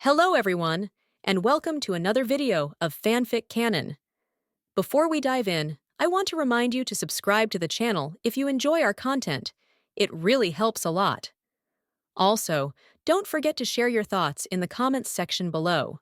Hello everyone, and welcome to another video of FanFic Canon. Before we dive in, I want to remind you to subscribe to the channel if you enjoy our content. It really helps a lot. Also, don't forget to share your thoughts in the comments section below.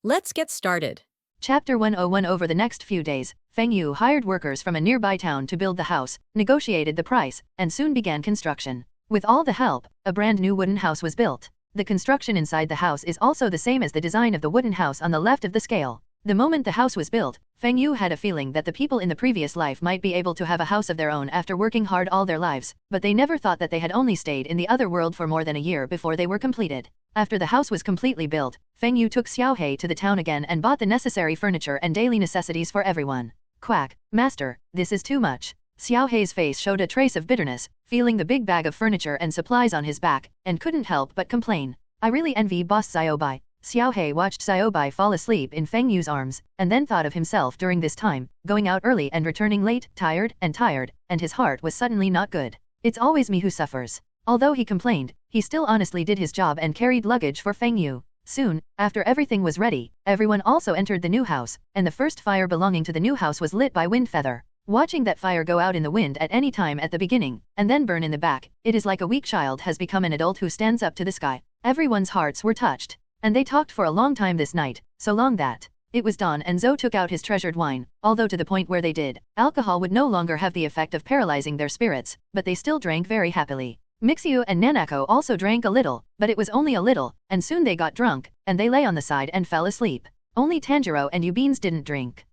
Let's get started. Chapter 101. Over the next few days, Feng Yu hired workers from a nearby town to build the house, negotiated the price, and soon began construction. With all the help, a brand new wooden house was built. The construction inside the house is also the same as the design of the wooden house on the left of the scale. The moment the house was built, Feng Yu had a feeling that the people in the previous life might be able to have a house of their own after working hard all their lives, but they never thought that they had only stayed in the other world for more than a year before they were completed. After the house was completely built, Feng Yu took Xiaohei to the town again and bought the necessary furniture and daily necessities for everyone. Quack, master, this is too much. Xiaohei's face showed a trace of bitterness, feeling the big bag of furniture and supplies on his back, and couldn't help but complain. I really envy Boss Xiaobai. Xiaohei watched Xiaobai fall asleep in Feng Yu's arms, and then thought of himself during this time, going out early and returning late, tired, and his heart was suddenly not good. It's always me who suffers. Although he complained, he still honestly did his job and carried luggage for Feng Yu. Soon, after everything was ready, everyone also entered the new house, and the first fire belonging to the new house was lit by Wind Feather. Watching that fire go out in the wind at any time at the beginning, and then burn in the back, it is like a weak child has become an adult who stands up to the sky. Everyone's hearts were touched. And they talked for a long time this night, so long that it was dawn and Zhou took out his treasured wine, although to the point where they did, alcohol would no longer have the effect of paralyzing their spirits, but they still drank very happily. Mixiu and Nanako also drank a little, but it was only a little, and soon they got drunk, and they lay on the side and fell asleep. Only Tanjiro and Yubines didn't drink.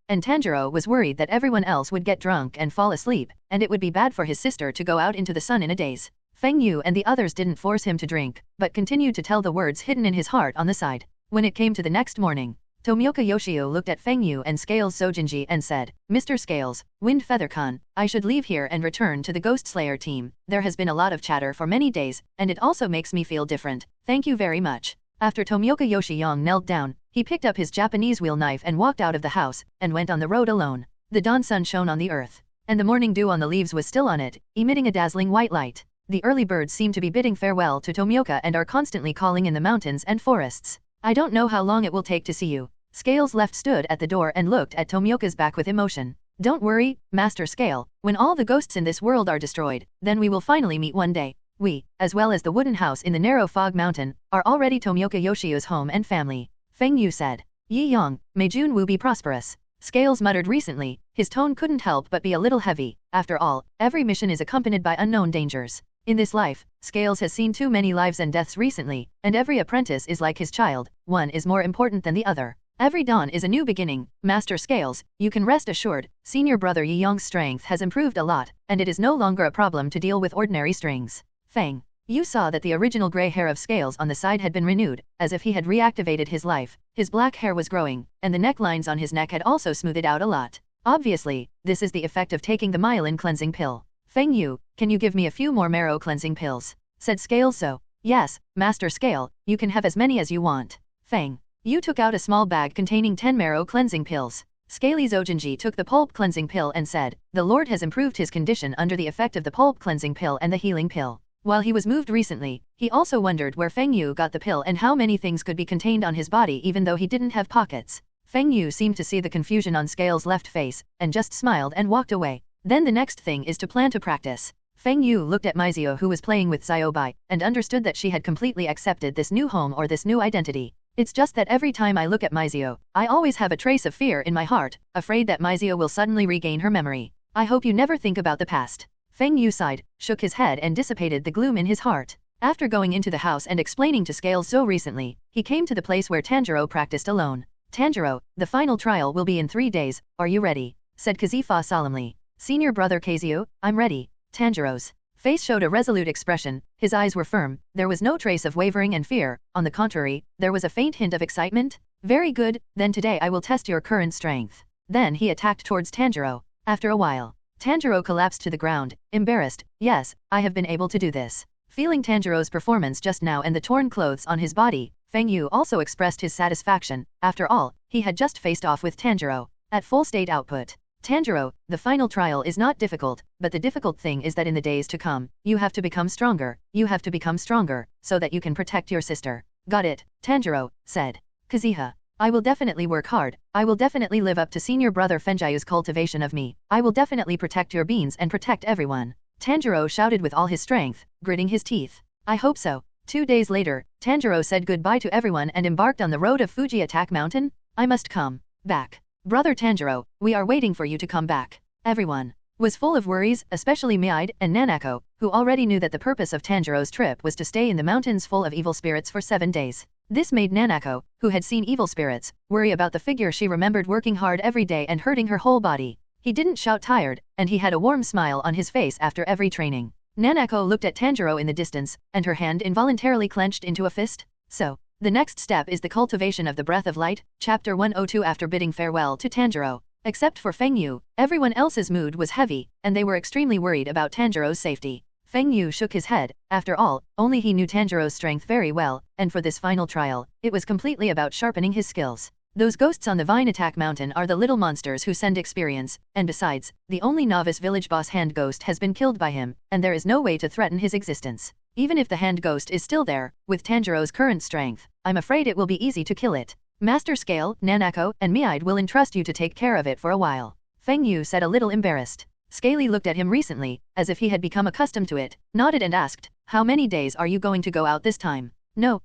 And Tanjiro was worried that everyone else would get drunk and fall asleep, and it would be bad for his sister to go out into the sun in a daze. Feng Yu and the others didn't force him to drink, but continued to tell the words hidden in his heart on the side. When it came to the next morning, Tomioka Yoshio looked at Feng Yu and Scales Sojinji and said, Mr. Scales, Wind Feather-kun, I should leave here and return to the Ghost Slayer team. There has been a lot of chatter for many days, and it also makes me feel different. Thank you very much. After Tomioka Yoshiyong knelt down, he picked up his Japanese wheel knife and walked out of the house, and went on the road alone. The dawn sun shone on the earth, and the morning dew on the leaves was still on it, emitting a dazzling white light. The early birds seem to be bidding farewell to Tomioka and are constantly calling in the mountains and forests. I don't know how long it will take to see you. Scales left stood at the door and looked at Tomioka's back with emotion. Don't worry, Master Scale, when all the ghosts in this world are destroyed, then we will finally meet one day. We, as well as the wooden house in the narrow fog mountain, are already Tomioka Yoshio's home and family. Feng Yu said. Yi Yang, may Junwu be prosperous. Scales muttered recently, his tone couldn't help but be a little heavy. After all, every mission is accompanied by unknown dangers. In this life, Scales has seen too many lives and deaths recently, and every apprentice is like his child, one is more important than the other. Every dawn is a new beginning. Master Scales, you can rest assured, senior brother Yi Yang's strength has improved a lot, and it is no longer a problem to deal with ordinary strings. Feng Yu saw that the original gray hair of Scales on the side had been renewed, as if he had reactivated his life. His black hair was growing, and the necklines on his neck had also smoothed out a lot. Obviously, this is the effect of taking the myelin cleansing pill. Feng Yu, can you give me a few more marrow cleansing pills? Said Scales. So, yes, Master Scale, you can have as many as you want. Feng Yu took out a small bag containing 10 marrow cleansing pills. Scaly Zojinji took the pulp cleansing pill and said, the Lord has improved his condition under the effect of the pulp cleansing pill and the healing pill. While he was moved recently, he also wondered where Feng Yu got the pill and how many things could be contained on his body even though he didn't have pockets. Feng Yu seemed to see the confusion on Scales' left face, and just smiled and walked away. Then the next thing is to plan to practice. Feng Yu looked at Mizio who was playing with Xiaobai, and understood that she had completely accepted this new home or this new identity. It's just that every time I look at Mizio, I always have a trace of fear in my heart, afraid that Mizio will suddenly regain her memory. I hope you never think about the past. Feng Yu sighed, shook his head and dissipated the gloom in his heart. After going into the house and explaining to Scales so recently, he came to the place where Tanjiro practiced alone. Tanjiro, the final trial will be in 3 days, are you ready? Said Kazifa solemnly. Senior brother Kazuo, I'm ready. Tanjiro's face showed a resolute expression, his eyes were firm, there was no trace of wavering and fear, on the contrary, there was a faint hint of excitement. Very good, then today I will test your current strength. Then he attacked towards Tanjiro. After a while, Tanjiro collapsed to the ground, embarrassed. Yes, I have been able to do this. Feeling Tanjiro's performance just now and the torn clothes on his body, Feng Yu also expressed his satisfaction. After all, he had just faced off with Tanjiro at full state output. Tanjiro, the final trial is not difficult, but the difficult thing is that in the days to come, you have to become stronger, so that you can protect your sister. Got it, Tanjiro said. Kazuha. I will definitely work hard. I will definitely live up to senior brother Fenjayu's cultivation of me. I will definitely protect your beans and protect everyone. Tanjiro shouted with all his strength, gritting his teeth. I hope so. 2 days later, Tanjiro said goodbye to everyone and embarked on the road of Fuji Attack Mountain. I must come back. Brother Tanjiro, we are waiting for you to come back. Everyone was full of worries, especially Miyide and Nanako, who already knew that the purpose of Tanjiro's trip was to stay in the mountains full of evil spirits for 7 days. This made Nanako, who had seen evil spirits, worry about the figure she remembered working hard every day and hurting her whole body. He didn't shout tired, and he had a warm smile on his face after every training. Nanako looked at Tanjiro in the distance, and her hand involuntarily clenched into a fist. So, the next step is the cultivation of the Breath of Light, Chapter 102. After bidding farewell to Tanjiro, except for Feng Yu, everyone else's mood was heavy, and they were extremely worried about Tanjiro's safety. Feng Yu shook his head. After all, only he knew Tanjiro's strength very well, and for this final trial, it was completely about sharpening his skills. Those ghosts on the Vine Attack Mountain are the little monsters who send experience, and besides, the only novice village boss hand ghost has been killed by him, and there is no way to threaten his existence. Even if the hand ghost is still there, with Tanjiro's current strength, I'm afraid it will be easy to kill it. Master Scale, Nanako, and Miyide will entrust you to take care of it for a while. Feng Yu said a little embarrassed. Scaly looked at him recently, as if he had become accustomed to it, nodded and asked, how many days are you going to go out this time? No,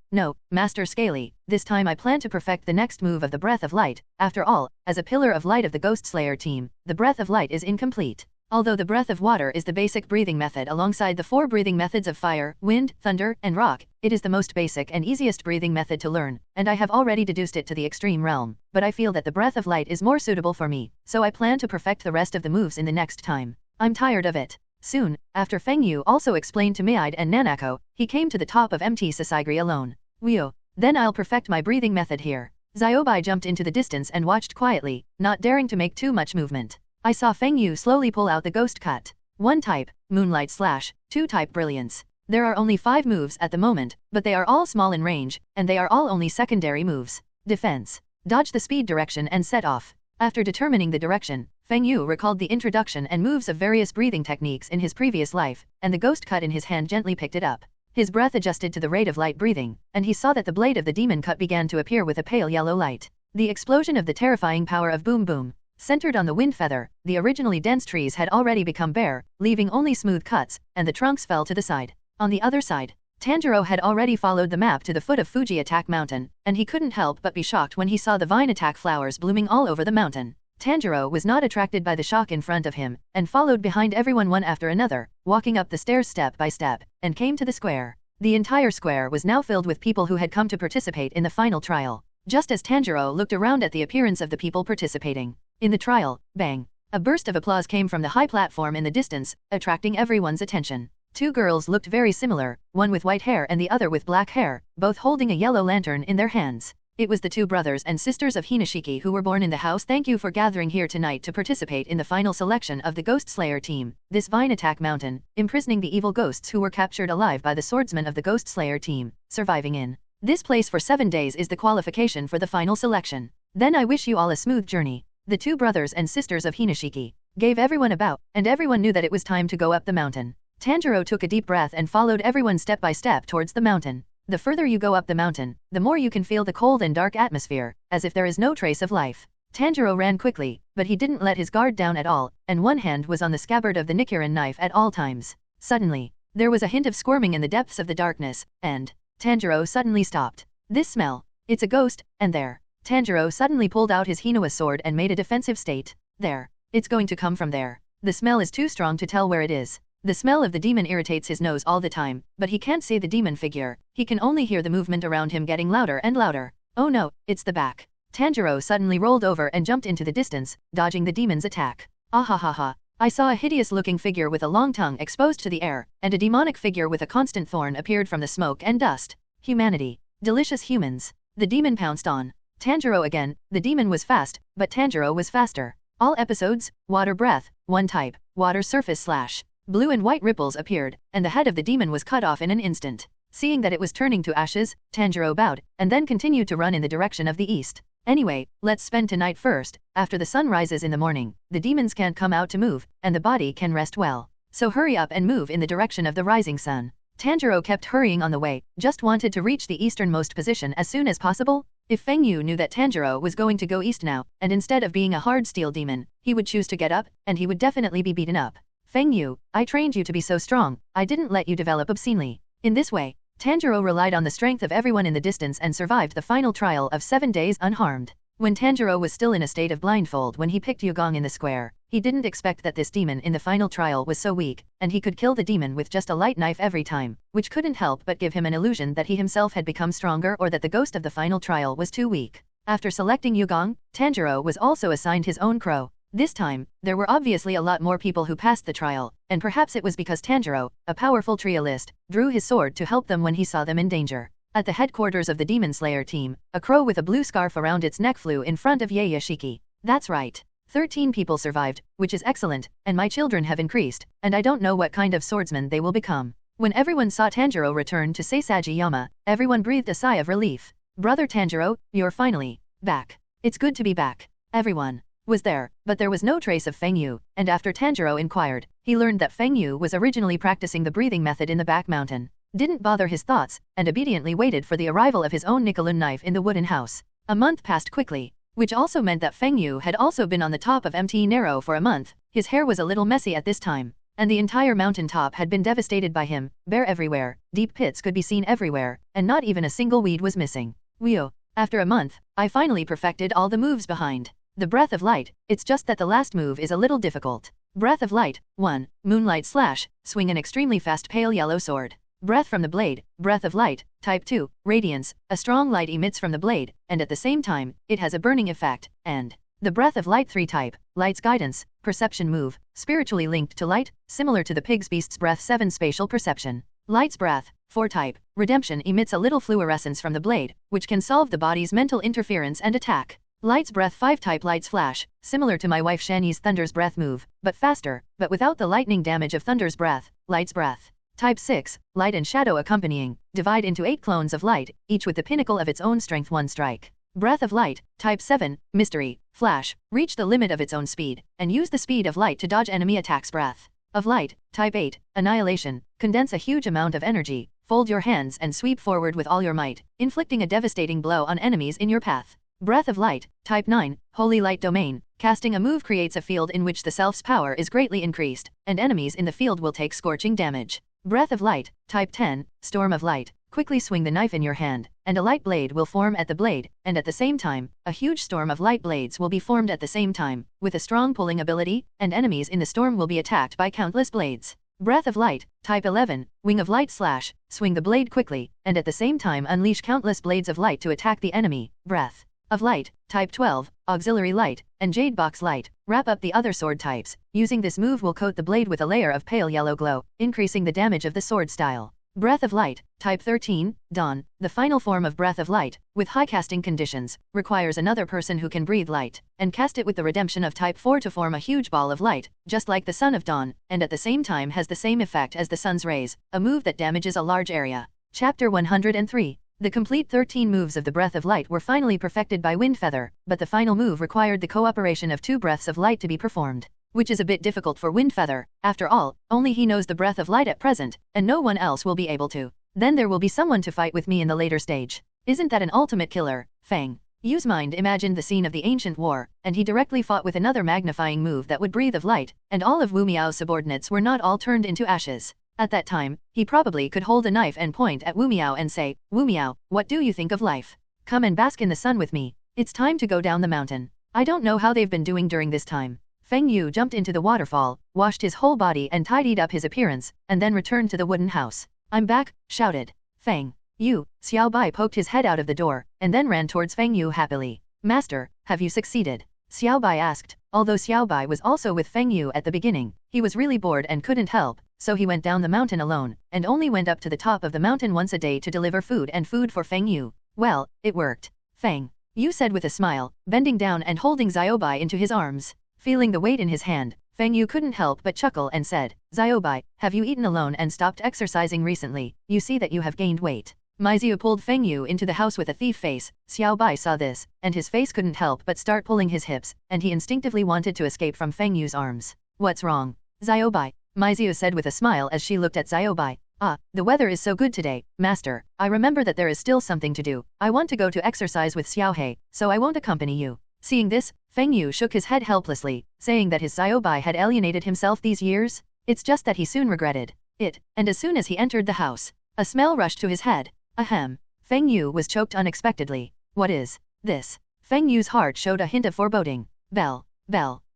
Master Scaly, this time I plan to perfect the next move of the Breath of Light. After all, as a pillar of light of the Ghost Slayer team, the Breath of Light is incomplete. Although the Breath of Water is the basic breathing method alongside the 4 breathing methods of fire, wind, thunder, and rock, it is the most basic and easiest breathing method to learn, and I have already deduced it to the extreme realm, but I feel that the Breath of Light is more suitable for me, so I plan to perfect the rest of the moves in the next time. I'm tired of it. Soon, after Feng Yu also explained to Miyide and Nanako, he came to the top of MT Sasagri alone. Wio. Then I'll perfect my breathing method here. Xiaobai jumped into the distance and watched quietly, not daring to make too much movement. I saw Feng Yu slowly pull out the ghost cut. 1 type, Moonlight Slash, 2 type Brilliance. There are only 5 moves at the moment, but they are all small in range, and they are all only secondary moves. Defense. Dodge the speed direction and set off. After determining the direction, Feng Yu recalled the introduction and moves of various breathing techniques in his previous life, and the ghost cut in his hand gently picked it up. His breath adjusted to the rate of light breathing, and he saw that the blade of the demon cut began to appear with a pale yellow light. The explosion of the terrifying power of Boom Boom. Centered on the wind feather, the originally dense trees had already become bare, leaving only smooth cuts, and the trunks fell to the side. On the other side, Tanjiro had already followed the map to the foot of Fuji Attack Mountain, and he couldn't help but be shocked when he saw the vine attack flowers blooming all over the mountain. Tanjiro was not attracted by the shock in front of him, and followed behind everyone one after another, walking up the stairs step by step, and came to the square. The entire square was now filled with people who had come to participate in the final trial. Just as Tanjiro looked around at the appearance of the people participating in the trial, bang! A burst of applause came from the high platform in the distance, attracting everyone's attention. 2 girls looked very similar, one with white hair and the other with black hair, both holding a yellow lantern in their hands. It was the 2 brothers and sisters of Hinashiki who were born in the house. Thank you for gathering here tonight to participate in the final selection of the Ghost Slayer team, this Vine Attack Mountain, imprisoning the evil ghosts who were captured alive by the swordsmen of the Ghost Slayer team, surviving in this place for 7 days is the qualification for the final selection. Then I wish you all a smooth journey. The 2 brothers and sisters of Hinashiki gave everyone a bow, and everyone knew that it was time to go up the mountain. Tanjiro took a deep breath and followed everyone step by step towards the mountain. The further you go up the mountain, the more you can feel the cold and dark atmosphere, as if there is no trace of life. Tanjiro ran quickly, but he didn't let his guard down at all, and one hand was on the scabbard of the Nichirin knife at all times. Suddenly, there was a hint of squirming in the depths of the darkness, and Tanjiro suddenly stopped. This smell. It's a ghost, and there. Tanjiro suddenly pulled out his Hinawa sword and made a defensive state. There. It's going to come from there. The smell is too strong to tell where it is. The smell of the demon irritates his nose all the time, but he can't see the demon figure. He can only hear the movement around him getting louder and louder. Oh no, it's the back. Tanjiro suddenly rolled over and jumped into the distance, dodging the demon's attack. Ahahaha. I saw a hideous-looking figure with a long tongue exposed to the air, and a demonic figure with a constant thorn appeared from the smoke and dust. Humanity. Delicious humans. The demon pounced on Tanjiro again. The demon was fast, but Tanjiro was faster. All episodes, water breath, 1 type, water surface slash. Blue and white ripples appeared, and the head of the demon was cut off in an instant. Seeing that it was turning to ashes, Tanjiro bowed, and then continued to run in the direction of the east. Anyway, let's spend tonight first. After the sun rises in the morning, the demons can't come out to move, and the body can rest well. So hurry up and move in the direction of the rising sun. Tanjiro kept hurrying on the way, just wanted to reach the easternmost position as soon as possible. If Feng Yu knew that Tanjiro was going to go east now, and instead of being a hard steel demon, he would choose to get up, and he would definitely be beaten up. Feng Yu, I trained you to be so strong, I didn't let you develop obscenely. In this way, Tanjiro relied on the strength of everyone in the distance and survived the final trial of 7 days unharmed. When Tanjiro was still in a state of blindfold when he picked Yugong in the square, he didn't expect that this demon in the final trial was so weak, and he could kill the demon with just a light knife every time, which couldn't help but give him an illusion that he himself had become stronger or that the ghost of the final trial was too weak. After selecting Yugong, Tanjiro was also assigned his own crow. This time, there were obviously a lot more people who passed the trial, and perhaps it was because Tanjiro, a powerful trialist, drew his sword to help them when he saw them in danger. At the headquarters of the Demon Slayer team, a crow with a blue scarf around its neck flew in front of Yashiki. That's right. 13 people survived, which is excellent, and my children have increased, and I don't know what kind of swordsman they will become. When everyone saw Tanjiro return to Seisagi-yama, everyone breathed a sigh of relief. Brother Tanjiro, you're finally back. It's good to be back. Everyone was there, but there was no trace of Feng Yu, and after Tanjiro inquired, he learned that Feng Yu was originally practicing the breathing method in the back mountain. Didn't bother his thoughts, and obediently waited for the arrival of his own Nichirin knife in the wooden house. A month passed quickly, which also meant that Feng Yu had also been on the top of Mt. Nero for a month. His hair was a little messy at this time, and the entire mountain top had been devastated by him, bare everywhere, deep pits could be seen everywhere, and not even a single weed was missing. Whew. After a month, I finally perfected all the moves behind the Breath of Light, it's just that the last move is a little difficult. Breath of Light, 1. Moonlight Slash, swing an extremely fast pale yellow sword. Breath from the blade, Breath of Light, Type 2, Radiance, a strong light emits from the blade, and at the same time, it has a burning effect, and the Breath of Light 3 type, Light's Guidance, Perception move, spiritually linked to light, similar to the Pig's Beast's Breath 7 spatial perception. Light's Breath, 4 type, Redemption emits a little fluorescence from the blade, which can solve the body's mental interference and attack. Light's Breath 5 type Light's Flash, similar to my wife Shani's Thunder's Breath move, but faster, but without the lightning damage of Thunder's Breath, Light's Breath. Type 6, Light and Shadow accompanying, divide into 8 clones of light, each with the pinnacle of its own strength 1 strike. Breath of Light, Type 7, Mystery, Flash, reach the limit of its own speed, and use the speed of light to dodge enemy attacks. Breath of Light, Type 8, Annihilation, condense a huge amount of energy, fold your hands and sweep forward with all your might, inflicting a devastating blow on enemies in your path. Breath of Light, Type 9, Holy Light Domain, casting a move creates a field in which the self's power is greatly increased, and enemies in the field will take scorching damage. Breath of Light, Type 10, Storm of Light, quickly swing the knife in your hand, and a light blade will form at the blade, and at the same time, a huge storm of light blades will be formed at the same time, with a strong pulling ability, and enemies in the storm will be attacked by countless blades. Breath of Light, Type 11, Wing of Light Slash, swing the blade quickly, and at the same time unleash countless blades of light to attack the enemy. Breath of Light, Type 12, Auxiliary Light, and Jade Box Light, wrap up the other sword types. Using this move will coat the blade with a layer of pale yellow glow, increasing the damage of the sword style. Breath of Light, Type 13, Dawn, the final form of Breath of Light, with high casting conditions, requires another person who can breathe light, and cast it with the redemption of Type 4 to form a huge ball of light, just like the Son of Dawn, and at the same time has the same effect as the sun's rays, a move that damages a large area. Chapter 103. The complete 13 moves of the Breath of Light were finally perfected by Windfeather, but the final move required the cooperation of 2 breaths of light to be performed, which is a bit difficult for Windfeather. After all, only he knows the Breath of Light at present, and no one else will be able to. Then there will be someone to fight with me in the later stage. Isn't that an ultimate killer? Fang Yu's mind imagined the scene of the ancient war, and he directly fought with another magnifying move that would breathe of light, and all of Wu Miao's subordinates were not all turned into ashes. At that time, he probably could hold a knife and point at Wu Miao and say, "Wu Miao, what do you think of life? Come and bask in the sun with me. It's time to go down the mountain." I don't know how they've been doing during this time. Feng Yu jumped into the waterfall, washed his whole body and tidied up his appearance, and then returned to the wooden house. "I'm back," shouted Feng Yu. Xiao Bai poked his head out of the door, and then ran towards Feng Yu happily. "Master, have you succeeded?" Xiao Bai asked. Although Xiao Bai was also with Feng Yu at the beginning, he was really bored and couldn't help, so he went down the mountain alone, and only went up to the top of the mountain once a day to deliver food for Feng Yu. "Well, it worked," Feng Yu said with a smile, bending down and holding Xiaobai into his arms. Feeling the weight in his hand, Feng Yu couldn't help but chuckle and said, "Xiaobai, have you eaten alone and stopped exercising recently? You see that you have gained weight." Maiziu pulled Feng Yu into the house with a thief face. Xiao Bai saw this, and his face couldn't help but start pulling his hips, and he instinctively wanted to escape from Feng Yu's arms. "What's wrong, Xiao Bai?" Maiziu said with a smile as she looked at Xiao Bai. Ah, the weather is so good today, master. I remember that there is still something to do. I want to go to exercise with Xiaohei, so I won't accompany you. Seeing this, Feng Yu shook his head helplessly, saying that his Xiaobai had alienated himself these years. It's just that he soon regretted it, and as soon as he entered the house, a smell rushed to his head. Ahem. Feng Yu was choked unexpectedly. What is this? Feng Yu's heart showed a hint of foreboding. Bell.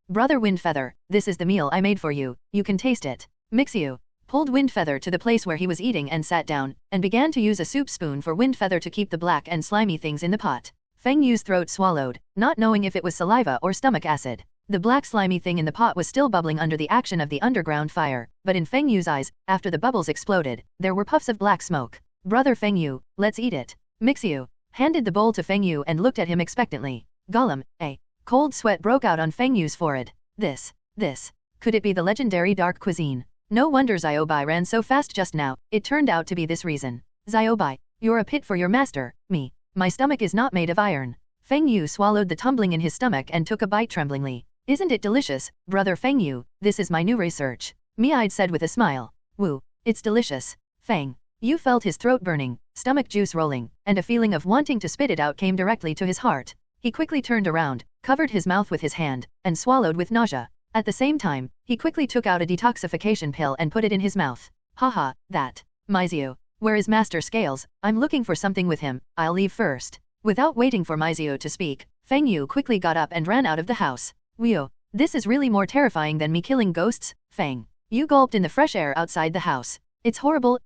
Brother Windfeather, this is the meal I made for you, you can taste it. Mixu pulled Windfeather to the place where he was eating and sat down, and began to use a soup spoon for Windfeather to keep the black and slimy things in the pot. Feng Yu's throat swallowed, not knowing if it was saliva or stomach acid. The black slimy thing in the pot was still bubbling under the action of the underground fire, but in Feng Yu's eyes, after the bubbles exploded, there were puffs of black smoke. Brother Feng Yu, let's eat it. Mixu handed the bowl to Feng Yu and looked at him expectantly. Gollum, a cold sweat broke out on Feng Yu's forehead. This, could it be the legendary dark cuisine? No wonder Xiaobai ran so fast just now, it turned out to be this reason. Xiaobai, you're a pit for your master, me. My stomach is not made of iron. Feng Yu swallowed the tumbling in his stomach and took a bite tremblingly. Isn't it delicious, brother Feng Yu? This is my new research. Mi'ide said with a smile. Woo, it's delicious. Feng Yu felt his throat burning, stomach juice rolling, and a feeling of wanting to spit it out came directly to his heart. He quickly turned around, covered his mouth with his hand, and swallowed with nausea. At the same time, he quickly took out a detoxification pill and put it in his mouth. Haha, that. Mizio, where is Master Scales? I'm looking for something with him, I'll leave first. Without waiting for Mizio to speak, Feng Yu quickly got up and ran out of the house. Wio, this is really more terrifying than me killing ghosts, Feng Yu gulped in the fresh air outside the house. It's horrible.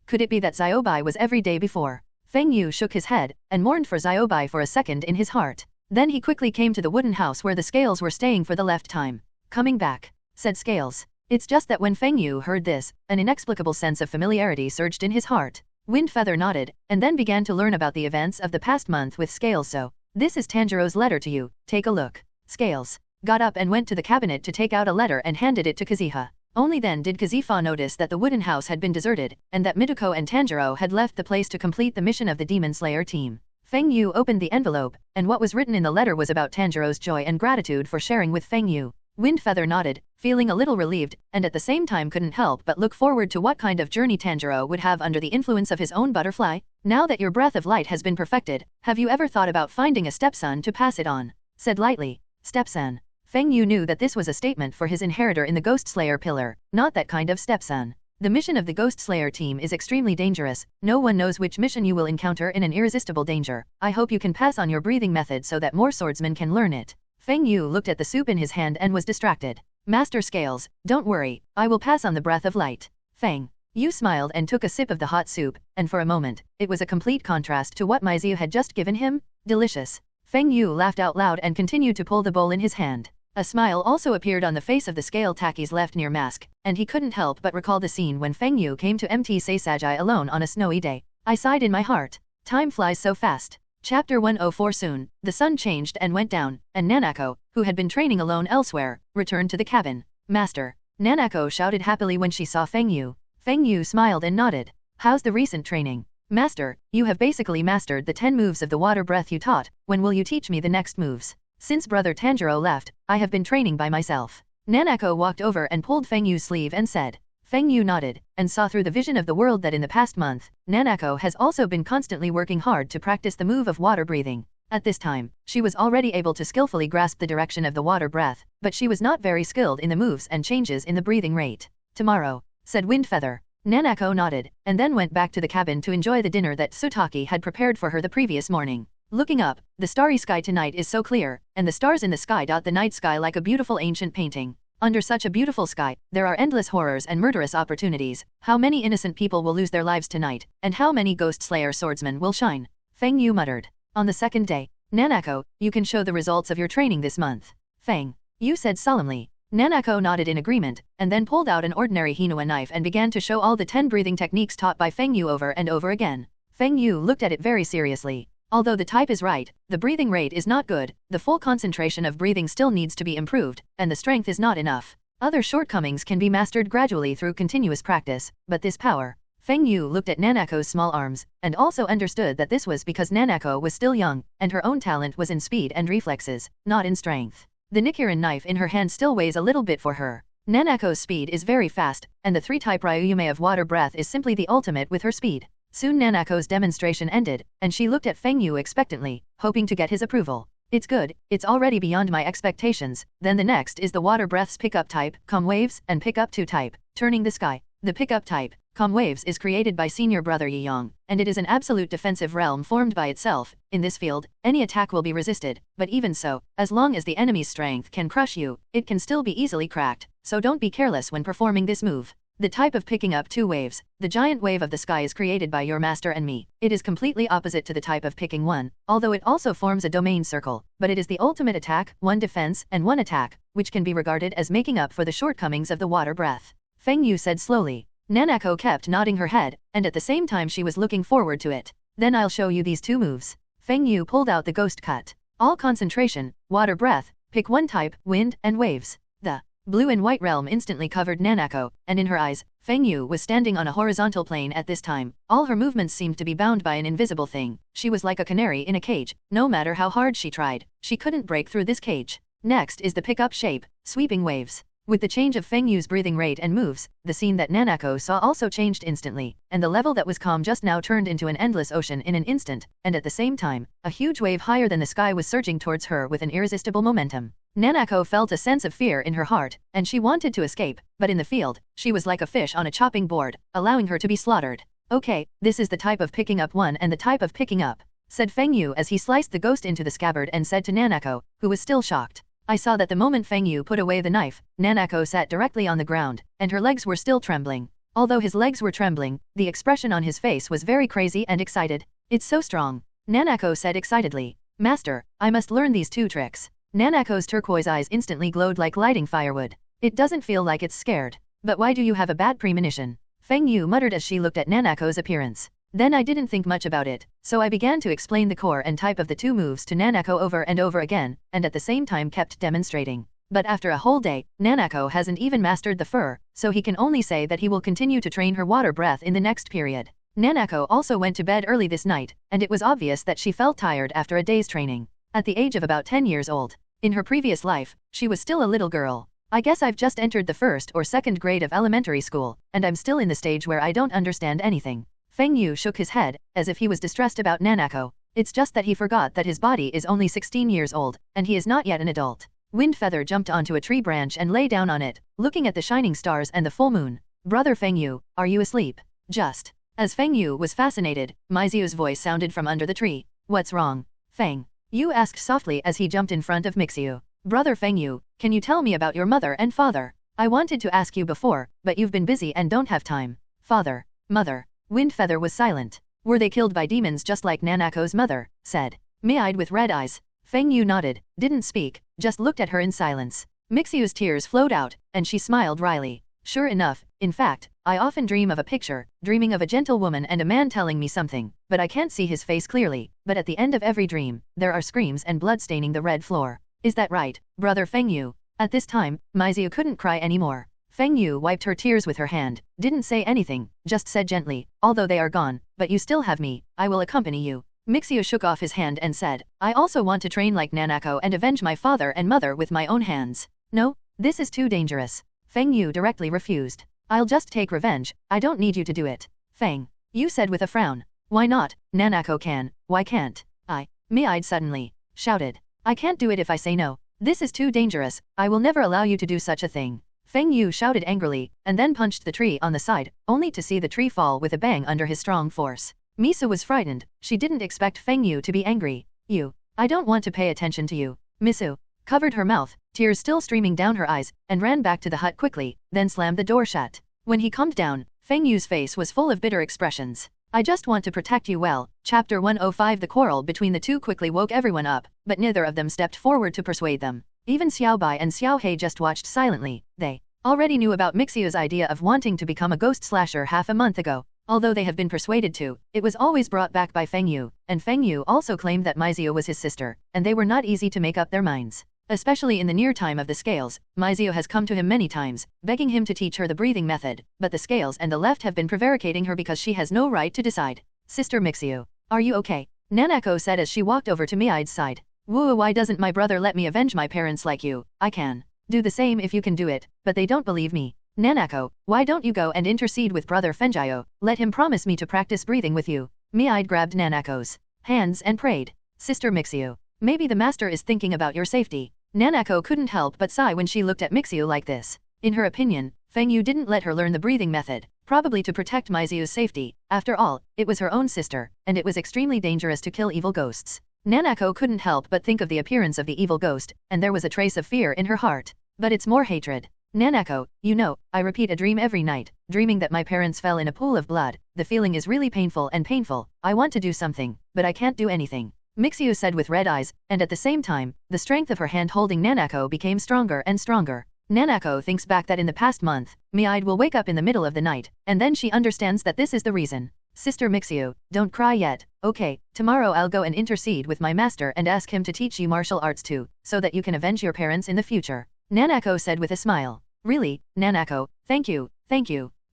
Could it be that Xiaobai was every day before? Feng Yu shook his head, and mourned for Xiaobai for a second in his heart. Then he quickly came to the wooden house where the Scales were staying for the left time. Coming back, said Scales. It's just that when Feng Yu heard this, an inexplicable sense of familiarity surged in his heart. Windfeather nodded, and then began to learn about the events of the past month with Scales. So, this is Tanjiro's letter to you, take a look. Scales got up and went to the cabinet to take out a letter and handed it to Kazuha. Only then did Kazuha notice that the wooden house had been deserted, and that Mitoko and Tanjiro had left the place to complete the mission of the Demon Slayer team. Feng Yu opened the envelope, and what was written in the letter was about Tanjiro's joy and gratitude for sharing with Feng Yu. Windfeather nodded, feeling a little relieved, and at the same time couldn't help but look forward to what kind of journey Tanjiro would have under the influence of his own butterfly. Now that your breath of light has been perfected, have you ever thought about finding a stepson to pass it on? Said lightly. Stepson. Feng Yu knew that this was a statement for his inheritor in the Ghost Slayer pillar, not that kind of stepson. The mission of the Ghost Slayer team is extremely dangerous. No one knows which mission you will encounter in an irresistible danger. I hope you can pass on your breathing method so that more swordsmen can learn it. Feng Yu looked at the soup in his hand and was distracted. Master Scales, don't worry, I will pass on the breath of light. Feng Yu smiled and took a sip of the hot soup, and for a moment, it was a complete contrast to what Mizio had just given him. Delicious. Feng Yu laughed out loud and continued to pull the bowl in his hand. A smile also appeared on the face of the Scale Taki's left near mask, and he couldn't help but recall the scene when Feng Yu came to MT Seisagi alone on a snowy day. I sighed in my heart. Time flies so fast. Chapter 104. Soon, the sun changed and went down, and Nanako, who had been training alone elsewhere, returned to the cabin. Master. Nanako shouted happily when she saw Feng Yu. Feng Yu smiled and nodded. How's the recent training? Master, you have basically mastered the 10 moves of the water breath you taught. When will you teach me the next moves? Since Brother Tanjiro left, I have been training by myself. Nanako walked over and pulled Feng Yu's sleeve and said. Feng Yu nodded, and saw through the vision of the world that in the past month, Nanako has also been constantly working hard to practice the move of water breathing. At this time, she was already able to skillfully grasp the direction of the water breath, but she was not very skilled in the moves and changes in the breathing rate. Tomorrow, said Windfeather. Nanako nodded, and then went back to the cabin to enjoy the dinner that Tsutaki had prepared for her the previous morning. Looking up, the starry sky tonight is so clear, and the stars in the sky dot the night sky like a beautiful ancient painting. Under such a beautiful sky, there are endless horrors and murderous opportunities. How many innocent people will lose their lives tonight, and how many Ghost Slayer swordsmen will shine? Feng Yu muttered. On the second day, Nanako, you can show the results of your training this month. Feng Yu said solemnly. Nanako nodded in agreement, and then pulled out an ordinary Hinua knife and began to show all the 10 breathing techniques taught by Feng Yu over and over again. Feng Yu looked at it very seriously. Although the type is right, the breathing rate is not good, the full concentration of breathing still needs to be improved, and the strength is not enough. Other shortcomings can be mastered gradually through continuous practice, but this power. Feng Yu looked at Nanako's small arms, and also understood that this was because Nanako was still young, and her own talent was in speed and reflexes, not in strength. The Nichirin knife in her hand still weighs a little bit for her. Nanako's speed is very fast, and the 3-type Ryuume of water breath is simply the ultimate with her speed. Soon Nanako's demonstration ended, and she looked at Feng Yu expectantly, hoping to get his approval. It's good, it's already beyond my expectations. Then the next is the water breath's pickup type, calm waves, and pickup 2 type, turning the sky. The pickup type, calm waves, is created by senior brother Yiyang, and it is an absolute defensive realm formed by itself. In this field, any attack will be resisted, but even so, as long as the enemy's strength can crush you, it can still be easily cracked, so don't be careless when performing this move. The type of picking up 2 waves, the giant wave of the sky, is created by your master and me. It is completely opposite to the type of picking 1, although it also forms a domain circle, but it is the ultimate attack, 1 defense and 1 attack, which can be regarded as making up for the shortcomings of the water breath. Feng Yu said slowly. Nanako kept nodding her head, and at the same time she was looking forward to it. Then I'll show you these 2 moves. Feng Yu pulled out the ghost cut. All concentration, water breath, pick 1 type, wind and waves. The blue and white realm instantly covered Nanako, and in her eyes, Feng Yu was standing on a horizontal plane at this time. All her movements seemed to be bound by an invisible thing. She was like a canary in a cage. No matter how hard she tried, she couldn't break through this cage. Next is the pickup shape, sweeping waves. With the change of Feng Yu's breathing rate and moves, the scene that Nanako saw also changed instantly, and the level that was calm just now turned into an endless ocean in an instant, and at the same time, a huge wave higher than the sky was surging towards her with an irresistible momentum. Nanako felt a sense of fear in her heart, and she wanted to escape, but in the field, she was like a fish on a chopping board, allowing her to be slaughtered. Okay, this is the type of picking up 1 and the type of picking up, said Feng Yu as he sliced the ghost into the scabbard and said to Nanako, who was still shocked. I saw that the moment Feng Yu put away the knife, Nanako sat directly on the ground, and her legs were still trembling. Although his legs were trembling, the expression on his face was very crazy and excited. It's so strong, Nanako said excitedly. Master, I must learn these 2 tricks. Nanako's turquoise eyes instantly glowed like lighting firewood. It doesn't feel like it's scared. But why do you have a bad premonition? Feng Yu muttered as she looked at Nanako's appearance. Then I didn't think much about it, so I began to explain the core and type of the 2 moves to Nanako over and over again, and at the same time kept demonstrating. But after a whole day, Nanako hasn't even mastered the fur, so he can only say that he will continue to train her water breath in the next period. Nanako also went to bed early this night, and it was obvious that she felt tired after a day's training. At the age of about 10 years old. In her previous life, she was still a little girl. I guess I've just entered the 1st or 2nd grade of elementary school, and I'm still in the stage where I don't understand anything. Feng Yu shook his head, as if he was distressed about Nanako. It's just that he forgot that his body is only 16 years old, and he is not yet an adult. Wind Feather jumped onto a tree branch and lay down on it, looking at the shining stars and the full moon. Brother Feng Yu, are you asleep? Just. As Feng Yu was fascinated, Mizu's voice sounded from under the tree. What's wrong? Feng Yu asked softly as he jumped in front of Mixiu. Brother Feng Yu, can you tell me about your mother and father? I wanted to ask you before, but you've been busy and don't have time. Father, mother. Wind Feather was silent. Were they killed by demons just like Nanako's mother? Said. Me-eyed with red eyes. Feng Yu nodded, didn't speak, just looked at her in silence. Mixiu's tears flowed out, and she smiled wryly. Sure enough, in fact, I often dream of a picture, dreaming of a gentle woman and a man telling me something, but I can't see his face clearly, but at the end of every dream, there are screams and blood staining the red floor. Is that right, Brother Feng Yu? At this time, Miziu couldn't cry anymore. Feng Yu wiped her tears with her hand, didn't say anything, just said gently, although they are gone, but you still have me, I will accompany you. Mixiu shook off his hand and said, I also want to train like Nanako and avenge my father and mother with my own hands. No, this is too dangerous. Feng Yu directly refused. I'll just take revenge, I don't need you to do it. Feng Yu said with a frown. Why not? Nanako can, why can't I? Me-eyed suddenly, shouted. I can't do it if I say no. This is too dangerous, I will never allow you to do such a thing. Feng Yu shouted angrily, and then punched the tree on the side, only to see the tree fall with a bang under his strong force. Misa was frightened, she didn't expect Feng Yu to be angry. You. I don't want to pay attention to you. Misu covered her mouth, tears still streaming down her eyes, and ran back to the hut quickly, then slammed the door shut. When he calmed down, Feng Yu's face was full of bitter expressions. I just want to protect you well. Chapter 105. The quarrel between the two quickly woke everyone up, but neither of them stepped forward to persuade them. Even Xiao Bai and Xiao He just watched silently. They already knew about Mixiu's idea of wanting to become a ghost slasher half a month ago. Although they have been persuaded to, it was always brought back by Feng Yu, and Feng Yu also claimed that Miziu was his sister, and they were not easy to make up their minds. Especially in the near time of the scales, Miziu has come to him many times, begging him to teach her the breathing method, but the scales and the left have been prevaricating her because she has no right to decide. Sister Mixiu, are you okay? Nanako said as she walked over to Mi-Ai's side. Woo, why doesn't my brother let me avenge my parents like you? I can. Do the same if you can do it, but they don't believe me. Nanako, why don't you go and intercede with brother Fenjio, let him promise me to practice breathing with you. Miide grabbed Nanako's hands and prayed. Sister Mixio, maybe the master is thinking about your safety. Nanako couldn't help but sigh when she looked at Mixio like this. In her opinion, Fengyu didn't let her learn the breathing method, probably to protect Maizu's safety. After all, it was her own sister, and it was extremely dangerous to kill evil ghosts. Nanako couldn't help but think of the appearance of the evil ghost, and there was a trace of fear in her heart. But it's more hatred. Nanako, you know, I repeat a dream every night, dreaming that my parents fell in a pool of blood. The feeling is really painful and painful. I want to do something, but I can't do anything. Mixio said with red eyes, and at the same time, the strength of her hand holding Nanako became stronger and stronger. Nanako thinks back that in the past month, Miide will wake up in the middle of the night, and then she understands that this is the reason. Sister Mixio, don't cry yet, okay, tomorrow I'll go and intercede with my master and ask him to teach you martial arts too, so that you can avenge your parents in the future. Nanako said with a smile. Really, Nanako, thank you,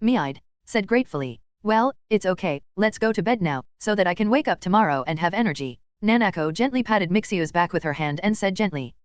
Miide said gratefully. Well, it's okay, let's go to bed now, so that I can wake up tomorrow and have energy. Nanako gently patted Mixio's back with her hand and said gently.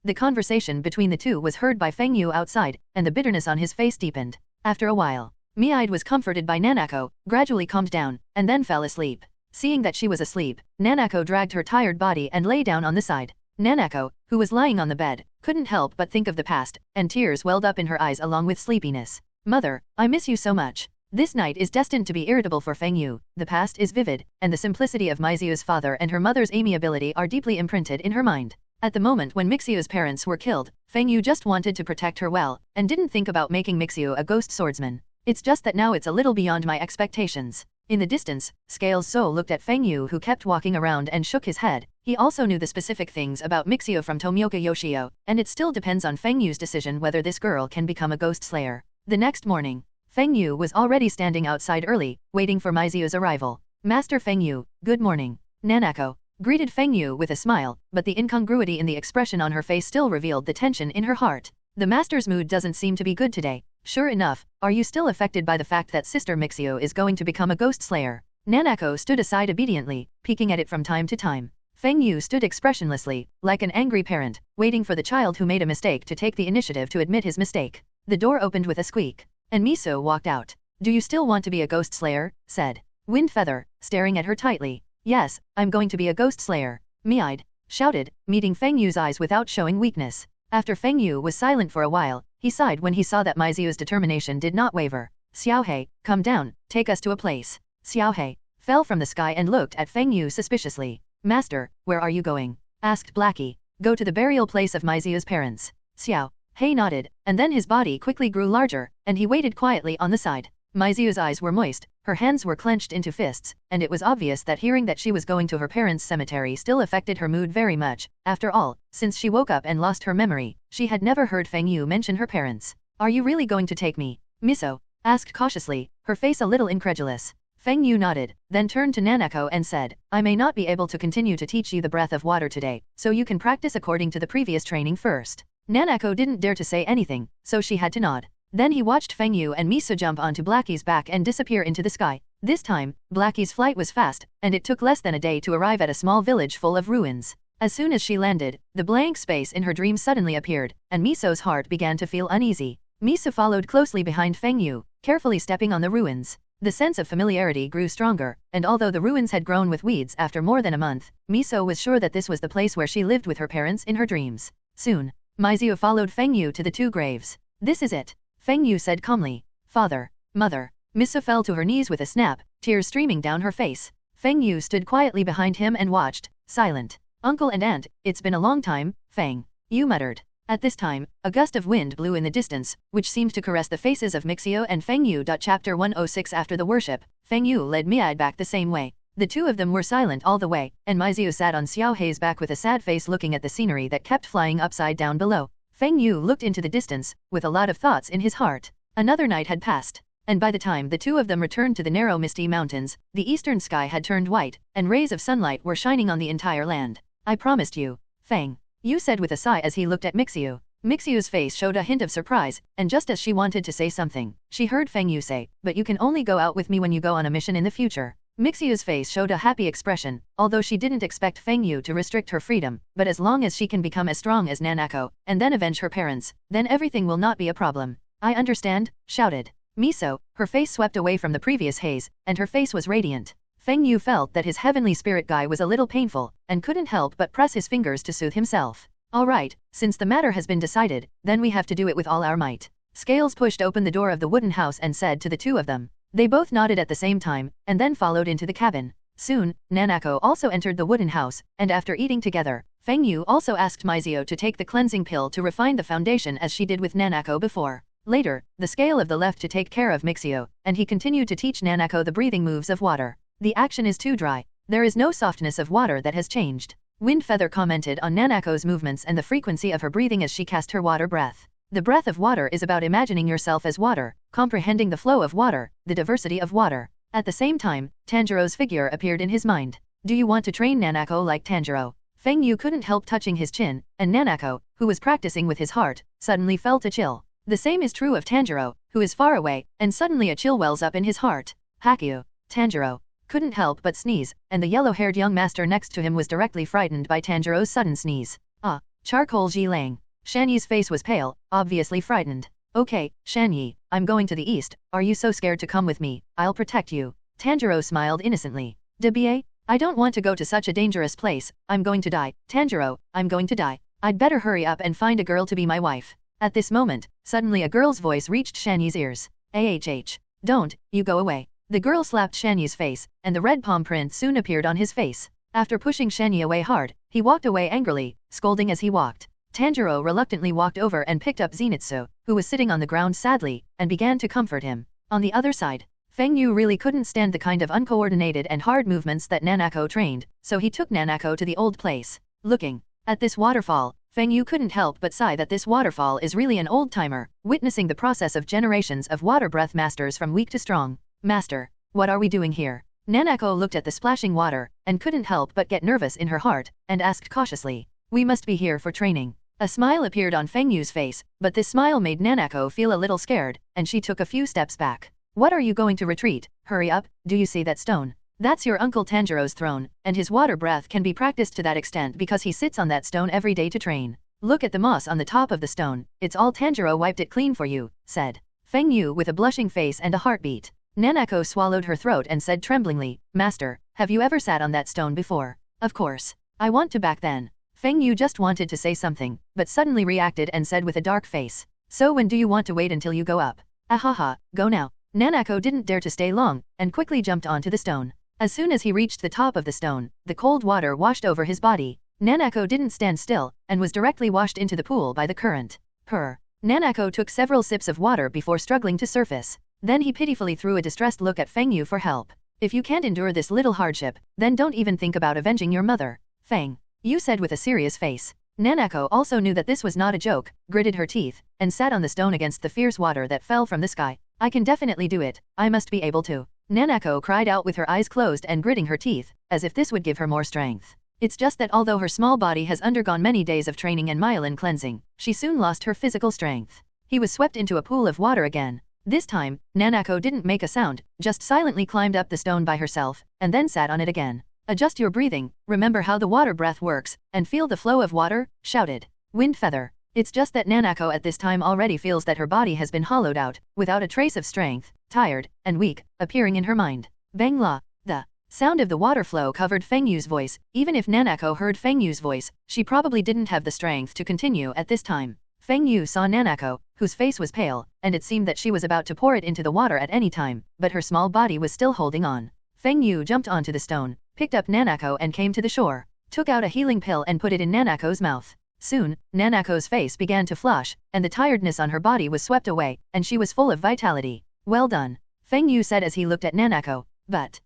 The conversation between the two was heard by Fengyu outside, and the bitterness on his face deepened. After a while, Miide was comforted by Nanako, gradually calmed down, and then fell asleep. Seeing that she was asleep, Nanako dragged her tired body and lay down on the side. Nanako, who was lying on the bed, couldn't help but think of the past, and tears welled up in her eyes along with sleepiness. Mother, I miss you so much. This night is destined to be irritable for Fengyu. The past is vivid, and the simplicity of Maizu's father and her mother's amiability are deeply imprinted in her mind. At the moment when Mixio's parents were killed, Fengyu just wanted to protect her well, and didn't think about making Mixio a ghost swordsman. It's just that now it's a little beyond my expectations. In the distance, Scales So looked at Fengyu, who kept walking around and shook his head. He also knew the specific things about Mixio from Tomioka Yoshio, and it still depends on Fengyu's decision whether this girl can become a ghost slayer. The next morning, Fengyu was already standing outside early, waiting for Maizu's arrival. Master Fengyu, good morning. Nanako greeted Fengyu with a smile, but the incongruity in the expression on her face still revealed the tension in her heart. The master's mood doesn't seem to be good today. Sure enough, are you still affected by the fact that Sister Mixio is going to become a ghost slayer? Nanako stood aside obediently, peeking at it from time to time. Fengyu stood expressionlessly, like an angry parent, waiting for the child who made a mistake to take the initiative to admit his mistake. The door opened with a squeak, and Miso walked out. Do you still want to be a ghost slayer? Said Windfeather, staring at her tightly. Yes, I'm going to be a ghost slayer. Miide shouted, meeting Fengyu's eyes without showing weakness. After Fengyu was silent for a while, he sighed when he saw that Maizu's determination did not waver. Xiaohei, come down, take us to a place. Xiaohei fell from the sky and looked at Fengyu suspiciously. Master, where are you going? Asked Blackie. Go to the burial place of Maizu's parents. Xiaohei nodded, and then his body quickly grew larger, and he waited quietly on the side. Maizu's eyes were moist, her hands were clenched into fists, and it was obvious that hearing that she was going to her parents' cemetery still affected her mood very much. After all, since she woke up and lost her memory, she had never heard Fengyu mention her parents. Are you really going to take me? Miso asked cautiously, her face a little incredulous. Fengyu nodded, then turned to Nanako and said, I may not be able to continue to teach you the breath of water today, so you can practice according to the previous training first. Nanako didn't dare to say anything, so she had to nod. Then he watched Fengyu and Miso jump onto Blackie's back and disappear into the sky. This time, Blackie's flight was fast, and it took less than a day to arrive at a small village full of ruins. As soon as she landed, the blank space in her dream suddenly appeared, and Miso's heart began to feel uneasy. Miso followed closely behind Fengyu, carefully stepping on the ruins. The sense of familiarity grew stronger, and although the ruins had grown with weeds after more than a month, Miso was sure that this was the place where she lived with her parents in her dreams. Soon, Maizu followed Fengyu to the two graves. This is it, Fengyu said calmly. Father, mother. Miso fell to her knees with a snap, tears streaming down her face. Fengyu stood quietly behind him and watched, silent. Uncle and aunt, it's been a long time, Feng. You muttered. At this time, a gust of wind blew in the distance, which seemed to caress the faces of Mixio and Fengyu. Chapter 106 After the worship, Fengyu led Miade back the same way. The two of them were silent all the way, and Maizu sat on Xiaohei's back with a sad face looking at the scenery that kept flying upside down below. Fengyu looked into the distance, with a lot of thoughts in his heart. Another night had passed, and by the time the two of them returned to the narrow misty mountains, the eastern sky had turned white, and rays of sunlight were shining on the entire land. I promised you, Feng. Yu said with a sigh as he looked at Mixio. Mixio's face showed a hint of surprise, and just as she wanted to say something, she heard Fengyu say, but you can only go out with me when you go on a mission in the future. Mixio's face showed a happy expression, although she didn't expect Feng Yu to restrict her freedom, but as long as she can become as strong as Nanako, and then avenge her parents, then everything will not be a problem. I understand, shouted Miso, her face swept away from the previous haze, and her face was radiant. Feng Yu felt that his heavenly spirit guy was a little painful, and couldn't help but press his fingers to soothe himself. Alright, since the matter has been decided, then we have to do it with all our might. Scales pushed open the door of the wooden house and said to the two of them. They both nodded at the same time, and then followed into the cabin. Soon, Nanako also entered the wooden house, and after eating together, Feng Yu also asked Mizio to take the cleansing pill to refine the foundation as she did with Nanako before. Later, the scale of the left to take care of Mixio, and he continued to teach Nanako the breathing moves of water. The action is too dry. There is no softness of water that has changed. Wind Feather commented on Nanako's movements and the frequency of her breathing as she cast her water breath. The breath of water is about imagining yourself as water, comprehending the flow of water, the diversity of water. At the same time, Tanjiro's figure appeared in his mind. Do you want to train Nanako like Tanjiro? Feng Yu couldn't help touching his chin, and Nanako, who was practicing with his heart, suddenly felt a chill. The same is true of Tanjiro, who is far away, and suddenly a chill wells up in his heart. Hakyu. Tanjiro couldn't help but sneeze, and the yellow-haired young master next to him was directly frightened by Tanjiro's sudden sneeze. Ah, charcoal Ji Lang. Shanyi's face was pale, obviously frightened. Okay, Shanyi, I'm going to the east, are you so scared to come with me? I'll protect you. Tanjiro smiled innocently. Debie? I don't want to go to such a dangerous place, I'm going to die. Tanjiro, I'm going to die. I'd better hurry up and find a girl to be my wife. At this moment, suddenly a girl's voice reached Shanyi's ears. AHH. Don't, you go away. The girl slapped Shanyi's face, and the red palm print soon appeared on his face. After pushing Shanyi away hard, he walked away angrily, scolding as he walked. Tanjiro reluctantly walked over and picked up Zenitsu, who was sitting on the ground sadly, and began to comfort him. On the other side, Feng Yu really couldn't stand the kind of uncoordinated and hard movements that Nanako trained, so he took Nanako to the old place. Looking at this waterfall, Feng Yu couldn't help but sigh that this waterfall is really an old-timer, witnessing the process of generations of water breath masters from weak to strong. Master, what are we doing here? Nanako looked at the splashing water, and couldn't help but get nervous in her heart, and asked cautiously. We must be here for training. A smile appeared on Feng Yu's face, but this smile made Nanako feel a little scared, and she took a few steps back. What are you going to retreat? Hurry up, do you see that stone? That's your Uncle Tanjiro's throne, and his water breath can be practiced to that extent because he sits on that stone every day to train. Look at the moss on the top of the stone, it's all Tanjiro wiped it clean for you, said Feng Yu with a blushing face and a heartbeat. Nanako swallowed her throat and said tremblingly, Master, have you ever sat on that stone before? Of course. I want to back then. Feng Yu just wanted to say something, but suddenly reacted and said with a dark face. So when do you want to wait until you go up? Ahaha, go now. Nanako didn't dare to stay long, and quickly jumped onto the stone. As soon as he reached the top of the stone, the cold water washed over his body. Nanako didn't stand still, and was directly washed into the pool by the current. Purr. Nanako took several sips of water before struggling to surface. Then he pitifully threw a distressed look at Feng Yu for help. If you can't endure this little hardship, then don't even think about avenging your mother. Feng Yu said with a serious face. Nanako also knew that this was not a joke, gritted her teeth, and sat on the stone against the fierce water that fell from the sky. I can definitely do it, I must be able to. Nanako cried out with her eyes closed and gritting her teeth, as if this would give her more strength. It's just that although her small body has undergone many days of training and myelin cleansing, she soon lost her physical strength. He was swept into a pool of water again. This time, Nanako didn't make a sound, just silently climbed up the stone by herself, and then sat on it again. Adjust your breathing, remember how the water breath works, and feel the flow of water, shouted Wind Feather. It's just that Nanako at this time already feels that her body has been hollowed out, without a trace of strength, tired, and weak, appearing in her mind. Bang la. The sound of the water flow covered Feng Yu's voice. Even if Nanako heard Feng Yu's voice, she probably didn't have the strength to continue at this time. Feng Yu saw Nanako, whose face was pale, and it seemed that she was about to pour it into the water at any time, but her small body was still holding on. Feng Yu jumped onto the stone, picked up Nanako and came to the shore, took out a healing pill and put it in Nanako's mouth. Soon, Nanako's face began to flush, and the tiredness on her body was swept away, and she was full of vitality. Well done, Feng Yu said as he looked at Nanako. But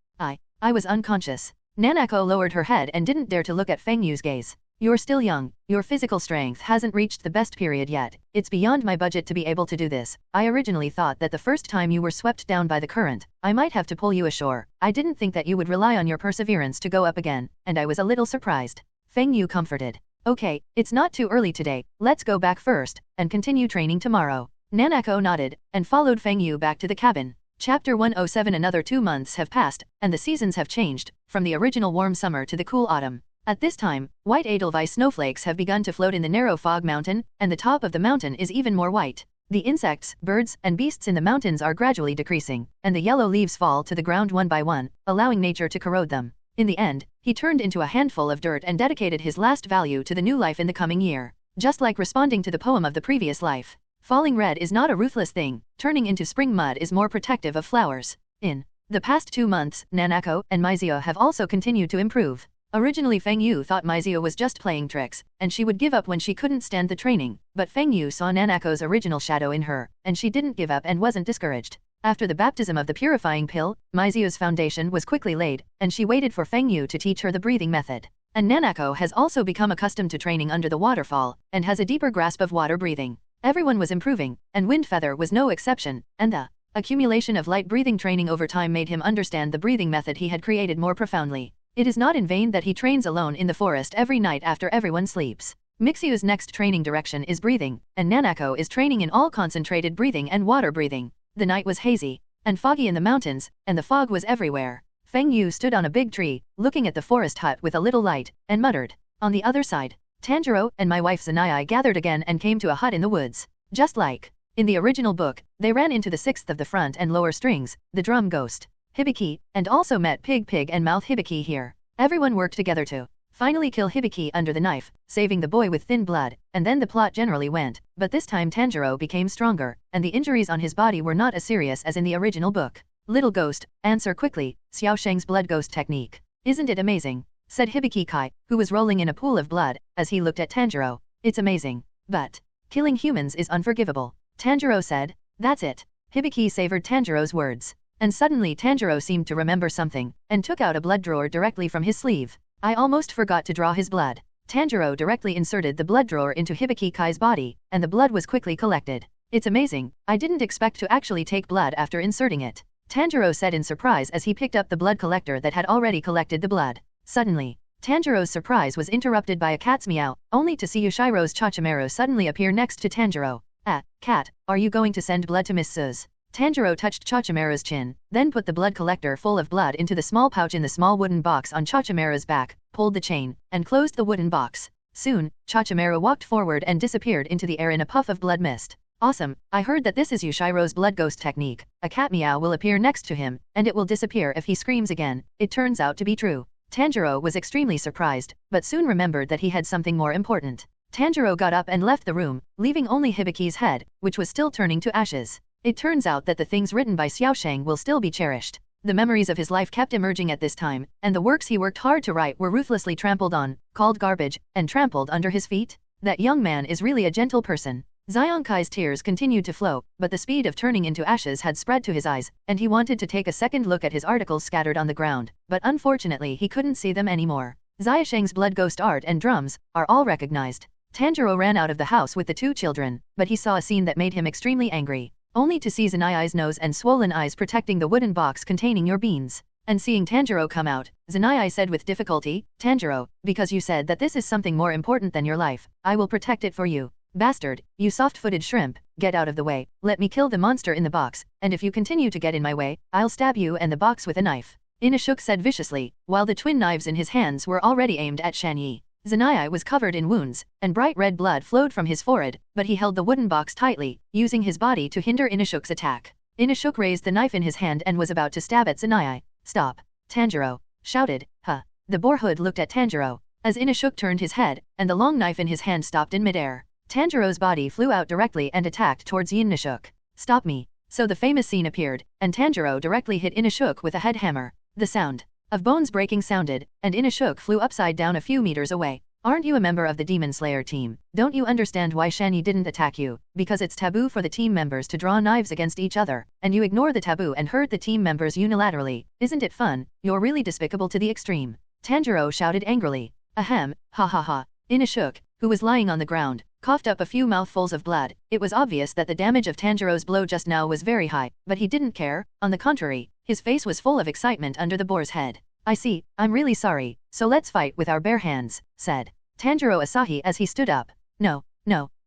I was unconscious. Nanako lowered her head and didn't dare to look at Feng Yu's gaze. You're still young, your physical strength hasn't reached the best period yet. It's beyond my budget to be able to do this. I originally thought that the first time you were swept down by the current, I might have to pull you ashore. I didn't think that you would rely on your perseverance to go up again, and I was a little surprised. Feng Yu comforted. Okay, it's not too early today, let's go back first, and continue training tomorrow. Nanako nodded, and followed Feng Yu back to the cabin. Chapter 107. Another 2 months have passed, and the seasons have changed, from the original warm summer to the cool autumn. At this time, white edelweiss snowflakes have begun to float in the narrow fog mountain, and the top of the mountain is even more white. The insects, birds, and beasts in the mountains are gradually decreasing, and the yellow leaves fall to the ground one by one, allowing nature to corrode them. In the end, he turned into a handful of dirt and dedicated his last value to the new life in the coming year. Just like responding to the poem of the previous life. Falling red is not a ruthless thing, turning into spring mud is more protective of flowers. In the past 2 months, Nanako and Mizio have also continued to improve. Originally Feng Yu thought Mizio was just playing tricks, and she would give up when she couldn't stand the training, but Feng Yu saw Nanako's original shadow in her, and she didn't give up and wasn't discouraged. After the baptism of the purifying pill, Mizio's foundation was quickly laid, and she waited for Feng Yu to teach her the breathing method. And Nanako has also become accustomed to training under the waterfall, and has a deeper grasp of water breathing. Everyone was improving, and Windfeather was no exception, and the accumulation of light breathing training over time made him understand the breathing method he had created more profoundly. It is not in vain that he trains alone in the forest every night after everyone sleeps. Mixiu's next training direction is breathing, and Nanako is training in all concentrated breathing and water breathing. The night was hazy and foggy in the mountains, and the fog was everywhere. Feng Yu stood on a big tree, looking at the forest hut with a little light, and muttered. On the other side, Tanjiro and my wife Zanai gathered again and came to a hut in the woods. Just like in the original book, they ran into the sixth of the front and lower strings, the drum ghost, Hibiki, and also met Pig and Mouth Hibiki here. Everyone worked together to finally kill Hibiki under the knife, saving the boy with thin blood, and then the plot generally went, but this time Tanjiro became stronger, and the injuries on his body were not as serious as in the original book. Little ghost, answer quickly, Xiao Sheng's blood ghost technique. Isn't it amazing? Said Hibiki Kai, who was rolling in a pool of blood, as he looked at Tanjiro. It's amazing. But killing humans is unforgivable. Tanjiro said. That's it. Hibiki savored Tanjiro's words. And suddenly Tanjiro seemed to remember something, and took out a blood drawer directly from his sleeve. I almost forgot to draw his blood. Tanjiro directly inserted the blood drawer into Hibiki Kai's body, and the blood was quickly collected. It's amazing. I didn't expect to actually take blood after inserting it. Tanjiro said in surprise as he picked up the blood collector that had already collected the blood. Suddenly, Tanjiro's surprise was interrupted by a cat's meow, only to see Yushiro's Chachimaru suddenly appear next to Tanjiro. Ah, cat, are you going to send blood to Miss Suze? Tanjiro touched Chachimaru's chin, then put the blood collector full of blood into the small pouch in the small wooden box on Chachimaru's back, pulled the chain, and closed the wooden box. Soon, Chachimaru walked forward and disappeared into the air in a puff of blood mist. Awesome, I heard that this is Yushiro's blood ghost technique. A cat meow will appear next to him, and it will disappear if he screams again. It turns out to be true. Tanjiro was extremely surprised, but soon remembered that he had something more important. Tanjiro got up and left the room, leaving only Hibiki's head, which was still turning to ashes. It turns out that the things written by Xiaosheng will still be cherished. The memories of his life kept emerging at this time, and the works he worked hard to write were ruthlessly trampled on, called garbage, and trampled under his feet. That young man is really a gentle person. Zionkai's tears continued to flow, but the speed of turning into ashes had spread to his eyes, and he wanted to take a second look at his articles scattered on the ground, but unfortunately he couldn't see them anymore. Xiaosheng's blood ghost art and drums are all recognized. Tanjiro ran out of the house with the 2 children, but he saw a scene that made him extremely angry. Only to see Zanai's nose and swollen eyes protecting the wooden box containing your beans. And seeing Tanjiro come out, Zanai said with difficulty, Tanjiro, because you said that this is something more important than your life, I will protect it for you. Bastard, you soft-footed shrimp, get out of the way, let me kill the monster in the box, and if you continue to get in my way, I'll stab you and the box with a knife. Inashuk said viciously, while the twin knives in his hands were already aimed at Shanyi. Zanai was covered in wounds, and bright red blood flowed from his forehead, but he held the wooden box tightly, using his body to hinder Inashuk's attack. Inashuk raised the knife in his hand and was about to stab at Zanai. Stop! Tanjiro shouted. Huh. The boarhood looked at Tanjiro, as Inashuk turned his head, and the long knife in his hand stopped in midair. Tanjiro's body flew out directly and attacked towards Inashuk. Stop me! So the famous scene appeared, and Tanjiro directly hit Inashuk with a head hammer. The sound of bones breaking sounded, and Inashuk flew upside down a few meters away. Aren't you a member of the Demon Slayer team? Don't you understand why Shani didn't attack you? Because it's taboo for the team members to draw knives against each other, and you ignore the taboo and hurt the team members unilaterally. Isn't it fun? You're really despicable to the extreme. Tanjiro shouted angrily. Ahem, ha ha ha. Inashuk, who was lying on the ground, coughed up a few mouthfuls of blood. It was obvious that the damage of Tanjiro's blow just now was very high, but he didn't care. On the contrary, his face was full of excitement under the boar's head. I see, I'm really sorry, so let's fight with our bare hands, said Tanjiro Asahi as he stood up. No,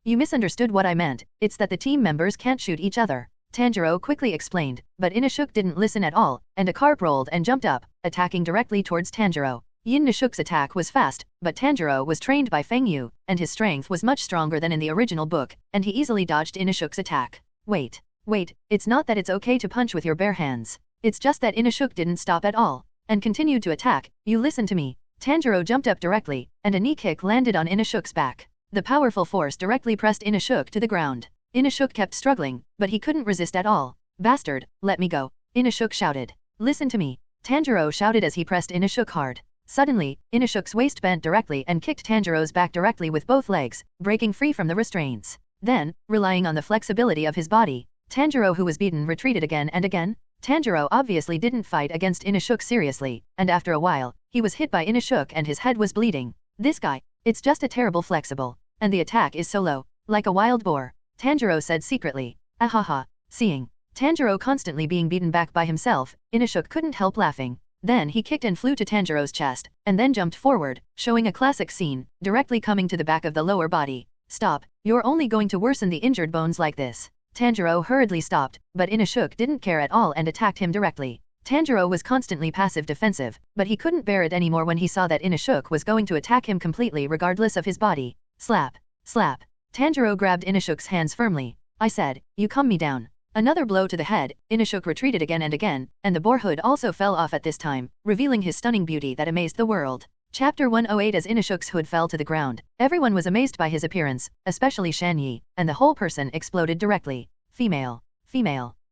you misunderstood what I meant, it's that the team members can't shoot each other. Tanjiro quickly explained, but Inashuk didn't listen at all, and a carp rolled and jumped up, attacking directly towards Tanjiro. Inashuk's attack was fast, but Tanjiro was trained by Feng Yu, and his strength was much stronger than in the original book, and he easily dodged Inashuk's attack. Wait, it's not that it's okay to punch with your bare hands. It's just that Inashuk didn't stop at all, and continued to attack. You listen to me. Tanjiro jumped up directly, and a knee kick landed on Inashuk's back. The powerful force directly pressed Inashuk to the ground. Inashuk kept struggling, but he couldn't resist at all. Bastard, let me go. Inashuk shouted. Listen to me. Tanjiro shouted as he pressed Inashuk hard. Suddenly, Inashuk's waist bent directly and kicked Tanjiro's back directly with both legs, breaking free from the restraints. Then, relying on the flexibility of his body, Tanjiro, who was beaten, retreated again and again. Tanjiro obviously didn't fight against Inashuk seriously, and after a while, he was hit by Inashuk and his head was bleeding. This guy, it's just a terrible flexible, and the attack is so low, like a wild boar. Tanjiro said secretly. Ahaha. Seeing Tanjiro constantly being beaten back by himself, Inashuk couldn't help laughing. Then he kicked and flew to Tanjiro's chest, and then jumped forward, showing a classic scene, directly coming to the back of the lower body. Stop, you're only going to worsen the injured bones like this. Tanjiro hurriedly stopped, but Inashuk didn't care at all and attacked him directly. Tanjiro was constantly passive-defensive, but he couldn't bear it anymore when he saw that Inashuk was going to attack him completely regardless of his body. Slap. Slap. Tanjiro grabbed Inashuk's hands firmly. I said, you calm me down. Another blow to the head, Inashuk retreated again and again, and the boar hood also fell off at this time, revealing his stunning beauty that amazed the world. Chapter 108. As Inashuk's hood fell to the ground, everyone was amazed by his appearance, especially Shanyi, and the whole person exploded directly. Female.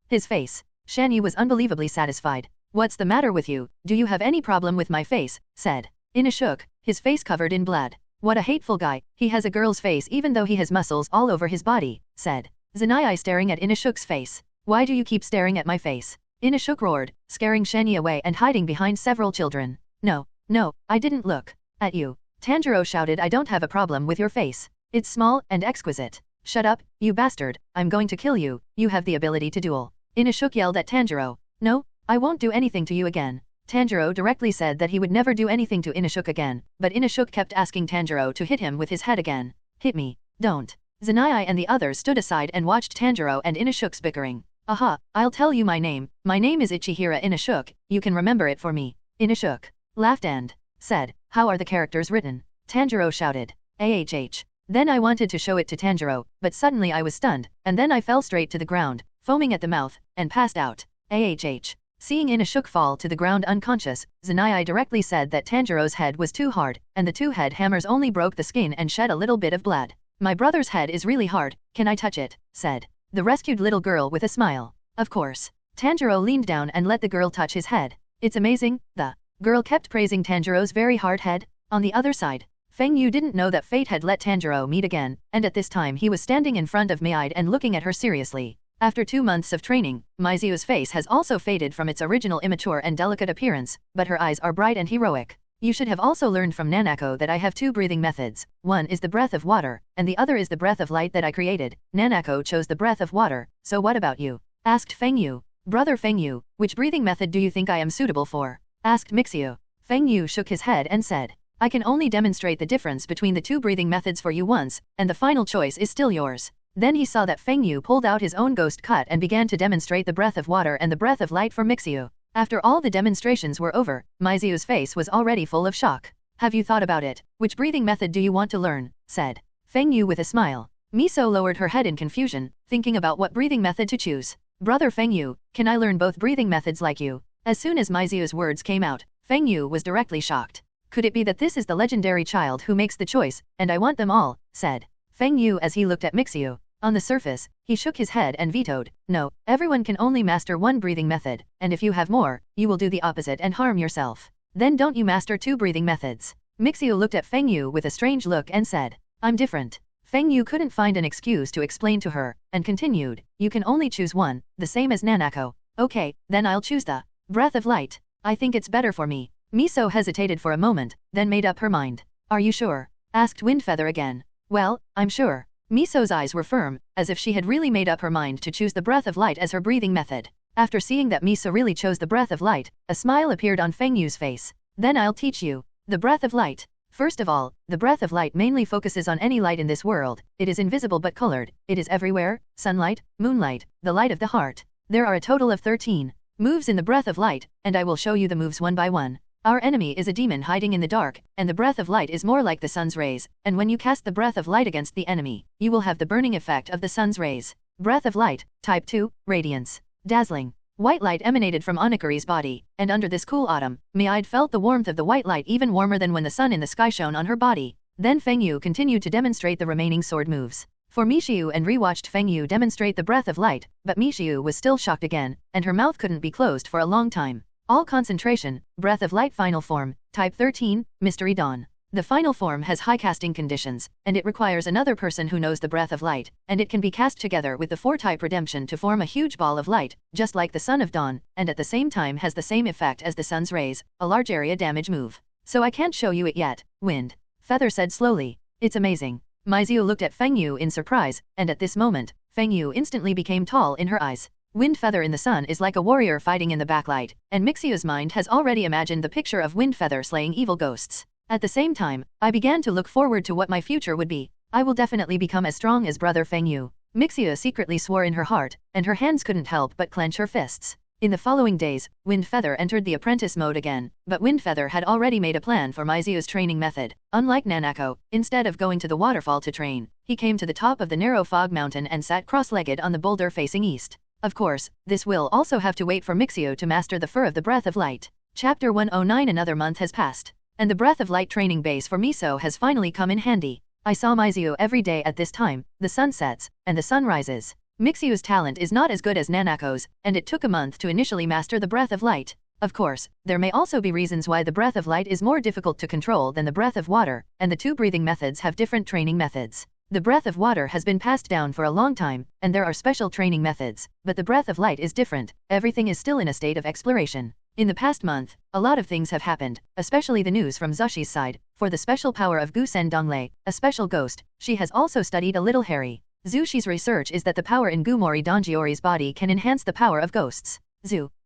His face. Shanyi was unbelievably satisfied. What's the matter with you? Do you have any problem with my face? Said Inashuk, his face covered in blood. What a hateful guy, he has a girl's face even though he has muscles all over his body, said Zanai, staring at Inashuk's face. Why do you keep staring at my face? Inashuk roared, scaring Shanyi away and hiding behind several children. No, I didn't look at you. Tanjiro shouted, I don't have a problem with your face. It's small and exquisite. Shut up, you bastard, I'm going to kill you, you have the ability to duel. Inashuk yelled at Tanjiro. No, I won't do anything to you again. Tanjiro directly said that he would never do anything to Inashuk again, but Inashuk kept asking Tanjiro to hit him with his head again. Hit me, don't. Zanai and the others stood aside and watched Tanjiro and Inashuk's bickering. Aha, I'll tell you my name. My name is Ichihira Inashuk, you can remember it for me. Inashuk laughed and said, how are the characters written? Tanjiro shouted. AHH. Then I wanted to show it to Tanjiro, but suddenly I was stunned, and then I fell straight to the ground, foaming at the mouth, and passed out. AHH. Seeing Inashuk fall to the ground unconscious, Zanai directly said that Tanjiro's head was too hard, and the two head hammers only broke the skin and shed a little bit of blood. My brother's head is really hard, can I touch it? Said the rescued little girl with a smile. Of course. Tanjiro leaned down and let the girl touch his head. It's amazing, the girl kept praising Tanjiro's very hard head. On the other side, Feng Yu didn't know that fate had let Tanjiro meet again, and at this time he was standing in front of Maide and looking at her seriously. After 2 months of training, Mizu's face has also faded from its original immature and delicate appearance, but her eyes are bright and heroic. You should have also learned from Nanako that I have 2 breathing methods. One is the breath of water, and the other is the breath of light that I created. Nanako chose the breath of water, so what about you? Asked Feng Yu. Brother Feng Yu, which breathing method do you think I am suitable for? Asked Mixio. Feng Yu shook his head and said, I can only demonstrate the difference between the 2 breathing methods for you once, and the final choice is still yours. Then he saw that Feng Yu pulled out his own ghost cut and began to demonstrate the breath of water and the breath of light for Mixio. After all the demonstrations were over, Mizu's face was already full of shock. Have you thought about it? Which breathing method do you want to learn? Said Feng Yu with a smile. Miso lowered her head in confusion, thinking about what breathing method to choose. Brother Feng Yu, can I learn both breathing methods like you? As soon as Mizu's words came out, Feng Yu was directly shocked. Could it be that this is the legendary child who makes the choice, and I want them all? Said Feng Yu as he looked at Mixio. On the surface, he shook his head and vetoed, no, everyone can only master 1 breathing method, and if you have more, you will do the opposite and harm yourself. Then don't you master 2 breathing methods? Mixio looked at Feng Yu with a strange look and said, I'm different. Feng Yu couldn't find an excuse to explain to her, and continued, you can only choose one, the same as Nanako. Okay, then I'll choose the breath of light. I think it's better for me. Miso hesitated for a moment, then made up her mind. Are you sure? Asked Windfeather again. Well, I'm sure. Miso's eyes were firm, as if she had really made up her mind to choose the breath of light as her breathing method. After seeing that Miso really chose the breath of light, a smile appeared on Feng Yu's face. Then I'll teach you the breath of light. First of all, the breath of light mainly focuses on any light in this world. It is invisible but colored. It is everywhere: sunlight, moonlight, the light of the heart. There are a total of 13 moves in the breath of light, and I will show you the moves one by one. Our enemy is a demon hiding in the dark, and the breath of light is more like the sun's rays, and when you cast the breath of light against the enemy, you will have the burning effect of the sun's rays. Breath of light, type 2, radiance. Dazzling. White light emanated from Onigiri's body, and under this cool autumn, Miide felt the warmth of the white light even warmer than when the sun in the sky shone on her body. Then Feng Yu continued to demonstrate the remaining sword moves. For Mixiu and rewatched Feng Yu demonstrate the breath of light, but Mixiu was still shocked again, and her mouth couldn't be closed for a long time. All concentration, breath of light final form, type 13, mystery dawn. The final form has high casting conditions, and it requires another person who knows the breath of light, and it can be cast together with the 4-type redemption to form a huge ball of light, just like the Son of Dawn, and at the same time has the same effect as the sun's rays, a large area damage move. So I can't show you it yet, Wind Feather said slowly. It's amazing. Mixiu looked at Feng Yu in surprise, and at this moment, Feng Yu instantly became tall in her eyes. Wind Feather in the sun is like a warrior fighting in the backlight, and Mixiu's mind has already imagined the picture of Wind Feather slaying evil ghosts. At the same time, I began to look forward to what my future would be. I will definitely become as strong as brother Feng Yu. Mixiu secretly swore in her heart, and her hands couldn't help but clench her fists. In the following days, Wind Feather entered the apprentice mode again, but Wind Feather had already made a plan for Mixiu's training method. Unlike Nanako, instead of going to the waterfall to train, he came to the top of the narrow fog mountain and sat cross-legged on the boulder facing east. Of course, this will also have to wait for Mixiu to master the fur of the breath of light. Chapter 109. Another month has passed, and the breath of light training base for Miso has finally come in handy. I saw Mixiu every day at this time. The sun sets, and the sun rises. Mixiu's talent is not as good as Nanako's, and it took a month to initially master the breath of light. Of course, there may also be reasons why the breath of light is more difficult to control than the breath of water, and the two breathing methods have different training methods. The breath of water has been passed down for a long time, and there are special training methods, but the breath of light is different. Everything is still in a state of exploration. In the past month, a lot of things have happened, especially the news from Zushi's side. For the special power of Gusen Donglei, a special ghost, she has also studied a little Harry. Zushi's research is that the power in Gumori Donjiori's body can enhance the power of ghosts.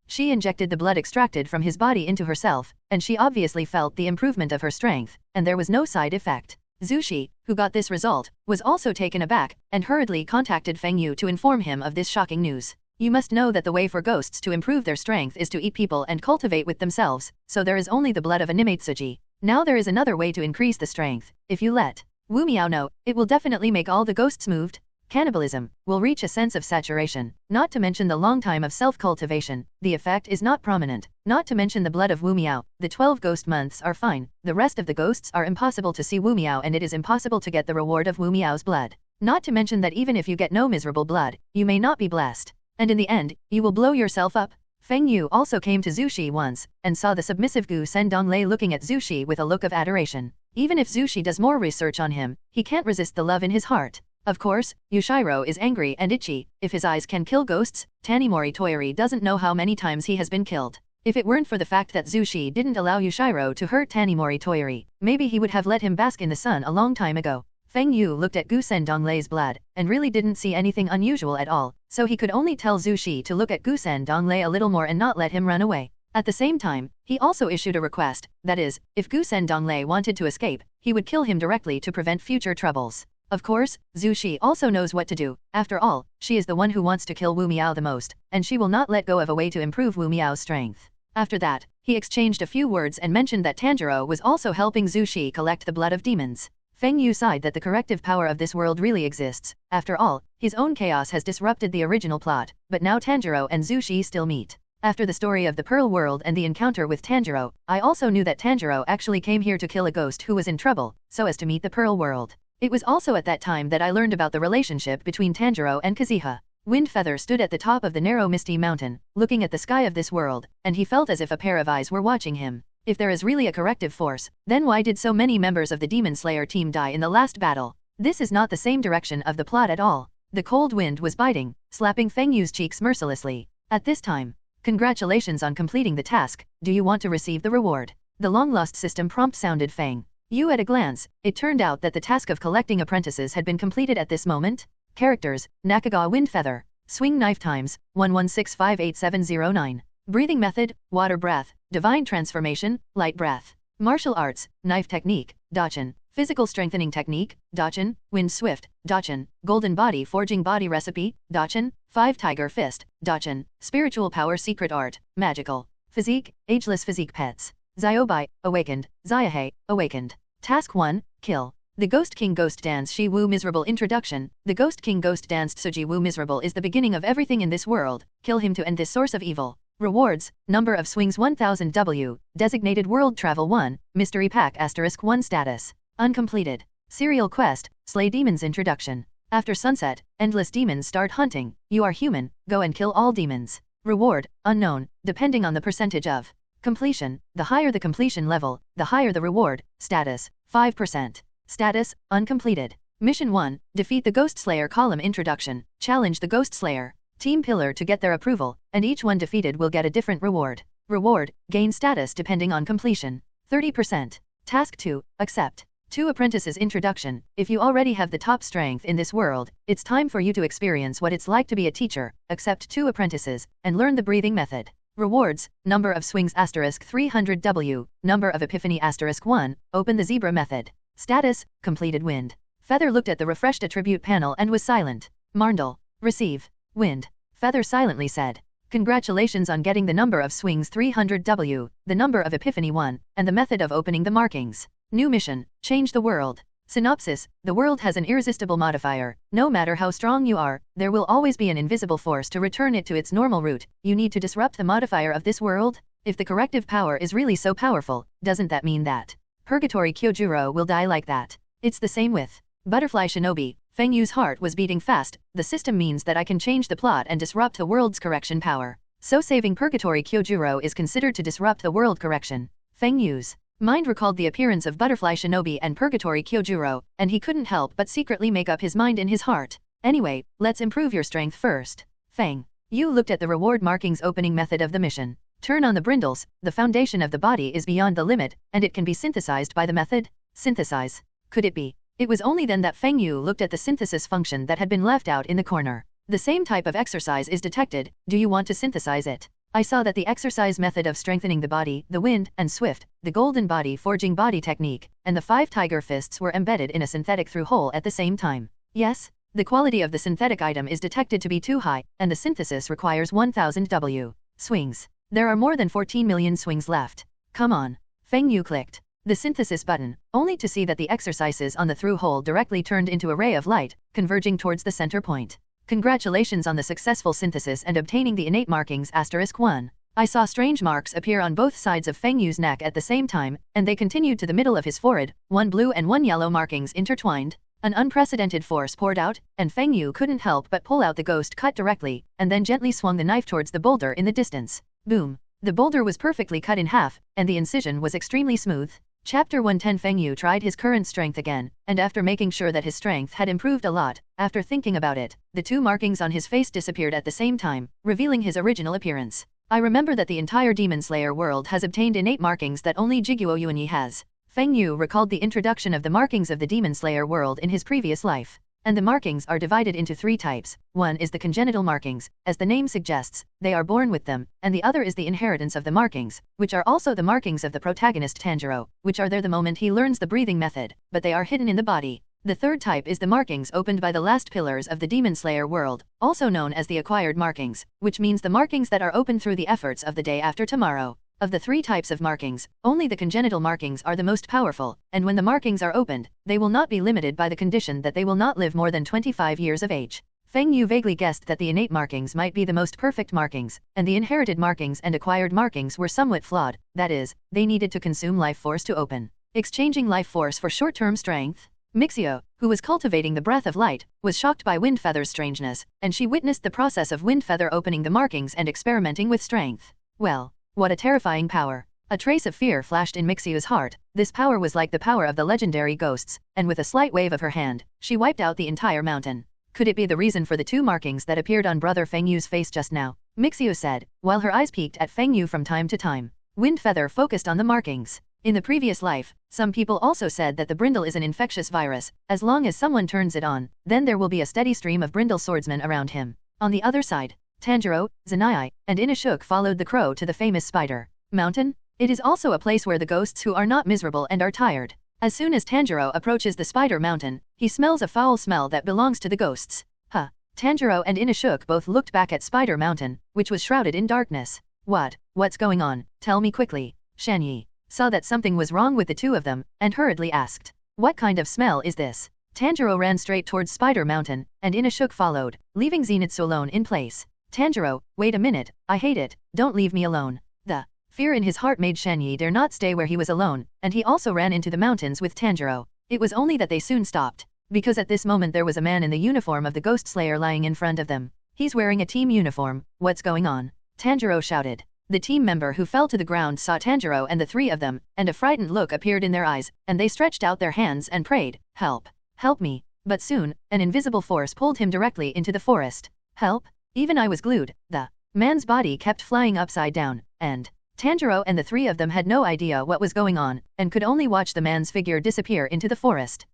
She injected the blood extracted from his body into herself, and she obviously felt the improvement of her strength, and there was no side effect. Zushi, who got this result, was also taken aback, and hurriedly contacted Feng Yu to inform him of this shocking news. You must know that the way for ghosts to improve their strength is to eat people and cultivate with themselves, so there is only the blood of a Nimaitsuji. Now there is another way to increase the strength. If you let Wu Miao know, it will definitely make all the ghosts moved. Cannibalism will reach a sense of saturation, not to mention the long time of self-cultivation. The effect is not prominent, not to mention the blood of Wu Miao. The 12 ghost months are fine, the rest of the ghosts are impossible to see Wu Miao, and it is impossible to get the reward of Wu Miao's blood. Not to mention that even if you get no miserable blood, you may not be blessed. And in the end, you will blow yourself up. Feng Yu also came to Zushi once, and saw the submissive Gu Sen Donglei looking at Zushi with a look of adoration. Even if Zushi does more research on him, he can't resist the love in his heart. Of course, Yushiro is angry and itchy. If his eyes can kill ghosts, Tanimori Toyori doesn't know how many times he has been killed. If it weren't for the fact that Zushi didn't allow Yushiro to hurt Tanimori Toyori, maybe he would have let him bask in the sun a long time ago. Feng Yu looked at Gusen Donglei's blood, and really didn't see anything unusual at all, so he could only tell Zushi to look at Gusen Donglei a little more and not let him run away. At the same time, he also issued a request, that is, if Gusen Donglei wanted to escape, he would kill him directly to prevent future troubles. Of course, Zushi also knows what to do. After all, she is the one who wants to kill Wu Miao the most, and she will not let go of a way to improve Wu Miao's strength. After that, he exchanged a few words and mentioned that Tanjiro was also helping Zushi collect the blood of demons. Feng Yu sighed that the corrective power of this world really exists. After all, his own chaos has disrupted the original plot, but now Tanjiro and Zushi still meet. After the story of the Pearl World and the encounter with Tanjiro, I also knew that Tanjiro actually came here to kill a ghost who was in trouble, so as to meet the Pearl World. It was also at that time that I learned about the relationship between Tanjiro and Kazuha. Wind Feather stood at the top of the narrow misty mountain, looking at the sky of this world, and he felt as if a pair of eyes were watching him. If there is really a corrective force, then why did so many members of the Demon Slayer team die in the last battle? This is not the same direction of the plot at all. The cold wind was biting, slapping Feng Yu's cheeks mercilessly. At this time, congratulations on completing the task. Do you want to receive the reward? The long-lost system prompt sounded Feng Yu at a glance. It turned out that the task of collecting apprentices had been completed at this moment. Characters: Nakagawa Wind Feather. Swing knife times 11658709. Breathing method: water breath. Divine transformation: light breath. Martial arts: knife technique. Dachin. Physical strengthening technique, Dachin. Wind swift, Dachin. Golden body forging body recipe, Dachin. 5 tiger fist, Dachin. Spiritual power secret art, magical. Physique, ageless physique pets. Ziobai, awakened. Ziahe, awakened. Task 1, kill. The Ghost King Ghost Dance Shi Wu Miserable Introduction. The Ghost King Ghost Danced Suji Wu Miserable is the beginning of everything in this world. Kill him to end this source of evil. Rewards, number of swings 1000 W, designated world travel 1, mystery pack *1 status. Uncompleted. Serial quest, slay demons introduction. After sunset, endless demons start hunting. You are human, go and kill all demons. Reward, unknown, depending on the percentage of completion. The higher the completion level, the higher the reward. Status, 5%. Status, uncompleted. Mission 1, defeat the Ghost Slayer column introduction. Challenge the Ghost Slayer Team Pillar to get their approval, and each one defeated will get a different reward. Reward, gain status depending on completion. 30%. Task 2, accept. 2 Apprentices Introduction. If you already have the top strength in this world, it's time for you to experience what it's like to be a teacher. Accept 2 apprentices, and learn the breathing method. Rewards, number of swings *300 W, number of epiphany *1, open the zebra method. Status, completed wind. Feather looked at the refreshed attribute panel and was silent. Marndal, receive. Wind. Feather silently said. Congratulations on getting the number of swings 300 W, the number of epiphany 1, and the method of opening the markings. New mission, change the world. Synopsis, the world has an irresistible modifier. No matter how strong you are, there will always be an invisible force to return it to its normal route. You need to disrupt the modifier of this world? If the corrective power is really so powerful, doesn't that mean that Purgatory Kyojuro will die like that? It's the same with Butterfly Shinobi. Feng Yu's heart was beating fast. The system means that I can change the plot and disrupt the world's correction power. So saving Purgatory Kyojuro is considered to disrupt the world correction. Feng Yu's mind recalled the appearance of Butterfly Shinobi and Purgatory Kyojuro, and he couldn't help but secretly make up his mind in his heart. Anyway, let's improve your strength first. Feng Yu looked at the reward markings opening method of the mission. Turn on the brindles. The foundation of the body is beyond the limit, and it can be synthesized by the method. Synthesize. Could it be? It was only then that Feng Yu looked at the synthesis function that had been left out in the corner. The same type of exercise is detected. Do you want to synthesize it? I saw that the exercise method of strengthening the body, the wind, and swift, the golden body forging body technique, and the 5 tiger fists were embedded in a synthetic through hole at the same time. Yes, the quality of the synthetic item is detected to be too high, and the synthesis requires 1000 W. Swings. There are more than 14 million swings left. Come on. Feng Yu clicked the synthesis button, only to see that the exercises on the through hole directly turned into a ray of light, converging towards the center point. Congratulations on the successful synthesis and obtaining the innate markings *1. I saw strange marks appear on both sides of Feng Yu's neck at the same time, and they continued to the middle of his forehead, 1 blue and 1 yellow markings intertwined. An unprecedented force poured out, and Feng Yu couldn't help but pull out the ghost cut directly, and then gently swung the knife towards the boulder in the distance. Boom. The boulder was perfectly cut in half, and the incision was extremely smooth. Chapter 110 Feng Yu tried his current strength again, and after making sure that his strength had improved a lot, after thinking about it, the 2 markings on his face disappeared at the same time, revealing his original appearance. I remember that the entire Demon Slayer world has obtained innate markings that only Jiguo Yuanyi has. Feng Yu recalled the introduction of the markings of the Demon Slayer world in his previous life. And the markings are divided into 3 types. One is the congenital markings, as the name suggests, they are born with them, and the other is the inheritance of the markings, which are also the markings of the protagonist Tanjiro, which are there the moment he learns the breathing method, but they are hidden in the body. The third type is the markings opened by the last pillars of the Demon Slayer world, also known as the acquired markings, which means the markings that are opened through the efforts of the day after tomorrow. Of the 3 types of markings, only the congenital markings are the most powerful, and when the markings are opened, they will not be limited by the condition that they will not live more than 25 years of age. Feng Yu vaguely guessed that the innate markings might be the most perfect markings, and the inherited markings and acquired markings were somewhat flawed, that is, they needed to consume life force to open. Exchanging life force for short-term strength. Mixio, who was cultivating the breath of light, was shocked by Windfeather's strangeness, and she witnessed the process of Windfeather opening the markings and experimenting with strength. Well, what a terrifying power. A trace of fear flashed in Mixio's heart. This power was like the power of the legendary ghosts, and with a slight wave of her hand, she wiped out the entire mountain. Could it be the reason for the 2 markings that appeared on Brother Feng Yu's face just now? Mixio said, while her eyes peeked at Feng Yu from time to time. Windfeather focused on the markings. In the previous life, some people also said that the brindle is an infectious virus. As long as someone turns it on, then there will be a steady stream of brindle swordsmen around him. On the other side, Tanjiro, Zanai, and Inashuk followed the crow to the famous Spider Mountain. It is also a place where the ghosts who are not miserable and are tired As soon as Tanjiro approaches the spider mountain, he smells a foul smell that belongs to the ghosts. Huh. Tanjiro and Inosuke both looked back at Spider Mountain, which was shrouded in darkness. What's going on? Tell me quickly. Shanyi saw that something was wrong with the two of them, and hurriedly asked, what kind of smell is this? Tanjiro ran straight towards Spider Mountain, and Inosuke followed, leaving Zenitsu alone in place. Tanjiro, wait a minute, I hate it, don't leave me alone. The fear in his heart made Shanyi dare not stay where he was alone, and he also ran into the mountains with Tanjiro. It was only that they soon stopped, because at this moment there was a man in the uniform of the Ghost Slayer lying in front of them. He's wearing a team uniform, what's going on? Tanjiro shouted. The team member who fell to the ground saw Tanjiro and the three of them, and a frightened look appeared in their eyes, and they stretched out their hands and prayed, help, help me. But soon, an invisible force pulled him directly into the forest. Help? Even I was glued. The man's body kept flying upside down, and Tanjiro and the three of them had no idea what was going on, and could only watch the man's figure disappear into the forest.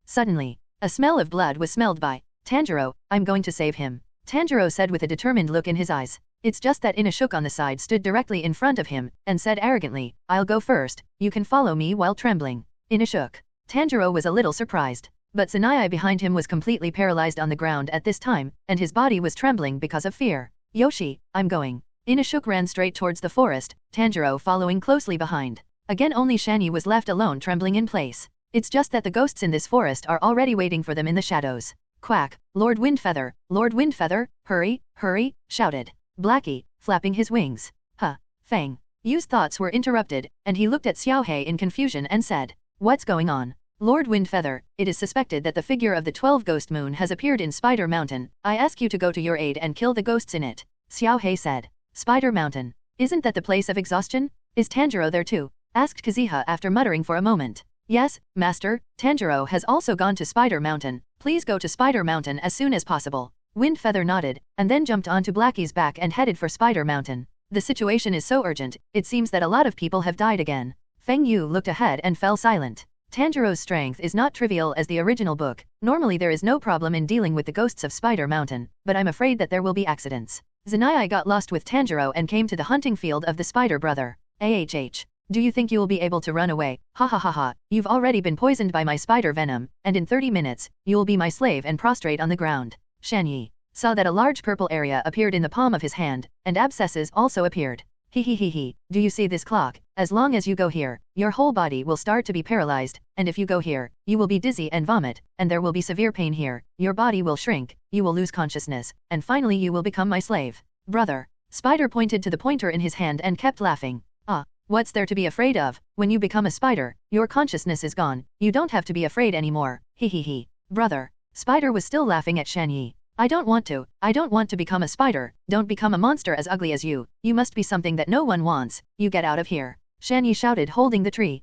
Suddenly, a smell of blood was smelled by Tanjiro. I'm going to save him, Tanjiro said with a determined look in his eyes. It's just that Inosuke on the side stood directly in front of him, and said arrogantly, I'll go first, you can follow me while trembling. Inosuke. Tanjiro was a little surprised, but Sanai behind him was completely paralyzed on the ground at this time, and his body was trembling because of fear. Yoshi, I'm going. Inosuke ran straight towards the forest, Tanjiro following closely behind. Again only Shanyi was left alone trembling in place. It's just that the ghosts in this forest are already waiting for them in the shadows. Quack, Lord Windfeather, hurry, hurry, shouted Blackie, flapping his wings. Fang. Yu's thoughts were interrupted, and he looked at Xiaohei in confusion and said, what's going on? Lord Windfeather, it is suspected that the figure of the 12 Ghost Moon has appeared in Spider Mountain. I ask you to go to your aid and kill the ghosts in it. Xiaohei said. Spider Mountain. Isn't that the place of exhaustion? Is Tanjiro there too? Asked Kazuha after muttering for a moment. Yes, Master, Tanjiro has also gone to Spider Mountain. Please go to Spider Mountain as soon as possible. Windfeather nodded, and then jumped onto Blackie's back and headed for Spider Mountain. The situation is so urgent, it seems that a lot of people have died again. Feng Yu looked ahead and fell silent. Tanjiro's strength is not trivial as the original book. Normally there is no problem in dealing with the ghosts of Spider Mountain, but I'm afraid that there will be accidents. Zanai got lost with Tanjiro and came to the hunting field of the Spider Brother. Do you think you will be able to run away? Ha ha ha ha, you've already been poisoned by my spider venom, and in 30 minutes, you will be my slave and prostrate on the ground. Shanyi saw that a large purple area appeared in the palm of his hand, and abscesses also appeared. He, do you see this clock? As long as you go here, your whole body will start to be paralyzed, and if you go here, you will be dizzy and vomit, and there will be severe pain here, your body will shrink, you will lose consciousness, and finally you will become my slave. Brother. Spider pointed to the pointer in his hand and kept laughing. What's there to be afraid of? When you become a spider, your consciousness is gone, you don't have to be afraid anymore. He. Brother. Spider was still laughing at Shanyi. I don't want to become a spider. Don't become a monster as ugly as you. You must be something that no one wants. You get out of here. Shanyi shouted, holding the tree.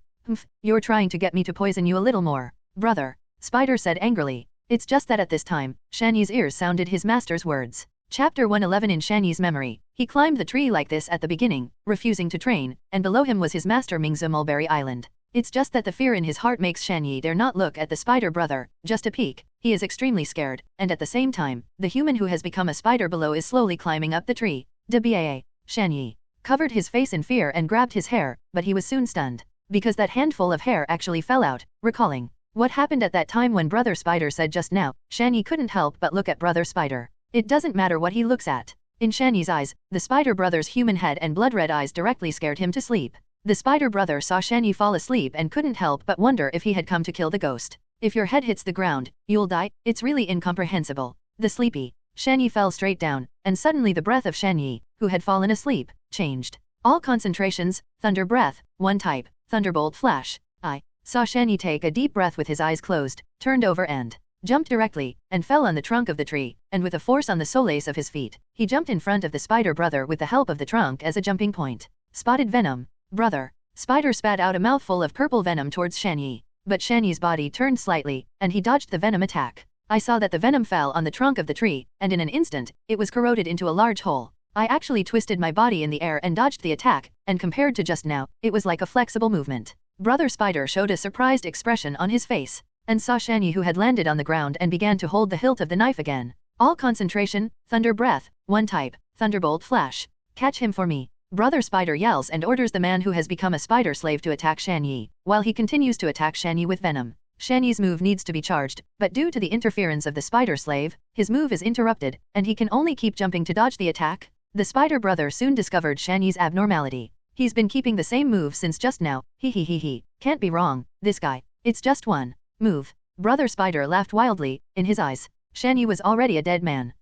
You're trying to get me to poison you a little more. Brother. Spider said angrily. It's just that at this time, Shanyi's ears sounded his master's words. Chapter 111. In Shanyi's memory, he climbed the tree like this at the beginning, refusing to train, and below him was his master Mingzu Mulberry Island. It's just that the fear in his heart makes Shanyi dare not look at the spider brother, just a peek. He is extremely scared, and at the same time, the human who has become a spider below is slowly climbing up the tree. Shanyi covered his face in fear and grabbed his hair, but he was soon stunned, because that handful of hair actually fell out, recalling what happened at that time when Brother Spider said just now. Shanyi couldn't help but look at Brother Spider. It doesn't matter what he looks at. In Shanyi's eyes, the Spider Brother's human head and blood-red eyes directly scared him to sleep. The Spider Brother saw Shanyi fall asleep and couldn't help but wonder if he had come to kill the ghost. If your head hits the ground, you'll die. It's really incomprehensible. The sleepy Shanyi fell straight down, and suddenly the breath of Shanyi, who had fallen asleep, changed. All concentrations, thunder breath, one type, thunderbolt flash. I saw Shanyi take a deep breath with his eyes closed, turned over and jumped directly, and fell on the trunk of the tree, and with a force on the soles of his feet, he jumped in front of the Spider Brother with the help of the trunk as a jumping point. Spotted venom. Brother. Spider spat out a mouthful of purple venom towards Shanyi, but Shanyi's body turned slightly, and he dodged the venom attack. I saw that the venom fell on the trunk of the tree, and in an instant, it was corroded into a large hole. I actually twisted my body in the air and dodged the attack, and compared to just now, it was like a flexible movement. Brother Spider showed a surprised expression on his face, and saw Shanyi, who had landed on the ground and began to hold the hilt of the knife again. All concentration, thunder breath, one type, thunderbolt flash. Catch him for me. Brother Spider yells and orders the man who has become a spider slave to attack Shan Yi, while he continues to attack Shan Yi with venom. Shan Yi's move needs to be charged, but due to the interference of the spider slave, his move is interrupted, and he can only keep jumping to dodge the attack. The spider brother soon discovered Shan Yi's abnormality. He's been keeping the same move since just now, can't be wrong, this guy. It's just one move. Brother Spider laughed wildly, in his eyes. Shan Yi was already a dead man.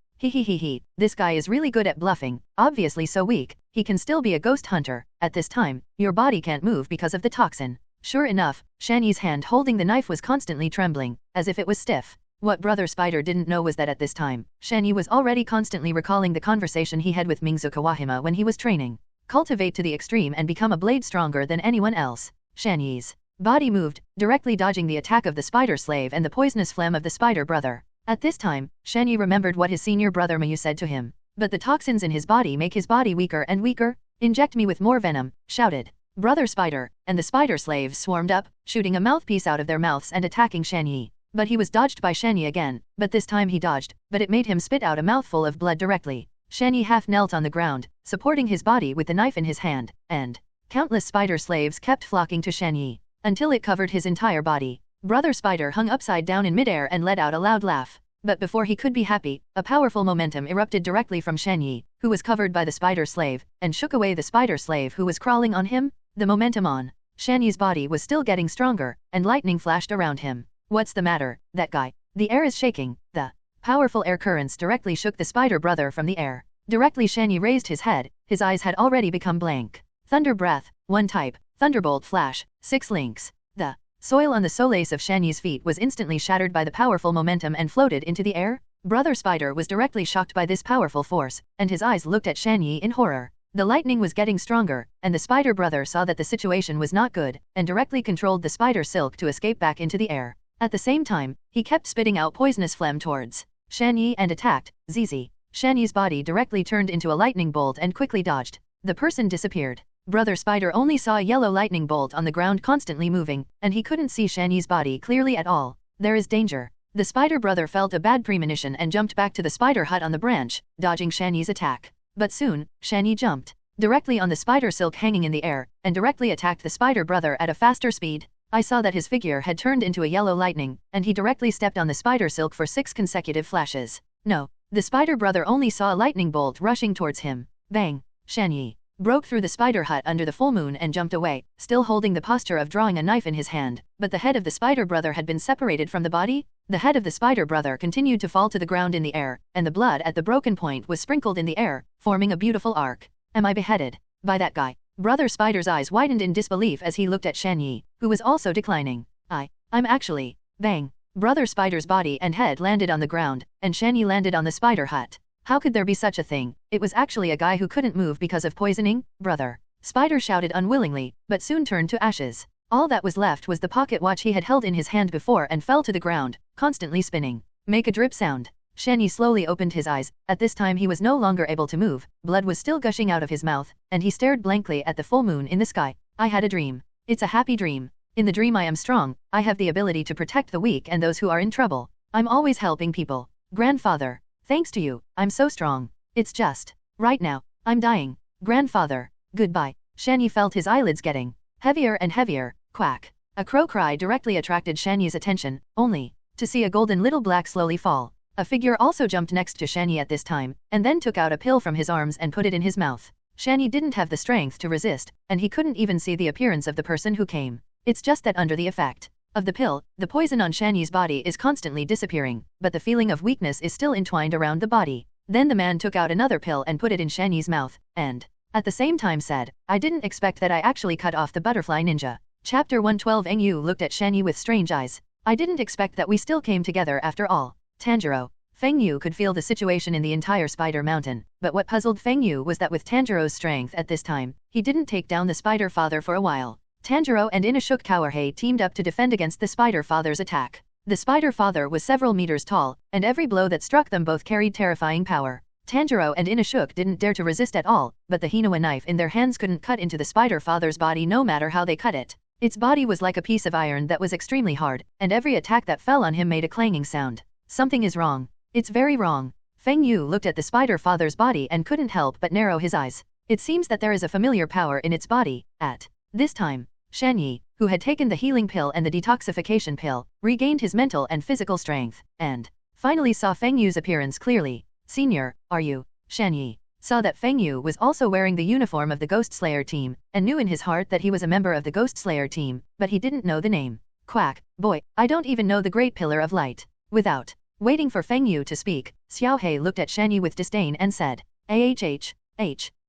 This guy is really good at bluffing, obviously so weak, he can still be a ghost hunter. At this time, your body can't move because of the toxin. Sure enough, Shan Yi's hand holding the knife was constantly trembling, as if it was stiff. What Brother Spider didn't know was that at this time, Shan Yi was already constantly recalling the conversation he had with Mingzu Kawahima when he was training. Cultivate to the extreme and become a blade stronger than anyone else. Shan Yi's body moved, directly dodging the attack of the spider slave and the poisonous phlegm of the spider brother. At this time, Shan Yi remembered what his senior brother Mayu said to him. But the toxins in his body make his body weaker and weaker. Inject me with more venom, shouted Brother Spider, and the spider slaves swarmed up, shooting a mouthpiece out of their mouths and attacking Shan Yi. But he was dodged by Shan Yi again, but this time he dodged, but it made him spit out a mouthful of blood directly. Shan Yi half knelt on the ground, supporting his body with the knife in his hand, and countless spider slaves kept flocking to Shan Yi, until it covered his entire body. Brother Spider hung upside down in midair and let out a loud laugh. But before he could be happy, a powerful momentum erupted directly from Shan Yi, who was covered by the spider slave, and shook away the spider slave who was crawling on him. The momentum on Shan Yi's body was still getting stronger, and lightning flashed around him. What's the matter, that guy? The air is shaking. The powerful air currents directly shook the spider brother from the air. Directly Shan Yi raised his head, his eyes had already become blank. Thunder breath, 1 type, thunderbolt flash, 6 links. The soil on the solace of Shan Yi's feet was instantly shattered by the powerful momentum and floated into the air. Brother Spider was directly shocked by this powerful force, and his eyes looked at Shan Yi in horror. The lightning was getting stronger, and the spider brother saw that the situation was not good, and directly controlled the spider silk to escape back into the air. At the same time, he kept spitting out poisonous phlegm towards Shan Yi and attacked ZZ. Shan Yi's body directly turned into a lightning bolt and quickly dodged. The person disappeared. Brother Spider only saw a yellow lightning bolt on the ground constantly moving, and he couldn't see Shan Yi's body clearly at all. There is danger. The spider brother felt a bad premonition and jumped back to the spider hut on the branch, dodging Shan Yi's attack. But soon, Shan Yi jumped directly on the spider silk hanging in the air, and directly attacked the spider brother at a faster speed. I saw that his figure had turned into a yellow lightning, and he directly stepped on the spider silk for 6 consecutive flashes. No, the spider brother only saw a lightning bolt rushing towards him. Bang! Shan Yi broke through the spider hut under the full moon and jumped away, still holding the posture of drawing a knife in his hand. But the head of the spider brother had been separated from the body. The head of the spider brother continued to fall to the ground in the air, and the blood at the broken point was sprinkled in the air, forming a beautiful arc. Am I beheaded by that guy? Brother Spider's eyes widened in disbelief as he looked at Shan Yi, who was also declining. I'm actually... Bang! Brother Spider's body and head landed on the ground, and Shan Yi landed on the spider hut. How could there be such a thing? It was actually a guy who couldn't move because of poisoning. Brother Spider shouted unwillingly, but soon turned to ashes. All that was left was the pocket watch he had held in his hand before and fell to the ground, constantly spinning. Make a drip sound. Shan Yi slowly opened his eyes. At this time he was no longer able to move, blood was still gushing out of his mouth, and he stared blankly at the full moon in the sky. I had a dream. It's a happy dream. In the dream I am strong, I have the ability to protect the weak and those who are in trouble. I'm always helping people. Grandfather, thanks to you, I'm so strong. It's just, right now, I'm dying. Grandfather, goodbye. Shan Yi felt his eyelids getting heavier and heavier. Quack. A crow cry directly attracted Shan Yi's attention, only to see a golden little black slowly fall. A figure also jumped next to Shan Yi at this time, and then took out a pill from his arms and put it in his mouth. Shan Yi didn't have the strength to resist, and he couldn't even see the appearance of the person who came. It's just that under the effect of the pill, the poison on Shan Yi's body is constantly disappearing, but the feeling of weakness is still entwined around the body. Then the man took out another pill and put it in Shan Yi's mouth, and at the same time said, I didn't expect that I actually cut off the butterfly ninja. Chapter 112. Eng Yu looked at Shan Yi with strange eyes. I didn't expect that we still came together after all. Tanjiro. Feng Yu could feel the situation in the entire Spider Mountain, but what puzzled Feng Yu was that with Tanjiro's strength at this time, he didn't take down the Spider Father for a while. Tanjiro and Inashuk Kawarhei teamed up to defend against the Spider Father's attack. The Spider Father was several meters tall, and every blow that struck them both carried terrifying power. Tanjiro and Inashuk didn't dare to resist at all, but the Hinoa knife in their hands couldn't cut into the Spider Father's body no matter how they cut it. Its body was like a piece of iron that was extremely hard, and every attack that fell on him made a clanging sound. Something is wrong. It's very wrong. Feng Yu looked at the Spider Father's body and couldn't help but narrow his eyes. It seems that there is a familiar power in its body. At this time, Shanyi, who had taken the healing pill and the detoxification pill, regained his mental and physical strength, and finally saw Feng Yu's appearance clearly. Senior, are you? Shanyi saw that Feng Yu was also wearing the uniform of the Ghost Slayer team, and knew in his heart that he was a member of the Ghost Slayer team, but he didn't know the name. Quack, boy, I don't even know the Great Pillar of Light. Without waiting for Feng Yu to speak, Xiaohei looked at Shanyi with disdain and said,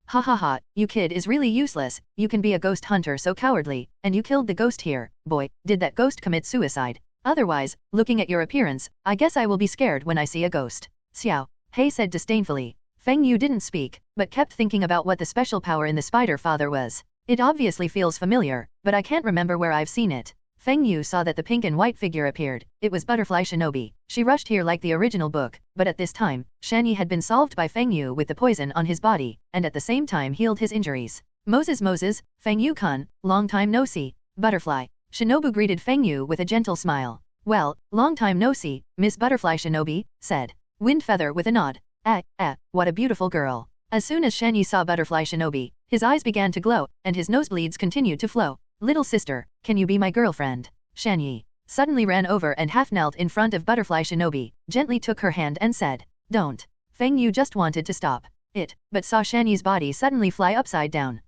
ha ha ha, you kid is really useless, you can be a ghost hunter so cowardly, and you killed the ghost here. Boy, did that ghost commit suicide? Otherwise, looking at your appearance, I guess I will be scared when I see a ghost. Xiaohei said disdainfully. Feng Yu didn't speak, but kept thinking about what the special power in the Spider Father was. It obviously feels familiar, but I can't remember where I've seen it. Feng Yu saw that the pink and white figure appeared. It was Butterfly Shinobi. She rushed here like the original book, but at this time, Shanyi had been solved by Feng Yu with the poison on his body, and at the same time healed his injuries. Moses, Feng Yu-kun, long time no see. Butterfly Shinobu greeted Feng Yu with a gentle smile. Well, long time no see, Miss Butterfly Shinobi, said Wind Feather with a nod. What a beautiful girl. As soon as Shanyi saw Butterfly Shinobi, his eyes began to glow, and his nosebleeds continued to flow. Little sister, can you be my girlfriend? Shanyi suddenly ran over and half knelt in front of Butterfly Shinobi, gently took her hand and said, Don't. Feng Yu just wanted to stop it, but saw Shanyi's body suddenly fly upside down.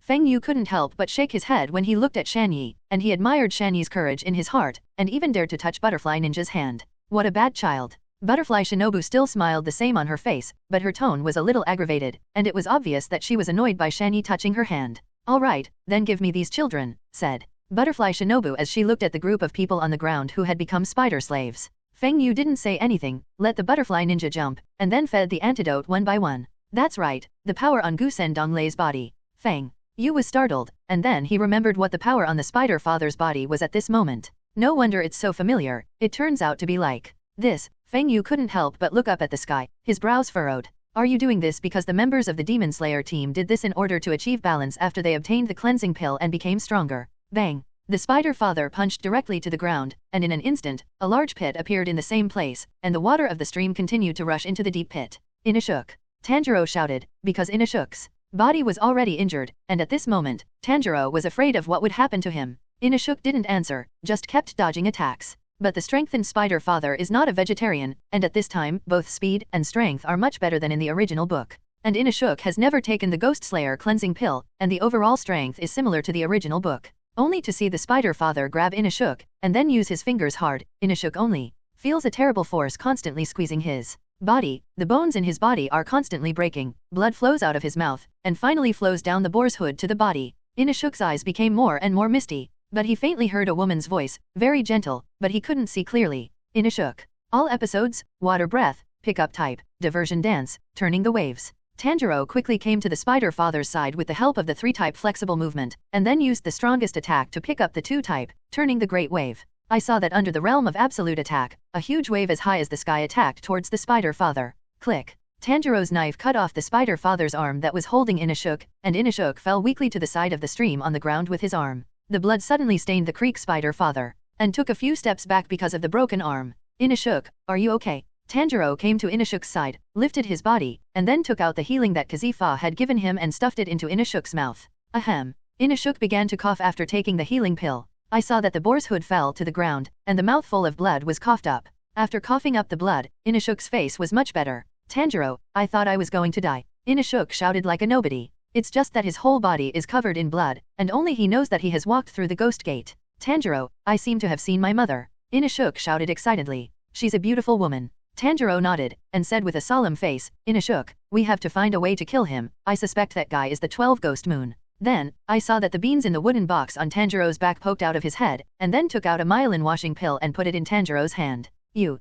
Feng Yu couldn't help but shake his head when he looked at Shanyi, and he admired Shanyi's courage in his heart, and even dared to touch Butterfly Ninja's hand. What a bad child. Butterfly Shinobu still smiled the same on her face, but her tone was a little aggravated, and it was obvious that she was annoyed by Shanyi touching her hand. All right, then give me these children, said Butterfly Shinobu as she looked at the group of people on the ground who had become spider slaves. Feng Yu didn't say anything, let the Butterfly Ninja jump, and then fed the antidote one by one. That's right, the power on Gusen Donglei's body. Feng Yu was startled, and then he remembered what the power on the Spider Father's body was at this moment. No wonder it's so familiar, it turns out to be like this. Feng Yu couldn't help but look up at the sky, his brows furrowed. Are you doing this because the members of the Demon Slayer team did this in order to achieve balance after they obtained the cleansing pill and became stronger? Bang! The Spider Father punched directly to the ground, and in an instant, a large pit appeared in the same place, and the water of the stream continued to rush into the deep pit. Inashuk! Tanjiro shouted, because Inashuk's body was already injured, and at this moment, Tanjiro was afraid of what would happen to him. Inashuk didn't answer, just kept dodging attacks. But the strengthened Spider Father is not a vegetarian, and at this time, both speed and strength are much better than in the original book. And Inashuk has never taken the Ghost Slayer cleansing pill, and the overall strength is similar to the original book. Only to see the Spider Father grab Inashuk, and then use his fingers hard, Inashuk only feels a terrible force constantly squeezing his body. The bones in his body are constantly breaking, blood flows out of his mouth, and finally flows down the boar's hood to the body. Inashuk's eyes became more and more misty. But he faintly heard a woman's voice, very gentle, but he couldn't see clearly. Inashuk. All episodes, water breath, pickup type, diversion dance, turning the waves. Tanjiro quickly came to the Spider Father's side with the help of the 3-type flexible movement, and then used the strongest attack to pick up the 2-type, turning the great wave. I saw that under the realm of absolute attack, a huge wave as high as the sky attacked towards the Spider Father. Click. Tanjiro's knife cut off the Spider Father's arm that was holding Inashuk, and Inashuk fell weakly to the side of the stream on the ground with his arm. The blood suddenly stained the Creek Spider Father, and took a few steps back because of the broken arm. Inashuk, are you okay? Tanjiro came to Inashuk's side, lifted his body, and then took out the healing that Kazifa had given him and stuffed it into Inashuk's mouth. Ahem. Inashuk began to cough after taking the healing pill. I saw that the boar's hood fell to the ground, and the mouthful of blood was coughed up. After coughing up the blood, Inashuk's face was much better. Tanjiro, I thought I was going to die. Inashuk shouted like a nobody. It's just that his whole body is covered in blood, and only he knows that he has walked through the ghost gate. Tanjiro, I seem to have seen my mother. Inashuk shouted excitedly. She's a beautiful woman. Tanjiro nodded, and said with a solemn face, Inashuk, we have to find a way to kill him. I suspect that guy is the 12 Ghost Moon. Then, I saw that the beans in the wooden box on Tanjiro's back poked out of his head, and then took out a myelin washing pill and put it in Tanjiro's hand. You.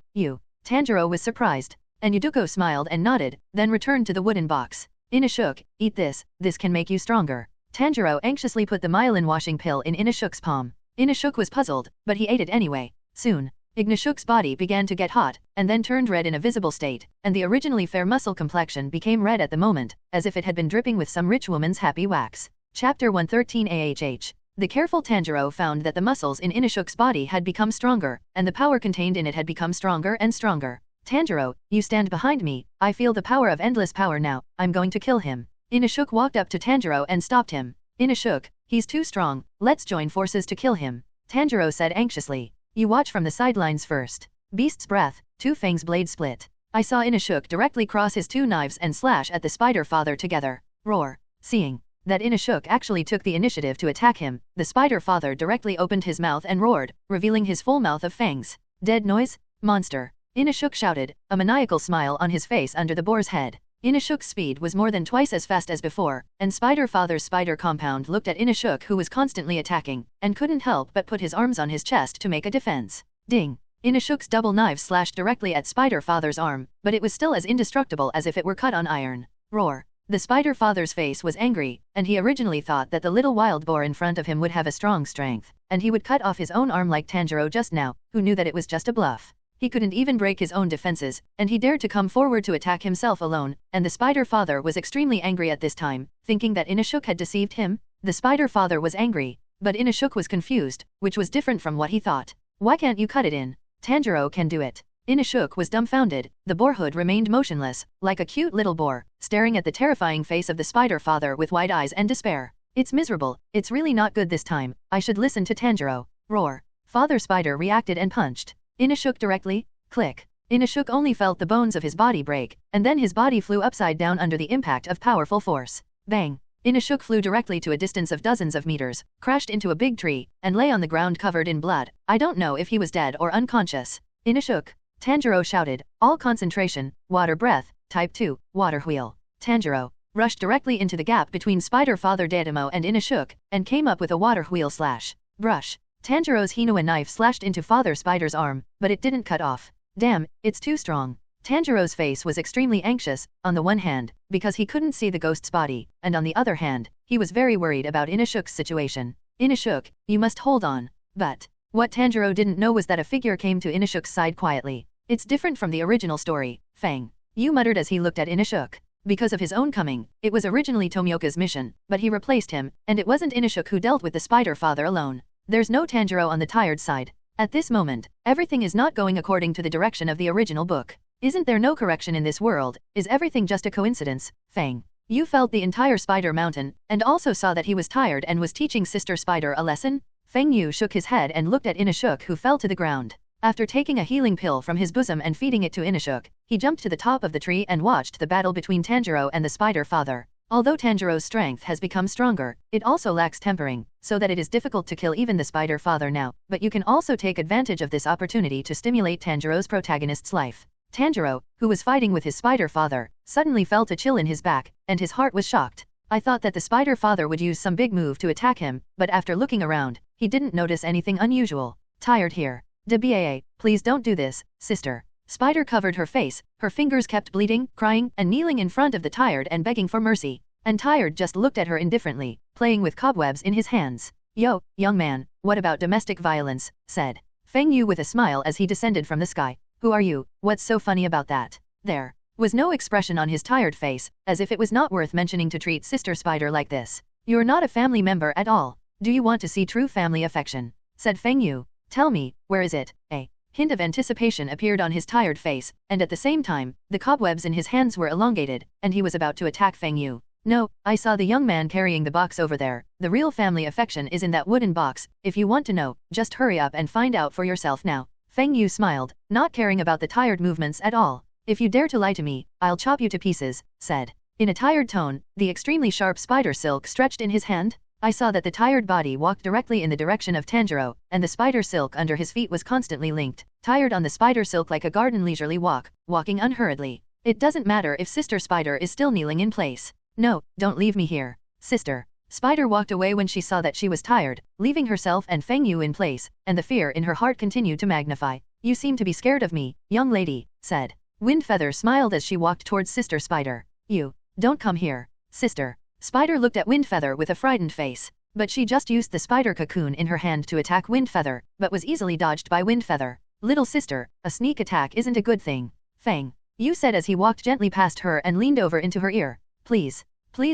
Tanjiro was surprised, and Yuduko smiled and nodded, then returned to the wooden box. Inashuk, eat this can make you stronger. Tanjiro anxiously put the myelin washing pill in Inashuk's palm. Inashuk was puzzled, but he ate it anyway. Soon, Inashuk's body began to get hot, and then turned red in a visible state, and the originally fair muscle complexion became red at the moment, as if it had been dripping with some rich woman's happy wax. Chapter 113 AHH. The careful Tanjiro found that the muscles in Inashuk's body had become stronger, and the power contained in it had become stronger and stronger. Tanjiro, you stand behind me, I feel the power of endless power now, I'm going to kill him. Inashuk walked up to Tanjiro and stopped him. Inashuk, he's too strong, let's join forces to kill him. Tanjiro said anxiously. You watch from the sidelines first. Beast's breath, Two Fang's blade split. I saw Inashuk directly cross his two knives and slash at the spider father together. Roar. Seeing that Inashuk actually took the initiative to attack him, the spider father directly opened his mouth and roared, revealing his full mouth of fangs. Dead noise? Monster. Inashuk shouted, a maniacal smile on his face under the boar's head. Inashuk's speed was more than twice as fast as before, and Spider Father's spider compound looked at Inashuk who was constantly attacking, and couldn't help but put his arms on his chest to make a defense. Ding! Inashuk's double knife slashed directly at Spider Father's arm, but it was still as indestructible as if it were cut on iron. Roar! The Spider Father's face was angry, and he originally thought that the little wild boar in front of him would have a strong strength, and he would cut off his own arm like Tanjiro just now, who knew that it was just a bluff. He couldn't even break his own defenses, and he dared to come forward to attack himself alone, and the Spider Father was extremely angry at this time, thinking that Inashuk had deceived him. The Spider Father was angry, but Inashuk was confused, which was different from what he thought. Why can't you cut it in? Tanjiro can do it. Inashuk was dumbfounded. The boarhood remained motionless, like a cute little boar, staring at the terrifying face of the Spider Father with wide eyes and despair. It's miserable, it's really not good this time, I should listen to Tanjiro. Roar. Father Spider reacted and punched Inashuk directly. Click. Inashuk only felt the bones of his body break, and then his body flew upside down under the impact of powerful force. Bang! Inashuk flew directly to a distance of dozens of meters, crashed into a big tree, and lay on the ground covered in blood. I don't know if he was dead or unconscious. Inashuk! Tanjiro shouted, all concentration, water breath, type 2, water wheel. Tanjiro rushed directly into the gap between Spider Father Daitamo and Inashuk, and came up with a water wheel slash. Brush. Tanjiro's Hinua knife slashed into Father Spider's arm, but it didn't cut off. Damn, it's too strong. Tanjiro's face was extremely anxious, on the one hand, because he couldn't see the ghost's body, and on the other hand, he was very worried about Inashuk's situation. Inashuk, you must hold on. But what Tanjiro didn't know was that a figure came to Inashuk's side quietly. It's different from the original story. Fang. You muttered as he looked at Inashuk. Because of his own coming, it was originally Tomioka's mission, but he replaced him, and it wasn't Inashuk who dealt with the Spider Father alone. There's no Tanjiro on the tired side. At this moment, everything is not going according to the direction of the original book. Isn't there no correction in this world? Is everything just a coincidence? Fang. You felt the entire Spider Mountain, and also saw that he was tired and was teaching Sister Spider a lesson? Feng Yu shook his head and looked at Inashuk who fell to the ground. After taking a healing pill from his bosom and feeding it to Inashuk, he jumped to the top of the tree and watched the battle between Tanjiro and the Spider Father. Although Tanjiro's strength has become stronger, it also lacks tempering, so that it is difficult to kill even the Spider Father now, but you can also take advantage of this opportunity to stimulate Tanjiro's protagonist's life. Tanjiro, who was fighting with his Spider Father, suddenly felt a chill in his back, and his heart was shocked. I thought that the Spider Father would use some big move to attack him, but after looking around, he didn't notice anything unusual. Tired here. DBAA, please don't do this, sister. Spider covered her face, her fingers kept bleeding, crying, and kneeling in front of the Tired and begging for mercy. And Tired just looked at her indifferently, playing with cobwebs in his hands. Yo, young man, what about domestic violence? Said Feng Yu with a smile as he descended from the sky. Who are you? What's so funny about that? There was no expression on his tired face, as if it was not worth mentioning to treat Sister Spider like this. You're not a family member at all. Do you want to see true family affection? Said Feng Yu. Tell me, where is it? A hint of anticipation appeared on his tired face, and at the same time, the cobwebs in his hands were elongated, and he was about to attack Feng Yu. No, I saw the young man carrying the box over there. The real family affection is in that wooden box. If you want to know, just hurry up and find out for yourself now. Feng Yu smiled, not caring about the tired movements at all. If you dare to lie to me, I'll chop you to pieces, said. In a tired tone, the extremely sharp spider silk stretched in his hand. I saw that the tired body walked directly in the direction of Tanjiro, and the spider silk under his feet was constantly linked, tired on the spider silk like a garden leisurely walk, walking unhurriedly. It doesn't matter if Sister Spider is still kneeling in place. No, don't leave me here. Sister. Spider walked away when she saw that she was tired, leaving herself and Feng Yu in place, and the fear in her heart continued to magnify. You seem to be scared of me, young lady, said. Windfeather smiled as she walked towards Sister Spider. You don't come here, sister. Spider looked at Windfeather with a frightened face, but she just used the spider cocoon in her hand to attack Windfeather, but was easily dodged by Windfeather. Little sister, a sneak attack isn't a good thing. Fang. Yu said as he walked gently past her and leaned over into her ear. Please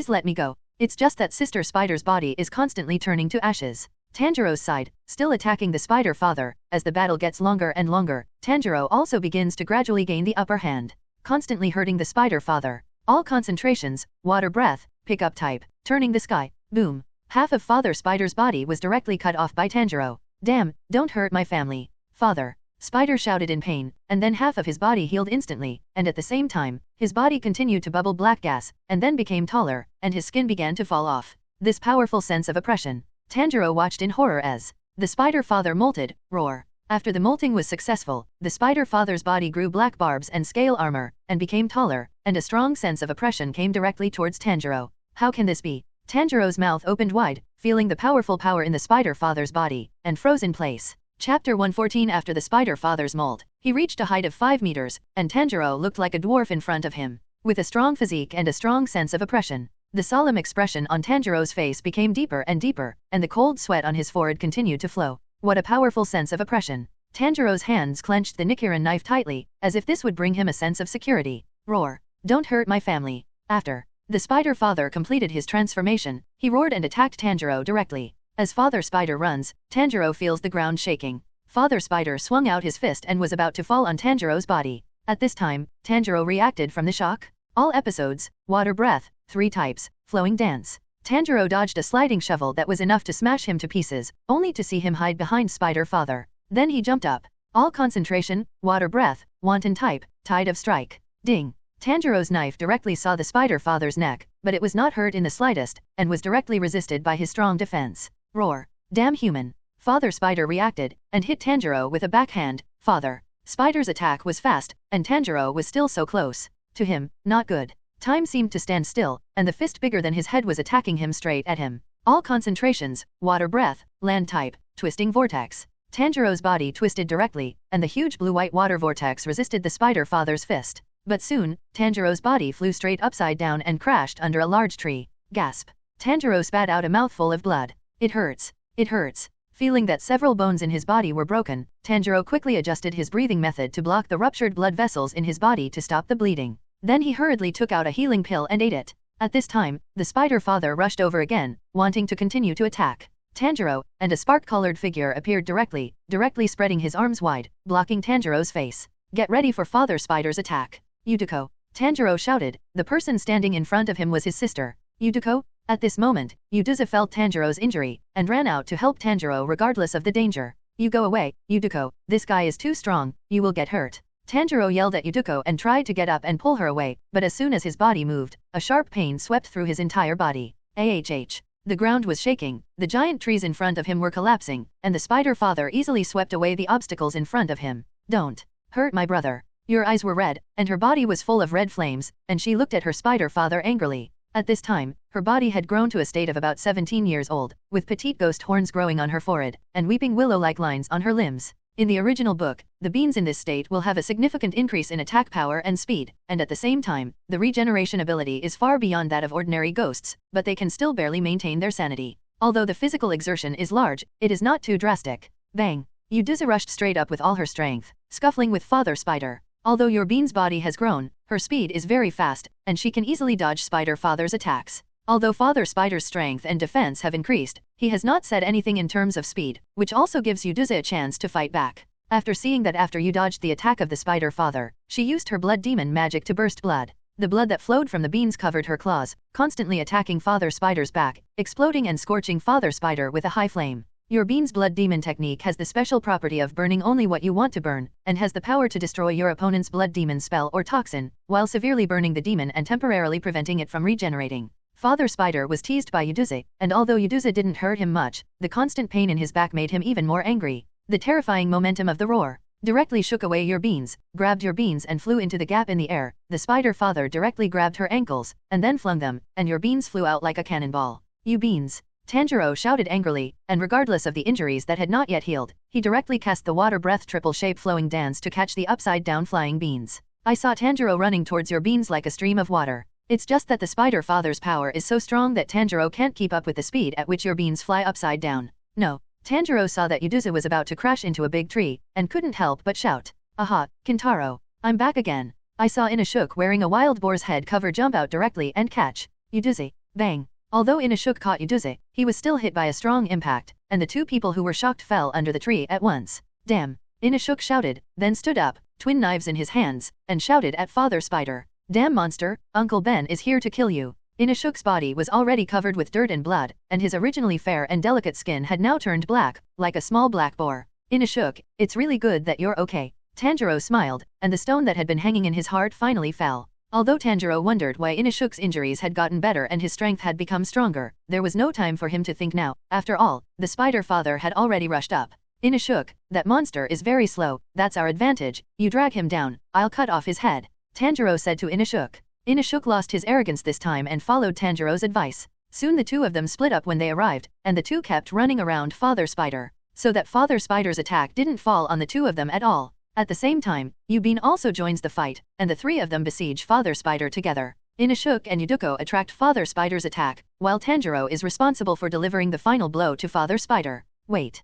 let me go. It's just that Sister Spider's body is constantly turning to ashes. Tanjiro's side, still attacking the Spider Father. As the battle gets longer and longer, Tanjiro also begins to gradually gain the upper hand, constantly hurting the Spider Father. All concentrations, water breath, pickup type, turning the sky, boom. Half of Father Spider's body was directly cut off by Tanjiro. Damn, don't hurt my family. Father Spider shouted in pain, and then half of his body healed instantly, and at the same time, his body continued to bubble black gas, and then became taller, and his skin began to fall off. This powerful sense of oppression. Tanjiro watched in horror as the Spider Father molted, roar. After the molting was successful, the Spider Father's body grew black barbs and scale armor, and became taller, and a strong sense of oppression came directly towards Tanjiro. How can this be? Tanjiro's mouth opened wide, feeling the powerful power in the Spider Father's body, and froze in place. Chapter 114. After the Spider Father's mold, he reached a height of 5 meters, and Tanjiro looked like a dwarf in front of him. With a strong physique and a strong sense of oppression, the solemn expression on Tanjiro's face became deeper and deeper, and the cold sweat on his forehead continued to flow. What a powerful sense of oppression. Tanjiro's hands clenched the Nichirin knife tightly, as if this would bring him a sense of security. Roar. Don't hurt my family. After the Spider Father completed his transformation, he roared and attacked Tanjiro directly. As Father Spider runs, Tanjiro feels the ground shaking. Father Spider swung out his fist and was about to fall on Tanjiro's body. At this time, Tanjiro reacted from the shock. All episodes, water breath, 3 types, flowing dance. Tanjiro dodged a sliding shovel that was enough to smash him to pieces, only to see him hide behind Spider Father. Then he jumped up. All concentration, water breath, wanton type, tide of strike. Ding. Tanjiro's knife directly saw the Spider Father's neck, but it was not hurt in the slightest, and was directly resisted by his strong defense. Roar. Damn human. Father Spider reacted, and hit Tanjiro with a backhand. Father Spider's attack was fast, and Tanjiro was still so close. To him, not good. Time seemed to stand still, and the fist bigger than his head was attacking him straight at him. All concentrations, water breath, land type, twisting vortex. Tanjiro's body twisted directly, and the huge blue-white water vortex resisted the Spider Father's fist. But soon, Tanjiro's body flew straight upside down and crashed under a large tree. Gasp. Tanjiro spat out a mouthful of blood. It hurts. It hurts. Feeling that several bones in his body were broken, Tanjiro quickly adjusted his breathing method to block the ruptured blood vessels in his body to stop the bleeding. Then he hurriedly took out a healing pill and ate it. At this time, the Spider Father rushed over again, wanting to continue to attack Tanjiro, and a spark-colored figure appeared directly spreading his arms wide, blocking Tanjiro's face. Get ready for Father Spider's attack. Yuduko. Tanjiro shouted. The person standing in front of him was his sister, Yuduko. At this moment, Yuduza felt Tanjiro's injury, and ran out to help Tanjiro regardless of the danger. You go away, Yuduko, this guy is too strong, you will get hurt. Tanjiro yelled at Yuduko and tried to get up and pull her away, but as soon as his body moved, a sharp pain swept through his entire body. AHH. The ground was shaking, the giant trees in front of him were collapsing, and the Spider Father easily swept away the obstacles in front of him. Don't hurt my brother. Your eyes were red, and her body was full of red flames, and she looked at her Spider Father angrily. At this time, her body had grown to a state of about 17 years old, with petite ghost horns growing on her forehead, and weeping willow-like lines on her limbs. In the original book, the beings in this state will have a significant increase in attack power and speed, and at the same time, the regeneration ability is far beyond that of ordinary ghosts, but they can still barely maintain their sanity. Although the physical exertion is large, it is not too drastic. Bang! Yuduza rushed straight up with all her strength, scuffling with Father Spider. Although your bean's body has grown, her speed is very fast, and she can easily dodge Spider Father's attacks. Although Father Spider's strength and defense have increased, he has not said anything in terms of speed, which also gives Yuduza a chance to fight back. After seeing that after you dodged the attack of the Spider Father, she used her blood demon magic to burst blood. The blood that flowed from the beans covered her claws, constantly attacking Father Spider's back, exploding and scorching Father Spider with a high flame. Your bean's blood demon technique has the special property of burning only what you want to burn, and has the power to destroy your opponent's blood demon spell or toxin, while severely burning the demon and temporarily preventing it from regenerating. Father Spider was teased by Yuduza, and although Yuduza didn't hurt him much, the constant pain in his back made him even more angry. The terrifying momentum of the roar directly shook away your beans, grabbed your beans and flew into the gap in the air. The Spider Father directly grabbed her ankles, and then flung them, and your beans flew out like a cannonball. You beans! Tanjiro shouted angrily, and regardless of the injuries that had not yet healed, he directly cast the water breath triple shape flowing dance to catch the upside down flying beans. I saw Tanjiro running towards your beans like a stream of water. It's just that the Spider Father's power is so strong that Tanjiro can't keep up with the speed at which your beans fly upside down. No. Tanjiro saw that Yuduza was about to crash into a big tree, and couldn't help but shout. Aha, Kintaro. I'm back again. I saw Inashuk wearing a wild boar's head cover jump out directly and catch Yuduza. Bang. Although Inashuk caught Yuduza, he was still hit by a strong impact, and the two people who were shocked fell under the tree at once. Damn. Inashuk shouted, then stood up, twin knives in his hands, and shouted at Father Spider. Damn monster, Uncle Ben is here to kill you. Inashuk's body was already covered with dirt and blood, and his originally fair and delicate skin had now turned black, like a small black boar. Inashuk, it's really good that you're okay. Tanjiro smiled, and the stone that had been hanging in his heart finally fell. Although Tanjiro wondered why Inashuk's injuries had gotten better and his strength had become stronger, there was no time for him to think now. After all, the spider father had already rushed up. Inashuk, that monster is very slow, that's our advantage, you drag him down, I'll cut off his head. Tanjiro said to Inashuk. Inashuk lost his arrogance this time and followed Tanjiro's advice. Soon the two of them split up when they arrived, and the two kept running around Father Spider, so that Father Spider's attack didn't fall on the two of them at all. At the same time, Yubin also joins the fight, and the three of them besiege Father Spider together. Inashuk and Yuduko attract Father Spider's attack, while Tanjiro is responsible for delivering the final blow to Father Spider. Wait.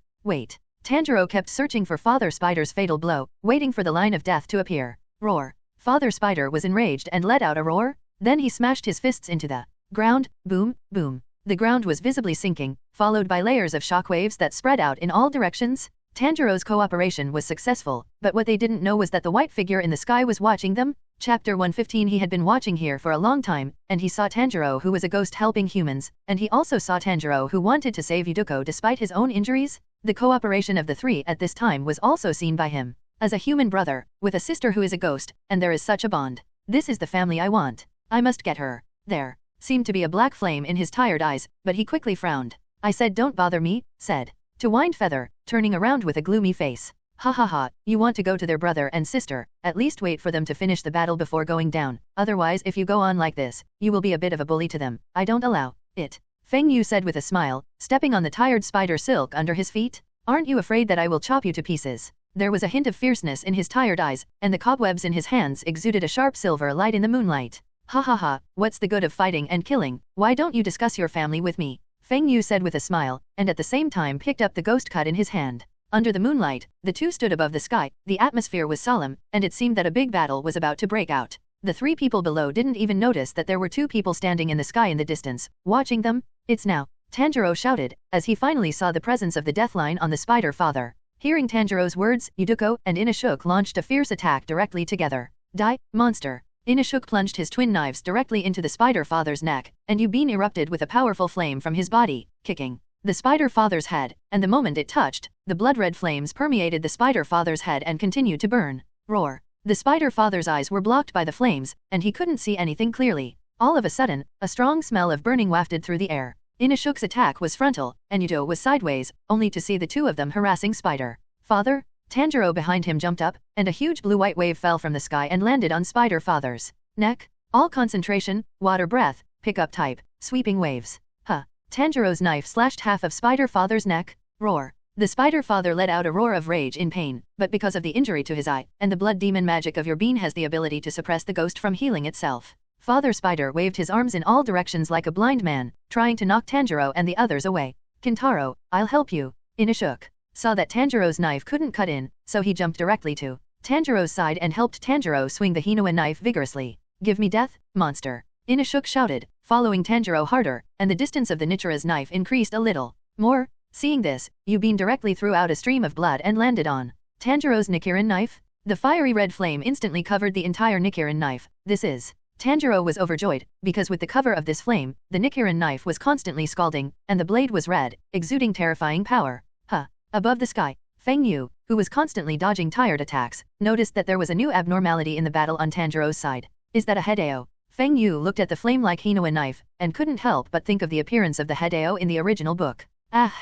Tanjiro kept searching for Father Spider's fatal blow, waiting for the line of death to appear. Roar. Father Spider was enraged and let out a roar. Then he smashed his fists into the ground. Boom, boom. The ground was visibly sinking, followed by layers of shockwaves that spread out in all directions. Tanjiro's cooperation was successful, but what they didn't know was that the white figure in the sky was watching them. Chapter 115. He had been watching here for a long time, and he saw Tanjiro who was a ghost helping humans, and he also saw Tanjiro who wanted to save Yuduko despite his own injuries. The cooperation of the three at this time was also seen by him. As a human brother, with a sister who is a ghost, and there is such a bond. This is the family I want. I must get her. There seemed to be a black flame in his tired eyes, but he quickly frowned. I said don't bother me, said. To Wind Feather, turning around with a gloomy face. Ha ha ha, you want to go to their brother and sister, at least wait for them to finish the battle before going down, otherwise if you go on like this, you will be a bit of a bully to them, I don't allow it. Feng Yu said with a smile, stepping on the tired spider silk under his feet. Aren't you afraid that I will chop you to pieces? There was a hint of fierceness in his tired eyes, and the cobwebs in his hands exuded a sharp silver light in the moonlight. Ha ha ha, what's the good of fighting and killing? Why don't you discuss your family with me? Feng Yu said with a smile, and at the same time picked up the ghost cut in his hand. Under the moonlight, the two stood above the sky, the atmosphere was solemn, and it seemed that a big battle was about to break out. The three people below didn't even notice that there were two people standing in the sky in the distance, watching them. It's now, Tanjiro shouted, as he finally saw the presence of the deathline on the spider father. Hearing Tanjiro's words, Yuduko and Inashuk launched a fierce attack directly together. Die, monster! Inashuk plunged his twin knives directly into the spider father's neck, and Yubin erupted with a powerful flame from his body, kicking the spider father's head, and the moment it touched, the blood-red flames permeated the spider father's head and continued to burn. Roar. The spider father's eyes were blocked by the flames, and he couldn't see anything clearly. All of a sudden, a strong smell of burning wafted through the air. Inashuk's attack was frontal, and Yudo was sideways, only to see the two of them harassing Spider Father. Tanjiro behind him jumped up, and a huge blue-white wave fell from the sky and landed on Spider Father's neck. All concentration, water breath, pickup type, sweeping waves. Huh. Tanjiro's knife slashed half of Spider Father's neck. Roar. The Spider Father let out a roar of rage in pain, but because of the injury to his eye, and the blood demon magic of your bean has the ability to suppress the ghost from healing itself. Father Spider waved his arms in all directions like a blind man, trying to knock Tanjiro and the others away. Kintaro, I'll help you. Inashuk saw that Tanjiro's knife couldn't cut in, so he jumped directly to Tanjiro's side and helped Tanjiro swing the Hinoa knife vigorously. Give me death, monster! Inashuk shouted, following Tanjiro harder, and the distance of the Nichira's knife increased a little more. Seeing this, Yubin directly threw out a stream of blood and landed on Tanjiro's Nichirin knife. The fiery red flame instantly covered the entire Nichirin knife. This is Tanjiro was overjoyed, because with the cover of this flame, the Nichirin knife was constantly scalding, and the blade was red, exuding terrifying power. Huh. Above the sky, Feng Yu, who was constantly dodging tired attacks, noticed that there was a new abnormality in the battle on Tanjiro's side. Is that a Hideo? Feng Yu looked at the flame-like Hinoa knife, and couldn't help but think of the appearance of the Hideo in the original book. Ah!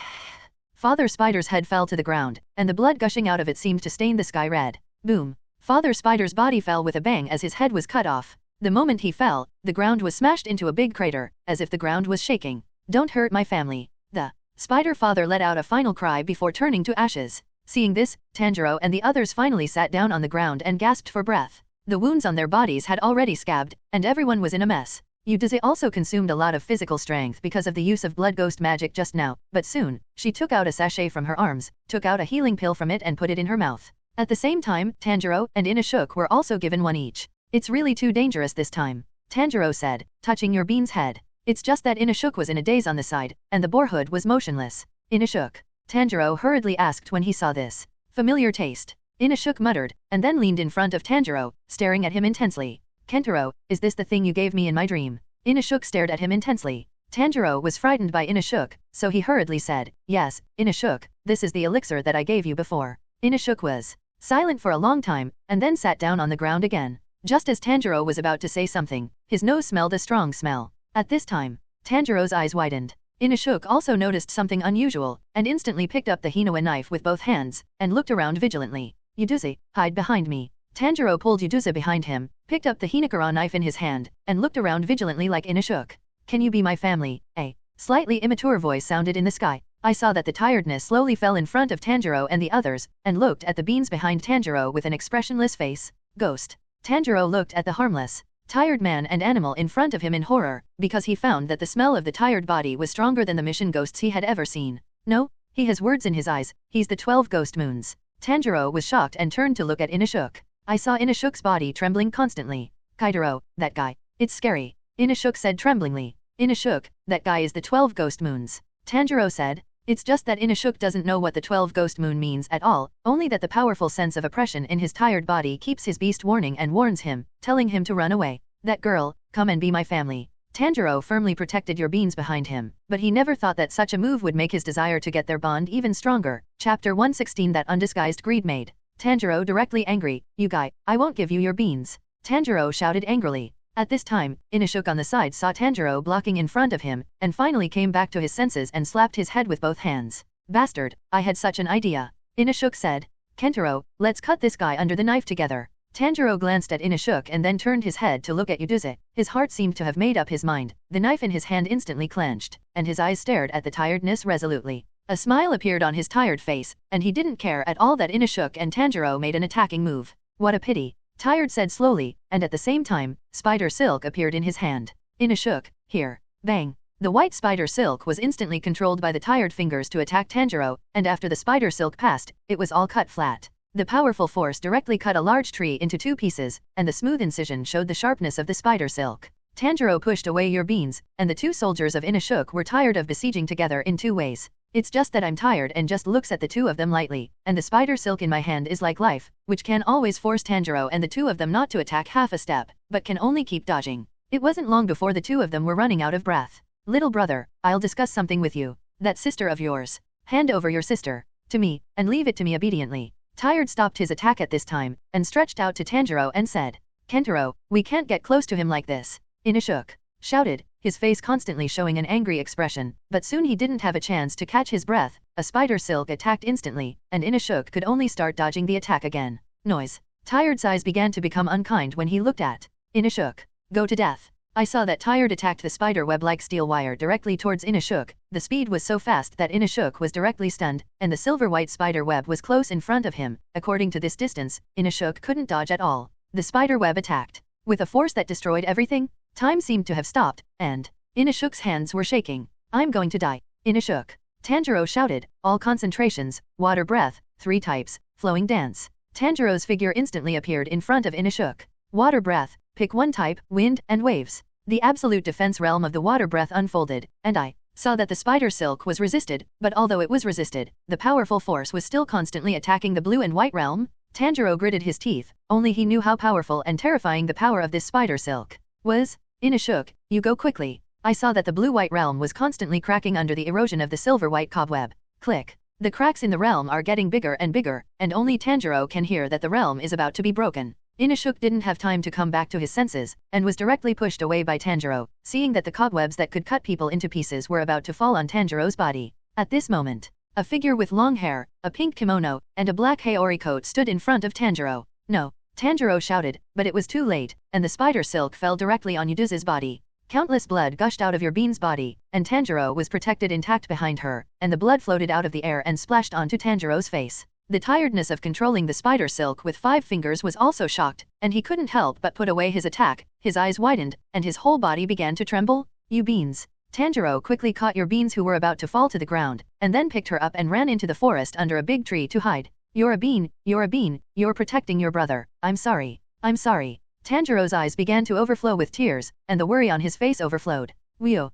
Father Spider's head fell to the ground, and the blood gushing out of it seemed to stain the sky red. Boom! Father Spider's body fell with a bang as his head was cut off. The moment he fell, the ground was smashed into a big crater, as if the ground was shaking. Don't hurt my family. The Spider Father let out a final cry before turning to ashes. Seeing this, Tanjiro and the others finally sat down on the ground and gasped for breath. The wounds on their bodies had already scabbed, and everyone was in a mess. Yuduze also consumed a lot of physical strength because of the use of blood ghost magic just now, but soon, she took out a sachet from her arms, took out a healing pill from it and put it in her mouth. At the same time, Tanjiro and Inashuk were also given one each. It's really too dangerous this time, Tanjiro said, touching your bean's head. It's just that Inashuk was in a daze on the side, and the boar hood was motionless. Inashuk, Tanjiro hurriedly asked when he saw this familiar taste. Inashuk muttered, and then leaned in front of Tanjiro, staring at him intensely. Kentaro, is this the thing you gave me in my dream? Inashuk stared at him intensely. Tanjiro was frightened by Inashuk, so he hurriedly said, yes, Inashuk, this is the elixir that I gave you before. Inashuk was silent for a long time, and then sat down on the ground again. Just as Tanjiro was about to say something, his nose smelled a strong smell. At this time, Tanjiro's eyes widened. Inashuk also noticed something unusual, and instantly picked up the Hinoa knife with both hands, and looked around vigilantly. Yuduzi, hide behind me. Tanjiro pulled Yuduzi behind him, picked up the Hinakura knife in his hand, and looked around vigilantly like Inashuk. Can you be my family? A slightly immature voice sounded in the sky. I saw that the tiredness slowly fell in front of Tanjiro and the others, and looked at the beans behind Tanjiro with an expressionless face. Ghost. Tanjiro looked at the harmless, tired man and animal in front of him in horror, because he found that the smell of the tired body was stronger than the mission ghosts he had ever seen. No, he has words in his eyes, he's the 12 ghost moons. Tanjiro was shocked and turned to look at Inashuk. I saw Inashuk's body trembling constantly. Kaitaro, that guy. It's scary. Inashuk said tremblingly. Inashuk, that guy is the 12 ghost moons. Tanjiro said. It's just that Inashuk doesn't know what the 12 ghost moon means at all, only that the powerful sense of oppression in his tired body keeps his beast warning and warns him, telling him to run away. That girl, come and be my family. Tanjiro firmly protected your beans behind him, but he never thought that such a move would make his desire to get their bond even stronger. Chapter 116 That undisguised greed made Tanjiro directly angry. You guy, I won't give you your beans. Tanjiro shouted angrily. At this time, Inashuk on the side saw Tanjiro blocking in front of him, and finally came back to his senses and slapped his head with both hands. Bastard, I had such an idea. Inashuk said. Kentaro, let's cut this guy under the knife together. Tanjiro glanced at Inashuk and then turned his head to look at Yuduzi. His heart seemed to have made up his mind. The knife in his hand instantly clenched, and his eyes stared at the tiredness resolutely. A smile appeared on his tired face, and he didn't care at all that Inashuk and Tanjiro made an attacking move. What a pity. Tired said slowly, and at the same time, spider silk appeared in his hand. Inashuk, here. Bang. The white spider silk was instantly controlled by the tired fingers to attack Tanjiro, and after the spider silk passed, it was all cut flat. The powerful force directly cut a large tree into 2 pieces, and the smooth incision showed the sharpness of the spider silk. Tanjiro pushed away your beans, and the 2 soldiers of Inashuk were tired of besieging together in 2 ways. It's just that I'm tired and just looks at the 2 of them lightly, and the spider silk in my hand is like life, which can always force Tanjiro and the 2 of them not to attack half a step, but can only keep dodging. It wasn't long before the 2 of them were running out of breath. Little brother, I'll discuss something with you. That sister of yours. Hand over your sister to me, and leave it to me obediently. Tired stopped his attack at this time, and stretched out to Tanjiro and said, Kentaro, we can't get close to him like this. Inashuk shouted, his face constantly showing an angry expression, but soon he didn't have a chance to catch his breath. A spider silk attacked instantly, and Inashuk could only start dodging the attack again. Noise. Tired's eyes began to become unkind when he looked at Inashuk. Go to death. I saw that Tired attacked the spider web like steel wire directly towards Inashuk. The speed was so fast that Inashuk was directly stunned, and the silver-white spider web was close in front of him. According to this distance, Inashuk couldn't dodge at all. The spider web attacked with a force that destroyed everything. Time seemed to have stopped, and Inashuk's hands were shaking. I'm going to die. Inashuk. Tanjiro shouted, all concentrations, water breath, 3 types, flowing dance. Tanjiro's figure instantly appeared in front of Inashuk. Water breath, pick 1 type, wind and waves. The absolute defense realm of the water breath unfolded, and I saw that the spider silk was resisted, but although it was resisted, the powerful force was still constantly attacking the blue and white realm. Tanjiro gritted his teeth, only he knew how powerful and terrifying the power of this spider silk was. Inashuk, you go quickly. I saw that the blue-white realm was constantly cracking under the erosion of the silver-white cobweb. Click. The cracks in the realm are getting bigger and bigger, and only Tanjiro can hear that the realm is about to be broken. Inashuk didn't have time to come back to his senses, and was directly pushed away by Tanjiro, seeing that the cobwebs that could cut people into pieces were about to fall on Tanjiro's body. At this moment, a figure with long hair, a pink kimono, and a black haori coat stood in front of Tanjiro. No. Tanjiro shouted, but it was too late, and the spider silk fell directly on Yuduzi's body. Countless blood gushed out of your bean's body, and Tanjiro was protected intact behind her, and the blood floated out of the air and splashed onto Tanjiro's face. The tiredness of controlling the spider silk with 5 fingers was also shocked, and he couldn't help but put away his attack. His eyes widened, and his whole body began to tremble. You beans. Tanjiro quickly caught your beans who were about to fall to the ground, and then picked her up and ran into the forest under a big tree to hide. You're a bean, you're protecting your brother. I'm sorry. Tanjiro's eyes began to overflow with tears, and the worry on his face overflowed. You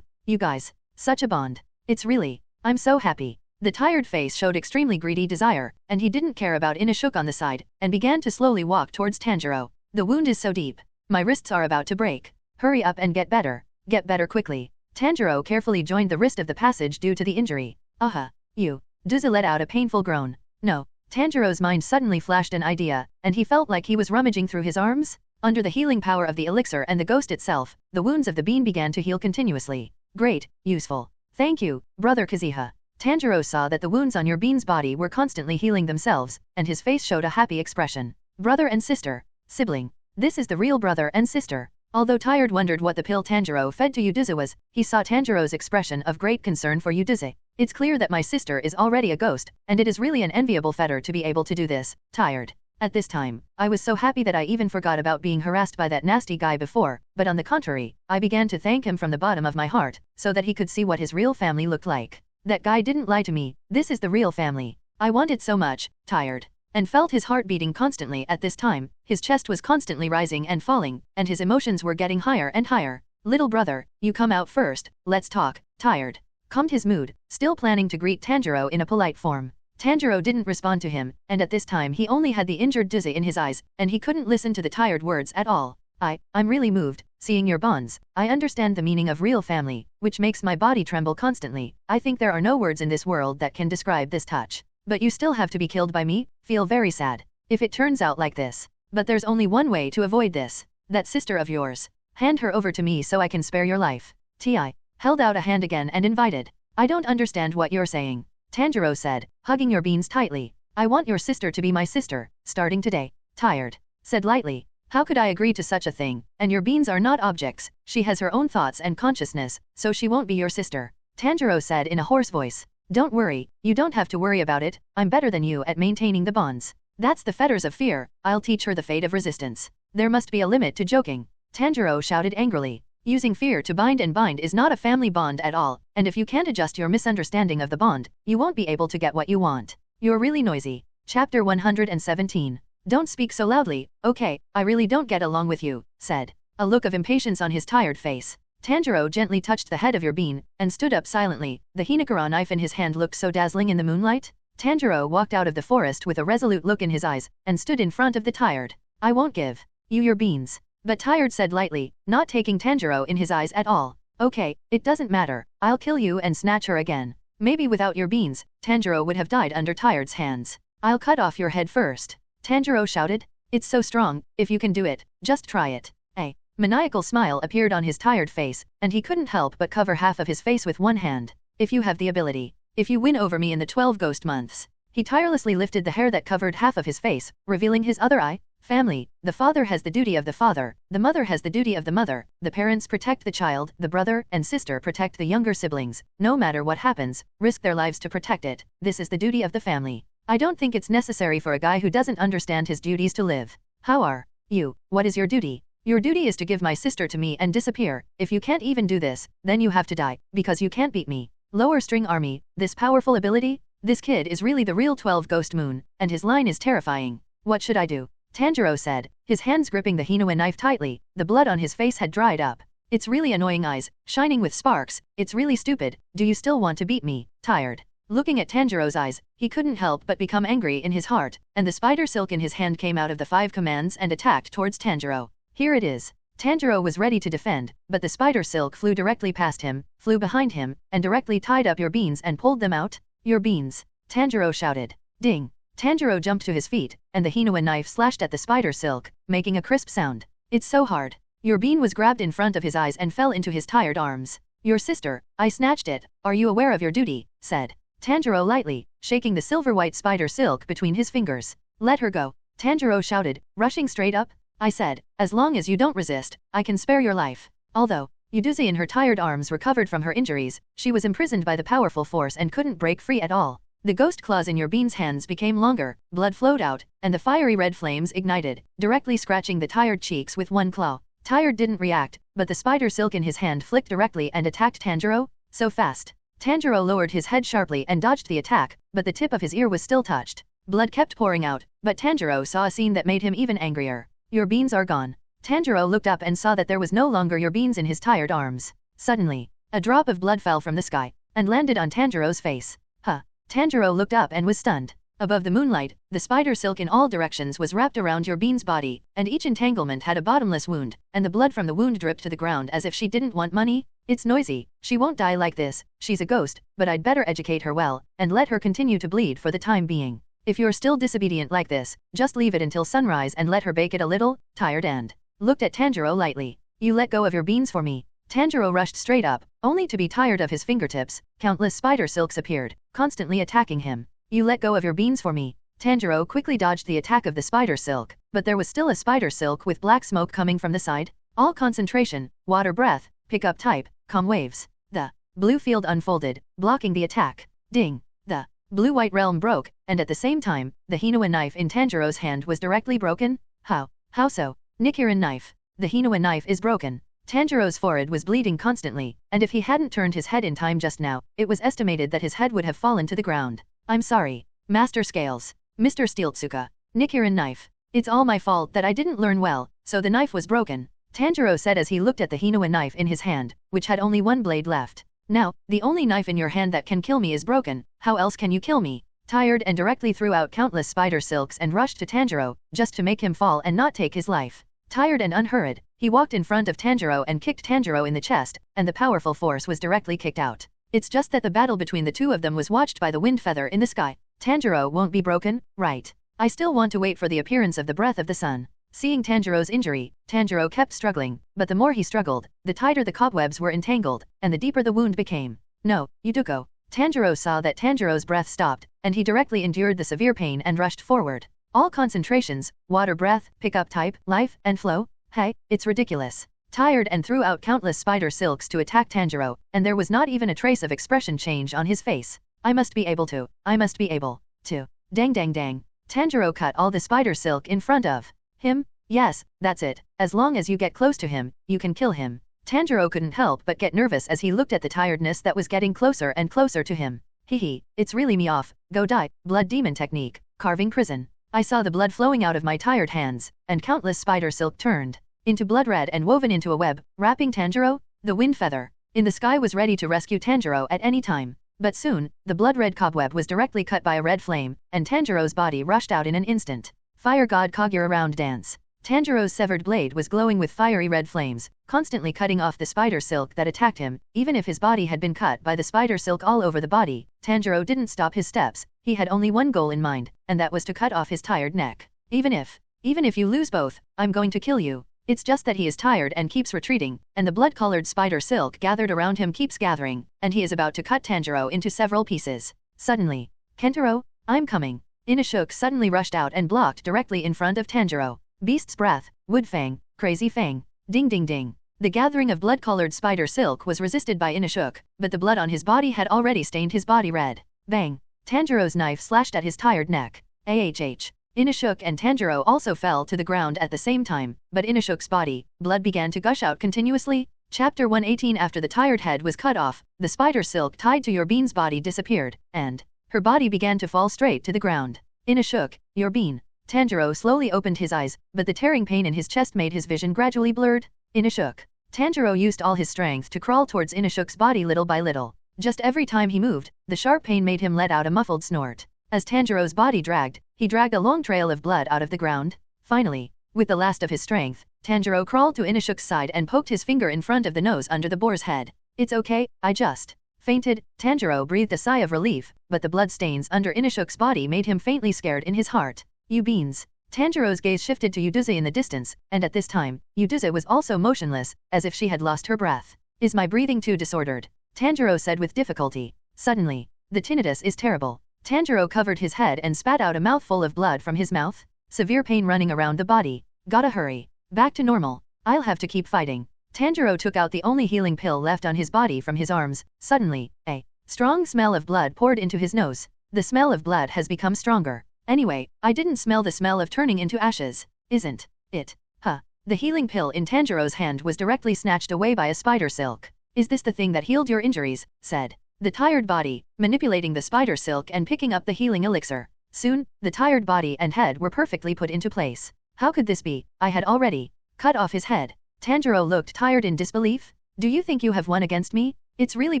guys. Such a bond. It's really. I'm so happy. The tired face showed extremely greedy desire, and he didn't care about Inashuk on the side, and began to slowly walk towards Tanjiro. The wound is so deep. My wrists are about to break. Hurry up and get better. Get better quickly. Tanjiro carefully joined the wrist of the passage due to the injury. Aha. You. Duza let out a painful groan. No. Tanjiro's mind suddenly flashed an idea, and he felt like he was rummaging through his arms. Under the healing power of the elixir and the ghost itself, the wounds of the bean began to heal continuously. Great. Useful. Thank you, Brother Kazuha. Tanjiro saw that the wounds on your bean's body were constantly healing themselves, and his face showed a happy expression. Brother and sister. Sibling. This is the real brother and sister. Although Tired wondered what the pill Tanjiro fed to Yuduza was, he saw Tanjiro's expression of great concern for Yuduza. It's clear that my sister is already a ghost, and it is really an enviable fetter to be able to do this. Tired. At this time, I was so happy that I even forgot about being harassed by that nasty guy before, but on the contrary, I began to thank him from the bottom of my heart, so that he could see what his real family looked like. That guy didn't lie to me, this is the real family. I wanted so much. Tired. And felt his heart beating constantly at this time, his chest was constantly rising and falling, and his emotions were getting higher and higher. Little brother, you come out first, let's talk. Tired. Calmed his mood, still planning to greet Tanjiro in a polite form. Tanjiro didn't respond to him, and at this time he only had the injured Duza in his eyes, and he couldn't listen to the tired words at all. I'm really moved, seeing your bonds. I understand the meaning of real family, which makes my body tremble constantly. I think there are no words in this world that can describe this touch. But you still have to be killed by me? Feel very sad. If it turns out like this. But there's only one way to avoid this. That sister of yours. Hand her over to me so I can spare your life. Ti. Held out a hand again and invited. I don't understand what you're saying. Tanjiro said, hugging your beans tightly. I want your sister to be my sister, starting today. Tired. Said lightly. How could I agree to such a thing? And your beans are not objects. She has her own thoughts and consciousness, so she won't be your sister. Tanjiro said in a hoarse voice. Don't worry, you don't have to worry about it. I'm better than you at maintaining the bonds. That's the fetters of fear. I'll teach her the fate of resistance. There must be a limit to joking. Tanjiro shouted angrily. Using fear to bind and bind is not a family bond at all, and if you can't adjust your misunderstanding of the bond, you won't be able to get what you want. You're really noisy. Chapter 117. Don't speak so loudly, okay, I really don't get along with you, said. A look of impatience on his tired face. Tanjiro gently touched the head of your bean, and stood up silently. The Hinakura knife in his hand looked so dazzling in the moonlight. Tanjiro walked out of the forest with a resolute look in his eyes, and stood in front of the tired. I won't give you your beans. But Tired said lightly, not taking Tanjiro in his eyes at all. Okay, it doesn't matter, I'll kill you and snatch her again. Maybe without your beans, Tanjiro would have died under Tired's hands. I'll cut off your head first. Tanjiro shouted. It's so strong, if you can do it, just try it. A maniacal smile appeared on his tired face, and he couldn't help but cover half of his face with one hand. If you have the ability. If you win over me in the 12 ghost months. He tirelessly lifted the hair that covered half of his face, revealing his other eye. Family. The father has the duty of the father, the mother has the duty of the mother, the parents protect the child, the brother and sister protect the younger siblings. No matter what happens, risk their lives to protect it. This is the duty of the family. I don't think it's necessary for a guy who doesn't understand his duties to live. How are you? What is your duty? Your duty is to give my sister to me and disappear. If you can't even do this, then you have to die, because you can't beat me. Lower string army, this powerful ability? This kid is really the real 12 ghost moon, and his line is terrifying. What should I do? Tanjiro said, his hands gripping the Hinoa knife tightly. The blood on his face had dried up. It's really annoying eyes, shining with sparks. It's really stupid. Do you still want to beat me? Tired. Looking at Tanjiro's eyes, he couldn't help but become angry in his heart, and the spider silk in his hand came out of the 5 commands and attacked towards Tanjiro. Here it is. Tanjiro was ready to defend, but the spider silk flew directly past him, flew behind him, and directly tied up your beans and pulled them out. Your beans. Tanjiro shouted. Ding. Tanjiro jumped to his feet, and the Hinoa knife slashed at the spider silk, making a crisp sound. It's so hard. Your bean was grabbed in front of his eyes and fell into his tired arms. Your sister, I snatched it. Are you aware of your duty? Said Tanjiro lightly, shaking the silver-white spider silk between his fingers. Let her go. Tanjiro shouted, rushing straight up. I said, as long as you don't resist, I can spare your life. Although Yuduzi in her tired arms recovered from her injuries, she was imprisoned by the powerful force and couldn't break free at all. The ghost claws in your bean's hands became longer, blood flowed out, and the fiery red flames ignited, directly scratching the tired cheeks with one claw. Tired didn't react, but the spider silk in his hand flicked directly and attacked Tanjiro. So fast. Tanjiro lowered his head sharply and dodged the attack, but the tip of his ear was still touched. Blood kept pouring out, but Tanjiro saw a scene that made him even angrier. Your beans are gone. Tanjiro looked up and saw that there was no longer your beans in his tired arms. Suddenly, a drop of blood fell from the sky, and landed on Tanjiro's face. Huh. Tanjiro looked up and was stunned. Above the moonlight, the spider silk in all directions was wrapped around your bean's body, and each entanglement had a bottomless wound, and the blood from the wound dripped to the ground as if she didn't want money. It's noisy. She won't die like this. She's a ghost, but I'd better educate her well, and let her continue to bleed for the time being. If you're still disobedient like this, just leave it until sunrise and let her bake it a little. Tired and looked at Tanjiro lightly. You let go of your beans for me. Tanjiro rushed straight up, only to be tired of his fingertips. Countless spider silks appeared, constantly attacking him. You let go of your beans for me. Tanjiro quickly dodged the attack of the spider silk, but there was still a spider silk with black smoke coming from the side. All concentration, water breath, pickup type, calm waves. The blue field unfolded, blocking the attack. Ding! The blue-white realm broke, and at the same time, the Hinoa knife in Tanjiro's hand was directly broken. How? How so? Nichirin knife. The Hinoa knife is broken. Tanjiro's forehead was bleeding constantly, and if he hadn't turned his head in time just now, it was estimated that his head would have fallen to the ground. I'm sorry. Master Scales. Mr. Steeltsuka. Nichirin knife. It's all my fault that I didn't learn well, so the knife was broken. Tanjiro said as he looked at the Hinoa knife in his hand, which had only one blade left. Now, the only knife in your hand that can kill me is broken. How else can you kill me? Tired and directly threw out countless spider silks and rushed to Tanjiro, just to make him fall and not take his life. Tired and unhurried, he walked in front of Tanjiro and kicked Tanjiro in the chest, and the powerful force was directly kicked out. It's just that the battle between the two of them was watched by the wind feather in the sky. Tanjiro won't be broken, right? I still want to wait for the appearance of the breath of the sun. Seeing Tanjiro's injury, Tanjiro kept struggling, but the more he struggled, the tighter the cobwebs were entangled, and the deeper the wound became. No, Yuduko. Tanjiro saw that Tanjiro's breath stopped, and he directly endured the severe pain and rushed forward. All concentrations, water breath, pickup type, life, and flow. Hey, it's ridiculous. Tired and threw out countless spider silks to attack Tanjiro, and there was not even a trace of expression change on his face. I must be able to. Dang dang dang. Tanjiro cut all the spider silk in front of him. Yes, that's it. As long as you get close to him, you can kill him. Tanjiro couldn't help but get nervous as he looked at the tiredness that was getting closer and closer to him. Hehe, it's really me off. Go die. Blood demon technique. Carving prison. I saw the blood flowing out of my tired hands, and countless spider silk turned into blood red and woven into a web, wrapping Tanjiro. The wind feather in the sky was ready to rescue Tanjiro at any time. But soon, the blood-red cobweb was directly cut by a red flame, and Tanjiro's body rushed out in an instant. Fire God Kagura round dance. Tanjiro's severed blade was glowing with fiery red flames, constantly cutting off the spider silk that attacked him. Even if his body had been cut by the spider silk all over the body, Tanjiro didn't stop his steps. He had only one goal in mind, and that was to cut off his tired neck. Even if you lose both, I'm going to kill you. It's just that he is tired and keeps retreating, and the blood-colored spider silk gathered around him keeps gathering, and he is about to cut Tanjiro into several pieces. Suddenly, Kentaro, I'm coming. Inashuk suddenly rushed out and blocked directly in front of Tanjiro. Beast's breath, wood fang, crazy fang, ding ding ding. The gathering of blood-colored spider silk was resisted by Inashuk, but the blood on his body had already stained his body red. Bang! Tanjiro's knife slashed at his tired neck. AHH. Inashuk and Tanjiro also fell to the ground at the same time, but Inashuk's body, blood began to gush out continuously. Chapter 118. After the tired head was cut off, the spider silk tied to your bean's body disappeared, and her body began to fall straight to the ground. Inashuk, your bean. Tanjiro slowly opened his eyes, but the tearing pain in his chest made his vision gradually blurred. Inashuk. Tanjiro used all his strength to crawl towards Inashuk's body little by little. Just every time he moved, the sharp pain made him let out a muffled snort. As Tanjiro's body dragged, he dragged a long trail of blood out of the ground. Finally, with the last of his strength, Tanjiro crawled to Inashuk's side and poked his finger in front of the nose under the boar's head. It's okay, I just fainted. Tanjiro breathed a sigh of relief, but the blood stains under Inashuk's body made him faintly scared in his heart. You beans. Tanjiro's gaze shifted to Yuduze in the distance, and at this time, Yuduze was also motionless, as if she had lost her breath. Is my breathing too disordered? Tanjiro said with difficulty. Suddenly, the tinnitus is terrible. Tanjiro covered his head and spat out a mouthful of blood from his mouth. Severe pain running around the body. Gotta hurry. Back to normal. I'll have to keep fighting. Tanjiro took out the only healing pill left on his body from his arms. Suddenly, a strong smell of blood poured into his nose. The smell of blood has become stronger. Anyway, I didn't smell the smell of turning into ashes. Isn't it? Huh. The healing pill in Tanjiro's hand was directly snatched away by a spider silk. Is this the thing that healed your injuries? Said the tired body, manipulating the spider silk and picking up the healing elixir. Soon, the tired body and head were perfectly put into place. How could this be? I had already cut off his head. Tanjiro looked tired in disbelief. Do you think you have won against me? It's really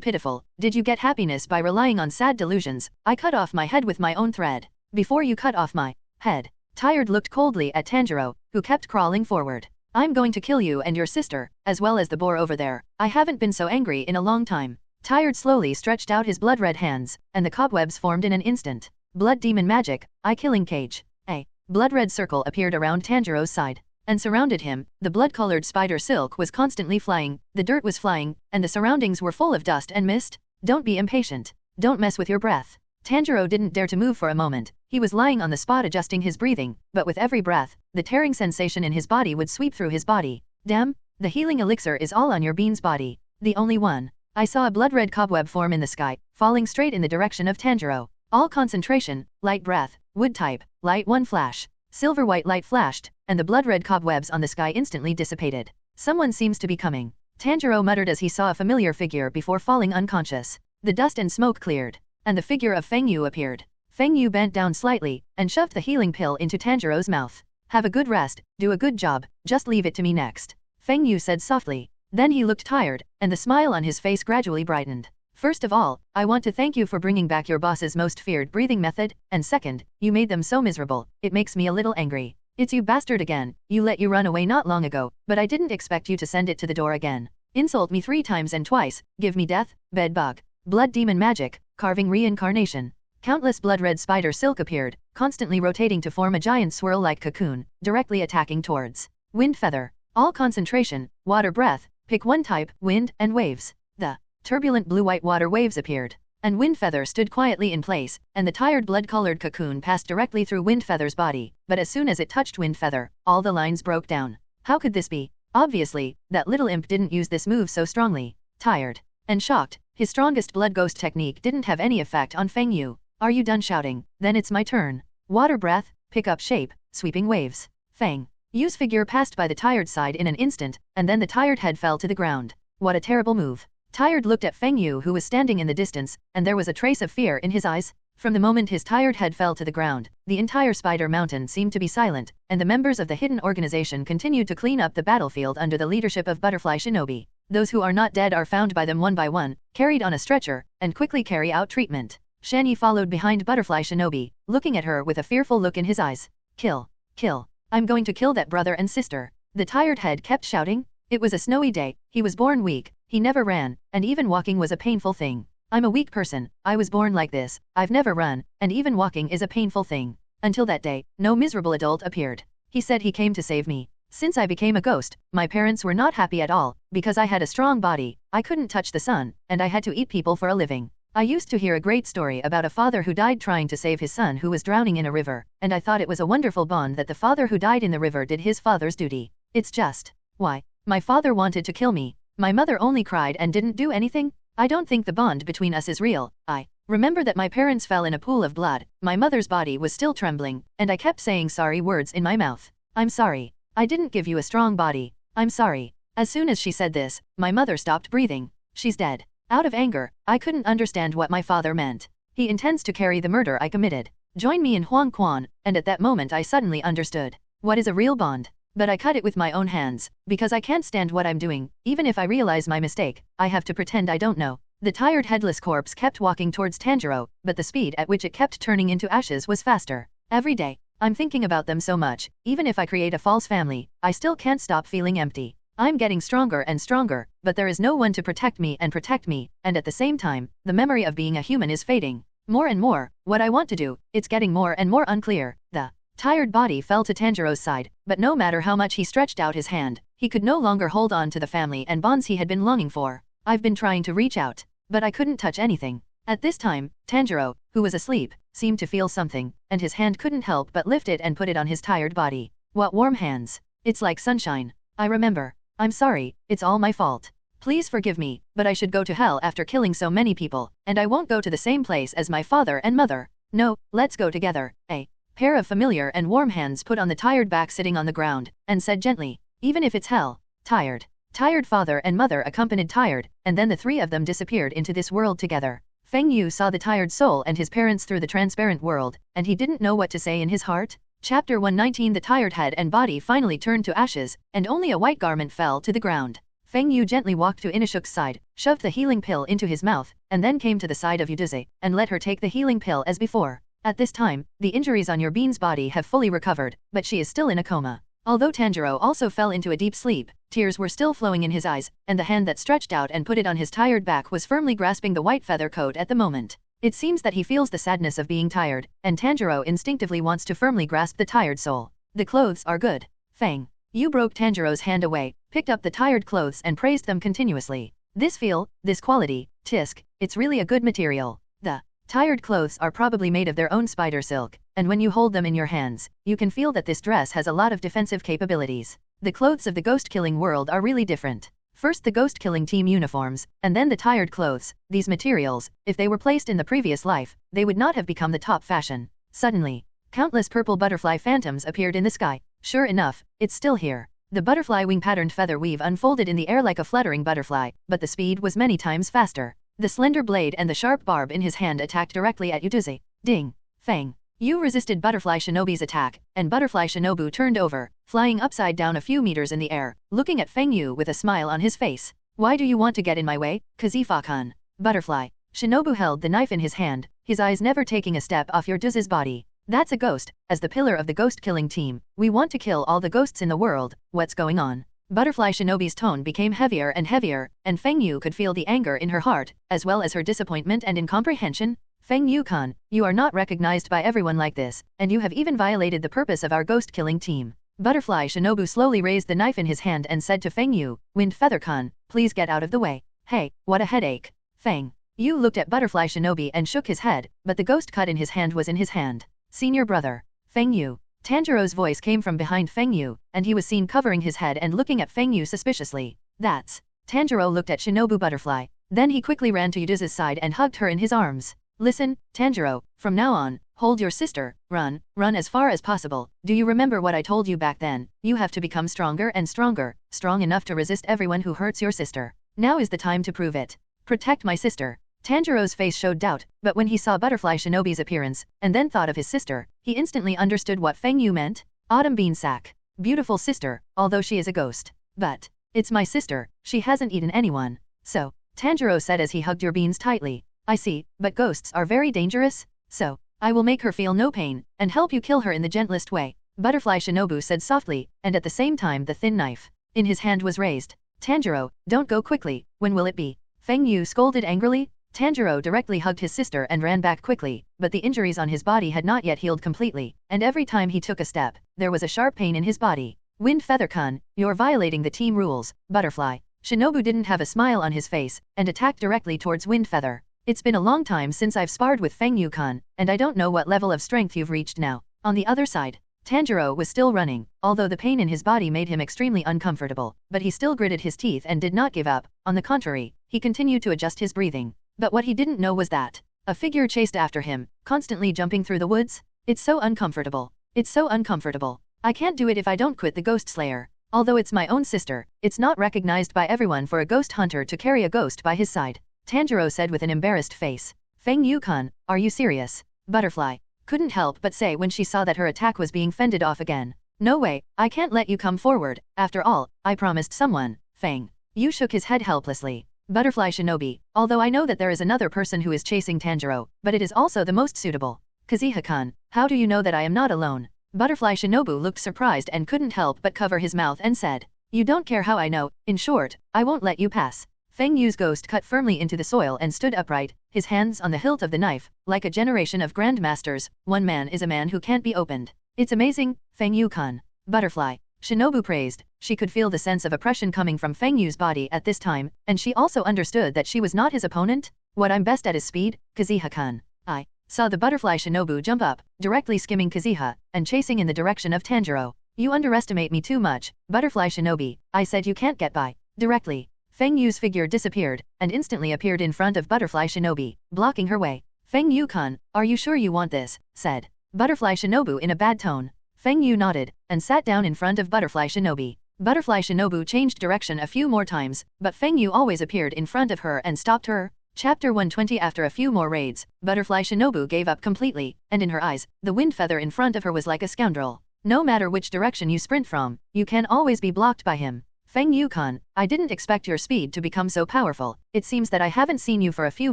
pitiful. Did you get happiness by relying on sad delusions? I cut off my head with my own thread. before you cut off my head. Tired looked coldly at Tanjiro, who kept crawling forward. I'm going to kill you and your sister, as well as the boar over there. I haven't been so angry in a long time. Tired slowly stretched out his blood-red hands, and the cobwebs formed in an instant. Blood demon magic, eye-killing cage. A blood-red circle appeared around Tanjiro's side and surrounded him. The blood-colored spider silk was constantly flying, the dirt was flying, and the surroundings were full of dust and mist. Don't be impatient. Don't mess with your breath. Tanjiro didn't dare to move for a moment. He was lying on the spot adjusting his breathing, but with every breath, the tearing sensation in his body would sweep through his body. Damn, the healing elixir is all on your bean's body. The only one. I saw a blood-red cobweb form in the sky, falling straight in the direction of Tanjiro. All concentration, light breath, wood type, light one flash. Silver-white light flashed, and the blood-red cobwebs on the sky instantly dissipated. Someone seems to be coming. Tanjiro muttered as he saw a familiar figure before falling unconscious. The dust and smoke cleared, and the figure of Feng Yu appeared. Feng Yu bent down slightly, and shoved the healing pill into Tanjiro's mouth. Have a good rest, do a good job, just leave it to me next. Feng Yu said softly. Then he looked tired, and the smile on his face gradually brightened. First of all, I want to thank you for bringing back your boss's most feared breathing method, and second, you made them so miserable, it makes me a little angry. It's you bastard again, you let you run away not long ago, but I didn't expect you to send it to the door again. Insult me 3 times and twice, give me death, bed bug. Blood demon magic, carving reincarnation. Countless blood-red spider silk appeared, constantly rotating to form a giant swirl-like cocoon, directly attacking towards wind feather. All concentration, water breath, pick one type, wind, and waves. The turbulent blue-white water waves appeared, and wind feather stood quietly in place, and the tired blood-colored cocoon passed directly through wind feather's body, but as soon as it touched wind feather, all the lines broke down. How could this be? Obviously, that little imp didn't use this move so strongly. Tired and shocked, his strongest blood ghost technique didn't have any effect on Feng Yu. Are you done shouting? Then it's my turn. Water breath, pick up shape, sweeping waves. Feng Yu's figure passed by the tired side in an instant, and then the tired head fell to the ground. What a terrible move. Tired looked at Feng Yu who was standing in the distance, and there was a trace of fear in his eyes. From the moment his tired head fell to the ground, the entire spider mountain seemed to be silent, and the members of the hidden organization continued to clean up the battlefield under the leadership of Butterfly Shinobi. Those who are not dead are found by them one by one, carried on a stretcher, and quickly carry out treatment. Shani followed behind Butterfly Shinobi, looking at her with a fearful look in his eyes. Kill. Kill. I'm going to kill that brother and sister. The tired head kept shouting. It was a snowy day, he was born weak, he never ran, and even walking was a painful thing. I'm a weak person, I was born like this, I've never run, and even walking is a painful thing. Until that day, no miserable adult appeared. He said he came to save me. Since I became a ghost, my parents were not happy at all, because I had a strong body, I couldn't touch the sun, and I had to eat people for a living. I used to hear a great story about a father who died trying to save his son who was drowning in a river, and I thought it was a wonderful bond that the father who died in the river did his father's duty. It's just, why? My father wanted to kill me. My mother only cried and didn't do anything? I don't think the bond between us is real. I remember that my parents fell in a pool of blood, my mother's body was still trembling, and I kept saying sorry words in my mouth. I'm sorry. I didn't give you a strong body. I'm sorry. As soon as she said this, my mother stopped breathing. She's dead. Out of anger, I couldn't understand what my father meant. He intends to carry the murder I committed. Join me in Huang Quan, and at that moment I suddenly understood. What is a real bond? But I cut it with my own hands, because I can't stand what I'm doing. Even if I realize my mistake, I have to pretend I don't know. The tired headless corpse kept walking towards Tanjiro, but the speed at which it kept turning into ashes was faster. Every day, I'm thinking about them so much, even if I create a false family, I still can't stop feeling empty. I'm getting stronger and stronger, but there is no one to protect me, and at the same time, the memory of being a human is fading. More and more, what I want to do, it's getting more and more unclear. The tired body fell to Tanjiro's side, but no matter how much he stretched out his hand, he could no longer hold on to the family and bonds he had been longing for. I've been trying to reach out, but I couldn't touch anything. At this time, Tanjiro, who was asleep, seemed to feel something, and his hand couldn't help but lift it and put it on his tired body. What warm hands. It's like sunshine. I remember. I'm sorry, it's all my fault. Please forgive me, but I should go to hell after killing so many people, and I won't go to the same place as my father and mother. No, let's go together. A pair of familiar and warm hands put on the tired back sitting on the ground, and said gently, even if it's hell. Tired. Tired father and mother accompanied Tired, and then the 3 of them disappeared into this world together. Feng Yu saw the tired soul and his parents through the transparent world, and he didn't know what to say in his heart. Chapter 119. The tired head and body finally turned to ashes, and only a white garment fell to the ground. Feng Yu gently walked to Inashuk's side, shoved the healing pill into his mouth, and then came to the side of Yuduze, and let her take the healing pill as before. At this time, the injuries on your bean's body have fully recovered, but she is still in a coma. Although Tanjiro also fell into a deep sleep, tears were still flowing in his eyes, and the hand that stretched out and put it on his tired back was firmly grasping the white feather coat at the moment. It seems that he feels the sadness of being tired, and Tanjiro instinctively wants to firmly grasp the tired soul. The clothes are good. Fang Yu broke Tanjiro's hand away, picked up the tired clothes and praised them continuously. This feel, this quality, tisk, it's really a good material. The tired clothes are probably made of their own spider silk, and when you hold them in your hands, you can feel that this dress has a lot of defensive capabilities. The clothes of the ghost-killing world are really different. First the ghost-killing team uniforms, and then the tired clothes. These materials, if they were placed in the previous life, they would not have become the top fashion. Suddenly, countless purple butterfly phantoms appeared in the sky. Sure enough, it's still here. The butterfly wing-patterned feather weave unfolded in the air like a fluttering butterfly, but the speed was many times faster. The slender blade and the sharp barb in his hand attacked directly at Yuduzi. Ding! Fang Yu resisted Butterfly Shinobi's attack, and Butterfly Shinobu turned over, flying upside down a few meters in the air, looking at Feng Yu with a smile on his face. Why do you want to get in my way, Kazifa-kun? Butterfly Shinobu held the knife in his hand, his eyes never taking a step off Yuduzi's body. That's a ghost. As the pillar of the ghost-killing team, we want to kill all the ghosts in the world. What's going on? Butterfly Shinobi's tone became heavier, and Feng Yu could feel the anger in her heart, as well as her disappointment and incomprehension. Feng Yu-kun, you are not recognized by everyone like this, and you have even violated the purpose of our ghost-killing team. Butterfly Shinobu slowly raised the knife in his hand and said to Feng Yu, Wind Feather-kun, please get out of the way. Hey, what a headache. Feng Yu looked at Butterfly Shinobi and shook his head, but the ghost cut in his hand was in his hand. Senior brother. Feng Yu. Tanjiro's voice came from behind Feng Yu, and he was seen covering his head and looking at Feng Yu suspiciously. That's. Tanjiro looked at Shinobu Butterfly. Then he quickly ran to Yuduzi's side and hugged her in his arms. Listen, Tanjiro, from now on, hold your sister, run as far as possible. Do you remember what I told you back then? You have to become stronger and stronger, strong enough to resist everyone who hurts your sister. Now is the time to prove it. Protect my sister. Tanjiro's face showed doubt, but when he saw Butterfly Shinobi's appearance, and then thought of his sister, he instantly understood what Feng Yu meant. Autumn Bean Sack. Beautiful sister, although she is a ghost. But, it's my sister, she hasn't eaten anyone. So, Tanjiro said as he hugged your beans tightly. I see, but ghosts are very dangerous, so, I will make her feel no pain, and help you kill her in the gentlest way. Butterfly Shinobu said softly, and at the same time the thin knife in his hand was raised. Tanjiro, don't go quickly, when will it be? Feng Yu scolded angrily. Tanjiro directly hugged his sister and ran back quickly, but the injuries on his body had not yet healed completely, and every time he took a step, there was a sharp pain in his body. Wind Feather-kun, you're violating the team rules. Butterfly Shinobu didn't have a smile on his face, and attacked directly towards Wind Feather. It's been a long time since I've sparred with Feng Yu-kun, and I don't know what level of strength you've reached now. On the other side, Tanjiro was still running, although the pain in his body made him extremely uncomfortable, but he still gritted his teeth and did not give up. On the contrary, he continued to adjust his breathing. But what he didn't know was that a figure chased after him, constantly jumping through the woods. It's so uncomfortable. It's so uncomfortable. I can't do it if I don't quit the Ghost Slayer. Although it's my own sister, it's not recognized by everyone for a ghost hunter to carry a ghost by his side. Tanjiro said with an embarrassed face. Feng Yu-kun, are you serious? Butterfly couldn't help but say when she saw that her attack was being fended off again. No way, I can't let you come forward. After all, I promised someone. Feng Yu shook his head helplessly. Butterfly Shinobi, although I know that there is another person who is chasing Tanjiro, but it is also the most suitable. Kazuha-kun, how do you know that I am not alone? Butterfly Shinobu looked surprised and couldn't help but cover his mouth and said, You don't care how I know. In short, I won't let you pass. Feng Yu's ghost cut firmly into the soil and stood upright, his hands on the hilt of the knife. Like a generation of grandmasters, one man is a man who can't be opened. It's amazing, Feng Yu-kun. Butterfly Shinobu praised. She could feel the sense of oppression coming from Feng Yu's body at this time, and she also understood that she was not his opponent. What I'm best at is speed, Kazuha-kun. I saw the Butterfly Shinobu jump up, directly skimming Kazuha, and chasing in the direction of Tanjiro. You underestimate me too much, Butterfly Shinobi. I said you can't get by. Directly, Feng Yu's figure disappeared, and instantly appeared in front of Butterfly Shinobi, blocking her way. Feng Yu-kun, are you sure you want this? Said Butterfly Shinobu in a bad tone. Feng Yu nodded, and sat down in front of Butterfly Shinobi. Butterfly Shinobu changed direction a few more times, but Feng Yu always appeared in front of her and stopped her. Chapter 120. After a few more raids, Butterfly Shinobu gave up completely, and in her eyes, the wind feather in front of her was like a scoundrel. No matter which direction you sprint from, you can always be blocked by him. Feng Yu-kun, I didn't expect your speed to become so powerful. It seems that I haven't seen you for a few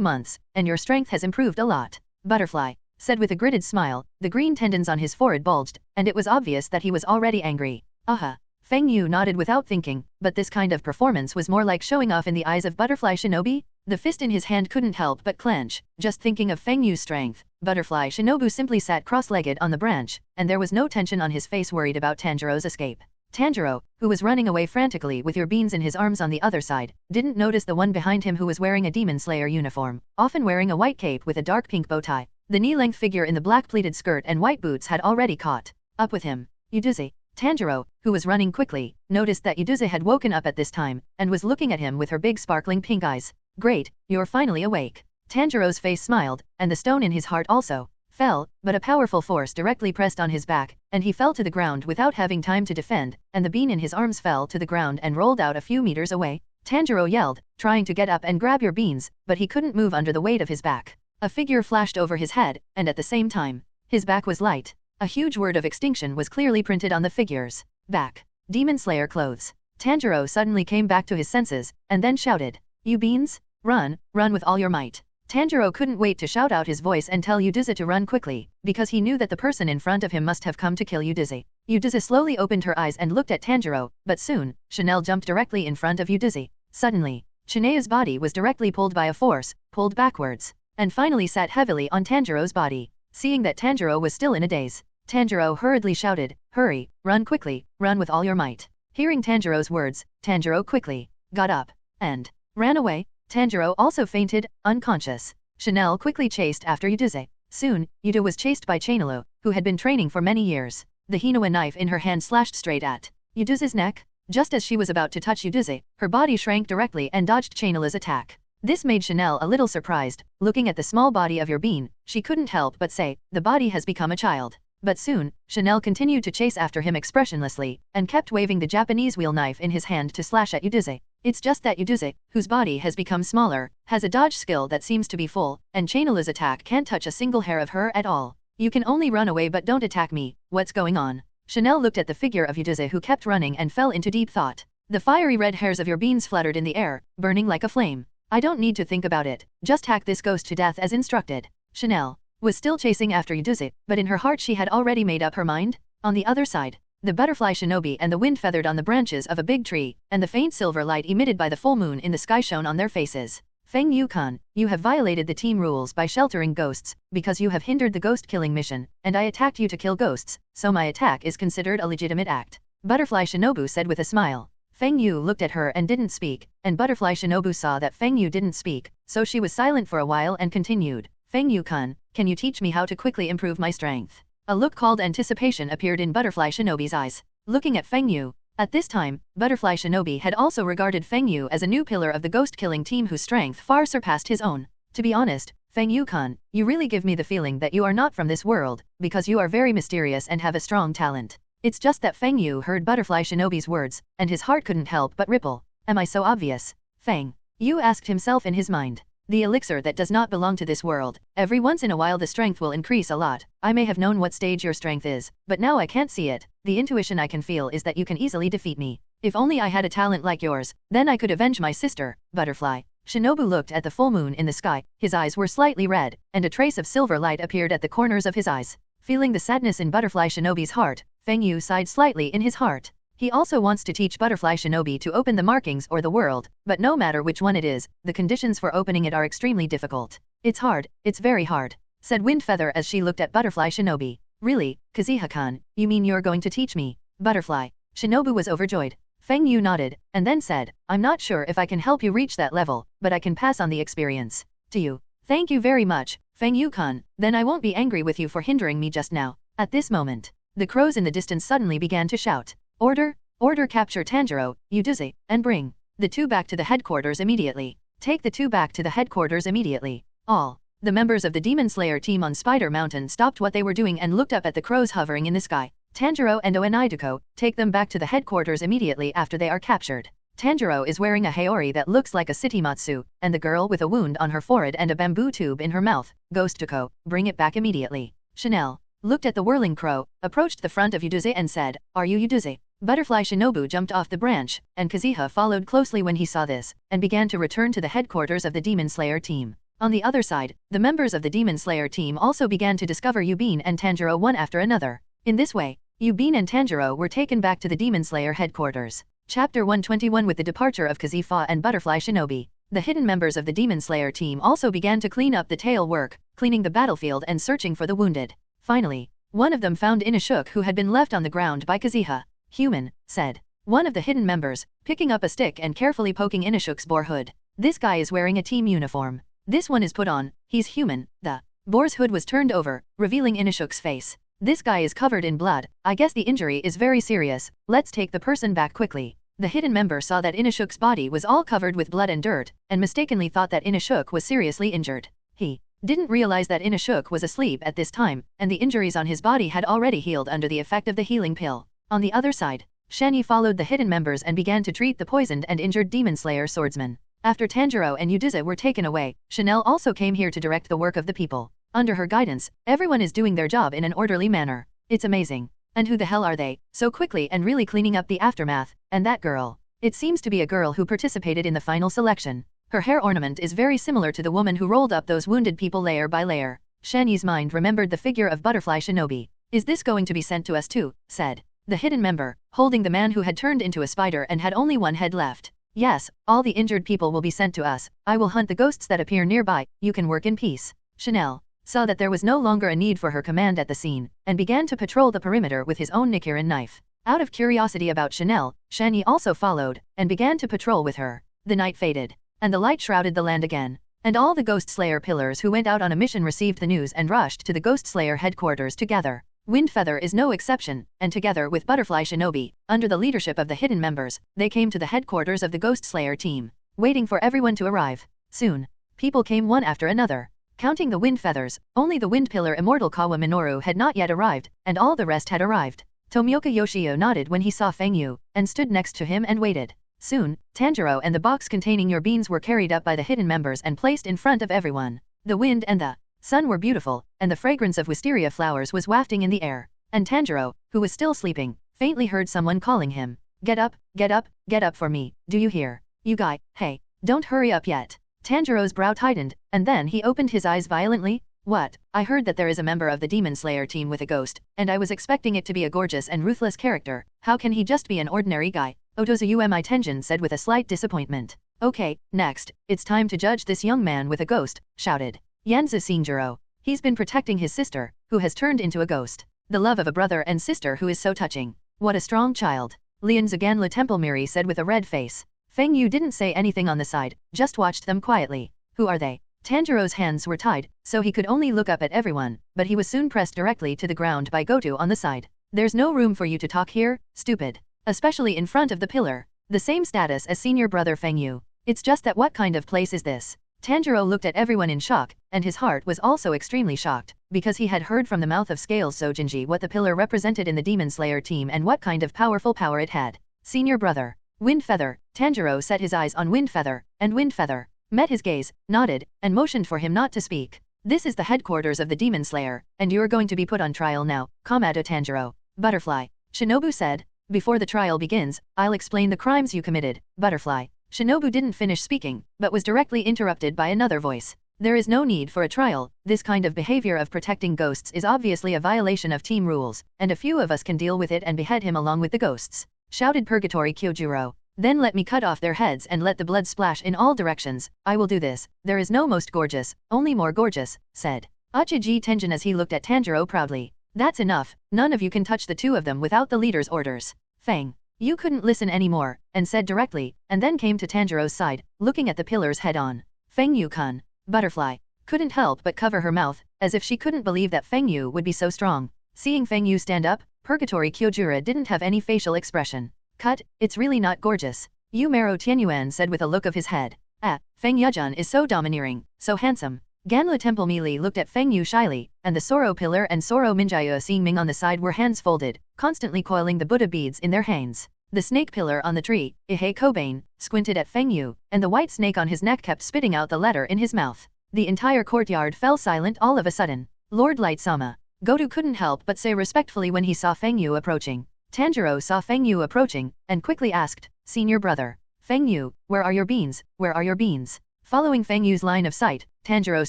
months, and your strength has improved a lot. Butterfly said with a gritted smile. The green tendons on his forehead bulged, and it was obvious that he was already angry. Aha. Feng Yu nodded without thinking, but this kind of performance was more like showing off in the eyes of Butterfly Shinobi? The fist in his hand couldn't help but clench, just thinking of Feng Yu's strength. Butterfly Shinobu simply sat cross-legged on the branch, and there was no tension on his face worried about Tanjiro's escape. Tanjiro, who was running away frantically with your beans in his arms on the other side, didn't notice the one behind him who was wearing a Demon Slayer uniform, often wearing a white cape with a dark pink bow tie. The knee-length figure in the black pleated skirt and white boots had already caught up with him. Yuduzi. Tanjiro, who was running quickly, noticed that Yuduzi had woken up at this time, and was looking at him with her big sparkling pink eyes. Great, you're finally awake. Tanjiro's face smiled, and the stone in his heart also fell, but a powerful force directly pressed on his back, and he fell to the ground without having time to defend, and the bean in his arms fell to the ground and rolled out a few meters away. Tanjiro yelled, trying to get up and grab your beans, but he couldn't move under the weight of his back. A figure flashed over his head, and at the same time, his back was light. A huge word of extinction was clearly printed on the figure's back. Demon Slayer clothes. Tanjiro suddenly came back to his senses, and then shouted, "You beans? Run, run with all your might." Tanjiro couldn't wait to shout out his voice and tell Yuduzi to run quickly, because he knew that the person in front of him must have come to kill Yuduzi. Yuduzi slowly opened her eyes and looked at Tanjiro, but soon, Chanel jumped directly in front of Yuduzi. Suddenly, Chinea's body was directly pulled by a force, pulled backwards, and finally sat heavily on Tanjiro's body. Seeing that Tanjiro was still in a daze, Tanjiro hurriedly shouted, "Hurry, run quickly, run with all your might." Hearing Tanjiro's words, Tanjiro quickly got up and ran away. Tanjiro also fainted, unconscious. Chanel quickly chased after Yuduzi. Soon, Yudu was chased by Chainalu, who had been training for many years. The Hinoa knife in her hand slashed straight at Yuduzi's neck. Just as she was about to touch Yuduzi, her body shrank directly and dodged Chainalu's attack. This made Chanel a little surprised. Looking at the small body of your bean, she couldn't help but say, "The body has become a child." But soon, Chanel continued to chase after him expressionlessly, and kept waving the Japanese wheel knife in his hand to slash at Yuduzi. It's just that Yuduzi, whose body has become smaller, has a dodge skill that seems to be full, and Chainalu's attack can't touch a single hair of her at all. "You can only run away but don't attack me, what's going on?" Chanel looked at the figure of Yuduzi who kept running and fell into deep thought. The fiery red hairs of your beans fluttered in the air, burning like a flame. "I don't need to think about it, just hack this ghost to death as instructed." Chanel was still chasing after Yuduzi, but in her heart she had already made up her mind. On the other side, the butterfly shinobi and the wind feathered on the branches of a big tree, and the faint silver light emitted by the full moon in the sky shone on their faces. "Feng Yu-kan, you have violated the team rules by sheltering ghosts, because you have hindered the ghost-killing mission, and I attacked you to kill ghosts, so my attack is considered a legitimate act," Butterfly Shinobu said with a smile. Feng Yu looked at her and didn't speak, and Butterfly Shinobu saw that Feng Yu didn't speak, so she was silent for a while and continued, "Feng Yu-kan, can you teach me how to quickly improve my strength?" A look called anticipation appeared in Butterfly Shinobi's eyes. Looking at Feng Yu, at this time, Butterfly Shinobi had also regarded Feng Yu as a new pillar of the ghost-killing team whose strength far surpassed his own. "To be honest, Feng Yu-kan, you really give me the feeling that you are not from this world, because you are very mysterious and have a strong talent." It's just that Feng Yu heard Butterfly Shinobi's words, and his heart couldn't help but ripple. "Am I so obvious?" Feng Yu asked himself in his mind. "The elixir that does not belong to this world. Every once in a while the strength will increase a lot. I may have known what stage your strength is, but now I can't see it. The intuition I can feel is that you can easily defeat me. If only I had a talent like yours, then I could avenge my sister." Butterfly Shinobu looked at the full moon in the sky. His eyes were slightly red, and a trace of silver light appeared at the corners of his eyes. Feeling the sadness in Butterfly Shinobi's heart, Feng Yu sighed slightly in his heart. He also wants to teach Butterfly Shinobi to open the markings or the world, but no matter which one it is, the conditions for opening it are extremely difficult. "It's hard, it's very hard," said Windfeather as she looked at Butterfly Shinobi. "Really, Kazuha-kan, you mean you're going to teach me?" Butterfly Shinobu was overjoyed. Feng Yu nodded, and then said, "I'm not sure if I can help you reach that level, but I can pass on the experience to you." "Thank you very much, Feng Yu-kan, then I won't be angry with you for hindering me just now." At this moment, the crows in the distance suddenly began to shout, "Order! Order, capture Tanjiro, Yuduzi, and bring the two back to the headquarters immediately. Take the two back to the headquarters immediately." All the members of the Demon Slayer team on Spider Mountain stopped what they were doing and looked up at the crows hovering in the sky. "Tanjiro and Oeniduko, take them back to the headquarters immediately after they are captured. Tanjiro is wearing a haori that looks like a sitimatsu, and the girl with a wound on her forehead and a bamboo tube in her mouth, Ghostuko, bring it back immediately." Chanel looked at the whirling crow, approached the front of Yuduzi and said, "Are you Yuduzi?" Butterfly Shinobu jumped off the branch, and Kazuha followed closely when he saw this, and began to return to the headquarters of the Demon Slayer team. On the other side, the members of the Demon Slayer team also began to discover Yubin and Tanjiro one after another. In this way, Yubin and Tanjiro were taken back to the Demon Slayer headquarters. Chapter 121. With the departure of Kazifa and Butterfly Shinobi, the hidden members of the Demon Slayer team also began to clean up the tail work, cleaning the battlefield and searching for the wounded. Finally, one of them found Inashuk, who had been left on the ground by Kaziha. Human, said one of the hidden members, picking up a stick and carefully poking Inashuk's boar hood. This guy is wearing a team uniform. This one is put on, he's human. The boar's hood was turned over, revealing Inashuk's face. This guy is covered in blood. I guess the injury is very serious. Let's take the person back quickly. The hidden member saw that Inashuk's body was all covered with blood and dirt, and mistakenly thought that Inashuk was seriously injured. He didn't realize that Inashuk was asleep at this time, and the injuries on his body had already healed under the effect of the healing pill. On the other side, Shani followed the hidden members and began to treat the poisoned and injured Demon Slayer swordsman. After Tanjiro and Udiza were taken away, Chanel also came here to direct the work of the people. Under her guidance, everyone is doing their job in an orderly manner. It's amazing. And who the hell are they, so quickly and really cleaning up the aftermath? And that girl. It seems to be a girl who participated in the final selection. Her hair ornament is very similar to the woman who rolled up those wounded people layer by layer. Shani's mind remembered the figure of Butterfly Shinobi. Is this going to be sent to us too? Said the hidden member, holding the man who had turned into a spider and had only one head left. Yes, all the injured people will be sent to us. I will hunt the ghosts that appear nearby. You can work in peace. Chanel saw that there was no longer a need for her command at the scene, and began to patrol the perimeter with his own Nichirin knife. Out of curiosity about Chanel, Shani also followed, and began to patrol with her. The night faded, and the light shrouded the land again. And all the Ghost Slayer pillars who went out on a mission received the news and rushed to the Ghost Slayer headquarters together. Windfeather is no exception, and together with Butterfly Shinobi, under the leadership of the hidden members, they came to the headquarters of the Ghost Slayer team, waiting for everyone to arrive. Soon, people came one after another. Counting the wind feathers, only the wind pillar immortal Kawa Minoru had not yet arrived, and all the rest had arrived. Tomioka Yoshio nodded when he saw Feng Yu, and stood next to him and waited. Soon, Tanjiro and the box containing your beans were carried up by the hidden members and placed in front of everyone. The wind and the sun were beautiful, and the fragrance of wisteria flowers was wafting in the air. And Tanjiro, who was still sleeping, faintly heard someone calling him. Get up, get up, get up for me, do you hear? You guy, hey, don't hurry up yet. Tanjiro's brow tightened, and then he opened his eyes violently. What? I heard that there is a member of the Demon Slayer team with a ghost, and I was expecting it to be a gorgeous and ruthless character. How can he just be an ordinary guy? Otozumi Tenjin said with a slight disappointment. Okay, next, it's time to judge this young man with a ghost, shouted Yanzu Shinjiro. He's been protecting his sister, who has turned into a ghost. The love of a brother and sister who is so touching. What a strong child. Lian Zaganla Templemiri said with a red face. Feng Yu didn't say anything on the side, just watched them quietly. Who are they? Tanjiro's hands were tied, so he could only look up at everyone, but he was soon pressed directly to the ground by Goto on the side. There's no room for you to talk here, stupid. Especially in front of the pillar. The same status as senior brother Feng Yu. It's just that what kind of place is this? Tanjiro looked at everyone in shock, and his heart was also extremely shocked, because he had heard from the mouth of Scales Sojinji what the pillar represented in the Demon Slayer team and what kind of powerful power it had. Senior brother. Windfeather. Tanjiro set his eyes on Windfeather, and Windfeather met his gaze, nodded, and motioned for him not to speak. This is the headquarters of the Demon Slayer, and you're going to be put on trial now, Kamado Tanjiro. Butterfly. Shinobu said. Before the trial begins, I'll explain the crimes you committed, Butterfly. Shinobu didn't finish speaking, but was directly interrupted by another voice. There is no need for a trial. This kind of behavior of protecting ghosts is obviously a violation of team rules, and a few of us can deal with it and behead him along with the ghosts, shouted Purgatory Kyojuro. Then let me cut off their heads and let the blood splash in all directions. I will do this. There is no most gorgeous, only more gorgeous, said Achiji Tenjin as he looked at Tanjiro proudly. That's enough. None of you can touch the two of them without the leader's orders. Feng Yu couldn't listen anymore, and said directly, and then came to Tanjiro's side, looking at the pillars head-on. Feng Yu-kun. Butterfly couldn't help but cover her mouth, as if she couldn't believe that Feng Yu would be so strong. Seeing Feng Yu stand up, Purgatory Kyojuro didn't have any facial expression. Cut, it's really not gorgeous. Yu Maro Tianyuan said with a look of his head. Ah, Feng Yujun is so domineering, so handsome. Ganla Temple Meili looked at Feng Yu shyly, and the Soro Pillar and Soro Minjayo seeing Ming on the side were hands folded, constantly coiling the Buddha beads in their hands. The snake pillar on the tree, Ihe Kobain, squinted at Feng Yu, and the white snake on his neck kept spitting out the letter in his mouth. The entire courtyard fell silent all of a sudden. Lord Light-sama. Goto couldn't help but say respectfully when he saw Feng Yu approaching. Tanjiro saw Feng Yu approaching, and quickly asked, Senior brother. Feng Yu, where are your beans? Where are your beans? Following Feng Yu's line of sight, Tanjiro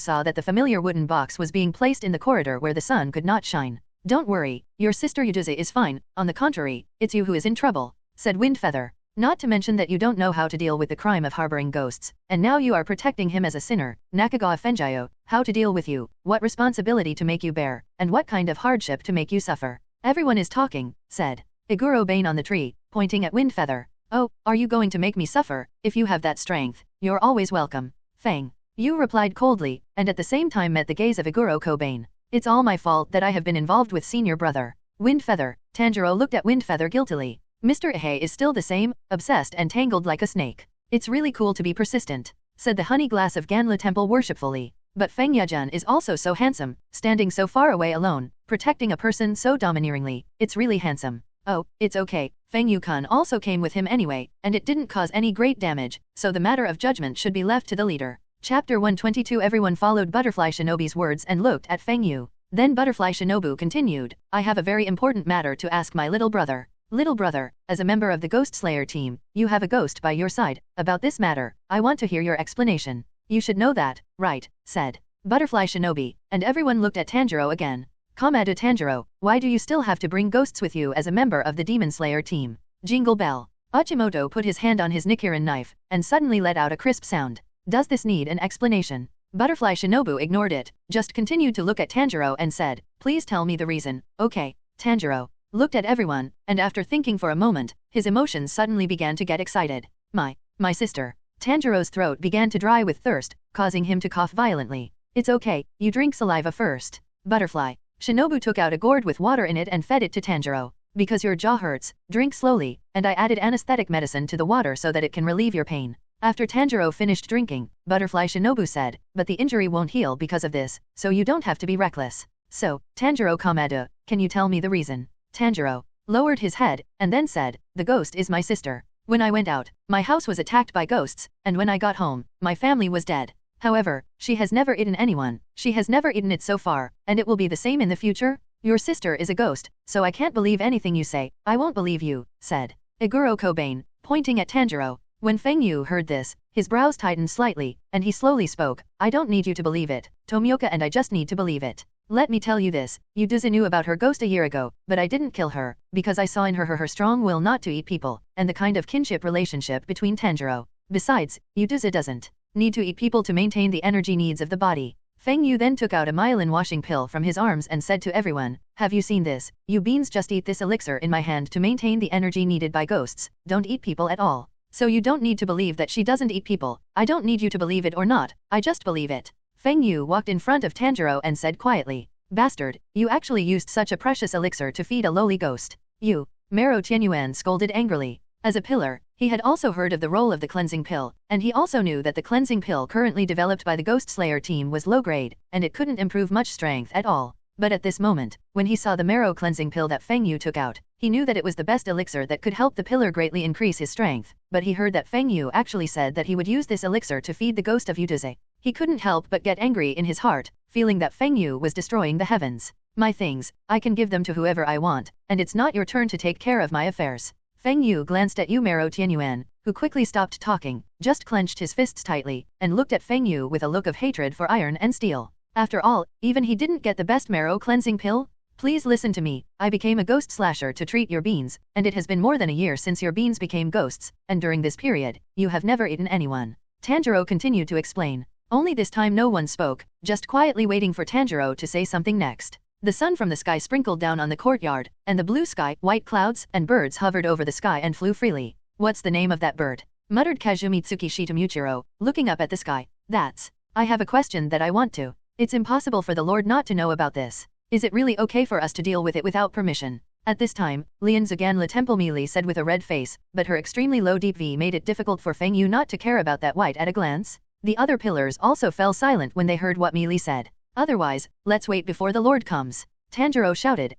saw that the familiar wooden box was being placed in the corridor where the sun could not shine. Don't worry, your sister Yuduze is fine, on the contrary, it's you who is in trouble, said Windfeather. Not to mention that you don't know how to deal with the crime of harboring ghosts, and now you are protecting him as a sinner. Nakagawa Fenjayo, how to deal with you, what responsibility to make you bear, and what kind of hardship to make you suffer. Everyone is talking, said Iguro Bane on the tree, pointing at Windfeather. Oh, are you going to make me suffer? If you have that strength, you're always welcome. Feng Yu replied coldly, and at the same time met the gaze of Iguro Kobane. It's all my fault that I have been involved with senior brother. Windfeather. Tanjiro looked at Windfeather guiltily. Mr. Ihei is still the same, obsessed and tangled like a snake. It's really cool to be persistent, said the honey glass of Ganla Temple worshipfully. But Feng Yejun is also so handsome, standing so far away alone, protecting a person so domineeringly. It's really handsome. Oh, it's okay, Feng Yu-kun also came with him anyway, and it didn't cause any great damage, so the matter of judgment should be left to the leader. Chapter 122. Everyone followed Butterfly Shinobi's words and looked at Feng Yu. Then Butterfly Shinobu continued, I have a very important matter to ask my little brother. Little brother, as a member of the Ghost Slayer team, you have a ghost by your side. About this matter, I want to hear your explanation. You should know that, right, said Butterfly Shinobi, and everyone looked at Tanjiro again. Kamado Tanjiro, why do you still have to bring ghosts with you as a member of the Demon Slayer team? Jingle bell. Achimoto put his hand on his Nichirin knife, and suddenly let out a crisp sound. Does this need an explanation? Butterfly Shinobu ignored it, just continued to look at Tanjiro and said, please tell me the reason. Okay. Tanjiro looked at everyone, and after thinking for a moment, his emotions suddenly began to get excited. My sister. Tanjiro's throat began to dry with thirst, causing him to cough violently. It's okay, you drink saliva first. Butterfly Shinobu took out a gourd with water in it and fed it to Tanjiro. Because your jaw hurts, drink slowly, and I added anesthetic medicine to the water so that it can relieve your pain. After Tanjiro finished drinking, Butterfly Shinobu said, but the injury won't heal because of this, so you don't have to be reckless. So, Tanjiro Kamado, can you tell me the reason? Tanjiro lowered his head, and then said, the ghost is my sister. When I went out, my house was attacked by ghosts, and when I got home, my family was dead. However, she has never eaten anyone, she has never eaten it so far, and it will be the same in the future? Your sister is a ghost, so I can't believe anything you say. I won't believe you, said Iguro Kobane, pointing at Tanjiro. When Feng Yu heard this, his brows tightened slightly, and he slowly spoke, I don't need you to believe it, Tomioka, and I just need to believe it. Let me tell you this, Yuduze knew about her ghost a year ago, but I didn't kill her, because I saw in her strong will not to eat people, and the kind of kinship relationship between Tanjiro. Besides, Yuduze doesn't need to eat people to maintain the energy needs of the body. Feng Yu then took out a myelin washing pill from his arms and said to everyone, have you seen this? You beans just eat this elixir in my hand to maintain the energy needed by ghosts, don't eat people at all. So you don't need to believe that she doesn't eat people. I don't need you to believe it or not, I just believe it. Feng Yu walked in front of Tanjiro and said quietly, bastard, you actually used such a precious elixir to feed a lowly ghost. You. Maro Tianyuan scolded angrily. As a pillar, he had also heard of the role of the cleansing pill, and he also knew that the cleansing pill currently developed by the Ghost Slayer team was low grade, and it couldn't improve much strength at all. But at this moment, when he saw the marrow cleansing pill that Feng Yu took out, he knew that it was the best elixir that could help the pillar greatly increase his strength, but he heard that Feng Yu actually said that he would use this elixir to feed the ghost of Yuduze. He couldn't help but get angry in his heart, feeling that Feng Yu was destroying the heavens. My things, I can give them to whoever I want, and it's not your turn to take care of my affairs. Feng Yu glanced at Umaro Tianyuan, who quickly stopped talking, just clenched his fists tightly, and looked at Feng Yu with a look of hatred for iron and steel. After all, even he didn't get the best marrow cleansing pill? Please listen to me, I became a ghost slasher to treat your beans, and it has been more than a year since your beans became ghosts, and during this period, you have never eaten anyone. Tanjiro continued to explain. Only this time no one spoke, just quietly waiting for Tanjiro to say something next. The sun from the sky sprinkled down on the courtyard, and the blue sky, white clouds, and birds hovered over the sky and flew freely. What's the name of that bird? Muttered Kazumitsuki Shitamuchiro, looking up at the sky. That's. I have a question that I want to. It's impossible for the Lord not to know about this. Is it really okay for us to deal with it without permission? At this time, Lian Zuganla Temple Meili said with a red face, but her extremely low deep V made it difficult for Feng Yu not to care about that white at a glance. The other pillars also fell silent when they heard what Meili said. Otherwise, let's wait before the Lord comes. Tanjiro shouted,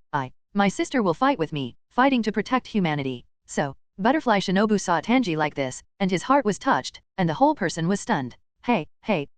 my sister will fight with me, fighting to protect humanity. So, Butterfly Shinobu saw Tanji like this, and his heart was touched, and the whole person was stunned. Hey,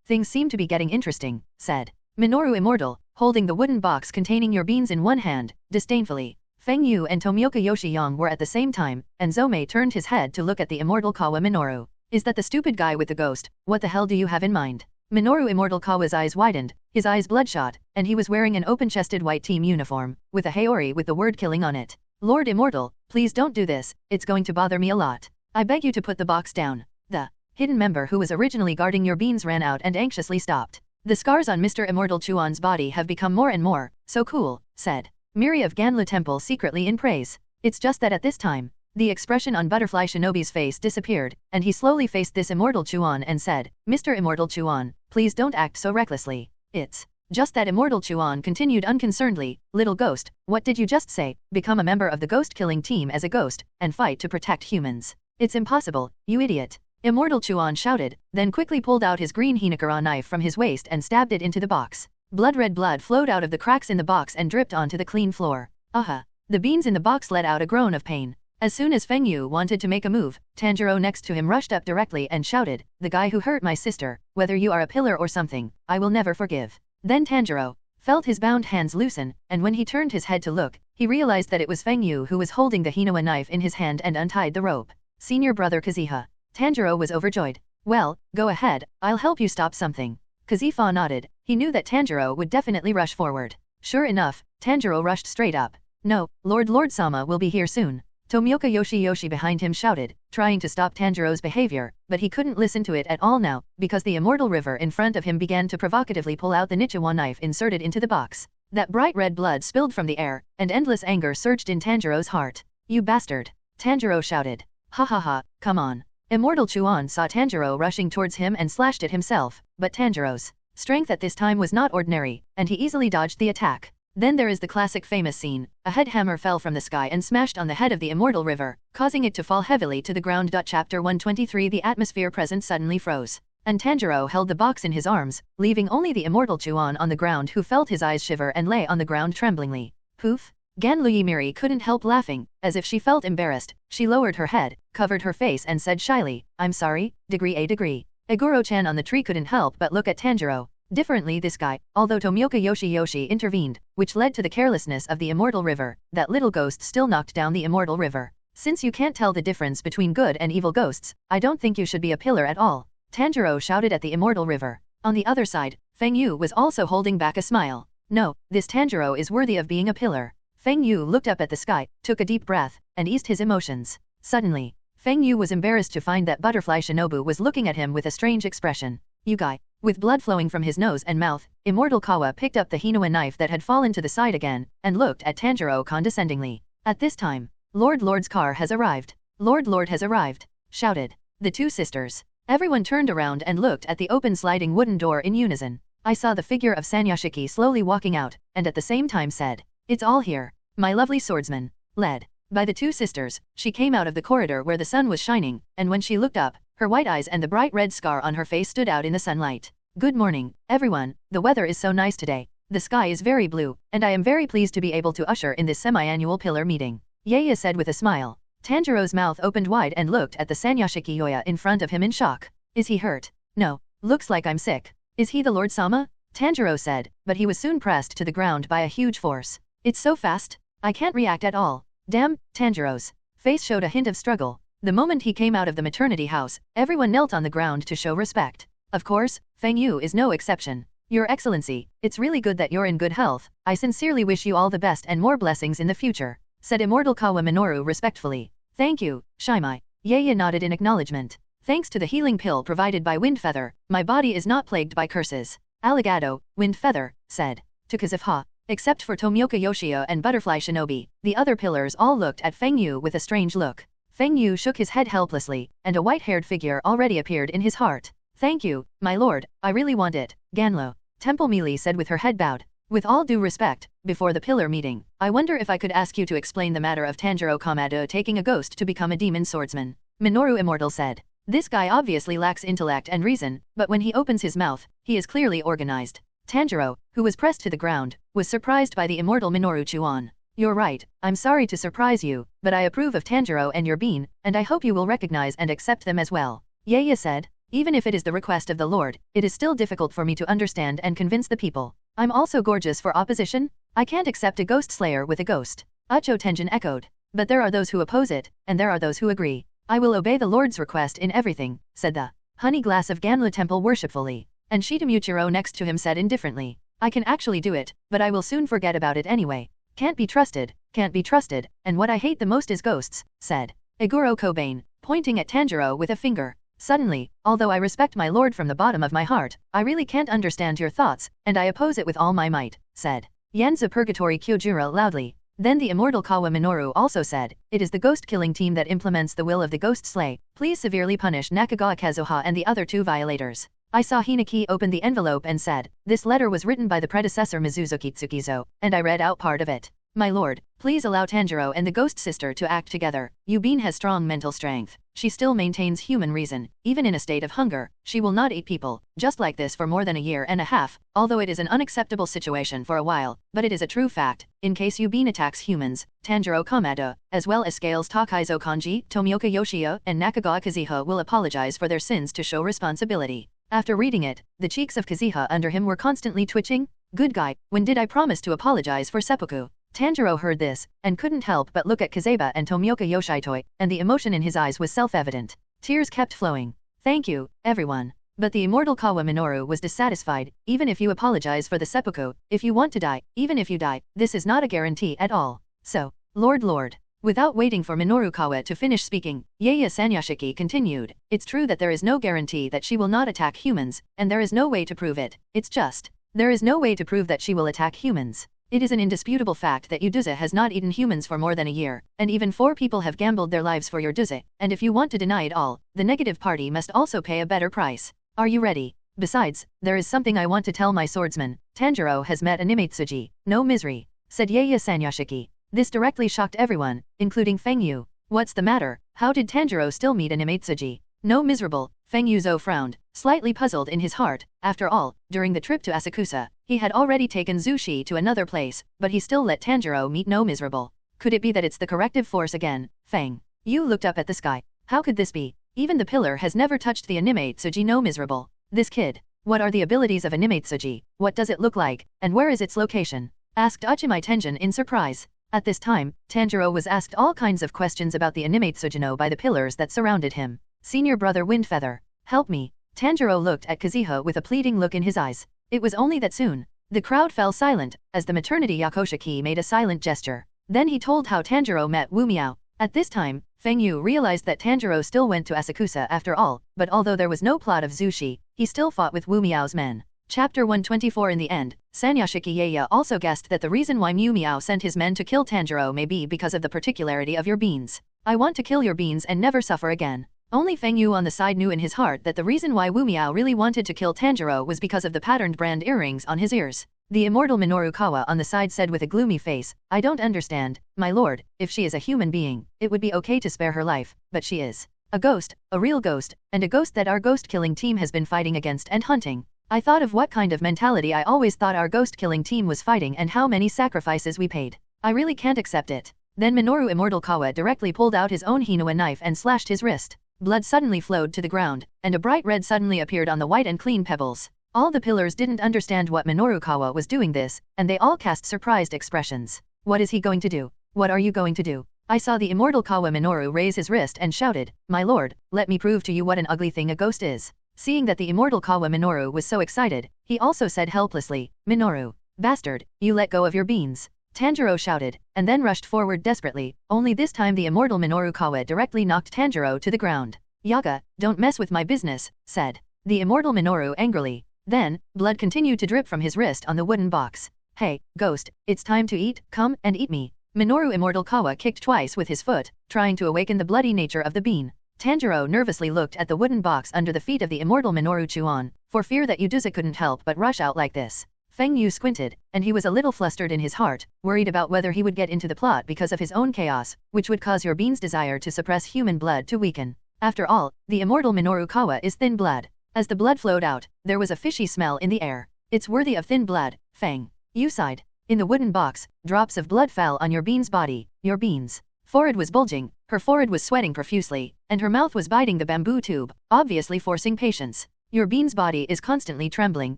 things seem to be getting interesting, said Minoru Immortal, holding the wooden box containing your beans in one hand, disdainfully. Feng Yu and Tomioka Yoshiyong were at the same time, and Zomei turned his head to look at the immortal Kawa Minoru. Is that the stupid guy with the ghost? What the hell do you have in mind? Minoru Immortal Kawa's eyes widened, his eyes bloodshot, and he was wearing an open-chested white team uniform, with a Haori with the word killing on it. Lord Immortal, please don't do this, it's going to bother me a lot. I beg you to put the box down. The hidden member who was originally guarding your beans ran out and anxiously stopped. The scars on Mr. Immortal Chuan's body have become more and more, so cool, said Miri of Ganlu Temple secretly in praise. It's just that at this time, the expression on Butterfly Shinobi's face disappeared, and he slowly faced this Immortal Chuan and said, Mr. Immortal Chuan, please don't act so recklessly. It's just that Immortal Chuan continued unconcernedly, little ghost, what did you just say? Become a member of the ghost-killing team as a ghost, and fight to protect humans. It's impossible, you idiot. Immortal Chuan shouted, then quickly pulled out his green Hinakura knife from his waist and stabbed it into the box. Blood-red blood flowed out of the cracks in the box and dripped onto the clean floor. The beans in the box let out a groan of pain. As soon as Feng Yu wanted to make a move, Tanjiro next to him rushed up directly and shouted, the guy who hurt my sister, whether you are a pillar or something, I will never forgive. Then Tanjiro felt his bound hands loosen, and when he turned his head to look, he realized that it was Feng Yu who was holding the Hinawa knife in his hand and untied the rope. Senior brother Kazuha. Tanjiro was overjoyed. Well, go ahead, I'll help you stop something. Kazuha nodded, he knew that Tanjiro would definitely rush forward. Sure enough, Tanjiro rushed straight up. No, Lord Sama will be here soon. Tomioka Yoshi behind him shouted, trying to stop Tanjiro's behavior, but he couldn't listen to it at all now, because the immortal river in front of him began to provocatively pull out the Nichirin knife inserted into the box. That bright red blood spilled from the air, and endless anger surged in Tanjiro's heart. You bastard! Tanjiro shouted. Ha ha ha, come on. Immortal Chuan saw Tanjiro rushing towards him and slashed it himself, but Tanjiro's strength at this time was not ordinary, and he easily dodged the attack. Then there is the classic famous scene, a head hammer fell from the sky and smashed on the head of the immortal river, causing it to fall heavily to the ground. Chapter 123 The atmosphere present suddenly froze, and Tanjiro held the box in his arms, leaving only the immortal Chuan on the ground who felt his eyes shiver and lay on the ground tremblingly. Poof! Ganlu Miri couldn't help laughing, as if she felt embarrassed, she lowered her head, covered her face and said shyly, I'm sorry, degree. Aguro-chan on the tree couldn't help but look at Tanjiro. Differently this guy, although Tomioka Yoshi intervened, which led to the carelessness of the immortal river, that little ghost still knocked down the immortal river. Since you can't tell the difference between good and evil ghosts, I don't think you should be a pillar at all. Tanjiro shouted at the immortal river. On the other side, Feng Yu was also holding back a smile. No, this Tanjiro is worthy of being a pillar. Feng Yu looked up at the sky, took a deep breath, and eased his emotions. Suddenly, Feng Yu was embarrassed to find that Butterfly Shinobu was looking at him with a strange expression. You guy. With blood flowing from his nose and mouth, Immortal Kawa picked up the Hinawa knife that had fallen to the side again, and looked at Tanjiro condescendingly. At this time, Lord's car has arrived. Lord has arrived, shouted the two sisters. Everyone turned around and looked at the open sliding wooden door in unison. I saw the figure of Sanyashiki slowly walking out, and at the same time said, it's all here. My lovely swordsman. Led by the two sisters, she came out of the corridor where the sun was shining, and when she looked up, her white eyes and the bright red scar on her face stood out in the sunlight. Good morning, everyone, the weather is so nice today. The sky is very blue, and I am very pleased to be able to usher in this semi-annual pillar meeting. Yaya said with a smile. Tanjiro's mouth opened wide and looked at the Sanyashiki Yoya in front of him in shock. Is he hurt? No. Looks like I'm sick. Is he the Lord Sama? Tanjiro said, but he was soon pressed to the ground by a huge force. It's so fast, I can't react at all. Damn, Tanjiro's face showed a hint of struggle. The moment he came out of the maternity house, everyone knelt on the ground to show respect. Of course, Feng Yu is no exception. Your Excellency, it's really good that you're in good health. I sincerely wish you all the best and more blessings in the future, said Immortal Kawa Minoru respectfully. Thank you, Shimai. Yaya nodded in acknowledgement. Thanks to the healing pill provided by Windfeather, my body is not plagued by curses. Alligato, Windfeather, said to Kazuha. Except for Tomioka Yoshio and Butterfly Shinobi, the other pillars all looked at Feng Yu with a strange look. Feng Yu shook his head helplessly, and a white-haired figure already appeared in his heart. Thank you, my lord, I really want it, Ganlo. Temple Mealy said with her head bowed. With all due respect, before the pillar meeting, I wonder if I could ask you to explain the matter of Tanjiro Kamado taking a ghost to become a demon swordsman. Minoru Immortal said. This guy obviously lacks intellect and reason, but when he opens his mouth, he is clearly organized. Tanjiro, who was pressed to the ground, was surprised by the immortal Minoru Chuan. You're right, I'm sorry to surprise you, but I approve of Tanjiro and your bean, and I hope you will recognize and accept them as well. Yaya said, even if it is the request of the Lord, it is still difficult for me to understand and convince the people. I'm also gorgeous for opposition? I can't accept a ghost slayer with a ghost. Ucho Tenjin echoed. But there are those who oppose it, and there are those who agree. I will obey the Lord's request in everything, said the honey glass of Ganla temple worshipfully. And Shitamuchiro next to him said indifferently, I can actually do it, but I will soon forget about it anyway. Can't be trusted, and what I hate the most is ghosts, said Iguro Kobain, pointing at Tanjiro with a finger. Suddenly, although I respect my lord from the bottom of my heart, I really can't understand your thoughts, and I oppose it with all my might, said Yanza Purgatory Kyojuro loudly. Then the immortal Kawa Minoru also said, it is the ghost-killing team that implements the will of the Ghost Slay. Please severely punish Nakagawa Kazuha and the other 2 violators. I saw Hinaki open the envelope and said, this letter was written by the predecessor Mizuzuki Tsukizo, and I read out part of it. My lord, please allow Tanjiro and the ghost sister to act together. Yubin has strong mental strength. She still maintains human reason. Even in a state of hunger, she will not eat people, just like this for more than a year and a half, although it is an unacceptable situation for a while, but it is a true fact. In case Yubin attacks humans, Tanjiro Kamado, as well as Scales Takaizo Kanji, Tomioka Yoshio, and Nakagawa Kazuha will apologize for their sins to show responsibility. After reading it, the cheeks of Kazuha under him were constantly twitching. Good guy, when did I promise to apologize for seppuku? Tanjiro heard this, and couldn't help but look at Kazeba and Tomioka Yoshitoi, and the emotion in his eyes was self-evident. Tears kept flowing. Thank you, everyone. But the immortal Kawa Minoru was dissatisfied. Even if you apologize for the seppuku, if you want to die, even if you die, this is not a guarantee at all. So, Lord. Without waiting for Minoru Kawa to finish speaking, Yaya Sanyashiki continued, it's true that there is no guarantee that she will not attack humans, and there is no way to prove it. It's just, there is no way to prove that she will attack humans. It is an indisputable fact that Yuduza has not eaten humans for more than a year, and even 4 people have gambled their lives for your Yuduza, and if you want to deny it all, the negative party must also pay a better price. Are you ready? Besides, there is something I want to tell my swordsman. Tanjiro has met a Nimaitsuji. No misery, said Yaya Sanyashiki. This directly shocked everyone, including Feng Yu. What's the matter? How did Tanjiro still meet a Nimaitsuji? No miserable, Feng Yuzo frowned, slightly puzzled in his heart. After all, during the trip to Asakusa, he had already taken Zushi to another place, but he still let Tanjiro meet no miserable. Could it be that it's the corrective force again? Feng Yu looked up at the sky. How could this be? Even the pillar has never touched the Nimaitsuji no miserable. This kid. What are the abilities of a Nimaitsuji? What does it look like? And where is its location? Asked Achimai Tenjin in surprise. At this time, Tanjiro was asked all kinds of questions about the Nimaitsujino by the pillars that surrounded him. Senior brother Windfeather, help me. Tanjiro looked at Kazuha with a pleading look in his eyes. It was only that soon. The crowd fell silent, as the maternity Yakoshiki made a silent gesture. Then he told how Tanjiro met Wu Miao. At this time, Feng Yu realized that Tanjiro still went to Asakusa after all, but although there was no plot of Zushi, he still fought with Wu Miao's men. Chapter 124. In the end, Sanyashiki Yaya also guessed that the reason why Wu Miao sent his men to kill Tanjiro may be because of the particularity of your beans. I want to kill your beans and never suffer again. Only Feng Yu on the side knew in his heart that the reason why Wu Miao really wanted to kill Tanjiro was because of the patterned brand earrings on his ears. The immortal Minoru Kawa on the side said with a gloomy face, I don't understand, my lord, if she is a human being, it would be okay to spare her life, but she is a ghost, a real ghost, and a ghost that our ghost-killing team has been fighting against and hunting. I thought of what kind of mentality I always thought our ghost-killing team was fighting and how many sacrifices we paid. I really can't accept it. Then Minoru Immortal Kawa directly pulled out his own Hinua knife and slashed his wrist. Blood suddenly flowed to the ground, and a bright red suddenly appeared on the white and clean pebbles. All the pillars didn't understand what Minoru Kawa was doing this, and they all cast surprised expressions. What is he going to do? What are you going to do? I saw the immortal Kawa Minoru raise his wrist and shouted, my lord, let me prove to you what an ugly thing a ghost is. Seeing that the immortal Kawa Minoru was so excited, he also said helplessly, Minoru, bastard, you let go of your beans. Tanjiro shouted, and then rushed forward desperately, only this time the immortal Minoru Kawa directly knocked Tanjiro to the ground. Yaga, don't mess with my business, said the immortal Minoru angrily. Then, blood continued to drip from his wrist on the wooden box. Hey, ghost, it's time to eat, come and eat me. Minoru Immortal Kawa kicked twice with his foot, trying to awaken the bloody nature of the bean. Tanjiro nervously looked at the wooden box under the feet of the immortal Minoru Chuan, for fear that Yuduza couldn't help but rush out like this. Feng Yu squinted, and he was a little flustered in his heart, worried about whether he would get into the plot because of his own chaos, which would cause your bean's desire to suppress human blood to weaken. After all, the immortal Minoru Kawa is thin blood. As the blood flowed out, there was a fishy smell in the air. It's worthy of thin blood, Feng Yu sighed. In the wooden box, drops of blood fell on your bean's body. Your bean's forehead was bulging, her forehead was sweating profusely, and her mouth was biting the bamboo tube, obviously forcing patience. Your bean's body is constantly trembling,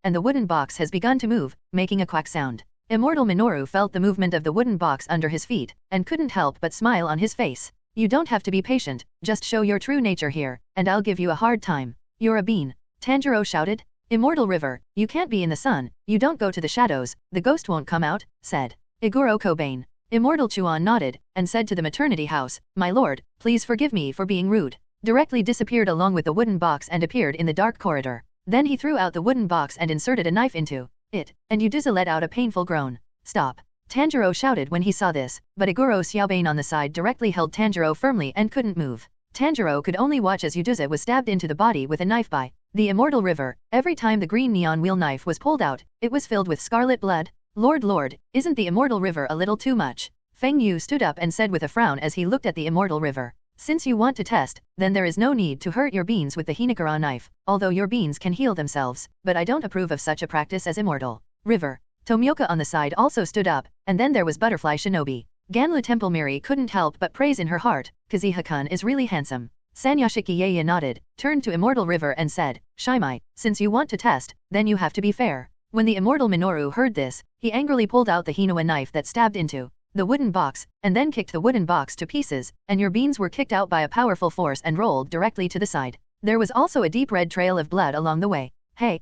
and the wooden box has begun to move, making a quack sound. Immortal Minoru felt the movement of the wooden box under his feet, and couldn't help but smile on his face. You don't have to be patient, just show your true nature here, and I'll give you a hard time. You're a bean. Tanjiro shouted. Immortal river, you can't be in the sun, you don't go to the shadows, the ghost won't come out, said Iguro Kobain. Immortal Chuan nodded, and said to the maternity house, my lord, please forgive me for being rude. Directly disappeared along with the wooden box and appeared in the dark corridor. Then he threw out the wooden box and inserted a knife into it, and Yuduza let out a painful groan. Stop. Tanjiro shouted when he saw this, but Iguro Xiaobain on the side directly held Tanjiro firmly and couldn't move. Tanjiro could only watch as Yuduza was stabbed into the body with a knife by the immortal river. Every time the green neon wheel knife was pulled out, it was filled with scarlet blood. Lord, isn't the immortal river a little too much? Feng Yu stood up and said with a frown as he looked at the immortal river. Since you want to test, then there is no need to hurt your beans with the Hinakura knife, although your beans can heal themselves, but I don't approve of such a practice as immortal river. Tomioka on the side also stood up, and then there was Butterfly Shinobi. Ganlu Temple Miri couldn't help but praise in her heart, Kazuha-kun is really handsome. Sanyashiki Yaya nodded, turned to Immortal River and said, Shimai, since you want to test, then you have to be fair. When the immortal Minoru heard this, he angrily pulled out the Hinawa knife that stabbed into the wooden box, and then kicked the wooden box to pieces, and your beans were kicked out by a powerful force and rolled directly to the side. There was also a deep red trail of blood along the way. Hey,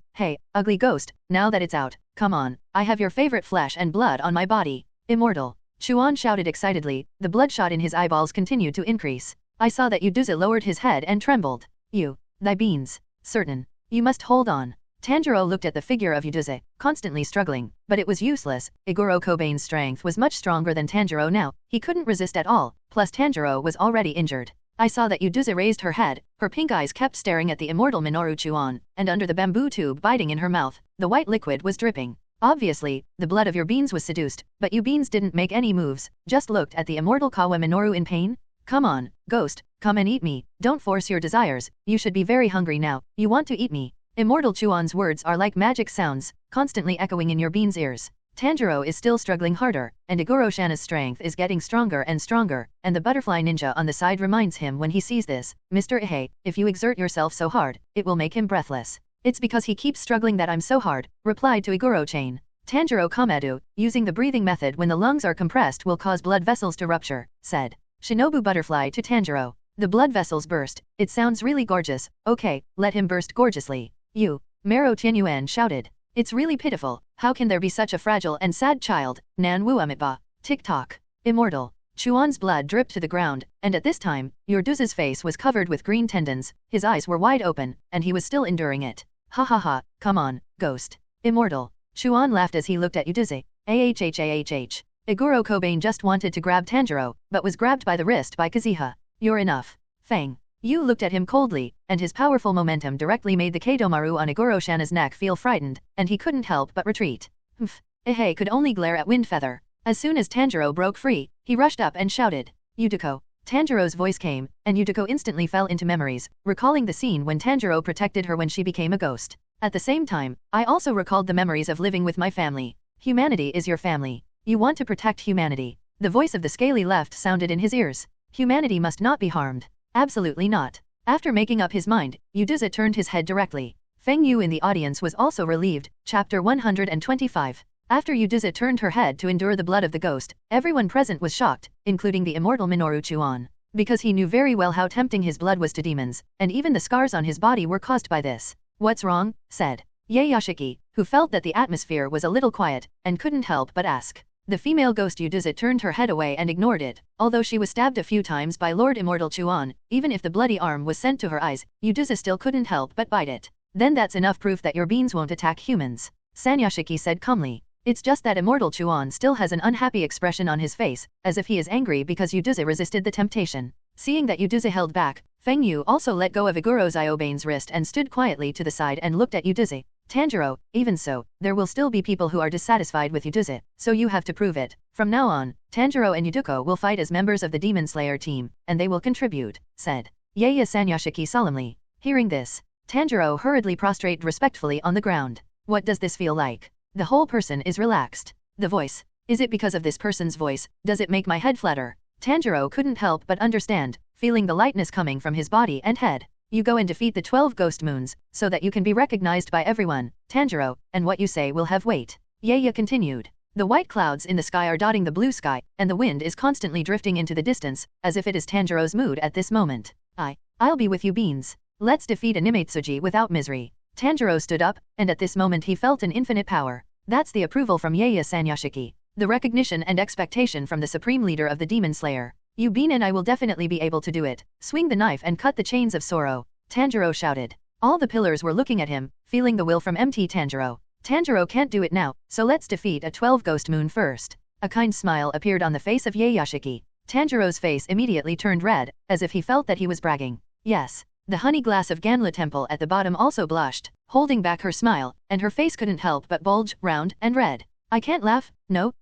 ugly ghost, now that it's out, come on, I have your favorite flesh and blood on my body. Immortal Chuan shouted excitedly, the bloodshot in his eyeballs continued to increase. I saw that Yuduza lowered his head and trembled. Thy beans. Certain. You must hold on. Tanjiro looked at the figure of Yuduza, constantly struggling, but it was useless. Iguro Kobain's strength was much stronger than Tanjiro now, he couldn't resist at all, plus Tanjiro was already injured. I saw that Yuduza raised her head, her pink eyes kept staring at the immortal Minoru Chuan, and under the bamboo tube biting in her mouth, the white liquid was dripping. Obviously, the blood of your beans was seduced, but you beans didn't make any moves, just looked at the immortal Kawa Minoru in pain. Come on, ghost, come and eat me, don't force your desires, you should be very hungry now, you want to eat me. Immortal Chuan's words are like magic sounds, constantly echoing in your beans' ears. Tanjiro is still struggling harder, and Iguro Shana's strength is getting stronger and stronger, and the butterfly ninja on the side reminds him when he sees this, Mr. Ihei, if you exert yourself so hard, it will make him breathless. It's because he keeps struggling that I'm so hard, replied to Iguro-chan. Tanjiro Kamadu, using the breathing method when the lungs are compressed will cause blood vessels to rupture, said Shinobu Butterfly to Tanjiro. The blood vessels burst, it sounds really gorgeous, okay, let him burst gorgeously. Maro Tianyuan shouted. It's really pitiful, how can there be such a fragile and sad child, Nan Wuamitba. Tick-tock. Immortal Chuan's blood dripped to the ground, and at this time, Yuduza's face was covered with green tendons, his eyes were wide open, and he was still enduring it. Ha ha ha, come on, ghost. Immortal Chuan laughed as he looked at Yuduza. Ahhahh. Iguro Kobain just wanted to grab Tanjiro, but was grabbed by the wrist by Kazuha. You're enough. Fang Yu looked at him coldly, and his powerful momentum directly made the Keidomaru on Iguro Shana's neck feel frightened, and he couldn't help but retreat. Ihei could only glare at Windfeather. As soon as Tanjiro broke free, he rushed up and shouted, Yuduko. Tanjiro's voice came, and Yuduko instantly fell into memories, recalling the scene when Tanjiro protected her when she became a ghost. At the same time, I also recalled the memories of living with my family. Humanity is your family. You want to protect humanity. The voice of the scaly left sounded in his ears. Humanity must not be harmed. Absolutely not. After making up his mind, Yuduza turned his head directly. Feng Yu in the audience was also relieved. Chapter 125. After Yuduza turned her head to endure the blood of the ghost, everyone present was shocked, including the immortal Minoru Chuan. Because he knew very well how tempting his blood was to demons, and even the scars on his body were caused by this. What's wrong? Said Yayashiki, who felt that the atmosphere was a little quiet, and couldn't help but ask. The female ghost Yuduza turned her head away and ignored it. Although she was stabbed a few times by Lord Immortal Chuan, even if the bloody arm was sent to her eyes, Yuduza still couldn't help but bite it. Then that's enough proof that your beans won't attack humans. Sanyashiki said calmly. It's just that Immortal Chuan still has an unhappy expression on his face, as if he is angry because Yuduza resisted the temptation. Seeing that Yuduza held back, Feng Yu also let go of Iguro Xiaobain's wrist and stood quietly to the side and looked at Yuduza. Tanjiro, even so, there will still be people who are dissatisfied with Yuduza, so you have to prove it. From now on, Tanjiro and Yuduko will fight as members of the Demon Slayer team, and they will contribute, said Yaya Sanyashiki solemnly. Hearing this, Tanjiro hurriedly prostrated respectfully on the ground. What does this feel like? The whole person is relaxed. The voice. Is it because of this person's voice, does it make my head flatter? Tanjiro couldn't help but understand, feeling the lightness coming from his body and head. You go and defeat the 12 ghost moons, so that you can be recognized by everyone, Tanjiro, and what you say will have weight. Yaya continued. The white clouds in the sky are dotting the blue sky, and the wind is constantly drifting into the distance, as if it is Tanjiro's mood at this moment. I'll be with you, Beans. Let's defeat Animatsuji without misery. Tanjiro stood up, and at this moment he felt an infinite power. That's the approval from Yaya Sanyashiki. The recognition and expectation from the supreme leader of the Demon Slayer. You Bean and I will definitely be able to do it. Swing the knife and cut the chains of sorrow. Tanjiro shouted. All the pillars were looking at him, feeling the will from MT Tanjiro. Tanjiro can't do it now, so let's defeat a 12 ghost moon first. A kind smile appeared on the face of Yayashiki. Tanjiro's face immediately turned red, as if he felt that he was bragging. Yes. The honey glass of Ganla Temple at the bottom also blushed, holding back her smile, and her face couldn't help but bulge, round, and red. I can't laugh, no.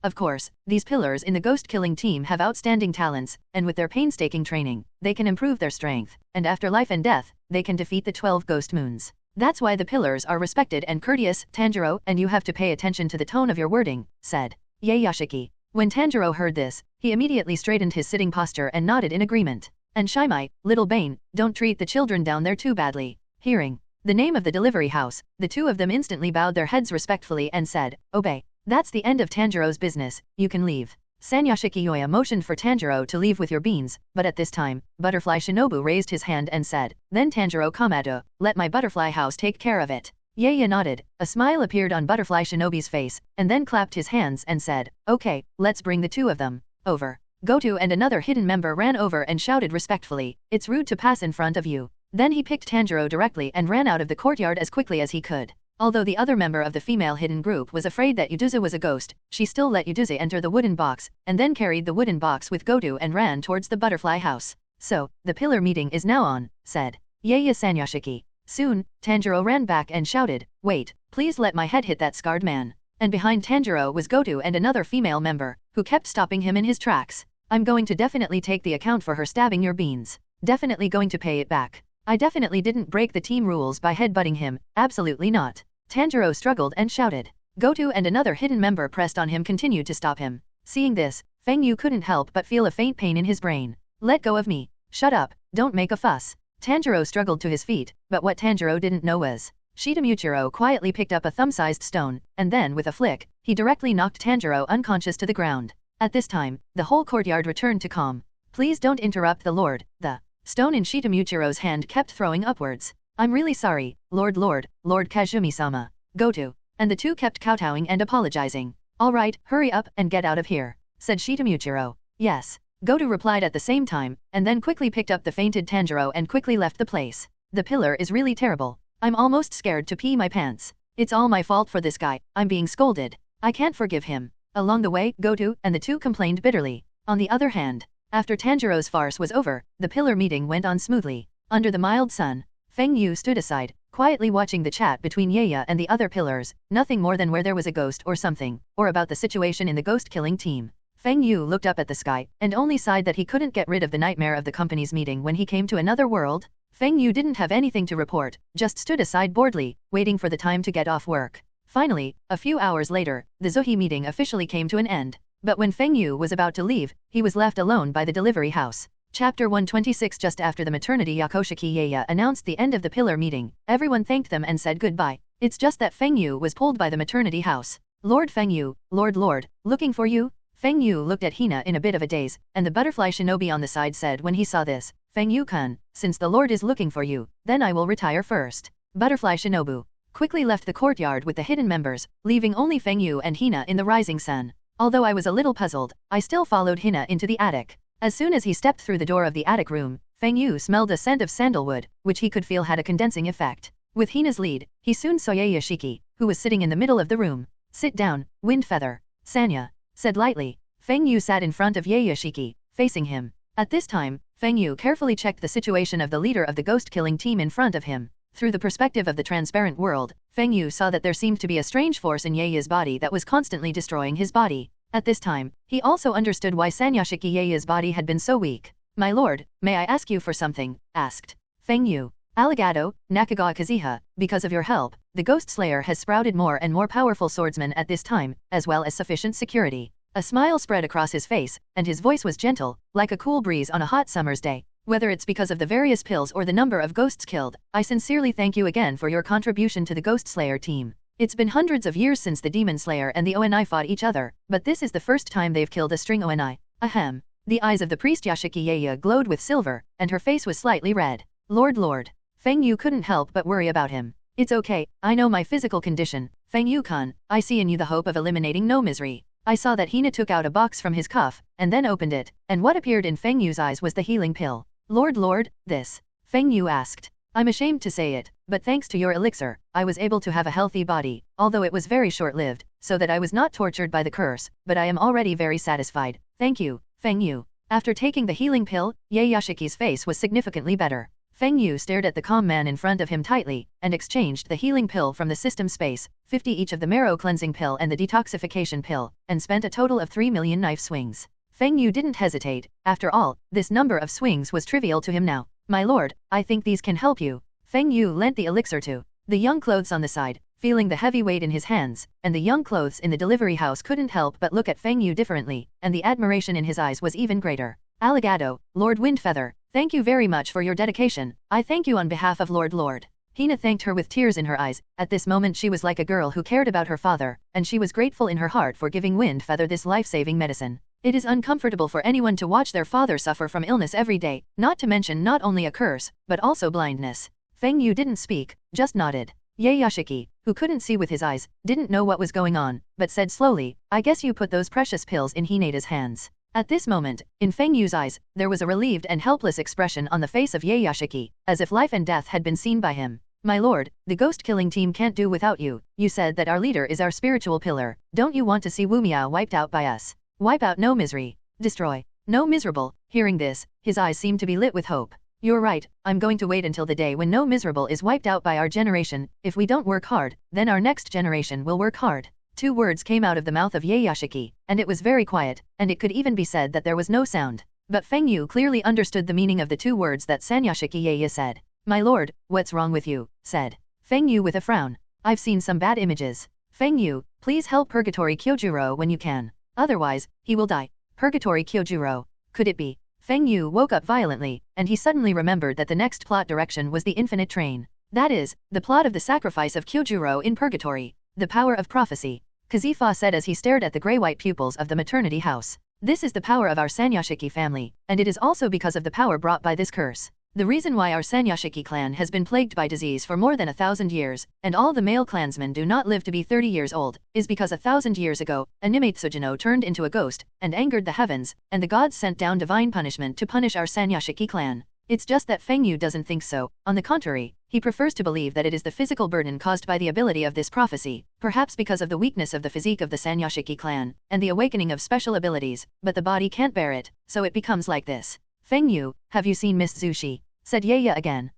Of course, these pillars in the ghost-killing team have outstanding talents, and with their painstaking training, they can improve their strength, and after life and death, they can defeat the 12 ghost moons. That's why the pillars are respected and courteous, Tanjiro, and you have to pay attention to the tone of your wording, said Yayashiki. When Tanjiro heard this, he immediately straightened his sitting posture and nodded in agreement. And Shimai, little Bane, don't treat the children down there too badly. Hearing the name of the delivery house, the two of them instantly bowed their heads respectfully and said, obey. That's the end of Tanjiro's business, you can leave. Sanyashiki Yoya motioned for Tanjiro to leave with your beans, but at this time, Butterfly Shinobu raised his hand and said, then Tanjiro Kamado, let my butterfly house take care of it. Yaya nodded, a smile appeared on Butterfly Shinobi's face, and then clapped his hands and said, okay, let's bring the two of them over. Goto and another hidden member ran over and shouted respectfully, it's rude to pass in front of you. Then he picked Tanjiro directly and ran out of the courtyard as quickly as he could. Although the other member of the female hidden group was afraid that Yuduza was a ghost, she still let Yuduza enter the wooden box, and then carried the wooden box with Goto and ran towards the butterfly house. So, the pillar meeting is now on, said Yaya Sanyashiki. Soon, Tanjiro ran back and shouted, wait, please let my head hit that scarred man. And behind Tanjiro was Goto and another female member, who kept stopping him in his tracks. I'm going to definitely take the account for her stabbing your beans. Definitely going to pay it back. I definitely didn't break the team rules by headbutting him, absolutely not. Tanjiro struggled and shouted. Goto and another hidden member pressed on him continued to stop him. Seeing this, Feng Yu couldn't help but feel a faint pain in his brain. Let go of me. Shut up, don't make a fuss. Tanjiro struggled to his feet, but what Tanjiro didn't know was, Shitamuchiro quietly picked up a thumb-sized stone, and then with a flick, he directly knocked Tanjiro unconscious to the ground. At this time, the whole courtyard returned to calm. Please don't interrupt the Lord. The stone in Shitamuchiro's hand kept throwing upwards. I'm really sorry, Lord Kazumi-sama. Goto. And the two kept kowtowing and apologizing. All right, hurry up and get out of here, said Shitamuchiro. Yes. Goto replied at the same time, and then quickly picked up the fainted Tanjiro and quickly left the place. The pillar is really terrible. I'm almost scared to pee my pants. It's all my fault for this guy, I'm being scolded. I can't forgive him. Along the way, Goto and the two complained bitterly. On the other hand, after Tanjiro's farce was over, the pillar meeting went on smoothly. Under the mild sun, Feng Yu stood aside, quietly watching the chat between Yaya and the other pillars, nothing more than where there was a ghost or something, or about the situation in the ghost-killing team. Feng Yu looked up at the sky, and only sighed that he couldn't get rid of the nightmare of the company's meeting when he came to another world. Feng Yu didn't have anything to report, just stood aside boredly, waiting for the time to get off work. Finally, a few hours later, the Zohi meeting officially came to an end. But when Feng Yu was about to leave, he was left alone by the delivery house. Chapter 126. Just after the maternity, Yakoshiki Yaya announced the end of the pillar meeting. Everyone thanked them and said goodbye. It's just that Feng Yu was pulled by the maternity house. Lord Feng Yu, Lord, looking for you? Feng Yu looked at Hina in a bit of a daze, and the butterfly shinobi on the side said when he saw this, Feng Yu-kun, since the Lord is looking for you, then I will retire first. Butterfly shinobu quickly left the courtyard with the hidden members, leaving only Feng Yu and Hina in the rising sun. Although I was a little puzzled, I still followed Hina into the attic. As soon as he stepped through the door of the attic room, Feng Yu smelled a scent of sandalwood, which he could feel had a condensing effect. With Hina's lead, he soon saw Yayashiki, who was sitting in the middle of the room. Sit down, Wind Feather. Sanya said lightly. Feng Yu sat in front of Yayashiki, facing him. At this time, Feng Yu carefully checked the situation of the leader of the ghost-killing team in front of him. Through the perspective of the transparent world, Feng Yu saw that there seemed to be a strange force in Yaya's body that was constantly destroying his body. At this time, he also understood why Sanyashiki Yaya's body had been so weak. My lord, may I ask you for something? Asked Feng Yu. Alligato, Nakagawa Kazuha, because of your help, the Ghost Slayer has sprouted more and more powerful swordsmen at this time, as well as sufficient security. A smile spread across his face, and his voice was gentle, like a cool breeze on a hot summer's day. Whether it's because of the various pills or the number of ghosts killed, I sincerely thank you again for your contribution to the Ghost Slayer team. It's been hundreds of years since the Demon Slayer and the Oni fought each other, but this is the first time they've killed a string Oni. Ahem. The eyes of the priest Yashiki Yaya glowed with silver, and her face was slightly red. Lord. Feng Yu couldn't help but worry about him. It's okay, I know my physical condition. Feng Yu-kun, I see in you the hope of eliminating no misery. I saw that Hina took out a box from his cuff, and then opened it, and what appeared in Feng Yu's eyes was the healing pill. Lord, this? Feng Yu asked. I'm ashamed to say it, but thanks to your elixir, I was able to have a healthy body, although it was very short-lived, so that I was not tortured by the curse, but I am already very satisfied. Thank you, Feng Yu. After taking the healing pill, Ye Yashiki's face was significantly better. Feng Yu stared at the calm man in front of him tightly, and exchanged the healing pill from the system space, 50 each of the marrow cleansing pill and the detoxification pill, and spent a total of 3 million knife swings. Feng Yu didn't hesitate. After all, this number of swings was trivial to him now. My lord, I think these can help you. Feng Yu lent the elixir to the young clothes on the side, feeling the heavy weight in his hands, and the young clothes in the delivery house couldn't help but look at Feng Yu differently, and the admiration in his eyes was even greater. Alligado, Lord Windfeather, thank you very much for your dedication. I thank you on behalf of Lord. Hina thanked her with tears in her eyes. At this moment she was like a girl who cared about her father, and she was grateful in her heart for giving Windfeather this life-saving medicine. It is uncomfortable for anyone to watch their father suffer from illness every day, not to mention not only a curse, but also blindness. Feng Yu didn't speak, just nodded. Ye Yashiki, who couldn't see with his eyes, didn't know what was going on, but said slowly, I guess you put those precious pills in Hinata's hands. At this moment, in Feng Yu's eyes, there was a relieved and helpless expression on the face of Ye Yashiki, as if life and death had been seen by him. My lord, the ghost-killing team can't do without you. You said that our leader is our spiritual pillar. Don't you want to see Wu Miao wiped out by us? Wipe out no misery. Destroy. No miserable. Hearing this, his eyes seemed to be lit with hope. You're right, I'm going to wait until the day when no miserable is wiped out by our generation. If we don't work hard, then our next generation will work hard. 2 words came out of the mouth of Ye Yashiki, and it was very quiet, and it could even be said that there was no sound. But Feng Yu clearly understood the meaning of the 2 words that Sanyashiki Ye said. My lord, what's wrong with you? Said Feng Yu with a frown. I've seen some bad images. Feng Yu, please help Purgatory Kyojuro when you can. Otherwise, he will die. Purgatory Kyojuro. Could it be? Feng Yu woke up violently, and he suddenly remembered that the next plot direction was the infinite train. That is, the plot of the sacrifice of Kyojuro in Purgatory. The power of prophecy. Kazifa said as he stared at the grey-white pupils of the maternity house. This is the power of our Sanyashiki family, and it is also because of the power brought by this curse. The reason why our Sanyashiki clan has been plagued by disease for more than 1,000 years, and all the male clansmen do not live to be 30 years old, is because 1,000 years ago, Animate Sujino turned into a ghost, and angered the heavens, and the gods sent down divine punishment to punish our Sanyashiki clan. It's just that Feng Yu doesn't think so. On the contrary, he prefers to believe that it is the physical burden caused by the ability of this prophecy, perhaps because of the weakness of the physique of the Sanyashiki clan, and the awakening of special abilities, but the body can't bear it, so it becomes like this. Feng Yu, have you seen Miss Zushi? Said Yeya again.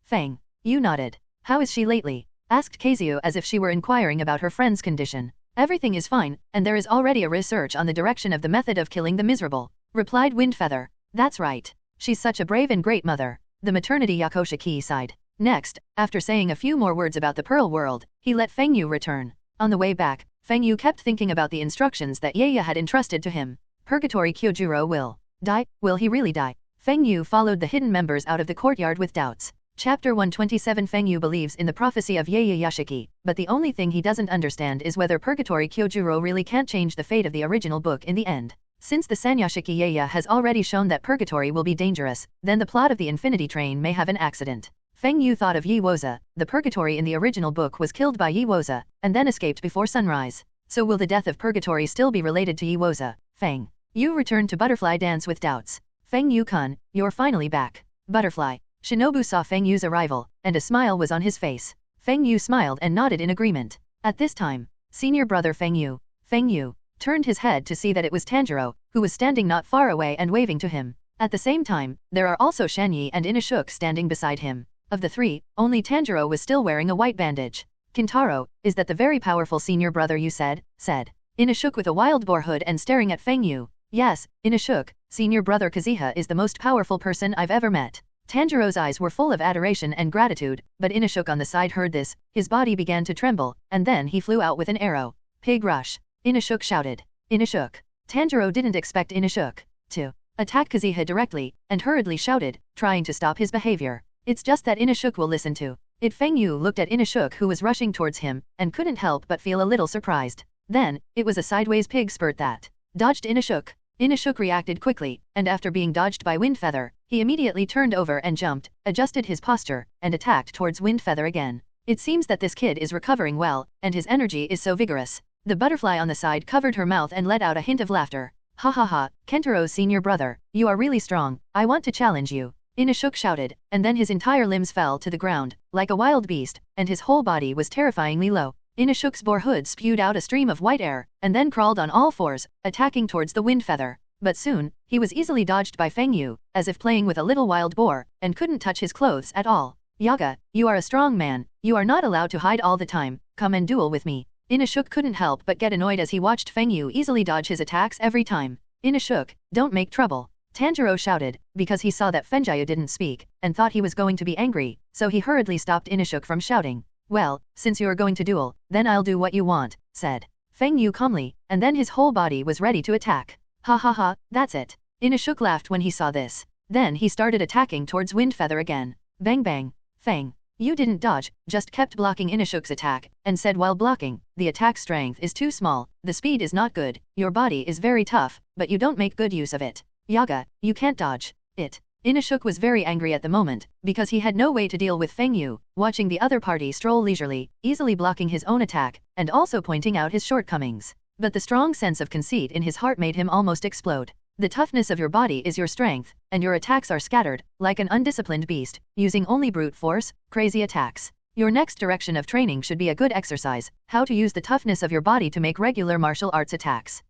Feng. Yu nodded. How is she lately? Asked Kazuo as if she were inquiring about her friend's condition. Everything is fine, and there is already a research on the direction of the method of killing the miserable. Replied Windfeather. That's right. She's such a brave and great mother. The maternity Yakoshiki sighed. Next, after saying a few more words about the Pearl World, he let Feng Yu return. On the way back, Feng Yu kept thinking about the instructions that Yeya had entrusted to him. Purgatory Kyojuro will die. Will he really die? Feng Yu followed the hidden members out of the courtyard with doubts. Chapter 127 Feng Yu believes in the prophecy of Yeya Yashiki, but the only thing he doesn't understand is whether Purgatory Kyojuro really can't change the fate of the original book in the end. Since the Sanyashiki Yeya has already shown that Purgatory will be dangerous, then the plot of the Infinity Train may have an accident. Feng Yu thought of Yi Woza. The Purgatory in the original book was killed by Yi Woza, and then escaped before sunrise. So will the death of Purgatory still be related to Yi Woza? Feng Yu returned to Butterfly Dance with doubts. Feng Yu-kun, you're finally back. Butterfly. Shinobu saw Feng Yu's arrival, and a smile was on his face. Feng Yu smiled and nodded in agreement. At this time, senior brother Feng Yu turned his head to see that it was Tanjiro, who was standing not far away and waving to him. At the same time, there are also Shanyi and Inashuk standing beside him. Of the 3, only Tanjiro was still wearing a white bandage. Kintaro, is that the very powerful senior brother you said? Said Inashuk with a wild boar hood and staring at Feng Yu. Yes, Inashuk, senior brother Kazuha is the most powerful person I've ever met. Tanjiro's eyes were full of adoration and gratitude, but Inashuk on the side heard this, his body began to tremble, and then he flew out with an arrow. Pig rush. Inashuk shouted. Inashuk. Tanjiro didn't expect Inashuk to attack Kazuha directly, and hurriedly shouted, trying to stop his behavior. It's just that Inashuk will listen to it. Feng Yu looked at Inashuk, who was rushing towards him, and couldn't help but feel a little surprised. Then, it was a sideways pig spurt that dodged Inashuk. Inashuk reacted quickly, and after being dodged by Windfeather, he immediately turned over and jumped, adjusted his posture, and attacked towards Windfeather again. It seems that this kid is recovering well, and his energy is so vigorous. The butterfly on the side covered her mouth and let out a hint of laughter. Ha ha ha, Kentaro's senior brother, you are really strong, I want to challenge you. Inashuk shouted, and then his entire limbs fell to the ground, like a wild beast, and his whole body was terrifyingly low. Inashuk's boar hood spewed out a stream of white air, and then crawled on all fours, attacking towards the Windfeather. But soon, he was easily dodged by Feng Yu, as if playing with a little wild boar, and couldn't touch his clothes at all. Yaga, you are a strong man, you are not allowed to hide all the time, come and duel with me. Inashuk couldn't help but get annoyed as he watched Feng Yu easily dodge his attacks every time. Inashuk, don't make trouble. Tanjiro shouted, because he saw that Fenjayu didn't speak, and thought he was going to be angry, so he hurriedly stopped Inashuk from shouting. Well, since you are going to duel, then I'll do what you want, said Feng Yu calmly, and then his whole body was ready to attack. Ha ha ha, that's it. Inashuk laughed when he saw this. Then he started attacking towards Windfeather again. Bang bang. Feng Yu didn't dodge, just kept blocking Inashuk's attack, and said while blocking, the attack strength is too small, the speed is not good, your body is very tough, but you don't make good use of it. Yaga, you can't dodge it. Inashuk was very angry at the moment, because he had no way to deal with Feng Yu, watching the other party stroll leisurely, easily blocking his own attack, and also pointing out his shortcomings. But the strong sense of conceit in his heart made him almost explode. The toughness of your body is your strength, and your attacks are scattered, like an undisciplined beast, using only brute force, crazy attacks. Your next direction of training should be a good exercise, how to use the toughness of your body to make regular martial arts attacks.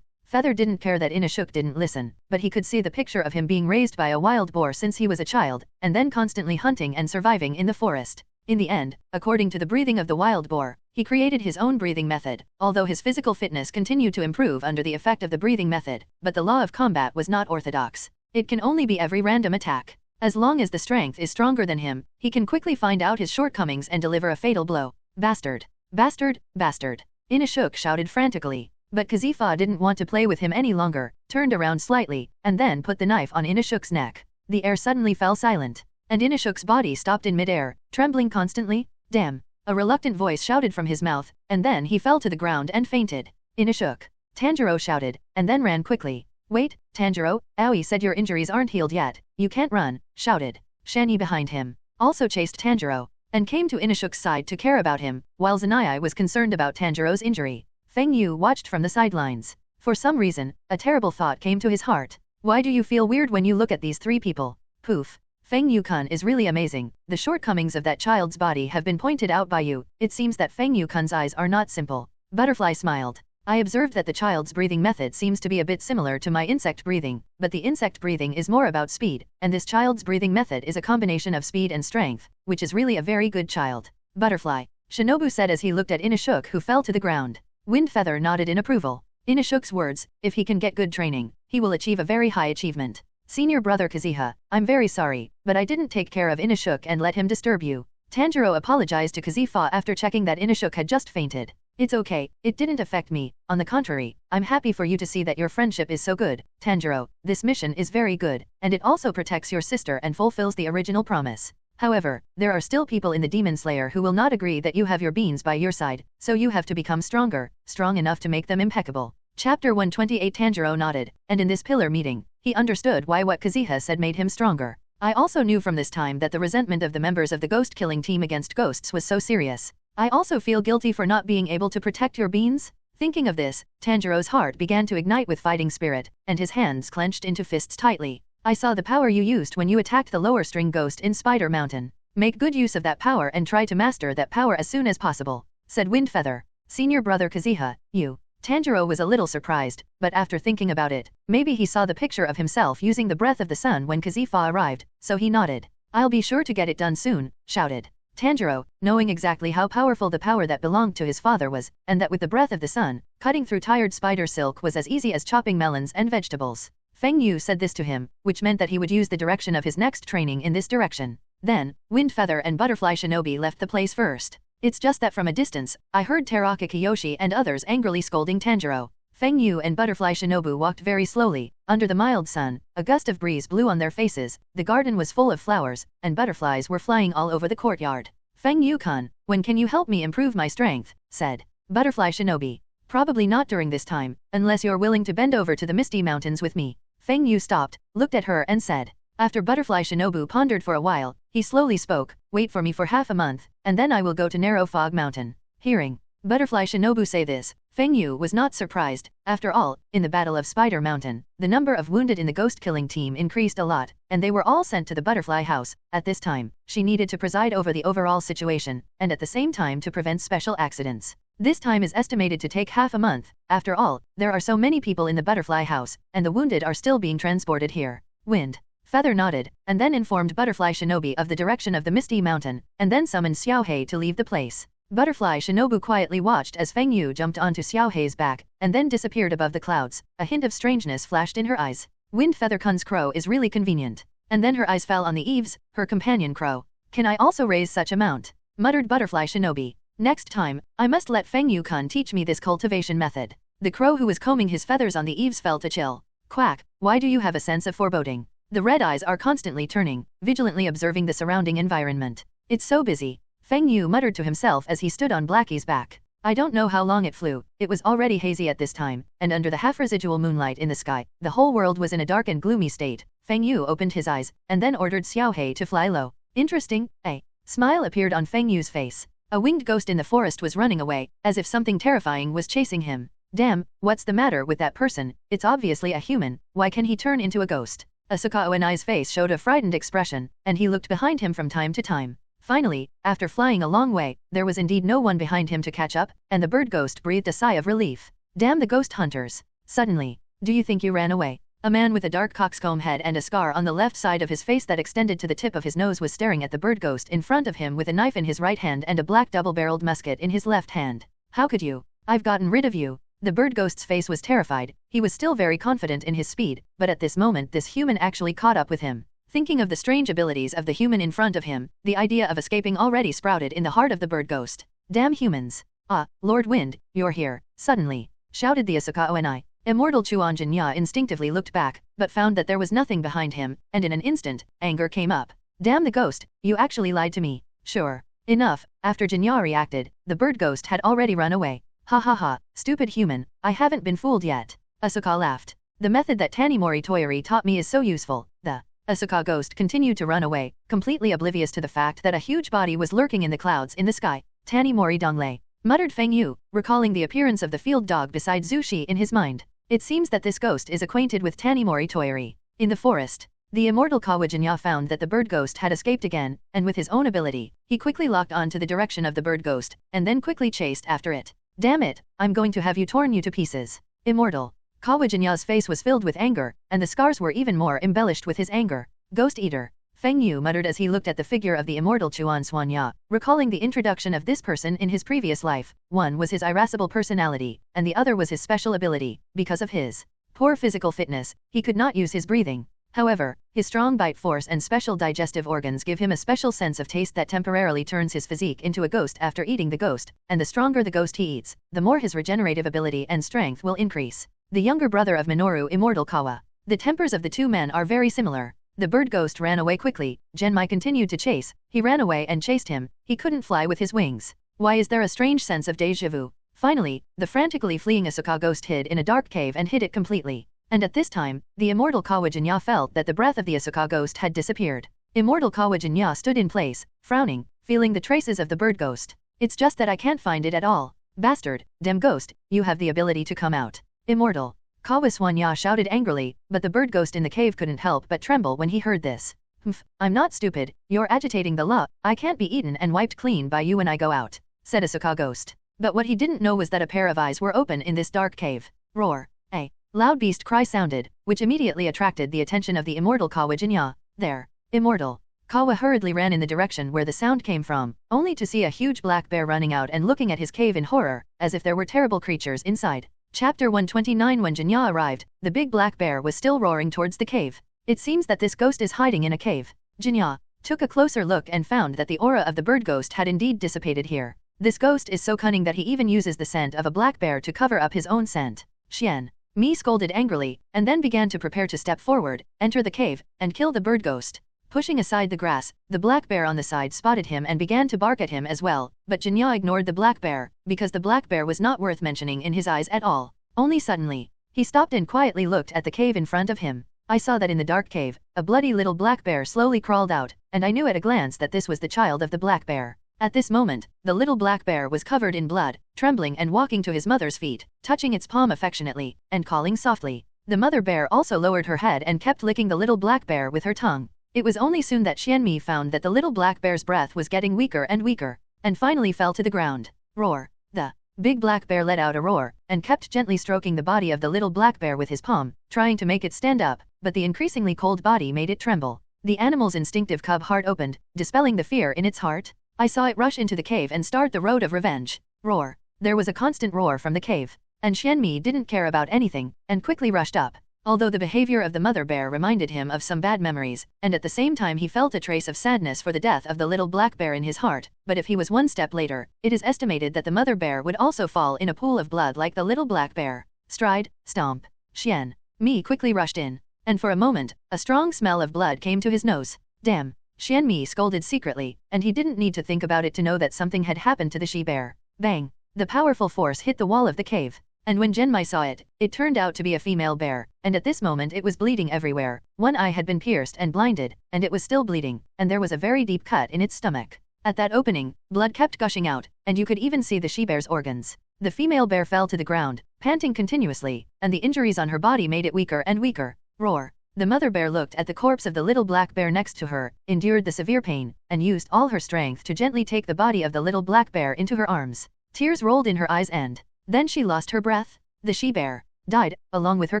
Feather didn't care that Inashuk didn't listen, but he could see the picture of him being raised by a wild boar since he was a child, and then constantly hunting and surviving in the forest. In the end, according to the breathing of the wild boar, he created his own breathing method, although his physical fitness continued to improve under the effect of the breathing method, but the law of combat was not orthodox. It can only be every random attack. As long as the strength is stronger than him, he can quickly find out his shortcomings and deliver a fatal blow. Bastard! Bastard! Bastard! Inashuk shouted frantically. But Kazifa didn't want to play with him any longer, turned around slightly, and then put the knife on Inashuk's neck. The air suddenly fell silent, and Inashuk's body stopped in midair, trembling constantly. Damn! A reluctant voice shouted from his mouth, and then he fell to the ground and fainted. Inashuk! Tanjiro shouted, and then ran quickly. Wait, Tanjiro, Aoi said your injuries aren't healed yet, you can't run, shouted Shani behind him. Also chased Tanjiro, and came to Inashuk's side to care about him, while Zanai was concerned about Tanjiro's injury. Feng Yu watched from the sidelines. For some reason, a terrible thought came to his heart. Why do you feel weird when you look at these three people? Poof. Feng Yu-kun is really amazing. The shortcomings of that child's body have been pointed out by you. It seems that Feng Yu-kun's eyes are not simple. Butterfly smiled. I observed that the child's breathing method seems to be a bit similar to my insect breathing, but the insect breathing is more about speed, and this child's breathing method is a combination of speed and strength, which is really a very good child. Butterfly. Shinobu said as he looked at Inashuk, who fell to the ground. Windfeather nodded in approval. Inashuk's words, if he can get good training, he will achieve a very high achievement. Senior brother Kazuha, I'm very sorry, but I didn't take care of Inashuk and let him disturb you. Tanjiro apologized to Kazuha after checking that Inashuk had just fainted. It's okay, it didn't affect me, on the contrary, I'm happy for you to see that your friendship is so good, Tanjiro, this mission is very good, and it also protects your sister and fulfills the original promise. However, there are still people in the Demon Slayer who will not agree that you have your beans by your side, so you have to become stronger, strong enough to make them impeccable. Chapter 128 Tanjiro nodded, and in this pillar meeting, he understood why what Kazuha said made him stronger. I also knew from this time that the resentment of the members of the ghost killing team against ghosts was so serious. I also feel guilty for not being able to protect your beans. Thinking of this, Tanjiro's heart began to ignite with fighting spirit, and his hands clenched into fists tightly. I saw the power you used when you attacked the lower string ghost in Spider Mountain. Make good use of that power and try to master that power as soon as possible, said Windfeather. Senior brother Kazuha, you. Tanjiro was a little surprised, but after thinking about it, maybe he saw the picture of himself using the breath of the sun when Kazuha arrived, so he nodded. I'll be sure to get it done soon, shouted Tanjiro, knowing exactly how powerful the power that belonged to his father was, and that with the breath of the sun, cutting through tired spider silk was as easy as chopping melons and vegetables. Feng Yu said this to him, which meant that he would use the direction of his next training in this direction. Then, Windfeather and Butterfly Shinobi left the place first. It's just that from a distance, I heard Teraka Kiyoshi and others angrily scolding Tanjiro. Feng Yu and Butterfly Shinobu walked very slowly. Under the mild sun, a gust of breeze blew on their faces, the garden was full of flowers, and butterflies were flying all over the courtyard. Feng Yu-kun, when can you help me improve my strength? Said Butterfly Shinobi. Probably not during this time, unless you're willing to bend over to the Misty Mountains with me. Feng Yu stopped, looked at her and said. After Butterfly Shinobu pondered for a while, he slowly spoke, wait for me for half a month, and then I will go to Narrow Fog Mountain. Hearing Butterfly Shinobu say this, Feng Yu was not surprised. After all, in the Battle of Spider Mountain, the number of wounded in the ghost-killing team increased a lot, and they were all sent to the Butterfly House. At this time, she needed to preside over the overall situation, and at the same time to prevent special accidents. This time is estimated to take half a month. After all, there are so many people in the Butterfly House, and the wounded are still being transported here. Wind Feather nodded, and then informed Butterfly Shinobi of the direction of the Misty Mountain, and then summoned Xiaohei to leave the place. Butterfly Shinobu quietly watched as Feng Yu jumped onto Xiaohei's back, and then disappeared above the clouds. A hint of strangeness flashed in her eyes. Wind Feather Kun's crow is really convenient. And then her eyes fell on the eaves, her companion crow. Can I also raise such amount? Muttered Butterfly Shinobi. Next time, I must let Feng Yu-kun teach me this cultivation method. The crow who was combing his feathers on the eaves felt a chill. Quack, why do you have a sense of foreboding? The red eyes are constantly turning, vigilantly observing the surrounding environment. It's so busy. Feng Yu muttered to himself as he stood on Blackie's back. I don't know how long it flew, it was already hazy at this time, and under the half-residual moonlight in the sky, the whole world was in a dark and gloomy state. Feng Yu opened his eyes, and then ordered Xiaohei to fly low. Interesting, a smile appeared on Feng Yu's face. A winged ghost in the forest was running away, as if something terrifying was chasing him. Damn, what's the matter with that person? It's obviously a human, why can he turn into a ghost? Asuka Oenai's face showed a frightened expression, and he looked behind him from time to time. Finally, after flying a long way, there was indeed no one behind him to catch up, and the bird ghost breathed a sigh of relief. Damn the ghost hunters. Suddenly, do you think you ran away? A man with a dark coxcomb head and a scar on the left side of his face that extended to the tip of his nose was staring at the bird ghost in front of him with a knife in his right hand and a black double-barreled musket in his left hand. How could you? I've gotten rid of you. The bird ghost's face was terrified. He was still very confident in his speed, but at this moment this human actually caught up with him. Thinking of the strange abilities of the human in front of him, the idea of escaping already sprouted in the heart of the bird ghost. Damn humans. Ah, Lord Wind, you're here. Suddenly, shouted the Asuka Oenai. Immortal Chuan Jinya instinctively looked back, but found that there was nothing behind him, and in an instant, anger came up. Damn the ghost, you actually lied to me. Sure. Enough. After Jinya reacted, the bird ghost had already run away. Ha ha ha, stupid human, I haven't been fooled yet. Asuka laughed. The method that Tanimori Toyori taught me is so useful. The Asuka ghost continued to run away, completely oblivious to the fact that a huge body was lurking in the clouds in the sky. Tanimori Donglei, muttered Feng Yu, recalling the appearance of the field dog beside Zushi in his mind. It seems that this ghost is acquainted with Tanimori Toyori. In the forest, the immortal Kawajinya found that the bird ghost had escaped again, and with his own ability, he quickly locked on to the direction of the bird ghost, and then quickly chased after it. Damn it, I'm going to have you torn you to pieces. Immortal Kawajinya's face was filled with anger, and the scars were even more embellished with his anger. Ghost Eater. Feng Yu muttered as he looked at the figure of the immortal Chuan Suanya, recalling the introduction of this person in his previous life. One was his irascible personality, and the other was his special ability. Because of his poor physical fitness, he could not use his breathing. However, his strong bite force and special digestive organs give him a special sense of taste that temporarily turns his physique into a ghost after eating the ghost, and the stronger the ghost he eats, the more his regenerative ability and strength will increase. The younger brother of Minoru Immortal Kawa. The tempers of the two men are very similar. The bird ghost ran away quickly. Genmai continued to chase. He ran away and chased him. He couldn't fly with his wings. Why is there a strange sense of déjà vu? Finally, the frantically fleeing Asuka ghost hid in a dark cave and hid it completely. And at this time, the immortal Kawajinya felt that the breath of the Asuka ghost had disappeared. Immortal Kawajinya stood in place, frowning, feeling the traces of the bird ghost. It's just that I can't find it at all. Bastard, dem ghost, you have the ability to come out. Immortal Kawaswanya shouted angrily, but the bird ghost in the cave couldn't help but tremble when he heard this. Humph, I'm not stupid, you're agitating the law, I can't be eaten and wiped clean by you when I go out, said Asuka ghost. But what he didn't know was that a pair of eyes were open in this dark cave. Roar. A loud beast cry sounded, which immediately attracted the attention of the immortal Kawajinya. There. Immortal Kawa hurriedly ran in the direction where the sound came from, only to see a huge black bear running out and looking at his cave in horror, as if there were terrible creatures inside. Chapter 129. When Jinya arrived, the big black bear was still roaring towards the cave. It seems that this ghost is hiding in a cave. Jinya took a closer look and found that the aura of the bird ghost had indeed dissipated here. This ghost is so cunning that he even uses the scent of a black bear to cover up his own scent. Xian Mi scolded angrily, and then began to prepare to step forward, enter the cave, and kill the bird ghost. Pushing aside the grass, the black bear on the side spotted him and began to bark at him as well, but Jinya ignored the black bear, because the black bear was not worth mentioning in his eyes at all. Only suddenly, he stopped and quietly looked at the cave in front of him. I saw that in the dark cave, a bloody little black bear slowly crawled out, and I knew at a glance that this was the child of the black bear. At this moment, the little black bear was covered in blood, trembling and walking to his mother's feet, touching its palm affectionately, and calling softly. The mother bear also lowered her head and kept licking the little black bear with her tongue. It was only soon that Xianmi found that the little black bear's breath was getting weaker and weaker, and finally fell to the ground. Roar. The big black bear let out a roar, and kept gently stroking the body of the little black bear with his palm, trying to make it stand up, but the increasingly cold body made it tremble. The animal's instinctive cub heart opened, dispelling the fear in its heart. I saw it rush into the cave and start the road of revenge. Roar. There was a constant roar from the cave, and Xianmi didn't care about anything, and quickly rushed up. Although the behavior of the mother bear reminded him of some bad memories, and at the same time he felt a trace of sadness for the death of the little black bear in his heart, but if he was one step later, it is estimated that the mother bear would also fall in a pool of blood like the little black bear. Stride, stomp. Xian Mi quickly rushed in, and for a moment, a strong smell of blood came to his nose. Damn. Xian Mi scolded secretly, and he didn't need to think about it to know that something had happened to the she-bear. Bang! The powerful force hit the wall of the cave, and when Genmai saw it, it turned out to be a female bear, and at this moment it was bleeding everywhere. One eye had been pierced and blinded, and it was still bleeding, and there was a very deep cut in its stomach. At that opening, blood kept gushing out, and you could even see the she-bear's organs. The female bear fell to the ground, panting continuously, and the injuries on her body made it weaker and weaker. Roar. The mother bear looked at the corpse of the little black bear next to her, endured the severe pain, and used all her strength to gently take the body of the little black bear into her arms. Tears rolled in her eyes and then she lost her breath. The she-bear died, along with her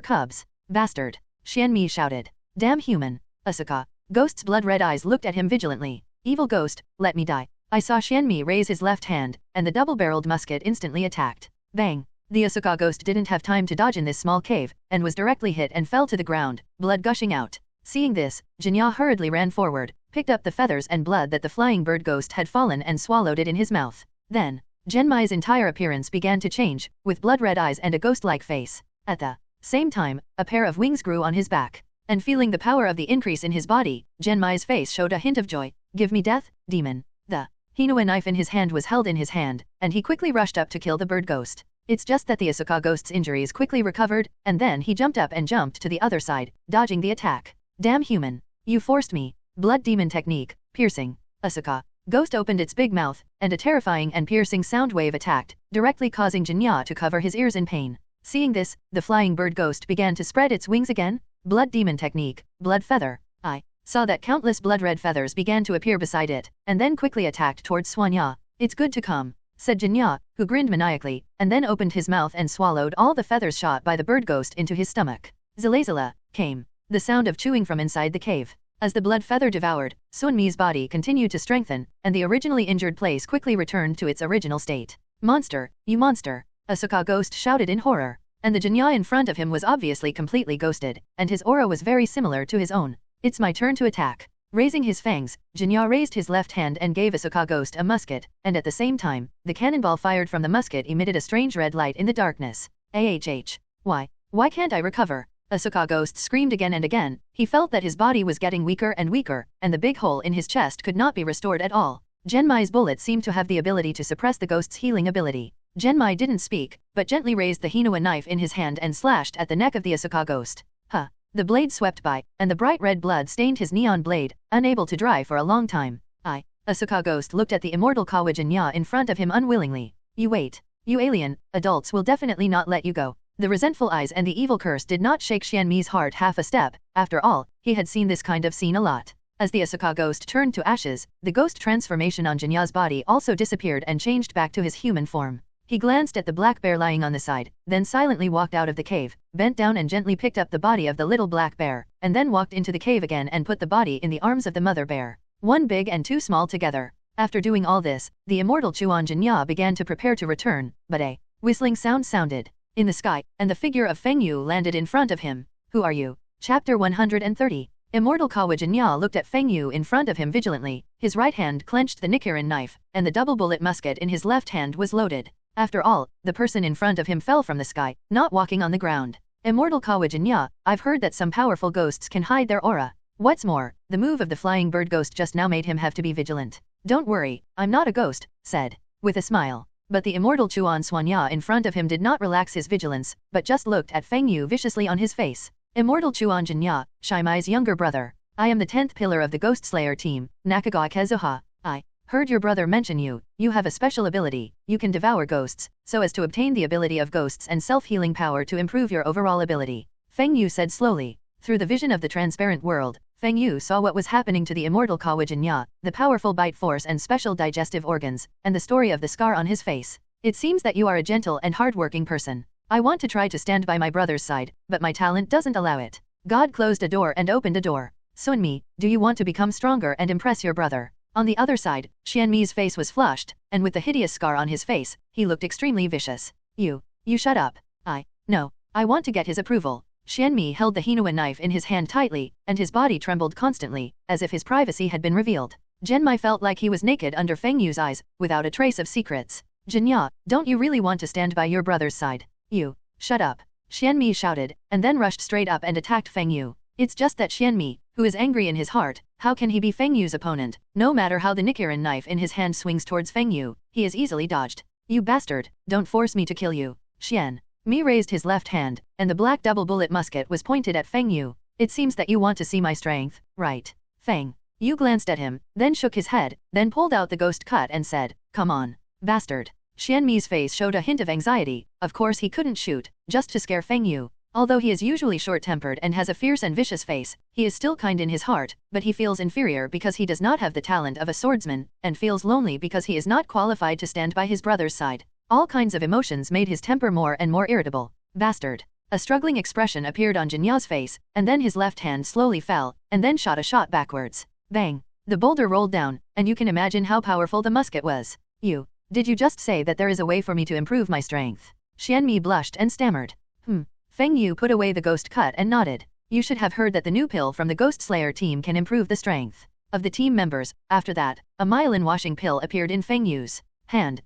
cubs. Bastard. Xianmi shouted. Damn human. Asuka. Ghost's blood-red eyes looked at him vigilantly. Evil ghost, let me die. I saw Xianmi raise his left hand, and the double-barreled musket instantly attacked. Bang. The Asuka ghost didn't have time to dodge in this small cave, and was directly hit and fell to the ground, blood gushing out. Seeing this, Jinya hurriedly ran forward, picked up the feathers and blood that the flying bird ghost had fallen and swallowed it in his mouth. Then, Genmai's entire appearance began to change, with blood-red eyes and a ghost-like face. At the same time, a pair of wings grew on his back, and feeling the power of the increase in his body, Genmai's face showed a hint of joy. Give me death, demon. The Hinua knife in his hand was held in his hand, and he quickly rushed up to kill the bird ghost. It's just that the Asuka ghost's injuries quickly recovered, and then he jumped up and jumped to the other side, dodging the attack. Damn human. You forced me. Blood demon technique, piercing. Asuka ghost opened its big mouth, and a terrifying and piercing sound wave attacked, directly causing Jinya to cover his ears in pain. Seeing this, the flying bird ghost began to spread its wings again. Blood demon technique, blood feather. I saw that countless blood-red feathers began to appear beside it, and then quickly attacked towards Swanya. It's good to come, said Jinya, who grinned maniacally, and then opened his mouth and swallowed all the feathers shot by the bird ghost into his stomach. Zalazala came the sound of chewing from inside the cave. As the blood feather devoured, Sunmi's body continued to strengthen, and the originally injured place quickly returned to its original state. Monster, you monster! Asuka ghost shouted in horror, and the Jinya in front of him was obviously completely ghosted, and his aura was very similar to his own. It's my turn to attack. Raising his fangs, Jinya raised his left hand and gave Asuka ghost a musket, and at the same time, the cannonball fired from the musket emitted a strange red light in the darkness. AHH. Why can't I recover? Asuka ghost screamed again and again. He felt that his body was getting weaker and weaker, and the big hole in his chest could not be restored at all. Genmai's bullet seemed to have the ability to suppress the ghost's healing ability. Genmai didn't speak, but gently raised the Hinua knife in his hand and slashed at the neck of the Asuka ghost. Huh. The blade swept by, and the bright red blood stained his neon blade, unable to dry for a long time. Asuka ghost looked at the immortal Kawa Jinya in front of him unwillingly. You wait. You alien, adults will definitely not let you go. The resentful eyes and the evil curse did not shake Xianmi's heart half a step. After all, he had seen this kind of scene a lot. As the Asuka ghost turned to ashes, the ghost transformation on Jinya's body also disappeared and changed back to his human form. He glanced at the black bear lying on the side, then silently walked out of the cave, bent down and gently picked up the body of the little black bear, and then walked into the cave again and put the body in the arms of the mother bear. One big and two small together. After doing all this, the immortal Chuan Jinya began to prepare to return, but a whistling sound sounded in the sky, and the figure of Feng Yu landed in front of him. Who are you? Chapter 130. Immortal Kawa Jinya looked at Feng Yu in front of him vigilantly. His right hand clenched the Nichirin knife, and the double bullet musket in his left hand was loaded. After all, the person in front of him fell from the sky, not walking on the ground. Immortal Kawajinya, I've heard that some powerful ghosts can hide their aura. What's more, the move of the flying bird ghost just now made him have to be vigilant. Don't worry, I'm not a ghost, said, with a smile. But the immortal Chuan Suanya in front of him did not relax his vigilance, but just looked at Feng Yu viciously on his face. Immortal Chuan Jinya, Shaimai's younger brother. I am the 10th pillar of the Ghost Slayer team, Nakagawa Kezuha. I heard your brother mention you. You have a special ability. You can devour ghosts, so as to obtain the ability of ghosts and self-healing power to improve your overall ability. Feng Yu said slowly. Through the vision of the transparent world, Feng Yu saw what was happening to the immortal Kawajinya, the powerful bite force and special digestive organs, and the story of the scar on his face. It seems that you are a gentle and hard-working person. I want to try to stand by my brother's side, but my talent doesn't allow it. God closed a door and opened a door. Sunmi, do you want to become stronger and impress your brother? On the other side, Xianmi's face was flushed, and with the hideous scar on his face, he looked extremely vicious. You shut up. No, I want to get his approval. Xianmi held the Hinua knife in his hand tightly, and his body trembled constantly, as if his privacy had been revealed. Genmai felt like he was naked under Feng Yu's eyes, without a trace of secrets. Jinya, don't you really want to stand by your brother's side? You shut up. Xianmi shouted, and then rushed straight up and attacked Feng Yu. It's just that Xianmi, who is angry in his heart, how can he be Feng Yu's opponent? No matter how the Nichirin knife in his hand swings towards Feng Yu, he is easily dodged. You bastard, don't force me to kill you. Xianmi raised his left hand, and the black double-bullet musket was pointed at Feng Yu. It seems that you want to see my strength, right? Feng Yu glanced at him, then shook his head, then pulled out the ghost cut and said, come on, bastard. Xianmi's face showed a hint of anxiety. Of course he couldn't shoot, just to scare Feng Yu. Although he is usually short-tempered and has a fierce and vicious face, he is still kind in his heart, but he feels inferior because he does not have the talent of a swordsman, and feels lonely because he is not qualified to stand by his brother's side. All kinds of emotions made his temper more and more irritable. Bastard. A struggling expression appeared on Jinya's face, and then his left hand slowly fell, and then shot a shot backwards. Bang. The boulder rolled down, and you can imagine how powerful the musket was. Did you just say that there is a way for me to improve my strength? Xianmi blushed and stammered. Feng Yu put away the ghost cut and nodded. You should have heard that the new pill from the Ghost Slayer team can improve the strength of the team members. After that, a myelin washing pill appeared in Feng Yu's hand.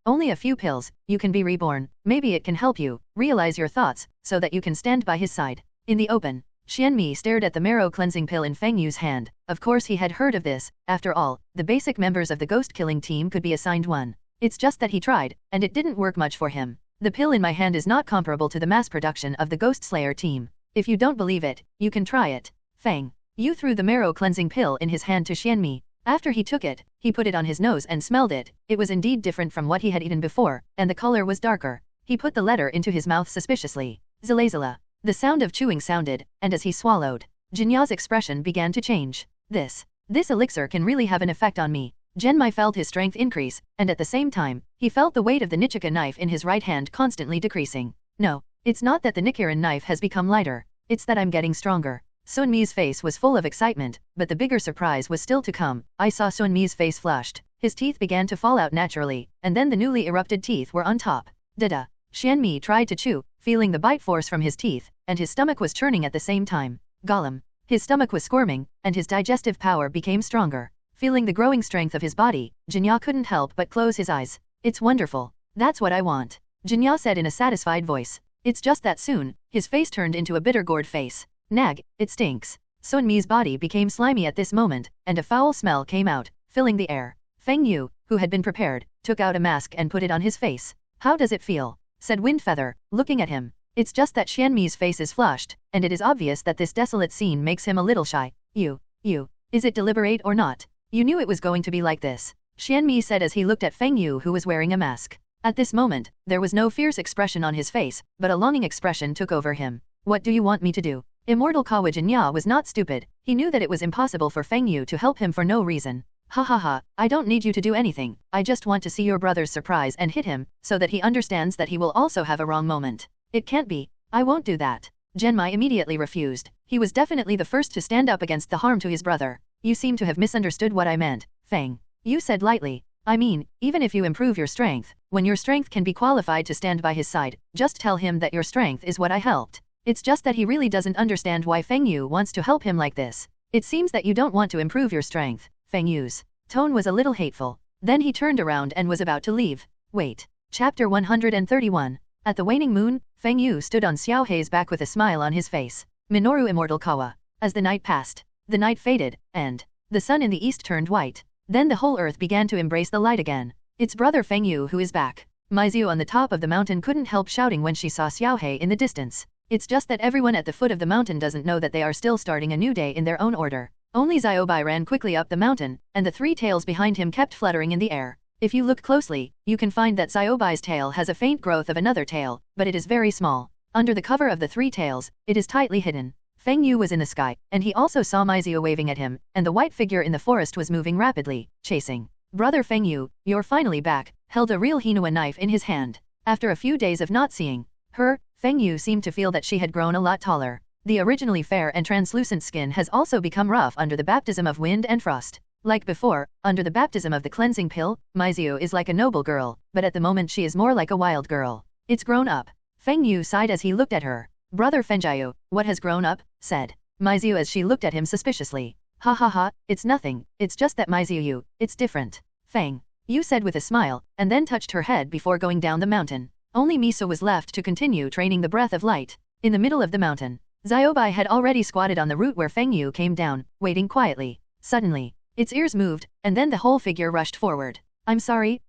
Only a few pills, you can be reborn. Maybe it can help you realize your thoughts, so that you can stand by his side. In the open, Xianmi stared at the marrow cleansing pill in Feng Yu's hand. Of course he had heard of this. After all, the basic members of the ghost killing team could be assigned one. It's just that he tried, and it didn't work much for him. The pill in my hand is not comparable to the mass production of the Ghost Slayer team. If you don't believe it, you can try it. Feng Yu threw the marrow cleansing pill in his hand to Xianmi. After he took it, he put it on his nose and smelled it. It was indeed different from what he had eaten before, and the color was darker. He put the letter into his mouth suspiciously. Zilazila. The sound of chewing sounded, and as he swallowed, Jinya's expression began to change. This elixir can really have an effect on me. Genmai felt his strength increase, and at the same time, he felt the weight of the Nichika knife in his right hand constantly decreasing. No, it's not that the Nichirin knife has become lighter, it's that I'm getting stronger. Sunmi's face was full of excitement, but the bigger surprise was still to come. I saw Sunmi's face flushed. His teeth began to fall out naturally, and then the newly erupted teeth were on top. Dada. Xianmi tried to chew, feeling the bite force from his teeth, and his stomach was churning at the same time. Gollum. His stomach was squirming, and his digestive power became stronger. Feeling the growing strength of his body, Jinya couldn't help but close his eyes. It's wonderful. That's what I want. Jinya said in a satisfied voice. It's just that soon, his face turned into a bitter gourd face. Nag, it stinks. Sunmi's body became slimy at this moment, and a foul smell came out, filling the air. Feng Yu, who had been prepared, took out a mask and put it on his face. How does it feel? Said Windfeather, looking at him. It's just that Xianmi's face is flushed, and it is obvious that this desolate scene makes him a little shy. Is it deliberate or not? You knew it was going to be like this, Xianmi said as he looked at Feng Yu who was wearing a mask. At this moment, there was no fierce expression on his face, but a longing expression took over him. What do you want me to do? Immortal Kawajinya was not stupid. He knew that it was impossible for Feng Yu to help him for no reason. Ha ha ha, I don't need you to do anything. I just want to see your brother's surprise and hit him, so that he understands that he will also have a wrong moment. It can't be. I won't do that. Genmai immediately refused. He was definitely the first to stand up against the harm to his brother. You seem to have misunderstood what I meant, Feng Yu said lightly. I mean, even if you improve your strength, when your strength can be qualified to stand by his side, just tell him that your strength is what I helped. It's just that he really doesn't understand why Feng Yu wants to help him like this. It seems that you don't want to improve your strength. Feng Yu's tone was a little hateful. Then he turned around and was about to leave. Wait. Chapter 131. At the waning moon, Feng Yu stood on Xiao Hei's back with a smile on his face. Minoru Immortal Kawa. As the night passed, the night faded, and the sun in the east turned white. Then the whole earth began to embrace the light again. It's brother Feng Yu who is back. Maiziu on the top of the mountain couldn't help shouting when she saw Xiao Hei in the distance. It's just that everyone at the foot of the mountain doesn't know that they are still starting a new day in their own order. Only Xiaobai ran quickly up the mountain, and the three tails behind him kept fluttering in the air. If you look closely, you can find that Xiaobai's tail has a faint growth of another tail, but it is very small. Under the cover of the three tails, it is tightly hidden. Feng Yu was in the sky, and he also saw Maiziu waving at him, and the white figure in the forest was moving rapidly, chasing. Brother Feng Yu, you're finally back, held a real Hinua knife in his hand. After a few days of not seeing her, Feng Yu seemed to feel that she had grown a lot taller. The originally fair and translucent skin has also become rough under the baptism of wind and frost. Like before, under the baptism of the cleansing pill, Maiziu is like a noble girl, but at the moment she is more like a wild girl. It's grown up. Feng Yu sighed as he looked at her. Brother Fengjiu, what has grown up? Said Maiziu as she looked at him suspiciously. Ha ha ha, it's nothing, it's just that Maiziu, it's different. Feng Yu said with a smile, and then touched her head before going down the mountain. Only Miso was left to continue training the breath of light. In the middle of the mountain, Xiaobai had already squatted on the route where Feng Yu came down, waiting quietly. Suddenly, its ears moved, and then the whole figure rushed forward. I'm sorry,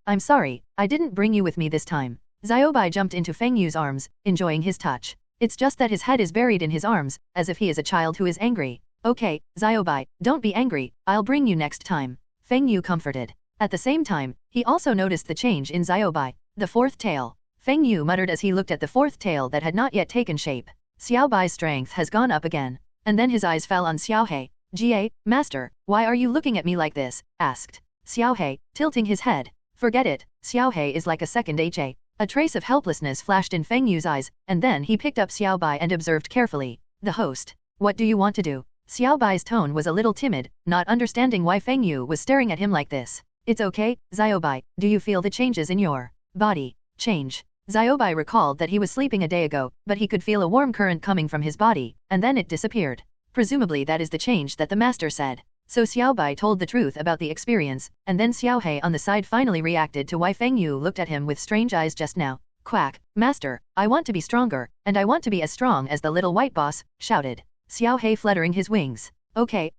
I didn't bring you with me this time. Xiaobai jumped into Feng Yu's arms, enjoying his touch. It's just that his head is buried in his arms, as if he is a child who is angry. Okay, Xiaobai, don't be angry, I'll bring you next time. Feng Yu comforted. At the same time, he also noticed the change in Xiaobai. The fourth tail. Feng Yu muttered as he looked at the fourth tail that had not yet taken shape. Xiaobai's strength has gone up again. And then his eyes fell on Xiao Hei. "Ga, master, why are you looking at me like this?" asked Xiao Hei, tilting his head. Forget it, Xiao Hei is like a second HA. A trace of helplessness flashed in Feng Yu's eyes, and then he picked up Xiaobai and observed carefully. The host. What do you want to do? Xiaobai's tone was a little timid, not understanding why Feng Yu was staring at him like this. It's okay, Xiaobai, do you feel the changes in your body? Change. Xiaobai recalled that he was sleeping a day ago, but he could feel a warm current coming from his body, and then it disappeared. Presumably that is the change that the master said. So Xiaobai told the truth about the experience, and then Xiao Hei on the side finally reacted to why Feng Yu looked at him with strange eyes just now. Quack, master, I want to be stronger, and I want to be as strong as the little white boss, shouted Xiao Hei fluttering his wings. Okay,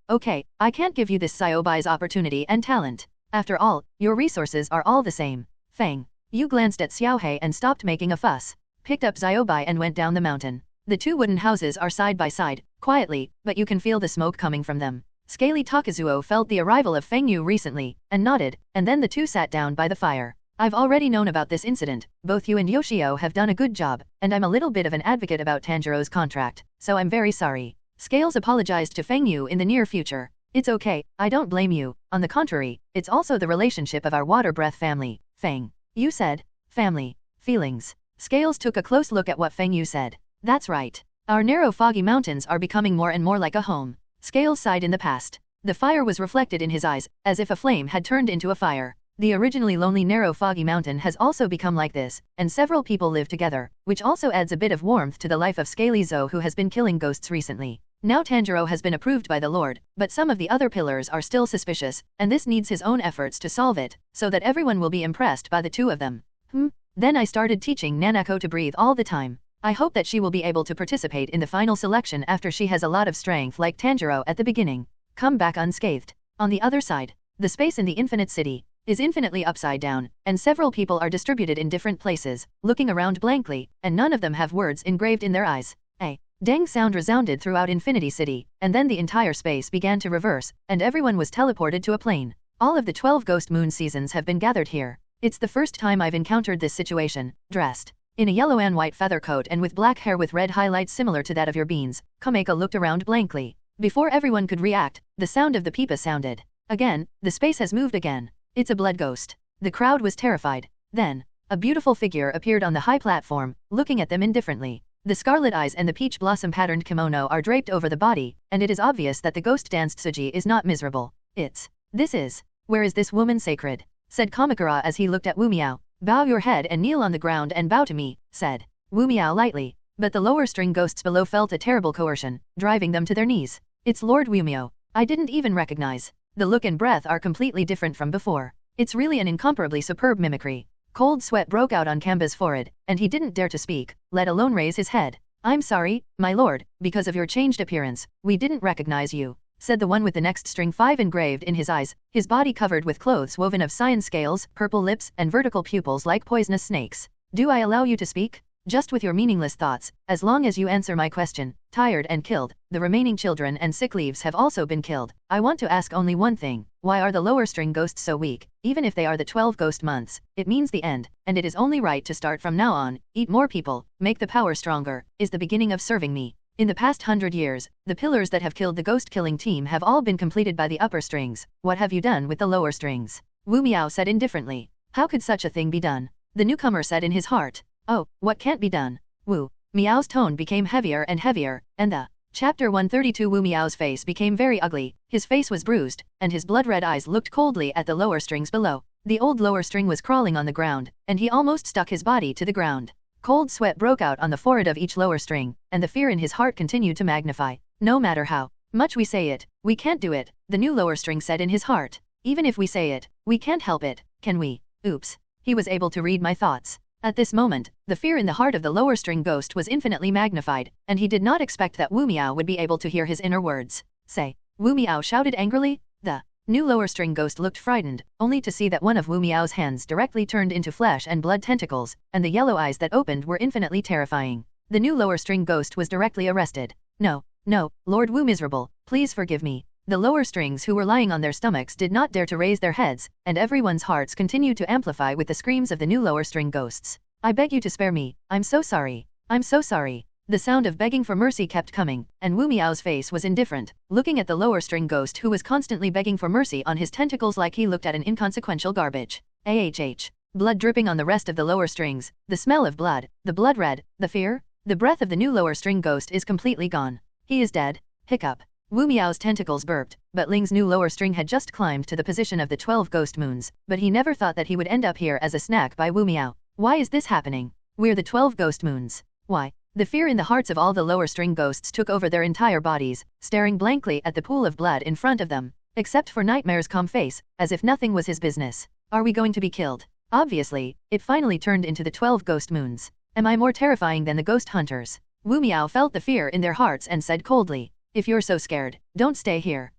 I can't give you this Xiaobai's opportunity and talent. After all, your resources are all the same. Feng Yu glanced at Xiao Hei and stopped making a fuss, picked up Xiaobai and went down the mountain. The two wooden houses are side by side, quietly, but you can feel the smoke coming from them. Scaly Takazuo felt the arrival of Feng Yu recently, and nodded, and then the two sat down by the fire. I've already known about this incident, both you and Yoshio have done a good job, and I'm a little bit of an advocate about Tanjiro's contract, so I'm very sorry. Scales apologized to Feng Yu in the near future. It's okay, I don't blame you, on the contrary, it's also the relationship of our water breath family, Feng Yu said. Family. Feelings. Scales took a close look at what Feng Yu said. That's right. Our narrow foggy mountains are becoming more and more like a home. Scales sighed in the past. The fire was reflected in his eyes, as if a flame had turned into a fire. The originally lonely narrow foggy mountain has also become like this, and several people live together, which also adds a bit of warmth to the life of Scaly Zo who has been killing ghosts recently. Now Tanjiro has been approved by the Lord, but some of the other pillars are still suspicious, and this needs his own efforts to solve it, so that everyone will be impressed by the two of them. Then I started teaching Nanako to breathe all the time. I hope that she will be able to participate in the final selection after she has a lot of strength like Tanjiro at the beginning. Come back unscathed. On the other side, the space in the infinite city is infinitely upside down, and several people are distributed in different places, looking around blankly, and none of them have words engraved in their eyes. A dang sound resounded throughout Infinity City, and then the entire space began to reverse, and everyone was teleported to a plane. All of the 12 ghost moon seasons have been gathered here. It's the first time I've encountered this situation. Dressed in a yellow and white feather coat and with black hair with red highlights similar to that of your beans, Kameko looked around blankly. Before everyone could react, the sound of the pipa sounded. Again, the space has moved again. It's a blood ghost. The crowd was terrified. Then, a beautiful figure appeared on the high platform, looking at them indifferently. The scarlet eyes and the peach blossom patterned kimono are draped over the body, and it is obvious that the ghost danced Tsuji is not miserable. Where is this woman sacred? Said Kamakura as he looked at Wu Miao. Bow your head and kneel on the ground and bow to me, said Wu Miao lightly. But the lower string ghosts below felt a terrible coercion, driving them to their knees. It's Lord Wu Miao. I didn't even recognize. The look and breath are completely different from before. It's really an incomparably superb mimicry. Cold sweat broke out on Kamba's forehead, and he didn't dare to speak, let alone raise his head. I'm sorry, my lord, because of your changed appearance, we didn't recognize you, said the one with the next string 5 engraved in his eyes, his body covered with clothes woven of cyan scales, purple lips, and vertical pupils like poisonous snakes. Do I allow you to speak? Just with your meaningless thoughts, as long as you answer my question. Tired and killed, the remaining children and sick leaves have also been killed. I want to ask only one thing. Why are the lower string ghosts so weak? Even if they are the 12 ghost months, it means the end, and it is only right to start from now on. Eat more people, make the power stronger, is the beginning of serving me. In the past 100 years, the pillars that have killed the ghost-killing team have all been completed by the upper strings. What have you done with the lower strings? Wu Miao said indifferently. How could such a thing be done? The newcomer said in his heart. Oh, what can't be done? Wu Miao's tone became heavier and heavier, and the Chapter 132 Wu Miao's face became very ugly, his face was bruised, and his blood-red eyes looked coldly at the lower strings below. The old lower string was crawling on the ground, and he almost stuck his body to the ground. Cold sweat broke out on the forehead of each lower string, and the fear in his heart continued to magnify. No matter how much we say it, we can't do it, the new lower string said in his heart. Even if we say it, we can't help it, can we? Oops. He was able to read my thoughts. At this moment, the fear in the heart of the lower string ghost was infinitely magnified, and he did not expect that Wu Miao would be able to hear his inner words. Say, Wu Miao shouted angrily. The new lower string ghost looked frightened, only to see that one of Wu Miao's hands directly turned into flesh and blood tentacles, and the yellow eyes that opened were infinitely terrifying. The new lower string ghost was directly arrested. No, Lord Wu Miserable, please forgive me. The lower strings who were lying on their stomachs did not dare to raise their heads, and everyone's hearts continued to amplify with the screams of the new lower string ghosts. I beg you to spare me, I'm so sorry. I'm so sorry. The sound of begging for mercy kept coming, and Wu Miao's face was indifferent, looking at the lower string ghost who was constantly begging for mercy on his tentacles like he looked at an inconsequential garbage. Blood dripping on the rest of the lower strings, the smell of blood, the blood red, the fear. The breath of the new lower string ghost is completely gone. He is dead. Hiccup. Wu Miao's tentacles burped, but Ling's new lower string had just climbed to the position of the 12 ghost moons, but he never thought that he would end up here as a snack by Wu Miao. Why is this happening? We're the 12 ghost moons. Why? The fear in the hearts of all the lower string ghosts took over their entire bodies, staring blankly at the pool of blood in front of them, except for Nightmare's calm face, as if nothing was his business. Are we going to be killed? Obviously, it finally turned into the 12 ghost moons. Am I more terrifying than the ghost hunters? Wu Miao felt the fear in their hearts and said coldly. If you're so scared, don't stay here.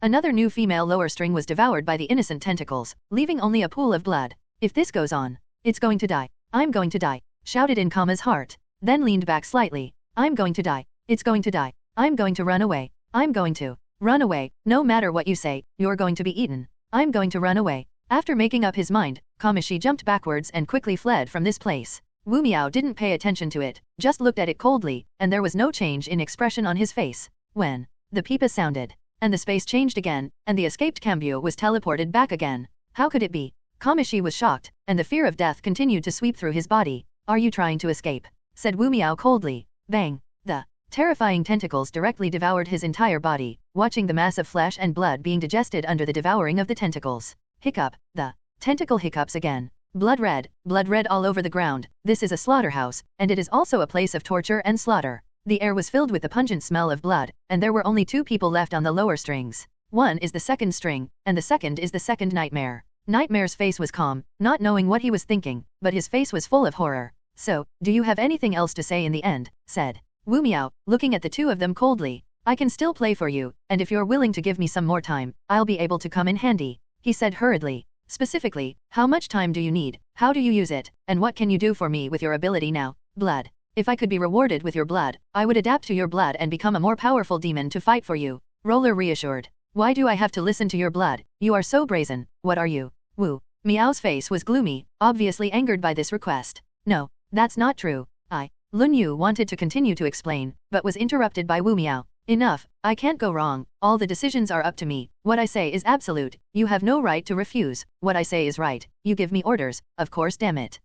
Another new female lower string was devoured by the innocent tentacles, leaving only a pool of blood. If this goes on, it's going to die. I'm going to die, shouted in Kama's heart, then leaned back slightly. I'm going to die. It's going to die. I'm going to run away. I'm going to run away. No matter what you say, you're going to be eaten. I'm going to run away. After making up his mind, Kamashi jumped backwards and quickly fled from this place. Wu Miao didn't pay attention to it, just looked at it coldly, and there was no change in expression on his face. When the pipa sounded, and the space changed again, and the escaped Cambio was teleported back again. How could it be? Kamashi was shocked, and the fear of death continued to sweep through his body. Are you trying to escape? Said Wu Miao coldly. Bang! The terrifying tentacles directly devoured his entire body, watching the mass of flesh and blood being digested under the devouring of the tentacles. Hiccup! The tentacle hiccups again. Blood red all over the ground. This is a slaughterhouse, and it is also a place of torture and slaughter. The air was filled with the pungent smell of blood, and there were only 2 people left on the lower strings. One is the second string, and the second is the second Nightmare. Nightmare's face was calm, not knowing what he was thinking, but his face was full of horror. So, do you have anything else to say in the end? Said Wu Miao, looking at the 2 of them coldly. I can still play for you, and if you're willing to give me some more time, I'll be able to come in handy. He said hurriedly. Specifically, how much time do you need, how do you use it, and what can you do for me with your ability now? Blood. If I could be rewarded with your blood, I would adapt to your blood and become a more powerful demon to fight for you. Roller reassured. Why do I have to listen to your blood? You are so brazen. What are you? Wu Miao's face was gloomy, obviously angered by this request. No, that's not true. Lun Yu wanted to continue to explain, but was interrupted by Wu Miao. Enough, I can't go wrong, all the decisions are up to me, what I say is absolute, you have no right to refuse, what I say is right, you give me orders, of course damn it.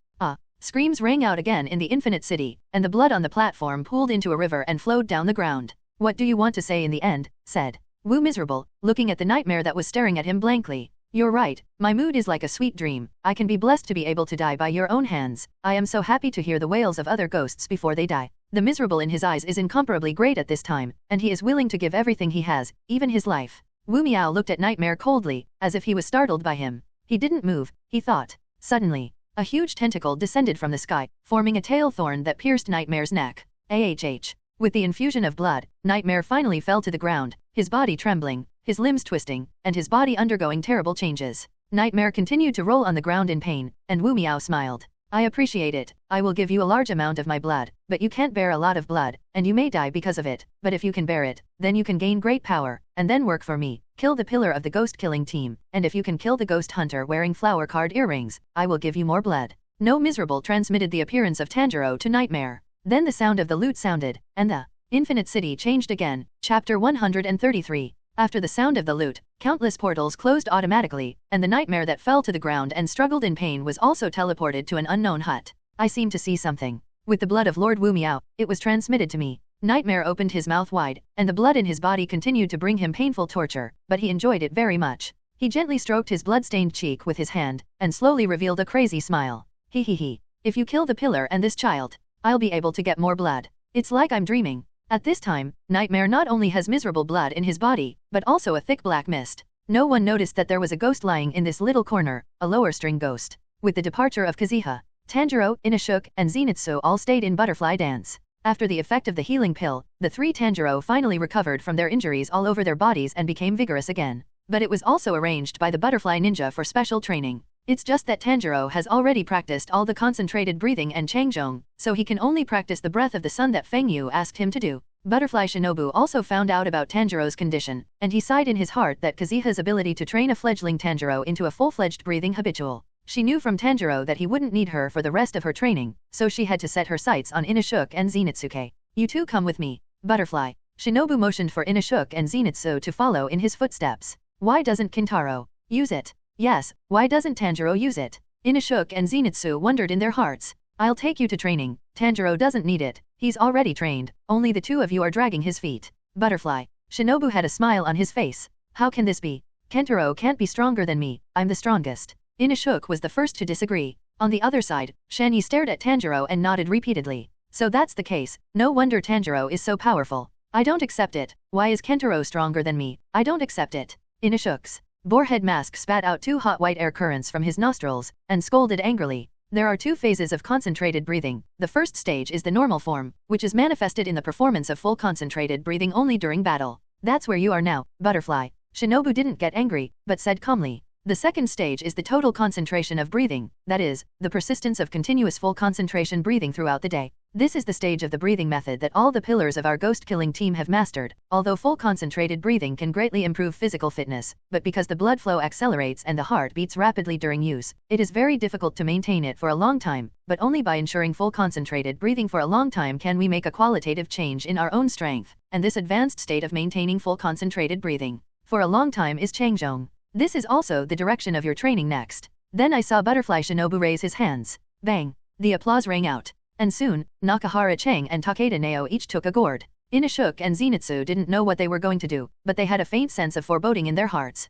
Screams rang out again in the infinite city, and the blood on the platform pooled into a river and flowed down the ground. What do you want to say in the end? Said Wu Miserable, looking at the nightmare that was staring at him blankly. You're right, my mood is like a sweet dream, I can be blessed to be able to die by your own hands, I am so happy to hear the wails of other ghosts before they die. The miserable in his eyes is incomparably great at this time, and he is willing to give everything he has, even his life. Wu Miao looked at Nightmare coldly, as if he was startled by him. He didn't move, he thought. Suddenly, A huge tentacle descended from the sky, forming a tail thorn that pierced Nightmare's neck. AHH. With the infusion of blood, Nightmare finally fell to the ground, his body trembling, his limbs twisting, and his body undergoing terrible changes. Nightmare continued to roll on the ground in pain, and Wu Miao smiled. I appreciate it. I will give you a large amount of my blood, but you can't bear a lot of blood, and you may die because of it, but if you can bear it, then you can gain great power, and then work for me, kill the pillar of the ghost killing team, and if you can kill the ghost hunter wearing flower card earrings, I will give you more blood. No Miserable transmitted the appearance of Tanjiro to Nightmare. Then the sound of the lute sounded, and the Infinite City changed again. Chapter 133. After the sound of the lute, countless portals closed automatically, and the Nightmare that fell to the ground and struggled in pain was also teleported to an unknown hut. I seem to see something. With the blood of Lord Wu Miao, it was transmitted to me. Nightmare opened his mouth wide, and the blood in his body continued to bring him painful torture, but he enjoyed it very much. He gently stroked his blood-stained cheek with his hand, and slowly revealed a crazy smile. He. If you kill the pillar and this child, I'll be able to get more blood. It's like I'm dreaming. At this time, Nightmare not only has miserable blood in his body, but also a thick black mist. No one noticed that there was a ghost lying in this little corner, a lower string ghost. With the departure of Kazuha, Tanjiro, Inashuk, and Zenitsu all stayed in Butterfly Dance. After the effect of the healing pill, the three Tanjiro finally recovered from their injuries all over their bodies and became vigorous again. But it was also arranged by the Butterfly Ninja for special training. It's just that Tanjiro has already practiced all the concentrated breathing and Changjong, so he can only practice the breath of the sun that Feng Yu asked him to do. Butterfly Shinobu also found out about Tanjiro's condition, and he sighed in his heart that Kazuha's ability to train a fledgling Tanjiro into a full-fledged breathing habitual. She knew from Tanjiro that he wouldn't need her for the rest of her training, so she had to set her sights on Inashuk and Zenitsuke. You two come with me. Butterfly. Shinobu motioned for Inashuk and Zenitsu to follow in his footsteps. Why doesn't Kintaro use it? Yes, why doesn't Tanjiro use it? Inashuk and Zenitsu wondered in their hearts. I'll take you to training. Tanjiro doesn't need it. He's already trained. Only the two of you are dragging his feet. Butterfly. Shinobu had a smile on his face. How can this be? Kentaro can't be stronger than me. I'm the strongest. Inashuk was the first to disagree. On the other side, Shani stared at Tanjiro and nodded repeatedly. So that's the case. No wonder Tanjiro is so powerful. I don't accept it. Why is Kentaro stronger than me? I don't accept it. Inashuk's boarhead mask spat out 2 hot white air currents from his nostrils, and scolded angrily. There are 2 phases of concentrated breathing. The first stage is the normal form, which is manifested in the performance of full concentrated breathing only during battle. That's where you are now, Butterfly. Shinobu didn't get angry, but said calmly. The second stage is the total concentration of breathing, that is, the persistence of continuous full concentration breathing throughout the day. This is the stage of the breathing method that all the pillars of our ghost-killing team have mastered. Although full concentrated breathing can greatly improve physical fitness, but because the blood flow accelerates and the heart beats rapidly during use, it is very difficult to maintain it for a long time, but only by ensuring full concentrated breathing for a long time can we make a qualitative change in our own strength, and this advanced state of maintaining full concentrated breathing for a long time is Changjong. This is also the direction of your training next. Then I saw Butterfly Shinobu raise his hands. Bang! The applause rang out. And soon, Nakahara Chang and Takeda Nao each took a gourd. Inashuk and Zenitsu didn't know what they were going to do, but they had a faint sense of foreboding in their hearts.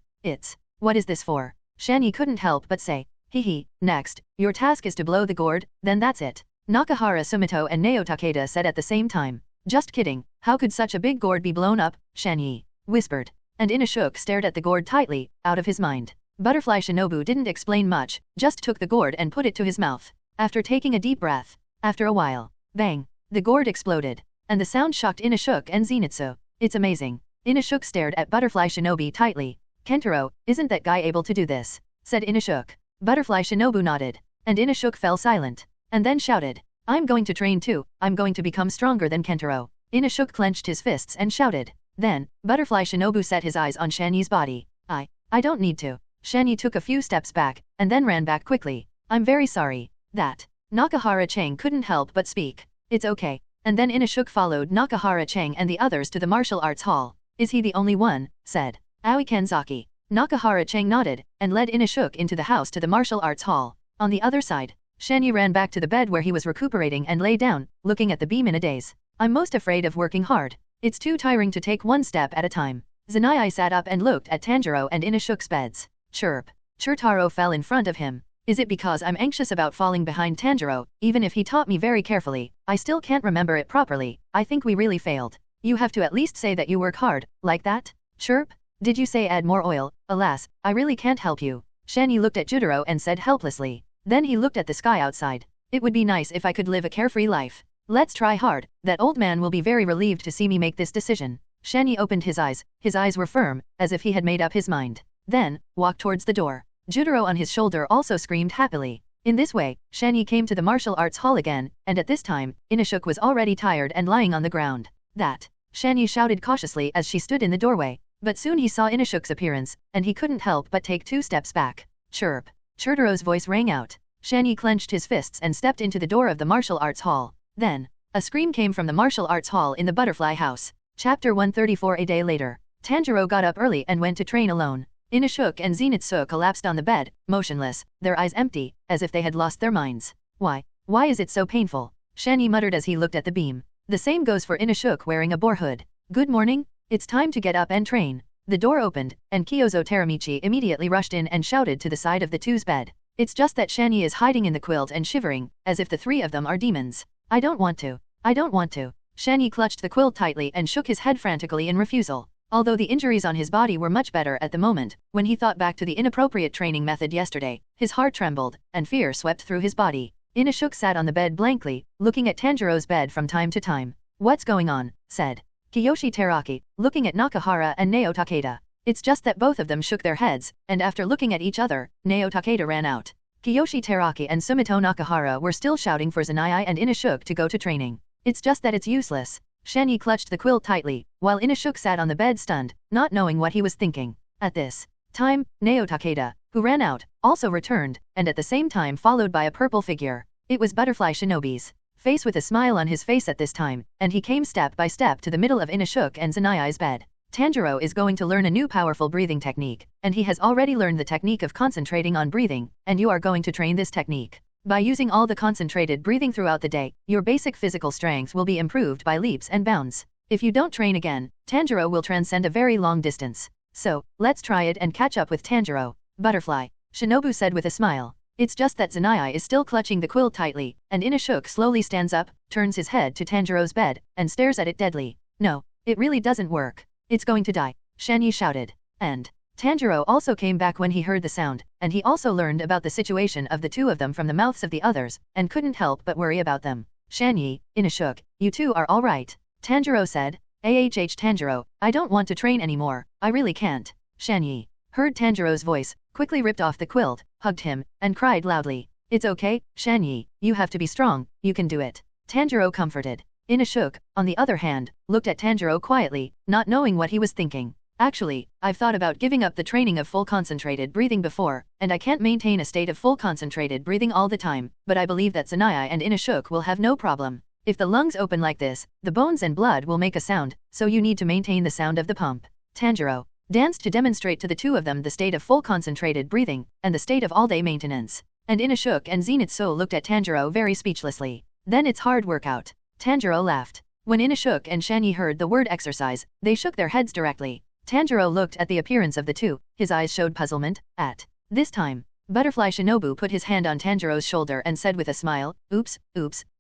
What is this for? Shani couldn't help but say. Next, your task is to blow the gourd, then that's it. Nakahara Sumito and Nao Takeda said at the same time. Just kidding, how could such a big gourd be blown up? Shani whispered. And Inashuk stared at the gourd tightly, out of his mind. Butterfly Shinobu didn't explain much, just took the gourd and put it to his mouth. After taking a deep breath, after a while, bang, the gourd exploded. And the sound shocked Inashuk and Zenitsu. It's amazing. Inashuk stared at Butterfly Shinobi tightly. Kentaro, isn't that guy able to do this? Said Inashuk. Butterfly Shinobu nodded. And Inashuk fell silent. And then shouted. I'm going to train too, I'm going to become stronger than Kentaro. Inashuk clenched his fists and shouted. Then, Butterfly Shinobu set his eyes on Shani's body. I don't need to. Shani took a few steps back, and then ran back quickly. I'm very sorry. That. Nakahara Chang couldn't help but speak. It's okay. And then Inashuk followed Nakahara Chang and the others to the martial arts hall. Is he the only one? Said Aoi Kanzaki. Nakahara Chang nodded, and led Inashuk into the house to the martial arts hall. On the other side, Shani ran back to the bed where he was recuperating and lay down, looking at the beam in a daze. I'm most afraid of working hard. It's too tiring to take one step at a time. Zanai sat up and looked at Tanjiro and Inashuk's beds. Chirp. Churtaro fell in front of him. Is it because I'm anxious about falling behind Tanjiro? Even if he taught me very carefully, I still can't remember it properly. I think we really failed. You have to at least say that you work hard, like that? Chirp. Did you say add more oil? Alas, I really can't help you. Shani looked at Jutaro and said helplessly. Then he looked at the sky outside. It would be nice if I could live a carefree life. Let's try hard. That old man will be very relieved to see me make this decision. Shanyi opened his eyes. His eyes were firm, as if he had made up his mind. Then, walked towards the door. Jutaro on his shoulder also screamed happily. In this way, Shanyi came to the martial arts hall again, and at this time, Inashuk was already tired and lying on the ground. That! Shanyi shouted cautiously as she stood in the doorway. But soon he saw Inashuk's appearance, and he couldn't help but take 2 steps back. Chirp! Jutaro's voice rang out. Shanyi clenched his fists and stepped into the door of the martial arts hall. Then, a scream came from the martial arts hall in the butterfly house. Chapter 134. A day later, Tanjiro got up early and went to train alone. Inashuk and Zenitsu collapsed on the bed, motionless, their eyes empty, as if they had lost their minds. Why is it so painful? Shanyi muttered as he looked at the beam. The same goes for Inashuk wearing a boar hood. Good morning, it's time to get up and train. The door opened, and Kyozo Teramichi immediately rushed in and shouted to the side of the two's bed. It's just that Shanyi is hiding in the quilt and shivering, as if the 3 of them are demons. I don't want to. Shanyi clutched the quilt tightly and shook his head frantically in refusal. Although the injuries on his body were much better at the moment, when he thought back to the inappropriate training method yesterday, his heart trembled, and fear swept through his body. Inashuk sat on the bed blankly, looking at Tanjiro's bed from time to time. What's going on? Said Kiyoshi Teraki, looking at Nakahara and Nao Takeda. It's just that both of them shook their heads, and after looking at each other, Nao Takeda ran out. Kiyoshi Teraki and Sumito Nakahara were still shouting for Zanai and Inashuk to go to training. It's just that it's useless. Shanyi clutched the quilt tightly, while Inashuk sat on the bed stunned, not knowing what he was thinking. At this time, Nao Takeda, who ran out, also returned, and at the same time followed by a purple figure. It was Butterfly Shinobi's face with a smile on his face at this time, and he came step by step to the middle of Inashuk and Zanai's bed. Tanjiro is going to learn a new powerful breathing technique, and he has already learned the technique of concentrating on breathing, and you are going to train this technique. By using all the concentrated breathing throughout the day, your basic physical strength will be improved by leaps and bounds. If you don't train again, Tanjiro will transcend a very long distance. So, let's try it and catch up with Tanjiro. Butterfly Shinobu said with a smile. It's just that Zanai is still clutching the quilt tightly, and Inashuk slowly stands up, turns his head to Tanjiro's bed, and stares at it deadly. No, it really doesn't work. It's going to die, Shanyi shouted. And Tanjiro also came back when he heard the sound, and he also learned about the situation of the 2 of them from the mouths of the others, and couldn't help but worry about them. Shanyi, Inashuk, you 2 are all right. Tanjiro said. Tanjiro, I don't want to train anymore, I really can't. Shanyi heard Tanjiro's voice, quickly ripped off the quilt, hugged him, and cried loudly. It's okay, Shanyi, you have to be strong, you can do it. Tanjiro comforted. Inashuk, on the other hand, looked at Tanjiro quietly, not knowing what he was thinking. Actually, I've thought about giving up the training of full concentrated breathing before, and I can't maintain a state of full concentrated breathing all the time, but I believe that Zanai and Inashuk will have no problem. If the lungs open like this, the bones and blood will make a sound, so you need to maintain the sound of the pump. Tanjiro danced to demonstrate to the 2 of them the state of full concentrated breathing, and the state of all-day maintenance. And Inashuk and Zenitsu looked at Tanjiro very speechlessly. Then it's hard workout. Tanjiro laughed. When Inashuk and Shanyi heard the word exercise, they shook their heads directly. Tanjiro looked at the appearance of the 2, his eyes showed puzzlement. At this time, Butterfly Shinobu put his hand on Tanjiro's shoulder and said with a smile, oops,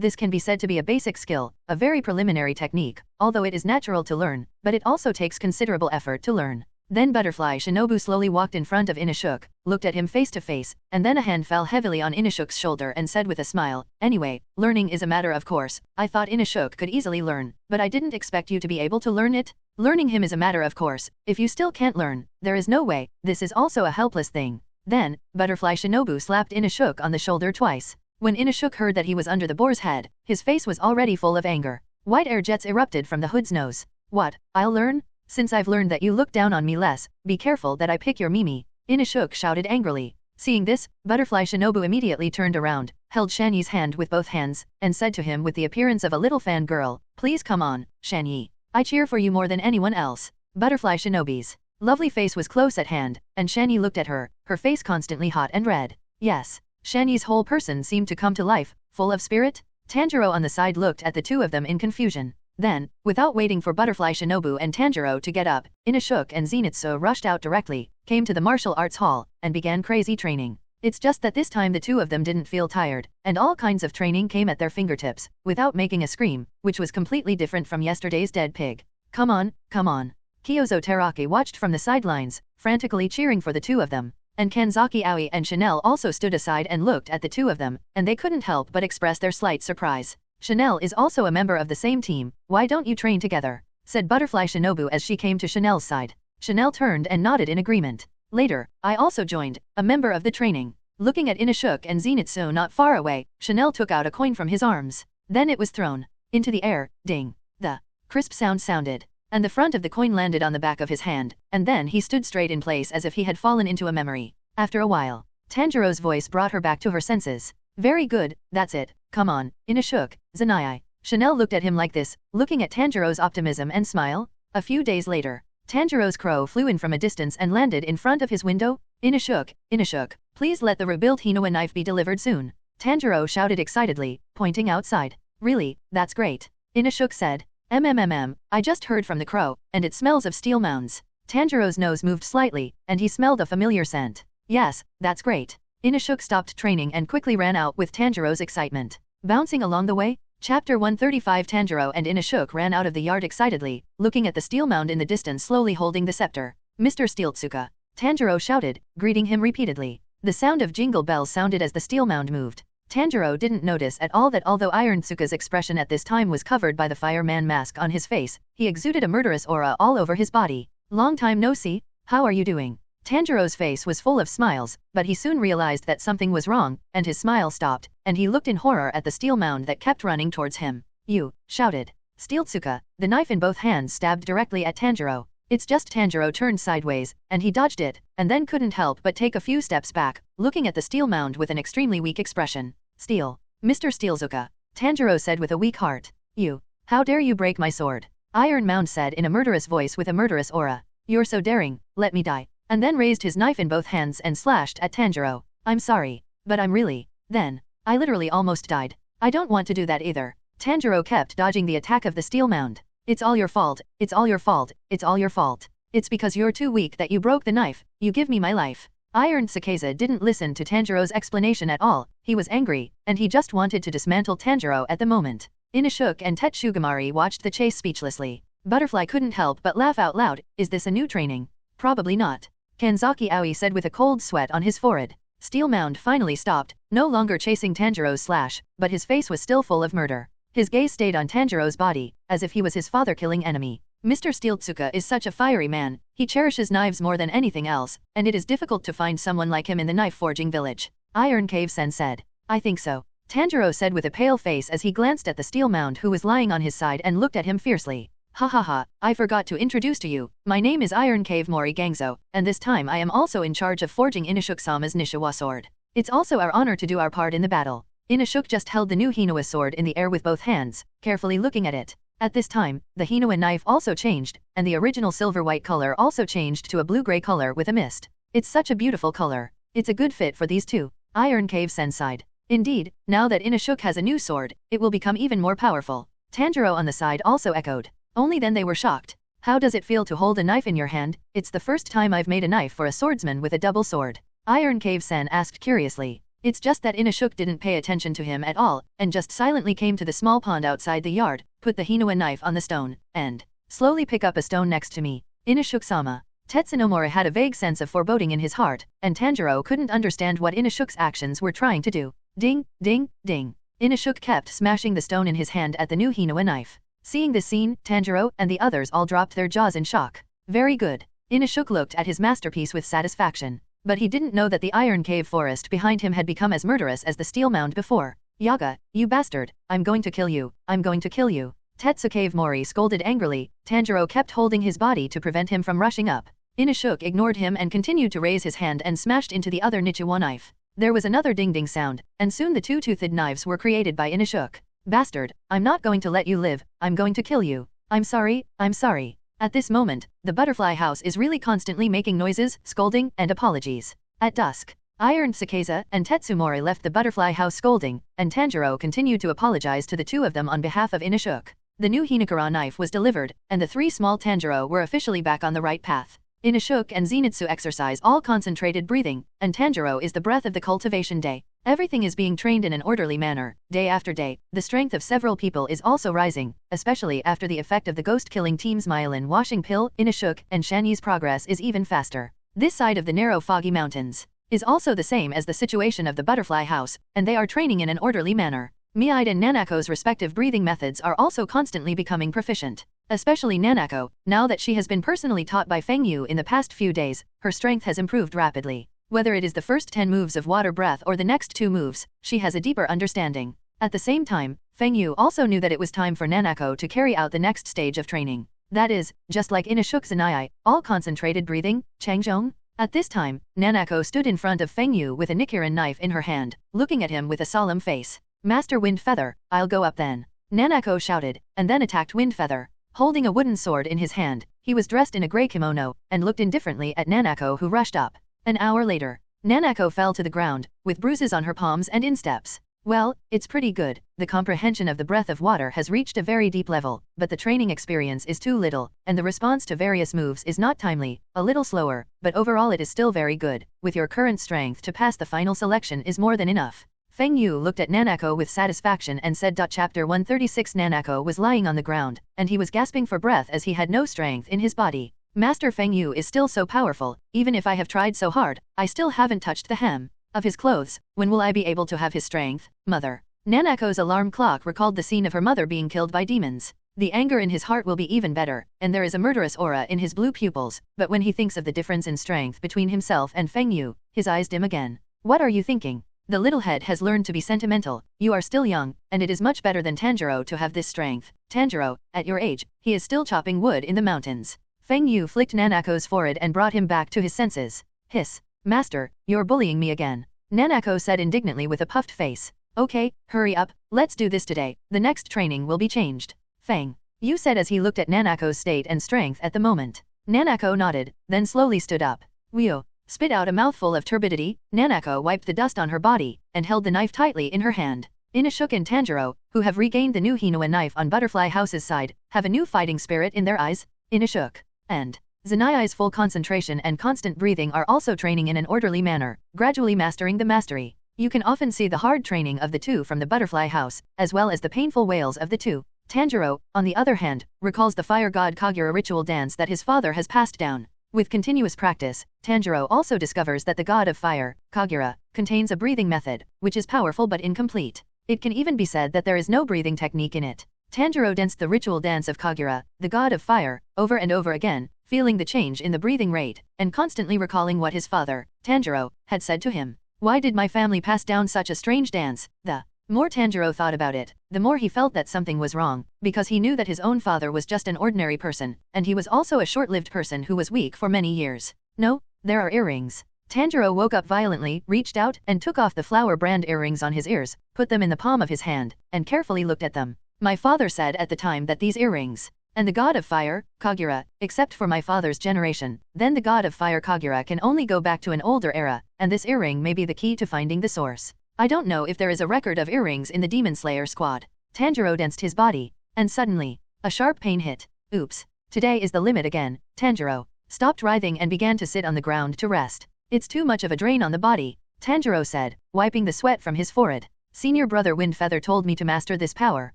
this can be said to be a basic skill, a very preliminary technique, although it is natural to learn, but it also takes considerable effort to learn. Then Butterfly Shinobu slowly walked in front of Inashuk, looked at him face to face, and then a hand fell heavily on Inashuk's shoulder and said with a smile, anyway, learning is a matter of course. I thought Inashuk could easily learn, but I didn't expect you to be able to learn it. Learning him is a matter of course. If you still can't learn, there is no way. This is also a helpless thing. Then, Butterfly Shinobu slapped Inashuk on the shoulder twice. When Inashuk heard that he was under the boar's head, his face was already full of anger. White air jets erupted from the hood's nose. What, I'll learn? Since I've learned that you look down on me less, be careful that I pick your Mimi. Inashuk shouted angrily. Seeing this, Butterfly Shinobu immediately turned around, held Shanyi's hand with both hands, and said to him with the appearance of a little fangirl, please come on, Shanyi. I cheer for you more than anyone else. Butterfly Shinobi's lovely face was close at hand, and Shanyi looked at her, her face constantly hot and red. Yes, Shanyi's whole person seemed to come to life, full of spirit. Tanjiro on the side looked at the 2 of them in confusion. Then, without waiting for Butterfly Shinobu and Tanjiro to get up, Inashuk and Zenitsu rushed out directly, came to the martial arts hall, and began crazy training. It's just that this time the 2 of them didn't feel tired, and all kinds of training came at their fingertips, without making a scream, which was completely different from yesterday's dead pig. Come on, come on. Kyozo Teraki watched from the sidelines, frantically cheering for the 2 of them. and Kanzaki Aoi and Chanel also stood aside and looked at the two of them, and they couldn't help but express their slight surprise. Chanel is also a member of the same team, why don't you train together? Said Butterfly Shinobu as she came to Chanel's side. Chanel turned and nodded in agreement. Later, I also joined, a member of the training. Looking at Inashuk and Zenitsu not far away, Chanel took out a coin from his arms. Then it was thrown into the air, ding. The crisp sound sounded, and the front of the coin landed on the back of his hand, and then he stood straight in place as if he had fallen into a memory. After a while, Tanjiro's voice brought her back to her senses. Very good, that's it, come on, Inashuk, Zanai. Chanel looked at him like this, looking at Tanjiro's optimism and smile. A few days later, Tanjiro's crow flew in from a distance and landed in front of his window. Inashuk, please let the rebuilt Hinoa knife be delivered soon. Tanjiro shouted excitedly, pointing outside. Really, that's great. Inashuk said. I just heard from the crow, and it smells of steel mounds. Tanjiro's nose moved slightly, and he smelled a familiar scent. Yes, that's great. Inashuk stopped training and quickly ran out with Tanjiro's excitement. Bouncing along the way, Chapter 135 Tanjiro and Inashuk ran out of the yard excitedly, looking at the steel mound in the distance slowly holding the scepter. Mr. Steeltsuka. Tanjiro shouted, greeting him repeatedly. The sound of jingle bells sounded as the steel mound moved. Tanjiro didn't notice at all that although Iron-tsuka's expression at this time was covered by the fireman mask on his face, he exuded a murderous aura all over his body. Long time no see, how are you doing? Tanjiro's face was full of smiles, but he soon realized that something was wrong, and his smile stopped, and he looked in horror at the steel mound that kept running towards him. You, shouted Steeltsuka, the knife in both hands stabbed directly at Tanjiro. It's just Tanjiro turned sideways, and he dodged it, and then couldn't help but take a few steps back, looking at the steel mound with an extremely weak expression. Steel. Mr. Steeltsuka, Tanjiro said with a weak heart. You, how dare you break my sword? Iron Mound said in a murderous voice with a murderous aura. You're so daring, let me die. And then raised his knife in both hands and slashed at Tanjiro. I'm sorry, but I'm really. Then, I literally almost died. I don't want to do that either. Tanjiro kept dodging the attack of the steel mound. It's all your fault, it's all your fault, it's all your fault. It's because you're too weak that you broke the knife, you give me my life. Iron Sakeza didn't listen to Tanjiro's explanation at all, he was angry, and he just wanted to dismantle Tanjiro at the moment. Inashuk and Tetsugamari watched the chase speechlessly. Butterfly couldn't help but laugh out loud. Is this a new training? Probably not. Kanzaki Aoi said with a cold sweat on his forehead. Steel Mound finally stopped, no longer chasing Tanjiro's slash, but his face was still full of murder. His gaze stayed on Tanjiro's body, as if he was his father-killing enemy. Mr. Steeltsuka is such a fiery man, he cherishes knives more than anything else, and it is difficult to find someone like him in the knife-forging village. Iron Cave-sen said. I think so. Tanjiro said with a pale face as he glanced at the Steel Mound who was lying on his side and looked at him fiercely. Ha ha ha, I forgot to introduce to you, my name is Iron Cave Mori Gangzo, and this time I am also in charge of forging Inashuk-sama's Nishiwa sword. It's also our honor to do our part in the battle. Inashuk just held the new Hinoa sword in the air with both hands, carefully looking at it. At this time, the Hinoa knife also changed, and the original silver-white color also changed to a blue-gray color with a mist. It's such a beautiful color. It's a good fit for these two. Iron Cave-sen sighed. Indeed, now that Inashuk has a new sword, it will become even more powerful. Tanjiro on the side also echoed. Only then they were shocked. How does it feel to hold a knife in your hand? It's the first time I've made a knife for a swordsman with a double sword. Iron Cave-sen asked curiously. It's just that Inashuk didn't pay attention to him at all, and just silently came to the small pond outside the yard, put the Hinoa knife on the stone, and slowly pick up a stone next to me. Inashuk-sama. Tetsunomori had a vague sense of foreboding in his heart, and Tanjiro couldn't understand what Inashuk's actions were trying to do. Ding, ding, ding. Inashuk kept smashing the stone in his hand at the new Hinoa knife. Seeing this scene, Tanjiro and the others all dropped their jaws in shock. Very good. Inashuk looked at his masterpiece with satisfaction. But he didn't know that the iron cave forest behind him had become as murderous as the steel mound before. Yaga, you bastard, I'm going to kill you, I'm going to kill you. Tetsucave Mori scolded angrily. Tanjiro kept holding his body to prevent him from rushing up. Inashuk ignored him and continued to raise his hand and smashed into the other Nichiwa knife. There was another ding-ding sound, and soon the two-toothed knives were created by Inashuk. Bastard, I'm not going to let you live, I'm going to kill you. I'm sorry, I'm sorry. At this moment, the butterfly house is really constantly making noises, scolding, and apologies. At dusk, Iron Sakeza and Tetsumori left the butterfly house scolding, and Tanjiro continued to apologize to the two of them on behalf of Inashuk. The new Hinakura knife was delivered, and the three small Tanjiro were officially back on the right path. Inashuk and Zenitsu exercise all concentrated breathing, and Tanjiro is the breath of the cultivation day. Everything is being trained in an orderly manner, day after day. The strength of several people is also rising, especially after the effect of the ghost-killing team's myelin washing pill. Inashuk and Shanyi's progress is even faster. This side of the narrow foggy mountains is also the same as the situation of the butterfly house, and they are training in an orderly manner. Miide and Nanako's respective breathing methods are also constantly becoming proficient. Especially Nanako, now that she has been personally taught by Feng Yu in the past few days, her strength has improved rapidly. Whether it is the first 10 moves of water breath or the next 2 moves, she has a deeper understanding. At the same time, Feng Yu also knew that it was time for Nanako to carry out the next stage of training. That is, just like in Ashok Zanai, all concentrated breathing, Changzhong. At this time, Nanako stood in front of Feng Yu with a Nichirin knife in her hand, looking at him with a solemn face. Master Wind Feather, I'll go up then. Nanako shouted, and then attacked Wind Feather. Holding a wooden sword in his hand, he was dressed in a grey kimono, and looked indifferently at Nanako who rushed up. An hour later, Nanako fell to the ground, with bruises on her palms and insteps. Well, it's pretty good. The comprehension of the breath of water has reached a very deep level, but the training experience is too little, and the response to various moves is not timely, a little slower, but overall it is still very good. With your current strength to pass the final selection is more than enough. Feng Yu looked at Nanako with satisfaction and said. Chapter 136 Nanako was lying on the ground, and he was gasping for breath as he had no strength in his body. Master Feng Yu is still so powerful, even if I have tried so hard, I still haven't touched the hem of his clothes. When will I be able to have his strength, mother? Nanako's alarm clock recalled the scene of her mother being killed by demons. The anger in his heart will be even better, and there is a murderous aura in his blue pupils, but when he thinks of the difference in strength between himself and Feng Yu, his eyes dim again. What are you thinking? The little head has learned to be sentimental. You are still young, and it is much better than Tanjiro to have this strength. Tanjiro, at your age, he is still chopping wood in the mountains. Feng Yu flicked Nanako's forehead and brought him back to his senses. Hiss. Master, you're bullying me again. Nanako said indignantly with a puffed face. Okay, hurry up, let's do this today, the next training will be changed. Feng Yu said as he looked at Nanako's state and strength at the moment. Nanako nodded, then slowly stood up. Wheel. Spit out a mouthful of turbidity. Nanako wiped the dust on her body, and held the knife tightly in her hand. Inashuk and Tanjiro, who have regained the new Hinoa knife on Butterfly House's side, have a new fighting spirit in their eyes. Inashuk and Zanai's full concentration and constant breathing are also training in an orderly manner, gradually mastering the mastery. You can often see the hard training of the two from the Butterfly House, as well as the painful wails of the two. Tanjiro, on the other hand, recalls the fire god Kagura ritual dance that his father has passed down. With continuous practice, Tanjiro also discovers that the god of fire, Kagura, contains a breathing method, which is powerful but incomplete. It can even be said that there is no breathing technique in it. Tanjiro danced the ritual dance of Kagura, the god of fire, over and over again, feeling the change in the breathing rate, and constantly recalling what his father, Tanjiro, had said to him. Why did my family pass down such a strange dance? The more Tanjiro thought about it, the more he felt that something was wrong, because he knew that his own father was just an ordinary person, and he was also a short-lived person who was weak for many years. No, there are earrings. Tanjiro woke up violently, reached out, and took off the flower brand earrings on his ears, put them in the palm of his hand, and carefully looked at them. My father said at the time that these earrings, and the god of fire, Kagura, except for my father's generation, then the god of fire Kagura can only go back to an older era, and this earring may be the key to finding the source. I don't know if there is a record of earrings in the Demon Slayer squad. Tanjiro danced his body, and suddenly, a sharp pain hit. Oops. Today is the limit again. Tanjiro stopped writhing and began to sit on the ground to rest. It's too much of a drain on the body, Tanjiro said, wiping the sweat from his forehead. Senior brother Windfeather told me to master this power.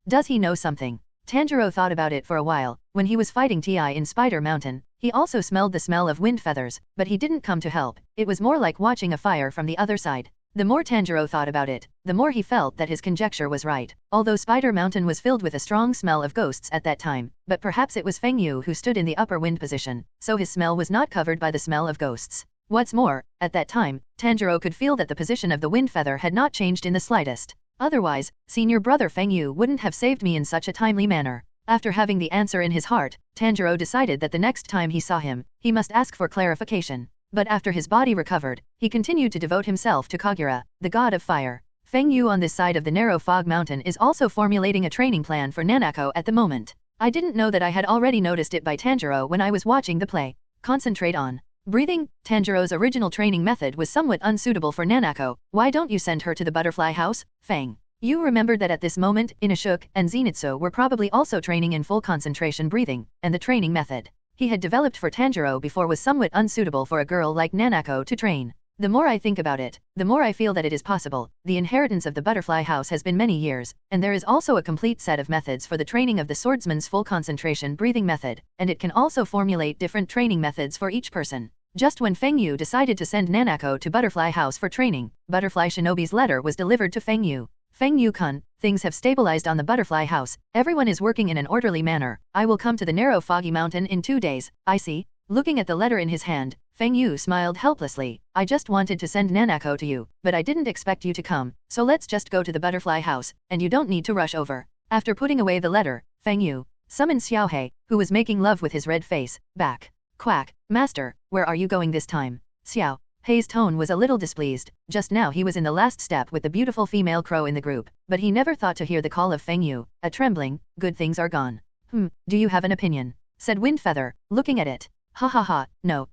Does he know something? Tanjiro thought about it for a while. When he was fighting Ti in Spider Mountain, he also smelled the smell of wind feathers, but he didn't come to help. It was more like watching a fire from the other side. The more Tanjiro thought about it, the more he felt that his conjecture was right. Although Spider Mountain was filled with a strong smell of ghosts at that time, but perhaps it was Feng Yu who stood in the upper wind position, so his smell was not covered by the smell of ghosts. What's more, at that time, Tanjiro could feel that the position of the wind feather had not changed in the slightest. Otherwise, senior brother Feng Yu wouldn't have saved me in such a timely manner. After having the answer in his heart, Tanjiro decided that the next time he saw him, he must ask for clarification. But after his body recovered, he continued to devote himself to Kagura, the god of fire. Feng Yu on this side of the narrow fog mountain is also formulating a training plan for Nanako at the moment. I didn't know that I had already noticed it by Tanjiro when I was watching the play. Concentrate on breathing. Tanjiro's original training method was somewhat unsuitable for Nanako. Why don't you send her to the butterfly house? Feng Yu remembered that at this moment, Inashuk and Zenitsu were probably also training in full concentration breathing, and the training method he had developed for Tanjiro before was somewhat unsuitable for a girl like Nanako to train. The more I think about it, the more I feel that it is possible. The inheritance of the butterfly house has been many years, and there is also a complete set of methods for the training of the swordsman's full concentration breathing method, and it can also formulate different training methods for each person. Just when Feng Yu decided to send Nanako to Butterfly House for training, Butterfly Shinobi's letter was delivered to Feng Yu. Feng Yu-kun, things have stabilized on the Butterfly House. Everyone is working in an orderly manner. I will come to the narrow foggy mountain in 2 days. I see. Looking at the letter in his hand, Feng Yu smiled helplessly. I just wanted to send Nanako to you, but I didn't expect you to come, so let's just go to the Butterfly House, and you don't need to rush over. After putting away the letter, Feng Yu summoned Xiaohei, who was making love with his red face, back. Quack, Master, where are you going this time? Xiao Hei's tone was a little displeased. Just now he was in the last step with the beautiful female crow in the group, but he never thought to hear the call of Feng Yu. A trembling, good things are gone. Do you have an opinion? Said Windfeather, looking at it. Ha ha ha, no,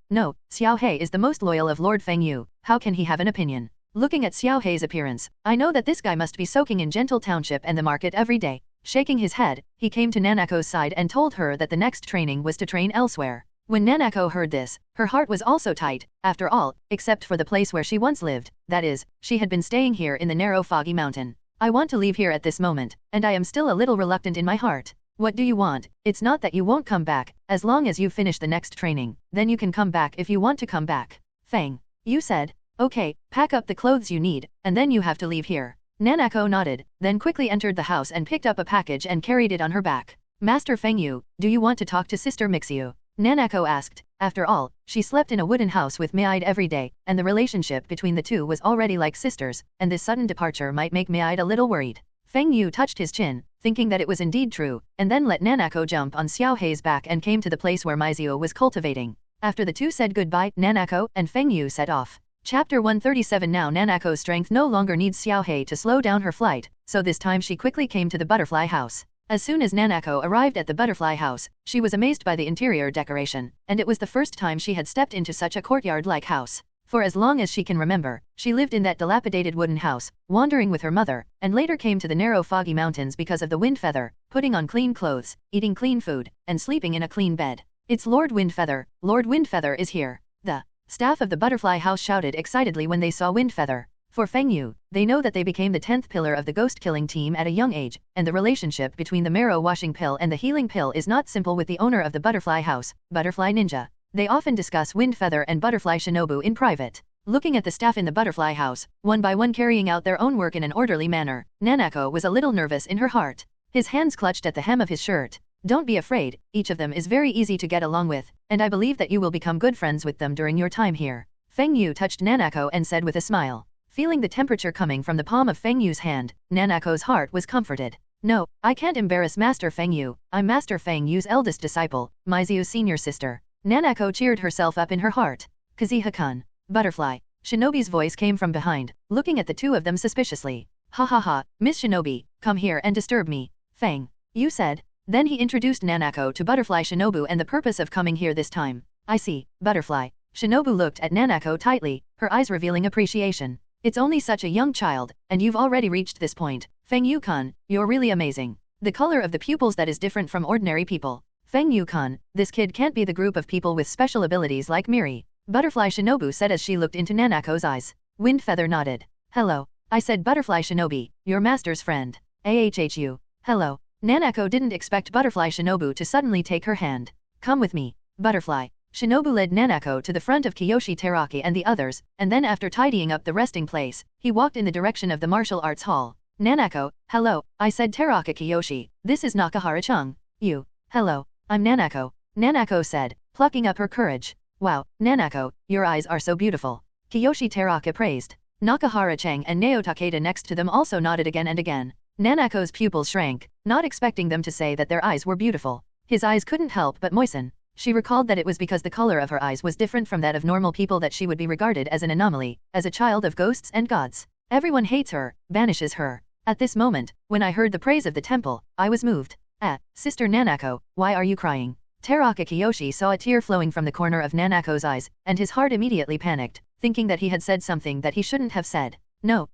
Xiao Hei is the most loyal of Lord Feng Yu, how can he have an opinion? Looking at Xiao Hei's appearance, I know that this guy must be soaking in Gentle Township and the market every day. Shaking his head, he came to Nanako's side and told her that the next training was to train elsewhere. When Nanako heard this, her heart was also tight, after all, except for the place where she once lived, that is, she had been staying here in the narrow foggy mountain. I want to leave here at this moment, and I am still a little reluctant in my heart. What do you want? It's not that you won't come back, as long as you finish the next training, then you can come back if you want to come back. Feng Yu said. Okay, pack up the clothes you need, and then you have to leave here. Nanako nodded, then quickly entered the house and picked up a package and carried it on her back. Master Feng Yu, do you want to talk to Sister Mixiu? Nanako asked. After all, she slept in a wooden house with Meide every day, and the relationship between the two was already like sisters, and this sudden departure might make Meide a little worried. Feng Yu touched his chin, thinking that it was indeed true, and then let Nanako jump on Xiao Hei's back and came to the place where Miziu was cultivating. After the two said goodbye, Nanako and Feng Yu set off. Chapter 137. Now Nanako's strength no longer needs Xiao Hei to slow down her flight, so this time she quickly came to the Butterfly House. As soon as Nanako arrived at the Butterfly House, she was amazed by the interior decoration, and it was the first time she had stepped into such a courtyard-like house. For as long as she can remember, she lived in that dilapidated wooden house, wandering with her mother, and later came to the narrow foggy mountains because of the Windfeather, putting on clean clothes, eating clean food, and sleeping in a clean bed. It's Lord Windfeather. Lord Windfeather is here. The staff of the Butterfly House shouted excitedly when they saw Windfeather. For Feng Yu, they know that they became the 10th pillar of the ghost-killing team at a young age, and the relationship between the marrow-washing pill and the healing pill is not simple with the owner of the Butterfly House, Butterfly Ninja. They often discuss Windfeather and Butterfly Shinobu in private. Looking at the staff in the Butterfly House, one by one carrying out their own work in an orderly manner, Nanako was a little nervous in her heart. His hands clutched at the hem of his shirt. Don't be afraid, each of them is very easy to get along with, and I believe that you will become good friends with them during your time here. Feng Yu touched Nanako and said with a smile. Feeling the temperature coming from the palm of Feng Yu's hand, Nanako's heart was comforted. No, I can't embarrass Master Feng Yu. I'm Master Feng Yu's eldest disciple, Miziu's senior sister. Nanako cheered herself up in her heart. Kazuha-kun. Butterfly. Shinobi's voice came from behind, looking at the two of them suspiciously. Ha ha ha, Miss Shinobi, come here and disturb me. Feng Yu said. Then he introduced Nanako to Butterfly Shinobu and the purpose of coming here this time. I see, Butterfly. Shinobu looked at Nanako tightly, her eyes revealing appreciation. It's only such a young child, and you've already reached this point. Feng Yu-kun, you're really amazing. The color of the pupils that is different from ordinary people. Feng Yu-kun, this kid can't be the group of people with special abilities like Miri. Butterfly Shinobu said as she looked into Nanako's eyes. Windfeather nodded. Hello. I said Butterfly Shinobi, your master's friend. AHHU. Hello. Nanako didn't expect Butterfly Shinobu to suddenly take her hand. Come with me. Butterfly. Shinobu led Nanako to the front of Kiyoshi Teraki and the others, and then after tidying up the resting place, he walked in the direction of the martial arts hall. Nanako, hello, I said Teraka Kiyoshi, this is Nakahara-chung. You. Hello, I'm Nanako. Nanako said, plucking up her courage. Wow, Nanako, your eyes are so beautiful. Kiyoshi Teraka praised. Nakahara-chang and Nao Takeda next to them also nodded again and again. Nanako's pupils shrank, not expecting them to say that their eyes were beautiful. His eyes couldn't help but moisten. She recalled that it was because the color of her eyes was different from that of normal people that she would be regarded as an anomaly, as a child of ghosts and gods. Everyone hates her, banishes her. At this moment, when I heard the praise of the temple, I was moved. Sister Nanako, why are you crying? Teraka Kiyoshi saw a tear flowing from the corner of Nanako's eyes, and his heart immediately panicked, thinking that he had said something that he shouldn't have said. No,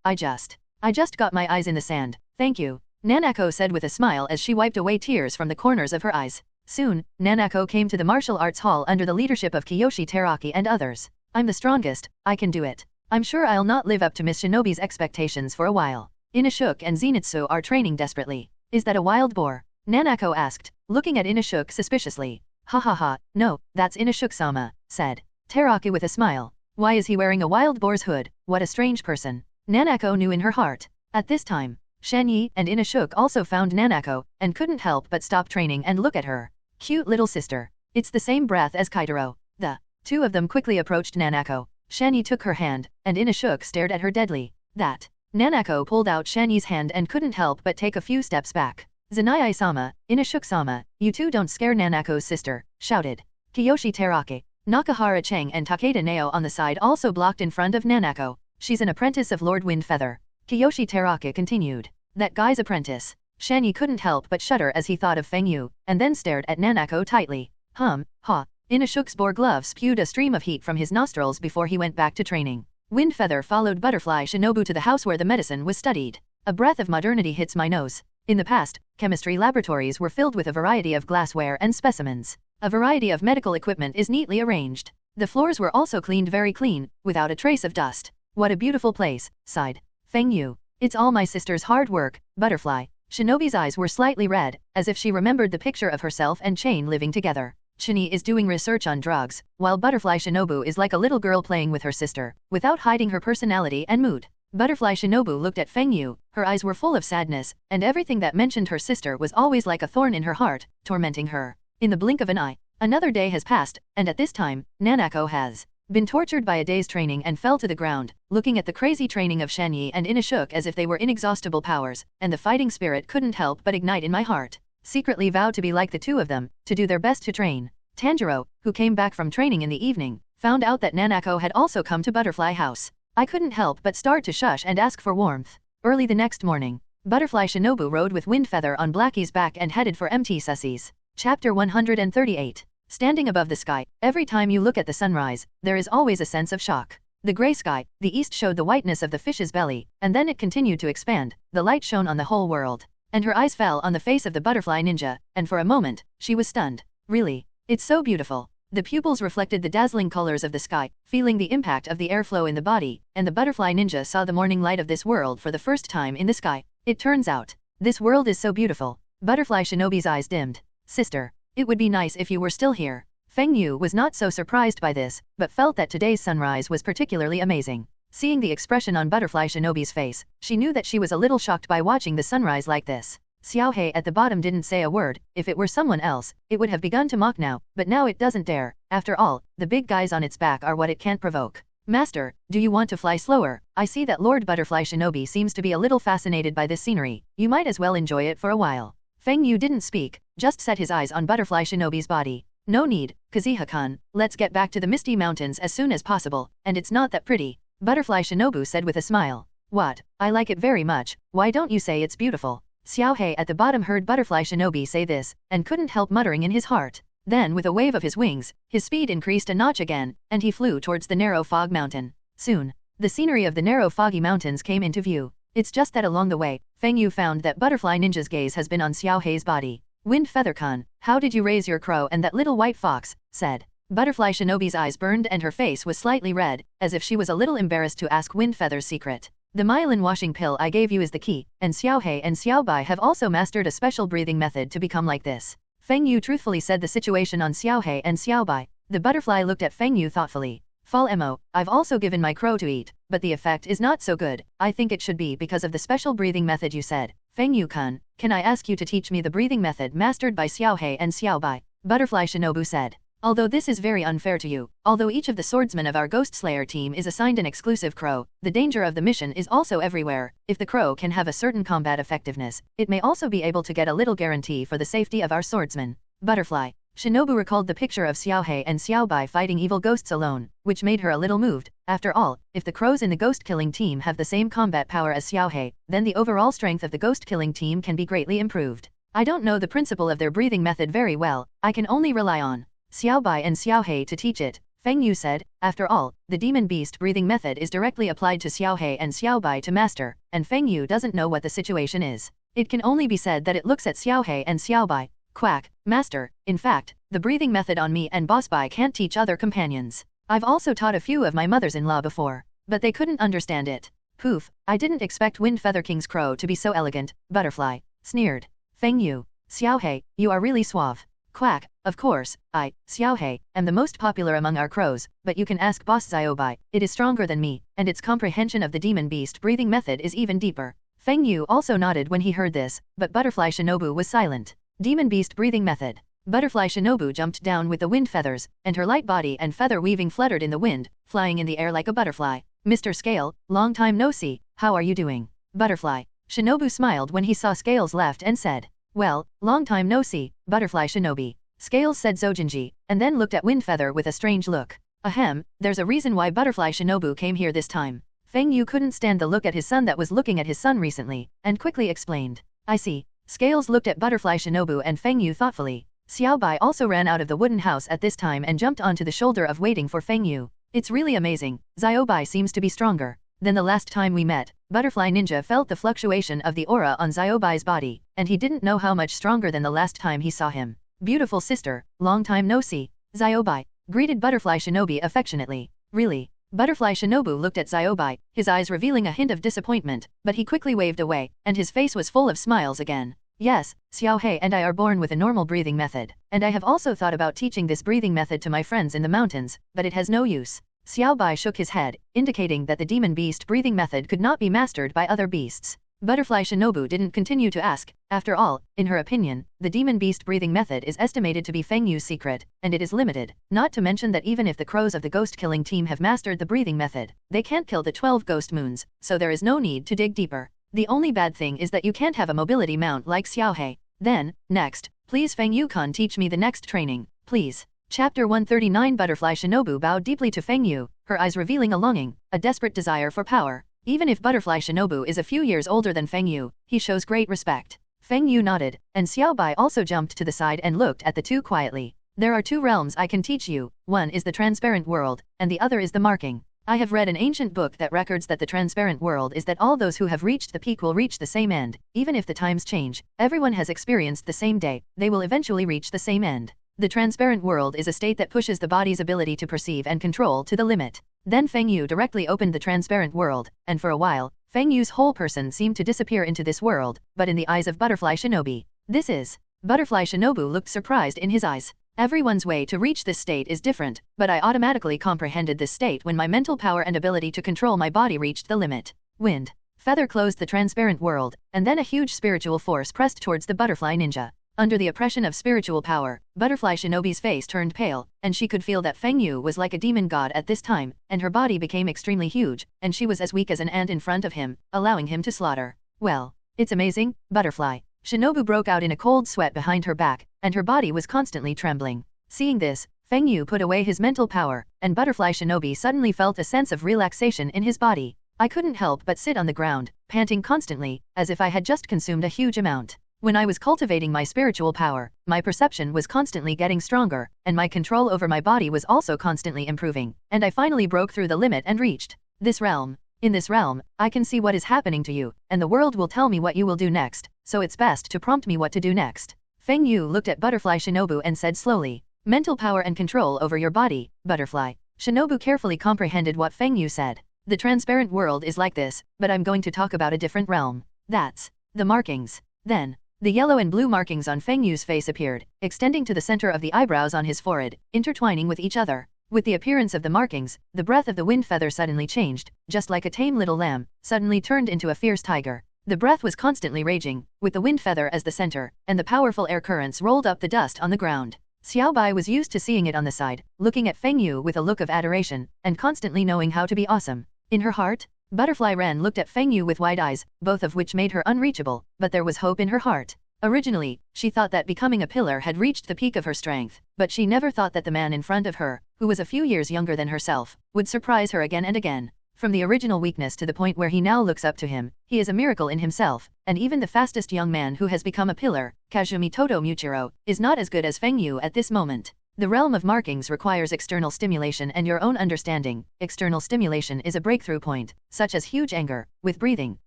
I just got my eyes in the sand, thank you. Nanako said with a smile as she wiped away tears from the corners of her eyes. Soon, Nanako came to the martial arts hall under the leadership of Kiyoshi Teraki and others. I'm the strongest, I can do it. I'm sure I'll not live up to Miss Shinobi's expectations for a while. Inashuk and Zenitsu are training desperately. Is that a wild boar? Nanako asked, looking at Inashuk suspiciously. Ha ha ha, no, that's Inashuk-sama, said Teraki with a smile. Why is he wearing a wild boar's hood? What a strange person. Nanako knew in her heart. At this time, Shanyi and Inashuk also found Nanako, and couldn't help but stop training and look at her. Cute little sister. It's the same breath as Kaitaro. The two of them quickly approached Nanako. Shanyi took her hand, and Inashuk stared at her deadly. That. Nanako pulled out Shanyi's hand and couldn't help but take a few steps back. Zanai-sama, Inashuk-sama, you two don't scare Nanako's sister, shouted Kiyoshi Teraki. Nakahara Cheng and Takeda Nao on the side also blocked in front of Nanako. She's an apprentice of Lord Windfeather. Kiyoshi Teraki continued. That guy's apprentice. Shanyi couldn't help but shudder as he thought of Feng Yu, and then stared at Nanako tightly. Ha. Inashuk's boar glove spewed a stream of heat from his nostrils before he went back to training. Windfeather followed Butterfly Shinobu to the house where the medicine was studied. A breath of modernity hits my nose. In the past, chemistry laboratories were filled with a variety of glassware and specimens. A variety of medical equipment is neatly arranged. The floors were also cleaned very clean, without a trace of dust. What a beautiful place, sighed Feng Yu. It's all my sister's hard work, Butterfly. Shinobi's eyes were slightly red, as if she remembered the picture of herself and Chain living together. Chini is doing research on drugs, while Butterfly Shinobu is like a little girl playing with her sister, without hiding her personality and mood. Butterfly Shinobu looked at Feng Yu, her eyes were full of sadness, and everything that mentioned her sister was always like a thorn in her heart, tormenting her. In the blink of an eye, another day has passed, and at this time, Nanako has been tortured by a day's training and fell to the ground, looking at the crazy training of Shanyi and Inashuk as if they were inexhaustible powers, and the fighting spirit couldn't help but ignite in my heart. Secretly vowed to be like the two of them, to do their best to train. Tanjiro, who came back from training in the evening, found out that Nanako had also come to Butterfly House. I couldn't help but start to shush and ask for warmth. Early the next morning, Butterfly Shinobu rode with Windfeather on Blackie's back and headed for MT Sussies. Chapter 138. Standing above the sky, every time you look at the sunrise, there is always a sense of shock. The grey sky, the east showed the whiteness of the fish's belly, and then it continued to expand, the light shone on the whole world. And her eyes fell on the face of the butterfly ninja, and for a moment, she was stunned. Really? It's so beautiful. The pupils reflected the dazzling colors of the sky, feeling the impact of the airflow in the body, and the butterfly ninja saw the morning light of this world for the first time in the sky. It turns out, this world is so beautiful. Butterfly Shinobi's eyes dimmed. Sister, it would be nice if you were still here. Feng Yu was not so surprised by this, but felt that today's sunrise was particularly amazing. Seeing the expression on Butterfly Shinobi's face, she knew that she was a little shocked by watching the sunrise like this. Xiaohei at the bottom didn't say a word. If it were someone else, it would have begun to mock now, but now it doesn't dare. After all, the big guys on its back are what it can't provoke. Master, do you want to fly slower? I see that Lord Butterfly Shinobi seems to be a little fascinated by this scenery. You might as well enjoy it for a while. Feng Yu didn't speak, just set his eyes on Butterfly Shinobi's body. No need, Kazuha-kun, let's get back to the Misty Mountains as soon as possible, and it's not that pretty. Butterfly Shinobu said with a smile. What? I like it very much. Why don't you say it's beautiful? Xiaohei at the bottom heard Butterfly Shinobi say this, and couldn't help muttering in his heart. Then with a wave of his wings, his speed increased a notch again, and he flew towards the narrow fog mountain. Soon, the scenery of the narrow foggy mountains came into view. It's just that along the way, Feng Yu found that Butterfly Ninja's gaze has been on Xiaohei's body. Windfeather-kun, how did you raise your crow and that little white fox? Said. Butterfly Shinobi's eyes burned and her face was slightly red, as if she was a little embarrassed to ask Windfeather's secret. The myelin washing pill I gave you is the key, and Xiaohei and Xiaobai have also mastered a special breathing method to become like this. Feng Yu truthfully said the situation on Xiaohei and Xiaobai. The butterfly looked at Feng Yu thoughtfully. Fall Mo, I've also given my crow to eat, but the effect is not so good. I think it should be because of the special breathing method you said. Feng Yu-kun, can I ask you to teach me the breathing method mastered by Xiaohei and Xiaobai? Butterfly Shinobu said. Although this is very unfair to you, although each of the swordsmen of our Ghost Slayer team is assigned an exclusive crow, the danger of the mission is also everywhere. If the crow can have a certain combat effectiveness, it may also be able to get a little guarantee for the safety of our swordsmen. Butterfly. Shinobu recalled the picture of Xiaohei and Xiaobai fighting evil ghosts alone, which made her a little moved. After all, if the crows in the ghost-killing team have the same combat power as Xiaohei, then the overall strength of the ghost-killing team can be greatly improved. I don't know the principle of their breathing method very well, I can only rely on Xiaobai and Xiaohei to teach it, Feng Yu said. After all, the demon beast breathing method is directly applied to Xiaohei and Xiaobai to master, and Feng Yu doesn't know what the situation is. It can only be said that it looks at Xiaohei and Xiaobai. Quack, master, in fact, the breathing method on me and Bossbai can't teach other companions. I've also taught a few of my mothers-in-law before, but they couldn't understand it. Poof, I didn't expect Windfeather King's crow to be so elegant, Butterfly, sneered. Feng Yu, Xiaohei, you are really suave. Quack, Of course, I, Xiaohei, am the most popular among our crows, but you can ask Boss Xiaobai, it is stronger than me, and its comprehension of the demon beast breathing method is even deeper. Feng Yu also nodded when he heard this, but Butterfly Shinobu was silent. Demon beast breathing method. Butterfly Shinobu jumped down with the wind feathers, and her light body and feather weaving fluttered in the wind, flying in the air like a butterfly. Mr. Scale, long time no see, how are you doing? Butterfly. Shinobu smiled when he saw Scales left and said, well, long time no see, Butterfly Shinobi. Scales said Zojinji, and then looked at Windfeather with a strange look. Ahem, there's a reason why Butterfly Shinobu came here this time. Feng Yu couldn't stand the look at his son that was looking at his son recently, and quickly explained. I see. Scales looked at Butterfly Shinobu and Feng Yu thoughtfully. Xiaobai also ran out of the wooden house at this time and jumped onto the shoulder of waiting for Feng Yu. It's really amazing, Xiaobai seems to be stronger than the last time we met. Butterfly Ninja felt the fluctuation of the aura on Xiaobai's body, and he didn't know how much stronger than the last time he saw him. Beautiful sister, long time no see. Xiaobai greeted Butterfly Shinobi affectionately. Really? Butterfly Shinobu looked at Xiaobai, his eyes revealing a hint of disappointment, but he quickly waved away, and his face was full of smiles again. Yes, Xiaohei and I are born with a normal breathing method, and I have also thought about teaching this breathing method to my friends in the mountains, but it has no use. Xiaobai shook his head, indicating that the demon beast breathing method could not be mastered by other beasts. Butterfly Shinobu didn't continue to ask. After all, in her opinion, the demon beast breathing method is estimated to be Feng Yu's secret, and it is limited. Not to mention that even if the crows of the ghost killing team have mastered the breathing method, they can't kill the 12 ghost moons, so there is no need to dig deeper. The only bad thing is that you can't have a mobility mount like Xiaohei. Then, next, please Feng Yu-kun teach me the next training, please. Chapter 139. Butterfly Shinobu bowed deeply to Feng Yu, her eyes revealing a longing, a desperate desire for power. Even if Butterfly Shinobu is a few years older than Feng Yu, he shows great respect. Feng Yu nodded, and Xiaobai also jumped to the side and looked at the two quietly. There are two realms I can teach you, one is the transparent world, and the other is the marking. I have read an ancient book that records that the transparent world is that all those who have reached the peak will reach the same end. Even if the times change, everyone has experienced the same day, they will eventually reach the same end. The transparent world is a state that pushes the body's ability to perceive and control to the limit. Then Feng Yu directly opened the transparent world, and for a while, Feng Yu's whole person seemed to disappear into this world, but in the eyes of Butterfly Shinobi, this is. Butterfly Shinobu looked surprised in his eyes. Everyone's way to reach this state is different, but I automatically comprehended this state when my mental power and ability to control my body reached the limit. Wind. Feather closed the transparent world, and then a huge spiritual force pressed towards the Butterfly Ninja. Under the oppression of spiritual power, Butterfly Shinobi's face turned pale, and she could feel that Feng Yu was like a demon god at this time, and her body became extremely huge, and she was as weak as an ant in front of him, allowing him to slaughter. Well, it's amazing, Butterfly. Shinobu broke out in a cold sweat behind her back, and her body was constantly trembling. Seeing this, Feng Yu put away his mental power, and Butterfly Shinobi suddenly felt a sense of relaxation in his body. I couldn't help but sit on the ground, panting constantly, as if I had just consumed a huge amount. When I was cultivating my spiritual power, my perception was constantly getting stronger, and my control over my body was also constantly improving, and I finally broke through the limit and reached this realm. In this realm, I can see what is happening to you, and the world will tell me what you will do next, so it's best to prompt me what to do next. Feng Yu looked at Butterfly Shinobu and said slowly, mental power and control over your body, Butterfly. Shinobu carefully comprehended what Feng Yu said. The transparent world is like this, but I'm going to talk about a different realm. That's the markings. Then, the yellow and blue markings on Feng Yu's face appeared, extending to the center of the eyebrows on his forehead, intertwining with each other. With the appearance of the markings, the breath of the wind feather suddenly changed, just like a tame little lamb, suddenly turned into a fierce tiger. The breath was constantly raging, with the wind feather as the center, and the powerful air currents rolled up the dust on the ground. Xiaobai was used to seeing it on the side, looking at Feng Yu with a look of adoration, and constantly knowing how to be awesome. In her heart, Butterfly Ren looked at Feng Yu with wide eyes, both of which made her unreachable, but there was hope in her heart. Originally, she thought that becoming a pillar had reached the peak of her strength, but she never thought that the man in front of her, who was a few years younger than herself, would surprise her again and again. From the original weakness to the point where he now looks up to him, he is a miracle in himself, and even the fastest young man who has become a pillar, Kazumi Todo Muchiro, is not as good as Feng Yu at this moment. The realm of markings requires external stimulation and your own understanding. External stimulation is a breakthrough point, such as huge anger, with breathing,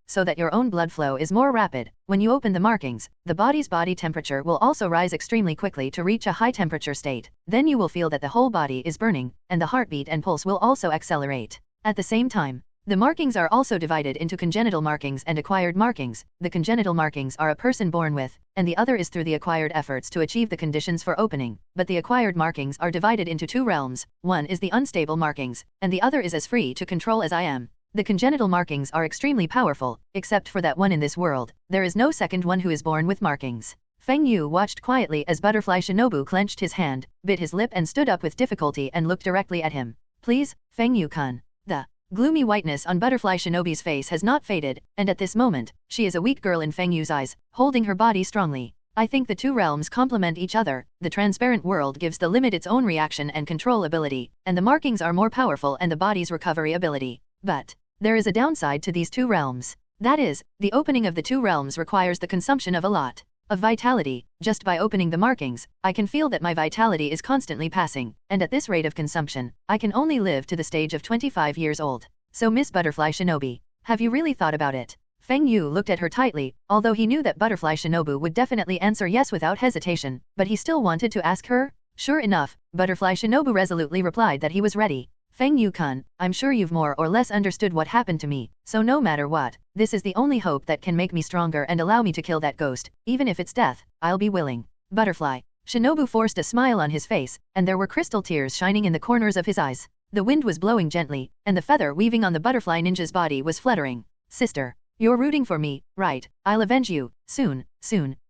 so that your own blood flow is more rapid. When you open the markings, the body's body temperature will also rise extremely quickly to reach a high temperature state. Then you will feel that the whole body is burning, and the heartbeat and pulse will also accelerate. At the same time, The markings are also divided into congenital markings and acquired markings. The congenital markings are a person born with, and the other is through the acquired efforts to achieve the conditions for opening. But the acquired markings are divided into two realms. One is the unstable markings, and the other is as free to control as I am. The congenital markings are extremely powerful, except for that one in this world. There is no second one who is born with markings. Feng Yu watched quietly as Butterfly Shinobu clenched his hand, bit his lip and stood up with difficulty and looked directly at him. Please, Feng Yu-kun. The gloomy whiteness on Butterfly Shinobi's face has not faded, and at this moment, she is a weak girl in Feng Yu's eyes, holding her body strongly. I think the two realms complement each other. The transparent world gives the limit its own reaction and control ability, and the markings are more powerful and the body's recovery ability. But there is a downside to these two realms. That is, the opening of the two realms requires the consumption of a lot of vitality. Just by opening the markings, I can feel that my vitality is constantly passing, and at this rate of consumption, I can only live to the stage of 25 years old. So Miss Butterfly Shinobi, have you really thought about it? Feng Yu looked at her tightly, although he knew that Butterfly Shinobu would definitely answer yes without hesitation, but he still wanted to ask her. Sure enough, Butterfly Shinobu resolutely replied that he was ready. Feng Yu-kun, I'm sure you've more or less understood what happened to me, so no matter what, this is the only hope that can make me stronger and allow me to kill that ghost. Even if it's death, I'll be willing. Butterfly Shinobu forced a smile on his face, and there were crystal tears shining in the corners of his eyes. The wind was blowing gently, and the feather weaving on the butterfly ninja's body was fluttering. Sister, you're rooting for me, right? I'll avenge you, soon,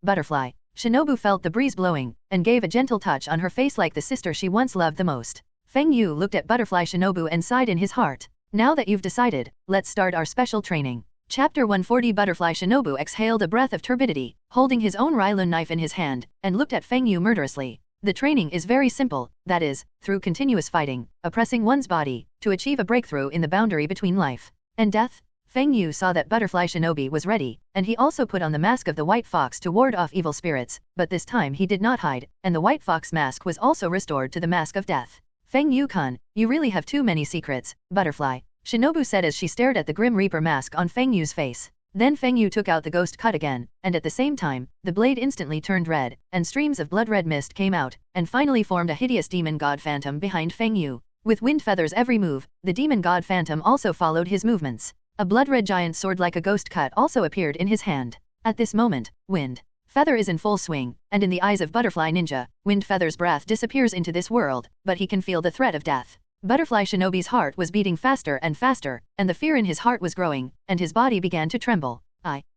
Butterfly Shinobu felt the breeze blowing, and gave a gentle touch on her face like the sister she once loved the most. Feng Yu looked at Butterfly Shinobu and sighed in his heart. Now that you've decided, let's start our special training. Chapter 140. Butterfly Shinobu exhaled a breath of turbidity, holding his own Rylun knife in his hand, and looked at Feng Yu murderously. The training is very simple, that is, through continuous fighting, oppressing one's body, to achieve a breakthrough in the boundary between life and death. Feng Yu saw that Butterfly Shinobi was ready, and he also put on the mask of the white fox to ward off evil spirits, but this time he did not hide, and the white fox mask was also restored to the mask of death. Feng Yu-kun, you really have too many secrets, Butterfly Shinobu said as she stared at the Grim Reaper mask on Feng Yu's face. Then Feng Yu took out the ghost cut again, and at the same time, the blade instantly turned red, and streams of blood-red mist came out, and finally formed a hideous demon god phantom behind Feng Yu. With wind feathers every move, the demon god phantom also followed his movements. A blood-red giant sword like a ghost cut also appeared in his hand. At this moment, wind feather is in full swing, and in the eyes of Butterfly Ninja, wind feather's breath disappears into this world, but he can feel the threat of death. Butterfly Shinobi's heart was beating faster and faster, and the fear in his heart was growing, and his body began to tremble.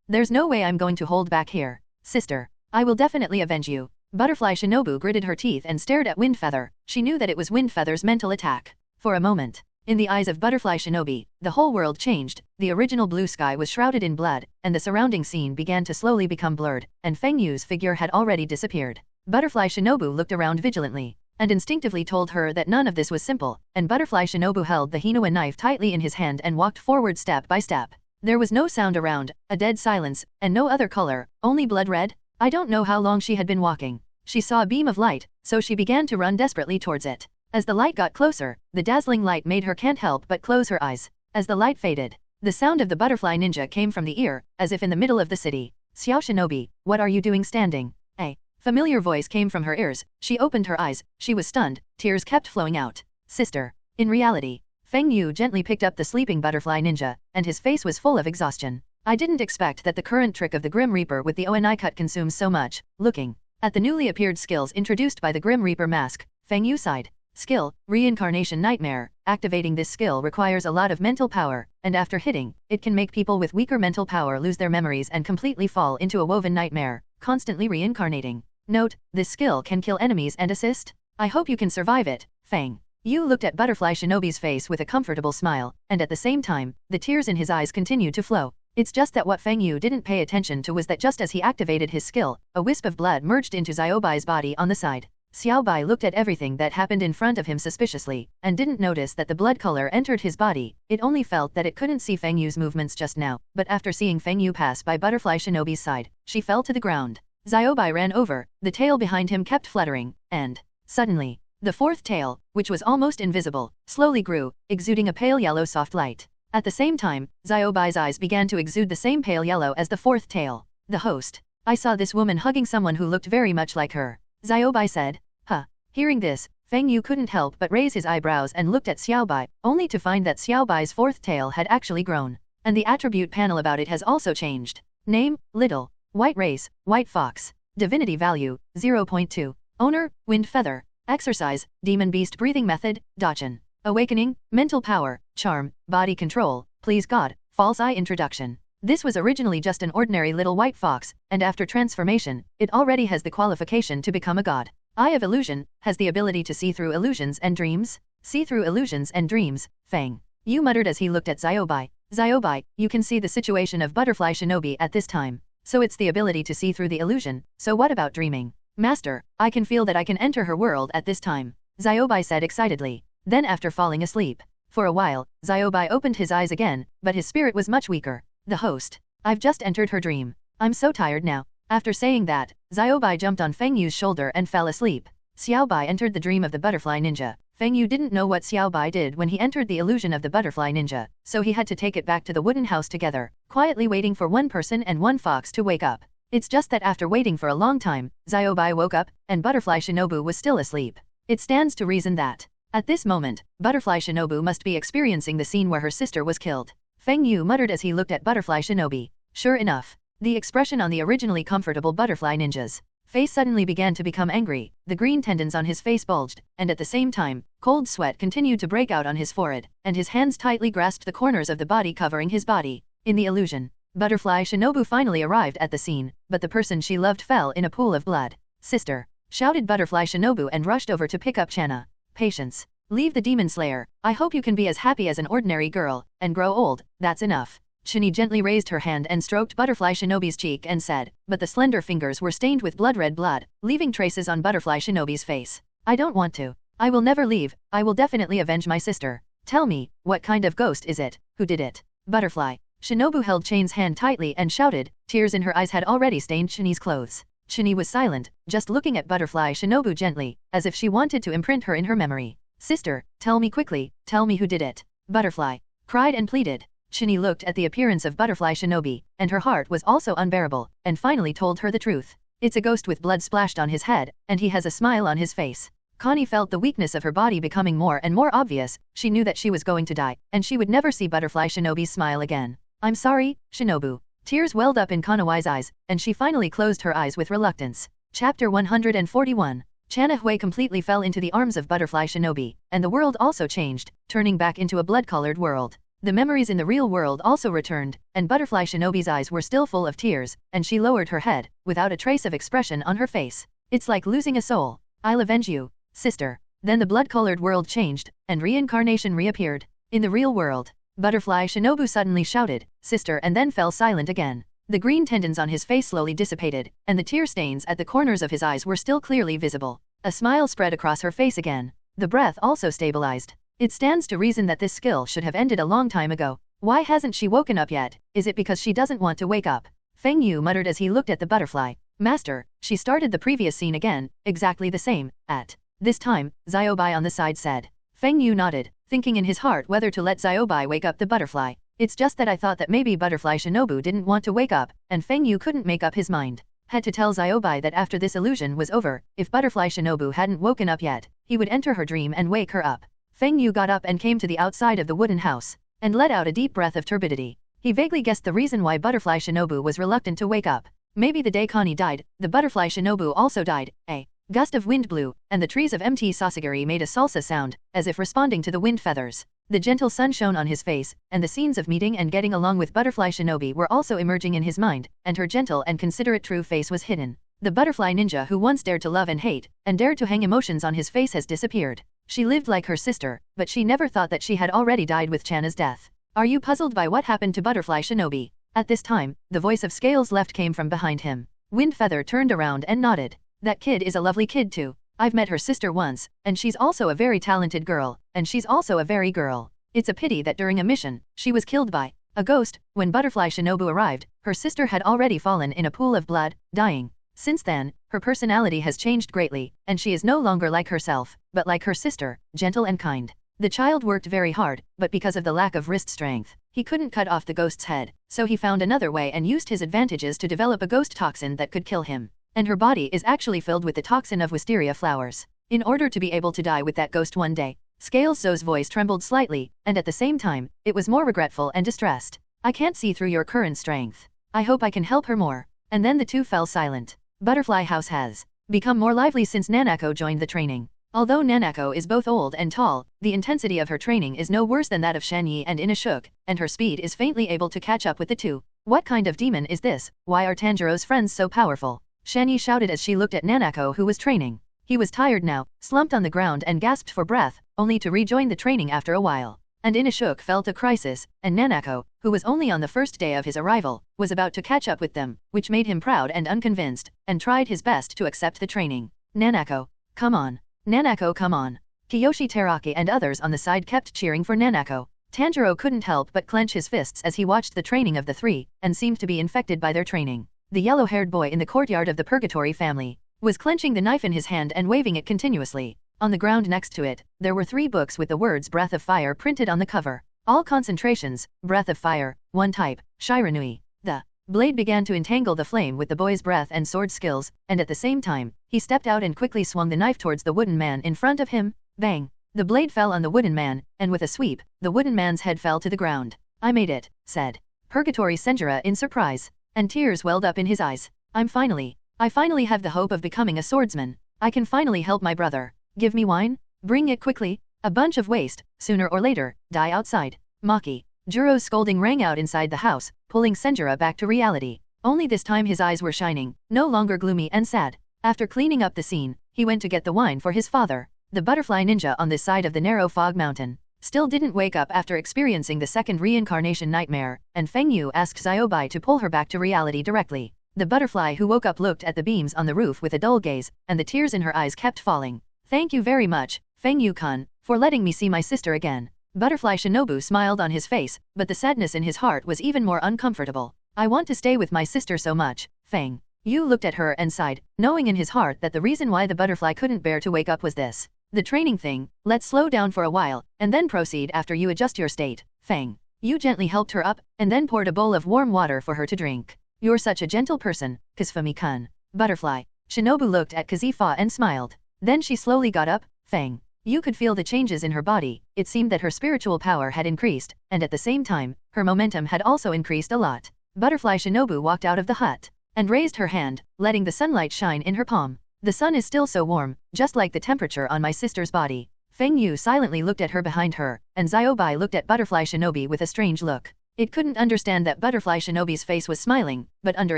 There's no way I'm going to hold back here. Sister, I will definitely avenge you. Butterfly Shinobu gritted her teeth and stared at Wind Feather. She knew that it was Wind Feather's mental attack. For a moment, in the eyes of Butterfly Shinobi, the whole world changed. The original blue sky was shrouded in blood, and the surrounding scene began to slowly become blurred, and Feng Yu's figure had already disappeared. Butterfly Shinobu looked around vigilantly, and instinctively told her that none of this was simple, and Butterfly Shinobu held the Hinoa knife tightly in his hand and walked forward step by step. There was no sound around, a dead silence, and no other color, only blood red. I don't know how long she had been walking. She saw a beam of light, so she began to run desperately towards it. As the light got closer, the dazzling light made her can't help but close her eyes. As the light faded, the sound of the butterfly ninja came from the ear, as if in the middle of the city. Xiao Shinobi, what are you doing standing? A familiar voice came from her ears. She opened her eyes. She was stunned. Tears kept flowing out. Sister. In reality, Feng Yu gently picked up the sleeping butterfly ninja, and his face was full of exhaustion. I didn't expect that the current trick of the Grim Reaper with the ONI cut consumes so much. Looking at the newly appeared skills introduced by the Grim Reaper mask, Feng Yu sighed. Skill, Reincarnation Nightmare. Activating this skill requires a lot of mental power, and after hitting, it can make people with weaker mental power lose their memories and completely fall into a woven nightmare, constantly reincarnating. Note, this skill can kill enemies and assist. I hope you can survive it, Feng Yu looked at Butterfly Shinobi's face with a comfortable smile, and at the same time, the tears in his eyes continued to flow. It's just that what Feng Yu didn't pay attention to was that just as he activated his skill, a wisp of blood merged into Xiaobai's body on the side. Xiaobai looked at everything that happened in front of him suspiciously, and didn't notice that the blood color entered his body. It only felt that it couldn't see Feng Yu's movements just now, but after seeing Feng Yu pass by Butterfly Shinobi's side, she fell to the ground. Xiaobai ran over, the tail behind him kept fluttering, and suddenly, the fourth tail, which was almost invisible, slowly grew, exuding a pale yellow soft light. At the same time, Xiaobai's eyes began to exude the same pale yellow as the fourth tail. The host. I saw this woman hugging someone who looked very much like her. Xiaobai said. Huh. Hearing this, Feng Yu couldn't help but raise his eyebrows and looked at Xiaobai, only to find that Xiaobai's fourth tail had actually grown. And the attribute panel about it has also changed. Name, Little. White race, White Fox. Divinity value, 0.2. Owner, Wind Feather. Exercise, Demon Beast Breathing Method, Dachin. Awakening, Mental Power, Charm, Body Control, Please God, False Eye Introduction. This was originally just an ordinary little white fox, and after transformation, it already has the qualification to become a god. Eye of Illusion, has the ability to see through illusions and dreams. See through illusions and dreams, Feng Yu muttered as he looked at Xiaobai. Xiaobai, you can see the situation of Butterfly Shinobi at this time. So it's the ability to see through the illusion, so what about dreaming? Master, I can feel that I can enter her world at this time, Xiaobai said excitedly. Then after falling asleep. For a while, Xiaobai opened his eyes again, but his spirit was much weaker. The host. I've just entered her dream. I'm so tired now. After saying that, Xiaobai jumped on Feng Yu's shoulder and fell asleep. Xiaobai entered the dream of the butterfly ninja. Feng Yu didn't know what Xiaobai did when he entered the illusion of the butterfly ninja, so he had to take it back to the wooden house together, quietly waiting for one person and one fox to wake up. It's just that after waiting for a long time, Xiaobai woke up, and Butterfly Shinobu was still asleep. It stands to reason that, at this moment, Butterfly Shinobu must be experiencing the scene where her sister was killed. Feng Yu muttered as he looked at Butterfly Shinobi. Sure enough, the expression on the originally comfortable Butterfly Ninja's face suddenly began to become angry, the green tendons on his face bulged, and at the same time, cold sweat continued to break out on his forehead, and his hands tightly grasped the corners of the body covering his body. In the illusion, Butterfly Shinobu finally arrived at the scene, but the person she loved fell in a pool of blood. Sister! Shouted Butterfly Shinobu and rushed over to pick up Channa. Patience. Leave the demon slayer. I hope you can be as happy as an ordinary girl, and grow old, that's enough. Chani gently raised her hand and stroked Butterfly Shinobi's cheek and said, but the slender fingers were stained with blood-red blood, leaving traces on Butterfly Shinobi's face. I don't want to. I will never leave, I will definitely avenge my sister. Tell me, what kind of ghost is it? Who did it? Butterfly. Shinobu held Chane's hand tightly and shouted, tears in her eyes had already stained Chani's clothes. Chani was silent, just looking at Butterfly Shinobu gently, as if she wanted to imprint her in her memory. Sister, tell me quickly, tell me who did it. Butterfly cried and pleaded. Chani looked at the appearance of Butterfly Shinobi, and her heart was also unbearable, and finally told her the truth. It's a ghost with blood splashed on his head, and he has a smile on his face. Connie felt the weakness of her body becoming more and more obvious. She knew that she was going to die, and she would never see Butterfly Shinobi's smile again. I'm sorry, Shinobu. Tears welled up in Kanawai's eyes, and she finally closed her eyes with reluctance. Chapter 141. Channa Hui completely fell into the arms of Butterfly Shinobi, and the world also changed, turning back into a blood-colored world. The memories in the real world also returned, and Butterfly Shinobi's eyes were still full of tears, and she lowered her head, without a trace of expression on her face. It's like losing a soul. I'll avenge you, sister. Then the blood-colored world changed, and reincarnation reappeared. In the real world, Butterfly Shinobu suddenly shouted, sister, and then fell silent again. The green tendons on his face slowly dissipated, and the tear stains at the corners of his eyes were still clearly visible. A smile spread across her face again. The breath also stabilized. It stands to reason that this skill should have ended a long time ago. Why hasn't she woken up yet? Is it because she doesn't want to wake up? Feng Yu muttered as he looked at the butterfly. Master, she started the previous scene again, exactly the same. At this time, Xiaobai on the side said. Feng Yu nodded, thinking in his heart whether to let Xiaobai wake up the butterfly. It's just that I thought that maybe Butterfly Shinobu didn't want to wake up, and Feng Yu couldn't make up his mind. Had to tell Xiaobai that after this illusion was over, if Butterfly Shinobu hadn't woken up yet, he would enter her dream and wake her up. Feng Yu got up and came to the outside of the wooden house, and let out a deep breath of turbidity. He vaguely guessed the reason why Butterfly Shinobu was reluctant to wake up. Maybe the day Connie died, the Butterfly Shinobu also died. A gust of wind blew, and the trees of Mt. Sasagiri made a salsa sound, as if responding to the wind feathers. The gentle sun shone on his face, and the scenes of meeting and getting along with Butterfly Shinobi were also emerging in his mind, and her gentle and considerate true face was hidden. The butterfly ninja who once dared to love and hate, and dared to hang emotions on his face has disappeared. She lived like her sister, but she never thought that she had already died with Channa's death. Are you puzzled by what happened to Butterfly Shinobi? At this time, the voice of Scales Left came from behind him. Wind Feather turned around and nodded. That kid is a lovely kid too. I've met her sister once, and she's also a very talented girl, and she's also a very girl. It's a pity that during a mission, she was killed by a ghost. When Butterfly Shinobu arrived, her sister had already fallen in a pool of blood, dying. Since then, her personality has changed greatly, and she is no longer like herself, but like her sister, gentle and kind. The child worked very hard, but because of the lack of wrist strength, he couldn't cut off the ghost's head, so he found another way and used his advantages to develop a ghost toxin that could kill him. And her body is actually filled with the toxin of wisteria flowers. in order to be able to die with that ghost one day. Scales Zou's voice trembled slightly, and at the same time, it was more regretful and distressed. I can't see through your current strength. I hope I can help her more. And then the two fell silent. Butterfly House has become more lively since Nanako joined the training. Although Nanako is both old and tall, the intensity of her training is no worse than that of Shanyi and Inashuk, and her speed is faintly able to catch up with the two. What kind of demon is this? Why are Tanjiro's friends so powerful? Shanyi shouted as she looked at Nanako who was training. He was tired now, slumped on the ground and gasped for breath, only to rejoin the training after a while. And Inashuk felt a crisis, and Nanako, who was only on the first day of his arrival, was about to catch up with them, which made him proud and unconvinced, and tried his best to accept the training. Nanako, come on. Nanako, come on. Kiyoshi Teraki and others on the side kept cheering for Nanako. Tanjiro couldn't help but clench his fists as he watched the training of the three, and seemed to be infected by their training. The yellow-haired boy in the courtyard of the Purgatory family was clenching the knife in his hand and waving it continuously. On the ground next to it, there were 3 books with the words Breath of Fire printed on the cover. All concentrations, Breath of Fire, 1 type, Shiranui. The blade began to entangle the flame with the boy's breath and sword skills, and at the same time, he stepped out and quickly swung the knife towards the wooden man in front of him. Bang! The blade fell on the wooden man, and with a sweep, the wooden man's head fell to the ground. I made it, said Purgatory Senjura in surprise, and tears welled up in his eyes. I finally have the hope of becoming a swordsman. I can finally help my brother. Give me wine? Bring it quickly. A bunch of waste, sooner or later, die outside. Maki. Juro's scolding rang out inside the house, pulling Senjura back to reality. Only this time his eyes were shining, no longer gloomy and sad. After cleaning up the scene, he went to get the wine for his father. The butterfly ninja on this side of the narrow fog mountain still didn't wake up after experiencing the second reincarnation nightmare, and Feng Yu asked Xiaobai to pull her back to reality directly. The butterfly who woke up looked at the beams on the roof with a dull gaze, and the tears in her eyes kept falling. Thank you very much, Feng Yu-kun, for letting me see my sister again. Butterfly Shinobu smiled on his face, but the sadness in his heart was even more uncomfortable. I want to stay with my sister so much. Feng Yu looked at her and sighed, knowing in his heart that the reason why the butterfly couldn't bear to wake up was this. The training thing. Let's slow down for a while, and then proceed after you adjust your state. Feng Yu gently helped her up, and then poured a bowl of warm water for her to drink. You're such a gentle person, Kazufumi-kun. Butterfly Shinobu looked at Kazifa and smiled. Then she slowly got up. Feng Yu could feel the changes in her body. It seemed that her spiritual power had increased, and at the same time, her momentum had also increased a lot. Butterfly Shinobu walked out of the hut and raised her hand, letting the sunlight shine in her palm. The sun is still so warm, just like the temperature on my sister's body. Feng Yu silently looked at her behind her, and Xiaobai looked at Butterfly Shinobi with a strange look. It couldn't understand that Butterfly Shinobi's face was smiling, but under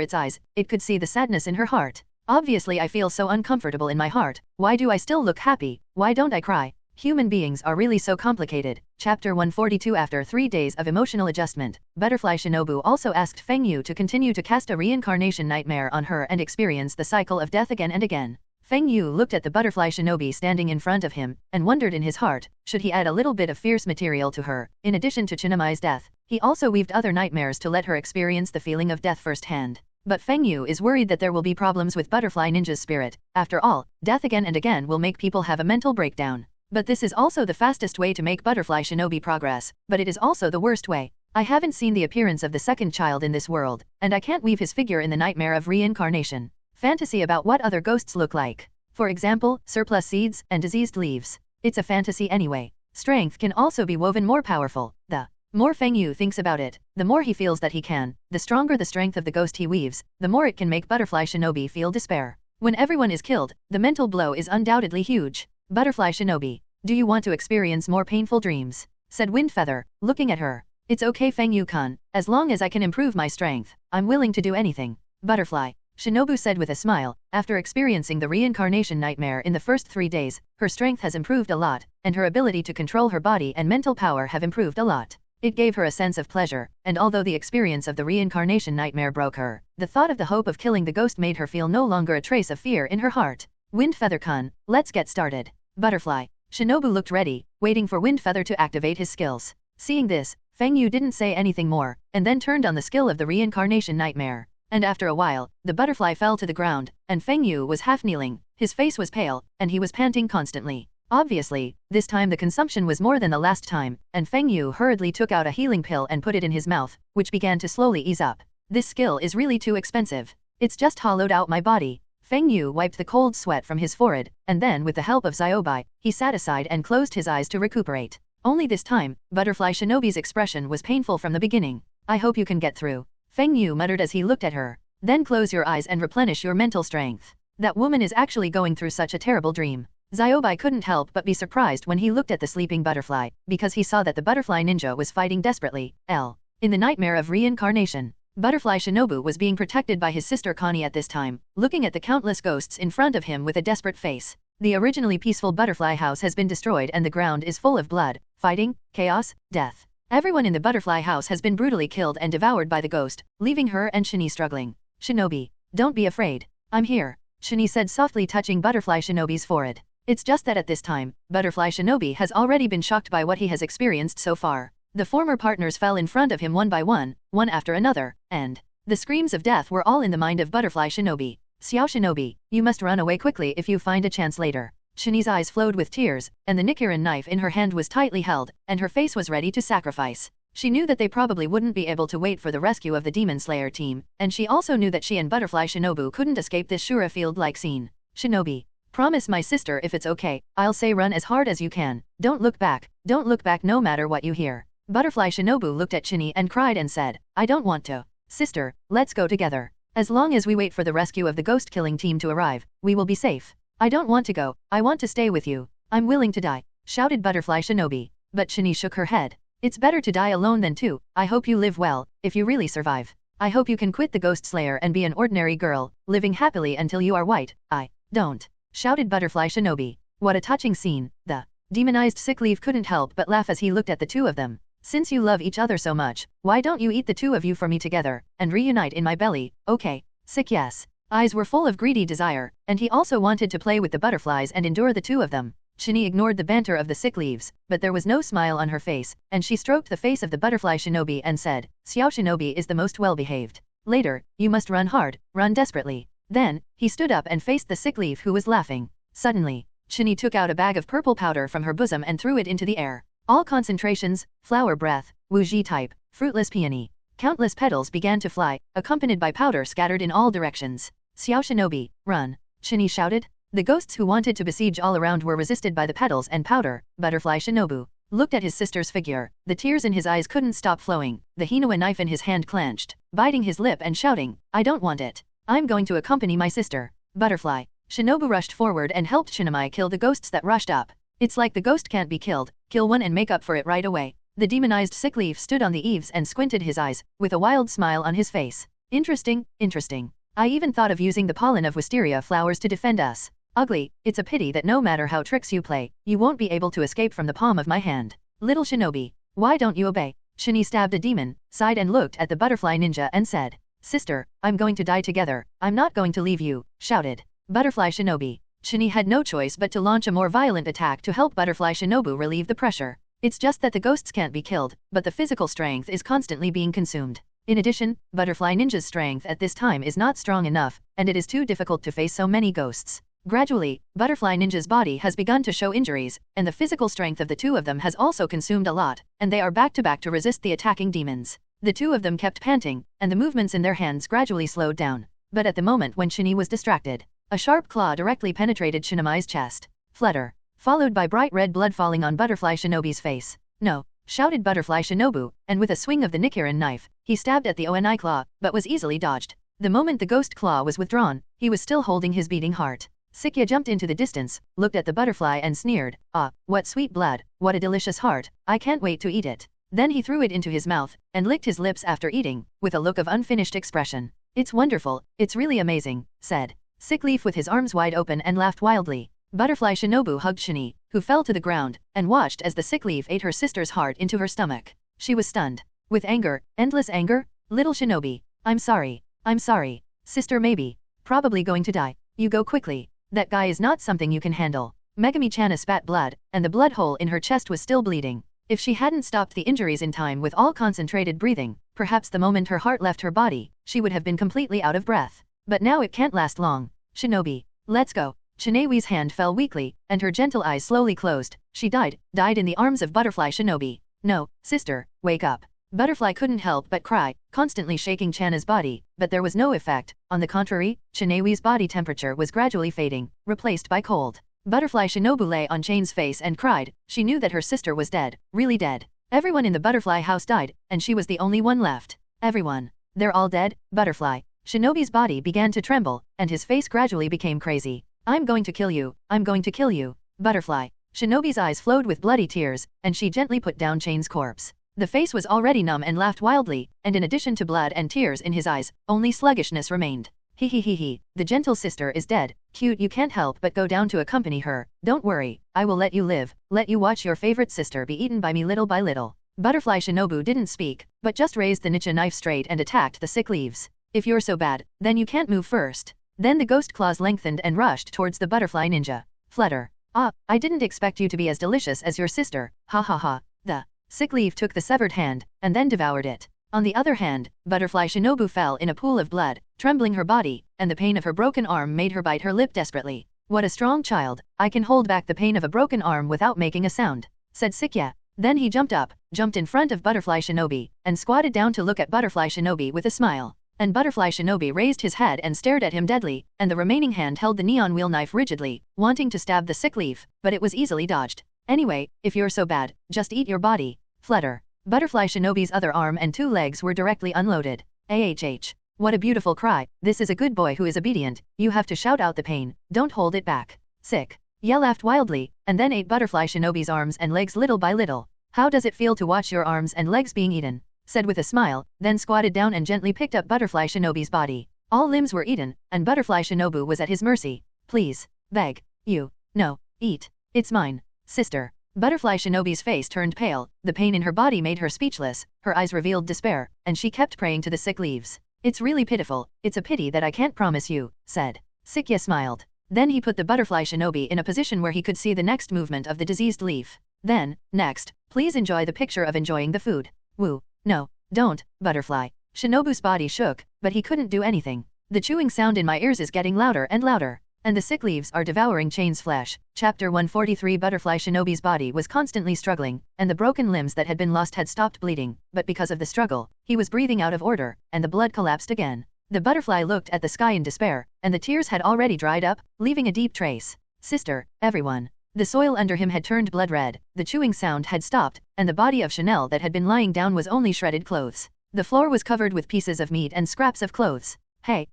its eyes, it could see the sadness in her heart. Obviously I feel so uncomfortable in my heart. Why do I still look happy? Why don't I cry? Human beings are really so complicated. Chapter 142. After 3 days of emotional adjustment, Butterfly Shinobu also asked Feng Yu to continue to cast a reincarnation nightmare on her and experience the cycle of death again and again. Feng Yu looked at the Butterfly Shinobi standing in front of him, and wondered in his heart, should he add a little bit of fierce material to her. In addition to Chinami's death, he also weaved other nightmares to let her experience the feeling of death firsthand. But Feng Yu is worried that there will be problems with Butterfly Ninja's spirit. After all, death again and again will make people have a mental breakdown. But this is also the fastest way to make Butterfly Shinobi progress, but it is also the worst way. I haven't seen the appearance of the second child in this world, and I can't weave his figure in the nightmare of reincarnation. Fantasy about what other ghosts look like. For example, surplus seeds and diseased leaves. It's a fantasy anyway. Strength can also be woven more powerful. The more Feng Yu thinks about it, the more he feels that he can. The stronger the strength of the ghost he weaves, the more it can make Butterfly Shinobi feel despair. When everyone is killed, the mental blow is undoubtedly huge. Butterfly Shinobi, do you want to experience more painful dreams? Said Windfeather, looking at her. It's okay Feng Yu-kun, as long as I can improve my strength, I'm willing to do anything. Butterfly Shinobu said with a smile. After experiencing the reincarnation nightmare in the first 3 days, her strength has improved a lot, and her ability to control her body and mental power have improved a lot. It gave her a sense of pleasure, and although the experience of the reincarnation nightmare broke her, the thought of the hope of killing the ghost made her feel no longer a trace of fear in her heart. Windfeather-kun, let's get started. Butterfly Shinobu looked ready, waiting for Windfeather to activate his skills. Seeing this, Feng Yu didn't say anything more, and then turned on the skill of the reincarnation nightmare. And after a while, the butterfly fell to the ground, and Feng Yu was half kneeling. His face was pale, and he was panting constantly. Obviously, this time the consumption was more than the last time, and Feng Yu hurriedly took out a healing pill and put it in his mouth, which began to slowly ease up. This skill is really too expensive. It's just hollowed out my body. Feng Yu wiped the cold sweat from his forehead, and then with the help of Xiaobai, he sat aside and closed his eyes to recuperate. Only this time, Butterfly Shinobi's expression was painful from the beginning. I hope you can get through. Feng Yu muttered as he looked at her. Then close your eyes and replenish your mental strength. That woman is actually going through such a terrible dream. Xiaobai couldn't help but be surprised when he looked at the sleeping butterfly, because he saw that the butterfly ninja was fighting desperately. In the nightmare of reincarnation, Butterfly Shinobu was being protected by his sister Connie at this time, looking at the countless ghosts in front of him with a desperate face. The originally peaceful butterfly house has been destroyed and the ground is full of blood, fighting, chaos, death. Everyone in the butterfly house has been brutally killed and devoured by the ghost, leaving her and Shini struggling. Shinobi, don't be afraid. I'm here, Shini said softly, touching Butterfly Shinobi's forehead. It's just that at this time, Butterfly Shinobi has already been shocked by what he has experienced so far. The former partners fell in front of him one by one after another, and the screams of death were all in the mind of Butterfly Shinobi. Xiao Shinobi, you must run away quickly if you find a chance later. Shini's eyes flowed with tears, and the Nichirin knife in her hand was tightly held, and her face was ready to sacrifice. She knew that they probably wouldn't be able to wait for the rescue of the Demon Slayer team, and she also knew that she and Butterfly Shinobu couldn't escape this Shura field-like scene. Shinobi, promise my sister if it's okay, I'll say run as hard as you can. Don't look back no matter what you hear. Butterfly Shinobu looked at Shini and cried and said, I don't want to. Sister, let's go together. As long as we wait for the rescue of the ghost-killing team to arrive, we will be safe. I don't want to go, I want to stay with you. I'm willing to die, shouted Butterfly Shinobi. But Shini shook her head. It's better to die alone than two. I hope you live well, if you really survive. I hope you can quit the Ghost Slayer and be an ordinary girl, living happily until you are white. I don't, shouted Butterfly Shinobi. What a touching scene. The demonized sick leaf couldn't help but laugh as he looked at the two of them. Since you love each other so much, why don't you eat the two of you for me together, and reunite in my belly? Okay. Sick yes. Eyes were full of greedy desire, and he also wanted to play with the butterflies and endure the two of them. Shini ignored the banter of the sick leaves, but there was no smile on her face, and she stroked the face of the Butterfly Shinobi and said, Xiao Shinobi is the most well-behaved. Later, you must run hard, run desperately. Then, he stood up and faced the sick leaf who was laughing. Suddenly, Shini took out a bag of purple powder from her bosom and threw it into the air. All concentrations, flower breath, Wuji type, fruitless peony. Countless petals began to fly, accompanied by powder scattered in all directions. Xiao Shinobi, run, Shini shouted. The ghosts who wanted to besiege all around were resisted by the petals and powder. Butterfly Shinobu looked at his sister's figure. The tears in his eyes couldn't stop flowing. The Hinoa knife in his hand clenched, biting his lip and shouting, I don't want it. I'm going to accompany my sister. Butterfly Shinobu rushed forward and helped Shinamai kill the ghosts that rushed up. It's like the ghost can't be killed, kill one and make up for it right away. The demonized sick leaf stood on the eaves and squinted his eyes, with a wild smile on his face. Interesting, interesting. I even thought of using the pollen of wisteria flowers to defend us. Ugly, it's a pity that no matter how tricks you play, you won't be able to escape from the palm of my hand. Little Shinobi, why don't you obey? Shini stabbed a demon, sighed and looked at the butterfly ninja and said, Sister, I'm going to die together, I'm not going to leave you, shouted Butterfly Shinobi. Shini had no choice but to launch a more violent attack to help Butterfly Shinobu relieve the pressure. It's just that the ghosts can't be killed, but the physical strength is constantly being consumed. In addition, Butterfly Ninja's strength at this time is not strong enough, and it is too difficult to face so many ghosts. Gradually, Butterfly Ninja's body has begun to show injuries, and the physical strength of the two of them has also consumed a lot, and they are back to back to resist the attacking demons. The two of them kept panting, and the movements in their hands gradually slowed down. But at the moment when Shini was distracted, a sharp claw directly penetrated Shinamai's chest. Flutter, followed by bright red blood falling on Butterfly Shinobi's face. No, shouted Butterfly Shinobu, and with a swing of the Nichirin knife, he stabbed at the Oni claw, but was easily dodged. The moment the ghost claw was withdrawn, he was still holding his beating heart. Sikya jumped into the distance, looked at the butterfly and sneered, Ah, what sweet blood, what a delicious heart, I can't wait to eat it. Then he threw it into his mouth, and licked his lips after eating, with a look of unfinished expression. It's wonderful, it's really amazing, said Sick Leaf with his arms wide open and laughed wildly. Butterfly Shinobu hugged Shini, who fell to the ground, and watched as the Sick Leaf ate her sister's heart into her stomach. She was stunned. With anger, endless anger? Little Shinobi, I'm sorry, sister maybe, probably going to die, you go quickly, that guy is not something you can handle. Megami-chan spat blood, and the blood hole in her chest was still bleeding. If she hadn't stopped the injuries in time with all concentrated breathing, perhaps the moment her heart left her body, she would have been completely out of breath. But now it can't last long. Shinobi, let's go. Shinawi's hand fell weakly, and her gentle eyes slowly closed. She died in the arms of Butterfly Shinobi. No, sister, wake up. Butterfly couldn't help but cry, constantly shaking Chana's body, but there was no effect. On the contrary, Chanaewi's body temperature was gradually fading, replaced by cold. Butterfly Shinobu lay on Chane's face and cried. She knew that her sister was dead, really dead. Everyone in the butterfly house died, and she was the only one left. Everyone. They're all dead, Butterfly. Shinobi's body began to tremble, and his face gradually became crazy. I'm going to kill you, I'm going to kill you. Butterfly. Shinobi's eyes flowed with bloody tears, and she gently put down Chane's corpse. The face was already numb and laughed wildly, and in addition to blood and tears in his eyes, only sluggishness remained. He, the gentle sister is dead. Cute, you can't help but go down to accompany her. Don't worry, I will let you live, let you watch your favorite sister be eaten by me little by little. Butterfly Shinobu didn't speak, but just raised the Nicha knife straight and attacked the sick leaves. If you're so bad, then you can't move first. Then the ghost claws lengthened and rushed towards the butterfly ninja. Flutter. Ah, I didn't expect you to be as delicious as your sister, ha ha ha. The sick leaf took the severed hand, and then devoured it. On the other hand, Butterfly Shinobu fell in a pool of blood, trembling her body, and the pain of her broken arm made her bite her lip desperately. What a strong child, I can hold back the pain of a broken arm without making a sound, said Sikya. Then he jumped in front of Butterfly Shinobi, and squatted down to look at Butterfly Shinobi with a smile. And Butterfly Shinobi raised his head and stared at him deadly, and the remaining hand held the neon wheel knife rigidly, wanting to stab the sick leaf, but it was easily dodged. Anyway, if you're so bad, just eat your body. Flutter. Butterfly Shinobi's other arm and 2 legs were directly unloaded. AHH. What a beautiful cry. This is a good boy who is obedient. You have to shout out the pain. Don't hold it back. Sick. Ye laughed wildly, and then ate Butterfly Shinobi's arms and legs little by little. How does it feel to watch your arms and legs being eaten? Said with a smile, then squatted down and gently picked up Butterfly Shinobi's body. All limbs were eaten, and Butterfly Shinobu was at his mercy. Please. Beg. You. No. Eat. It's mine. Sister. Butterfly Shinobi's face turned pale, the pain in her body made her speechless, her eyes revealed despair, and she kept praying to the sick leaves. It's really pitiful, it's a pity that I can't promise you, said. Sikya smiled. Then he put the Butterfly Shinobi in a position where he could see the next movement of the diseased leaf. Then, next, please enjoy the picture of enjoying the food. Woo. No, don't, Butterfly. Shinobu's body shook, but he couldn't do anything. The chewing sound in my ears is getting louder and louder. And the sick leaves are devouring Chane's flesh. Chapter 143. Butterfly Shinobi's body was constantly struggling, and the broken limbs that had been lost had stopped bleeding, but because of the struggle, he was breathing out of order, and the blood collapsed again. The butterfly looked at the sky in despair, and the tears had already dried up, leaving a deep trace. Sister, everyone. The soil under him had turned blood red, the chewing sound had stopped, and the body of Chanel that had been lying down was only shredded clothes. The floor was covered with pieces of meat and scraps of clothes. Hey,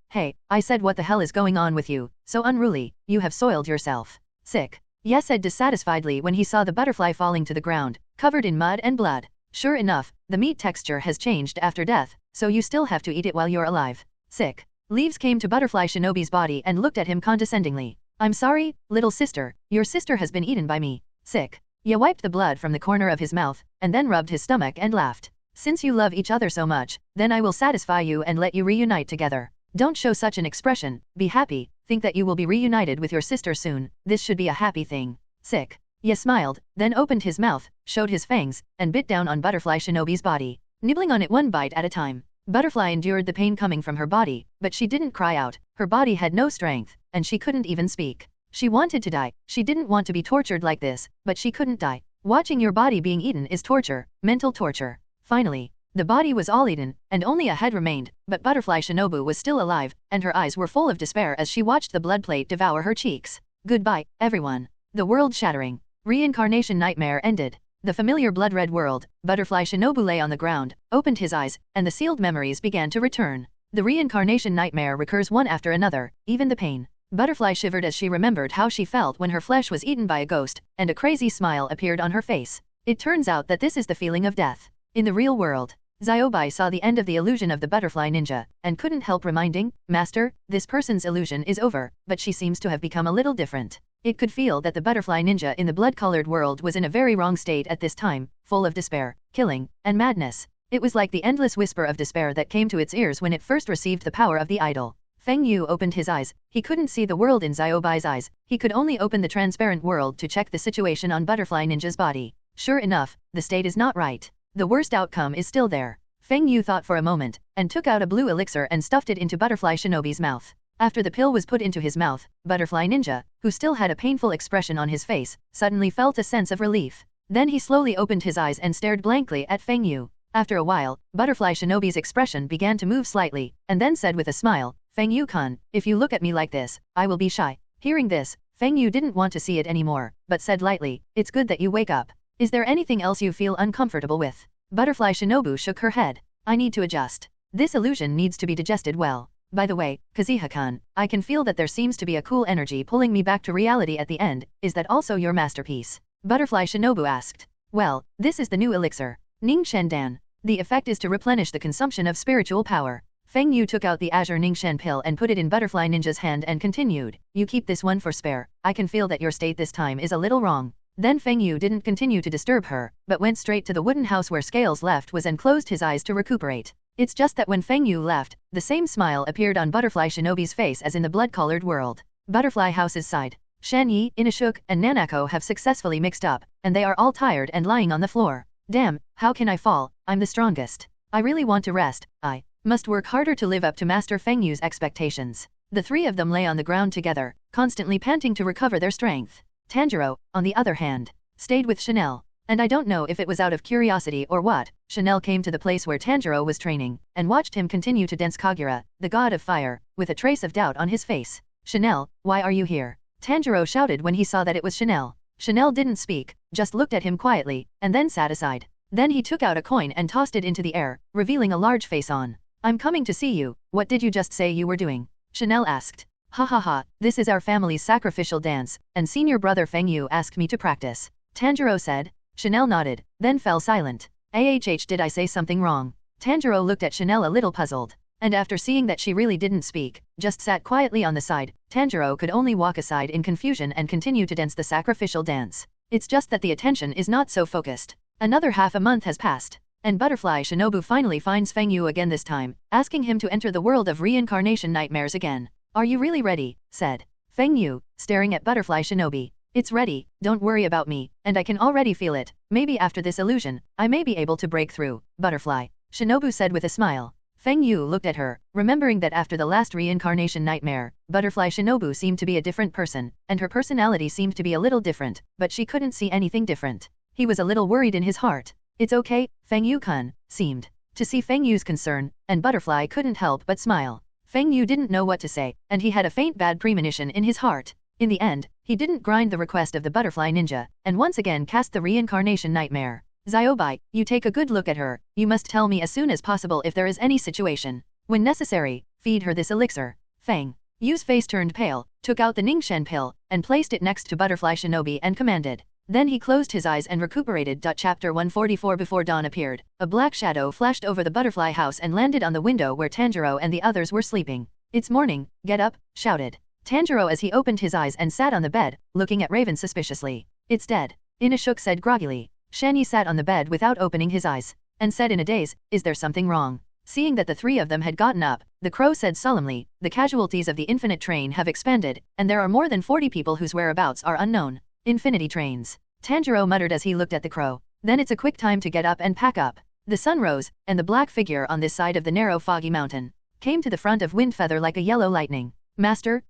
I said what the hell is going on with you, so unruly, you have soiled yourself. Sick. Yes said dissatisfiedly when he saw the butterfly falling to the ground, covered in mud and blood. Sure enough, the meat texture has changed after death, so you still have to eat it while you're alive. Sick. Leaves came to Butterfly Shinobi's body and looked at him condescendingly. I'm sorry, little sister, your sister has been eaten by me. Sick. Ye wiped the blood from the corner of his mouth, and then rubbed his stomach and laughed. Since you love each other so much, then I will satisfy you and let you reunite together. Don't show such an expression, be happy, think that you will be reunited with your sister soon, this should be a happy thing. Sick. Ye smiled, then opened his mouth, showed his fangs, and bit down on Butterfly Shinobi's body, nibbling on it one bite at a time. Butterfly endured the pain coming from her body, but she didn't cry out, her body had no strength, and she couldn't even speak. She wanted to die, she didn't want to be tortured like this, but she couldn't die. Watching your body being eaten is torture, mental torture. Finally, the body was all eaten, and only a head remained, but Butterfly Shinobu was still alive, and her eyes were full of despair as she watched the blood plate devour her cheeks. Goodbye, everyone. The world-shattering reincarnation nightmare ended. The familiar blood-red world, Butterfly Shinobu lay on the ground, opened his eyes, and the sealed memories began to return. The reincarnation nightmare recurs one after another, even the pain. Butterfly shivered as she remembered how she felt when her flesh was eaten by a ghost, and a crazy smile appeared on her face. It turns out that this is the feeling of death. In the real world, Xiaobai saw the end of the illusion of the butterfly ninja, and couldn't help reminding, Master, this person's illusion is over, but she seems to have become a little different. It could feel that the butterfly ninja in the blood-colored world was in a very wrong state at this time, full of despair, killing, and madness. It was like the endless whisper of despair that came to its ears when it first received the power of the idol. Feng Yu opened his eyes. He couldn't see the world in Xiaobai's eyes, he could only open the transparent world to check the situation on Butterfly Ninja's body. Sure enough, the state is not right. The worst outcome is still there. Feng Yu thought for a moment, and took out a blue elixir and stuffed it into Butterfly Shinobi's mouth. After the pill was put into his mouth, Butterfly Ninja, who still had a painful expression on his face, suddenly felt a sense of relief. Then he slowly opened his eyes and stared blankly at Feng Yu. After a while, Butterfly Shinobi's expression began to move slightly, and then said with a smile, Feng Yu-kun, if you look at me like this, I will be shy. Hearing this, Feng Yu didn't want to see it anymore, but said lightly, it's good that you wake up. Is there anything else you feel uncomfortable with? Butterfly Shinobu shook her head. I need to adjust. This illusion needs to be digested well. By the way, Kazuha-kun, I can feel that there seems to be a cool energy pulling me back to reality at the end, is that also your masterpiece? Butterfly Shinobu asked. Well, this is the new elixir. Ningshen Dan. The effect is to replenish the consumption of spiritual power. Feng Yu took out the Azure Ningshen pill and put it in Butterfly Ninja's hand and continued, you keep this one for spare, I can feel that your state this time is a little wrong. Then Feng Yu didn't continue to disturb her, but went straight to the wooden house where Scales left was and closed his eyes to recuperate. It's just that when Feng Yu left, the same smile appeared on Butterfly Shinobi's face as in the blood-colored world. Butterfly House's side. Shan Yi, Inashuk, and Nanako have successfully mixed up, and they are all tired and lying on the floor. Damn, how can I fall? I'm the strongest. I really want to rest. I must work harder to live up to Master Feng Yu's expectations. The three of them lay on the ground together, constantly panting to recover their strength. Tanjiro, on the other hand, stayed with Chanel. And I don't know if it was out of curiosity or what, Chanel came to the place where Tanjiro was training, and watched him continue to dance Kagura, the god of fire, with a trace of doubt on his face. Chanel, why are you here? Tanjiro shouted when he saw that it was Chanel. Chanel didn't speak, just looked at him quietly, and then sat aside. Then he took out a coin and tossed it into the air, revealing a large face on. I'm coming to see you, what did you just say you were doing? Chanel asked. Ha ha ha, this is our family's sacrificial dance, and senior brother Feng Yu asked me to practice. Tanjiro said. Chanel nodded, then fell silent. Did I say something wrong? Tanjiro looked at Chanel a little puzzled. And after seeing that she really didn't speak, just sat quietly on the side, Tanjiro could only walk aside in confusion and continue to dance the sacrificial dance. It's just that the attention is not so focused. Another half a month has passed, and Butterfly Shinobu finally finds Feng Yu again this time, asking him to enter the world of reincarnation nightmares again. Are you really ready? Said Feng Yu, staring at Butterfly Shinobi. It's ready, don't worry about me, and I can already feel it. Maybe after this illusion, I may be able to break through. Butterfly Shinobu said with a smile. Feng Yu looked at her, remembering that after the last reincarnation nightmare, Butterfly Shinobu seemed to be a different person, and her personality seemed to be a little different, but she couldn't see anything different. He was a little worried in his heart. It's okay, Feng Yu-kun, seemed to see Feng Yu's concern, and Butterfly couldn't help but smile. Feng Yu didn't know what to say, and he had a faint bad premonition in his heart. In the end, he didn't grind the request of the Butterfly Ninja, and once again cast the reincarnation nightmare. Ziobai, you take a good look at her, you must tell me as soon as possible if there is any situation. When necessary, feed her this elixir. Feng Yu's face turned pale, took out the Ningshen pill, and placed it next to Butterfly Shinobi and commanded. Then he closed his eyes and recuperated. Chapter 144. Before dawn appeared, a black shadow flashed over the butterfly house and landed on the window where Tanjiro and the others were sleeping. It's morning, get up, shouted Tanjiro as he opened his eyes and sat on the bed, looking at Raven suspiciously. It's dead, Inashuk said groggily. Shani sat on the bed without opening his eyes, and said in a daze, is there something wrong? Seeing that the three of them had gotten up, the crow said solemnly, the casualties of the infinite train have expanded, and there are more than 40 people whose whereabouts are unknown. Infinity trains. Tanjiro muttered as he looked at the crow. Then it's a quick time to get up and pack up. The sun rose, and the black figure on this side of the narrow foggy mountain came to the front of Windfeather like a yellow lightning. Master,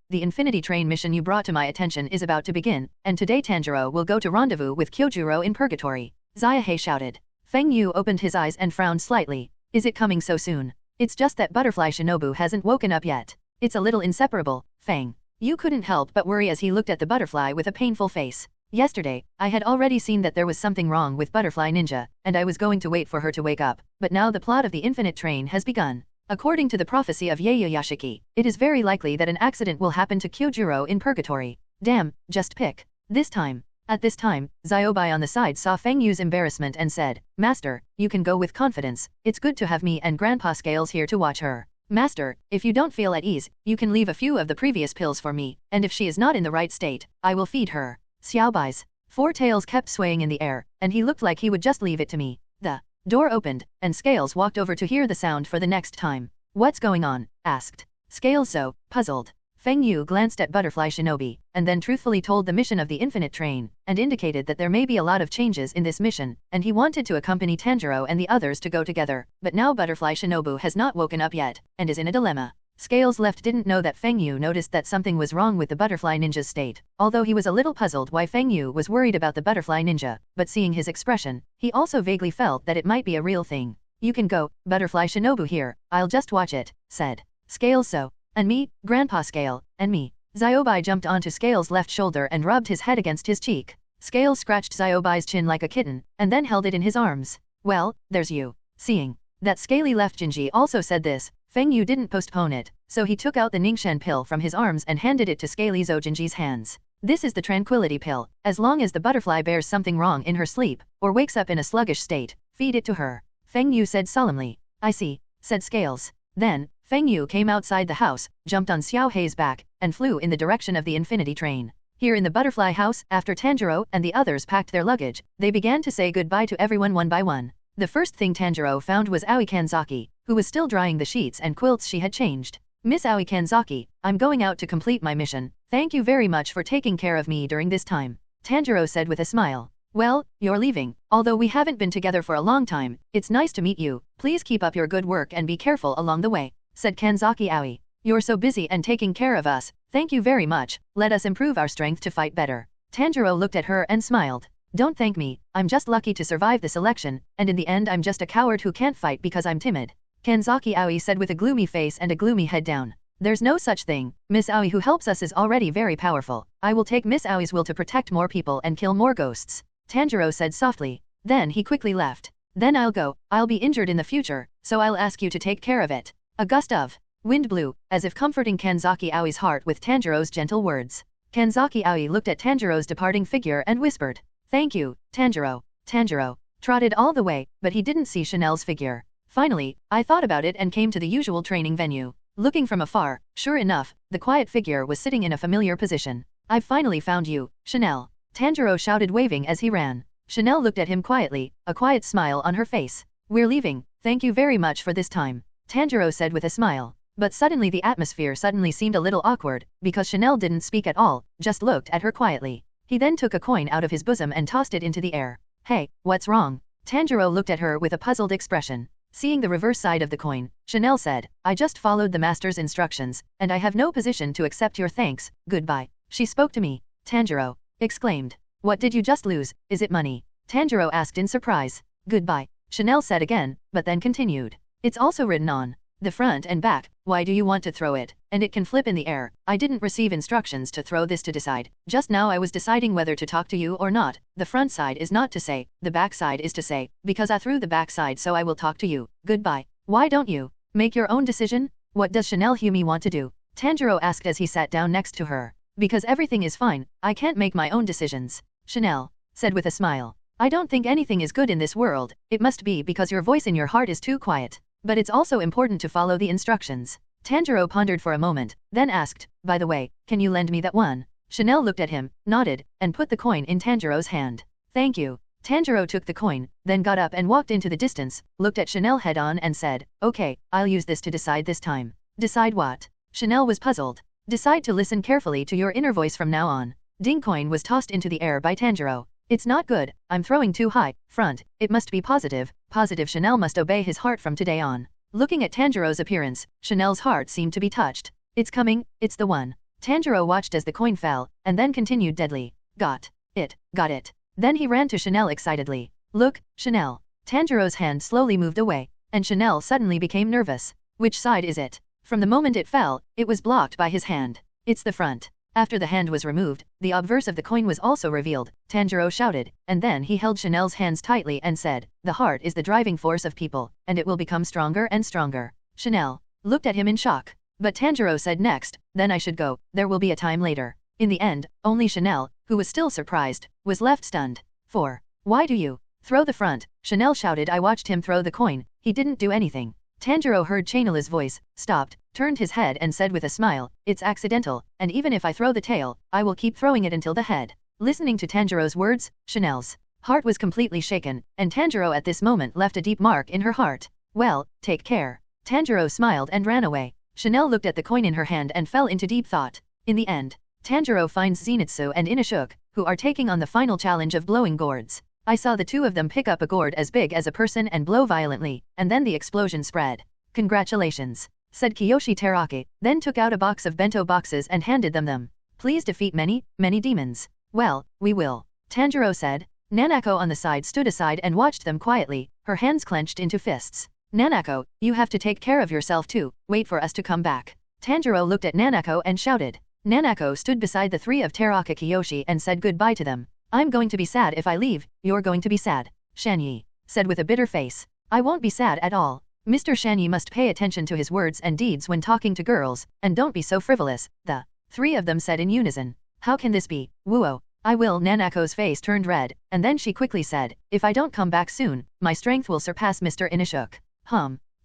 the infinity train mission you brought to my attention is about to begin, and today Tanjiro will go to rendezvous with Kyojuro in purgatory. Zayahei shouted. Feng Yu opened his eyes and frowned slightly. Is it coming so soon? It's just that Butterfly Shinobu hasn't woken up yet. It's a little inseparable. Feng Yu couldn't help but worry as he looked at the butterfly with a painful face. Yesterday, I had already seen that there was something wrong with Butterfly Ninja, and I was going to wait for her to wake up, but now the plot of the infinite train has begun. According to the prophecy of Yayayashiki, it is very likely that an accident will happen to Kyojuro in purgatory. Damn, just pick. This time. At this time, Ziobai on the side saw Feng Yu's embarrassment and said, Master, you can go with confidence, it's good to have me and Grandpa Scales here to watch her. Master, if you don't feel at ease, you can leave a few of the previous pills for me, and if she is not in the right state, I will feed her. Xiaobai's four tails kept swaying in the air, and he looked like he would just leave it to me. The door opened, and Scales walked over to hear the sound for the next time. What's going on? Asked Scales so, puzzled. Feng Yu glanced at Butterfly Shinobi, and then truthfully told the mission of the infinite train, and indicated that there may be a lot of changes in this mission, and he wanted to accompany Tanjiro and the others to go together, but now Butterfly Shinobu has not woken up yet, and is in a dilemma. Scales Left didn't know that Feng Yu noticed that something was wrong with the butterfly ninja's state, although he was a little puzzled why Feng Yu was worried about the butterfly ninja, but seeing his expression, he also vaguely felt that it might be a real thing. You can go, Butterfly Shinobu here, I'll just watch it, said Scales. So, and me, Grandpa Scale, and me. Xiaobai jumped onto Scales' left shoulder and rubbed his head against his cheek. Scales scratched Xiaobai's chin like a kitten, and then held it in his arms. Well, there's you. Seeing that Scaly Left Jinji also said this, Feng Yu didn't postpone it, so he took out the Ningxian pill from his arms and handed it to Scaly Zhou hands. This is the tranquility pill. As long as the butterfly bears something wrong in her sleep, or wakes up in a sluggish state, feed it to her. Feng Yu said solemnly. I see, said Scales. Then, Feng Yu came outside the house, jumped on Xiao Hei's back, and flew in the direction of the infinity train. Here in the butterfly house, after Tanjiro and the others packed their luggage, they began to say goodbye to everyone one by one. The first thing Tanjiro found was Aoi Kanzaki, who was still drying the sheets and quilts she had changed. Miss Aoi Kanzaki, I'm going out to complete my mission. Thank you very much for taking care of me during this time. Tanjiro said with a smile. Well, you're leaving. Although we haven't been together for a long time, it's nice to meet you. Please keep up your good work and be careful along the way, said Kanzaki Aoi. You're so busy and taking care of us. Thank you very much. Let us improve our strength to fight better. Tanjiro looked at her and smiled. Don't thank me, I'm just lucky to survive the selection, and in the end I'm just a coward who can't fight because I'm timid. Kanzaki Aoi said with a gloomy face and a gloomy head down. There's no such thing. Miss Aoi who helps us is already very powerful. I will take Miss Aoi's will to protect more people and kill more ghosts. Tanjiro said softly. Then he quickly left. Then I'll go. I'll be injured in the future, so I'll ask you to take care of it. A gust of wind blew, as if comforting Kanzaki Aoi's heart with Tanjiro's gentle words. Kanzaki Aoi looked at Tanjiro's departing figure and whispered. Thank you, Tanjiro. Tanjiro trotted all the way, but he didn't see Chanel's figure. Finally, I thought about it and came to the usual training venue. Looking from afar, sure enough, the quiet figure was sitting in a familiar position. I've finally found you, Chanel. Tanjiro shouted waving as he ran. Chanel looked at him quietly, a quiet smile on her face. We're leaving, thank you very much for this time, Tanjiro said with a smile. But suddenly the atmosphere suddenly seemed a little awkward, because Chanel didn't speak at all, just looked at her quietly. He then took a coin out of his bosom and tossed it into the air. Hey, what's wrong? Tanjiro looked at her with a puzzled expression. Seeing the reverse side of the coin, Chanel said, I just followed the master's instructions, and I have no position to accept your thanks, goodbye. She spoke to me. Tanjiro exclaimed. What did you just lose, is it money? Tanjiro asked in surprise. Goodbye, Chanel said again, but then continued. It's also written on the front and back, why do you want to throw it? And it can flip in the air. I didn't receive instructions to throw this to decide. Just now I was deciding whether to talk to you or not. The front side is not to say, the back side is to say, because I threw the back side so I will talk to you. Goodbye. Why don't you make your own decision? What does Chanel Humi want to do? Tanjiro asked as he sat down next to her. Because everything is fine, I can't make my own decisions. Chanel said with a smile. I don't think anything is good in this world. It must be because your voice in your heart is too quiet. But it's also important to follow the instructions. Tanjiro pondered for a moment, then asked, by the way, can you lend me that one? Chanel looked at him, nodded, and put the coin in Tanjiro's hand. Thank you. Tanjiro took the coin, then got up and walked into the distance, looked at Chanel head on and said, okay, I'll use this to decide this time. Decide what? Chanel was puzzled. Decide to listen carefully to your inner voice from now on. Ding coin was tossed into the air by Tanjiro. It's not good, I'm throwing too high, front, it must be positive, positive Chanel must obey his heart from today on. Looking at Tanjiro's appearance, Chanel's heart seemed to be touched. It's coming, it's the one. Tanjiro watched as the coin fell, and then continued deadly. Got it. Then he ran to Chanel excitedly. Look, Chanel. Tanjiro's hand slowly moved away, and Chanel suddenly became nervous. Which side is it? From the moment it fell, it was blocked by his hand. It's the front. After the hand was removed, the obverse of the coin was also revealed. Tanjiro shouted, and then he held Chanel's hands tightly and said, the heart is the driving force of people, and it will become stronger and stronger. Chanel looked at him in shock. But Tanjiro said next, then I should go, there will be a time later. In the end, only Chanel, who was still surprised, was left stunned. 4. Why do you throw the front? Chanel shouted. I watched him throw the coin, he didn't do anything. Tanjiro heard Chanela's voice, stopped, turned his head and said with a smile, it's accidental, and even if I throw the tail, I will keep throwing it until the head. Listening to Tanjiro's words, Chanel's heart was completely shaken, and Tanjiro at this moment left a deep mark in her heart. Well, take care. Tanjiro smiled and ran away. Chanel looked at the coin in her hand and fell into deep thought. In the end, Tanjiro finds Zenitsu and Inashuk, who are taking on the final challenge of blowing gourds. I saw the two of them pick up a gourd as big as a person and blow violently, and then the explosion spread. Congratulations, said Kiyoshi Teraki, then took out a box of bento boxes and handed them. Please defeat many demons. Well, we will. Tanjiro said. Nanako on the side stood aside and watched them quietly, her hands clenched into fists. Nanako, you have to take care of yourself too, wait for us to come back. Tanjiro looked at Nanako and shouted. Nanako stood beside the three of Teraka Kiyoshi and said goodbye to them. I'm going to be sad if I leave, you're going to be sad. Shanyi said with a bitter face. I won't be sad at all. Mr. Shanyi must pay attention to his words and deeds when talking to girls, and don't be so frivolous, the three of them said in unison. How can this be, Wuo? I will. Nanako's face turned red, and then she quickly said, if I don't come back soon, my strength will surpass Mr. Inashuk.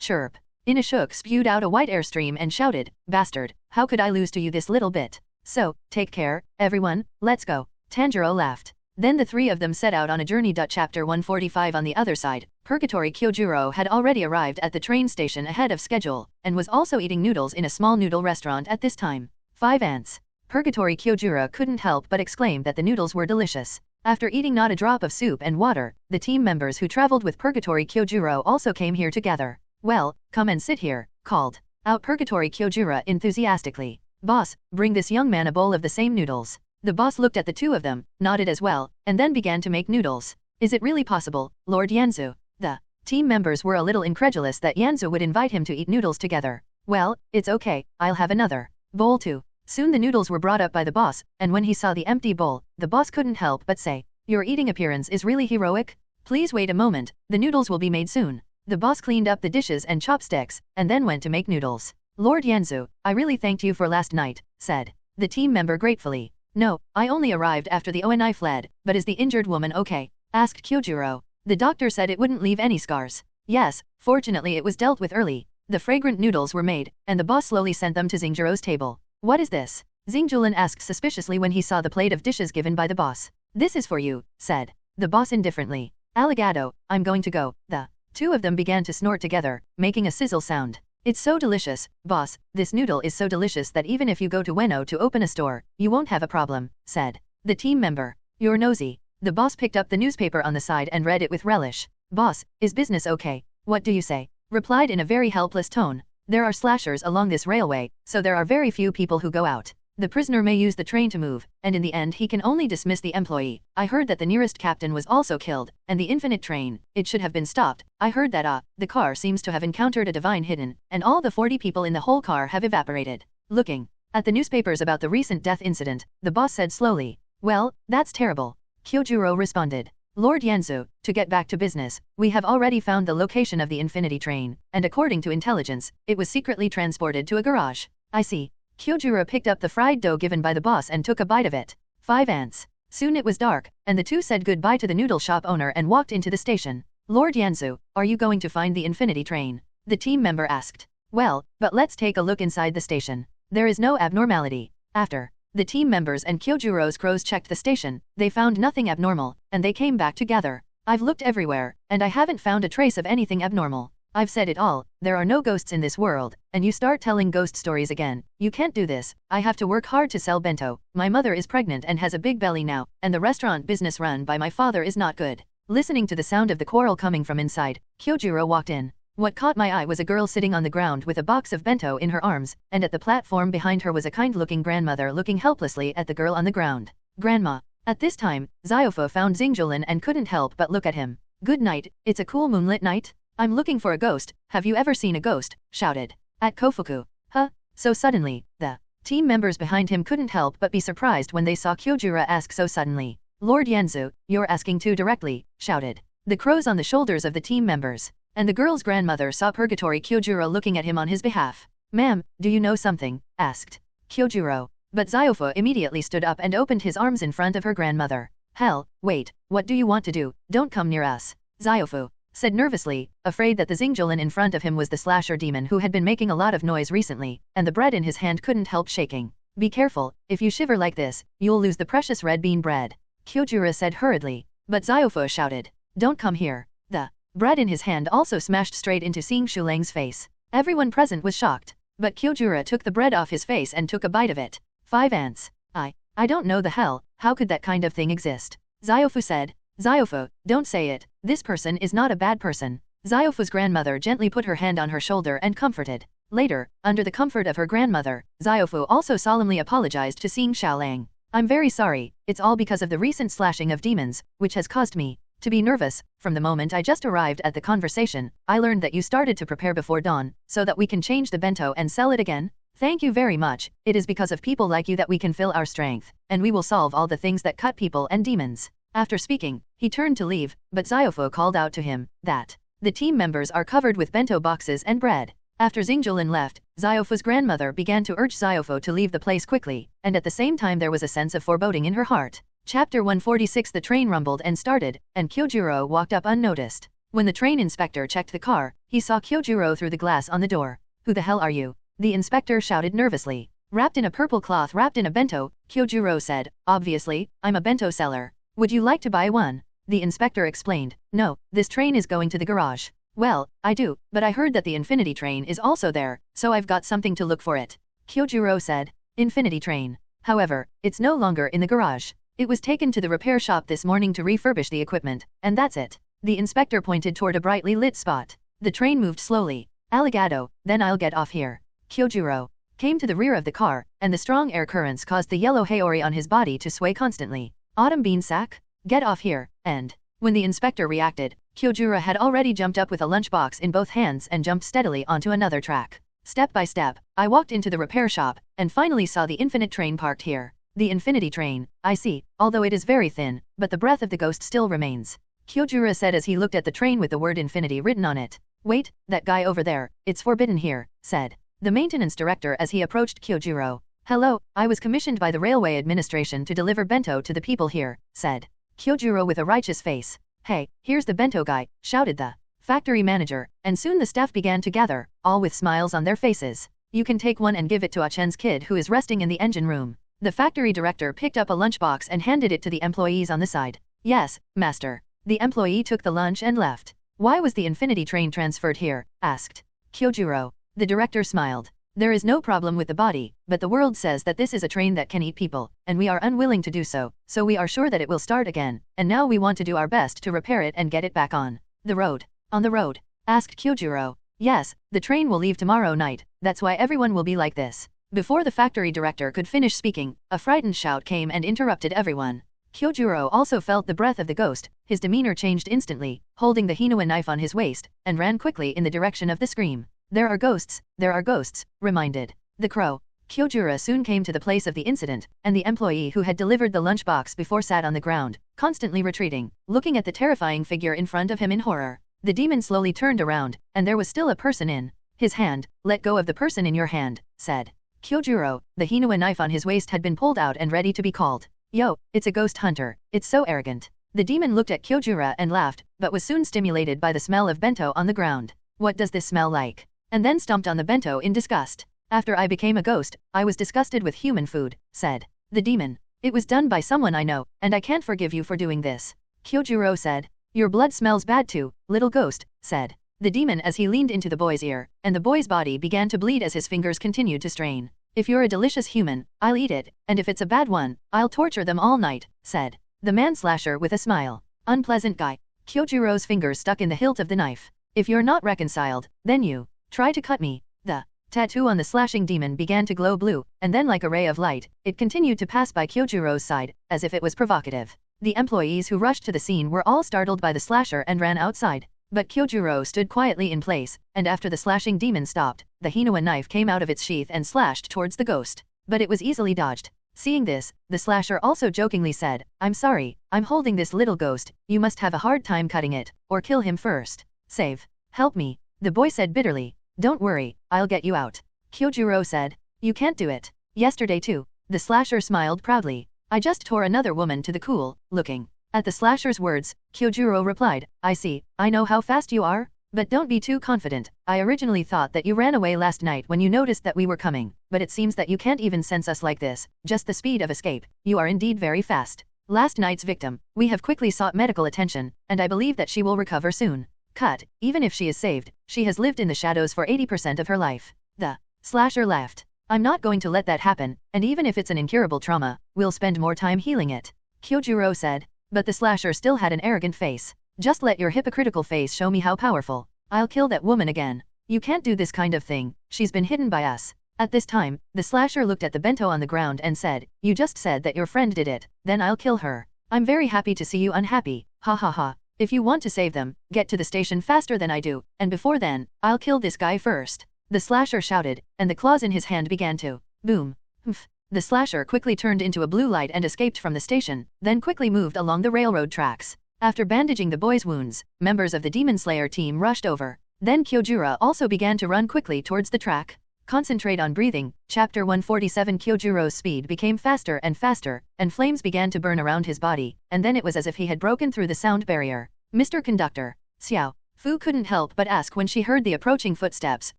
Chirp. Inashuk spewed out a white air stream and shouted, bastard, how could I lose to you this little bit? So, take care, everyone, let's go. Tanjiro laughed. Then the three of them set out on a journey. Chapter 145 On the other side, Purgatory Kyojuro had already arrived at the train station ahead of schedule, and was also eating noodles in a small noodle restaurant at this time. 5 ants. Purgatory Kyojuro couldn't help but exclaim that the noodles were delicious. After eating not a drop of soup and water, the team members who traveled with Purgatory Kyojuro also came here together. Well, come and sit here, called out Purgatory Kyojuro enthusiastically. Boss, bring this young man a bowl of the same noodles. The boss looked at the two of them, nodded as well, and then began to make noodles. Is it really possible, Lord Yanzu? The team members were a little incredulous that Yanzu would invite him to eat noodles together. Well, it's okay, I'll have another bowl too. Soon the noodles were brought up by the boss, and when he saw the empty bowl, the boss couldn't help but say, your eating appearance is really heroic? Please wait a moment, the noodles will be made soon. The boss cleaned up the dishes and chopsticks, and then went to make noodles. Lord Yanzu, I really thanked you for last night, said the team member gratefully. No, I only arrived after the ONI fled, but is the injured woman okay? Asked Kyojuro. The doctor said it wouldn't leave any scars. Yes, fortunately it was dealt with early. The fragrant noodles were made, and the boss slowly sent them to Xingjiro's table. What is this? Xingjulin asked suspiciously when he saw the plate of dishes given by the boss. This is for you, said the boss indifferently. Alligato, I'm going to go. The two of them began to snort together, making a sizzle sound. It's so delicious, boss, this noodle is so delicious that even if you go to Ueno to open a store, you won't have a problem, said the team member. You're nosy. The boss picked up the newspaper on the side and read it with relish. Boss, is business okay? What do you say? Replied in a very helpless tone. There are slashers along this railway, so there are very few people who go out. The prisoner may use the train to move, and in the end he can only dismiss the employee. I heard that the nearest captain was also killed, and the infinite train, it should have been stopped. I heard that the car seems to have encountered a divine hidden, and all the 40 people in the whole car have evaporated. Looking at the newspapers about the recent death incident, the boss said slowly. Well, that's terrible. Kyojuro responded. Lord Yanzu, to get back to business, we have already found the location of the infinity train, and according to intelligence, it was secretly transported to a garage. I see. Kyojuro picked up the fried dough given by the boss and took a bite of it. 5 ants. Soon it was dark, and the two said goodbye to the noodle shop owner and walked into the station. Lord Yanzu, are you going to find the infinity train? The team member asked. Well, but let's take a look inside the station. There is no abnormality. After the team members and Kyojuro's crows checked the station, they found nothing abnormal, and they came back together. I've looked everywhere, and I haven't found a trace of anything abnormal. I've said it all, there are no ghosts in this world, and you start telling ghost stories again. You can't do this, I have to work hard to sell bento. My mother is pregnant and has a big belly now, and the restaurant business run by my father is not good. Listening to the sound of the quarrel coming from inside, Kyojuro walked in. What caught my eye was a girl sitting on the ground with a box of bento in her arms, and at the platform behind her was a kind-looking grandmother looking helplessly at the girl on the ground. Grandma. At this time, Ziofa found Xingjulin and couldn't help but look at him. Good night, it's a cool moonlit night? I'm looking for a ghost, have you ever seen a ghost? Shouted at Kofuku. Huh? So suddenly, the team members behind him couldn't help but be surprised when they saw Kyojuro ask so suddenly. Lord Yanzu, you're asking too directly, shouted the crows on the shoulders of the team members. And the girl's grandmother saw Purgatory Kyojuro looking at him on his behalf. Ma'am, do you know something? Asked Kyojuro. But Ziofa immediately stood up and opened his arms in front of her grandmother. Hell, wait, what do you want to do? Don't come near us. Ziofu said nervously, afraid that the Xingjulin in front of him was the slasher demon who had been making a lot of noise recently, and the bread in his hand couldn't help shaking. Be careful, if you shiver like this, you'll lose the precious red bean bread. Kyojuro said hurriedly. But Ziofa shouted. Don't come here. The bread in his hand also smashed straight into Xing Shulang's face. Everyone present was shocked. But Kyojuro took the bread off his face and took a bite of it. 5 ants. I don't know the hell, how could that kind of thing exist? Ziofu said. Ziofu, don't say it, this person is not a bad person. Ziofu's grandmother gently put her hand on her shoulder and comforted. Later, under the comfort of her grandmother, Xiaofu also solemnly apologized to seeing Xiaolang. I'm very sorry, it's all because of the recent slashing of demons, which has caused me to be nervous. From the moment I just arrived at the conversation, I learned that you started to prepare before dawn, so that we can change the bento and sell it again. Thank you very much, it is because of people like you that we can fill our strength, and we will solve all the things that cut people and demons. After speaking, he turned to leave, but Xiaofu called out to him that the team members are covered with bento boxes and bread. After Xingjulin left, Xiaofu's grandmother began to urge Xiaofu to leave the place quickly, and at the same time there was a sense of foreboding in her heart. Chapter 146. The train rumbled and started, and Kyojuro walked up unnoticed. When the train inspector checked the car, he saw Kyojuro through the glass on the door. Who the hell are you? The inspector shouted nervously. Wrapped in a purple cloth wrapped in a bento, Kyojuro said, obviously, I'm a bento seller. Would you like to buy one? The inspector explained, no, this train is going to the garage. Well, I do, but I heard that the Infinity train is also there, so I've got something to look for it. Kyojuro said, Infinity train. However, it's no longer in the garage. It was taken to the repair shop this morning to refurbish the equipment, and that's it. The inspector pointed toward a brightly lit spot. The train moved slowly. Alligado, then I'll get off here. Kyojuro came to the rear of the car, and the strong air currents caused the yellow haori on his body to sway constantly. Autumn bean sack? Get off here, and when the inspector reacted, Kyojuro had already jumped up with a lunchbox in both hands and jumped steadily onto another track. Step by step, I walked into the repair shop, and finally saw the infinite train parked here. The Infinity train, I see, although it is very thin, but the breath of the ghost still remains. Kyojuro said as he looked at the train with the word Infinity written on it. Wait, that guy over there, it's forbidden here, said the maintenance director as he approached Kyojuro. Hello, I was commissioned by the railway administration to deliver bento to the people here, said Kyojuro with a righteous face. Hey, here's the bento guy, shouted the factory manager, and soon the staff began to gather, all with smiles on their faces. You can take one and give it to Achen's kid who is resting in the engine room. The factory director picked up a lunchbox and handed it to the employees on the side. Yes, master. The employee took the lunch and left. Why was the Infinity train transferred here? Asked Kyojuro. The director smiled. There is no problem with the body, but the world says that this is a train that can eat people, and we are unwilling to do so, so we are sure that it will start again, and now we want to do our best to repair it and get it back on the road. On the road? Asked Kyojuro. Yes, the train will leave tomorrow night, that's why everyone will be like this. Before the factory director could finish speaking, a frightened shout came and interrupted everyone. Kyojuro also felt the breath of the ghost, his demeanor changed instantly, holding the Hinua knife on his waist, and ran quickly in the direction of the scream. There are ghosts, reminded the crow. Kyojuro soon came to the place of the incident, and the employee who had delivered the lunchbox before sat on the ground, constantly retreating, looking at the terrifying figure in front of him in horror. The demon slowly turned around, and there was still a person in his hand. Let go of the person in your hand, said Kyojuro. The Hinua knife on his waist had been pulled out and ready to be called. Yo, it's a ghost hunter, it's so arrogant. The demon looked at Kyojuro and laughed, but was soon stimulated by the smell of bento on the ground. What does this smell like? And then stomped on the bento in disgust. After I became a ghost, I was disgusted with human food, said the demon. It was done by someone I know, and I can't forgive you for doing this. Kyojuro said. Your blood smells bad too, little ghost, said the demon as he leaned into the boy's ear, and the boy's body began to bleed as his fingers continued to strain. If you're a delicious human, I'll eat it, and if it's a bad one, I'll torture them all night, said the man-slasher with a smile. Unpleasant guy. Kyojuro's fingers stuck in the hilt of the knife. If you're not reconciled, then you try to cut me. The tattoo on the slashing demon began to glow blue, and then like a ray of light, it continued to pass by Kyojuro's side, as if it was provocative. The employees who rushed to the scene were all startled by the slasher and ran outside. But Kyojuro stood quietly in place, and after the slashing demon stopped, the Hinua knife came out of its sheath and slashed towards the ghost. But it was easily dodged. Seeing this, the slasher also jokingly said, I'm sorry, I'm holding this little ghost, you must have a hard time cutting it, or kill him first. Save. Help me. The boy said bitterly. Don't worry, I'll get you out. Kyojuro said. You can't do it. Yesterday too. The slasher smiled proudly. I just tore another woman to the cool. Looking at the slasher's words, Kyojuro replied, I see, I know how fast you are, but don't be too confident. I originally thought that you ran away last night when you noticed that we were coming, but it seems that you can't even sense us like this, just the speed of escape. You are indeed very fast. Last night's victim, we have quickly sought medical attention, and I believe that she will recover soon. Cut, even if she is saved, she has lived in the shadows for 80% of her life. The slasher laughed. I'm not going to let that happen, and even if it's an incurable trauma, we'll spend more time healing it. Kyojuro said. But the slasher still had an arrogant face. Just let your hypocritical face show me how powerful. I'll kill that woman again. You can't do this kind of thing, she's been hidden by us. At this time, the slasher looked at the bento on the ground and said, you just said that your friend did it, then I'll kill her. I'm very happy to see you unhappy, ha ha ha. If you want to save them, get to the station faster than I do, and before then, I'll kill this guy first. The slasher shouted, and the claws in his hand began to boom. Humph. The slasher quickly turned into a blue light and escaped from the station, then quickly moved along the railroad tracks. After bandaging the boy's wounds, members of the Demon Slayer team rushed over. Then Kyojuro also began to run quickly towards the track. Concentrate on breathing. Chapter 147. Kyojuro's speed became faster, and flames began to burn around his body, and then it was as if he had broken through the sound barrier. Mr. Conductor. Xiao Fu couldn't help but ask when she heard the approaching footsteps,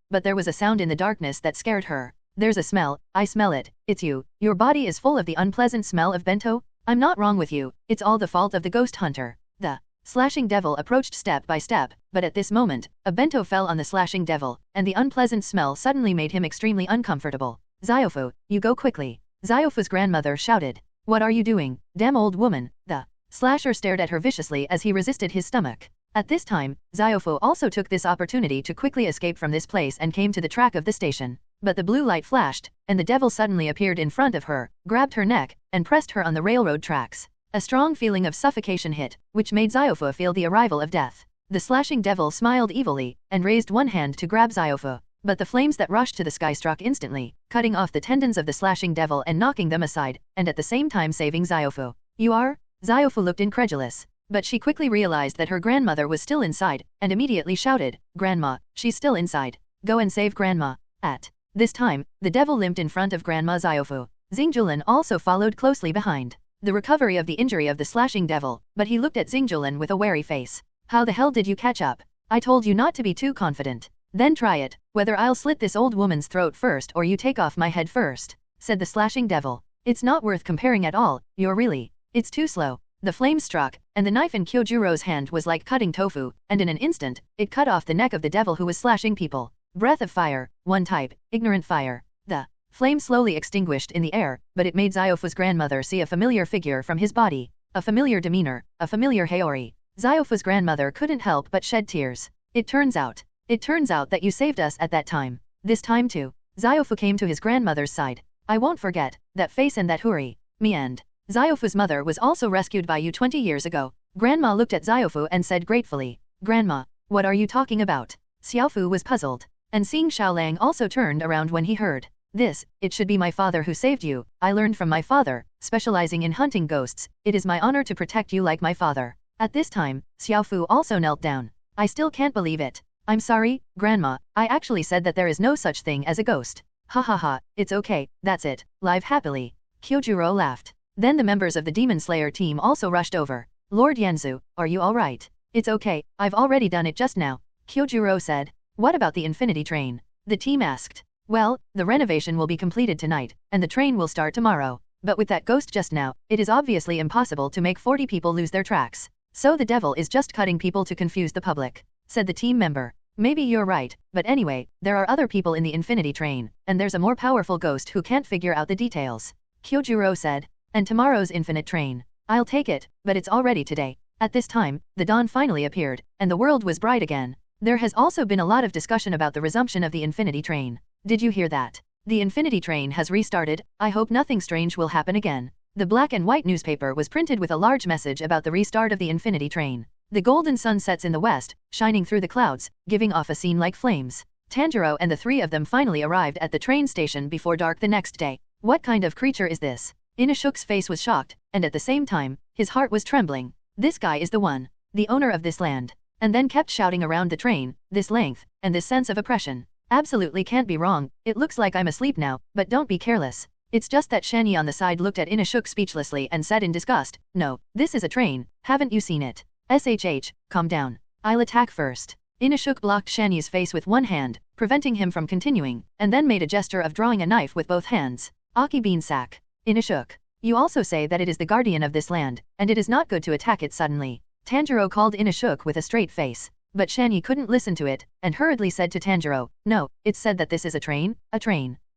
but there was a sound in the darkness that scared her. There's a smell, I smell it, it's you. Your body is full of the unpleasant smell of bento? I'm not wrong with you, it's all the fault of the ghost hunter. The slashing devil approached step by step, but at this moment, a bento fell on the slashing devil, and the unpleasant smell suddenly made him extremely uncomfortable. Ziofu, you go quickly. Ziofu's grandmother shouted. What are you doing, damn old woman? The slasher stared at her viciously as he resisted his stomach. At this time, Ziofu also took this opportunity to quickly escape from this place and came to the track of the station. But the blue light flashed, and the devil suddenly appeared in front of her, grabbed her neck, and pressed her on the railroad tracks. A strong feeling of suffocation hit, which made Ziofu feel the arrival of death. The slashing devil smiled evilly, and raised one hand to grab Ziofu. But the flames that rushed to the sky struck instantly, cutting off the tendons of the slashing devil and knocking them aside, and at the same time saving Ziofu. You are? Ziofu looked incredulous. But she quickly realized that her grandmother was still inside, and immediately shouted, Grandma, she's still inside. Go and save Grandma. At this time, the devil limped in front of Grandma Ziofu. Xingjulin also followed closely behind. The recovery of the injury of the slashing devil, but he looked at Xingjulin with a wary face. How the hell did you catch up? I told you not to be too confident. Then try it, whether I'll slit this old woman's throat first or you take off my head first, said the slashing devil. It's not worth comparing at all, it's too slow. The flame struck, and the knife in Kyojuro's hand was like cutting tofu, and in an instant, it cut off the neck of the devil who was slashing people. Breath of fire, one type, ignorant fire. The flame slowly extinguished in the air, but it made Ziofu's grandmother see a familiar figure from his body, a familiar demeanor, a familiar Haori. Ziofu's grandmother couldn't help but shed tears. It turns out that you saved us at that time. This time too. Ziofu came to his grandmother's side. I won't forget that face and that Huri. Me and Ziofu's mother was also rescued by you 20 years ago. Grandma looked at Ziofu and said gratefully, Grandma, what are you talking about? Xiaofu was puzzled, and seeing Xiaolang also turned around when he heard this. It should be my father who saved you. I learned from my father, specializing in hunting ghosts. It is my honor to protect you like my father. At this time, Xiaofu also knelt down. I still can't believe it. I'm sorry, Grandma, I actually said that there is no such thing as a ghost. Ha ha ha, it's okay, that's it, live happily. Kyojuro laughed. Then the members of the Demon Slayer team also rushed over. Lord Yanzu, are you alright? It's okay, I've already done it just now, Kyojuro said. What about the Infinity Train? The team asked. Well, the renovation will be completed tonight, and the train will start tomorrow. But with that ghost just now, it is obviously impossible to make 40 people lose their tracks. So the devil is just cutting people to confuse the public, said the team member. Maybe you're right, but anyway, there are other people in the Infinity Train, and there's a more powerful ghost who can't figure out the details, Kyojuro said. And tomorrow's Infinite Train. I'll take it, but it's already today. At this time, the dawn finally appeared, and the world was bright again. There has also been a lot of discussion about the resumption of the Infinity Train. Did you hear that? The Infinity Train has restarted. I hope nothing strange will happen again. The black and white newspaper was printed with a large message about the restart of the Infinity Train. The golden sun sets in the west, shining through the clouds, giving off a scene like flames. Tanjiro and the three of them finally arrived at the train station before dark the next day. What kind of creature is this? Inashuk's face was shocked, and at the same time, his heart was trembling. This guy is the one, the owner of this land. And then kept shouting around the train, this length, and this sense of oppression. Absolutely can't be wrong. It looks like I'm asleep now, but don't be careless. It's just that Shani on the side looked at Inashuk speechlessly and said in disgust, no, this is a train, haven't you seen it? SHH, calm down. I'll attack first. Inashuk blocked Shani's face with one hand, preventing him from continuing, and then made a gesture of drawing a knife with both hands. Aki Beansack. Inashuk, you also say that it is the guardian of this land, and it is not good to attack it suddenly. Tanjiro called Inashuk with a straight face, but Shani couldn't listen to it, and hurriedly said to Tanjiro, no, it's said that this is a train.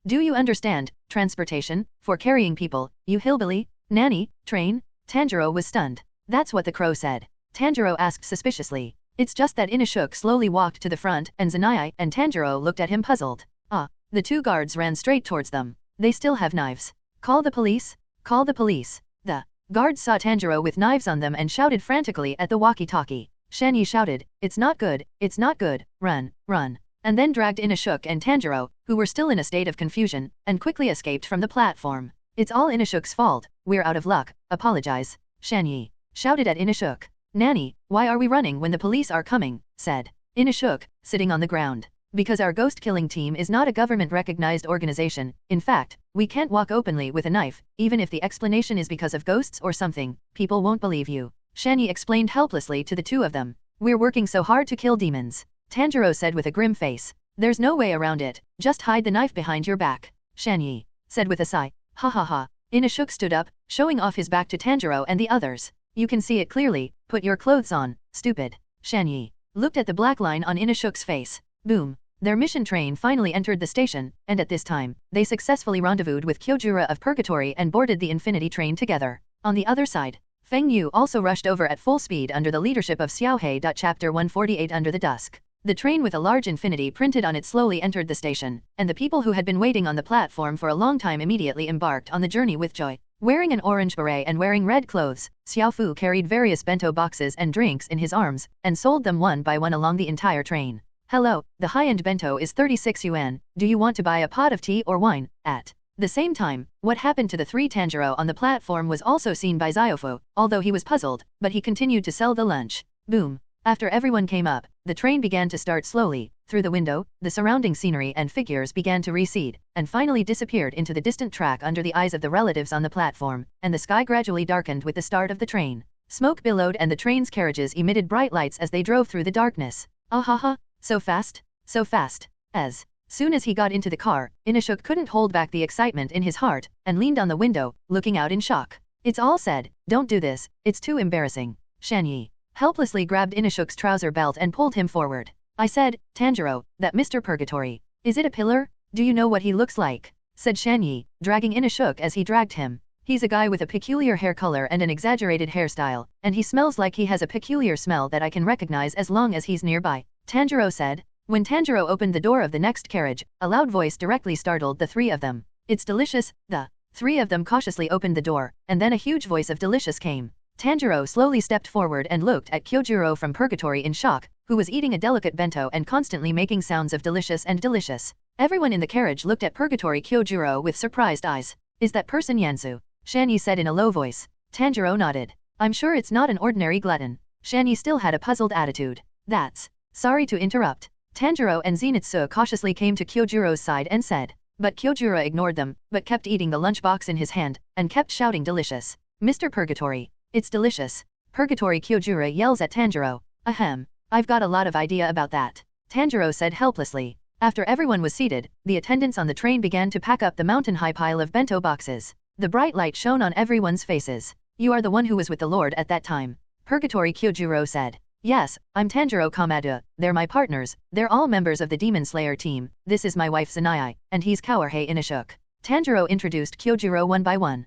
Do you understand? Transportation, for carrying people, you hillbilly? Nanny, train? Tanjiro was stunned. That's what the crow said. Tanjiro asked suspiciously, It's just that Inashuk slowly walked to the front and Zanai and Tanjiro looked at him puzzled. Ah, the two guards ran straight towards them. They still have knives. Call the police? Call the police. The guards saw Tanjiro with knives on them and shouted frantically at the walkie-talkie. Shanyi shouted, it's not good, run, run, and then dragged Inashuk and Tanjiro, who were still in a state of confusion, and quickly escaped from the platform. It's all Inashuk's fault, we're out of luck, apologize. Shanyi shouted at Inashuk. Nanny, why are we running when the police are coming? Said Inashuk, sitting on the ground. Because our ghost killing team is not a government-recognized organization. In fact, we can't walk openly with a knife, even if the explanation is because of ghosts or something. People won't believe you. Shanyi explained helplessly to the two of them. We're working so hard to kill demons. Tanjiro said with a grim face. There's no way around it, just hide the knife behind your back. Shanyi said with a sigh. Ha ha ha. Inashuk stood up, showing off his back to Tanjiro and the others. You can see it clearly, put your clothes on, stupid. Shanyi looked at the black line on Inashuk's face. Boom. Their mission train finally entered the station, and at this time, they successfully rendezvoused with Kyojuro of Purgatory and boarded the Infinity train together. On the other side, Feng Yu also rushed over at full speed under the leadership of Xiaohei. Chapter 148 Under the Dusk. The train with a large infinity printed on it slowly entered the station, and the people who had been waiting on the platform for a long time immediately embarked on the journey with joy. Wearing an orange beret and wearing red clothes, Xiaofu carried various bento boxes and drinks in his arms, and sold them one by one along the entire train. Hello, the high-end bento is 36 yuan, do you want to buy a pot of tea or wine? At the same time, what happened to the three Tanjiro on the platform was also seen by Xiaofu, although he was puzzled, but he continued to sell the lunch. Boom. After everyone came up, the train began to start slowly. Through the window, the surrounding scenery and figures began to recede, and finally disappeared into the distant track under the eyes of the relatives on the platform, and the sky gradually darkened with the start of the train. Smoke billowed and the train's carriages emitted bright lights as they drove through the darkness. Ahaha, so fast, so fast. As soon as he got into the car, Inashuk couldn't hold back the excitement in his heart, and leaned on the window, looking out in shock. It's all said, don't do this, it's too embarrassing. Shanyi helplessly grabbed Inashuk's trouser belt and pulled him forward. I said, Tanjiro, that Mr. Purgatory. Is it a pillar? Do you know what he looks like? Said Shanyi, dragging Inashuk as he dragged him. He's a guy with a peculiar hair color and an exaggerated hairstyle, and he smells like he has a peculiar smell that I can recognize as long as he's nearby. Tanjiro said. When Tanjiro opened the door of the next carriage, a loud voice directly startled the three of them. It's delicious. The three of them cautiously opened the door, and then a huge voice of delicious came. Tanjiro slowly stepped forward and looked at Kyojuro from Purgatory in shock, who was eating a delicate bento and constantly making sounds of delicious and delicious. Everyone in the carriage looked at Purgatory Kyojuro with surprised eyes. Is that person Yansu? Shanyi said in a low voice. Tanjiro nodded. I'm sure it's not an ordinary glutton. Shanyi still had a puzzled attitude. That's sorry to interrupt. Tanjiro and Zenitsu cautiously came to Kyojuro's side and said. But Kyojuro ignored them, but kept eating the lunchbox in his hand, and kept shouting delicious. Mr. Purgatory. It's delicious. Purgatory Kyojuro yells at Tanjiro. Ahem. I've got a lot of idea about that. Tanjiro said helplessly. After everyone was seated, the attendants on the train began to pack up the mountain-high pile of bento boxes. The bright light shone on everyone's faces. You are the one who was with the Lord at that time. Purgatory Kyojuro said. Yes, I'm Tanjiro Kamada, they're my partners, they're all members of the Demon Slayer team, this is my wife Zanai, and he's Kawarhei Inashuk. Tanjiro introduced Kyojuro one by one.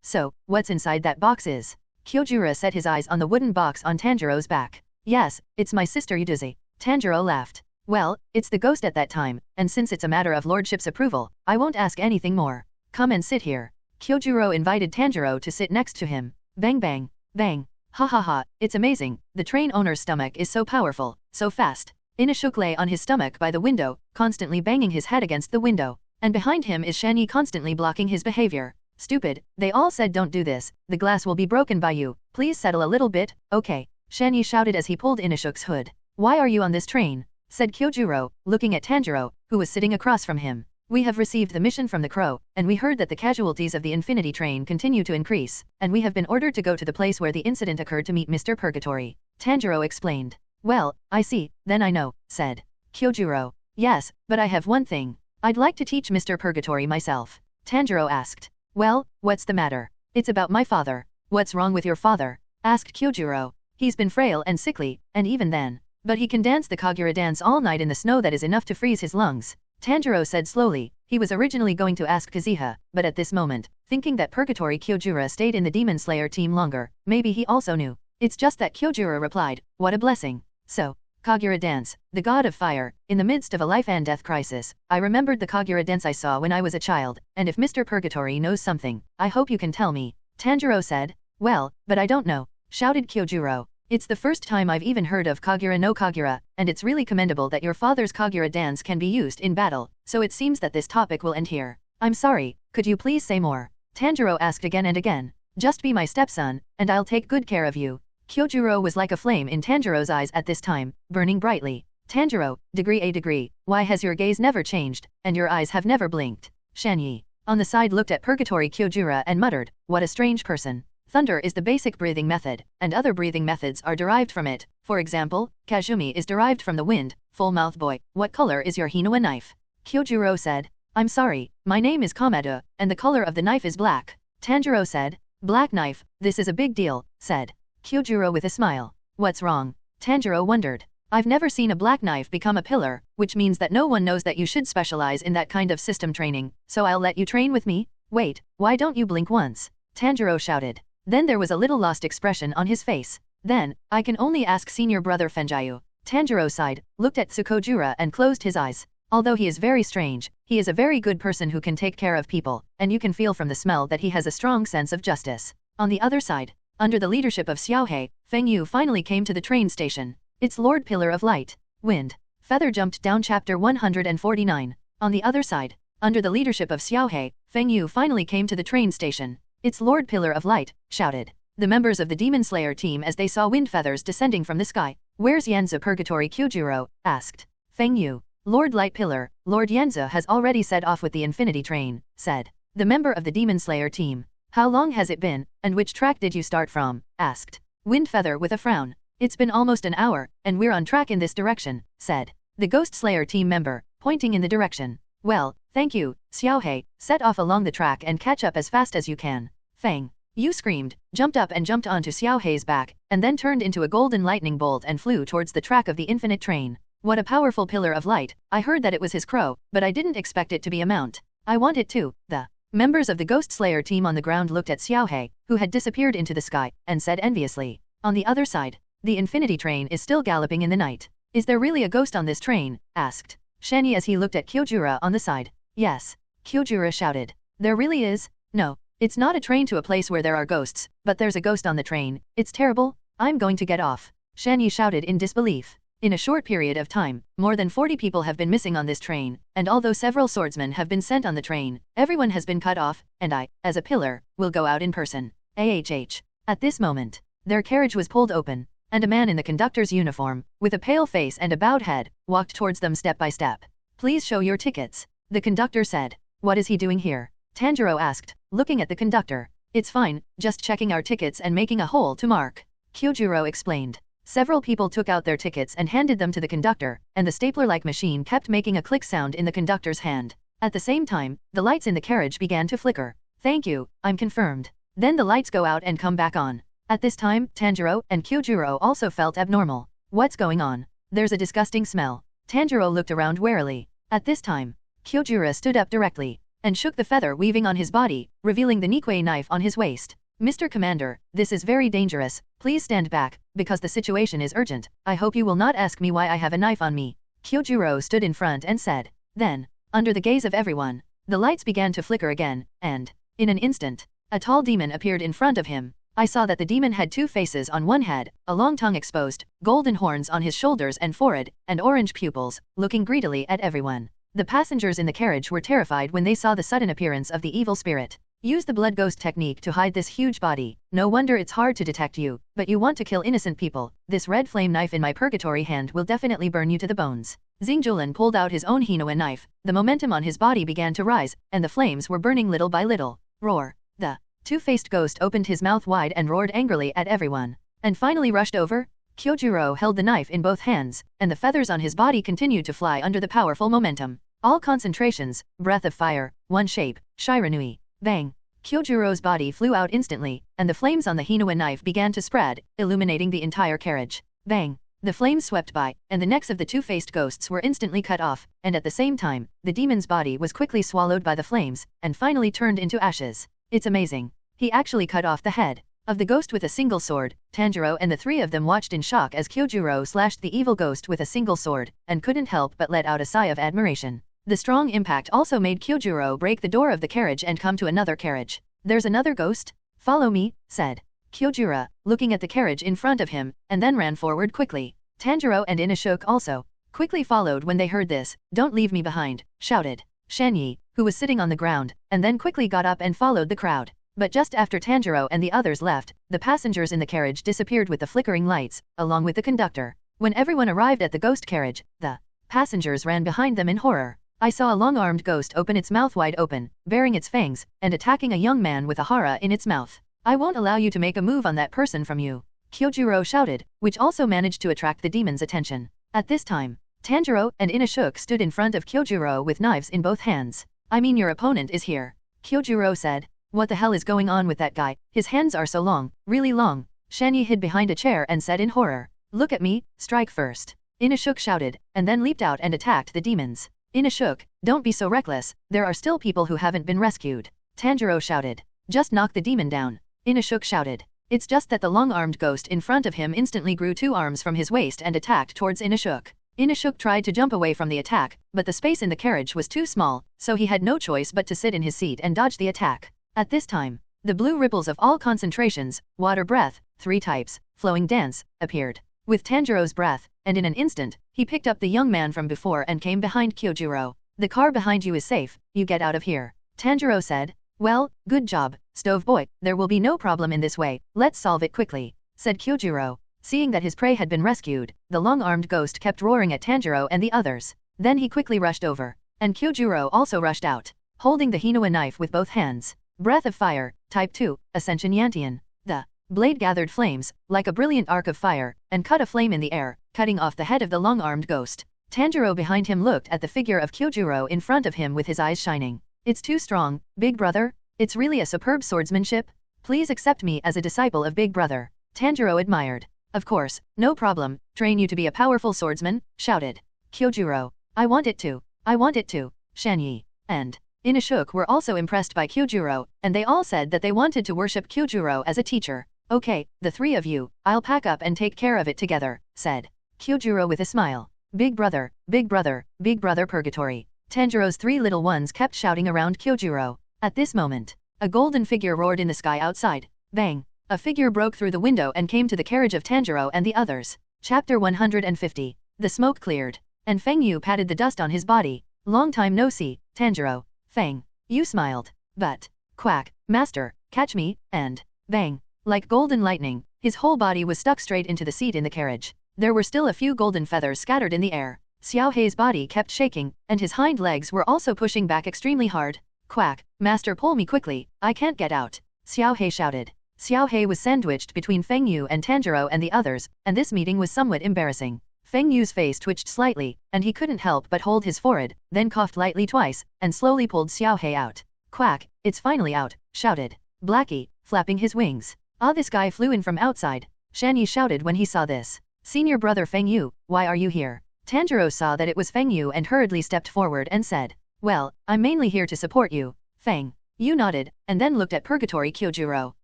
So, what's inside that box is? Kyojuro set his eyes on the wooden box on Tanjiro's back. Yes, it's my sister Yuduzi. Tanjiro laughed. Well, it's the ghost at that time, and since it's a matter of lordship's approval, I won't ask anything more. Come and sit here. Kyojuro invited Tanjiro to sit next to him. Bang bang, bang. Ha ha ha, it's amazing, the train owner's stomach is so powerful, so fast. Inashuk lay on his stomach by the window, constantly banging his head against the window, and behind him is Shanyi constantly blocking his behavior. Stupid, they all said don't do this, the glass will be broken by you, please settle a little bit, okay. Shanyi shouted as he pulled Inashuk's hood. Why are you on this train? Said Kyojuro, looking at Tanjiro, who was sitting across from him. We have received the mission from the Crow, and we heard that the casualties of the Infinity train continue to increase, and we have been ordered to go to the place where the incident occurred to meet Mr. Purgatory. Tanjiro explained. Well, I see, then I know, said Kyojuro. Yes, but I have one thing. I'd like to teach Mr. Purgatory myself. Tanjiro asked. Well, what's the matter? It's about my father. What's wrong with your father? Asked Kyojuro. He's been frail and sickly, and even then. But he can dance the Kagura dance all night in the snow that is enough to freeze his lungs. Tanjiro said slowly. He was originally going to ask Kazuha, but at this moment, thinking that Purgatory Kyojuro stayed in the Demon Slayer team longer, maybe he also knew. It's just that Kyojuro replied, what a blessing. So, Kagura dance, the god of fire, in the midst of a life and death crisis. I remembered the Kagura dance I saw when I was a child, and if Mr. Purgatory knows something, I hope you can tell me. Tanjiro said. Well, but I don't know, shouted Kyojuro. It's the first time I've even heard of Kagura no Kagura, and it's really commendable that your father's Kagura dance can be used in battle, so it seems that this topic will end here. I'm sorry, could you please say more? Tanjiro asked again and again. Just be my stepson, and I'll take good care of you. Kyojuro was like a flame in Tanjiro's eyes at this time, burning brightly. Tanjiro, degree, why has your gaze never changed, and your eyes have never blinked? Shanyi, on the side, looked at Purgatory Kyojuro and muttered, what a strange person. Thunder is the basic breathing method, and other breathing methods are derived from it. For example, Kazumi is derived from the wind. Full mouth boy, what color is your Hinoa knife? Kyojuro said. I'm sorry, my name is Kamado, and the color of the knife is black. Tanjiro said. Black knife, this is a big deal, said Kyojuro with a smile. What's wrong? Tanjiro wondered. I've never seen a black knife become a pillar, which means that no one knows that you should specialize in that kind of system training, so I'll let you train with me? Wait, why don't you blink once? Tanjiro shouted. Then there was a little lost expression on his face. Then, I can only ask senior brother Fenjayu. Tanjiro sighed, looked at Tsukojura and closed his eyes. Although he is very strange, he is a very good person who can take care of people, and you can feel from the smell that he has a strong sense of justice. On the other side, under the leadership of Xiaohei, Feng Yu finally came to the train station. Its Lord Pillar of Light, Wind, Feather jumped down chapter 149. On the other side, under the leadership of Xiaohei, Feng Yu finally came to the train station. Its Lord Pillar of Light, shouted the members of the Demon Slayer team as they saw wind feathers descending from the sky. Where's Yanza? Purgatory Kyojuro asked. Feng Yu. Lord Light Pillar, Lord Yanza has already set off with the Infinity Train, said the member of the Demon Slayer team. How long has it been, and which track did you start from? Asked Wind Feather with a frown. It's been almost an hour, and we're on track in this direction, said the Ghost Slayer team member, pointing in the direction. Well, thank you, Xiaohei, set off along the track and catch up as fast as you can. Feng Yu screamed, jumped up and jumped onto Xiaohei's back, and then turned into a golden lightning bolt and flew towards the track of the infinite train. What a powerful pillar of light. I heard that it was his crow, but I didn't expect it to be a mount. I want it too. The members of the Ghost Slayer team on the ground looked at Xiaohei, who had disappeared into the sky, and said enviously. On the other side, the Infinity Train is still galloping in the night. Is there really a ghost on this train? Asked Shani as he looked at Kyojura on the side. Yes, Kyojura shouted. There really is? No, it's not a train to a place where there are ghosts, but there's a ghost on the train. It's terrible. I'm going to get off. Shani shouted in disbelief. In a short period of time, more than 40 people have been missing on this train, and although several swordsmen have been sent on the train, everyone has been cut off, and I, as a pillar, will go out in person. At this moment, their carriage was pulled open, and a man in the conductor's uniform, with a pale face and a bowed head, walked towards them step by step. Please show your tickets, the conductor said. What is he doing here? Tanjiro asked, looking at the conductor. It's fine, just checking our tickets and making a hole to mark. Kyojuro explained. Several people took out their tickets and handed them to the conductor, and the stapler-like machine kept making a click sound in the conductor's hand. At the same time, the lights in the carriage began to flicker. Thank you, I'm confirmed. Then the lights go out and come back on. At this time, Tanjiro and Kyojuro also felt abnormal. What's going on? There's a disgusting smell. Tanjiro looked around warily. At this time, Kyojuro stood up directly, and shook the feather weaving on his body, revealing the Nikkei knife on his waist. Mr. Commander, this is very dangerous. Please stand back, because the situation is urgent. I hope you will not ask me why I have a knife on me. Kyojuro stood in front and said. Then, under the gaze of everyone, the lights began to flicker again, and, in an instant, a tall demon appeared in front of him. I saw that the demon had two faces on one head, a long tongue exposed, golden horns on his shoulders and forehead, and orange pupils, looking greedily at everyone. The passengers in the carriage were terrified when they saw the sudden appearance of the evil spirit. Use the blood ghost technique to hide this huge body. No wonder it's hard to detect you, but you want to kill innocent people. This red flame knife in my purgatory hand will definitely burn you to the bones. Xingjulan pulled out his own Hinoa knife. The momentum on his body began to rise, and the flames were burning little by little. Roar. The two-faced ghost opened his mouth wide and roared angrily at everyone, and finally rushed over. Kyojuro held the knife in both hands, and the feathers on his body continued to fly under the powerful momentum. All concentrations, breath of fire, one shape, Shiranui. Bang! Kyojuro's body flew out instantly, and the flames on the Hinoa knife began to spread, illuminating the entire carriage. Bang! The flames swept by, and the necks of the two-faced ghosts were instantly cut off, and at the same time, the demon's body was quickly swallowed by the flames, and finally turned into ashes. It's amazing. He actually cut off the head of the ghost with a single sword. Tanjiro and the three of them watched in shock as Kyojuro slashed the evil ghost with a single sword, and couldn't help but let out a sigh of admiration. The strong impact also made Kyojuro break the door of the carriage and come to another carriage. There's another ghost? Follow me, said Kyojuro, looking at the carriage in front of him, and then ran forward quickly. Tanjiro and Inosuke also quickly followed when they heard this. Don't leave me behind, shouted Shanyi, who was sitting on the ground, and then quickly got up and followed the crowd. But just after Tanjiro and the others left, the passengers in the carriage disappeared with the flickering lights, along with the conductor. When everyone arrived at the ghost carriage, the passengers ran behind them in horror. I saw a long-armed ghost open its mouth wide open, baring its fangs, and attacking a young man with a hara in its mouth. I won't allow you to make a move on that person from you, Kyojuro shouted, which also managed to attract the demon's attention. At this time, Tanjiro and Inosuke stood in front of Kyojuro with knives in both hands. I mean, your opponent is here, Kyojuro said. What the hell is going on with that guy? His hands are so long, really long. Shanyi hid behind a chair and said in horror. Look at me, strike first, Inosuke shouted, and then leaped out and attacked the demons. Inosuke, don't be so reckless, there are still people who haven't been rescued, Tanjiro shouted. Just knock the demon down, Inosuke shouted. It's just that the long-armed ghost in front of him instantly grew 2 arms from his waist and attacked towards Inosuke. Inosuke tried to jump away from the attack, but the space in the carriage was too small, so he had no choice but to sit in his seat and dodge the attack. At this time, the blue ripples of all concentrations, water breath, 3 types, flowing dance, appeared. With Tanjiro's breath, and in an instant, he picked up the young man from before and came behind Kyojuro. The car behind you is safe, you get out of here, Tanjiro said. Well, good job, Stove Boy, there will be no problem in this way, let's solve it quickly, said Kyojuro. Seeing that his prey had been rescued, the long-armed ghost kept roaring at Tanjiro and the others. Then he quickly rushed over, and Kyojuro also rushed out, holding the Hinoa knife with both hands. Breath of Fire, Type 2, Ascension Yantian. The blade gathered flames, like a brilliant arc of fire, and cut a flame in the air, cutting off the head of the long-armed ghost. Tanjiro behind him looked at the figure of Kyojuro in front of him with his eyes shining. It's too strong, Big Brother. It's really a superb swordsmanship. Please accept me as a disciple of Big Brother, Tanjiro admired. Of course, no problem, train you to be a powerful swordsman, shouted Kyojuro. I want it to, Shanyi and Inosuke were also impressed by Kyojuro, and they all said that they wanted to worship Kyojuro as a teacher. Okay, the 3 of you, I'll pack up and take care of it together, said Kyojuro with a smile. Big Brother, Big Brother, Big Brother Purgatory. Tanjiro's 3 little ones kept shouting around Kyojuro. At this moment, a golden figure roared in the sky outside. Bang! A figure broke through the window and came to the carriage of Tanjiro and the others. Chapter 150. The smoke cleared, and Feng Yu patted the dust on his body. Long time no see, Tanjiro. Feng Yu smiled. But, quack, master, catch me, and, bang. Like golden lightning, his whole body was stuck straight into the seat in the carriage. There were still a few golden feathers scattered in the air. Xiao Hei's body kept shaking, and his hind legs were also pushing back extremely hard. Quack, master, pull me quickly, I can't get out, Xiao Hei shouted. Xiao Hei was sandwiched between Feng Yu and Tanjiro and the others, and this meeting was somewhat embarrassing. Feng Yu's face twitched slightly, and he couldn't help but hold his forehead, then coughed lightly twice, and slowly pulled Xiao Hei out. Quack, it's finally out, shouted Blackie, flapping his wings. Ah, this guy flew in from outside, Shanyi shouted when he saw this. Senior brother Feng Yu, why are you here? Tanjiro saw that it was Feng Yu and hurriedly stepped forward and said, well, I'm mainly here to support you. Feng Yu nodded, and then looked at Purgatory Kyojuro.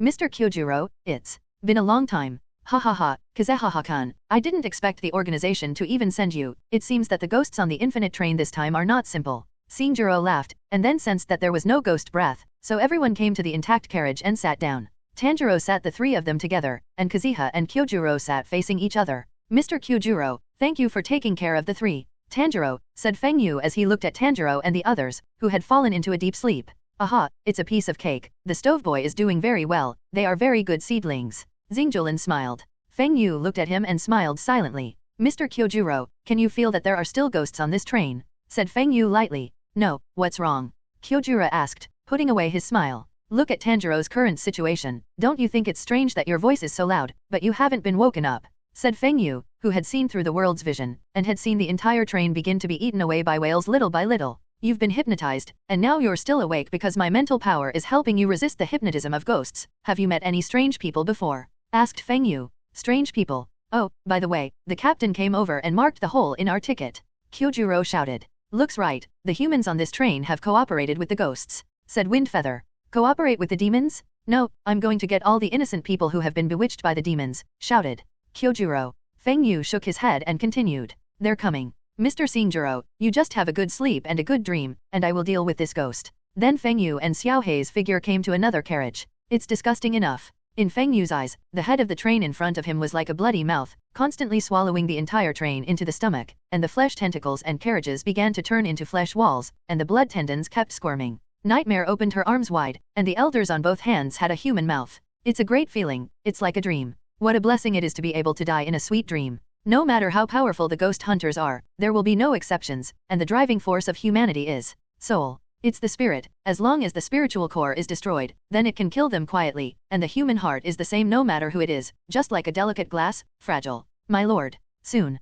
Mr. Kyojuro, it's been a long time. Ha ha ha, Kazehaha-kan, I didn't expect the organization to even send you. It seems that the ghosts on the infinite train this time are not simple. Shinjiro laughed, and then sensed that there was no ghost breath, so everyone came to the intact carriage and sat down. Tanjiro sat the 3 of them together, and Kazuha and Kyojuro sat facing each other. Mr. Kyojuro, thank you for taking care of the 3. Tanjiro, said Feng Yu as he looked at Tanjiro and the others, who had fallen into a deep sleep. Aha, it's a piece of cake. The stove boy is doing very well, they are very good seedlings. Xingjolin smiled. Feng Yu looked at him and smiled silently. Mr. Kyojuro, can you feel that there are still ghosts on this train? Said Feng Yu lightly. No, what's wrong? Kyojuro asked, putting away his smile. Look at Tanjiro's current situation. Don't you think it's strange that your voice is so loud, but you haven't been woken up? Said Feng Yu, who had seen through the world's vision, and had seen the entire train begin to be eaten away by whales little by little. You've been hypnotized, and now you're still awake because my mental power is helping you resist the hypnotism of ghosts. Have you met any strange people before? Asked Feng Yu. Strange people? Oh, by the way, the captain came over and marked the hole in our ticket. Kyojuro shouted. Looks right, the humans on this train have cooperated with the ghosts, said Windfeather. Cooperate with the demons? No, I'm going to get all the innocent people who have been bewitched by the demons, shouted Kyojuro. Feng Yu shook his head and continued. They're coming. Mr. Singjuro, you just have a good sleep and a good dream, and I will deal with this ghost. Then Feng Yu and Xiao Hei's figure came to another carriage. It's disgusting enough. In Feng Yu's eyes, the head of the train in front of him was like a bloody mouth, constantly swallowing the entire train into the stomach, and the flesh tentacles and carriages began to turn into flesh walls, and the blood tendons kept squirming. Nightmare opened her arms wide, and the elders on both hands had a human mouth. It's a great feeling, it's like a dream. What a blessing it is to be able to die in a sweet dream. No matter how powerful the ghost hunters are, there will be no exceptions, and the driving force of humanity is soul. It's the spirit. As long as the spiritual core is destroyed, then it can kill them quietly, and the human heart is the same no matter who it is, just like a delicate glass, fragile. My lord. Soon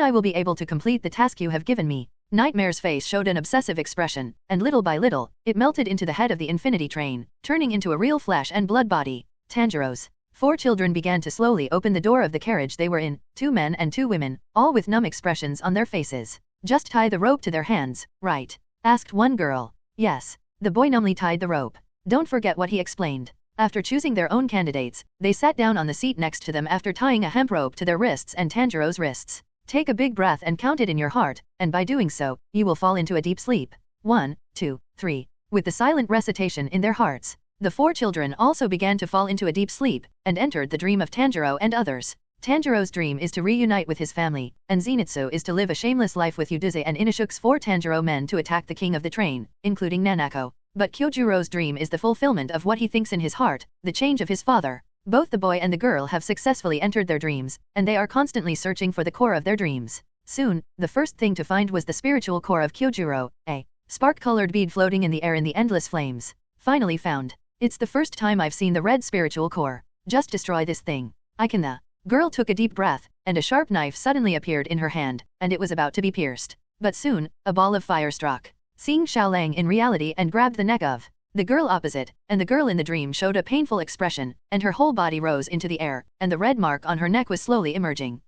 I will be able to complete the task you have given me. Nightmare's face showed an obsessive expression, and little by little, it melted into the head of the infinity train, turning into a real flesh and blood body. Tanjiro's 4 children began to slowly open the door of the carriage they were in, 2 men and 2 women, all with numb expressions on their faces. Just tie the rope to their hands, right? Asked one girl. Yes. The boy numbly tied the rope. Don't forget what he explained. After choosing their own candidates, they sat down on the seat next to them after tying a hemp rope to their wrists and Tanjiro's wrists. Take a big breath and count it in your heart, and by doing so, you will fall into a deep sleep. 1, 2, 3. With the silent recitation in their hearts, the 4 children also began to fall into a deep sleep, and entered the dream of Tanjiro and others. Tanjiro's dream is to reunite with his family, and Zenitsu is to live a shameless life with Yuduze and Inashuk's 4 Tanjiro men to attack the king of the train, including Nanako. But Kyojuro's dream is the fulfillment of what he thinks in his heart, the change of his father. Both the boy and the girl have successfully entered their dreams, and they are constantly searching for the core of their dreams. Soon, the first thing to find was the spiritual core of Kyojuro, a spark-colored bead floating in the air in the endless flames. Finally found. It's the first time I've seen the red spiritual core. Just destroy this thing. I can. The girl took a deep breath, and a sharp knife suddenly appeared in her hand, and it was about to be pierced. But soon, a ball of fire struck, seeing Xiaolang in reality and grabbed the neck of the girl opposite, and the girl in the dream showed a painful expression, and her whole body rose into the air, and the red mark on her neck was slowly emerging.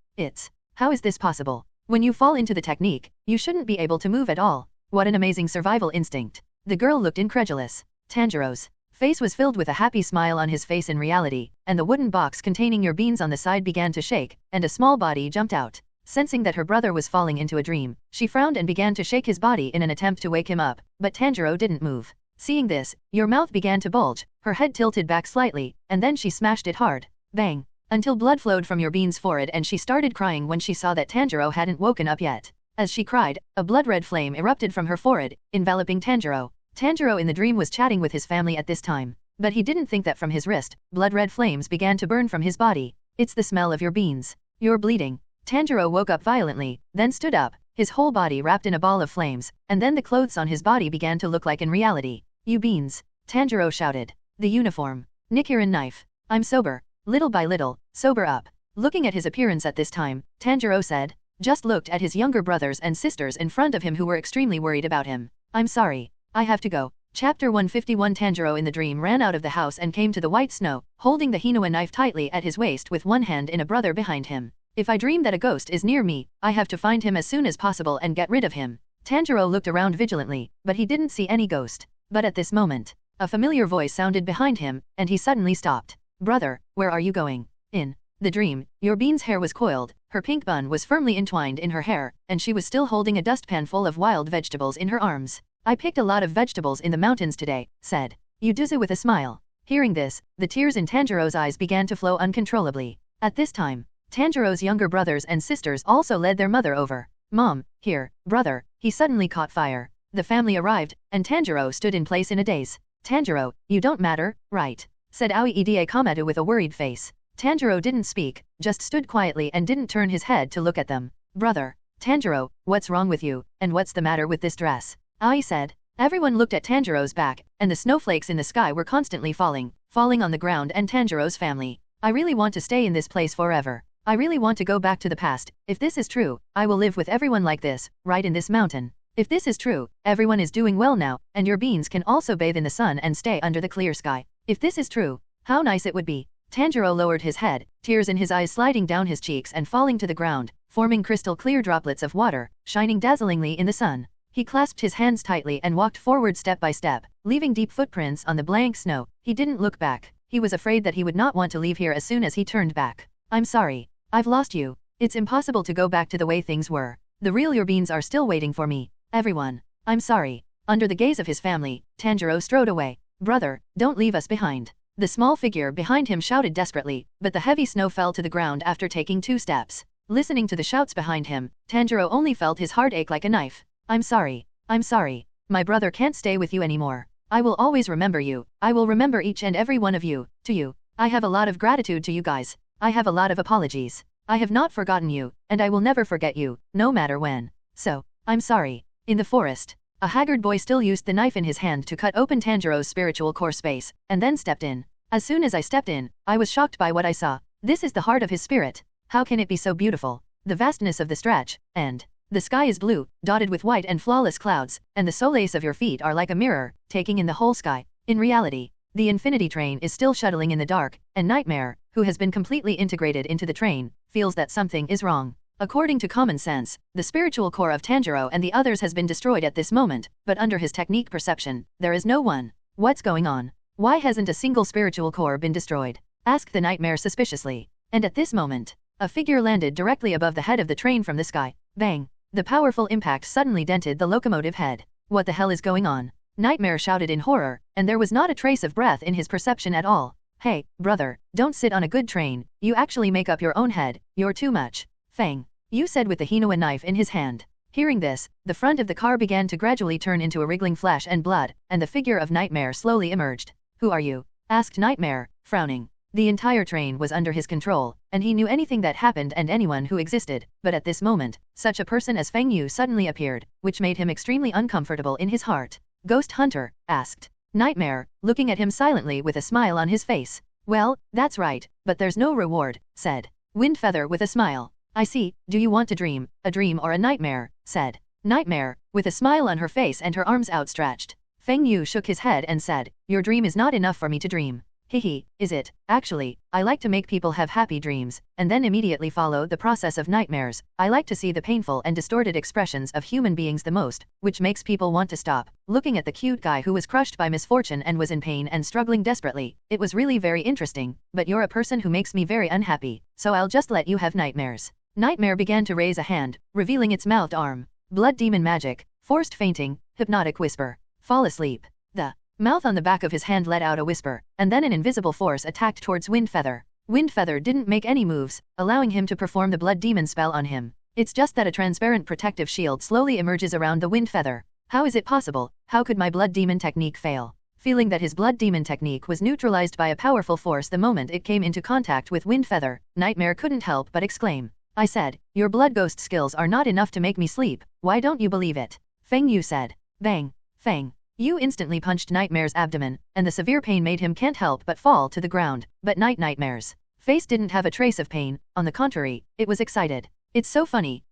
How is this possible? When you fall into the technique, you shouldn't be able to move at all. What an amazing survival instinct. The girl looked incredulous. Tanjiro's face was filled with a happy smile on his face in reality, and the wooden box containing your beans on the side began to shake, and a small body jumped out. Sensing that her brother was falling into a dream, she frowned and began to shake his body in an attempt to wake him up, but Tanjiro didn't move. Seeing this, your mouth began to bulge, her head tilted back slightly, and then she smashed it hard. Bang! Until blood flowed from your bean's forehead and she started crying when she saw that Tanjiro hadn't woken up yet. As she cried, a blood-red flame erupted from her forehead, enveloping Tanjiro. Tanjiro in the dream was chatting with his family at this time, but he didn't think that from his wrist, blood-red flames began to burn from his body. It's the smell of your beans. You're bleeding. Tanjiro woke up violently, then stood up, his whole body wrapped in a ball of flames, and then the clothes on his body began to look like in reality. You beans! Tanjiro shouted. The uniform. Nichirin knife. I'm sober. Little by little, sober up. Looking at his appearance at this time, Tanjiro said. Just looked at his younger brothers and sisters in front of him who were extremely worried about him. I'm sorry. I have to go. Chapter 151. Tanjiro in the dream ran out of the house and came to the white snow, holding the Hinoa knife tightly at his waist with one hand and a brother behind him. If I dream that a ghost is near me, I have to find him as soon as possible and get rid of him. Tanjiro looked around vigilantly, but he didn't see any ghost. But at this moment, a familiar voice sounded behind him, and he suddenly stopped. Brother, where are you going? In the dream, your bean's hair was coiled, her pink bun was firmly entwined in her hair, and she was still holding a dustpan full of wild vegetables in her arms. I picked a lot of vegetables in the mountains today, said Yuduzu with a smile. Hearing this, the tears in Tanjiro's eyes began to flow uncontrollably. At this time, Tanjiro's younger brothers and sisters also led their mother over. Mom, here, brother, he suddenly caught fire. The family arrived, and Tanjiro stood in place in a daze. Tanjiro, you don't matter, right? Said Aoieda Kamadu with a worried face. Tanjiro didn't speak, just stood quietly and didn't turn his head to look at them. Brother, Tanjiro, what's wrong with you, and what's the matter with this dress? Ai said. Everyone looked at Tanjiro's back, and the snowflakes in the sky were constantly falling on the ground and Tanjiro's family. I really want to stay in this place forever. I really want to go back to the past. If this is true, I will live with everyone like this, right in this mountain. If this is true, everyone is doing well now, and your beans can also bathe in the sun and stay under the clear sky. If this is true, how nice it would be. Tanjiro lowered his head, tears in his eyes sliding down his cheeks and falling to the ground, forming crystal clear droplets of water, shining dazzlingly in the sun. He clasped his hands tightly and walked forward step by step, leaving deep footprints on the blank snow. He didn't look back. He was afraid that he would not want to leave here as soon as he turned back. I'm sorry. I've lost you. It's impossible to go back to the way things were. The real your beans are still waiting for me. Everyone. I'm sorry. Under the gaze of his family, Tanjiro strode away. Brother, don't leave us behind. The small figure behind him shouted desperately, but the heavy snow fell to the ground after taking 2 steps. Listening to the shouts behind him, Tanjiro only felt his heart ache like a knife. I'm sorry. I'm sorry. My brother can't stay with you anymore. I will always remember you. I will remember each and every one of you. To you. I have a lot of gratitude to you guys. I have a lot of apologies. I have not forgotten you, and I will never forget you, no matter when. So, I'm sorry. In the forest, a haggard boy still used the knife in his hand to cut open Tanjiro's spiritual core space, and then stepped in. As soon as I stepped in, I was shocked by what I saw. This is the heart of his spirit. How can it be so beautiful? The vastness of the stretch, and the sky is blue, dotted with white and flawless clouds, and the soles of your feet are like a mirror, taking in the whole sky. In reality, the infinity train is still shuttling in the dark, and Nightmare, who has been completely integrated into the train, feels that something is wrong. According to common sense, the spiritual core of Tanjiro and the others has been destroyed at this moment, but under his technique perception, there is no one. What's going on? Why hasn't a single spiritual core been destroyed? Asked the Nightmare suspiciously. And at this moment, a figure landed directly above the head of the train from the sky. Bang! The powerful impact suddenly dented the locomotive head. What the hell is going on? Nightmare shouted in horror, and there was not a trace of breath in his perception at all. Hey, brother, don't sit on a good train, you actually make up your own head, you're too much. Fang. You said with the Hinoa knife in his hand. Hearing this, the front of the car began to gradually turn into a wriggling flesh and blood, and the figure of Nightmare slowly emerged. Who are you? Asked Nightmare, frowning. The entire train was under his control, and he knew anything that happened and anyone who existed, but at this moment, such a person as Feng Yu suddenly appeared, which made him extremely uncomfortable in his heart. Ghost Hunter? Asked Nightmare, looking at him silently with a smile on his face. Well, that's right, but there's no reward, said Windfeather with a smile. I see, do you want to dream, a dream or a nightmare, said Nightmare, with a smile on her face and her arms outstretched. Feng Yu shook his head and said, your dream is not enough for me to dream. Hehe, is it? Actually, I like to make people have happy dreams, and then immediately follow the process of nightmares. I like to see the painful and distorted expressions of human beings the most, which makes people want to stop looking at the cute guy who was crushed by misfortune and was in pain and struggling desperately. It was really very interesting, but you're a person who makes me very unhappy, so I'll just let you have nightmares. Nightmare began to raise a hand, revealing its mouthed arm. Blood demon magic, forced fainting, hypnotic whisper. Fall asleep. The mouth on the back of his hand let out a whisper, and then an invisible force attacked towards Windfeather. Windfeather didn't make any moves, allowing him to perform the blood demon spell on him. It's just that a transparent protective shield slowly emerges around the Windfeather. How is it possible? How could my blood demon technique fail? Feeling that his blood demon technique was neutralized by a powerful force the moment it came into contact with Windfeather, Nightmare couldn't help but exclaim. I said, your blood ghost skills are not enough to make me sleep, why don't you believe it? Feng Yu said. Bang. Fang. Yu instantly punched Nightmare's abdomen, and the severe pain made him can't help but fall to the ground, but Nightmare's face didn't have a trace of pain, on the contrary, it was excited. It's so funny,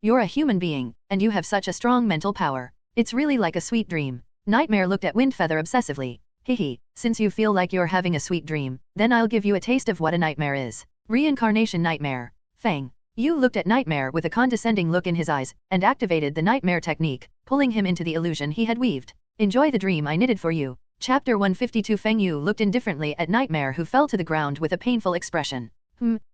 you're a human being, and you have such a strong mental power. It's really like a sweet dream. Nightmare looked at Windfeather obsessively. Hehe, since you feel like you're having a sweet dream, then I'll give you a taste of what a nightmare is. Reincarnation nightmare. Fang. Yu looked at Nightmare with a condescending look in his eyes, and activated the nightmare technique, pulling him into the illusion he had weaved. Enjoy the dream I knitted for you. Chapter 152. Feng Yu looked indifferently at Nightmare, who fell to the ground with a painful expression.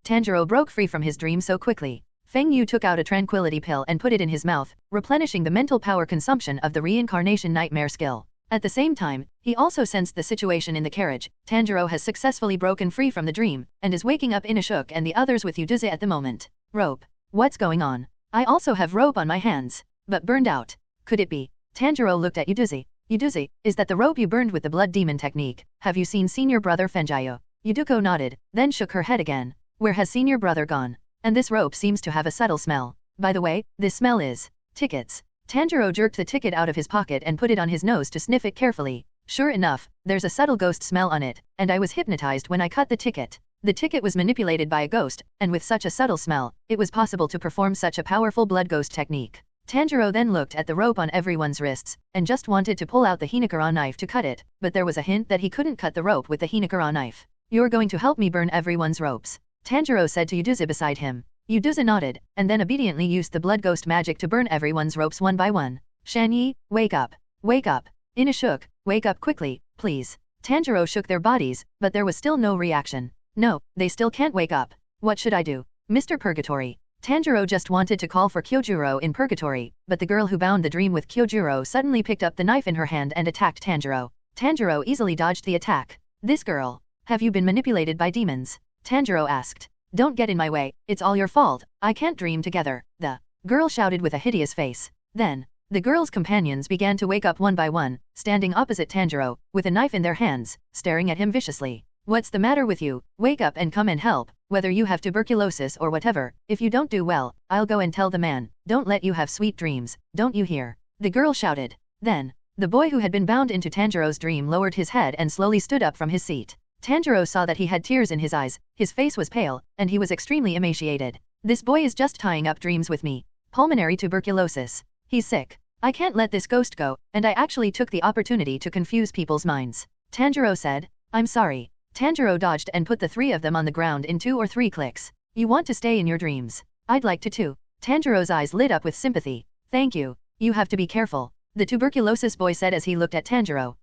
Tanjiro broke free from his dream so quickly. Feng Yu took out a tranquility pill and put it in his mouth, replenishing the mental power consumption of the reincarnation nightmare skill. At the same time, he also sensed the situation in the carriage. Tanjiro has successfully broken free from the dream, and is waking up Inashuk and the others with Yuduze at the moment. Rope. What's going on? I also have rope on my hands, but burned out. Could it be? Tanjiro looked at Yuduze. Yuduze, is that the rope you burned with the blood demon technique? Have you seen senior brother Fenjayo? Yuduko nodded, then shook her head again. Where has senior brother gone? And this rope seems to have a subtle smell. By the way, this smell is tickets. Tanjiro jerked the ticket out of his pocket and put it on his nose to sniff it carefully. Sure enough, there's a subtle ghost smell on it, and I was hypnotized when I cut the ticket. The ticket was manipulated by a ghost, and with such a subtle smell, it was possible to perform such a powerful blood ghost technique. Tanjiro then looked at the rope on everyone's wrists, and just wanted to pull out the Hinakura knife to cut it, but there was a hint that he couldn't cut the rope with the Hinakura knife. You're going to help me burn everyone's ropes? Tanjiro said to Yuduze beside him. Yuduze nodded, and then obediently used the blood ghost magic to burn everyone's ropes one by one. Shanyi, wake up. Wake up. Inashuk, wake up quickly, please. Tanjiro shook their bodies, but there was still no reaction. No, they still can't wake up. What should I do? Mr. Purgatory. Tanjiro just wanted to call for Kyojuro in Purgatory, but the girl who bound the dream with Kyojuro suddenly picked up the knife in her hand and attacked Tanjiro. Tanjiro easily dodged the attack. This girl. Have you been manipulated by demons? Tanjiro asked. Don't get in my way, it's all your fault, I can't dream together, the girl shouted with a hideous face. Then, the girl's companions began to wake up one by one, standing opposite Tanjiro, with a knife in their hands, staring at him viciously. What's the matter with you? Wake up and come and help, whether you have tuberculosis or whatever. If you don't do well, I'll go and tell the man. Don't let you have sweet dreams, don't you hear? The girl shouted. Then, the boy who had been bound into Tanjiro's dream lowered his head and slowly stood up from his seat. Tanjiro saw that he had tears in his eyes, his face was pale, and he was extremely emaciated. This boy is just tying up dreams with me. Pulmonary tuberculosis. He's sick. I can't let this ghost go, and I actually took the opportunity to confuse people's minds. Tanjiro said. I'm sorry. Tanjiro dodged and put the three of them on the ground in 2 or 3 clicks. You want to stay in your dreams. I'd like to too. Tanjiro's eyes lit up with sympathy. Thank you. You have to be careful. The tuberculosis boy said as he looked at Tanjiro.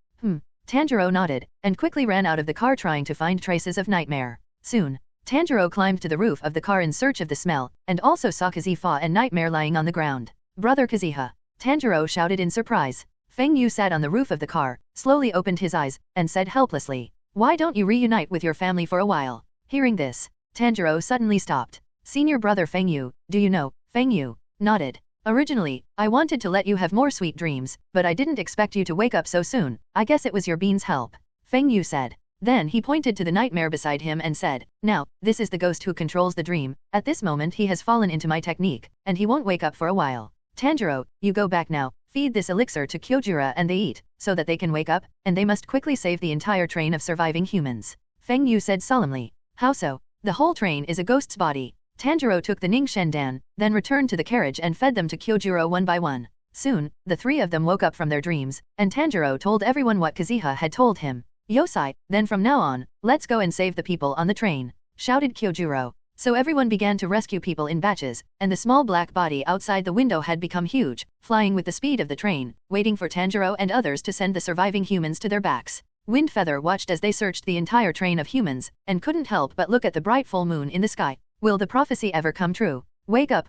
Tanjiro nodded, and quickly ran out of the car trying to find traces of Nightmare. Soon, Tanjiro climbed to the roof of the car in search of the smell, and also saw Kazuha and Nightmare lying on the ground. Brother Kazuha. Tanjiro shouted in surprise. Feng Yu sat on the roof of the car, slowly opened his eyes, and said helplessly, why don't you reunite with your family for a while? Hearing this, Tanjiro suddenly stopped. Senior brother Feng Yu, do you know? Feng Yu nodded. Originally, I wanted to let you have more sweet dreams, but I didn't expect you to wake up so soon. I guess it was your bean's help. Feng Yu said. Then he pointed to the nightmare beside him and said, now, this is the ghost who controls the dream. At this moment he has fallen into my technique, and he won't wake up for a while. Tanjiro, you go back now, feed this elixir to Kyojuro and they eat, so that they can wake up, and they must quickly save the entire train of surviving humans. Feng Yu said solemnly. How so? The whole train is a ghost's body. Tanjiro took the Ning Shendan, then returned to the carriage and fed them to Kyojuro one by one. Soon, the three of them woke up from their dreams, and Tanjiro told everyone what Kazuha had told him. Yosai, then from now on, let's go and save the people on the train, shouted Kyojuro. So everyone began to rescue people in batches, and the small black body outside the window had become huge, flying with the speed of the train, waiting for Tanjiro and others to send the surviving humans to their backs. Windfeather watched as they searched the entire train of humans, and couldn't help but look at the bright full moon in the sky. Will the prophecy ever come true? Wake up,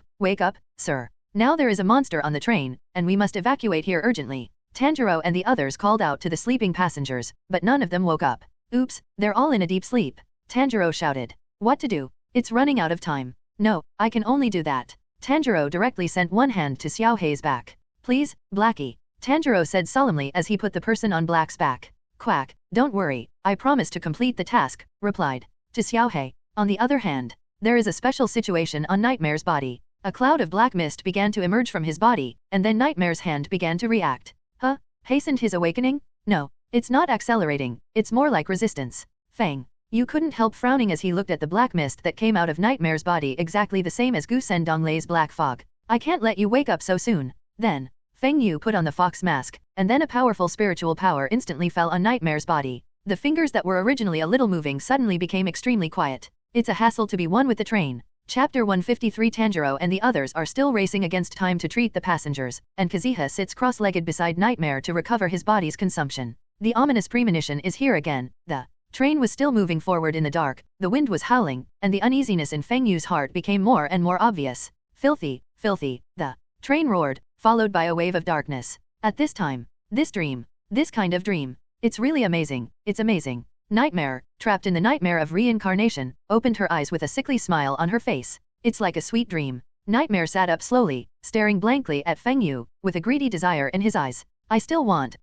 sir. Now there is a monster on the train, and we must evacuate here urgently. Tanjiro and the others called out to the sleeping passengers, but none of them woke up. Oops, they're all in a deep sleep. Tanjiro shouted. What to do? It's running out of time. No, I can only do that. Tanjiro directly sent one hand to Xiaohei's back. Please, Blackie. Tanjiro said solemnly as he put the person on Black's back. Quack, don't worry, I promise to complete the task, replied. To Xiaohei. On the other hand, there is a special situation on Nightmare's body. A cloud of black mist began to emerge from his body, and then Nightmare's hand began to react. Huh? Hastened his awakening? No, it's not accelerating, it's more like resistance. Fang. You couldn't help frowning as he looked at the black mist that came out of Nightmare's body, exactly the same as Gusen Donglei's black fog. I can't let you wake up so soon. Then, Feng Yu put on the fox mask, and then a powerful spiritual power instantly fell on Nightmare's body. The fingers that were originally a little moving suddenly became extremely quiet. It's a hassle to be one with the train. Chapter 153. Tanjiro and the others are still racing against time to treat the passengers, and Kazuha sits cross-legged beside Nightmare to recover his body's consumption. The ominous premonition is here again. The train was still moving forward in the dark, the wind was howling, and the uneasiness in Feng Yu's heart became more and more obvious. Filthy, filthy, the train roared, followed by a wave of darkness. At this time, this dream, this kind of dream, it's really amazing, it's amazing. Nightmare, trapped in the nightmare of reincarnation, opened her eyes with a sickly smile on her face. It's like a sweet dream. Nightmare sat up slowly, staring blankly at Feng Yu, with a greedy desire in his eyes. I still want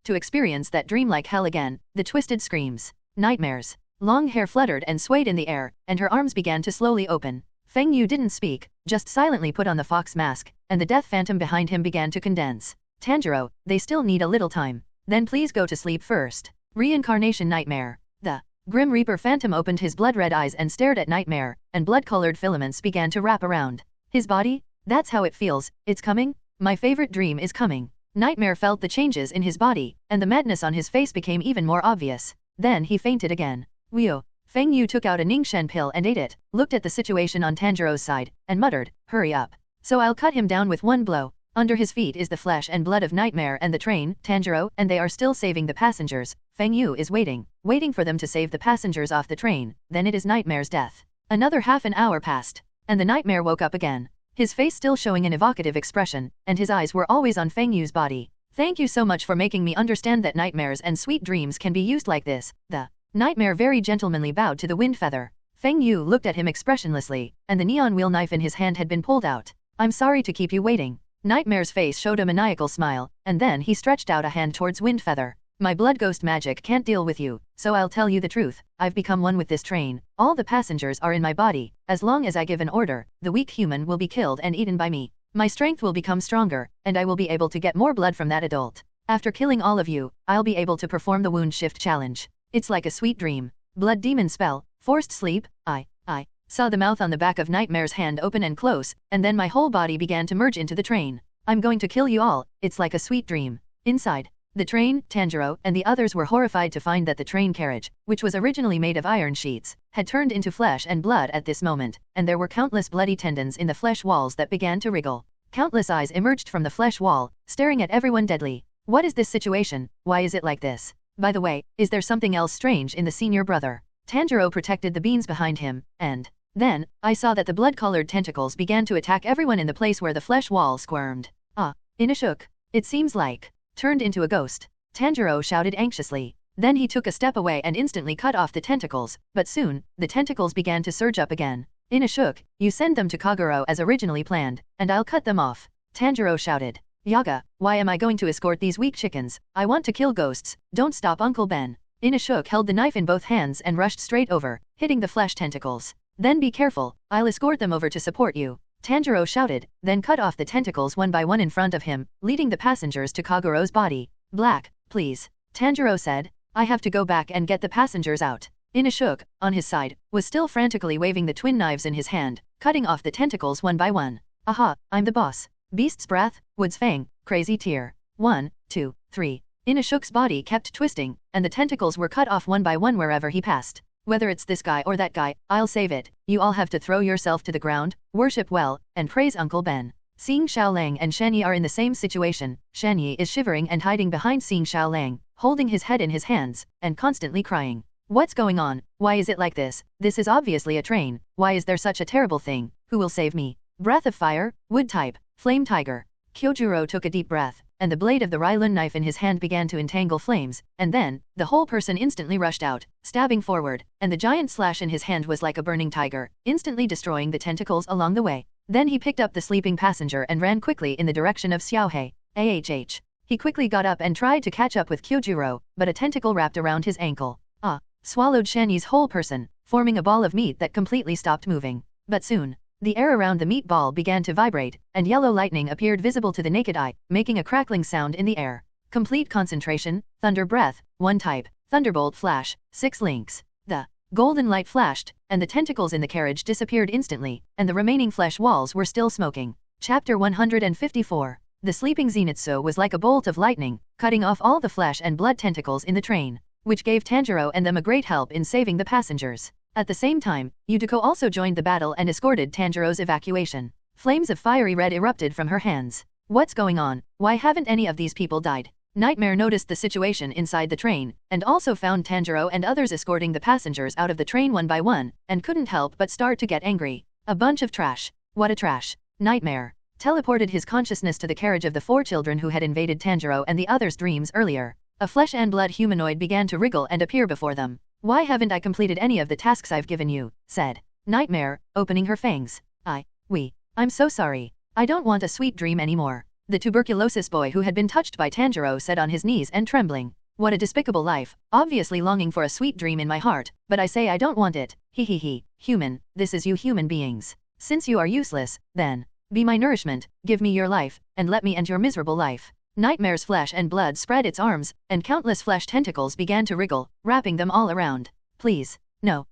to experience that dream like hell again. The twisted screams. Nightmare's long hair fluttered and swayed in the air, and her arms began to slowly open. Feng Yu didn't speak, just silently put on the fox mask, and the death phantom behind him began to condense. Tanjiro, they still need a little time. Then please go to sleep first. Reincarnation Nightmare. The Grim Reaper phantom opened his blood-red eyes and stared at Nightmare, and blood-colored filaments began to wrap around his body. That's how it feels. It's coming. My favorite dream is coming. Nightmare felt the changes in his body, and the madness on his face became even more obvious. Then he fainted again. Whew. Feng Yu took out a Ningshen pill and ate it, looked at the situation on Tanjiro's side, and muttered, hurry up. So I'll cut him down with one blow. Under his feet is the flesh and blood of Nightmare and the train, Tanjiro, and they are still saving the passengers. Feng Yu is waiting for them to save the passengers off the train, then it is Nightmare's death. Another half an hour passed, and the Nightmare woke up again. His face still showing an evocative expression, and his eyes were always on Feng Yu's body. Thank you so much for making me understand that nightmares and sweet dreams can be used like this. The Nightmare very gentlemanly bowed to the wind feather. Feng Yu looked at him expressionlessly, and the neon wheel knife in his hand had been pulled out. I'm sorry to keep you waiting. Nightmare's face showed a maniacal smile, and then he stretched out a hand towards Wind Feather. My blood ghost magic can't deal with you, so I'll tell you the truth. I've become one with this train. All the passengers are in my body. As long as I give an order, the weak human will be killed and eaten by me. My strength will become stronger, and I will be able to get more blood from that adult. After killing all of you, I'll be able to perform the wound shift challenge. It's like a sweet dream. Blood demon spell, forced sleep. I saw the mouth on the back of Nightmare's hand open and close, and then my whole body began to merge into the train. I'm going to kill you all. It's like a sweet dream. Inside the train, Tanjiro and the others were horrified to find that the train carriage, which was originally made of iron sheets, had turned into flesh and blood at this moment, and there were countless bloody tendons in the flesh walls that began to wriggle. Countless eyes emerged from the flesh wall, staring at everyone deadly. What is this situation? Why is it like this? By the way, is there something else strange in the senior brother? Tanjiro protected the beans behind him, and then, I saw that the blood-colored tentacles began to attack everyone in the place where the flesh wall squirmed. Ina shook. It seems like turned into a ghost. Tanjiro shouted anxiously. Then he took a step away and instantly cut off the tentacles, but soon, the tentacles began to surge up again. Ina shook. You send them to Kagero as originally planned, and I'll cut them off. Tanjiro shouted. Yaga, why am I going to escort these weak chickens? I want to kill ghosts. Don't stop Uncle Ben. Ina shook held the knife in both hands and rushed straight over, hitting the flesh tentacles. Then be careful, I'll escort them over to support you. Tanjiro shouted, then cut off the tentacles one by one in front of him, leading the passengers to Kagero's body. Black, please. Tanjiro said, I have to go back and get the passengers out. Ina shook, on his side, was still frantically waving the twin knives in his hand, cutting off the tentacles one by one. Aha, I'm the boss. Beast's breath, Wood's fang, crazy tear. 1, 2, 3. Ina shook's body kept twisting, and the tentacles were cut off one by one wherever he passed. Whether it's this guy or that guy, I'll save it. You all have to throw yourself to the ground, worship well, and praise Uncle Ben. Seeing Xiaolang and Shanyi are in the same situation, Shanyi is shivering and hiding behind seeing Xiaolang, holding his head in his hands, and constantly crying. What's going on? Why is it like this? This is obviously a train. Why is there such a terrible thing? Who will save me? Breath of fire, wood type, flame tiger. Kyojuro took a deep breath, and the blade of the Rylun knife in his hand began to entangle flames, and then, the whole person instantly rushed out, stabbing forward, and the giant slash in his hand was like a burning tiger, instantly destroying the tentacles along the way. Then he picked up the sleeping passenger and ran quickly in the direction of Xiaohei. He quickly got up and tried to catch up with Kyojuro, but a tentacle wrapped around his ankle. Swallowed Shanyi's whole person, forming a ball of meat that completely stopped moving. But soon, the air around the meatball began to vibrate, and yellow lightning appeared visible to the naked eye, making a crackling sound in the air. Complete concentration, thunder breath, 1 type, thunderbolt flash, 6 links. The golden light flashed, and the tentacles in the carriage disappeared instantly, and the remaining flesh walls were still smoking. Chapter 154. The sleeping Zenitsu was like a bolt of lightning, cutting off all the flesh and blood tentacles in the train, which gave Tanjiro and them a great help in saving the passengers. At the same time, Yudiko also joined the battle and escorted Tanjiro's evacuation. Flames of fiery red erupted from her hands. What's going on? Why haven't any of these people died? Nightmare noticed the situation inside the train, and also found Tanjiro and others escorting the passengers out of the train one by one, and couldn't help but start to get angry. A bunch of trash. What a trash. Nightmare teleported his consciousness to the carriage of the 4 children who had invaded Tanjiro and the others' dreams earlier. A flesh and blood humanoid began to wriggle and appear before them. Why haven't I completed any of the tasks I've given you? Said Nightmare, opening her fangs. I'm so sorry. I don't want a sweet dream anymore. The tuberculosis boy who had been touched by Tanjiro said on his knees and trembling. What a despicable life, obviously longing for a sweet dream in my heart, but I say I don't want it. Human, this is you human beings. Since you are useless, then, be my nourishment, give me your life, and let me end your miserable life. Nightmare's flesh and blood spread its arms, and countless flesh tentacles began to wriggle, wrapping them all around. Please, no,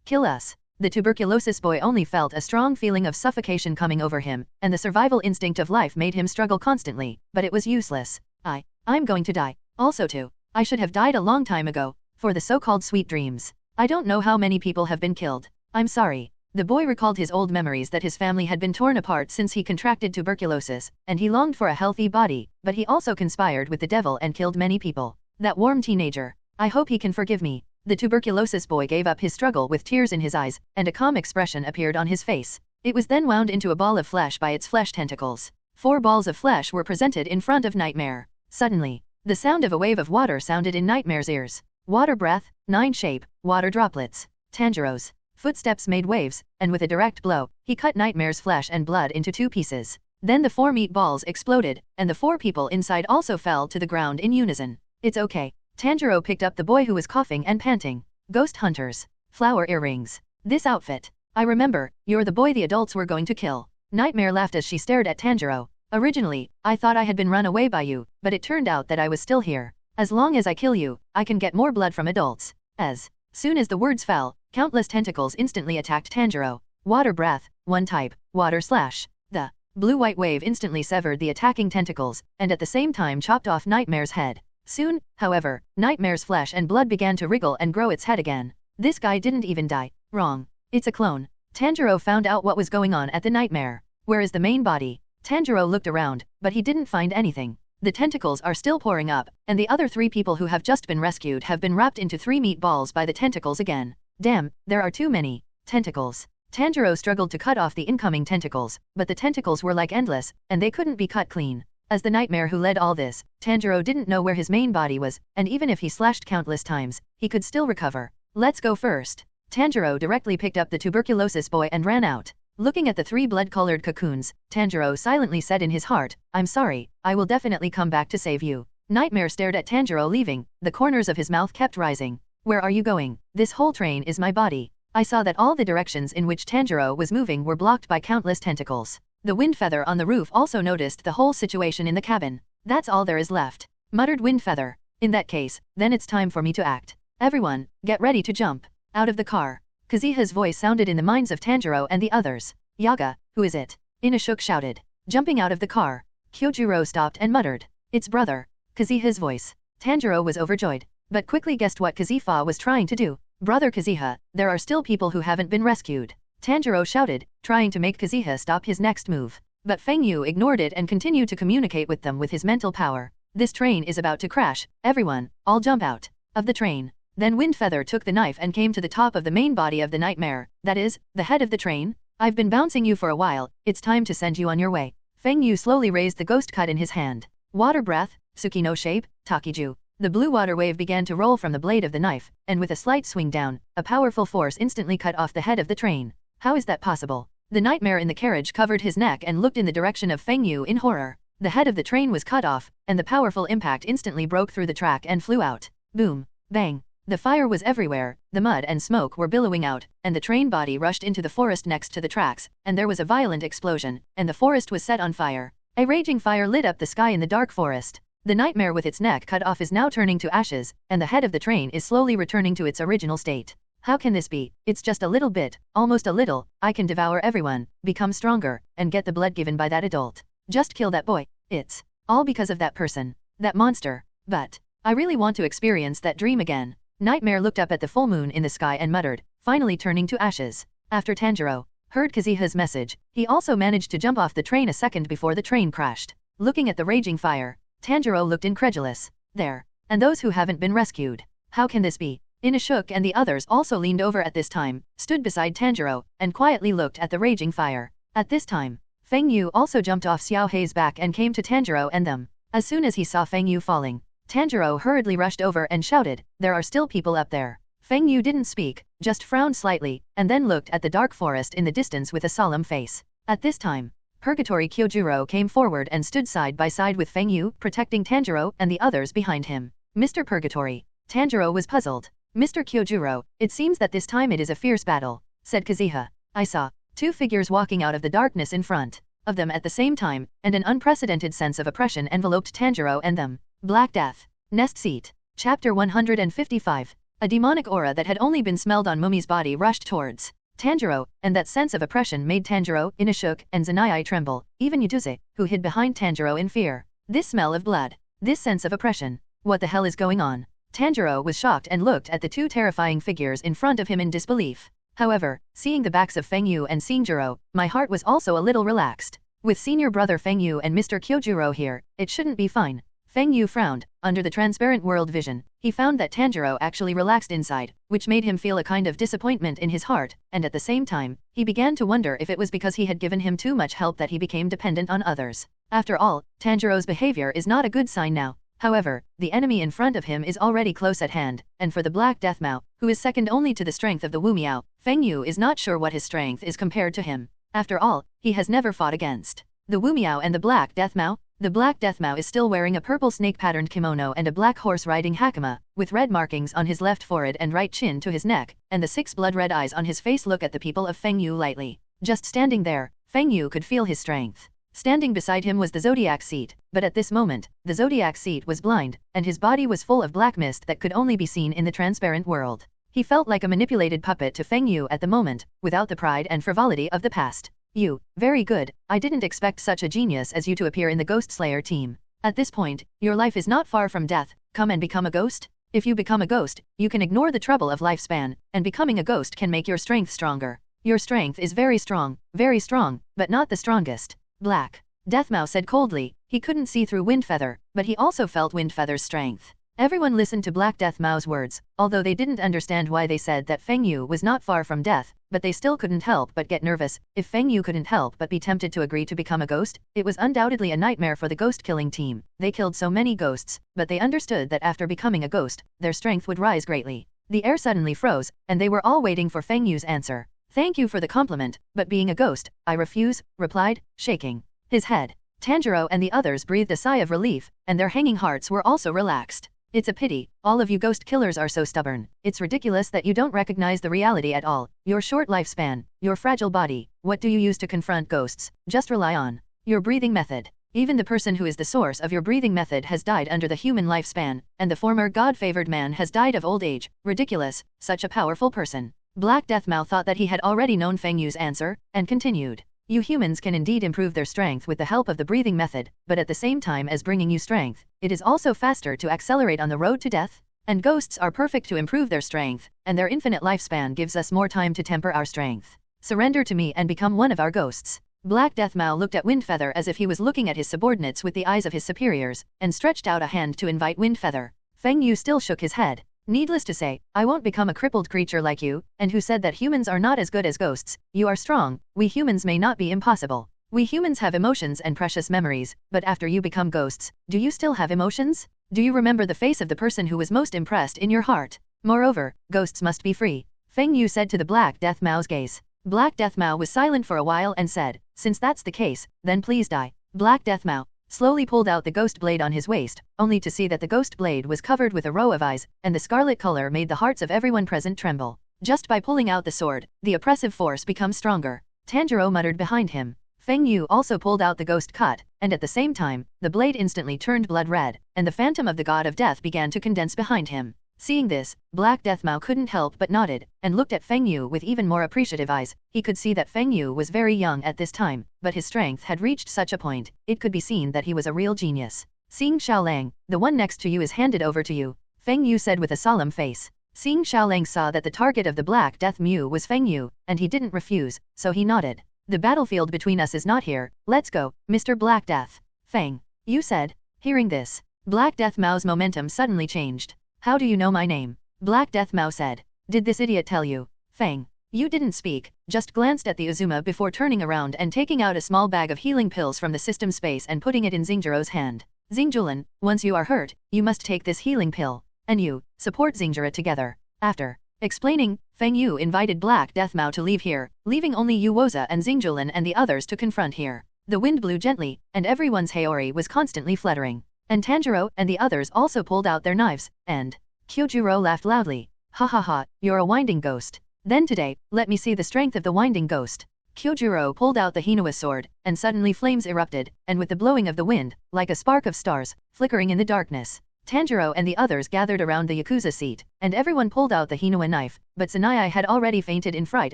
kill us. The tuberculosis boy only felt a strong feeling of suffocation coming over him, and the survival instinct of life made him struggle constantly, but it was useless. I'm going to die. Also too, I should have died a long time ago, for the so-called sweet dreams. I don't know how many people have been killed. I'm sorry. The boy recalled his old memories that his family had been torn apart since he contracted tuberculosis, and he longed for a healthy body, but he also conspired with the devil and killed many people. That warm teenager. I hope he can forgive me. The tuberculosis boy gave up his struggle with tears in his eyes, and a calm expression appeared on his face. It was then wound into a ball of flesh by its flesh tentacles. 4 balls of flesh were presented in front of Nightmare. Suddenly, the sound of a wave of water sounded in Nightmare's ears. Water breath, 9 shape, water droplets. Tanjiro's footsteps made waves, and with a direct blow, he cut Nightmare's flesh and blood into 2 pieces. Then the 4 meat balls exploded, and the 4 people inside also fell to the ground in unison. It's okay. Tanjiro picked up the boy who was coughing and panting. Ghost hunters. Flower earrings. This outfit. I remember, you're the boy the adults were going to kill. Nightmare laughed as she stared at Tanjiro. Originally, I thought I had been run away by you, but it turned out that I was still here. As long as I kill you, I can get more blood from adults. As soon as the words fell, countless tentacles instantly attacked Tanjiro. Water breath, 1 type, water slash. The blue-white wave instantly severed the attacking tentacles, and at the same time chopped off Nightmare's head. Soon, however, Nightmare's flesh and blood began to wriggle and grow its head again. This guy didn't even die. Wrong. It's a clone. Tanjiro found out what was going on at the Nightmare. Where is the main body? Tanjiro looked around, but he didn't find anything. The tentacles are still pouring up, and the other 3 people who have just been rescued have been wrapped into 3 meat balls by the tentacles again. Damn, there are too many tentacles. Tanjiro struggled to cut off the incoming tentacles, but the tentacles were like endless, and they couldn't be cut clean. As the Nightmare who led all this, Tanjiro didn't know where his main body was, and even if he slashed countless times, he could still recover. Let's go first. Tanjiro directly picked up the tuberculosis boy and ran out. Looking at the 3 blood-colored cocoons, Tanjiro silently said in his heart, I'm sorry, I will definitely come back to save you. Nightmare stared at Tanjiro leaving, the corners of his mouth kept rising. Where are you going? This whole train is my body. I saw that all the directions in which Tanjiro was moving were blocked by countless tentacles. The wind feather on the roof also noticed the whole situation in the cabin. That's all there is left, muttered Wind Feather. In that case, then it's time for me to act. Everyone, get ready to jump out of the car. Kazuha's voice sounded in the minds of Tanjiro and the others. Yaga, who is it? Inashuk shouted. Jumping out of the car. Kyojuro stopped and muttered. It's brother. Kazuha's voice. Tanjiro was overjoyed, but quickly guessed what Kazuha was trying to do. Brother Kazuha, there are still people who haven't been rescued. Tanjiro shouted, trying to make Kazuha stop his next move. But Feng Yu ignored it and continued to communicate with them with his mental power. This train is about to crash. Everyone, all jump out of the train. Then Wind Feather took the knife and came to the top of the main body of the Nightmare, that is, the head of the train. I've been bouncing you for a while, it's time to send you on your way. Feng Yu slowly raised the ghost cut in his hand. Water breath, Tsukino shape, Takiju. The blue water wave began to roll from the blade of the knife, and with a slight swing down, a powerful force instantly cut off the head of the train. How is that possible? The Nightmare in the carriage covered his neck and looked in the direction of Feng Yu in horror. The head of the train was cut off, and the powerful impact instantly broke through the track and flew out. Boom. Bang. The fire was everywhere, the mud and smoke were billowing out, and the train body rushed into the forest next to the tracks, and there was a violent explosion, and the forest was set on fire. A raging fire lit up the sky in the dark forest. The Nightmare with its neck cut off is now turning to ashes, and the head of the train is slowly returning to its original state. How can this be? It's just a little bit, almost a little, I can devour everyone, become stronger, and get the blood given by that adult. Just kill that boy. It's all because of that person. That monster. But I really want to experience that dream again. Nightmare looked up at the full moon in the sky and muttered, finally turning to ashes. After Tanjiro heard Kazuha's message, he also managed to jump off the train a second before the train crashed. Looking at the raging fire, Tanjiro looked incredulous. There. And those who haven't been rescued. How can this be? Inashuk and the others also leaned over at this time, stood beside Tanjiro, and quietly looked at the raging fire. At this time, Feng Yu also jumped off Xiao Hei's back and came to Tanjiro and them. As soon as he saw Feng Yu falling, Tanjiro hurriedly rushed over and shouted, there are still people up there. Feng Yu didn't speak, just frowned slightly, and then looked at the dark forest in the distance with a solemn face. At this time, Purgatory Kyojuro came forward and stood side by side with Feng Yu, protecting Tanjiro and the others behind him. Mr. Purgatory. Tanjiro was puzzled. Mr. Kyojuro, it seems that this time it is a fierce battle, said Kazuha. I saw 2 figures walking out of the darkness in front of them at the same time, and an unprecedented sense of oppression enveloped Tanjiro and them. Black Death. Nest Seat. Chapter 155. A demonic aura that had only been smelled on Mumi's body rushed towards Tanjiro, and that sense of oppression made Tanjiro, Inashuk, and Zanai tremble, even Yutuze, who hid behind Tanjiro in fear. This smell of blood. This sense of oppression. What the hell is going on? Tanjiro was shocked and looked at the 2 terrifying figures in front of him in disbelief. However, seeing the backs of Feng Yu and Xingjiro, my heart was also a little relaxed. With senior brother Feng Yu and Mr. Kyojuro here, it shouldn't be fine. Feng Yu frowned. Under the transparent world vision, he found that Tanjiro actually relaxed inside, which made him feel a kind of disappointment in his heart, and at the same time, he began to wonder if it was because he had given him too much help that he became dependent on others. After all, Tanjiro's behavior is not a good sign now. However, the enemy in front of him is already close at hand, and for the Black Death Mao, who is second only to the strength of the Wu Miao, Feng Yu is not sure what his strength is compared to him. After all, he has never fought against the Wu Miao and the Black Death Mao. The Black Death Mao is still wearing a purple snake-patterned kimono and a black horse-riding hakama, with red markings on his left forehead and right chin to his neck, and the 6 blood-red eyes on his face look at the people of Feng Yu lightly. Just standing there, Feng Yu could feel his strength. Standing beside him was the zodiac seat, but at this moment, the zodiac seat was blind, and his body was full of black mist that could only be seen in the transparent world. He felt like a manipulated puppet to Feng Yu at the moment, without the pride and frivolity of the past. You, very good, I didn't expect such a genius as you to appear in the Ghost Slayer team. At this point, your life is not far from death, come and become a ghost? If you become a ghost, you can ignore the trouble of lifespan, and becoming a ghost can make your strength stronger. Your strength is very strong, but not the strongest. Black Death Mao said coldly. He couldn't see through Windfeather, but he also felt Windfeather's strength. Everyone listened to Black Death Mao's words, although they didn't understand why they said that Feng Yu was not far from death, but they still couldn't help but get nervous. If Feng Yu couldn't help but be tempted to agree to become a ghost, it was undoubtedly a nightmare for the ghost-killing team. They killed so many ghosts, but they understood that after becoming a ghost, their strength would rise greatly. The air suddenly froze, and they were all waiting for Feng Yu's answer. Thank you for the compliment, but being a ghost, I refuse, replied, shaking his head. Tanjiro and the others breathed a sigh of relief, and their hanging hearts were also relaxed. It's a pity, all of you ghost killers are so stubborn. It's ridiculous that you don't recognize the reality at all. Your short lifespan, your fragile body, what do you use to confront ghosts? Just rely on your breathing method. Even the person who is the source of your breathing method has died under the human lifespan, and the former God-favored man has died of old age. Ridiculous, such a powerful person. Black Death Mao thought that he had already known Feng Yu's answer, and continued. You humans can indeed improve their strength with the help of the breathing method, but at the same time as bringing you strength, it is also faster to accelerate on the road to death. And ghosts are perfect to improve their strength, and their infinite lifespan gives us more time to temper our strength. Surrender to me and become one of our ghosts. Black Death Mao looked at Windfeather as if he was looking at his subordinates with the eyes of his superiors, and stretched out a hand to invite Windfeather. Feng Yu still shook his head. Needless to say, I won't become a crippled creature like you, and who said that humans are not as good as ghosts. You are strong, we humans may not be impossible. We humans have emotions and precious memories, but after you become ghosts, do you still have emotions? Do you remember the face of the person who was most impressed in your heart? Moreover, ghosts must be free. Feng Yu said to the Black Death Mao's gaze. Black Death Mao was silent for a while and said, since that's the case, then please die. Black Death Mao slowly pulled out the ghost blade on his waist, only to see that the ghost blade was covered with a row of eyes, and the scarlet color made the hearts of everyone present tremble. Just by pulling out the sword, the oppressive force becomes stronger. Tanjiro muttered behind him. Feng Yu also pulled out the ghost cut, and at the same time, the blade instantly turned blood red, and the phantom of the god of death began to condense behind him. Seeing this, Black Death Mao couldn't help but nodded, and looked at Feng Yu with even more appreciative eyes. He could see that Feng Yu was very young at this time, but his strength had reached such a point, it could be seen that he was a real genius. Xing Xiaolang, the one next to you is handed over to you, Feng Yu said with a solemn face. Xing Xiaolang saw that the target of the Black Death Mu was Feng Yu, and he didn't refuse, so he nodded. The battlefield between us is not here, let's go, Mr. Black Death. Feng Yu said. Hearing this, Black Death Mao's momentum suddenly changed. How do you know my name? Black Death Mao said. Did this idiot tell you? Feng Yu didn't speak, just glanced at the Uzuma before turning around and taking out a small bag of healing pills from the system space and putting it in Xingjiro's hand. Xingjulan, once you are hurt, you must take this healing pill. And you, support Xingjira together. After explaining, Feng Yu invited Black Death Mao to leave here, leaving only Yu Woza and Xingjulan and the others to confront here. The wind blew gently, and everyone's Haori was constantly fluttering. And Tanjiro and the others also pulled out their knives, and Kyojuro laughed loudly. Ha ha ha, you're a winding ghost. Then today, let me see the strength of the winding ghost. Kyojuro pulled out the Hinua sword, and suddenly flames erupted, and with the blowing of the wind, like a spark of stars, flickering in the darkness. Tanjiro and the others gathered around the Yakuza seat, and everyone pulled out the Hinua knife, but Sanai had already fainted in fright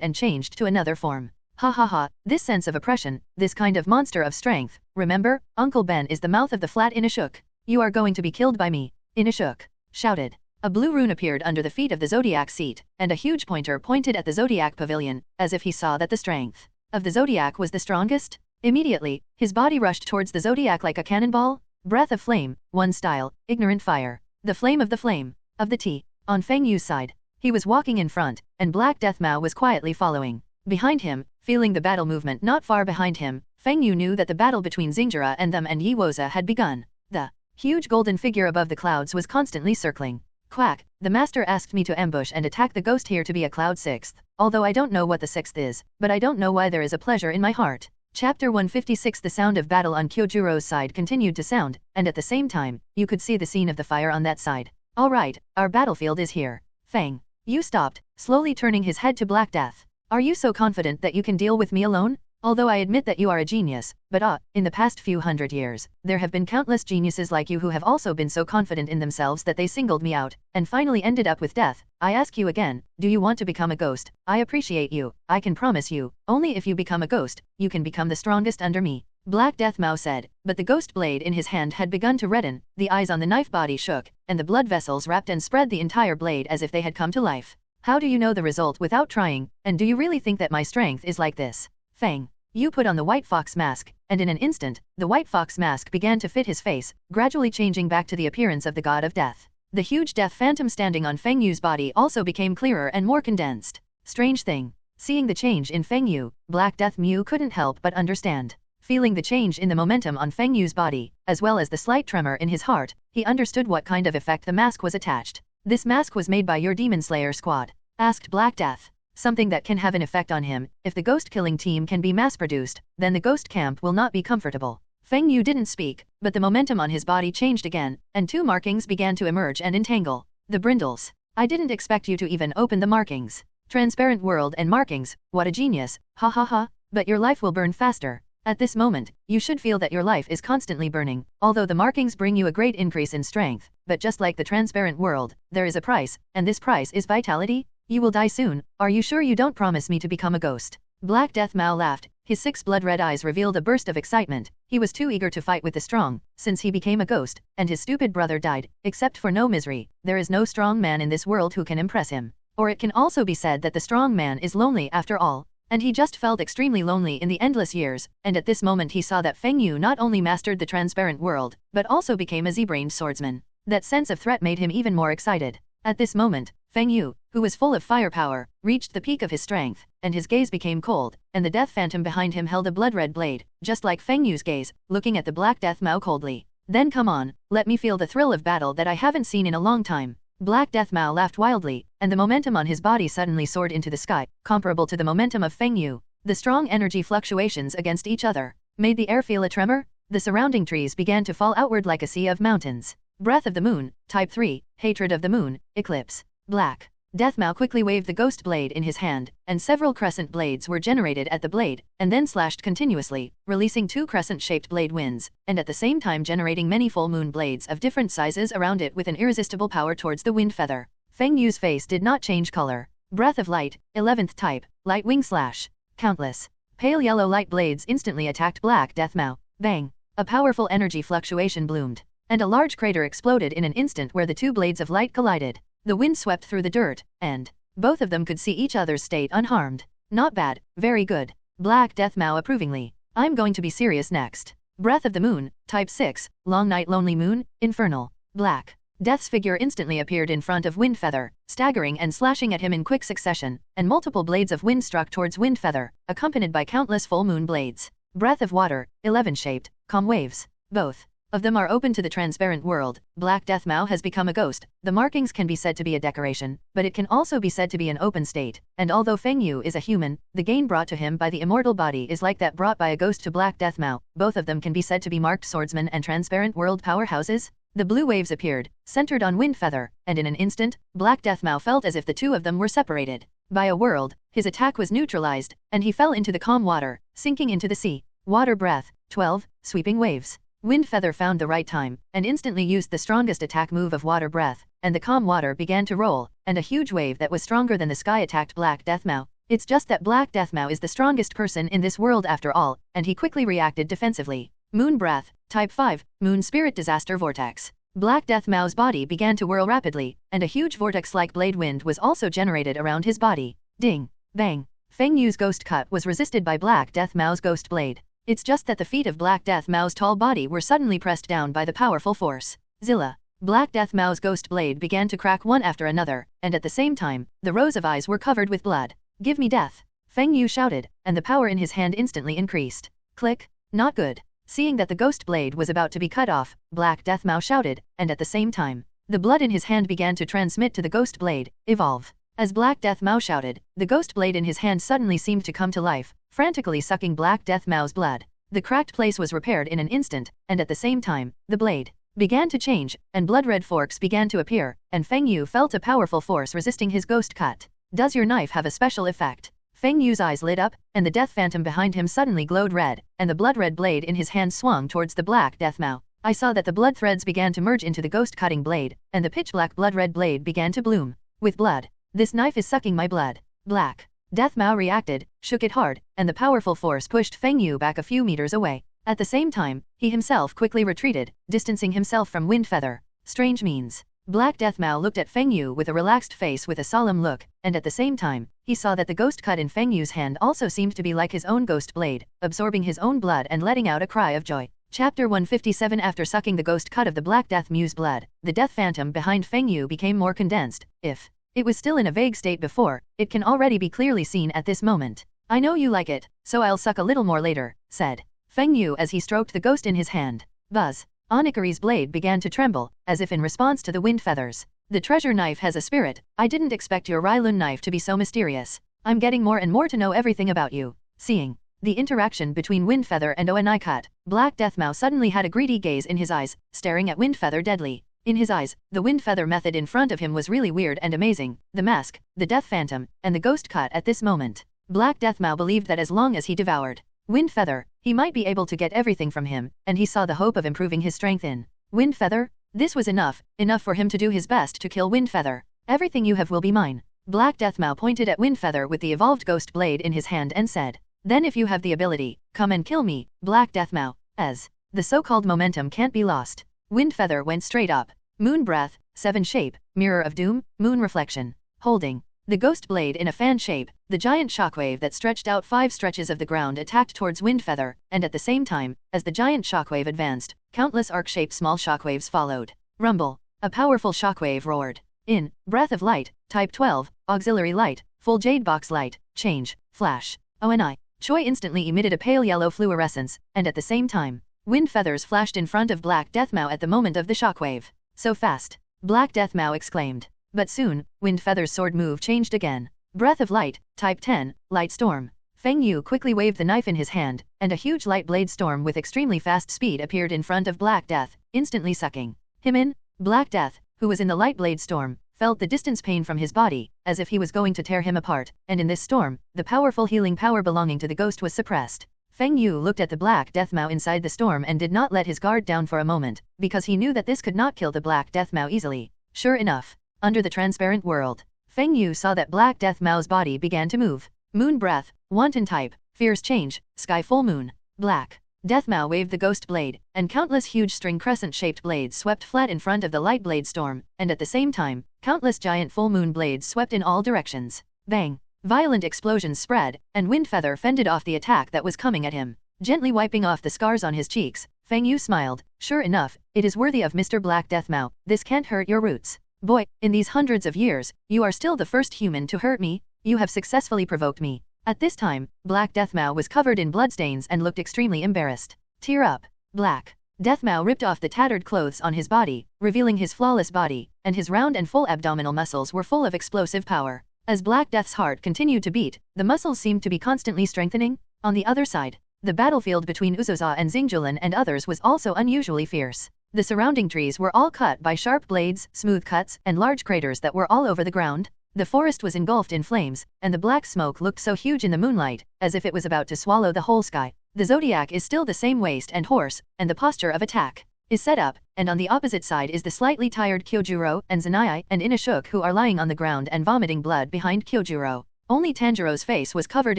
and changed to another form. Ha ha ha, this sense of oppression, this kind of monster of strength, remember, Uncle Ben is the mouth of the flat Inashuk. You are going to be killed by me, Inashuk shouted. A blue rune appeared under the feet of the zodiac seat, and a huge pointer pointed at the zodiac pavilion, as if he saw that the strength of the zodiac was the strongest. Immediately, his body rushed towards the zodiac like a cannonball. Breath of flame, one style, ignorant fire. The flame of the T. On Feng Yu's side. He was walking in front, and Black Death Mao was quietly following. Behind him, feeling the battle movement not far behind him, Feng Yu knew that the battle between Xingjira and them and Yi Woza had begun. The huge golden figure above the clouds was constantly circling. Quack, the master asked me to ambush and attack the ghost here to be a cloud sixth, although I don't know what the sixth is, but I don't know why there is a pleasure in my heart. Chapter 156. The sound of battle on Kyojuro's side continued to sound, and at the same time, you could see the scene of the fire on that side. Alright, our battlefield is here. Feng Yu stopped, slowly turning his head to Black Death. Are you so confident that you can deal with me alone? Although I admit that you are a genius, but in the past few hundred years, there have been countless geniuses like you who have also been so confident in themselves that they singled me out, and finally ended up with death. I ask you again, do you want to become a ghost? I appreciate you, I can promise you, only if you become a ghost, you can become the strongest under me. Black Death Mao said, but the ghost blade in his hand had begun to redden, the eyes on the knife body shook, and the blood vessels wrapped and spread the entire blade as if they had come to life. How do you know the result without trying, and do you really think that my strength is like this? Feng Yu put on the white fox mask, and in an instant, the white fox mask began to fit his face, gradually changing back to the appearance of the god of death. The huge death phantom standing on Feng Yu's body also became clearer and more condensed. Strange thing. Seeing the change in Feng Yu, Black Death Mao couldn't help but understand. Feeling the change in the momentum on Feng Yu's body, as well as the slight tremor in his heart, he understood what kind of effect the mask was attached. This mask was made by your Demon Slayer squad, asked Black Death. Something that can have an effect on him. If the ghost-killing team can be mass-produced, then the ghost camp will not be comfortable. Feng Yu didn't speak, but the momentum on his body changed again, and two markings began to emerge and entangle. The brindles. I didn't expect you to even open the markings. Transparent world and markings, what a genius, ha ha ha, but your life will burn faster. At this moment, you should feel that your life is constantly burning, although the markings bring you a great increase in strength, but just like the transparent world, there is a price, and this price is vitality. You will die soon, are you sure you don't promise me to become a ghost? Black Death Mao laughed, his 6 blood-red eyes revealed a burst of excitement. He was too eager to fight with the strong, since he became a ghost, and his stupid brother died, except for no misery. There is no strong man in this world who can impress him. Or it can also be said that the strong man is lonely after all. And he just felt extremely lonely in the endless years, and at this moment he saw that Feng Yu not only mastered the transparent world, but also became a Z-brained swordsman. That sense of threat made him even more excited. At this moment, Feng Yu, who was full of firepower, reached the peak of his strength, and his gaze became cold, and the death phantom behind him held a blood-red blade, just like Feng Yu's gaze, looking at the Black Death Mao coldly. Then come on, let me feel the thrill of battle that I haven't seen in a long time. Black Death Mao laughed wildly, and the momentum on his body suddenly soared into the sky, comparable to the momentum of Feng Yu. The strong energy fluctuations against each other made the air feel a tremor. The surrounding trees began to fall outward like a sea of mountains. Breath of the Moon, Type 3, Hatred of the Moon, Eclipse. Black Death Mao quickly waved the ghost blade in his hand, and several crescent blades were generated at the blade, and then slashed continuously, releasing 2 crescent-shaped blade winds, and at the same time generating many full moon blades of different sizes around it with an irresistible power towards the wind feather. Feng Yu's face did not change color. Breath of Light, 11th type, Light Wing Slash. Countless pale yellow light blades instantly attacked Black Death Mao. Bang! A powerful energy fluctuation bloomed, and a large crater exploded in an instant where the 2 blades of light collided. The wind swept through the dirt, and both of them could see each other's state unharmed. Not bad, very good. Black Death Mao approvingly. I'm going to be serious next. Breath of the Moon, Type 6, Long Night Lonely Moon, Infernal. Black Death's figure instantly appeared in front of Wind Feather, staggering and slashing at him in quick succession, and multiple blades of wind struck towards Wind Feather, accompanied by countless full moon blades. Breath of Water, 11-shaped, Calm Waves. Both of them are open to the transparent world. Black Death Mao has become a ghost. The markings can be said to be a decoration, but it can also be said to be an open state, and although Feng Yu is a human, the gain brought to him by the immortal body is like that brought by a ghost to Black Death Mao. Both of them can be said to be marked swordsmen and transparent world powerhouses. The blue waves appeared, centered on Wind Feather, and in an instant, Black Death Mao felt as if the 2 of them were separated by a world. His attack was neutralized, and he fell into the calm water, sinking into the sea. Water Breath, 12, Sweeping Waves. Wind Feather found the right time, and instantly used the strongest attack move of Water Breath, and the calm water began to roll, and a huge wave that was stronger than the sky attacked Black Death Mao. It's just that Black Death Mao is the strongest person in this world after all, and he quickly reacted defensively. Moon Breath, Type 5, Moon Spirit Disaster Vortex. Black Death Mao's body began to whirl rapidly, and a huge vortex-like blade wind was also generated around his body. Ding! Bang! Feng Yu's ghost cut was resisted by Black Death Mao's ghost blade. It's just that the feet of Black Death Mao's tall body were suddenly pressed down by the powerful force. Zilla! Black Death Mao's ghost blade began to crack one after another, and at the same time, the rows of eyes were covered with blood. Give me death! Feng Yu shouted, and the power in his hand instantly increased. Click! Not good! Seeing that the ghost blade was about to be cut off, Black Death Mao shouted, and at the same time, the blood in his hand began to transmit to the ghost blade. Evolve! As Black Death Mao shouted, the ghost blade in his hand suddenly seemed to come to life, frantically sucking Black Death Mao's blood. The cracked place was repaired in an instant, and at the same time, the blade began to change, and blood-red forks began to appear, and Feng Yu felt a powerful force resisting his ghost cut. Does your knife have a special effect? Feng Yu's eyes lit up, and the death phantom behind him suddenly glowed red, and the blood-red blade in his hand swung towards the Black Death Mao. I saw that the blood threads began to merge into the ghost-cutting blade, and the pitch-black blood-red blade began to bloom with blood. This knife is sucking my blood. Black Death Mao reacted, shook it hard, and the powerful force pushed Feng Yu back a few meters away. At the same time, he himself quickly retreated, distancing himself from Wind Feather. Strange means. Black Death Mao looked at Feng Yu with a relaxed face with a solemn look, and at the same time, he saw that the ghost cut in Feng Yu's hand also seemed to be like his own ghost blade, absorbing his own blood and letting out a cry of joy. Chapter 157. After sucking the ghost cut of the Black Death Mew's blood, the death phantom behind Feng Yu became more condensed. If it was still in a vague state before, it can already be clearly seen at this moment. I know you like it, so I'll suck a little more later, said Feng Yu as he stroked the ghost in his hand. Buzz! Onikari's blade began to tremble, as if in response to the wind feathers. The treasure knife has a spirit. I didn't expect your Rylun knife to be so mysterious. I'm getting more and more to know everything about you. Seeing the interaction between Windfeather and Onikut, Black Death Mao suddenly had a greedy gaze in his eyes, staring at Windfeather deadly. In his eyes, the Windfeather method in front of him was really weird and amazing. The mask, the death phantom, and the ghost cut at this moment. Black Death Mao believed that as long as he devoured Windfeather, he might be able to get everything from him, and he saw the hope of improving his strength in Windfeather. This was enough for him to do his best to kill Windfeather. Everything you have will be mine. Black Death Mao pointed at Windfeather with the evolved ghost blade in his hand and said, then if you have the ability, come and kill me, Black Death Mao, as the so-called momentum can't be lost. Windfeather went straight up. Moon Breath, 7 shape, Mirror of Doom, Moon Reflection. Holding the ghost blade in a fan shape, the giant shockwave that stretched out 5 stretches of the ground attacked towards Windfeather, and at the same time, as the giant shockwave advanced, countless arc-shaped small shockwaves followed. Rumble. A powerful shockwave roared. In Breath of Light, Type 12, Auxiliary Light, Full Jade Box Light, Change, Flash. ONI. Choi instantly emitted a pale yellow fluorescence, and at the same time, wind feathers flashed in front of Black Death Mao at the moment of the shockwave. So fast! Black Death Mao exclaimed. But soon, Wind Feather's sword move changed again. Breath of Light, Type 10, Light Storm. Feng Yu quickly waved the knife in his hand, and a huge light blade storm with extremely fast speed appeared in front of Black Death, instantly sucking him in. Black Death, who was in the light blade storm, felt the distance pain from his body, as if he was going to tear him apart, and in this storm, the powerful healing power belonging to the ghost was suppressed. Feng Yu looked at the Black Death Mao inside the storm and did not let his guard down for a moment, because he knew that this could not kill the Black Death Mao easily. Sure enough, under the transparent world, Feng Yu saw that Black Death Mao's body began to move. Moon Breath, Wanton Type, Fierce Change, Sky Full Moon. Black Death Mao waved the ghost blade, and countless huge string crescent-shaped blades swept flat in front of the light blade storm, and at the same time, countless giant full moon blades swept in all directions. Bang! Violent explosions spread, and Windfeather fended off the attack that was coming at him. Gently wiping off the scars on his cheeks, Feng Yu smiled. Sure enough, it is worthy of Mr. Black Death Mao. This can't hurt your roots. Boy, in these hundreds of years, you are still the first human to hurt me. You have successfully provoked me. At this time, Black Death Mao was covered in bloodstains and looked extremely embarrassed. Tear up. Black Death Mao ripped off the tattered clothes on his body, revealing his flawless body, and his round and full abdominal muscles were full of explosive power. As Black Death's heart continued to beat, the muscles seemed to be constantly strengthening. On the other side, the battlefield between Uzoza and Xingjulan and others was also unusually fierce. The surrounding trees were all cut by sharp blades, smooth cuts, and large craters that were all over the ground. The forest was engulfed in flames, and the black smoke looked so huge in the moonlight, as if it was about to swallow the whole sky. The zodiac is still the same waist and horse, and the posture of attack is set up, and on the opposite side is the slightly tired Kyojuro and Zanai and Inashuk who are lying on the ground and vomiting blood behind Kyojuro. Only Tanjiro's face was covered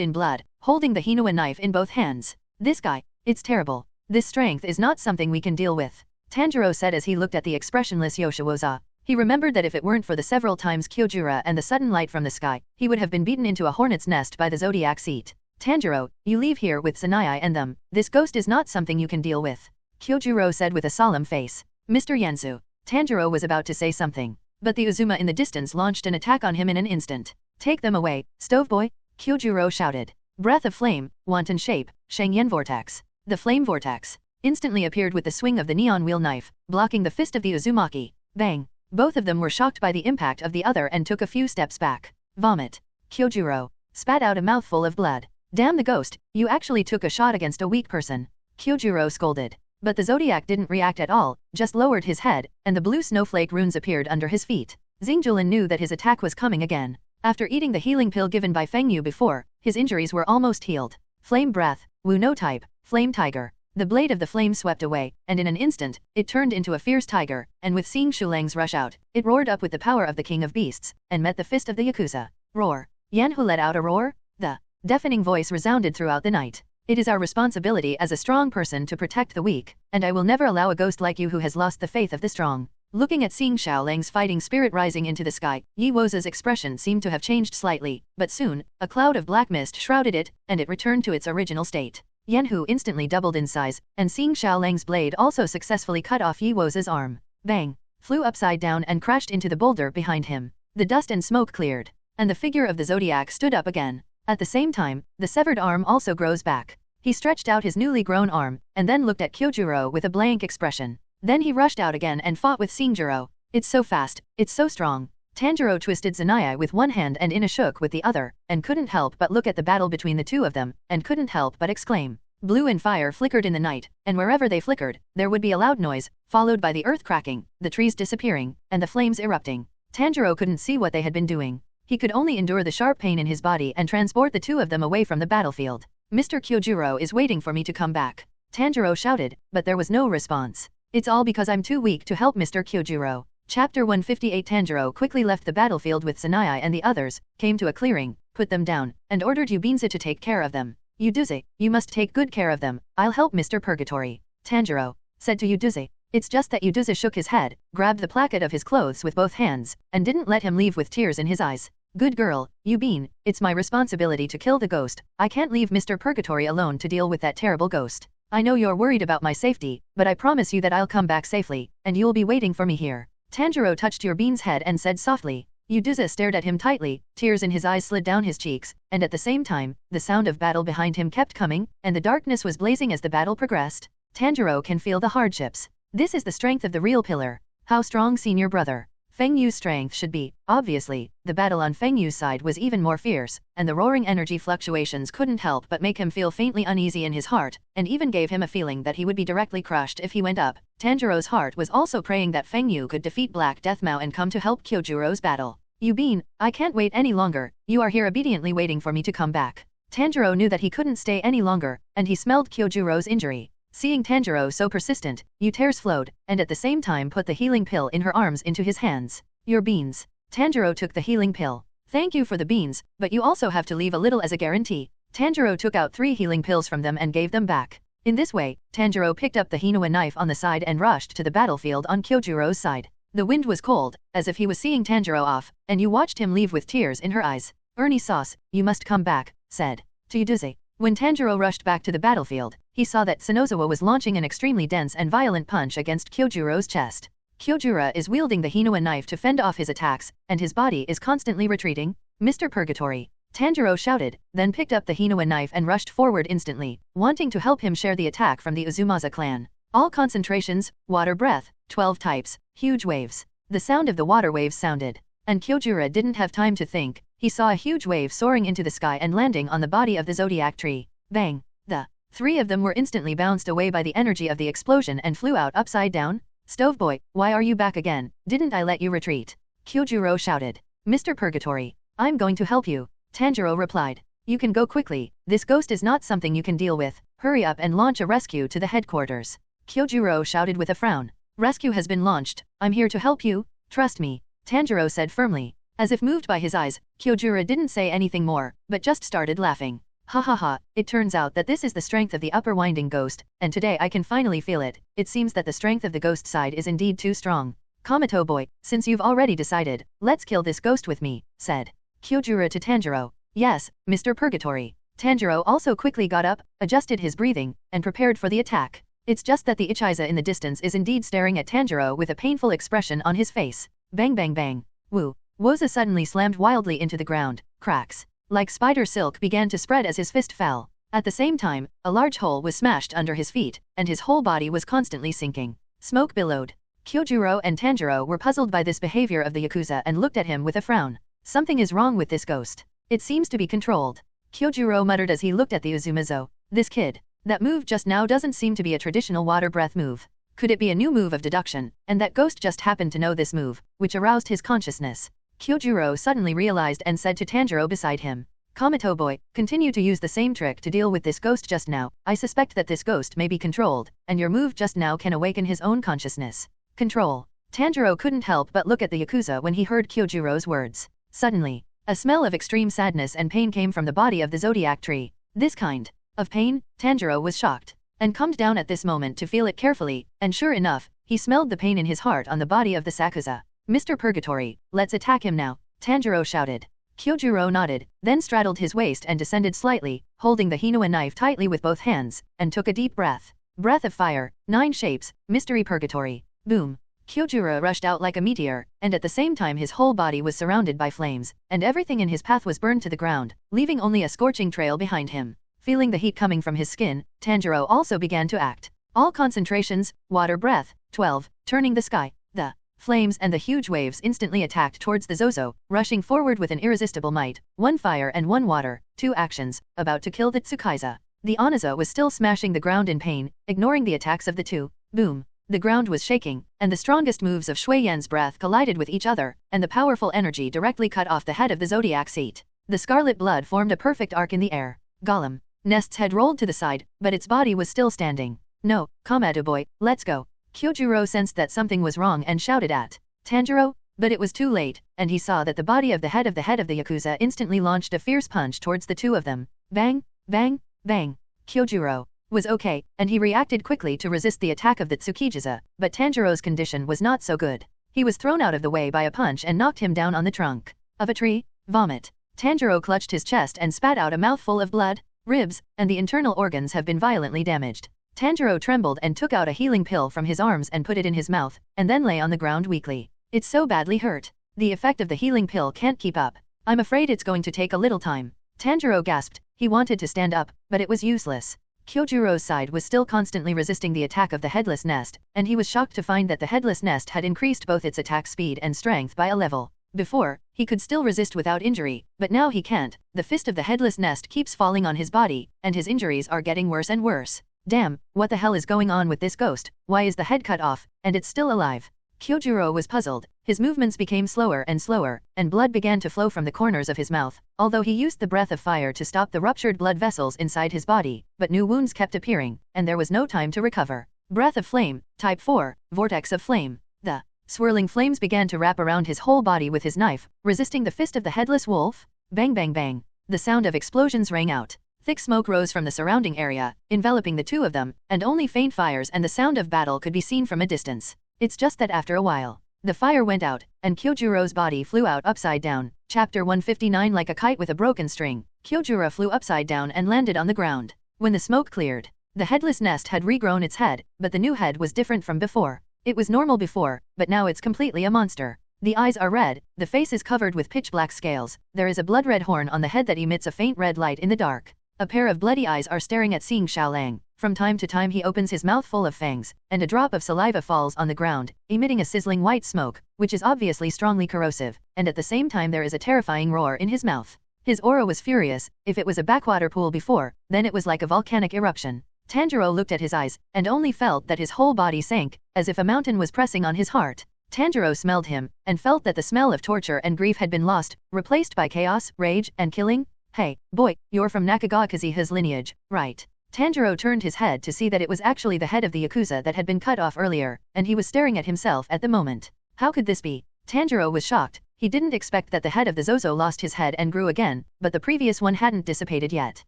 in blood, holding the Hinawa knife in both hands. This guy, it's terrible. This strength is not something we can deal with. Tanjiro said as he looked at the expressionless Yoshiwoza. He remembered that if it weren't for the several times Kyojuro and the sudden light from the sky, he would have been beaten into a hornet's nest by the zodiac seat. Tanjiro, you leave here with Sanai and them. This ghost is not something you can deal with. Kyojuro said with a solemn face. Mr. Yanzu. Tanjiro was about to say something, but the Uzuma in the distance launched an attack on him in an instant. Take them away, Stoveboy! Kyojuro shouted. Breath of flame, wanton shape, Shangyan vortex. The flame vortex instantly appeared with the swing of the neon wheel knife, blocking the fist of the Uzumaki. Bang! Both of them were shocked by the impact of the other and took a few steps back. Vomit. Kyojuro spat out a mouthful of blood. Damn the ghost, you actually took a shot against a weak person. Kyojuro scolded. But the Zodiac didn't react at all, just lowered his head, and the blue snowflake runes appeared under his feet. Xingjulin knew that his attack was coming again. After eating the healing pill given by Feng Yu before, his injuries were almost healed. Flame breath, Wu no type, flame tiger. The blade of the flame swept away, and in an instant, it turned into a fierce tiger, and with seeing Shulang's rush out, it roared up with the power of the king of beasts, and met the fist of the Yakuza. Roar. Yanhu let out a roar. The deafening voice resounded throughout the night. It is our responsibility as a strong person to protect the weak, and I will never allow a ghost like you who has lost the faith of the strong. Looking at seeing Xiaolang's fighting spirit rising into the sky, Yi Woza's expression seemed to have changed slightly, but soon, a cloud of black mist shrouded it, and it returned to its original state. Yanhu instantly doubled in size, and seeing Xiaolang's blade also successfully cut off Yi Woza's arm. Bang! Flew upside down and crashed into the boulder behind him. The dust and smoke cleared, and the figure of the Zodiac stood up again. At the same time, the severed arm also grows back. He stretched out his newly grown arm, and then looked at Kyojuro with a blank expression. Then he rushed out again and fought with Singjuro. It's so fast, it's so strong. Tanjiro twisted Zanaya with one hand and Ina shook with the other, and couldn't help but look at the battle between the two of them, and couldn't help but exclaim. Blue and fire flickered in the night, and wherever they flickered, there would be a loud noise, followed by the earth cracking, the trees disappearing, and the flames erupting. Tanjiro couldn't see what they had been doing. He could only endure the sharp pain in his body and transport the two of them away from the battlefield. Mr. Kyojuro is waiting for me to come back. Tanjiro shouted, but there was no response. It's all because I'm too weak to help Mr. Kyojuro. Chapter 158. Tanjiro quickly left the battlefield with Sanai and the others, came to a clearing, put them down, and ordered Yubinza to take care of them. Yuduze, you must take good care of them, I'll help Mr. Purgatory. Tanjiro said to Yuduze. It's just that Yuduze shook his head, grabbed the placket of his clothes with both hands, and didn't let him leave with tears in his eyes. Good girl, Yubin, it's my responsibility to kill the ghost. I can't leave Mr. Purgatory alone to deal with that terrible ghost. I know you're worried about my safety, but I promise you that I'll come back safely, and you'll be waiting for me here. Tanjiro touched Yubin's head and said softly. Yuduze stared at him tightly, tears in his eyes slid down his cheeks, and at the same time, the sound of battle behind him kept coming, and the darkness was blazing as the battle progressed. Tanjiro can feel the hardships. This is the strength of the real pillar. How strong senior brother Feng Yu's strength should be. Obviously, the battle on Feng Yu's side was even more fierce, and the roaring energy fluctuations couldn't help but make him feel faintly uneasy in his heart, and even gave him a feeling that he would be directly crushed if he went up. Tanjiro's heart was also praying that Feng Yu could defeat Black Death Mao and come to help Kyojuro's battle. Yubin, I can't wait any longer, you are here obediently waiting for me to come back. Tanjiro knew that he couldn't stay any longer, and he smelled Kyojuro's injury. Seeing Tanjiro so persistent, tears flowed, and at the same time put the healing pill in her arms into his hands. Your beans. Tanjiro took the healing pill. Thank you for the beans, but you also have to leave a little as a guarantee. Tanjiro took out 3 healing pills from them and gave them back. In this way, Tanjiro picked up the Hinoa knife on the side and rushed to the battlefield on Kyojuro's side. The wind was cold, as if he was seeing Tanjiro off, and you watched him leave with tears in her eyes. Ernie Sauce, you must come back, said to Yuduze. When Tanjiro rushed back to the battlefield, he saw that Sanozawa was launching an extremely dense and violent punch against Kyojuro's chest. Kyojuro is wielding the Hinoa knife to fend off his attacks, and his body is constantly retreating. Mr. Purgatory. Tanjiro shouted, then picked up the Hinoa knife and rushed forward instantly, wanting to help him share the attack from the Uzumaza clan. All concentrations, water breath, 12 types, huge waves. The sound of the water waves sounded, and Kyojuro didn't have time to think. He saw a huge wave soaring into the sky and landing on the body of the zodiac tree. Bang! The 3 of them were instantly bounced away by the energy of the explosion and flew out upside down. Stoveboy, why are you back again? Didn't I let you retreat? Kyojuro shouted. Mr. Purgatory, I'm going to help you. Tanjiro replied. You can go quickly, this ghost is not something you can deal with. Hurry up and launch a rescue to the headquarters. Kyojuro shouted with a frown. Rescue has been launched, I'm here to help you, trust me, Tanjiro said firmly. As if moved by his eyes, Kyojuro didn't say anything more, but just started laughing. Ha ha ha, it turns out that this is the strength of the upper winding ghost, and today I can finally feel it. It seems that the strength of the ghost side is indeed too strong. Kamato boy, since you've already decided, let's kill this ghost with me, said Kyojuro to Tanjiro. Yes, Mr. Purgatory. Tanjiro also quickly got up, adjusted his breathing, and prepared for the attack. It's just that the Ichiza in the distance is indeed staring at Tanjiro with a painful expression on his face. Bang bang bang. Woo. Woza suddenly slammed wildly into the ground. Cracks like spider silk began to spread as his fist fell. At the same time, a large hole was smashed under his feet, and his whole body was constantly sinking. Smoke billowed. Kyojuro and Tanjiro were puzzled by this behavior of the Yakuza and looked at him with a frown. Something is wrong with this ghost. It seems to be controlled. Kyojuro muttered as he looked at the Uzumizo. This kid. That move just now doesn't seem to be a traditional water breath move. Could it be a new move of deduction, and that ghost just happened to know this move, which aroused his consciousness? Kyojuro suddenly realized and said to Tanjiro beside him, Kamato boy, continue to use the same trick to deal with this ghost just now. I suspect that this ghost may be controlled, and your move just now can awaken his own consciousness. Control. Tanjiro couldn't help but look at the Yakuza when he heard Kyojuro's words. Suddenly, a smell of extreme sadness and pain came from the body of the zodiac tree. This kind of pain, Tanjiro was shocked, and calmed down at this moment to feel it carefully, and sure enough, he smelled the pain in his heart on the body of the Sakuza. Mr. Purgatory, let's attack him now, Tanjiro shouted. Kyojuro nodded, then straddled his waist and descended slightly, holding the Hinoa knife tightly with both hands, and took a deep breath. Breath of fire, 9 shapes, mystery purgatory. Boom. Kyojuro rushed out like a meteor, and at the same time his whole body was surrounded by flames, and everything in his path was burned to the ground, leaving only a scorching trail behind him. Feeling the heat coming from his skin, Tanjiro also began to act. All concentrations, water breath, 12, turning the sky. The flames and the huge waves instantly attacked towards the Zozo, rushing forward with an irresistible might. 1 fire and 1 water, 2 actions, about to kill the Tsukaiza. The Oniza was still smashing the ground in pain, ignoring the attacks of the two. Boom. The ground was shaking, and the strongest moves of Shui Yan's breath collided with each other, and the powerful energy directly cut off the head of the zodiac seat. The scarlet blood formed a perfect arc in the air. Golem Nest's head rolled to the side, but its body was still standing. No, Kamato boy, let's go. Kyojuro sensed that something was wrong and shouted at Tanjiro, but it was too late, and he saw that the body of the head of the Yakuza instantly launched a fierce punch towards the two of them. Bang, bang, bang. Kyojuro was okay, and he reacted quickly to resist the attack of the Tsukijiza, but Tanjiro's condition was not so good. He was thrown out of the way by a punch and knocked him down on the trunk of a tree. Vomit. Tanjiro clutched his chest and spat out a mouthful of blood. Ribs, and the internal organs have been violently damaged. Tanjiro trembled and took out a healing pill from his arms and put it in his mouth, and then lay on the ground weakly. It's so badly hurt. The effect of the healing pill can't keep up. I'm afraid it's going to take a little time. Tanjiro gasped. He wanted to stand up, but it was useless. Kyojuro's side was still constantly resisting the attack of the headless nest, and he was shocked to find that the headless nest had increased both its attack speed and strength by a level. Before, he could still resist without injury, but now he can't. The fist of the headless nest keeps falling on his body, and his injuries are getting worse and worse. Damn, what the hell is going on with this ghost? Why is the head cut off, and it's still alive? Kyojuro was puzzled. His movements became slower, and blood began to flow from the corners of his mouth, although he used the breath of fire to stop the ruptured blood vessels inside his body, but new wounds kept appearing, and there was no time to recover. Breath of flame, type 4, vortex of flame. The swirling flames began to wrap around his whole body with his knife, resisting the fist of the headless wolf. Bang bang bang. The sound of explosions rang out. Thick smoke rose from the surrounding area, enveloping the two of them, and only faint fires and the sound of battle could be seen from a distance. It's just that after a while, the fire went out, and Kyojuro's body flew out upside down. Chapter 159. Like a kite with a broken string, Kyojuro flew upside down and landed on the ground. When the smoke cleared, the headless nest had regrown its head, but the new head was different from before. It was normal before, but now it's completely a monster. The eyes are red, the face is covered with pitch-black scales, there is a blood-red horn on the head that emits a faint red light in the dark. A pair of bloody eyes are staring at seeing Xiaolang. From time to time he opens his mouth full of fangs, and a drop of saliva falls on the ground, emitting a sizzling white smoke, which is obviously strongly corrosive, and at the same time there is a terrifying roar in his mouth. His aura was furious. If it was a backwater pool before, then it was like a volcanic eruption. Tanjiro looked at his eyes, and only felt that his whole body sank, as if a mountain was pressing on his heart. Tanjiro smelled him, and felt that the smell of torture and grief had been lost, replaced by chaos, rage, and killing. Hey, boy, you're from Nakagakazuha's lineage, right? Tanjiro turned his head to see that it was actually the head of the Yakuza that had been cut off earlier, and he was staring at himself at the moment. How could this be? Tanjiro was shocked. He didn't expect that the head of the Zozo lost his head and grew again, but the previous one hadn't dissipated yet.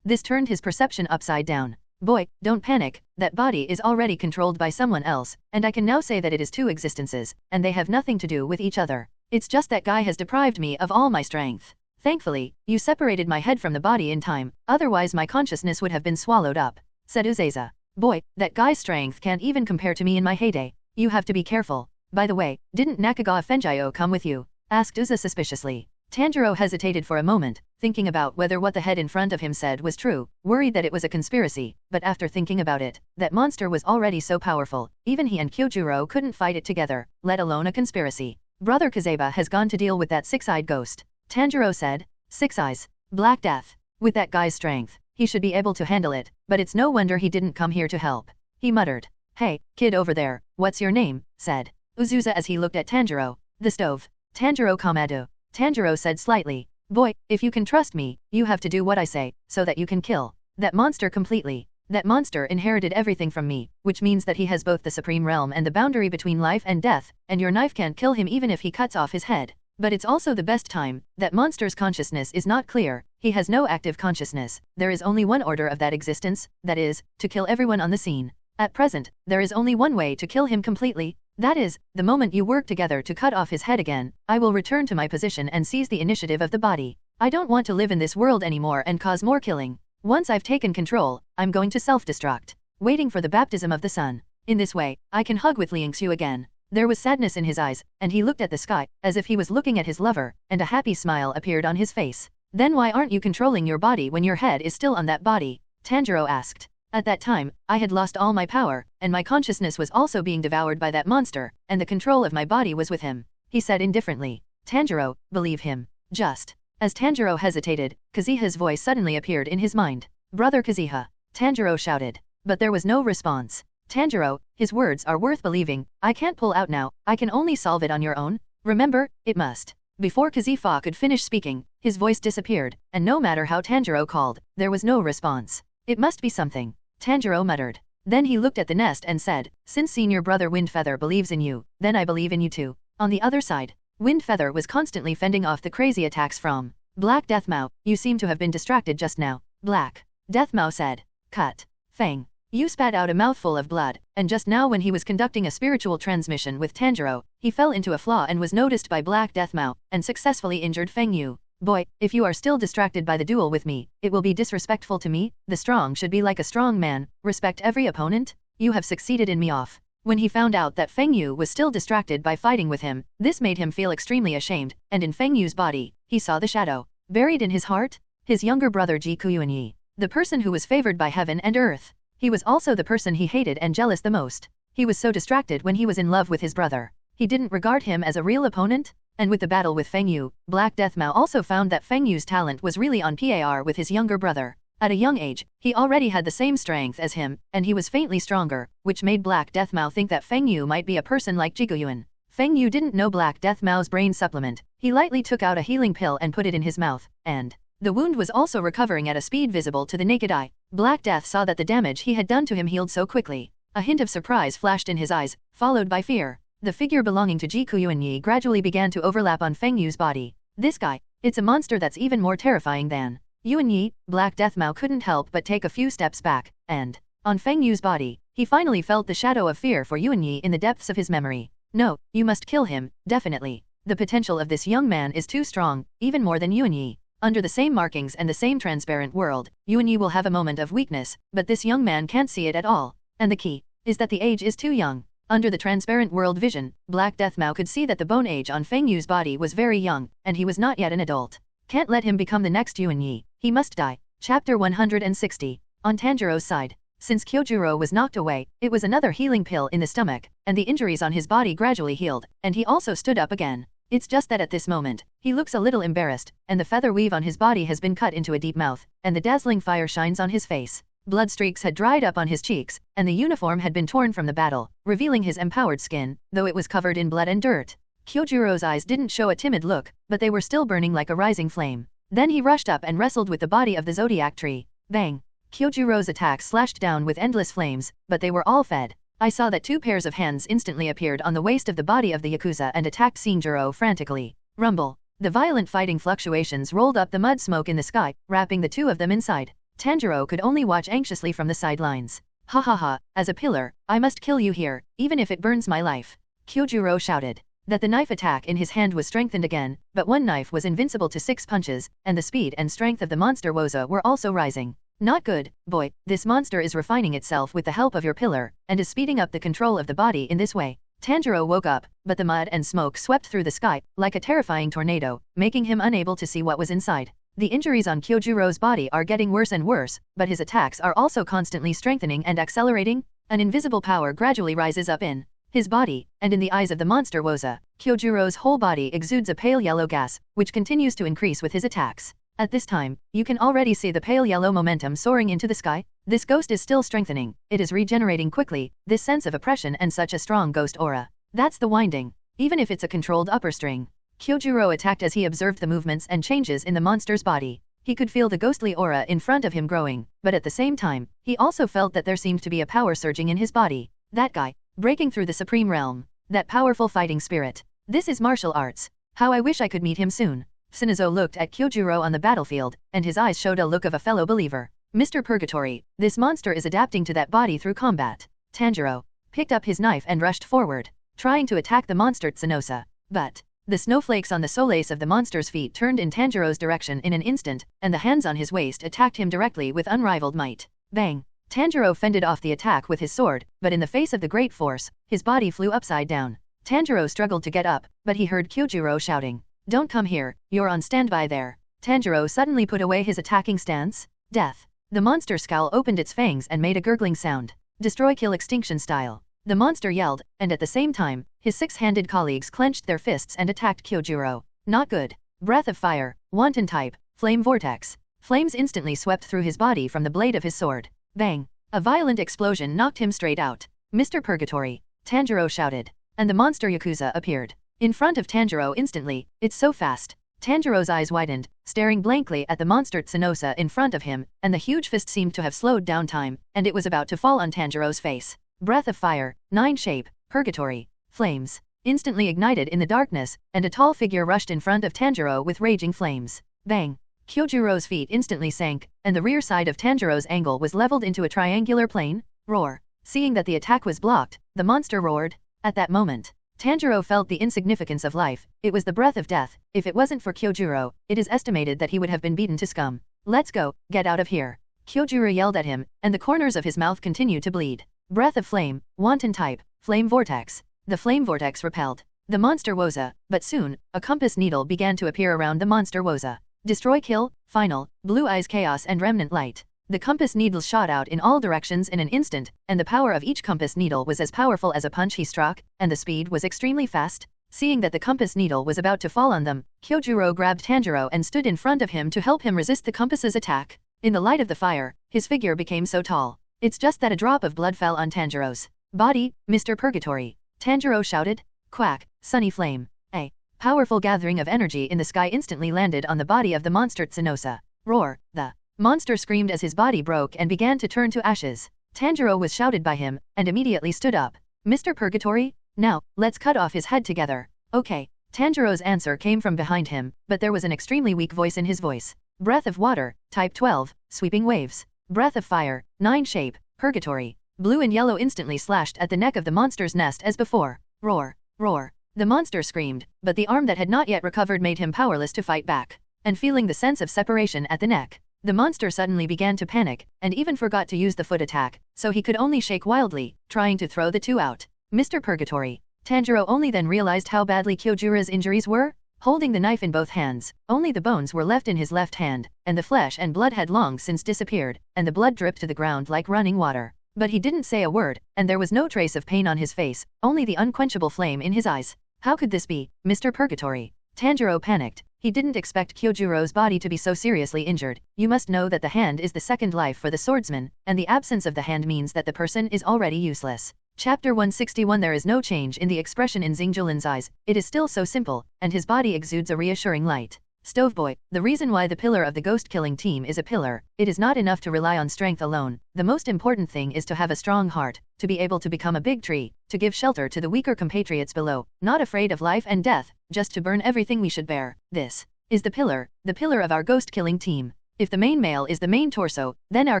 This turned his perception upside down. Boy, don't panic, that body is already controlled by someone else, and I can now say that it is two existences, and they have nothing to do with each other. It's just that guy has deprived me of all my strength. Thankfully, you separated my head from the body in time, otherwise my consciousness would have been swallowed up, said Uzeza. Boy, that guy's strength can't even compare to me in my heyday. You have to be careful. By the way, didn't Nakagawa Fenjio come with you? Asked Uza suspiciously. Tanjiro hesitated for a moment, thinking about whether what the head in front of him said was true, worried that it was a conspiracy, but after thinking about it, that monster was already so powerful, even he and Kyojuro couldn't fight it together, let alone a conspiracy. Brother Kazeba has gone to deal with that six-eyed ghost. Tanjiro said. 6 eyes. Black Death. With that guy's strength, he should be able to handle it, but it's no wonder he didn't come here to help. He muttered. Hey, kid over there, what's your name? Said Uzusa as he looked at Tanjiro. The stove. Tanjiro Kamado. Tanjiro said slightly. Boy, if you can trust me, you have to do what I say, so that you can kill that monster completely. That monster inherited everything from me, which means that he has both the supreme realm and the boundary between life and death, and your knife can't kill him even if he cuts off his head. But it's also the best time. That monster's consciousness is not clear, he has no active consciousness, there is only one order of that existence, that is, to kill everyone on the scene. At present, there is only one way to kill him completely, that is, the moment you work together to cut off his head again, I will return to my position and seize the initiative of the body. I don't want to live in this world anymore and cause more killing. Once I've taken control, I'm going to self-destruct, waiting for the baptism of the sun. In this way, I can hug with Liangxiu again. There was sadness in his eyes, and he looked at the sky, as if he was looking at his lover, and a happy smile appeared on his face. Then why aren't you controlling your body when your head is still on that body? Tanjiro asked. At that time, I had lost all my power, and my consciousness was also being devoured by that monster, and the control of my body was with him. He said indifferently. Tanjiro, believe him. Just. As Tanjiro hesitated, Kazuha's voice suddenly appeared in his mind. Brother Kazuha. Tanjiro shouted. But there was no response. Tanjiro, his words are worth believing, I can't pull out now, I can only solve it on your own. Remember, it must. Before Kazuha could finish speaking, his voice disappeared, and no matter how Tanjiro called, there was no response. It must be something. Tanjiro muttered. Then he looked at the nest and said, since senior brother Windfeather believes in you, then I believe in you too. On the other side, Windfeather was constantly fending off the crazy attacks from Black Deathmao. You seem to have been distracted just now. Black Deathmao said. Cut. Fang. You spat out a mouthful of blood, and just now when he was conducting a spiritual transmission with Tanjiro, he fell into a flaw and was noticed by Black Deathmao, and successfully injured Feng Yu. Boy, if you are still distracted by the duel with me, it will be disrespectful to me. The strong should be like a strong man, respect every opponent. You have succeeded in me off. When he found out that Feng Yu was still distracted by fighting with him, this made him feel extremely ashamed, and in Feng Yu's body, he saw the shadow. Buried in his heart? His younger brother Ji Kuyuanyi. The person who was favored by heaven and earth. He was also the person he hated and jealous the most. He was so distracted when he was in love with his brother. He didn't regard him as a real opponent? And with the battle with Feng Yu, Black Deathmao also found that Feng Yu's talent was really on par with his younger brother. At a young age, he already had the same strength as him, and he was faintly stronger, which made Black Deathmao think that Feng Yu might be a person like Jiguyuan. Feng Yu didn't know Black Deathmao's brain supplement. He lightly took out a healing pill and put it in his mouth, and the wound was also recovering at a speed visible to the naked eye. Black Death saw that the damage he had done to him healed so quickly. A hint of surprise flashed in his eyes, followed by fear. The figure belonging to Ji Kuyuanyi gradually began to overlap on Feng Yu's body. This guy, it's a monster that's even more terrifying than Yuanyi. Black Deathmao couldn't help but take a few steps back, and on Feng Yu's body, he finally felt the shadow of fear for Yuanyi in the depths of his memory. No, you must kill him, definitely. The potential of this young man is too strong, even more than Yuanyi. Under the same markings and the same transparent world, Yuanyi will have a moment of weakness, but this young man can't see it at all. And the key is that the age is too young. Under the transparent world vision, Black Deathmao could see that the bone age on Feng Yu's body was very young, and he was not yet an adult. Can't let him become the next Yuanyi. He must die. Chapter 160. On Tanjiro's side. Since Kyojuro was knocked away, it was another healing pill in the stomach, and the injuries on his body gradually healed, and he also stood up again. It's just that at this moment, he looks a little embarrassed, and the feather weave on his body has been cut into a deep mouth, and the dazzling fire shines on his face. Blood streaks had dried up on his cheeks, and the uniform had been torn from the battle, revealing his empowered skin, though it was covered in blood and dirt. Kyojuro's eyes didn't show a timid look, but they were still burning like a rising flame. Then he rushed up and wrestled with the body of the zodiac tree. Bang! Kyojuro's attacks slashed down with endless flames, but they were all fed. I saw that 2 pairs of hands instantly appeared on the waist of the body of the Yakuza and attacked Shinjiro frantically. Rumble. The violent fighting fluctuations rolled up the mud smoke in the sky, wrapping the 2 of them inside. Tanjiro could only watch anxiously from the sidelines. Ha ha ha, as a pillar, I must kill you here, even if it burns my life. Kyojuro shouted. That the knife attack in his hand was strengthened again, but one knife was invincible to 6 punches, and the speed and strength of the monster Woza were also rising. Not good, boy, this monster is refining itself with the help of your pillar, and is speeding up the control of the body in this way. Tanjiro woke up, but the mud and smoke swept through the sky, like a terrifying tornado, making him unable to see what was inside. The injuries on Kyojuro's body are getting worse and worse, but his attacks are also constantly strengthening and accelerating. An invisible power gradually rises up in his body, and in the eyes of the monster Woza, Kyojuro's whole body exudes a pale yellow gas, which continues to increase with his attacks. At this time, you can already see the pale yellow momentum soaring into the sky. This ghost is still strengthening, it is regenerating quickly, this sense of oppression and such a strong ghost aura. That's the winding. Even if it's a controlled upper string. Kyojuro attacked as he observed the movements and changes in the monster's body. He could feel the ghostly aura in front of him growing, but at the same time, he also felt that there seemed to be a power surging in his body. That guy, breaking through the supreme realm. That powerful fighting spirit. This is martial arts. How I wish I could meet him soon. Shinizo looked at Kyojuro on the battlefield, and his eyes showed a look of a fellow believer. Mr. Purgatory, this monster is adapting to that body through combat. Tanjiro picked up his knife and rushed forward, trying to attack the monster Tsenosa. But the snowflakes on the soles of the monster's feet turned in Tanjiro's direction in an instant, and the hands on his waist attacked him directly with unrivaled might. Bang! Tanjiro fended off the attack with his sword, but in the face of the great force, his body flew upside down. Tanjiro struggled to get up, but he heard Kyojuro shouting, "Don't come here, you're on standby there." Tanjiro suddenly put away his attacking stance. Death. The monster scowl opened its fangs and made a gurgling sound. Destroy kill extinction style. The monster yelled, and at the same time, his 6-handed colleagues clenched their fists and attacked Kyojuro. Not good. Breath of fire, wanton type, flame vortex. Flames instantly swept through his body from the blade of his sword. Bang. A violent explosion knocked him straight out. Mr. Purgatory. Tanjiro shouted. And the monster Yakuza appeared. In front of Tanjiro instantly. It's so fast. Tanjiro's eyes widened, staring blankly at the monster Tsenosa in front of him, and the huge fist seemed to have slowed down time, and it was about to fall on Tanjiro's face. Breath of fire, 9 shape, purgatory, flames, instantly ignited in the darkness, and a tall figure rushed in front of Tanjiro with raging flames. Bang! Kyojuro's feet instantly sank, and the rear side of Tanjiro's angle was leveled into a triangular plane. Roar! Seeing that the attack was blocked, the monster roared. At that moment, Tanjiro felt the insignificance of life. It was the breath of death. If it wasn't for Kyojuro, it is estimated that he would have been beaten to scum. Let's go, get out of here. Kyojuro yelled at him, and the corners of his mouth continued to bleed. Breath of flame, wanton type, flame vortex. The flame vortex repelled the monster Woza, but soon, a compass needle began to appear around the monster Woza. Destroy kill, final, blue eyes chaos and remnant light. The compass needles shot out in all directions in an instant, and the power of each compass needle was as powerful as a punch he struck, and the speed was extremely fast. Seeing that the compass needle was about to fall on them, Kyojuro grabbed Tanjiro and stood in front of him to help him resist the compass's attack. In the light of the fire, his figure became so tall. It's just that a drop of blood fell on Tanjiro's body. Mr. Purgatory. Tanjiro shouted. Quack, sunny flame. A powerful gathering of energy in the sky instantly landed on the body of the monster Tsenosa. Roar, the monster screamed as his body broke and began to turn to ashes. Tanjiro was shouted by him, and immediately stood up. Mr. Purgatory? Now, let's cut off his head together. Okay. Tanjiro's answer came from behind him, but there was an extremely weak voice in his voice. Breath of water, type 12, sweeping waves. Breath of fire, 9 shape, purgatory. Blue and yellow instantly slashed at the neck of the monster's nest as before. Roar, roar. The monster screamed, but the arm that had not yet recovered made him powerless to fight back. And feeling the sense of separation at the neck, the monster suddenly began to panic, and even forgot to use the foot attack, so he could only shake wildly, trying to throw the two out. Mr. Purgatory. Tanjiro only then realized how badly Kyojuro's injuries were. Holding the knife in both hands, only the bones were left in his left hand, and the flesh and blood had long since disappeared, and the blood dripped to the ground like running water. But he didn't say a word, and there was no trace of pain on his face, only the unquenchable flame in his eyes. How could this be, Mr. Purgatory? Tanjiro panicked. He didn't expect Kyojuro's body to be so seriously injured. You must know that the hand is the second life for the swordsman, and the absence of the hand means that the person is already useless. Chapter 161. There is no change in the expression in Xingjulin's eyes. It is still so simple, and his body exudes a reassuring light. Stoveboy, the reason why the pillar of the ghost-killing team is a pillar, it is not enough to rely on strength alone. The most important thing is to have a strong heart, to be able to become a big tree, to give shelter to the weaker compatriots below, not afraid of life and death, just to burn everything we should bear. This is the pillar of our ghost-killing team. If the main male is the main torso, then our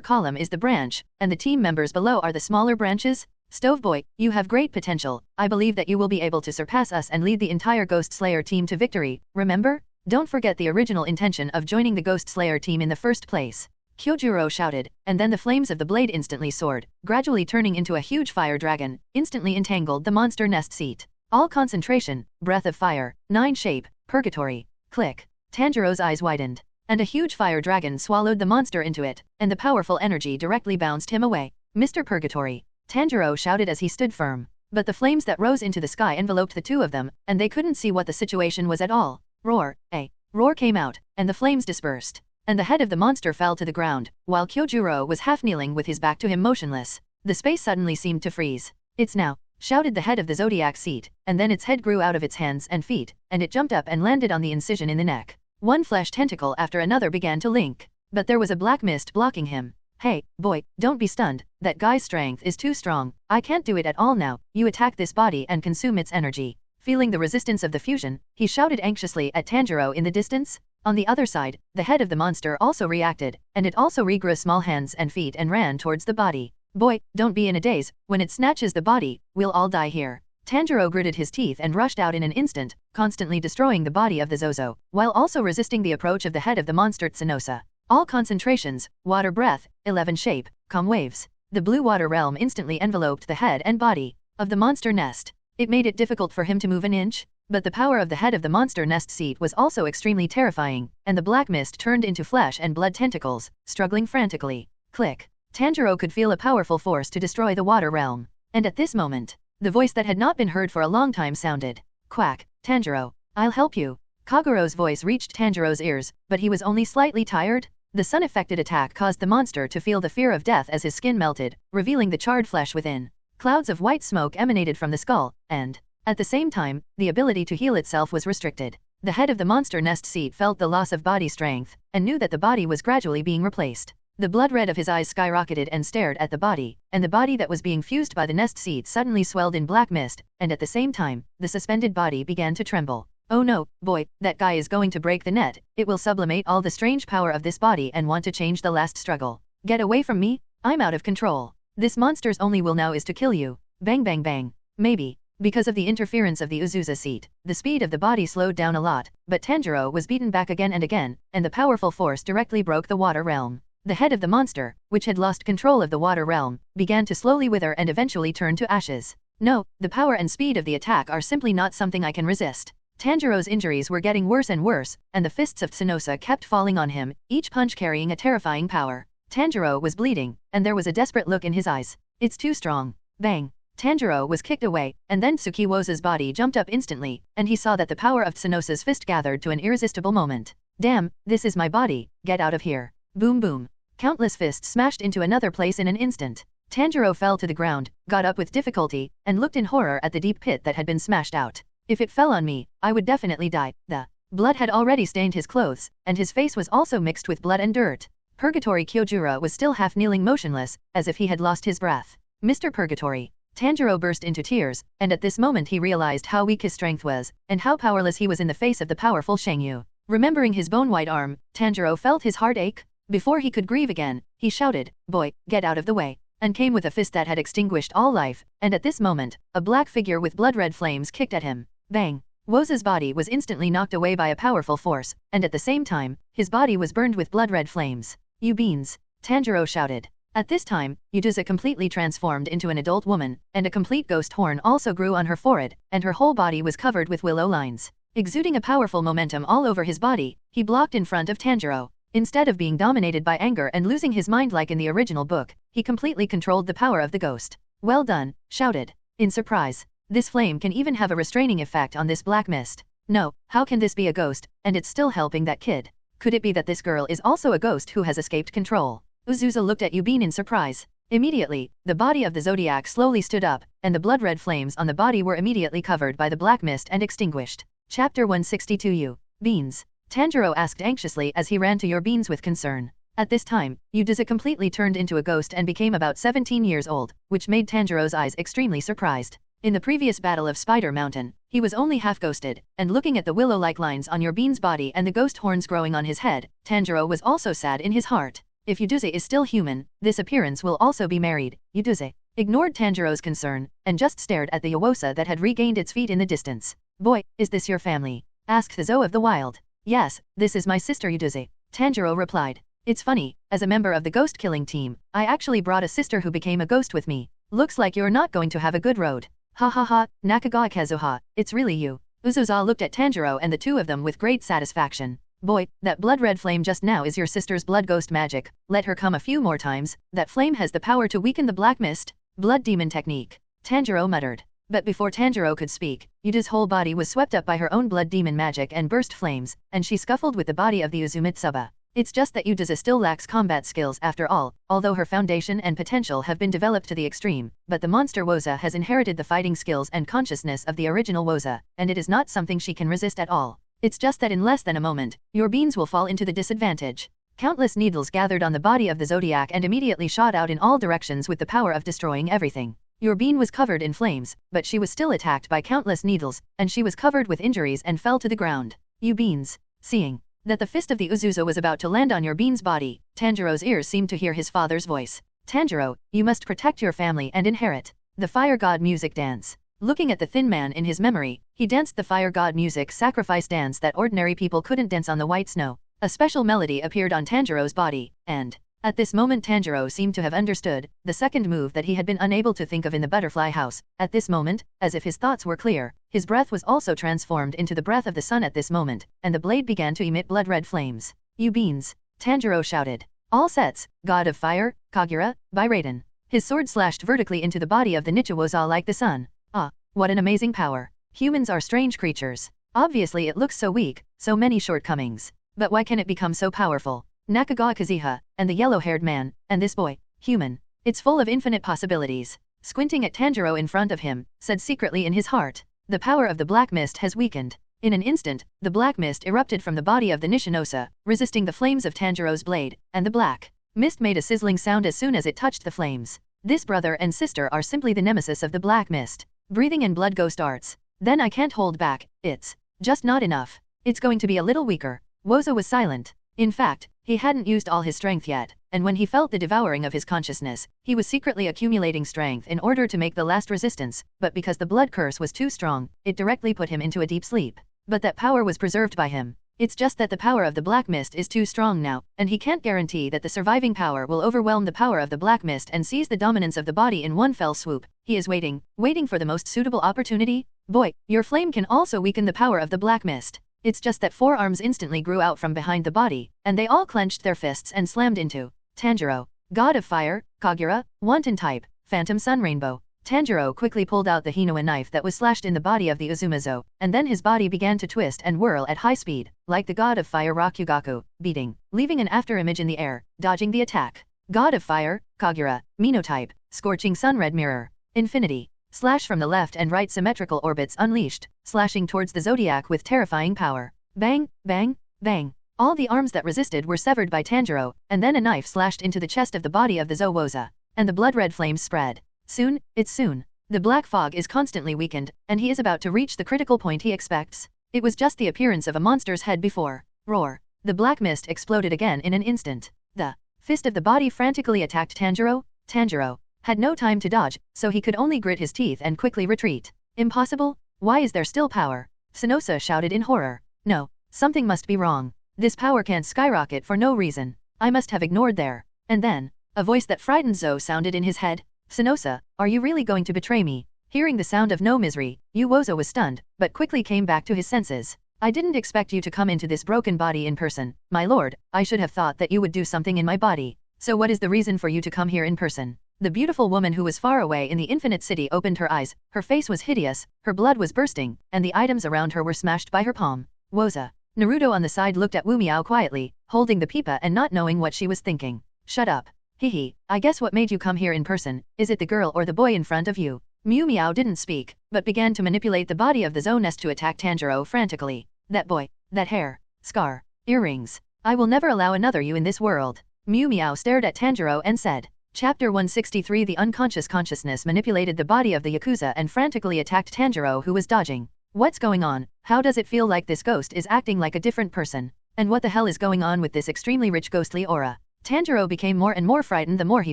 column is the branch, and the team members below are the smaller branches? Stoveboy, you have great potential. I believe that you will be able to surpass us and lead the entire Ghost Slayer team to victory, remember? Don't forget the original intention of joining the Ghost Slayer team in the first place. Kyojuro shouted, and then the flames of the blade instantly soared, gradually turning into a huge fire dragon, instantly entangled the monster nest seat. All concentration, breath of fire, 9 shape, purgatory. Click. Tanjiro's eyes widened, and a huge fire dragon swallowed the monster into it, and the powerful energy directly bounced him away. Mr. Purgatory, Tanjiro shouted as he stood firm. But the flames that rose into the sky enveloped the two of them, and they couldn't see what the situation was at all. Roar, a roar came out, and the flames dispersed, and the head of the monster fell to the ground, while Kyojuro was half kneeling with his back to him motionless. The space suddenly seemed to freeze. It's now, shouted the head of the zodiac seat, and then its head grew out of its hands and feet, and it jumped up and landed on the incision in the neck. One flesh tentacle after another began to link, but there was a black mist blocking him. Hey, boy, don't be stunned, that guy's strength is too strong, I can't do it at all now, you attack this body and consume its energy. Feeling the resistance of the fusion, he shouted anxiously at Tanjiro in the distance. On the other side, the head of the monster also reacted, and it also regrew small hands and feet and ran towards the body. Boy, don't be in a daze, when it snatches the body, we'll all die here. Tanjiro gritted his teeth and rushed out in an instant, constantly destroying the body of the Zozo, while also resisting the approach of the head of the monster Tsenosa. All concentrations, water breath, 11 shape, calm waves. The blue water realm instantly enveloped the head and body of the monster nest. It made it difficult for him to move an inch, but the power of the head of the monster nest seat was also extremely terrifying, and the black mist turned into flesh and blood tentacles, struggling frantically. Click. Tanjiro could feel a powerful force to destroy the water realm. And at this moment, the voice that had not been heard for a long time sounded. Quack, Tanjiro, I'll help you. Kaguro's voice reached Tanjiro's ears, but he was only slightly tired. The sun-affected attack caused the monster to feel the fear of death as his skin melted, revealing the charred flesh within. Clouds of white smoke emanated from the skull, and, at the same time, the ability to heal itself was restricted. The head of the monster nest seat felt the loss of body strength, and knew that the body was gradually being replaced. The blood red of his eyes skyrocketed and stared at the body, and the body that was being fused by the nest seat suddenly swelled in black mist, and at the same time, the suspended body began to tremble. Oh no, boy, that guy is going to break the net, it will sublimate all the strange power of this body and want to change the last struggle. Get away from me, I'm out of control. This monster's only will now is to kill you. Bang bang bang. Maybe, because of the interference of the Uzusa seat, the speed of the body slowed down a lot, but Tanjiro was beaten back again and again, and the powerful force directly broke the water realm. The head of the monster, which had lost control of the water realm, began to slowly wither and eventually turn to ashes. No, the power and speed of the attack are simply not something I can resist. Tanjiro's injuries were getting worse and worse, and the fists of Tsenosa kept falling on him, each punch carrying a terrifying power. Tanjiro was bleeding, and there was a desperate look in his eyes. It's too strong. Bang. Tanjiro was kicked away, and then Tsukiwosa's body jumped up instantly, and he saw that the power of Tsenosa's fist gathered to an irresistible moment. Damn, this is my body, get out of here. Boom boom. Countless fists smashed into another place in an instant. Tanjiro fell to the ground, got up with difficulty, and looked in horror at the deep pit that had been smashed out. If it fell on me, I would definitely die. The blood had already stained his clothes, and his face was also mixed with blood and dirt. Purgatory Kyojuro was still half kneeling motionless, as if he had lost his breath. Mr. Purgatory. Tanjiro burst into tears, and at this moment he realized how weak his strength was, and how powerless he was in the face of the powerful Shangyu. Remembering his bone-white arm, Tanjiro felt his heart ache. Before he could grieve again, he shouted, "Boy, get out of the way," and came with a fist that had extinguished all life, and at this moment, a black figure with blood-red flames kicked at him. Bang! Woza's body was instantly knocked away by a powerful force, and at the same time, his body was burned with blood-red flames. "You beans!" Tanjiro shouted. At this time, Udusa completely transformed into an adult woman, and a complete ghost horn also grew on her forehead, and her whole body was covered with willow lines. Exuding a powerful momentum all over his body, he blocked in front of Tanjiro. Instead of being dominated by anger and losing his mind like in the original book, he completely controlled the power of the ghost. "Well done," shouted. In surprise. This flame can even have a restraining effect on this black mist. No, how can this be a ghost, and it's still helping that kid? Could it be that this girl is also a ghost who has escaped control? Uzusa looked at Yubin in surprise. Immediately, the body of the zodiac slowly stood up, and the blood-red flames on the body were immediately covered by the black mist and extinguished. Chapter 162 You. Beans. Tanjiro asked anxiously as he ran to your beans with concern. At this time, Udusa completely turned into a ghost and became about 17 years old, which made Tanjiro's eyes extremely surprised. In the previous battle of Spider Mountain, he was only half-ghosted, and looking at the willow-like lines on your bean's body and the ghost horns growing on his head, Tanjiro was also sad in his heart. If Yuduze is still human, this appearance will also be married. Yuduze ignored Tanjiro's concern, and just stared at the Yawosa that had regained its feet in the distance. Boy, is this your family? Asked the Zo of the Wild. Yes, this is my sister Yuduze. Tanjiro replied. It's funny, as a member of the ghost-killing team, I actually brought a sister who became a ghost with me. Looks like you're not going to have a good road. Ha ha ha, Nakagawa Kazuha, it's really you. Uzuza looked at Tanjiro and the two of them with great satisfaction. Boy, that blood-red flame just now is your sister's blood ghost magic. Let her come a few more times. That flame has the power to weaken the black mist. Blood demon technique. Tanjiro muttered. But before Tanjiro could speak, Yuda's whole body was swept up by her own blood demon magic and burst flames, and she scuffled with the body of the Uzumitsuba. It's just that Yuduza still lacks combat skills after all, although her foundation and potential have been developed to the extreme, but the monster Woza has inherited the fighting skills and consciousness of the original Woza, and it is not something she can resist at all. It's just that in less than a moment, your beans will fall into the disadvantage. Countless needles gathered on the body of the Zodiac and immediately shot out in all directions with the power of destroying everything. Your bean was covered in flames, but she was still attacked by countless needles, and she was covered with injuries and fell to the ground. You beans. Seeing that the fist of the Uzuzo was about to land on your bean's body, Tanjiro's ears seemed to hear his father's voice. Tanjiro, you must protect your family and inherit the fire god music dance. Looking at the thin man in his memory, he danced the fire god music sacrifice dance that ordinary people couldn't dance on the white snow. A special melody appeared on Tanjiro's body, and at this moment Tanjiro seemed to have understood the second move that he had been unable to think of in the butterfly house. At this moment, as if his thoughts were clear, his breath was also transformed into the breath of the sun at this moment, and the blade began to emit blood-red flames. You beans! Tanjiro shouted. All sets, God of Fire, Kagura, by Raiden. His sword slashed vertically into the body of the Nichiwoza like the sun. Ah, what an amazing power. Humans are strange creatures. Obviously it looks so weak, so many shortcomings. But why can it become so powerful? Nakagawa Kazuha, and the yellow-haired man, and this boy, human. It's full of infinite possibilities. Squinting at Tanjiro in front of him, said secretly in his heart. The power of the black mist has weakened. In an instant, the black mist erupted from the body of the Nishinosa, resisting the flames of Tanjiro's blade, and the black mist made a sizzling sound as soon as it touched the flames. This brother and sister are simply the nemesis of the black mist. Breathing and blood ghost arts. Then I can't hold back, it's just not enough. It's going to be a little weaker. Woza was silent. In fact, he hadn't used all his strength yet, and when he felt the devouring of his consciousness, he was secretly accumulating strength in order to make the last resistance, but because the blood curse was too strong, it directly put him into a deep sleep. But that power was preserved by him. It's just that the power of the black mist is too strong now, and he can't guarantee that the surviving power will overwhelm the power of the black mist and seize the dominance of the body in one fell swoop. He is waiting for the most suitable opportunity. Boy, your flame can also weaken the power of the black mist. It's just that 4 arms instantly grew out from behind the body, and they all clenched their fists and slammed into Tanjiro. God of Fire, Kagura, Wanton Type, Phantom Sun Rainbow. Tanjiro quickly pulled out the Hinoa knife that was slashed in the body of the Uzumizo, and then his body began to twist and whirl at high speed, like the God of Fire Rakugaku, beating, leaving an afterimage in the air, dodging the attack. God of Fire, Kagura, Mino Type, Scorching Sun Red Mirror. Infinity. Slash from the left and right symmetrical orbits unleashed, slashing towards the Zodiac with terrifying power. Bang, bang, bang. All the arms that resisted were severed by Tanjiro, and then a knife slashed into the chest of the body of the Zowoza, and the blood-red flames spread. Soon, it's soon. The black fog is constantly weakened, and he is about to reach the critical point he expects. It was just the appearance of a monster's head before. Roar. The black mist exploded again in an instant. The fist of the body frantically attacked Tanjiro. Tanjiro had no time to dodge, so he could only grit his teeth and quickly retreat. Impossible? Why is there still power? Sonosa shouted in horror. No, something must be wrong. This power can't skyrocket for no reason. I must have ignored there. And then, a voice that frightened Zo sounded in his head. Sonosa, are you really going to betray me? Hearing the sound of no misery, Uwozo was stunned, but quickly came back to his senses. I didn't expect you to come into this broken body in person, my lord. I should have thought that you would do something in my body. So what is the reason for you to come here in person? The beautiful woman who was far away in the infinite city opened her eyes, her face was hideous, her blood was bursting, and the items around her were smashed by her palm. Woza. Naruto on the side looked at Wu Miao quietly, holding the pipa and not knowing what she was thinking. Shut up. Hehe, I guess what made you come here in person, is it the girl or the boy in front of you? Mew Meow didn't speak, but began to manipulate the body of the Zonest to attack Tanjiro frantically. That boy, that hair, scar, earrings. I will never allow another you in this world. Mew Meow stared at Tanjiro and said. Chapter 163 The unconscious consciousness manipulated the body of the Yakuza and frantically attacked Tanjiro, who was dodging. What's going on? How does it feel like this ghost is acting like a different person? And what the hell is going on with this extremely rich ghostly aura? Tanjiro became more and more frightened the more he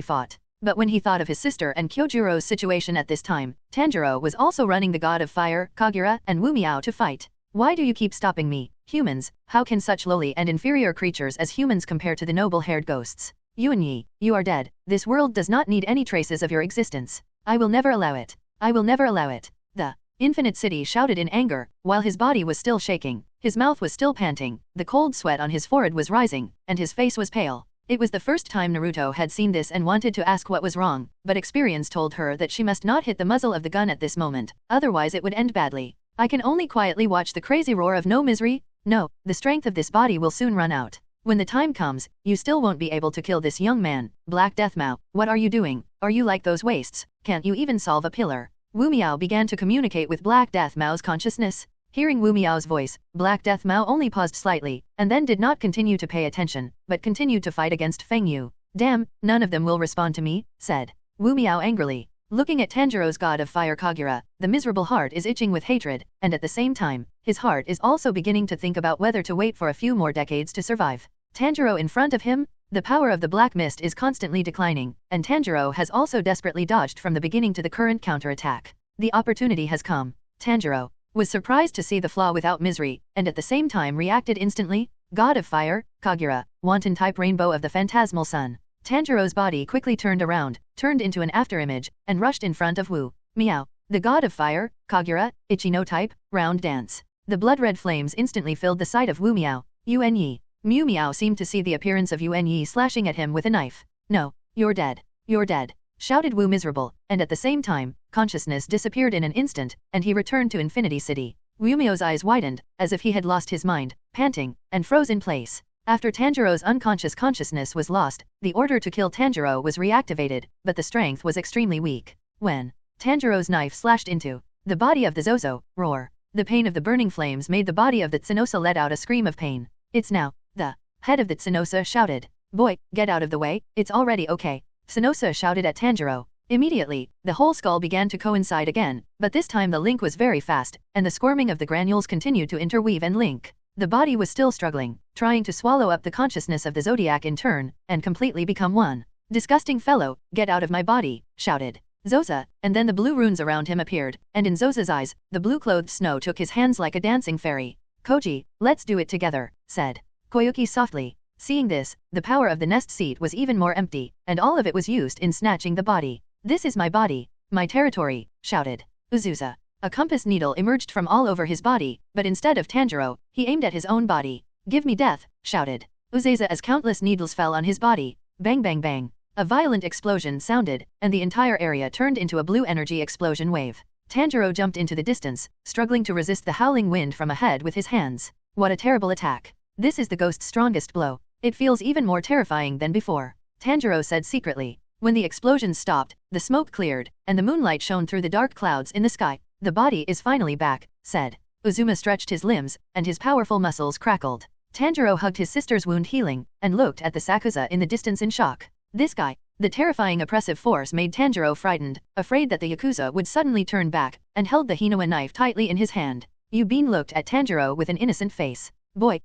fought. But when he thought of his sister and Kyojuro's situation at this time, Tanjiro was also running the god of fire, Kagura, and Wu Miao to fight. Why do you keep stopping me, humans? How can such lowly and inferior creatures as humans compare to the noble-haired ghosts? Yuanyi, you are dead. This world does not need any traces of your existence. I will never allow it. I will never allow it. The Infinite City shouted in anger, while his body was still shaking, his mouth was still panting, the cold sweat on his forehead was rising, and his face was pale. It was the first time Naruto had seen this and wanted to ask what was wrong, but experience told her that she must not hit the muzzle of the gun at this moment, otherwise it would end badly. I can only quietly watch the crazy roar of no misery. No, the strength of this body will soon run out. When the time comes, you still won't be able to kill this young man. Black Death Mao, what are you doing? Are you like those wastes? Can't you even solve a pillar? Wu Miao began to communicate with Black Death Mao's consciousness. Hearing Wu Miao's voice, Black Death Mao only paused slightly, and then did not continue to pay attention, but continued to fight against Feng Yu. Damn, none of them will respond to me, said Wu Miao angrily. Looking at Tanjiro's god of fire Kagura, the miserable heart is itching with hatred, and at the same time, his heart is also beginning to think about whether to wait for a few more decades to survive. Tanjiro in front of him? The power of the black mist is constantly declining, and Tanjiro has also desperately dodged from the beginning to the current counterattack. The opportunity has come. Tanjiro was surprised to see the flaw without misery, and at the same time reacted instantly. God of fire, Kagura, wanton type rainbow of the phantasmal sun. Tanjiro's body quickly turned around, turned into an afterimage, and rushed in front of Wu Miao. The god of fire, Kagura, Ichino type, round dance. The blood-red flames instantly filled the sight of Wu Miao. Yuanyi. Mu Miao seemed to see the appearance of Yuanyi slashing at him with a knife. No, you're dead. You're dead, shouted Wu miserable, and at the same time, consciousness disappeared in an instant, and he returned to Infinity City. Wu Miao's eyes widened, as if he had lost his mind, panting, and froze in place. After Tanjiro's unconscious consciousness was lost, the order to kill Tanjiro was reactivated, but the strength was extremely weak. When Tanjiro's knife slashed into the body of the Zozo, roar. The pain of the burning flames made the body of the Tsenosa let out a scream of pain. It's now. The head of the Tsenosa shouted. Boy, get out of the way, it's already okay. Tsenosa shouted at Tanjiro. Immediately, the whole skull began to coincide again, but this time the link was very fast, and the squirming of the granules continued to interweave and link. The body was still struggling, trying to swallow up the consciousness of the Zodiac in turn, and completely become one. Disgusting fellow, get out of my body, shouted Zoza, and then the blue runes around him appeared, and in Zoza's eyes, the blue-clothed snow took his hands like a dancing fairy. Koji, let's do it together, said Koyuki softly. Seeing this, the power of the nest seat was even more empty, and all of it was used in snatching the body. This is my body, my territory, shouted Uzusa. A compass needle emerged from all over his body, but instead of Tanjiro, he aimed at his own body. Give me death, shouted Uzusa as countless needles fell on his body. Bang bang bang. A violent explosion sounded, and the entire area turned into a blue energy explosion wave. Tanjiro jumped into the distance, struggling to resist the howling wind from ahead with his hands. What a terrible attack. This is the ghost's strongest blow. It feels even more terrifying than before, Tanjiro said secretly. When the explosions stopped, the smoke cleared, and the moonlight shone through the dark clouds in the sky. The body is finally back, said Uzuma. Stretched his limbs, and his powerful muscles crackled. Tanjiro hugged his sister's wound healing, and looked at the Sakuza in the distance in shock. This guy. The terrifying oppressive force made Tanjiro frightened, afraid that the Yakuza would suddenly turn back, and held the Hinoa knife tightly in his hand. Yubin looked at Tanjiro with an innocent face. Boy,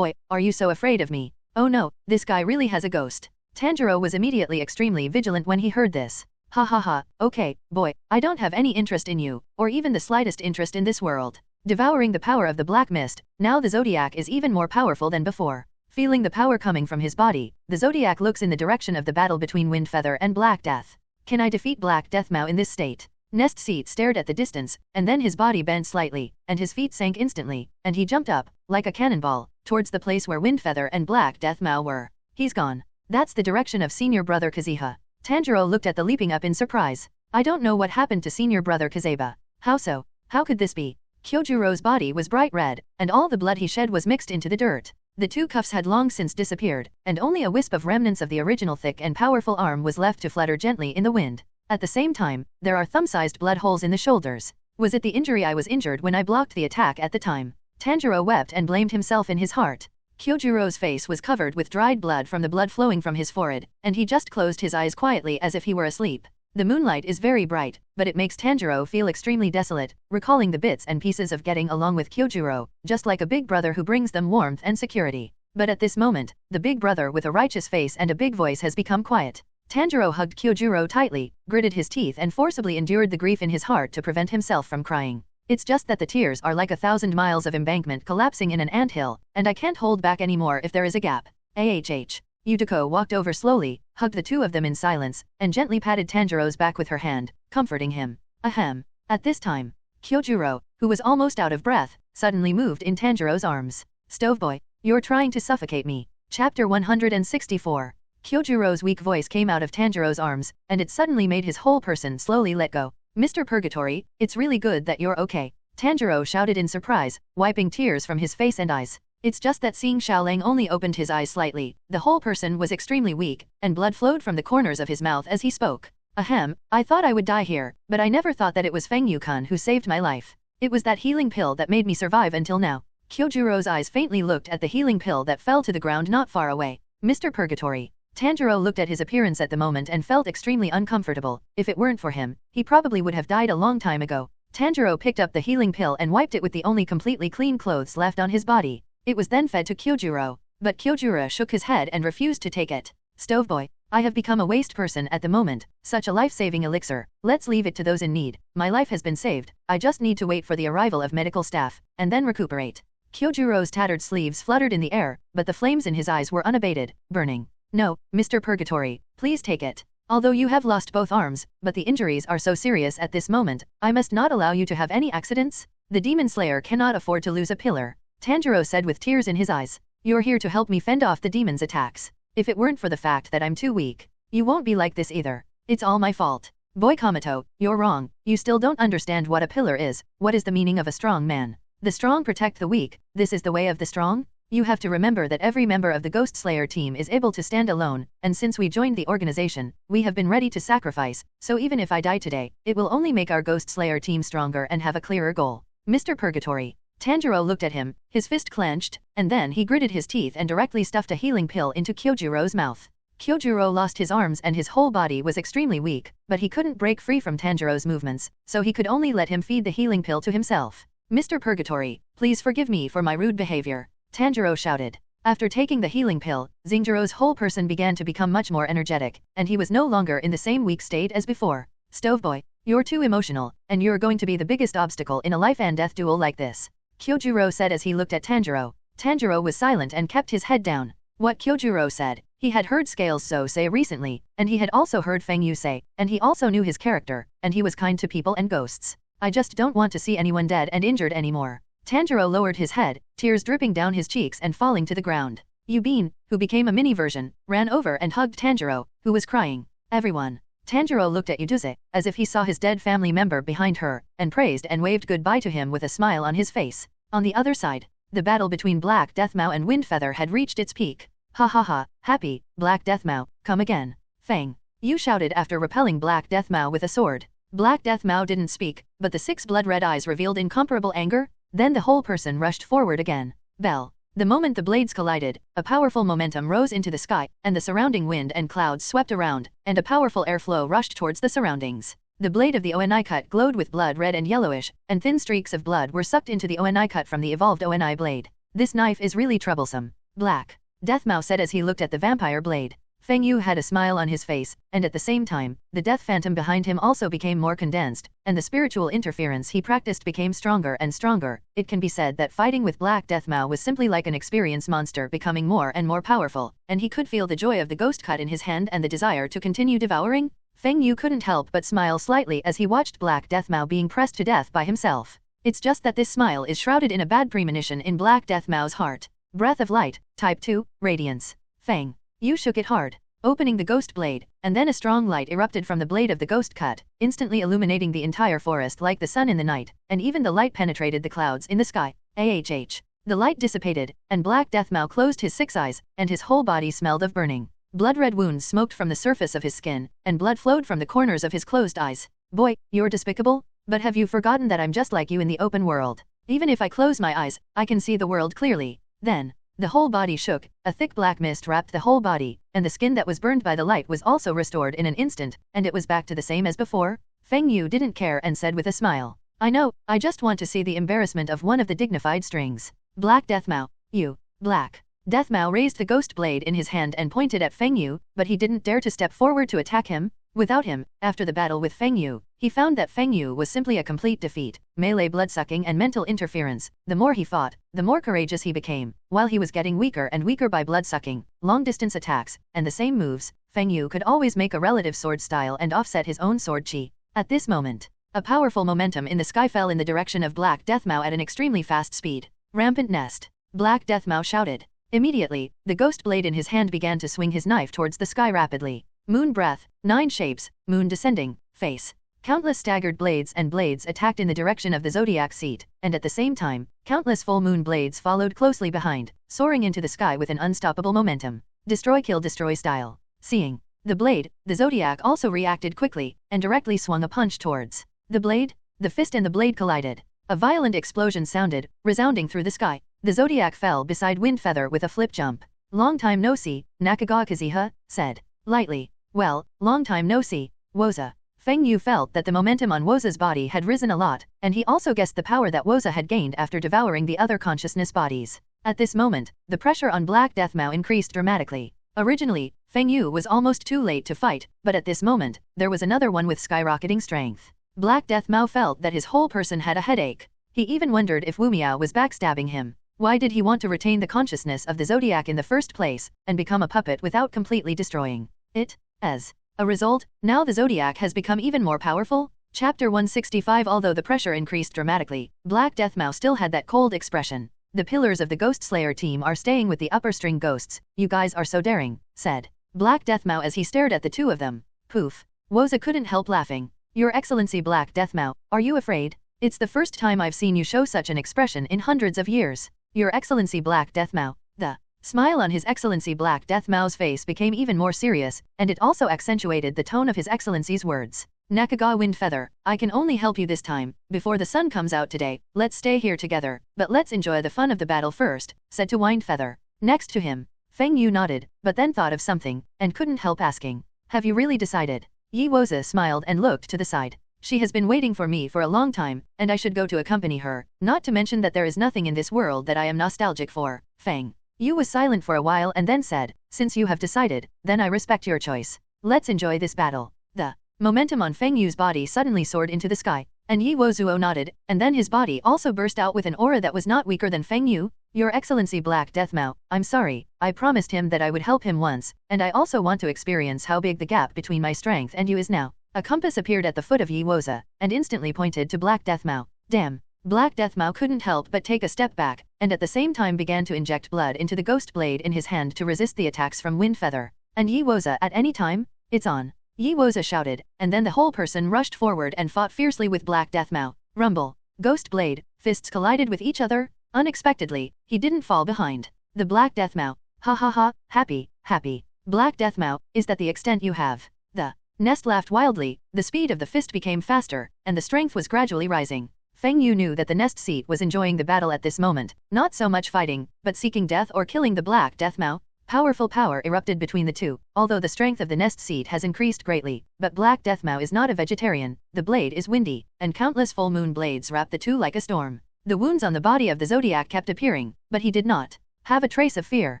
are you so afraid of me? Oh no, this guy really has a ghost. Tanjiro was immediately extremely vigilant when he heard this. Ha ha ha, okay, boy, I don't have any interest in you, or even the slightest interest in this world. Devouring the power of the black mist, now the Zodiac is even more powerful than before. Feeling the power coming from his body, the Zodiac looks in the direction of the battle between Windfeather and Black Death. Can I defeat Black Death Mao in this state? Nest Seat stared at the distance, and then his body bent slightly, and his feet sank instantly, and he jumped up, like a cannonball, towards the place where Windfeather and Black Death Mao were. He's gone. That's the direction of Senior Brother Kazuha. Tanjiro looked at the leaping up in surprise. I don't know what happened to Senior Brother Kazeba. How so? How could this be? Kyojuro's body was bright red, and all the blood he shed was mixed into the dirt. The two cuffs had long since disappeared, and only a wisp of remnants of the original thick and powerful arm was left to flutter gently in the wind. At the same time, there are thumb-sized blood holes in the shoulders. Was it the injury I was injured when I blocked the attack at the time? Tanjiro wept and blamed himself in his heart. Kyojuro's face was covered with dried blood from the blood flowing from his forehead, and he just closed his eyes quietly as if he were asleep. The moonlight is very bright, but it makes Tanjiro feel extremely desolate, recalling the bits and pieces of getting along with Kyojuro, just like a big brother who brings them warmth and security. But at this moment, the big brother with a righteous face and a big voice has become quiet. Tanjiro hugged Kyojuro tightly, gritted his teeth and forcibly endured the grief in his heart to prevent himself from crying. It's just that the tears are like 1,000 miles of embankment collapsing in an anthill, and I can't hold back anymore if there is a gap. Yutiko walked over slowly, hugged the two of them in silence, and gently patted Tanjiro's back with her hand, comforting him. Ahem. At this time, Kyojuro, who was almost out of breath, suddenly moved in Tanjiro's arms. Stoveboy, you're trying to suffocate me. Chapter 164. Kyojuro's weak voice came out of Tanjiro's arms, and it suddenly made his whole person slowly let go. Mr. Purgatory, it's really good that you're okay. Tanjiro shouted in surprise, wiping tears from his face and eyes. It's just that seeing Xiaolang only opened his eyes slightly. The whole person was extremely weak, and blood flowed from the corners of his mouth as he spoke. Ahem, I thought I would die here, but I never thought that it was Feng Yukun who saved my life. It was that healing pill that made me survive until now. Kyojuro's eyes faintly looked at the healing pill that fell to the ground not far away. Mr. Purgatory. Tanjiro looked at his appearance at the moment and felt extremely uncomfortable. If it weren't for him, he probably would have died a long time ago. Tanjiro picked up the healing pill and wiped it with the only completely clean clothes left on his body. It was then fed to Kyojuro, but Kyojuro shook his head and refused to take it. Stoveboy, I have become a waste person at the moment, such a life-saving elixir, let's leave it to those in need. My life has been saved, I just need to wait for the arrival of medical staff, and then recuperate. Kyojuro's tattered sleeves fluttered in the air, but the flames in his eyes were unabated, burning. No, Mr. Purgatory, please take it. Although you have lost both arms, but the injuries are so serious at this moment, I must not allow you to have any accidents. The Demon Slayer cannot afford to lose a pillar. Tanjiro said with tears in his eyes. You're here to help me fend off the demon's attacks. If it weren't for the fact that I'm too weak, you won't be like this either. It's all my fault. Boy Kamato, you're wrong. You still don't understand what a pillar is. What is the meaning of a strong man? The strong protect the weak. This is the way of the strong? You have to remember that every member of the Ghost Slayer team is able to stand alone, and since we joined the organization, we have been ready to sacrifice, so even if I die today, it will only make our Ghost Slayer team stronger and have a clearer goal. Mr. Purgatory. Tanjiro looked at him, his fist clenched, and then he gritted his teeth and directly stuffed a healing pill into Kyojuro's mouth. Kyojuro lost his arms and his whole body was extremely weak, but he couldn't break free from Tanjiro's movements, so he could only let him feed the healing pill to himself. Mr. Purgatory, please forgive me for my rude behavior. Tanjiro shouted. After taking the healing pill, Xingjiro's whole person began to become much more energetic, and he was no longer in the same weak state as before. Stoveboy, you're too emotional, and you're going to be the biggest obstacle in a life and death duel like this. Kyojuro said as he looked at Tanjiro. Tanjiro was silent and kept his head down. What Kyojuro said, he had heard Scales So say recently, and he had also heard Feng Yu say, and he also knew his character, and he was kind to people and ghosts. I just don't want to see anyone dead and injured anymore. Tanjiro lowered his head, tears dripping down his cheeks and falling to the ground. Yubin, who became a mini version, ran over and hugged Tanjiro, who was crying. Everyone. Tanjiro looked at Yuduze, as if he saw his dead family member behind her, and praised and waved goodbye to him with a smile on his face. On the other side, the battle between Black Deathmao and Windfeather had reached its peak. Ha ha ha, happy, Black Deathmao, come again. Fang. Yu shouted after repelling Black Deathmao with a sword. Black Deathmao didn't speak, but the 6 blood-red eyes revealed incomparable anger. Then the whole person rushed forward again. Bell. The moment the blades collided, a powerful momentum rose into the sky, and the surrounding wind and clouds swept around, and a powerful airflow rushed towards the surroundings. The blade of the Oni cut glowed with blood red and yellowish, and thin streaks of blood were sucked into the Oni cut from the evolved Oni blade. This knife is really troublesome. Black Deathmao said as he looked at the vampire blade. Feng Yu had a smile on his face, and at the same time, the death phantom behind him also became more condensed, and the spiritual interference he practiced became stronger and stronger. It can be said that fighting with Black Deathmao was simply like an experience monster becoming more and more powerful, and he could feel the joy of the ghost cut in his hand and the desire to continue devouring. Feng Yu couldn't help but smile slightly as he watched Black Deathmao being pressed to death by himself. It's just that this smile is shrouded in a bad premonition in Black Deathmao's heart. Breath of Light, Type 2, Radiance. Feng Yu shook it hard, opening the ghost blade, and then a strong light erupted from the blade of the ghost cut, instantly illuminating the entire forest like the sun in the night, and even the light penetrated the clouds in the sky. The light dissipated, and Black Deathmao closed his 6 eyes, and his whole body smelled of burning. Blood-red wounds smoked from the surface of his skin, and blood flowed from the corners of his closed eyes. Boy, you're despicable? But have you forgotten that I'm just like you in the open world? Even if I close my eyes, I can see the world clearly. Then, The whole body shook, a thick black mist wrapped the whole body, and the skin that was burned by the light was also restored in an instant, and it was back to the same as before. Feng Yu didn't care and said with a smile, I know, I just want to see the embarrassment of one of the dignified strings. Black Death Mao, you, Black. Death Mao raised the ghost blade in his hand and pointed at Feng Yu, but he didn't dare to step forward to attack him. Without him, after the battle with Feng Yu, he found that Feng Yu was simply a complete defeat, melee bloodsucking and mental interference. The more he fought, the more courageous he became. While he was getting weaker and weaker by bloodsucking, long-distance attacks, and the same moves, Feng Yu could always make a relative sword style and offset his own sword chi. At this moment, a powerful momentum in the sky fell in the direction of Black Death Mao at an extremely fast speed. Rampant nest. Black Death Mao shouted. Immediately, the ghost blade in his hand began to swing his knife towards the sky rapidly. Moon breath, 9 shapes, moon descending, face. Countless staggered blades and blades attacked in the direction of the zodiac seat, and at the same time, countless full moon blades followed closely behind, soaring into the sky with an unstoppable momentum. Destroy kill destroy style. Seeing the blade, the zodiac also reacted quickly, and directly swung a punch towards the blade. The fist and the blade collided. A violent explosion sounded, resounding through the sky. The zodiac fell beside Wind Feather with a flip jump. Long time no see, Nakagawa Kazuha said lightly. Well, long time no see, Woza. Feng Yu felt that the momentum on Woza's body had risen a lot, and he also guessed the power that Woza had gained after devouring the other consciousness bodies. At this moment, the pressure on Black Death Mao increased dramatically. Originally, Feng Yu was almost too late to fight, but at this moment, there was another one with skyrocketing strength. Black Death Mao felt that his whole person had a headache. He even wondered if Wu Miao was backstabbing him. Why did he want to retain the consciousness of the zodiac in the first place, and become a puppet without completely destroying it? As a result, now the zodiac has become even more powerful. Chapter 165. Although the pressure increased dramatically, Black Death Mao still had that cold expression. The pillars of the Ghost Slayer team are staying with the upper string ghosts. You guys are so daring, said Black Death Mao as he stared at the two of them. Poof. Woza couldn't help laughing. Your Excellency Black Death Mao, are you afraid? It's the first time I've seen you show such an expression in hundreds of years. Your Excellency Black Death Mao. The smile on His Excellency Black Death Mao's face became even more serious, and it also accentuated the tone of His Excellency's words. Nakagawa Wind Feather, I can only help you this time. Before the sun comes out today, let's stay here together, but let's enjoy the fun of the battle first, said to Wind Feather. Next to him, Feng Yu nodded, but then thought of something, and couldn't help asking. Have you really decided? Yi Woza smiled and looked to the side. She has been waiting for me for a long time, and I should go to accompany her, not to mention that there is nothing in this world that I am nostalgic for. Feng Yu was silent for a while and then said, since you have decided, then I respect your choice. Let's enjoy this battle. The momentum on Feng Yu's body suddenly soared into the sky, and Yi Wozuo nodded, and then his body also burst out with an aura that was not weaker than Feng Yu. Your Excellency Black Death Mao, I'm sorry, I promised him that I would help him once, and I also want to experience how big the gap between my strength and you is now. A compass appeared at the foot of Yi Woza, and instantly pointed to Black Death Mao. Damn. Black Death Mao couldn't help but take a step back, and at the same time began to inject blood into the ghost blade in his hand to resist the attacks from Wind Feather. And Yi Woza at any time? It's on. Yi Woza shouted, and then the whole person rushed forward and fought fiercely with Black Death Mao. Rumble. Ghost blade, fists collided with each other. Unexpectedly, he didn't fall behind. The Black Death Mao. Ha ha ha, happy. Black Death Mao, is that the extent you have? The nest laughed wildly, the speed of the fist became faster, and the strength was gradually rising. Feng Yu knew that the nest seat was enjoying the battle at this moment, not so much fighting, but seeking death or killing the Black Death Mao. Powerful power erupted between the two, although the strength of the nest seat has increased greatly, but Black Death Mao is not a vegetarian, the blade is windy, and countless full moon blades wrap the two like a storm. The wounds on the body of the zodiac kept appearing, but he did not have a trace of fear.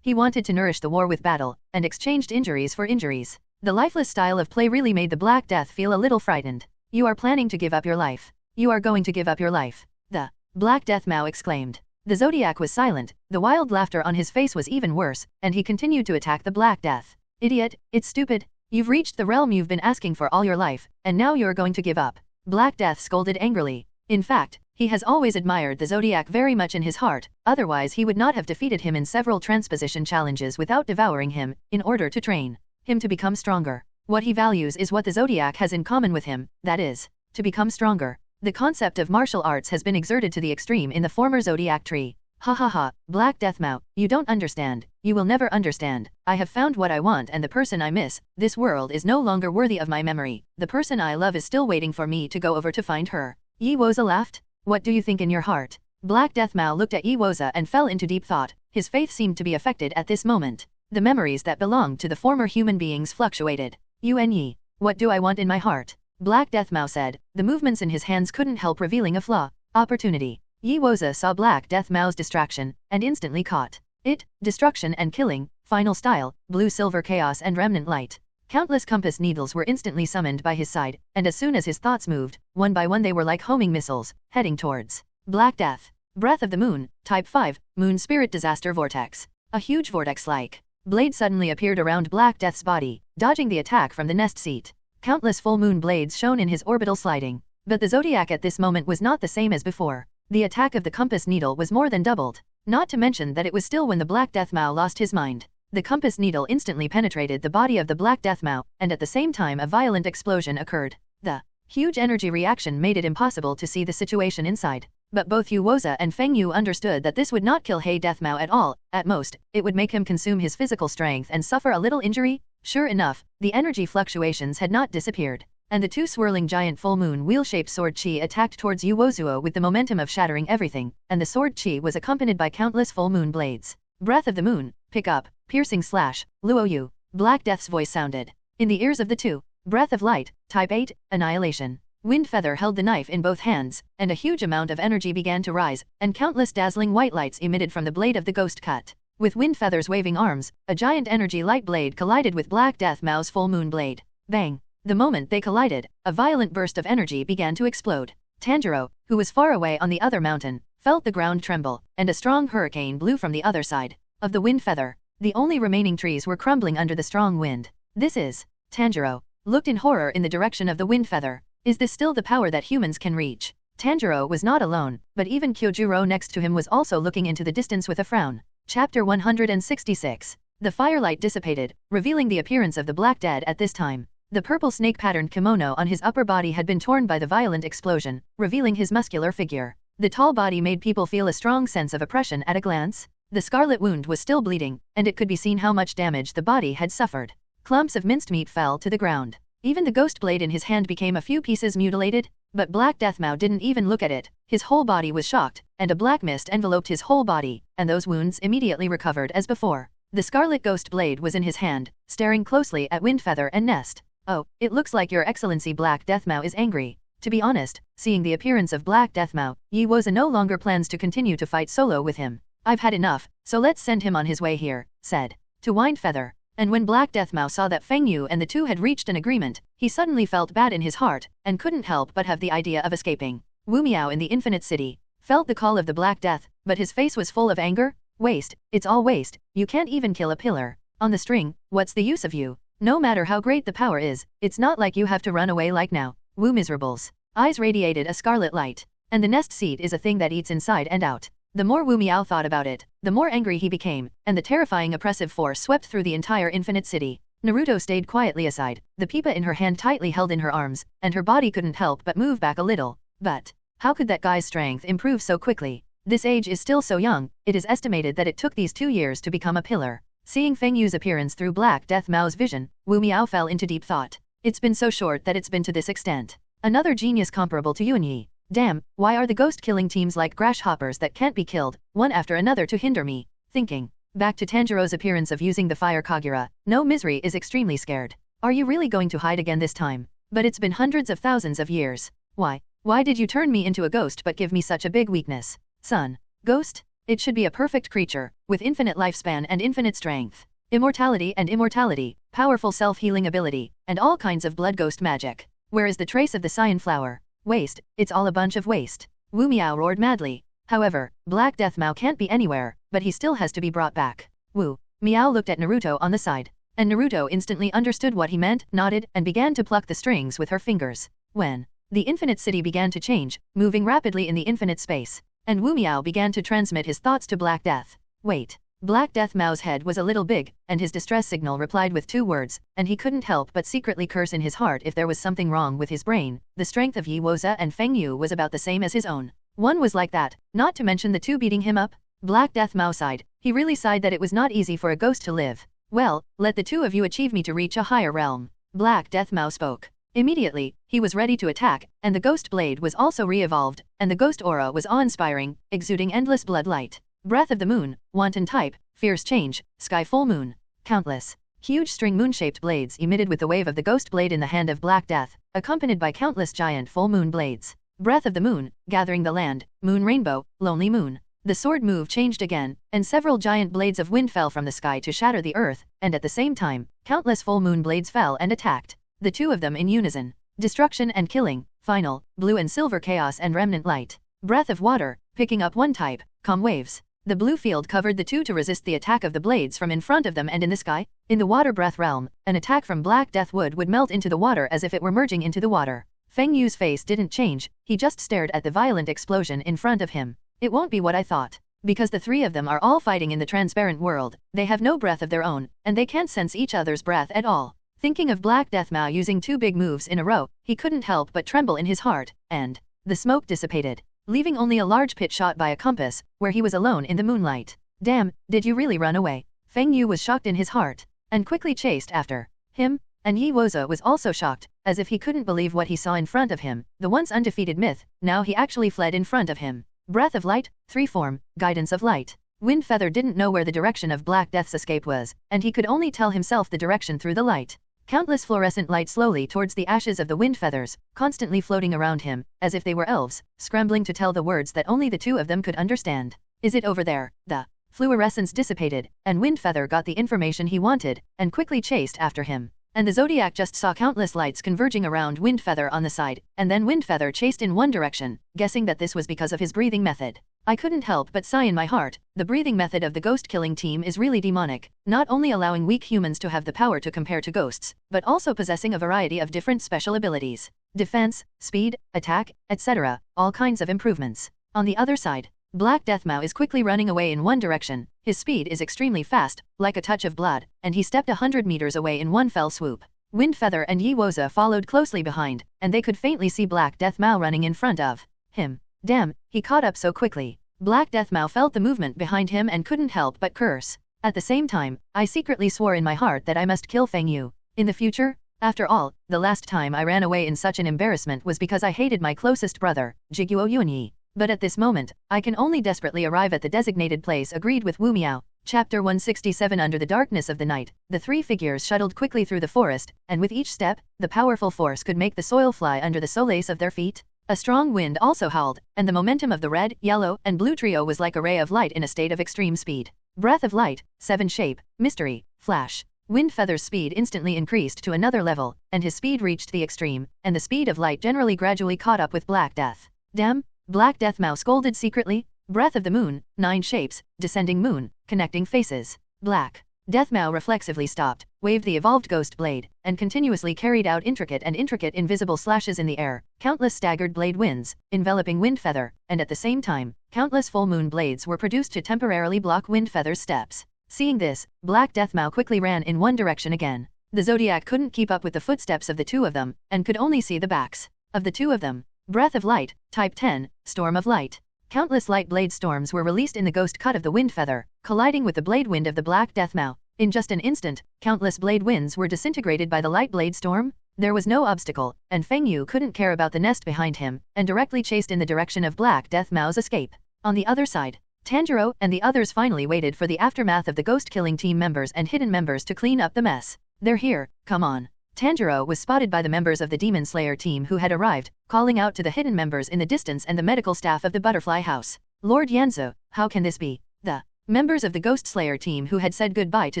He wanted to nourish the war with battle, and exchanged injuries for injuries. The lifeless style of play really made the Black Death feel a little frightened. You are planning to give up your life. You are going to give up your life. The Black Death Mao exclaimed. The zodiac was silent, the wild laughter on his face was even worse, and he continued to attack the Black Death. Idiot, it's stupid. You've reached the realm you've been asking for all your life, and now you're going to give up. Black Death scolded angrily. In fact, he has always admired the zodiac very much in his heart, otherwise he would not have defeated him in several transposition challenges without devouring him, in order to train him to become stronger. What he values is what the zodiac has in common with him, that is, to become stronger. The concept of martial arts has been exerted to the extreme in the former zodiac tree. Ha ha ha, Black Death Mao, you don't understand, you will never understand. I have found what I want and the person I miss. This world is no longer worthy of my memory. The person I love is still waiting for me to go over to find her. Yi Woza laughed. What do you think in your heart? Black Death Mao looked at Yi Woza and fell into deep thought. His faith seemed to be affected at this moment. The memories that belonged to the former human beings fluctuated. Yuan Yi, what do I want in my heart? Black Death Mao said. The movements in his hands couldn't help revealing a flaw. Opportunity. Yi Woza saw Black Death Mao's distraction, and instantly caught it. Destruction and killing, final style, blue-silver chaos and remnant light. Countless compass needles were instantly summoned by his side, and as soon as his thoughts moved, one by one they were like homing missiles, heading towards Black Death. Breath of the Moon, Type 5, Moon Spirit Disaster Vortex. A huge vortex-like blade suddenly appeared around Black Death's body, dodging the attack from the nest seat. Countless full moon blades shone in his orbital sliding. But the zodiac at this moment was not the same as before. The attack of the compass needle was more than doubled. Not to mention that it was still when the Black Death Mao lost his mind. The compass needle instantly penetrated the body of the Black Death Mao, and at the same time a violent explosion occurred. The huge energy reaction made it impossible to see the situation inside. But both Yi Woza and Feng Yu understood that this would not kill He Death Mao at all. At most, it would make him consume his physical strength and suffer a little injury. Sure enough, the energy fluctuations had not disappeared, and the two swirling giant full moon wheel-shaped sword chi attacked towards Yi Wozuo with the momentum of shattering everything, and the sword chi was accompanied by countless full moon blades. Breath of the Moon, pick up, piercing slash, Luo Yu. Black Death's voice sounded in the ears of the two. Breath of Light, Type 8, Annihilation. Wind Feather held the knife in both hands, and a huge amount of energy began to rise, and countless dazzling white lights emitted from the blade of the ghost cut. With Wind Feather's waving arms, a giant energy light blade collided with Black Death Mao's full moon blade. Bang! The moment they collided, a violent burst of energy began to explode. Tanjiro, who was far away on the other mountain, felt the ground tremble, and a strong hurricane blew from the other side of the Wind Feather. The only remaining trees were crumbling under the strong wind. This is... Tanjiro looked in horror in the direction of the Wind Feather. Is this still the power that humans can reach? Tanjiro was not alone, but even Kyojuro next to him was also looking into the distance with a frown. Chapter 166. The firelight dissipated, revealing the appearance of the Black Dead at this time. The purple snake-patterned kimono on his upper body had been torn by the violent explosion, revealing his muscular figure. The tall body made people feel a strong sense of oppression at a glance. The scarlet wound was still bleeding, and it could be seen how much damage the body had suffered. Clumps of minced meat fell to the ground. Even the ghost blade in his hand became a few pieces mutilated, but Black Death Mao didn't even look at it. His whole body was shocked, and a black mist enveloped his whole body, and those wounds immediately recovered as before. The scarlet ghost blade was in his hand, staring closely at Wind Feather and Nest. Oh, it looks like Your Excellency Black Death Mao is angry. To be honest, seeing the appearance of Black Death Mao, Yi Woza no longer plans to continue to fight solo with him. I've had enough, so let's send him on his way here, said to Wind Feather. And when Black Death Mao saw that Feng Yu and the two had reached an agreement, he suddenly felt bad in his heart, and couldn't help but have the idea of escaping. Wu Miao in the Infinite City felt the call of the Black Death, but his face was full of anger. Waste, it's all waste, you can't even kill a pillar on the string, what's the use of you? No matter how great the power is, it's not like you have to run away like now. Wu Miserables' eyes radiated a scarlet light, and the nest seed is a thing that eats inside and out. The more Wu Miao thought about it, the more angry he became, and the terrifying oppressive force swept through the entire Infinite City. Naruto stayed quietly aside, the pipa in her hand tightly held in her arms, and her body couldn't help but move back a little. But how could that guy's strength improve so quickly? This age is still so young. It is estimated that it took these 2 years to become a pillar. Seeing Feng Yu's appearance through Black Death Mao's vision, Wu Miao fell into deep thought. It's been so short that it's been to this extent. Another genius comparable to Yuan Yi. Damn, why are the ghost-killing teams like grasshoppers that can't be killed, one after another to hinder me? Thinking back to Tanjiro's appearance of using the fire Kagura, no Misery is extremely scared. Are you really going to hide again this time? But it's been hundreds of thousands of years. Why did you turn me into a ghost but give me such a big weakness? Son. Ghost? It should be a perfect creature, with infinite lifespan and infinite strength. Immortality and immortality, powerful self-healing ability, and all kinds of blood ghost magic. Where is the trace of the cyan flower? Waste, it's all a bunch of waste. Wu Miao roared madly. However, Black Death Mao can't be anywhere, but he still has to be brought back. Wu Miao looked at Naruto on the side, and Naruto instantly understood what he meant, nodded, and began to pluck the strings with her fingers. When the Infinite City began to change, moving rapidly in the infinite space, and Wu Miao began to transmit his thoughts to Black Death. Wait. Black Death Mao's head was a little big, and his distress signal replied with 2 words, and he couldn't help but secretly curse in his heart if there was something wrong with his brain. The strength of Yi Woza and Feng Yu was about the same as his own. One was like that, not to mention the two beating him up. Black Death Mao sighed. He really sighed that it was not easy for a ghost to live. Well, let the two of you achieve me to reach a higher realm. Black Death Mao spoke. Immediately, he was ready to attack, and the ghost blade was also re-evolved, and the ghost aura was awe-inspiring, exuding endless blood light. Breath of the moon, wanton type, fierce change, sky full moon. Countless, huge string moon-shaped blades emitted with the wave of the ghost blade in the hand of Black Death, accompanied by countless giant full moon blades. Breath of the moon, gathering the land, moon rainbow, lonely moon. The sword move changed again, and several giant blades of wind fell from the sky to shatter the earth, and at the same time, countless full moon blades fell and attacked. The two of them in unison. Destruction and killing, final, blue and silver chaos and remnant light. Breath of water, picking up one type, calm waves. The blue field covered the two to resist the attack of the blades from in front of them and in the sky. In the water breath realm, an attack from Black Death would melt into the water as if it were merging into the water. Feng Yu's face didn't change, he just stared at the violent explosion in front of him. It won't be what I thought. Because the three of them are all fighting in the transparent world, they have no breath of their own, and they can't sense each other's breath at all. Thinking of Black Death Mao using two big moves in a row, he couldn't help but tremble in his heart, and the smoke dissipated, leaving only a large pit shot by a compass, where he was alone in the moonlight. Damn, did you really run away? Feng Yu was shocked in his heart, and quickly chased after him, and Yi Woza was also shocked, as if he couldn't believe what he saw in front of him, the once undefeated myth, now he actually fled in front of him. Breath of light, three form, guidance of light. Wind Feather didn't know where the direction of Black Death's escape was, and he could only tell himself the direction through the light. Countless fluorescent light slowly towards the ashes of the wind feathers, constantly floating around him, as if they were elves, scrambling to tell the words that only the two of them could understand. Is it over there? The fluorescence dissipated, and Wind Feather got the information he wanted, and quickly chased after him. And the Zodiac just saw countless lights converging around Wind Feather on the side, and then Wind Feather chased in one direction, guessing that this was because of his breathing method. I couldn't help but sigh in my heart, the breathing method of the ghost-killing team is really demonic, not only allowing weak humans to have the power to compare to ghosts, but also possessing a variety of different special abilities. Defense, speed, attack, etc., all kinds of improvements. On the other side, Black Death Mao is quickly running away in one direction, his speed is extremely fast, like a touch of blood, and he stepped 100 meters away in one fell swoop. Wind Feather and Yi Woza followed closely behind, and they could faintly see Black Death Mao running in front of him. Damn, he caught up so quickly. Black Death Mao felt the movement behind him and couldn't help but curse. At the same time, I secretly swore in my heart that I must kill Feng Yu. In the future, after all, the last time I ran away in such an embarrassment was because I hated my closest brother, Jiguo Yunyi. But at this moment, I can only desperately arrive at the designated place agreed with Wu Miao. Chapter 167. Under the darkness of the night, the three figures shuttled quickly through the forest, and with each step, the powerful force could make the soil fly under the soles of their feet. A strong wind also howled, and the momentum of the red, yellow, and blue trio was like a ray of light in a state of extreme speed. Breath of light, 7 shape, mystery, flash. Wind Feather's speed instantly increased to another level, and his speed reached the extreme, and the speed of light generally gradually caught up with Black Death. Damn, Black Death Mao scolded secretly. Breath of the moon, 9 shapes, descending moon, connecting faces. Black Death Mao reflexively stopped, waved the evolved ghost blade, and continuously carried out intricate invisible slashes in the air, countless staggered blade winds, enveloping Wind Feather, and at the same time, countless full moon blades were produced to temporarily block Wind Feather's steps. Seeing this, Black Death Mao quickly ran in one direction again. The Zodiac couldn't keep up with the footsteps of the two of them, and could only see the backs of the two of them. Breath of light, type 10, storm of light. Countless light blade storms were released in the ghost cut of the Wind Feather, colliding with the blade wind of the Black Death Mao. In just an instant, countless blade winds were disintegrated by the light blade storm. There was no obstacle, and Feng Yu couldn't care about the nest behind him, and directly chased in the direction of Black Death Mao's escape. On the other side, Tanjiro and the others finally waited for the aftermath of the ghost-killing team members and hidden members to clean up the mess. They're here, come on. Tanjiro was spotted by the members of the Demon Slayer team who had arrived, calling out to the hidden members in the distance and the medical staff of the Butterfly House. Lord Yanzu, how can this be? The members of the Ghost Slayer team who had said goodbye to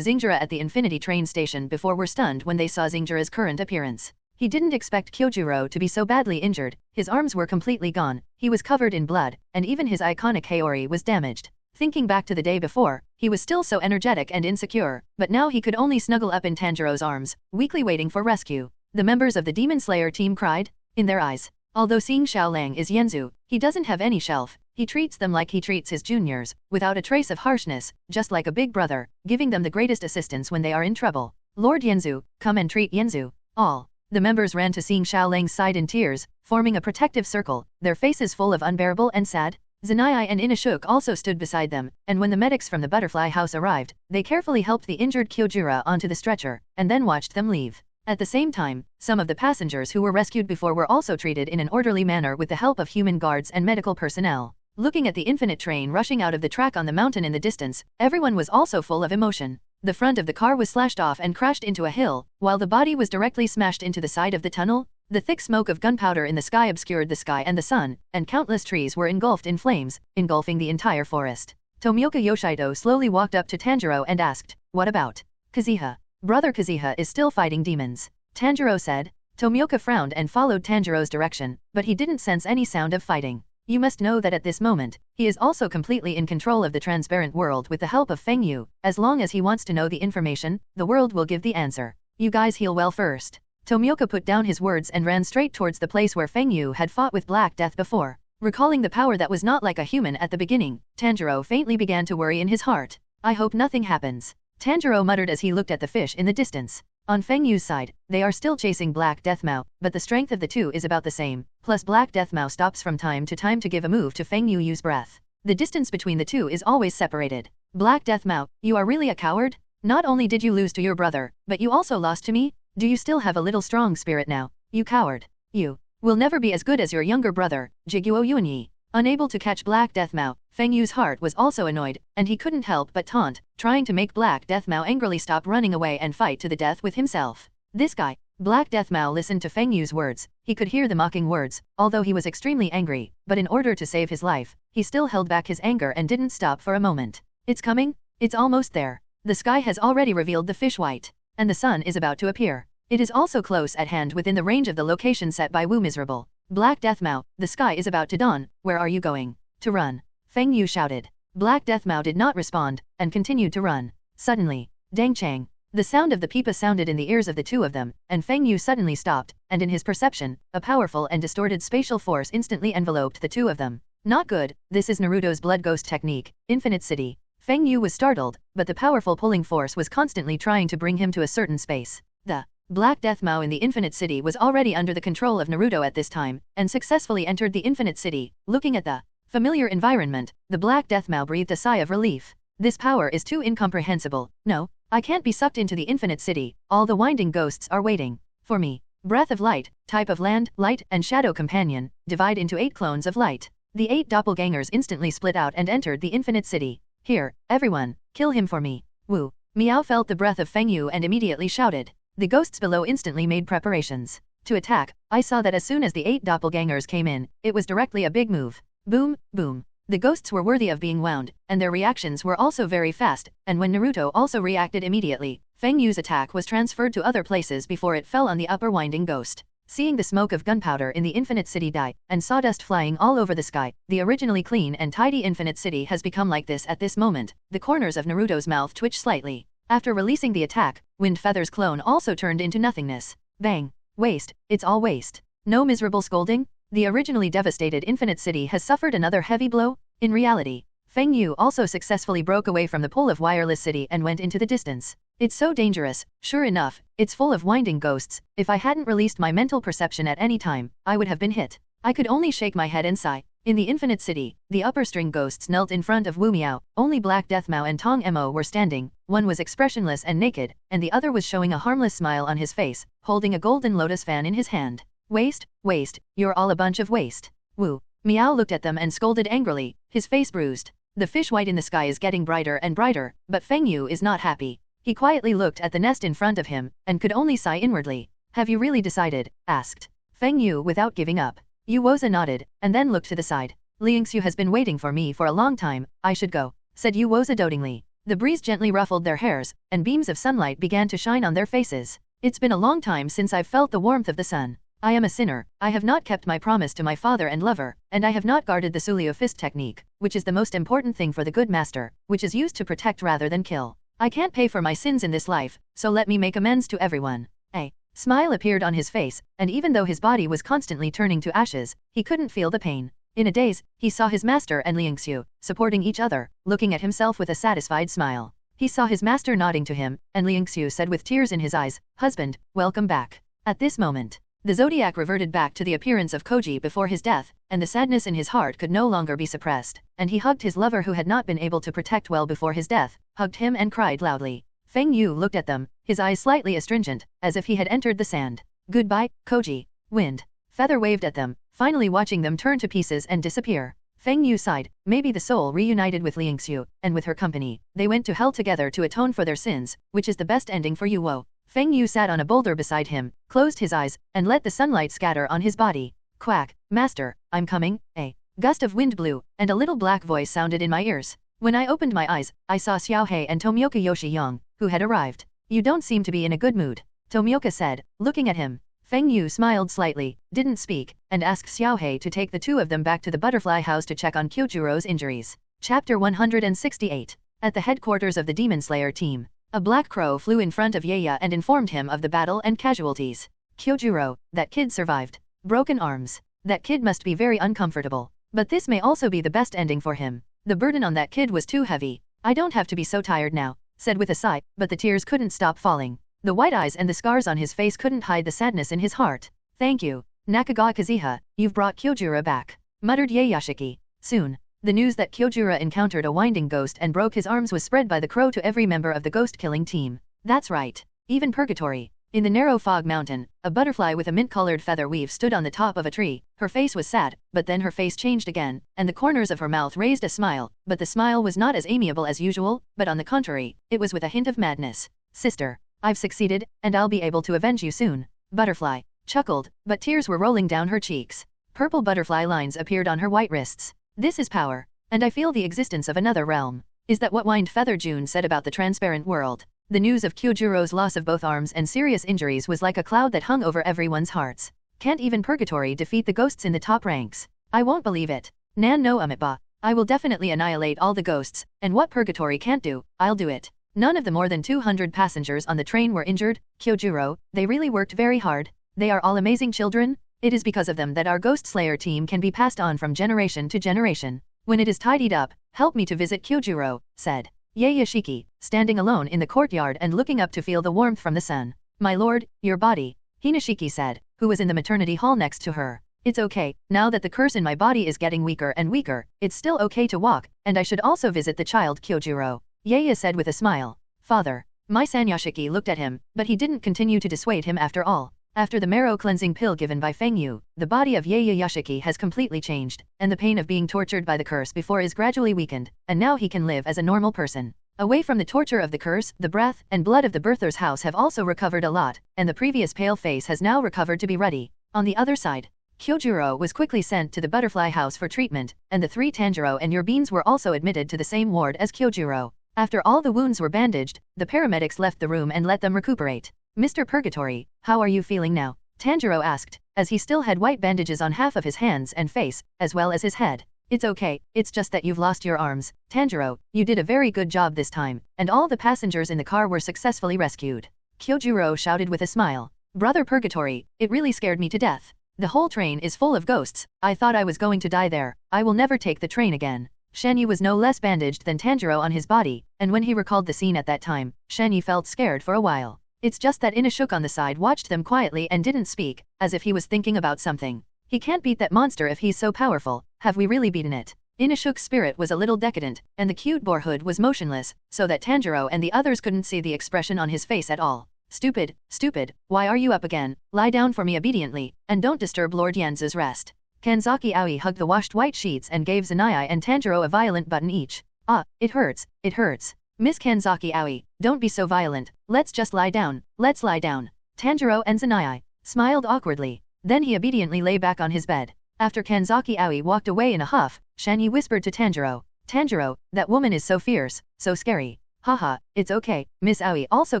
Xingzhira at the Infinity train station before were stunned when they saw Xingzhira's current appearance. He didn't expect Kyojuro to be so badly injured, his arms were completely gone, he was covered in blood, and even his iconic Haori was damaged. Thinking back to the day before, he was still so energetic and insecure, but now he could only snuggle up in Tanjiro's arms, weakly waiting for rescue. The members of the Demon Slayer team cried, in their eyes. Although seeing Xiaolang is Yanzu, he doesn't have any shelf, he treats them like he treats his juniors, without a trace of harshness, just like a big brother, giving them the greatest assistance when they are in trouble. Lord Yanzu, come and treat Yanzu. All the members ran to seeing Xiaolang's side in tears, forming a protective circle, their faces full of unbearable and sad. Zanai and Inashuk also stood beside them, and when the medics from the Butterfly House arrived, they carefully helped the injured Kyojuro onto the stretcher, and then watched them leave. At the same time, some of the passengers who were rescued before were also treated in an orderly manner with the help of human guards and medical personnel. Looking at the infinite train rushing out of the track on the mountain in the distance, everyone was also full of emotion. The front of the car was slashed off and crashed into a hill, while the body was directly smashed into the side of the tunnel. The thick smoke of gunpowder in the sky obscured the sky and the sun, and countless trees were engulfed in flames, engulfing the entire forest. Tomioka Yoshito slowly walked up to Tanjiro and asked, "What about Kazuha? Brother Kazuha is still fighting demons," Tanjiro said. Tomioka frowned and followed Tanjiro's direction, but he didn't sense any sound of fighting. You must know that at this moment, he is also completely in control of the transparent world with the help of Feng Yu. As long as he wants to know the information, the world will give the answer. You guys heal well first. Tomioka put down his words and ran straight towards the place where Feng Yu had fought with Black Death before. Recalling the power that was not like a human at the beginning, Tanjiro faintly began to worry in his heart. I hope nothing happens, Tanjiro muttered as he looked at the fish in the distance. On Feng Yu's side, they are still chasing Black Death Mao, but the strength of the two is about the same, plus Black Death Mao stops from time to time to give a move to Feng Yu's breath. The distance between the two is always separated. Black Death Mao, you are really a coward? Not only did you lose to your brother, but you also lost to me? Do you still have a little strong spirit now, you coward? You will never be as good as your younger brother, Jiguo Yuanyi. Unable to catch Black Death Mao, Feng Yu's heart was also annoyed, and he couldn't help but taunt, trying to make Black Death Mao angrily stop running away and fight to the death with himself. This guy. Black Death Mao listened to Feng Yu's words. He could hear the mocking words, although he was extremely angry, but in order to save his life, he still held back his anger and didn't stop for a moment. It's coming? It's almost there. The sky has already revealed the fish white, and the sun is about to appear. It is also close at hand within the range of the location set by Wu Miserable. Black Death Mao, the sky is about to dawn. Where are you going? To run, Feng Yu shouted. Black Death Mao did not respond, and continued to run. Suddenly, dang chang. The sound of the pipa sounded in the ears of the two of them, and Feng Yu suddenly stopped, and in his perception, a powerful and distorted spatial force instantly enveloped the two of them. Not good, this is Naruto's blood ghost technique, Infinite City. Feng Yu was startled, but the powerful pulling force was constantly trying to bring him to a certain space. The Black Death Mao in the Infinite City was already under the control of Naruto at this time, and successfully entered the Infinite City. Looking at the familiar environment, the Black Death Mao breathed a sigh of relief. This power is too incomprehensible. No, I can't be sucked into the Infinite City. All the winding ghosts are waiting for me. Breath of light, type of land, light, and shadow companion, divide into 8 clones of light. The 8 doppelgangers instantly split out and entered the Infinite City. Here, everyone, kill him for me. Wu Miao felt the breath of Feng Yu and immediately shouted. The ghosts below instantly made preparations to attack. I saw that as soon as the 8 doppelgangers came in, it was directly a big move. Boom, boom. The ghosts were worthy of being wound, and their reactions were also very fast, and when Naruto also reacted immediately, Feng Yu's attack was transferred to other places before it fell on the upper winding ghost. Seeing the smoke of gunpowder in the Infinite City die, and sawdust flying all over the sky, the originally clean and tidy Infinite City has become like this at this moment. The corners of Naruto's mouth twitched slightly. After releasing the attack, Wind Feather's clone also turned into nothingness. Bang. Waste. It's all waste. No miserable scolding? The originally devastated Infinite City has suffered another heavy blow? In reality, Feng Yu also successfully broke away from the pull of Wireless City and went into the distance. It's so dangerous. Sure enough, it's full of winding ghosts. If I hadn't released my mental perception at any time, I would have been hit. I could only shake my head and sigh. In the Infinite City, the upper string ghosts knelt in front of Wu Miao. Only Black Death Mao and Tong Mo were standing. One was expressionless and naked, and the other was showing a harmless smile on his face, holding a golden lotus fan in his hand. Waste, waste, you're all a bunch of waste. Wu Miao looked at them and scolded angrily, his face bruised. The fish white in the sky is getting brighter and brighter, but Feng Yu is not happy. He quietly looked at the nest in front of him, and could only sigh inwardly. Have you really decided? Asked Feng Yu without giving up. Yu Woza nodded, and then looked to the side. Liangxiu has been waiting for me for a long time. I should go, said Yu Woza dotingly. The breeze gently ruffled their hairs, and beams of sunlight began to shine on their faces. It's been a long time since I've felt the warmth of the sun. I am a sinner. I have not kept my promise to my father and lover, and I have not guarded the Sulio fist technique, which is the most important thing for the good master, which is used to protect rather than kill. I can't pay for my sins in this life, so let me make amends to everyone. A smile appeared on his face, and even though his body was constantly turning to ashes, he couldn't feel the pain. In a daze, he saw his master and Liangxiu, supporting each other, looking at himself with a satisfied smile. He saw his master nodding to him, and Liangxiu said with tears in his eyes, "Husband, welcome back." At this moment, the zodiac reverted back to the appearance of Koji before his death, and the sadness in his heart could no longer be suppressed, and he hugged his lover who had not been able to protect well before his death, hugged him and cried loudly. Feng Yu looked at them, his eyes slightly astringent, as if he had entered the sand. Goodbye, Koji. Wind. Feather waved at them, finally watching them turn to pieces and disappear. Feng Yu sighed, maybe the soul reunited with Liangxiu, and with her company, they went to hell together to atone for their sins, which is the best ending for Yu Wo. Feng Yu sat on a boulder beside him, closed his eyes, and let the sunlight scatter on his body. Quack, master, I'm coming. A gust of wind blew, and a little black voice sounded in my ears. When I opened my eyes, I saw Xiaohei and Tomioka Yoshi-young, who had arrived. You don't seem to be in a good mood, Tomioka said, looking at him. Feng Yu smiled slightly, didn't speak, and asked Xiaohei to take the two of them back to the butterfly house to check on Kyojuro's injuries. Chapter 168. At the headquarters of the Demon Slayer team, a black crow flew in front of Yeya and informed him of the battle and casualties. Kyojuro, that kid survived. Broken arms. That kid must be very uncomfortable. But this may also be the best ending for him. The burden on that kid was too heavy. I don't have to be so tired now, said with a sigh, but the tears couldn't stop falling. The white eyes and the scars on his face couldn't hide the sadness in his heart. Thank you, Nakagawa Kazuha, you've brought Kyojuro back, muttered Yeyashiki. Soon, the news that Kyojuro encountered a winding ghost and broke his arms was spread by the crow to every member of the ghost-killing team. That's right. Even Purgatory. In the narrow fog mountain, a butterfly with a mint-colored feather weave stood on the top of a tree. Her face was sad, but then her face changed again, and the corners of her mouth raised a smile, but the smile was not as amiable as usual, but on the contrary, it was with a hint of madness. Sister, I've succeeded, and I'll be able to avenge you soon. Butterfly chuckled, but tears were rolling down her cheeks. Purple butterfly lines appeared on her white wrists. This is power, and I feel the existence of another realm. Is that what Wind Feather June said about the transparent world? The news of Kyojuro's loss of both arms and serious injuries was like a cloud that hung over everyone's hearts. Can't even Purgatory defeat the ghosts in the top ranks? I won't believe it. Nan no Amitba. I will definitely annihilate all the ghosts, and what Purgatory can't do, I'll do it. None of the more than 200 passengers on the train were injured. Kyojuro, they really worked very hard. They are all amazing children. It is because of them that our Ghost Slayer team can be passed on from generation to generation. When it is tidied up, help me to visit Kyojuro, said Yeyashiki, standing alone in the courtyard and looking up to feel the warmth from the sun. My lord, your body, Hinashiki said, who was in the maternity hall next to her. It's okay, now that the curse in my body is getting weaker and weaker, it's still okay to walk, and I should also visit the child Kyojuro. Yeya said with a smile. Father. My Sanyashiki looked at him, but he didn't continue to dissuade him after all. After the marrow cleansing pill given by Feng Yu, the body of Yeyashiki has completely changed, and the pain of being tortured by the curse before is gradually weakened, and now he can live as a normal person. Away from the torture of the curse, the breath and blood of the birther's house have also recovered a lot, and the previous pale face has now recovered to be ruddy. On the other side, Kyojuro was quickly sent to the butterfly house for treatment, and the three Tanjiro and Yorbeans were also admitted to the same ward as Kyojuro. After all the wounds were bandaged, the paramedics left the room and let them recuperate. Mr. Purgatory, how are you feeling now? Tanjiro asked, as he still had white bandages on half of his hands and face, as well as his head. It's okay, it's just that you've lost your arms. Tanjiro, you did a very good job this time, and all the passengers in the car were successfully rescued. Kyojuro shouted with a smile. Brother Purgatory, it really scared me to death. The whole train is full of ghosts. I thought I was going to die there. I will never take the train again. Shanyi was no less bandaged than Tanjiro on his body, and when he recalled the scene at that time, Shanyi felt scared for a while. It's just that Inashuk on the side watched them quietly and didn't speak, as if he was thinking about something. He can't beat that monster if he's so powerful. Have we really beaten it? Inashuk's spirit was a little decadent, and the cute boarhood was motionless, so that Tanjiro and the others couldn't see the expression on his face at all. Stupid, stupid, why are you up again? Lie down for me obediently, and don't disturb Lord Yanzu's rest. Kanzaki Aoi hugged the washed white sheets and gave Zanai and Tanjiro a violent button each. Ah, it hurts, it hurts. Miss Kanzaki Aoi, don't be so violent, let's just lie down, let's lie down. Tanjiro and Zanai smiled awkwardly. Then he obediently lay back on his bed. After Kanzaki Aoi walked away in a huff, Shanyi whispered to Tanjiro. Tanjiro, that woman is so fierce, so scary. Haha, it's okay, Miss Aoi also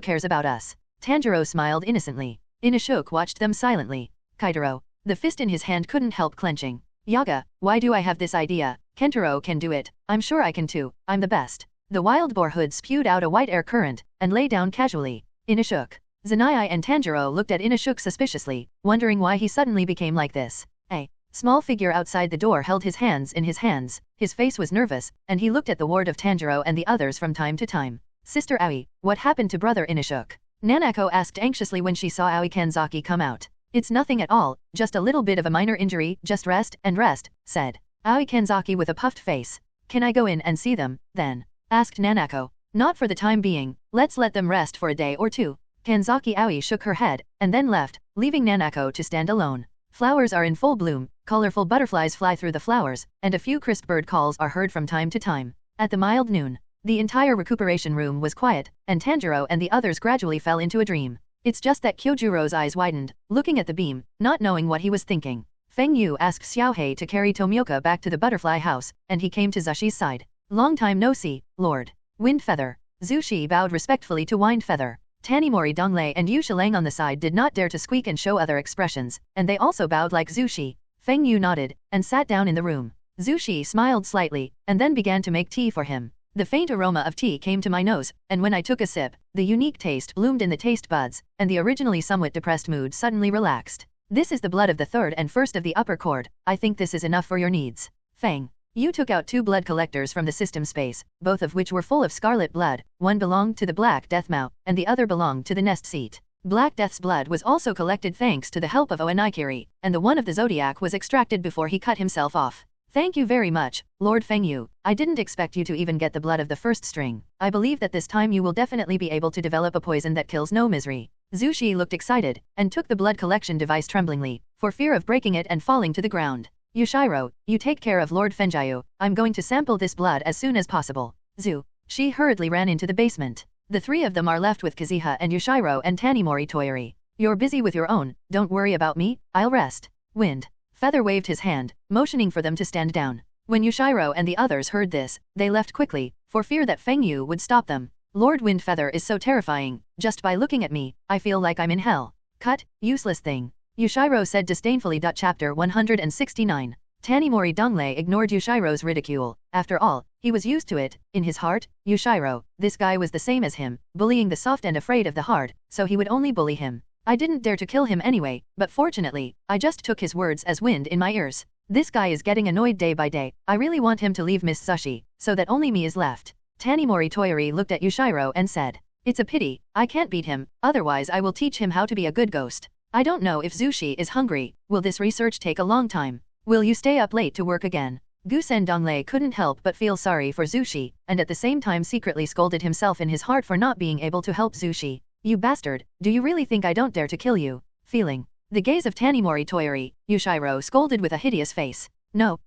cares about us. Tanjiro smiled innocently. Inashuk watched them silently. Kaitaro, the fist in his hand couldn't help clenching. Yaga, why do I have this idea? Kentaro can do it, I'm sure I can too, I'm the best. The wild boar hood spewed out a white air current, and lay down casually. Inashuk. Zanai and Tanjiro looked at Inashuk suspiciously, wondering why he suddenly became like this. A small figure outside the door held his hands in his hands, his face was nervous, and he looked at the ward of Tanjiro and the others from time to time. Sister Aoi, what happened to brother Inashuk? Nanako asked anxiously when she saw Aoi Kanzaki come out. It's nothing at all, just a little bit of a minor injury, just rest, said Aoi Kanzaki with a puffed face. Can I go in and see them, then? Asked Nanako. Not for the time being, let's let them rest for a day or two. Kanzaki Aoi shook her head, and then left, leaving Nanako to stand alone. Flowers are in full bloom, colorful butterflies fly through the flowers, and a few crisp bird calls are heard from time to time. At the mild noon, the entire recuperation room was quiet, and Tanjiro and the others gradually fell into a dream. It's just that Kyojuro's eyes widened, looking at the beam, not knowing what he was thinking. Feng Yu asked Xiaohei to carry Tomioka back to the butterfly house, and he came to Zushi's side. Long time no see, Lord. Wind Feather. Zushi bowed respectfully to Wind Feather. Tanimori Donglei and Yu Shilang on the side did not dare to squeak and show other expressions, and they also bowed like Zushi. Feng Yu nodded, and sat down in the room. Zushi smiled slightly, and then began to make tea for him. The faint aroma of tea came to my nose, and when I took a sip, the unique taste bloomed in the taste buds, and the originally somewhat depressed mood suddenly relaxed. This is the blood of the third and first of the upper cord. I think this is enough for your needs. Feng. You took out 2 blood collectors from the system space, both of which were full of scarlet blood. One belonged to the Black Death Mount, and the other belonged to the Nest Seat. Black Death's blood was also collected thanks to the help of Oenikiri, and the one of the Zodiac was extracted before he cut himself off. Thank you very much, Lord Feng Yu. I didn't expect you to even get the blood of the first string. I believe that this time you will definitely be able to develop a poison that kills no misery. Zushi looked excited, and took the blood collection device tremblingly, for fear of breaking it and falling to the ground. Yushiro, you take care of Lord Fenjayu. I'm going to sample this blood as soon as possible. Zu. She hurriedly ran into the basement. The 3 of them are left with Kazuha and Yushiro and Tanimori Toyori. You're busy with your own, don't worry about me, I'll rest. Wind. Feather waved his hand, motioning for them to stand down. When Yushiro and the others heard this, they left quickly, for fear that Feng Yu would stop them. Lord Wind Feather is so terrifying, just by looking at me, I feel like I'm in hell. Cut, useless thing. Yushiro said disdainfully. Chapter 169. Tanimori Donglei ignored Yushiro's ridicule. After all, he was used to it. In his heart, Yushiro, this guy was the same as him, bullying the soft and afraid of the hard, so he would only bully him. I didn't dare to kill him anyway, but fortunately, I just took his words as wind in my ears. This guy is getting annoyed day by day. I really want him to leave Miss Zushi, so that only me is left. Tanimori Toyori looked at Yushiro and said, it's a pity, I can't beat him, otherwise I will teach him how to be a good ghost. I don't know if Zushi is hungry. Will this research take a long time? Will you stay up late to work again? Gusen Donglei couldn't help but feel sorry for Zushi, and at the same time secretly scolded himself in his heart for not being able to help Zushi. You bastard, do you really think I don't dare to kill you? Feeling the gaze of Tanimori Toyori, Yushiro scolded with a hideous face. No,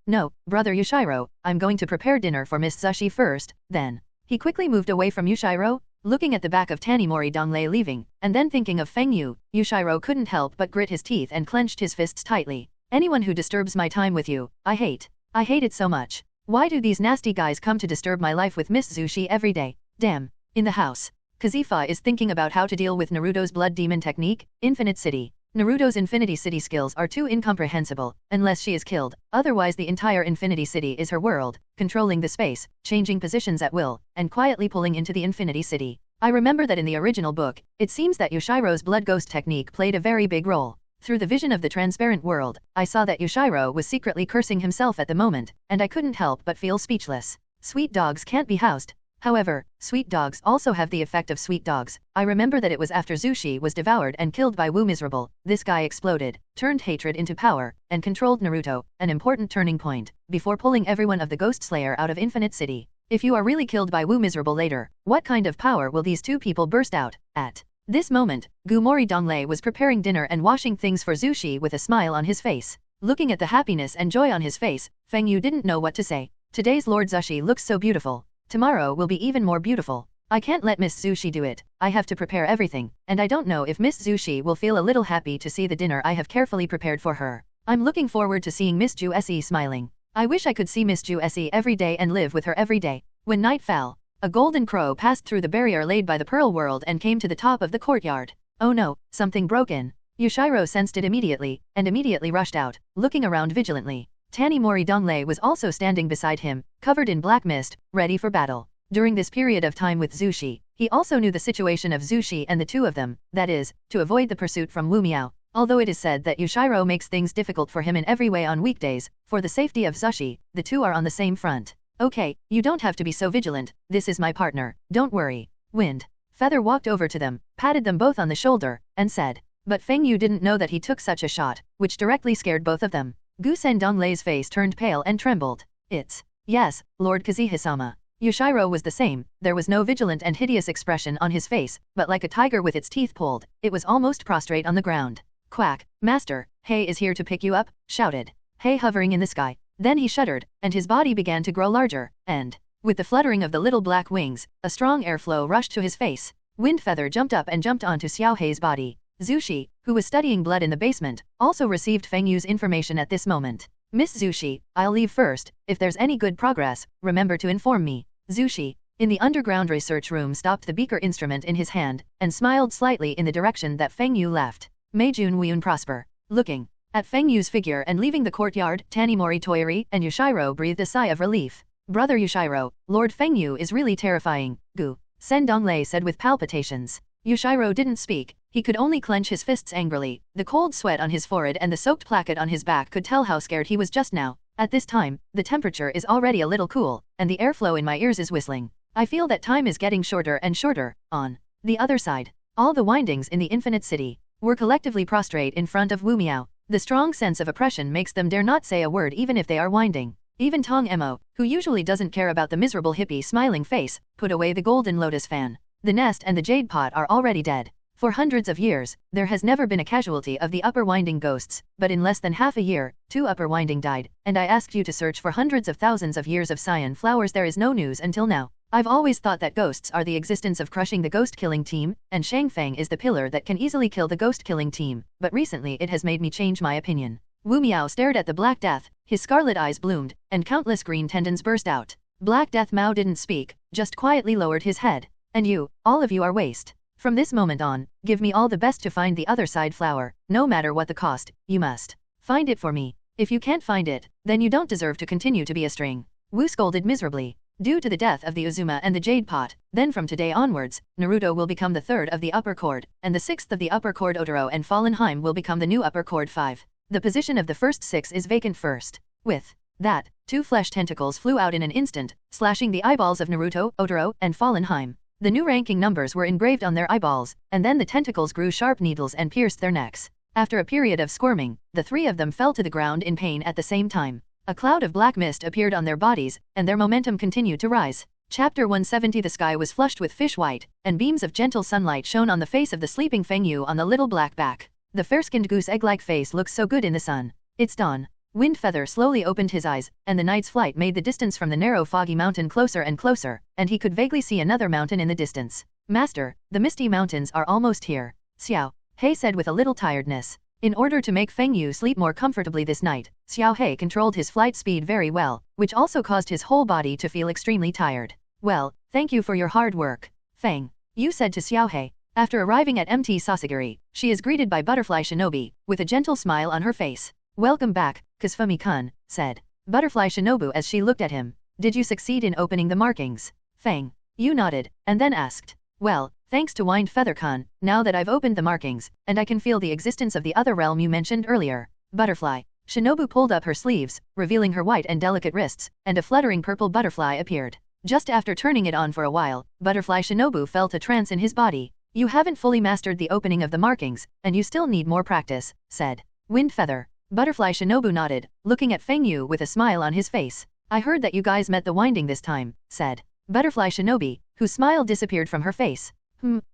brother Yushiro, I'm going to prepare dinner for Miss Zushi first, then. He quickly moved away from Yushiro, looking at the back of Tanimori Donglei leaving, and then thinking of Feng Yu. Yushiro couldn't help but grit his teeth and clenched his fists tightly. Anyone who disturbs my time with you, I hate it so much. Why do these nasty guys come to disturb my life with Miss Zushi every day? Damn. In the house, Kazifa is thinking about how to deal with Naruto's blood demon technique, Infinite City. Naruto's Infinity City skills are too incomprehensible, unless she is killed, otherwise the entire Infinity City is her world, controlling the space, changing positions at will, and quietly pulling into the Infinity City. I remember that in the original book, it seems that Yushiro's blood ghost technique played a very big role. Through the vision of the transparent world, I saw that Yushiro was secretly cursing himself at the moment, and I couldn't help but feel speechless. Sweet dogs can't be housed. However, sweet dogs also have the effect of sweet dogs. I remember that it was after Zushi was devoured and killed by Wu Miserable, this guy exploded, turned hatred into power, and controlled Naruto, an important turning point, before pulling everyone of the Ghost Slayer out of Infinite City. If you are really killed by Wu Miserable later, what kind of power will these two people burst out at? This moment, Gumori Donglei was preparing dinner and washing things for Zushi with a smile on his face. Looking at the happiness and joy on his face, Feng Yu didn't know what to say. Today's Lord Zushi looks so beautiful. Tomorrow will be even more beautiful. I can't let Miss Zushi do it. I have to prepare everything, and I don't know if Miss Zushi will feel a little happy to see the dinner I have carefully prepared for her. I'm looking forward to seeing Miss Juesi smiling. I wish I could see Miss Juesi every day and live with her every day. When night fell, a golden crow passed through the barrier laid by the Pearl World and came to the top of the courtyard. Oh no, something broke in. Yushiro sensed it immediately, and immediately rushed out, looking around vigilantly. Tanimori Donglei was also standing beside him, covered in black mist, ready for battle. During this period of time with Zushi, he also knew the situation of Zushi and the two of them, that is, to avoid the pursuit from Wu Miao. Although it is said that Yushiro makes things difficult for him in every way on weekdays, for the safety of Zushi, the two are on the same front. Okay, you don't have to be so vigilant, this is my partner, don't worry. Wind Feather walked over to them, patted them both on the shoulder, and said. But Feng Yu didn't know that he took such a shot, which directly scared both of them. Gusen Donglei's face turned pale and trembled. It's, yes, Lord Kazuhisama. Yushiro was the same, there was no vigilant and hideous expression on his face, but like a tiger with its teeth pulled, it was almost prostrate on the ground. Quack, Master, Hei is here to pick you up, shouted Hei hovering in the sky. Then he shuddered, and his body began to grow larger, and, with the fluttering of the little black wings, a strong airflow rushed to his face. Windfeather jumped up and jumped onto Xiao Hei's body. Zushi, who was studying blood in the basement, also received Feng Yu's information at this moment. Miss Zushi, I'll leave first, if there's any good progress, remember to inform me. Zushi, in the underground research room stopped the beaker instrument in his hand, and smiled slightly in the direction that Feng Yu left. Meijun Wiyun prosper. Looking at Feng Yu's figure and leaving the courtyard, Tanimori Toiri and Yushiro breathed a sigh of relief. Brother Yushiro, Lord Feng Yu is really terrifying, Gu. Sen Donglei said with palpitations. Yushiro didn't speak, he could only clench his fists angrily. The cold sweat on his forehead and the soaked placket on his back could tell how scared he was just now. At this time, the temperature is already a little cool, and the airflow in my ears is whistling. I feel that time is getting shorter and shorter. On the other side, all the windings in the infinite city were collectively prostrate in front of Wu Miao. The strong sense of oppression makes them dare not say a word even if they are winding. Even Tong Emo, who usually doesn't care about the miserable hippie smiling face, put away the golden lotus fan. The nest and the jade pot are already dead. For hundreds of years, there has never been a casualty of the upper winding ghosts, but in less than half a year, 2 upper winding died, and I asked you to search for hundreds of thousands of years of cyan flowers. There is no news until now. I've always thought that ghosts are the existence of crushing the ghost-killing team, and Shang Feng is the pillar that can easily kill the ghost-killing team, but recently it has made me change my opinion. Wu Miao stared at the Black Death, his scarlet eyes bloomed, and countless green tendons burst out. Black Death Mao didn't speak, just quietly lowered his head. And you, all of you are waste. From this moment on, give me all the best to find the other side flower, no matter what the cost, you must find it for me. If you can't find it, then you don't deserve to continue to be a string. Wu scolded miserably. Due to the death of the Uzuma and the Jade Pot, then from today onwards, Naruto will become the 3rd of the upper chord, and the 6th of the upper chord. Otoro and Fallenheim will become the new upper chord 5. The position of the first 6 is vacant first. With that, 2 flesh tentacles flew out in an instant, slashing the eyeballs of Naruto, Otoro, and Fallenheim. The new ranking numbers were engraved on their eyeballs, and then the tentacles grew sharp needles and pierced their necks. After a period of squirming, the 3 of them fell to the ground in pain at the same time. A cloud of black mist appeared on their bodies, and their momentum continued to rise. Chapter 170. The sky was flushed with fish white, and beams of gentle sunlight shone on the face of the sleeping Feng Yu on the little black back. The fair-skinned goose egg-like face looks so good in the sun. It's dawn. Windfeather slowly opened his eyes, and the night's flight made the distance from the narrow foggy mountain closer and closer, and he could vaguely see another mountain in the distance. Master, the misty mountains are almost here. Xiao Hei said with a little tiredness. In order to make Feng Yu sleep more comfortably this night, Xiao Hei controlled his flight speed very well, which also caused his whole body to feel extremely tired. Well, thank you for your hard work, Feng Yu said to Xiao Hei. After arriving at MT Sasagiri, she is greeted by Butterfly Shinobi, with a gentle smile on her face. Welcome back, Kasfumi-kun, said Butterfly Shinobu as she looked at him. Did you succeed in opening the markings? Feng Yu nodded, and then asked. Well, thanks to Windfeather-kun, now that I've opened the markings, and I can feel the existence of the other realm you mentioned earlier. Butterfly Shinobu pulled up her sleeves, revealing her white and delicate wrists, and a fluttering purple butterfly appeared. Just after turning it on for a while, Butterfly Shinobu felt a trance in his body. You haven't fully mastered the opening of the markings, and you still need more practice, said Windfeather. Butterfly Shinobu nodded, looking at Feng Yu with a smile on his face. I heard that you guys met the winding this time, said Butterfly Shinobi, whose smile disappeared from her face.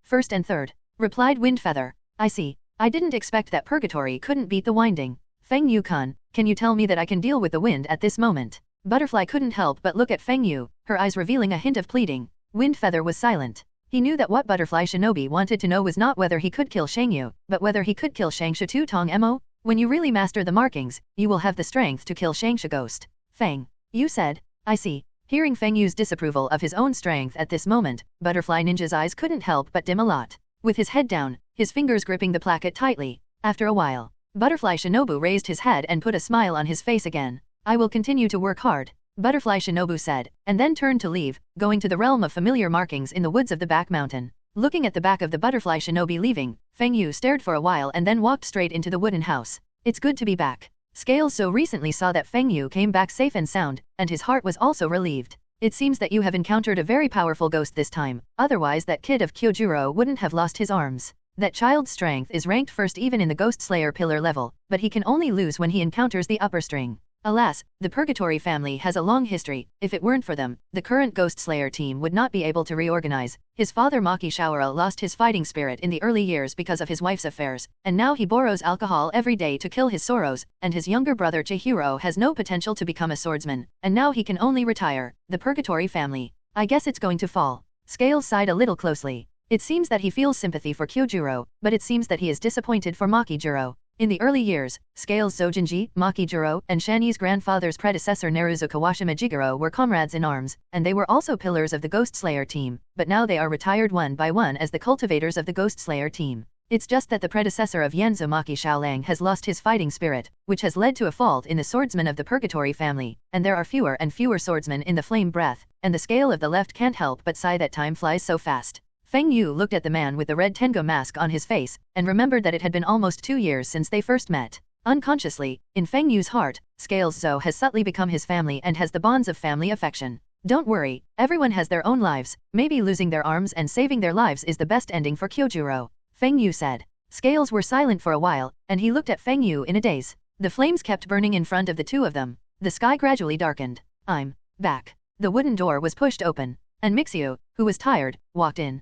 First and third, replied Windfeather. I see. I didn't expect that purgatory couldn't beat the winding. Feng Yu-kun, can you tell me that I can deal with the wind at this moment? Butterfly couldn't help but look at Feng Yu, her eyes revealing a hint of pleading. Windfeather was silent. He knew that what Butterfly Shinobi wanted to know was not whether he could kill Shang Yu, but whether he could kill Shangsha too. Tong Emo? When you really master the markings, you will have the strength to kill Shangsha Ghost. Feng Yu said. I see. Hearing Feng Yu's disapproval of his own strength at this moment, Butterfly Ninja's eyes couldn't help but dim a lot. With his head down, his fingers gripping the placket tightly. After a while, Butterfly Shinobu raised his head and put a smile on his face again. I will continue to work hard, Butterfly Shinobu said, and then turned to leave, going to the realm of familiar markings in the woods of the back mountain. Looking at the back of the Butterfly Shinobi leaving, Feng Yu stared for a while and then walked straight into the wooden house. It's good to be back. Scales so recently saw that Feng Yu came back safe and sound, and his heart was also relieved. It seems that you have encountered a very powerful ghost this time, otherwise that kid of Kyojuro wouldn't have lost his arms. That child's strength is ranked first even in the Ghost Slayer pillar level, but he can only lose when he encounters the upper string. Alas, the Purgatory family has a long history. If it weren't for them, the current Ghost Slayer team would not be able to reorganize. His father Maki Shaora lost his fighting spirit in the early years because of his wife's affairs, and now he borrows alcohol every day to kill his sorrows, and his younger brother Chihiro has no potential to become a swordsman, and now he can only retire. The Purgatory family. I guess it's going to fall. Scales sighed a little closely. It seems that he feels sympathy for Kyojuro, but it seems that he is disappointed for Makijuro. In the early years, Scales Sojinji, Makijuro, and Shani's grandfather's predecessor Neruzo Kawashima Jigoro were comrades in arms, and they were also pillars of the Ghost Slayer team, but now they are retired one by one as the cultivators of the Ghost Slayer team. It's just that the predecessor of Yenzo Maki Shaolang has lost his fighting spirit, which has led to a fault in the swordsmen of the Purgatory family, and there are fewer and fewer swordsmen in the Flame Breath, and the scale of the left can't help but sigh that time flies so fast. Feng Yu looked at the man with the red Tengo mask on his face, and remembered that it had been almost 2 years since they first met. Unconsciously, in Feng Yu's heart, Scales Zhou has subtly become his family and has the bonds of family affection. Don't worry, everyone has their own lives, maybe losing their arms and saving their lives is the best ending for Kyojuro, Feng Yu said. Scales were silent for a while, and he looked at Feng Yu in a daze. The flames kept burning in front of the two of them. The sky gradually darkened. I'm back. The wooden door was pushed open, and Mixio, who was tired, walked in.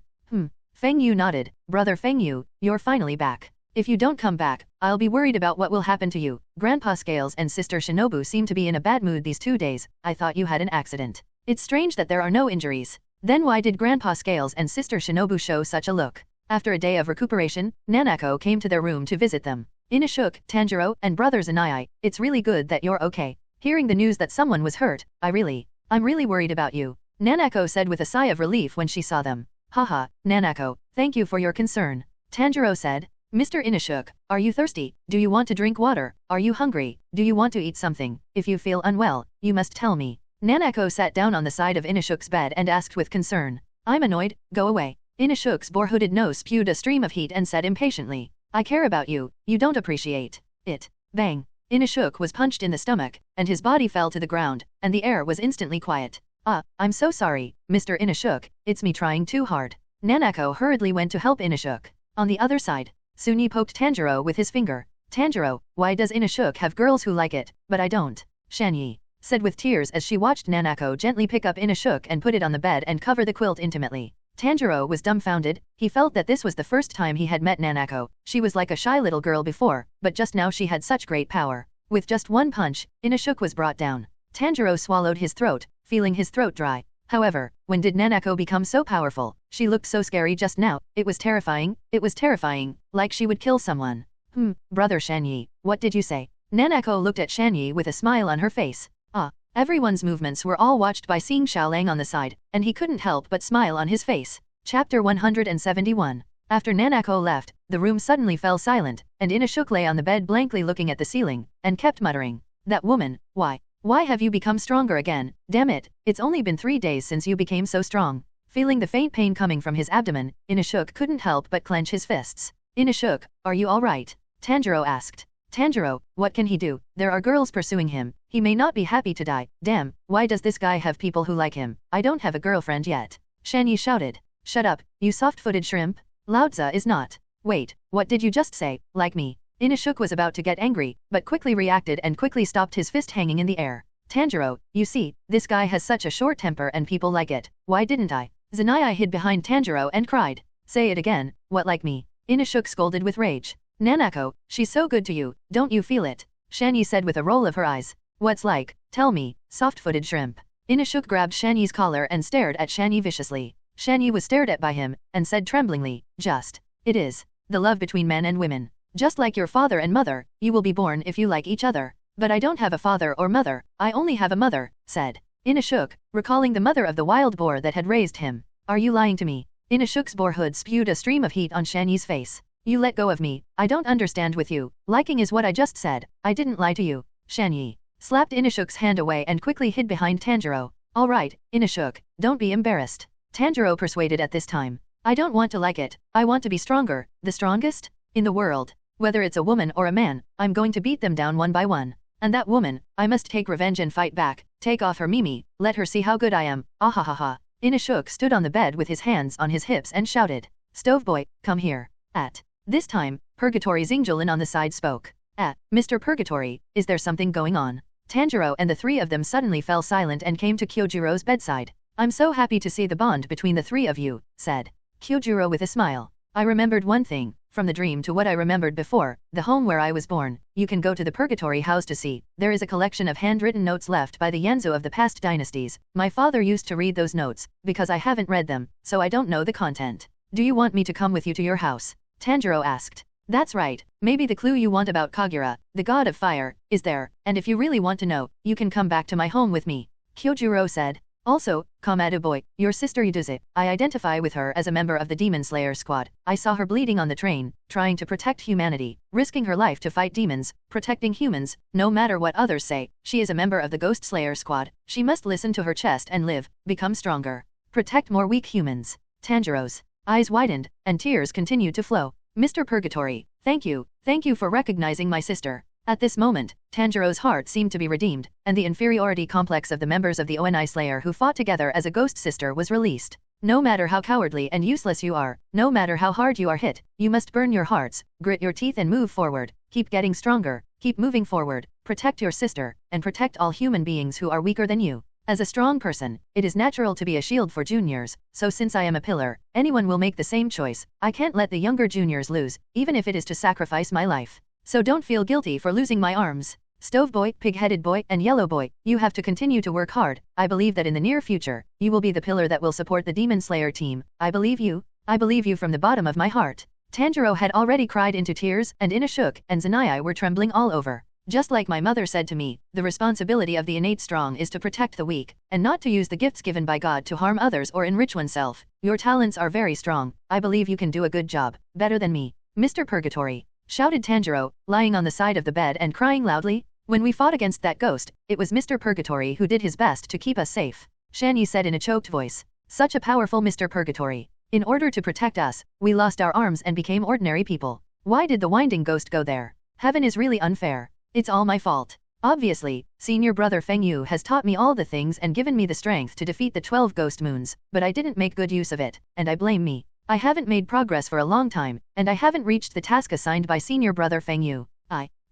Feng Yu nodded. Brother Feng Yu, you're finally back. If you don't come back, I'll be worried about what will happen to you. Grandpa Scales and Sister Shinobu seem to be in a bad mood these 2 days. I thought you had an accident. It's strange that there are no injuries. Then why did Grandpa Scales and Sister Shinobu show such a look? After a day of recuperation, Nanako came to their room to visit them. Inashuk, Tanjiro, and Brother Zanai, it's really good that you're okay. Hearing the news that someone was hurt, I'm really worried about you. Nanako said with a sigh of relief when she saw them. Haha, Nanako, thank you for your concern. Tanjiro said. Mr. Inashuk, are you thirsty? Do you want to drink water? Are you hungry? Do you want to eat something? If you feel unwell, you must tell me. Nanako sat down on the side of Inashuk's bed and asked with concern. I'm annoyed, go away. Inashuk's boar-hooded nose spewed a stream of heat and said impatiently. I care about you, you don't appreciate it. Bang. Inashuk was punched in the stomach, and his body fell to the ground, and the air was instantly quiet. I'm so sorry, Mr. Inashuk, it's me trying too hard. Nanako hurriedly went to help Inashuk. On the other side, Sunyi poked Tanjiro with his finger. Tanjiro, why does Inashuk have girls who like it, but I don't? Shanyi said with tears as she watched Nanako gently pick up Inashuk and put it on the bed and cover the quilt intimately. Tanjiro was dumbfounded. He felt that this was the first time he had met Nanako. She was like a shy little girl before, but just now she had such great power. With just one punch, Inashuk was brought down. Tanjiro swallowed his throat, feeling his throat dry. However, when did Nanako become so powerful? She looked so scary just now. It was terrifying, like she would kill someone. Brother Shanyi, what did you say? Nanako looked at Shanyi with a smile on her face. Everyone's movements were all watched by seeing Xiaolang on the side, and he couldn't help but smile on his face. Chapter 171. After Nanako left, the room suddenly fell silent, and Inashuk lay on the bed blankly looking at the ceiling, and kept muttering. That woman, why? Why have you become stronger again? Damn it, it's only been 3 days since you became so strong. Feeling the faint pain coming from his abdomen, Inashuk couldn't help but clench his fists. Inashuk, are you alright? Tanjiro asked. Tanjiro, what can he do? There are girls pursuing him. He may not be happy to die. Damn, why does this guy have people who like him? I don't have a girlfriend yet. Shanyi shouted. Shut up, you soft-footed shrimp. Laozi is not. Wait, what did you just say? Like me? Inashuk was about to get angry, but quickly reacted and quickly stopped his fist hanging in the air. Tanjiro, you see, this guy has such a short temper and people like it. Why didn't I? Zanai hid behind Tanjiro and cried. Say it again, what like me? Inashuk scolded with rage. Nanako, she's so good to you, don't you feel it? Shanyi said with a roll of her eyes. What's like? Tell me, soft-footed shrimp. Inashuk grabbed Shanyi's collar and stared at Shanyi viciously. Shanyi was stared at by him, and said tremblingly, it is. The love between men and women. Just like your father and mother, you will be born if you like each other. But I don't have a father or mother, I only have a mother, said Inashuk, recalling the mother of the wild boar that had raised him. Are you lying to me? Inashuk's boar hood spewed a stream of heat on Shanyi's face. You let go of me, I don't understand with you. Liking is what I just said, I didn't lie to you. Shanyi slapped Inashuk's hand away and quickly hid behind Tanjiro. Alright, Inashuk, don't be embarrassed. Tanjiro persuaded at this time. I don't want to like it, I want to be stronger, the strongest in the world. Whether it's a woman or a man, I'm going to beat them down one by one. And that woman, I must take revenge and fight back, take off her mimi, let her see how good I am, ahahaha. Inashuk stood on the bed with his hands on his hips and shouted. Stoveboy, come here. At this time, Purgatory Xingjulin on the side spoke. Mr. Purgatory, is there something going on? Tanjiro and the three of them suddenly fell silent and came to Kyojiro's bedside. I'm so happy to see the bond between the three of you, said Kyojiro with a smile. I remembered one thing, from the dream to what I remembered before, the home where I was born. You can go to the Purgatory House to see. There is a collection of handwritten notes left by the Yanzo of the past dynasties. My father used to read those notes, because I haven't read them, so I don't know the content. Do you want me to come with you to your house? Tanjiro asked. That's right, maybe the clue you want about Kagura, the god of fire, is there, and if you really want to know, you can come back to my home with me. Kyojiro said. Also, Kamado boy, your sister Yuduze, I identify with her as a member of the Demon Slayer squad. I saw her bleeding on the train, trying to protect humanity, risking her life to fight demons, protecting humans, no matter what others say. She is a member of the Ghost Slayer squad. She must listen to her chest and live, become stronger, protect more weak humans. Tanjiro's eyes widened, and tears continued to flow. Mr. Purgatory, thank you for recognizing my sister. At this moment, Tanjiro's heart seemed to be redeemed, and the inferiority complex of the members of the Oni Slayer who fought together as a ghost sister was released. No matter how cowardly and useless you are, no matter how hard you are hit, you must burn your hearts, grit your teeth and move forward, keep getting stronger, keep moving forward, protect your sister, and protect all human beings who are weaker than you. As a strong person, it is natural to be a shield for juniors, so since I am a pillar, anyone will make the same choice. I can't let the younger juniors lose, even if it is to sacrifice my life. So don't feel guilty for losing my arms. Stove Boy, Pig-Headed Boy, and Yellow Boy, you have to continue to work hard. I believe that in the near future, you will be the pillar that will support the Demon Slayer team. I believe you from the bottom of my heart. Tanjiro had already cried into tears, and Ina shook, and Zanai were trembling all over. Just like my mother said to me, the responsibility of the innate strong is to protect the weak, and not to use the gifts given by God to harm others or enrich oneself. Your talents are very strong. I believe you can do a good job, better than me. Mr. Purgatory, shouted Tanjiro, lying on the side of the bed and crying loudly. When we fought against that ghost, it was Mr. Purgatory who did his best to keep us safe. Shani said in a choked voice. Such a powerful Mr. Purgatory. In order to protect us, we lost our arms and became ordinary people. Why did the winding ghost go there? Heaven is really unfair. It's all my fault. Obviously, senior brother Feng Yu has taught me all the things and given me the strength to defeat the 12 ghost moons, but I didn't make good use of it, and I blame me. I haven't made progress for a long time, and I haven't reached the task assigned by senior brother Feng Yu.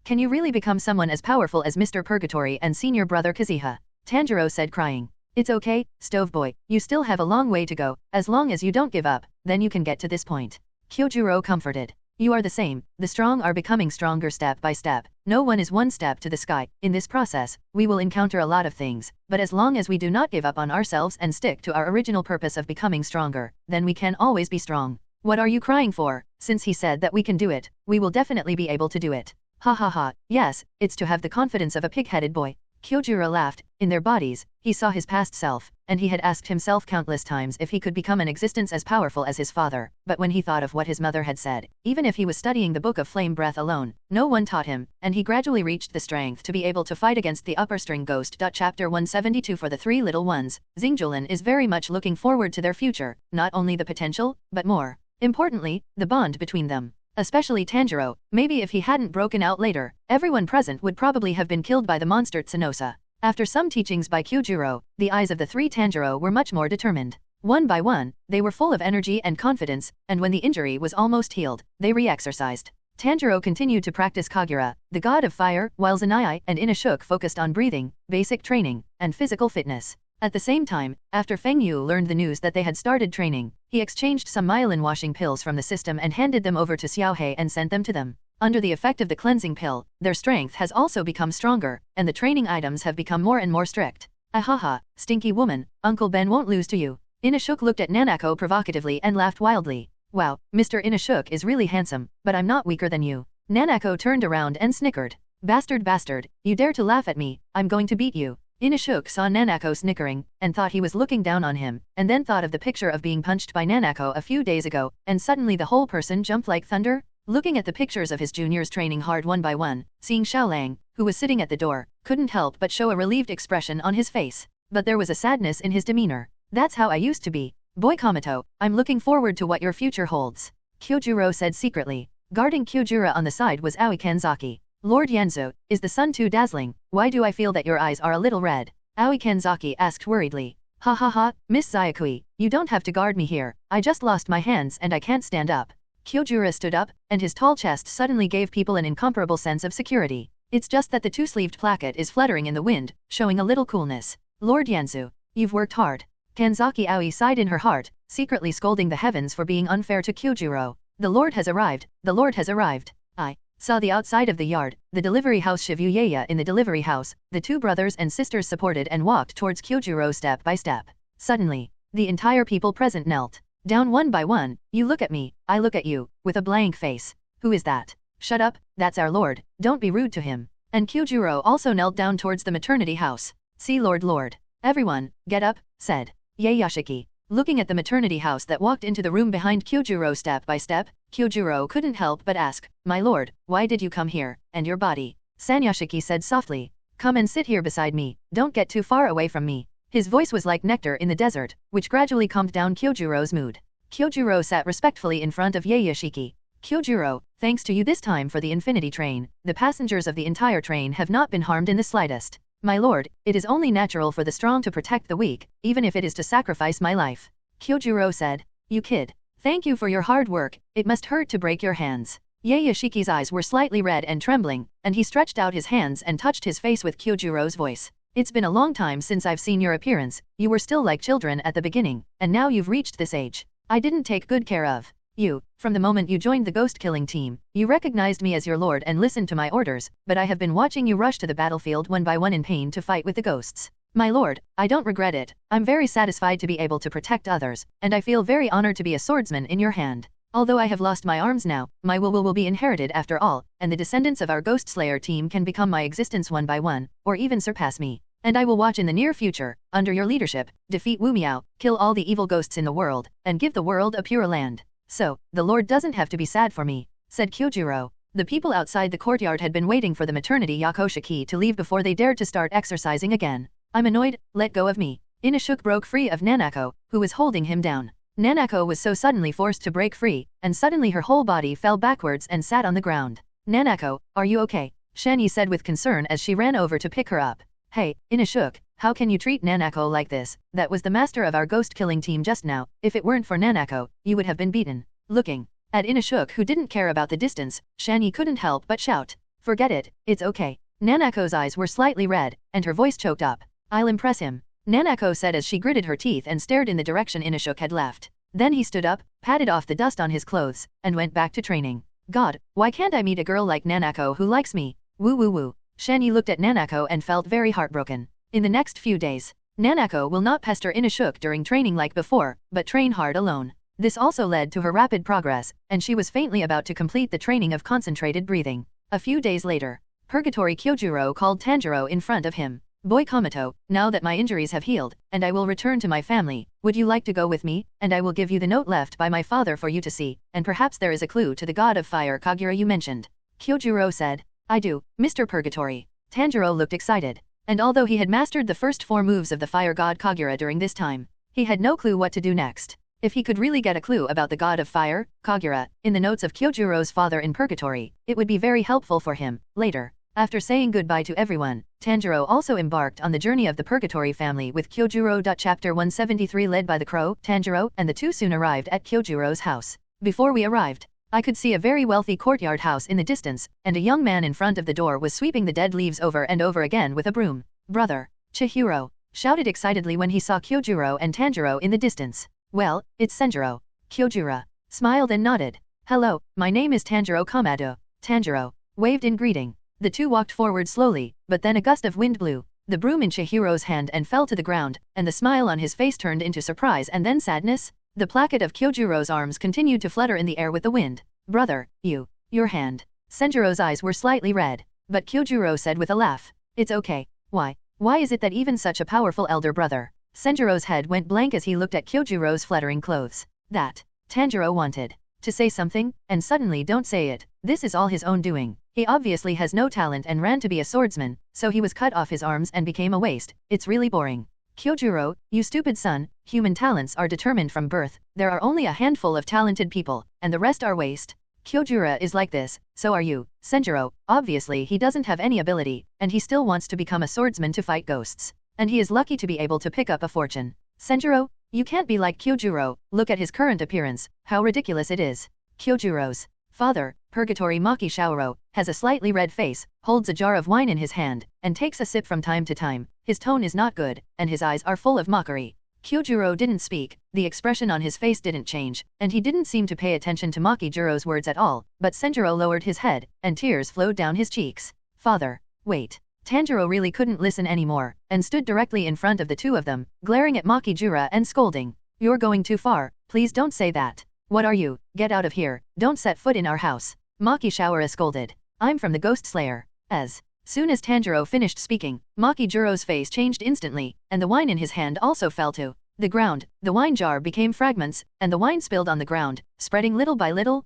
Can you really become someone as powerful as Mr. Purgatory and senior brother Kazuha? Tanjiro said crying. It's okay, Stove Boy, you still have a long way to go. As long as you don't give up, then you can get to this point. Kyojiro comforted. You are the same, the strong are becoming stronger step by step. No one is one step to the sky. In this process, we will encounter a lot of things, but as long as we do not give up on ourselves and stick to our original purpose of becoming stronger, then we can always be strong. What are you crying for? Since he said that we can do it, we will definitely be able to do it. Ha ha ha, yes, it's to have the confidence of a pig-headed boy. Kyojiro laughed. In their bodies, he saw his past self, and he had asked himself countless times if he could become an existence as powerful as his father, but when he thought of what his mother had said, even if he was studying the Book of Flame Breath alone, no one taught him, and he gradually reached the strength to be able to fight against the upper string ghost. Chapter 172 For the three little ones, Xingjulin is very much looking forward to their future, not only the potential, but more importantly, the bond between them. Especially Tanjiro, maybe if he hadn't broken out later, everyone present would probably have been killed by the monster Tsenosa. After some teachings by Kyojiro, the eyes of the three Tanjiro were much more determined. One by one, they were full of energy and confidence, and when the injury was almost healed, they re-exercised. Tanjiro continued to practice Kagura, the god of fire, while Zanai and Inashuk focused on breathing, basic training, and physical fitness. At the same time, after Feng Yu learned the news that they had started training, he exchanged some myelin washing pills from the system and handed them over to Xiaohei and sent them to them. Under the effect of the cleansing pill, their strength has also become stronger, and the training items have become more and more strict. Ahaha, stinky woman, Uncle Ben won't lose to you. Inashuk looked at Nanako provocatively and laughed wildly. Wow, Mr. Inashuk is really handsome, but I'm not weaker than you. Nanako turned around and snickered. Bastard, you dare to laugh at me, I'm going to beat you. Inashuk saw Nanako snickering, and thought he was looking down on him, and then thought of the picture of being punched by Nanako a few days ago, and suddenly the whole person jumped like thunder. Looking at the pictures of his juniors training hard one by one, seeing Xiaolang, who was sitting at the door, couldn't help but show a relieved expression on his face. But there was a sadness in his demeanor. That's how I used to be. Boy Kamato, I'm looking forward to what your future holds. Kyojiro said secretly. Guarding Kyojiro on the side was Aoi Kanzaki. Lord Yanzo, is the sun too dazzling? Why do I feel that your eyes are a little red? Aoi Kanzaki asked worriedly. Ha ha ha, Miss Zayakui, you don't have to guard me here. I just lost my hands and I can't stand up. Kyojiro stood up, and his tall chest suddenly gave people an incomparable sense of security. It's just that the two-sleeved placket is fluttering in the wind, showing a little coolness. Lord Yanzu, you've worked hard. Kanzaki Aoi sighed in her heart, secretly scolding the heavens for being unfair to Kyojuro. The Lord has arrived, the Lord has arrived. I saw the outside of the yard, the delivery house Shivuyaya in the delivery house, the two brothers and sisters supported and walked towards Kyojuro step by step. Suddenly, the entire people present knelt down one by one. You look at me, I look at you, with a blank face. Who is that? Shut up, that's our Lord, don't be rude to him. And Kyojuro also knelt down towards the maternity house. See Lord. Everyone, get up, said Yayashiki. Looking at the maternity house that walked into the room behind Kyojuro step by step, Kyojuro couldn't help but ask, My lord, why did you come here, and your body? Sanyashiki said softly, Come and sit here beside me, don't get too far away from me. His voice was like nectar in the desert, which gradually calmed down Kyojuro's mood. Kyojuro sat respectfully in front of Yayashiki. Kyojuro, thanks to you this time for the Infinity Train, the passengers of the entire train have not been harmed in the slightest. My lord, it is only natural for the strong to protect the weak, even if it is to sacrifice my life. Kyojuro said, You kid. Thank you for your hard work, it must hurt to break your hands. Yayashiki's eyes were slightly red and trembling, and he stretched out his hands and touched his face with Kyojuro's voice. It's been a long time since I've seen your appearance, you were still like children at the beginning, and now you've reached this age. I didn't take good care of you. From the moment you joined the ghost-killing team, you recognized me as your lord and listened to my orders, but I have been watching you rush to the battlefield one by one in pain to fight with the ghosts. My lord, I don't regret it, I'm very satisfied to be able to protect others, and I feel very honored to be a swordsman in your hand. Although I have lost my arms now, my will be inherited after all, and the descendants of our Ghost Slayer team can become my existence one by one, or even surpass me. And I will watch in the near future, under your leadership, defeat Wu Miao, kill all the evil ghosts in the world, and give the world a pure land. So, the Lord doesn't have to be sad for me, said Kyojuro. The people outside the courtyard had been waiting for the maternity Yakoshiki to leave before they dared to start exercising again. I'm annoyed, let go of me. Inashuk broke free of Nanako, who was holding him down. Nanako was so suddenly forced to break free, and suddenly her whole body fell backwards and sat on the ground. Nanako, are you okay? Shani said with concern as she ran over to pick her up. Hey, Inashuk, how can you treat Nanako like this? That was the master of our ghost-killing team just now. If it weren't for Nanako, you would have been beaten. Looking at Inashuk who didn't care about the distance, Shani couldn't help but shout. Forget it, it's okay. Nanako's eyes were slightly red, and her voice choked up. I'll impress him. Nanako said as she gritted her teeth and stared in the direction Inashuk had left. Then he stood up, patted off the dust on his clothes, and went back to training. God, why can't I meet a girl like Nanako who likes me? Woo woo woo. Shani looked at Nanako and felt very heartbroken. In the next few days, Nanako will not pester Inashuk during training like before, but train hard alone. This also led to her rapid progress, and she was faintly about to complete the training of concentrated breathing. A few days later, Purgatory Kyojuro called Tanjiro in front of him. Boy Komato, now that my injuries have healed, and I will return to my family, would you like to go with me? And I will give you the note left by my father for you to see, and perhaps there is a clue to the god of fire Kagura you mentioned. Kyojuro said. I do, Mr. Purgatory. Tanjiro looked excited. And although he had mastered the first 4 moves of the fire god Kagura during this time, he had no clue what to do next. If he could really get a clue about the god of fire, Kagura, in the notes of Kyojuro's father in Purgatory, it would be very helpful for him. Later, after saying goodbye to everyone, Tanjiro also embarked on the journey of the Purgatory family with Kyojuro. Chapter 173 led by the crow, Tanjiro, and the two soon arrived at Kyojuro's house. Before we arrived, I could see a very wealthy courtyard house in the distance, and a young man in front of the door was sweeping the dead leaves over and over again with a broom. Brother, Chihiro, shouted excitedly when he saw Kyojuro and Tanjiro in the distance. Well, it's Senjiro. Kyojuro smiled and nodded. Hello, my name is Tanjiro Kamado. Tanjiro waved in greeting. The two walked forward slowly, but then a gust of wind blew the broom in Chihiro's hand and fell to the ground, and the smile on his face turned into surprise and then sadness. The placket of Kyojuro's arms continued to flutter in the air with the wind. Brother, your hand. Senjiro's eyes were slightly red, but Kyojuro said with a laugh. It's okay. Why is it that even such a powerful elder brother? Senjiro's head went blank as he looked at Kyojuro's fluttering clothes. That. Tanjiro wanted to say something, and suddenly don't say it. This is all his own doing. He obviously has no talent and ran to be a swordsman, so he was cut off his arms and became a waste. It's really boring. Kyojuro, you stupid son, human talents are determined from birth. There are only a handful of talented people, and the rest are waste. Kyojuro is like this, so are you. Senjiro, obviously he doesn't have any ability, and he still wants to become a swordsman to fight ghosts. And he is lucky to be able to pick up a fortune. Senjiro, you can't be like Kyojuro, look at his current appearance, how ridiculous it is. Kyojuro's Father, Purgatory Maki Shaoro, has a slightly red face, holds a jar of wine in his hand, and takes a sip from time to time. His tone is not good, and his eyes are full of mockery. Kyojuro didn't speak, the expression on his face didn't change, and he didn't seem to pay attention to Makijuro's words at all, but Senjuro lowered his head, and tears flowed down his cheeks. Father, wait. Tanjiro really couldn't listen anymore, and stood directly in front of the two of them, glaring at Makijura and scolding. You're going too far, please don't say that. What are you? Get out of here, don't set foot in our house. Maki Shaora scolded. I'm from the Ghost Slayer. As soon as Tanjiro finished speaking, Makijuro's face changed instantly, and the wine in his hand also fell to the ground. The wine jar became fragments, and the wine spilled on the ground, spreading little by little.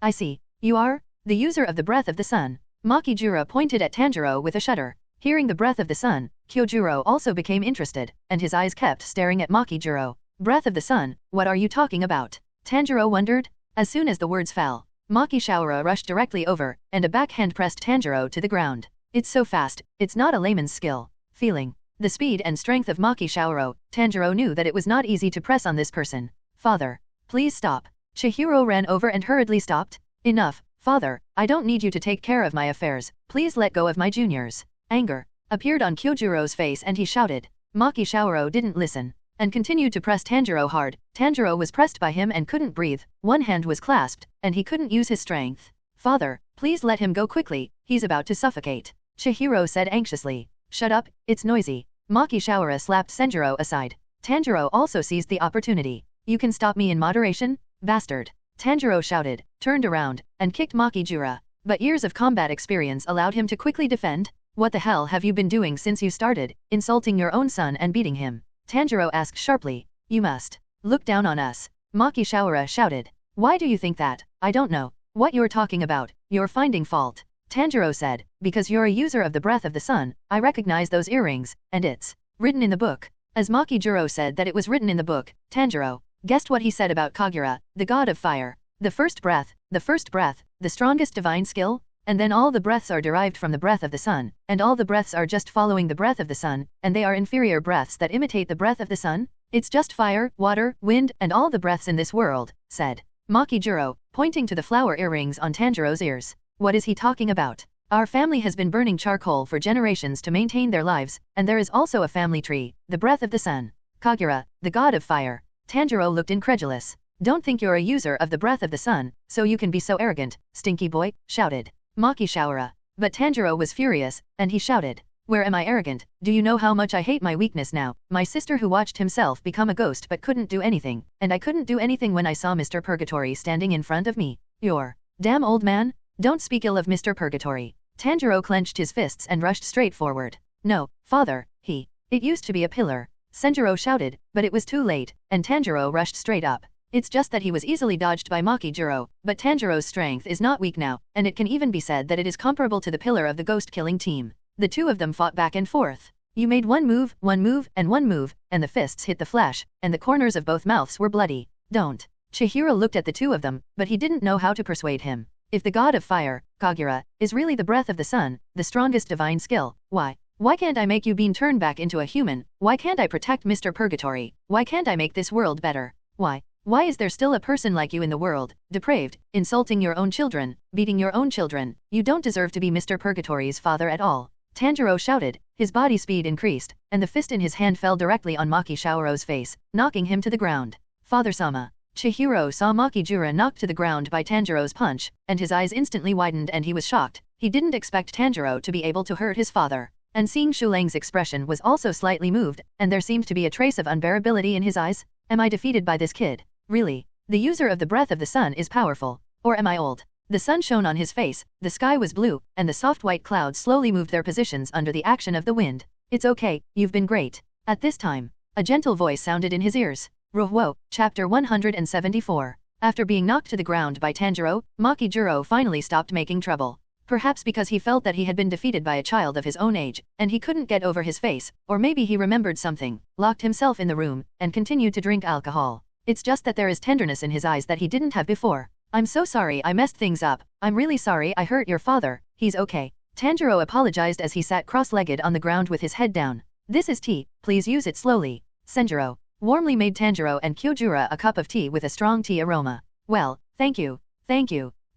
I see. You are the user of the breath of the sun. Makijura pointed at Tanjiro with a shudder. Hearing the breath of the sun, Kyojuro also became interested, and his eyes kept staring at Makijuro. Breath of the sun, what are you talking about? Tanjiro wondered. As soon as the words fell, Maki Shaora rushed directly over, and a backhand pressed Tanjiro to the ground. It's so fast, it's not a layman's skill. Feeling the speed and strength of Maki Shaoro, Tanjiro knew that it was not easy to press on this person. Father, please stop. Chihiro ran over and hurriedly stopped. Enough, father, I don't need you to take care of my affairs, please let go of my juniors. Anger appeared on Kyojuro's face and he shouted. Maki Shaoro didn't listen, and continued to press Tanjiro hard. Tanjiro was pressed by him and couldn't breathe, one hand was clasped, and he couldn't use his strength. Father, please let him go quickly, he's about to suffocate. Chihiro said anxiously. Shut up, it's noisy. Maki Shaora slapped Senjuro aside. Tanjiro also seized the opportunity. You can stop me in moderation, bastard. Tanjiro shouted, turned around, and kicked Makijura. But years of combat experience allowed him to quickly defend. What the hell have you been doing since you started, insulting your own son and beating him? Tanjiro asked sharply. You must look down on us. Maki Shaora shouted. Why do you think that? I don't know what you're talking about, you're finding fault. Tanjiro said, because you're a user of the breath of the sun, I recognize those earrings, and it's written in the book. As Makijuro said that it was written in the book, Tanjiro guessed what he said about Kagura, the god of fire. The first breath, the strongest divine skill, and then all the breaths are derived from the breath of the sun, and all the breaths are just following the breath of the sun, and they are inferior breaths that imitate the breath of the sun? It's just fire, water, wind, and all the breaths in this world, said Makijuro, pointing to the flower earrings on Tanjiro's ears. What is he talking about? Our family has been burning charcoal for generations to maintain their lives, and there is also a family tree, the breath of the sun. Kagura, the god of fire. Tanjiro looked incredulous. Don't think you're a user of the breath of the sun, so you can be so arrogant, stinky boy, shouted Maki Shaora. But Tanjiro was furious, and he shouted, where am I arrogant? Do you know how much I hate my weakness now? My sister who watched himself become a ghost but couldn't do anything, and I couldn't do anything when I saw Mr. Purgatory standing in front of me. You're damn old man. Don't speak ill of Mr. Purgatory. Tanjiro clenched his fists and rushed straight forward. No, father, it used to be a pillar. Senjuro shouted, but it was too late, and Tanjiro rushed straight up. It's just that he was easily dodged by Makijuro, but Tanjiro's strength is not weak now, and it can even be said that it is comparable to the pillar of the ghost-killing team. The two of them fought back and forth. You made one move, and the fists hit the flesh, and the corners of both mouths were bloody. Don't. Chihiro looked at the two of them, but he didn't know how to persuade him. If the god of fire, Kagura, is really the breath of the sun, the strongest divine skill, why can't I make you being turned back into a human? Why can't I protect Mr. Purgatory? Why can't I make this world better? Why is there still a person like you in the world, depraved, insulting your own children, beating your own children? You don't deserve to be Mr. Purgatory's father at all. Tanjiro shouted, his body speed increased, and the fist in his hand fell directly on Maki Shaoro's face, knocking him to the ground. Father-sama. Chihiro saw Makijura knocked to the ground by Tanjiro's punch, and his eyes instantly widened and he was shocked. He didn't expect Tanjiro to be able to hurt his father. And seeing Shulang's expression was also slightly moved, and there seemed to be a trace of unbearability in his eyes. Am I defeated by this kid? Really? The user of the breath of the sun is powerful. Or am I old? The sun shone on his face, the sky was blue, and the soft white clouds slowly moved their positions under the action of the wind. It's okay, you've been great. At this time, a gentle voice sounded in his ears. Ruhwo, Chapter 174. After being knocked to the ground by Tanjiro, Makijuro finally stopped making trouble. Perhaps because he felt that he had been defeated by a child of his own age, and he couldn't get over his face, or maybe he remembered something, locked himself in the room, and continued to drink alcohol. It's just that there is tenderness in his eyes that he didn't have before. I'm so sorry I messed things up. I'm really sorry I hurt your father. He's okay. Tanjiro apologized as he sat cross-legged on the ground with his head down. This is tea, please use it slowly. Senjiro warmly made Tanjiro and Kyojura a cup of tea with a strong tea aroma. Well, thank you.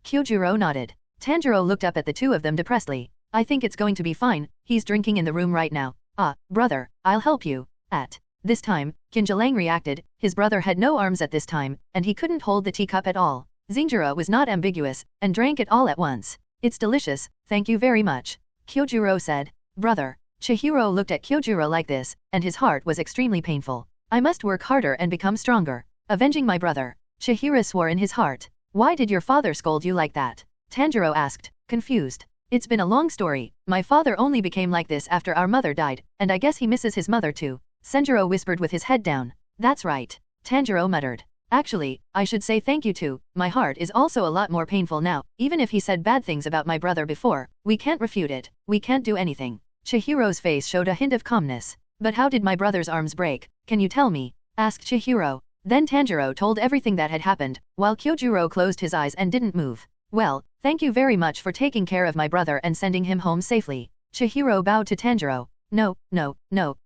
Kyojuro nodded. Tanjiro looked up at the two of them depressedly. I think it's going to be fine, he's drinking in the room right now. Ah, brother, I'll help you. At this time, Kinjalang reacted, his brother had no arms at this time, and he couldn't hold the teacup at all. Xingjira was not ambiguous, and drank it all at once. It's delicious, thank you very much. Kyojuro said. Brother. Chihiro looked at Kyojuro like this, and his heart was extremely painful. I must work harder and become stronger. Avenging my brother. Chihiro swore in his heart. Why did your father scold you like that? Tanjiro asked, confused. It's been a long story, my father only became like this after our mother died, and I guess he misses his mother too. Senjiro whispered with his head down. That's right. Tanjiro muttered. Actually, I should say thank you too, my heart is also a lot more painful now, even if he said bad things about my brother before, we can't refute it, we can't do anything. Chihiro's face showed a hint of calmness. But how did my brother's arms break, can you tell me? Asked Chihiro. Then Tanjiro told everything that had happened, while Kyojuro closed his eyes and didn't move. Well, thank you very much for taking care of my brother and sending him home safely. Chihiro bowed to Tanjiro. No,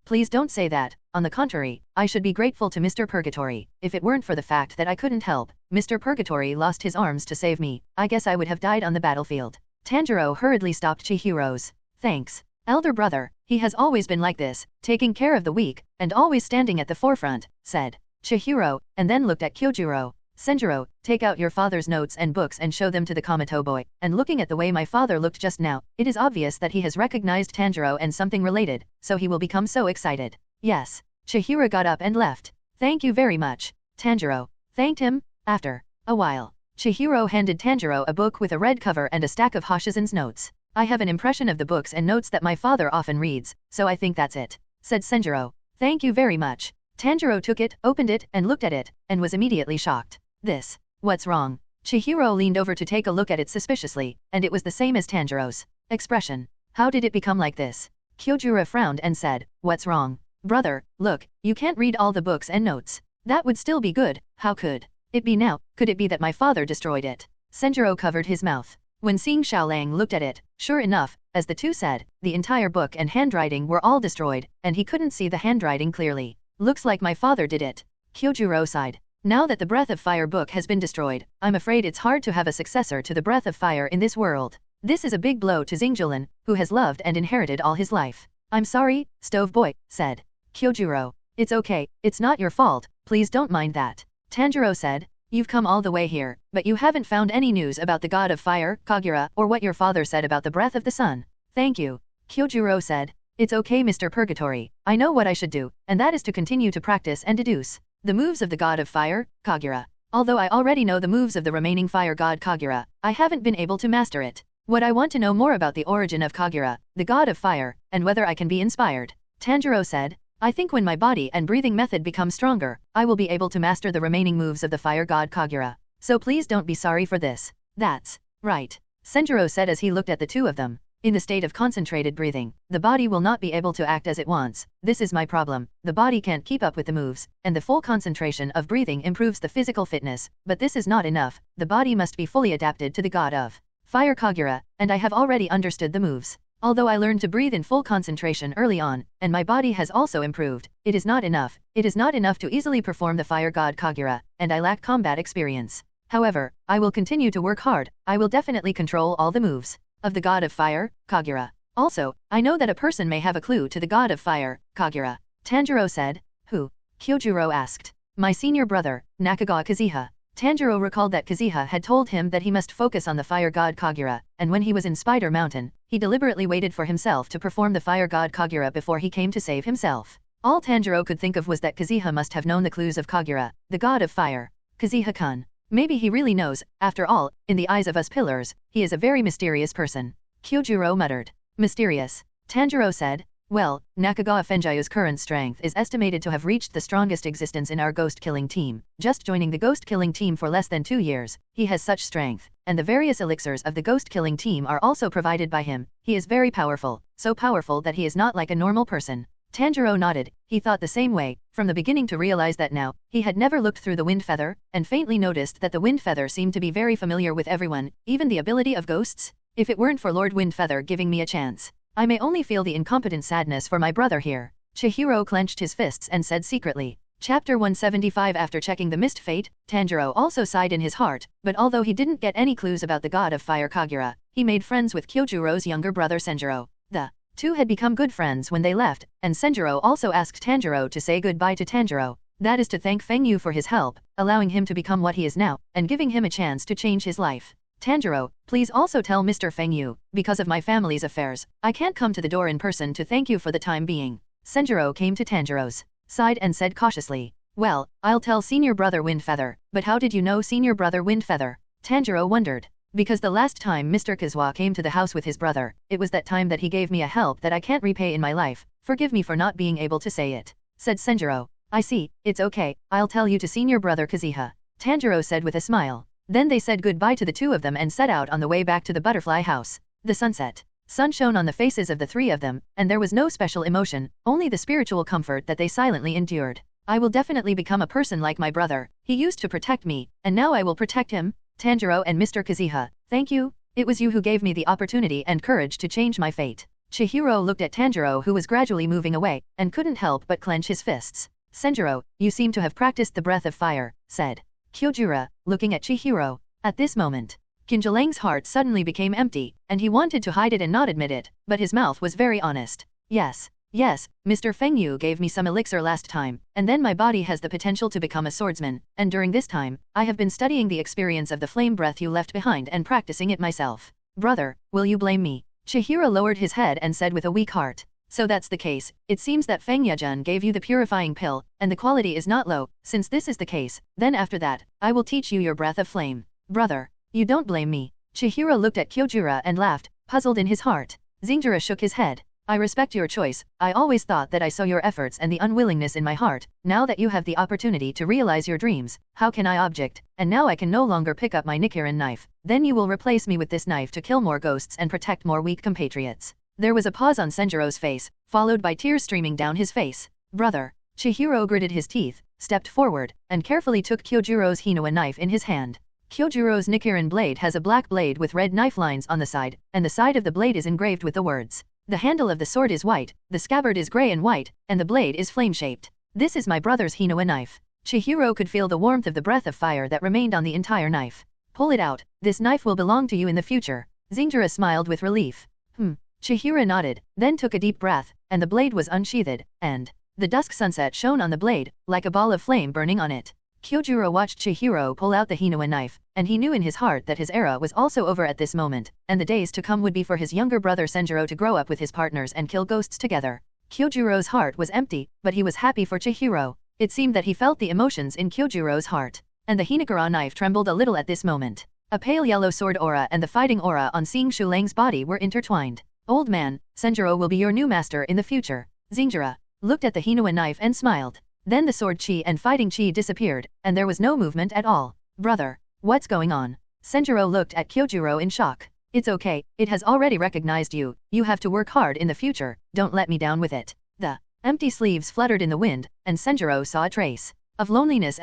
please don't say that. On the contrary, I should be grateful to Mr. Purgatory. If it weren't for the fact that I couldn't help, Mr. Purgatory lost his arms to save me, I guess I would have died on the battlefield. Tanjiro hurriedly stopped Chihiro's. Thanks. Elder brother, he has always been like this, taking care of the weak, and always standing at the forefront, said Chihiro, and then looked at Kyojuro. Senjiro, take out your father's notes and books and show them to the Komoto boy, and looking at the way my father looked just now, it is obvious that he has recognized Tanjiro and something related, so he will become so excited. Yes. Chihiro got up and left. Thank you very much. Tanjiro thanked him. After a while, Chihiro handed Tanjiro a book with a red cover and a stack of Hoshizen's notes. I have an impression of the books and notes that my father often reads, so I think that's it, said Senjiro. Thank you very much. Tanjiro took it, opened it, and looked at it, and was immediately shocked. This. What's wrong? Chihiro leaned over to take a look at it suspiciously, and it was the same as Tanjiro's expression. How did it become like this? Kyojuro frowned and said, what's wrong? Brother, look, you can't read all the books and notes. That would still be good, how could it be now? Could it be that my father destroyed it? Senjiro covered his mouth. When seeing Xiaolang looked at it, sure enough, as the two said, the entire book and handwriting were all destroyed, and he couldn't see the handwriting clearly. Looks like my father did it. Kyojuro sighed. Now that the Breath of Fire book has been destroyed, I'm afraid it's hard to have a successor to the Breath of Fire in this world. This is a big blow to Xingjilin, who has loved and inherited all his life. I'm sorry, Stove Boy, said Kyojuro. It's okay, it's not your fault, please don't mind that. Tanjiro said, you've come all the way here, but you haven't found any news about the God of Fire, Kagura, or what your father said about the Breath of the Sun. Thank you. Kyojuro said, it's okay Mr. Purgatory, I know what I should do, and that is to continue to practice and deduce the moves of the God of Fire, Kagura. Although I already know the moves of the remaining Fire God Kagura, I haven't been able to master it. What I want to know more about the origin of Kagura, the God of Fire, and whether I can be inspired. Tanjiro said, I think when my body and breathing method become stronger, I will be able to master the remaining moves of the Fire God Kagura. So please don't be sorry for this. That's right. Senjiro said as he looked at the two of them. In the state of concentrated breathing, the body will not be able to act as it wants. This is my problem. The body can't keep up with the moves, and the full concentration of breathing improves the physical fitness, but this is not enough. The body must be fully adapted to the God of Fire Kagura, and I have already understood the moves. Although I learned to breathe in full concentration early on, and my body has also improved, it is not enough. It is not enough to easily perform the Fire God Kagura, and I lack combat experience. However, I will continue to work hard. I will definitely control all the moves of the God of Fire, Kagura. Also, I know that a person may have a clue to the God of Fire, Kagura. Tanjiro said. Who? Kyojuro asked. My senior brother, Nakagawa Kazuha. Tanjiro recalled that Kazuha had told him that he must focus on the Fire God Kagura, and when he was in Spider Mountain, he deliberately waited for himself to perform the Fire God Kagura before he came to save himself. All Tanjiro could think of was that Kazuha must have known the clues of Kagura, the God of Fire. Kazuha-kun. Maybe he really knows. After all, in the eyes of us pillars, he is a very mysterious person. Kyojuro muttered. Mysterious. Tanjiro said. Well, Nakagawa Fenjayu's current strength is estimated to have reached the strongest existence in our ghost-killing team. Just joining the ghost-killing team for less than 2 years, he has such strength, and the various elixirs of the ghost-killing team are also provided by him. He is very powerful, so powerful that he is not like a normal person. Tanjiro nodded. He thought the same way, from the beginning to realize that now, he had never looked through the wind feather, and faintly noticed that the wind feather seemed to be very familiar with everyone, even the ability of ghosts. If it weren't for Lord Windfeather giving me a chance, I may only feel the incompetent sadness for my brother here. Chihiro clenched his fists and said secretly. Chapter 175. After checking the mist fate, Tanjiro also sighed in his heart, but although he didn't get any clues about the god of fire Kagura, he made friends with Kyojuro's younger brother Senjiro. The two had become good friends when they left, and Senjiro also asked Tanjiro to say goodbye to Tanjiro. That is to thank Feng Yu for his help, allowing him to become what he is now, and giving him a chance to change his life. Tanjiro, please also tell Mr. Feng Yu, because of my family's affairs, I can't come to the door in person to thank you for the time being. Senjiro came to Tanjiro's side and said cautiously, well, I'll tell senior brother Windfeather, but how did you know senior brother Windfeather? Tanjiro wondered. Because the last time Mr. Kazuha came to the house with his brother, it was that time that he gave me a help that I can't repay in my life, forgive me for not being able to say it, said Senjiro. I see, it's okay, I'll tell you to senior brother Kazuha, Tanjiro said with a smile. Then they said goodbye to the two of them and set out on the way back to the butterfly house. The sunset sun shone on the faces of the three of them, and there was no special emotion, only the spiritual comfort that they silently endured. I will definitely become a person like my brother, he used to protect me, and now I will protect him. Tanjiro and Mr. Kazuha, thank you, it was you who gave me the opportunity and courage to change my fate. Chihiro looked at Tanjiro who was gradually moving away, and couldn't help but clench his fists. Senjiro, you seem to have practiced the breath of fire, said Kyojuro, looking at Chihiro. At this moment, Kinjalang's heart suddenly became empty, and he wanted to hide it and not admit it, but his mouth was very honest. Yes, Mr. Feng Yu gave me some elixir last time, and then my body has the potential to become a swordsman, and during this time, I have been studying the experience of the flame breath you left behind and practicing it myself. Brother, will you blame me? Chihiro lowered his head and said with a weak heart. So that's the case, it seems that Feng Yejun gave you the purifying pill, and the quality is not low, since this is the case, then after that, I will teach you your breath of flame. Brother, you don't blame me. Chihiro looked at Kyojuro and laughed, puzzled in his heart. Xingara shook his head. I respect your choice, I always thought that I saw your efforts and the unwillingness in my heart, now that you have the opportunity to realize your dreams, how can I object, and now I can no longer pick up my Nichirin knife, then you will replace me with this knife to kill more ghosts and protect more weak compatriots. There was a pause on Senjiro's face, followed by tears streaming down his face. Brother, Chihiro gritted his teeth, stepped forward, and carefully took Kyojuro's Hinoa knife in his hand. Kyojuro's Nichirin blade has a black blade with red knife lines on the side, and the side of the blade is engraved with the words. The handle of the sword is white, the scabbard is grey and white, and the blade is flame-shaped. This is my brother's Hinoa knife. Chihiro could feel the warmth of the breath of fire that remained on the entire knife. Pull it out, this knife will belong to you in the future. Xingara smiled with relief. Chihiro nodded, then took a deep breath, and the blade was unsheathed, and the dusk sunset shone on the blade, like a ball of flame burning on it. Kyojuro watched Chihiro pull out the Hinoa knife, and he knew in his heart that his era was also over at this moment, and the days to come would be for his younger brother Senjiro to grow up with his partners and kill ghosts together. Kyojuro's heart was empty, but he was happy for Chihiro. It seemed that he felt the emotions in Kyojuro's heart, and the Hinagara knife trembled a little at this moment. A pale yellow sword aura and the fighting aura on seeing Shulang's body were intertwined. Old man, Senjiro will be your new master in the future. Xingara looked at the Hinoa knife and smiled. Then the sword chi and fighting chi disappeared, and there was no movement at all. Brother, what's going on? Senjiro looked at Kyojuro in shock. It's okay, it has already recognized you, you have to work hard in the future, don't let me down with it. The empty sleeves fluttered in the wind, and Senjiro saw a trace of loneliness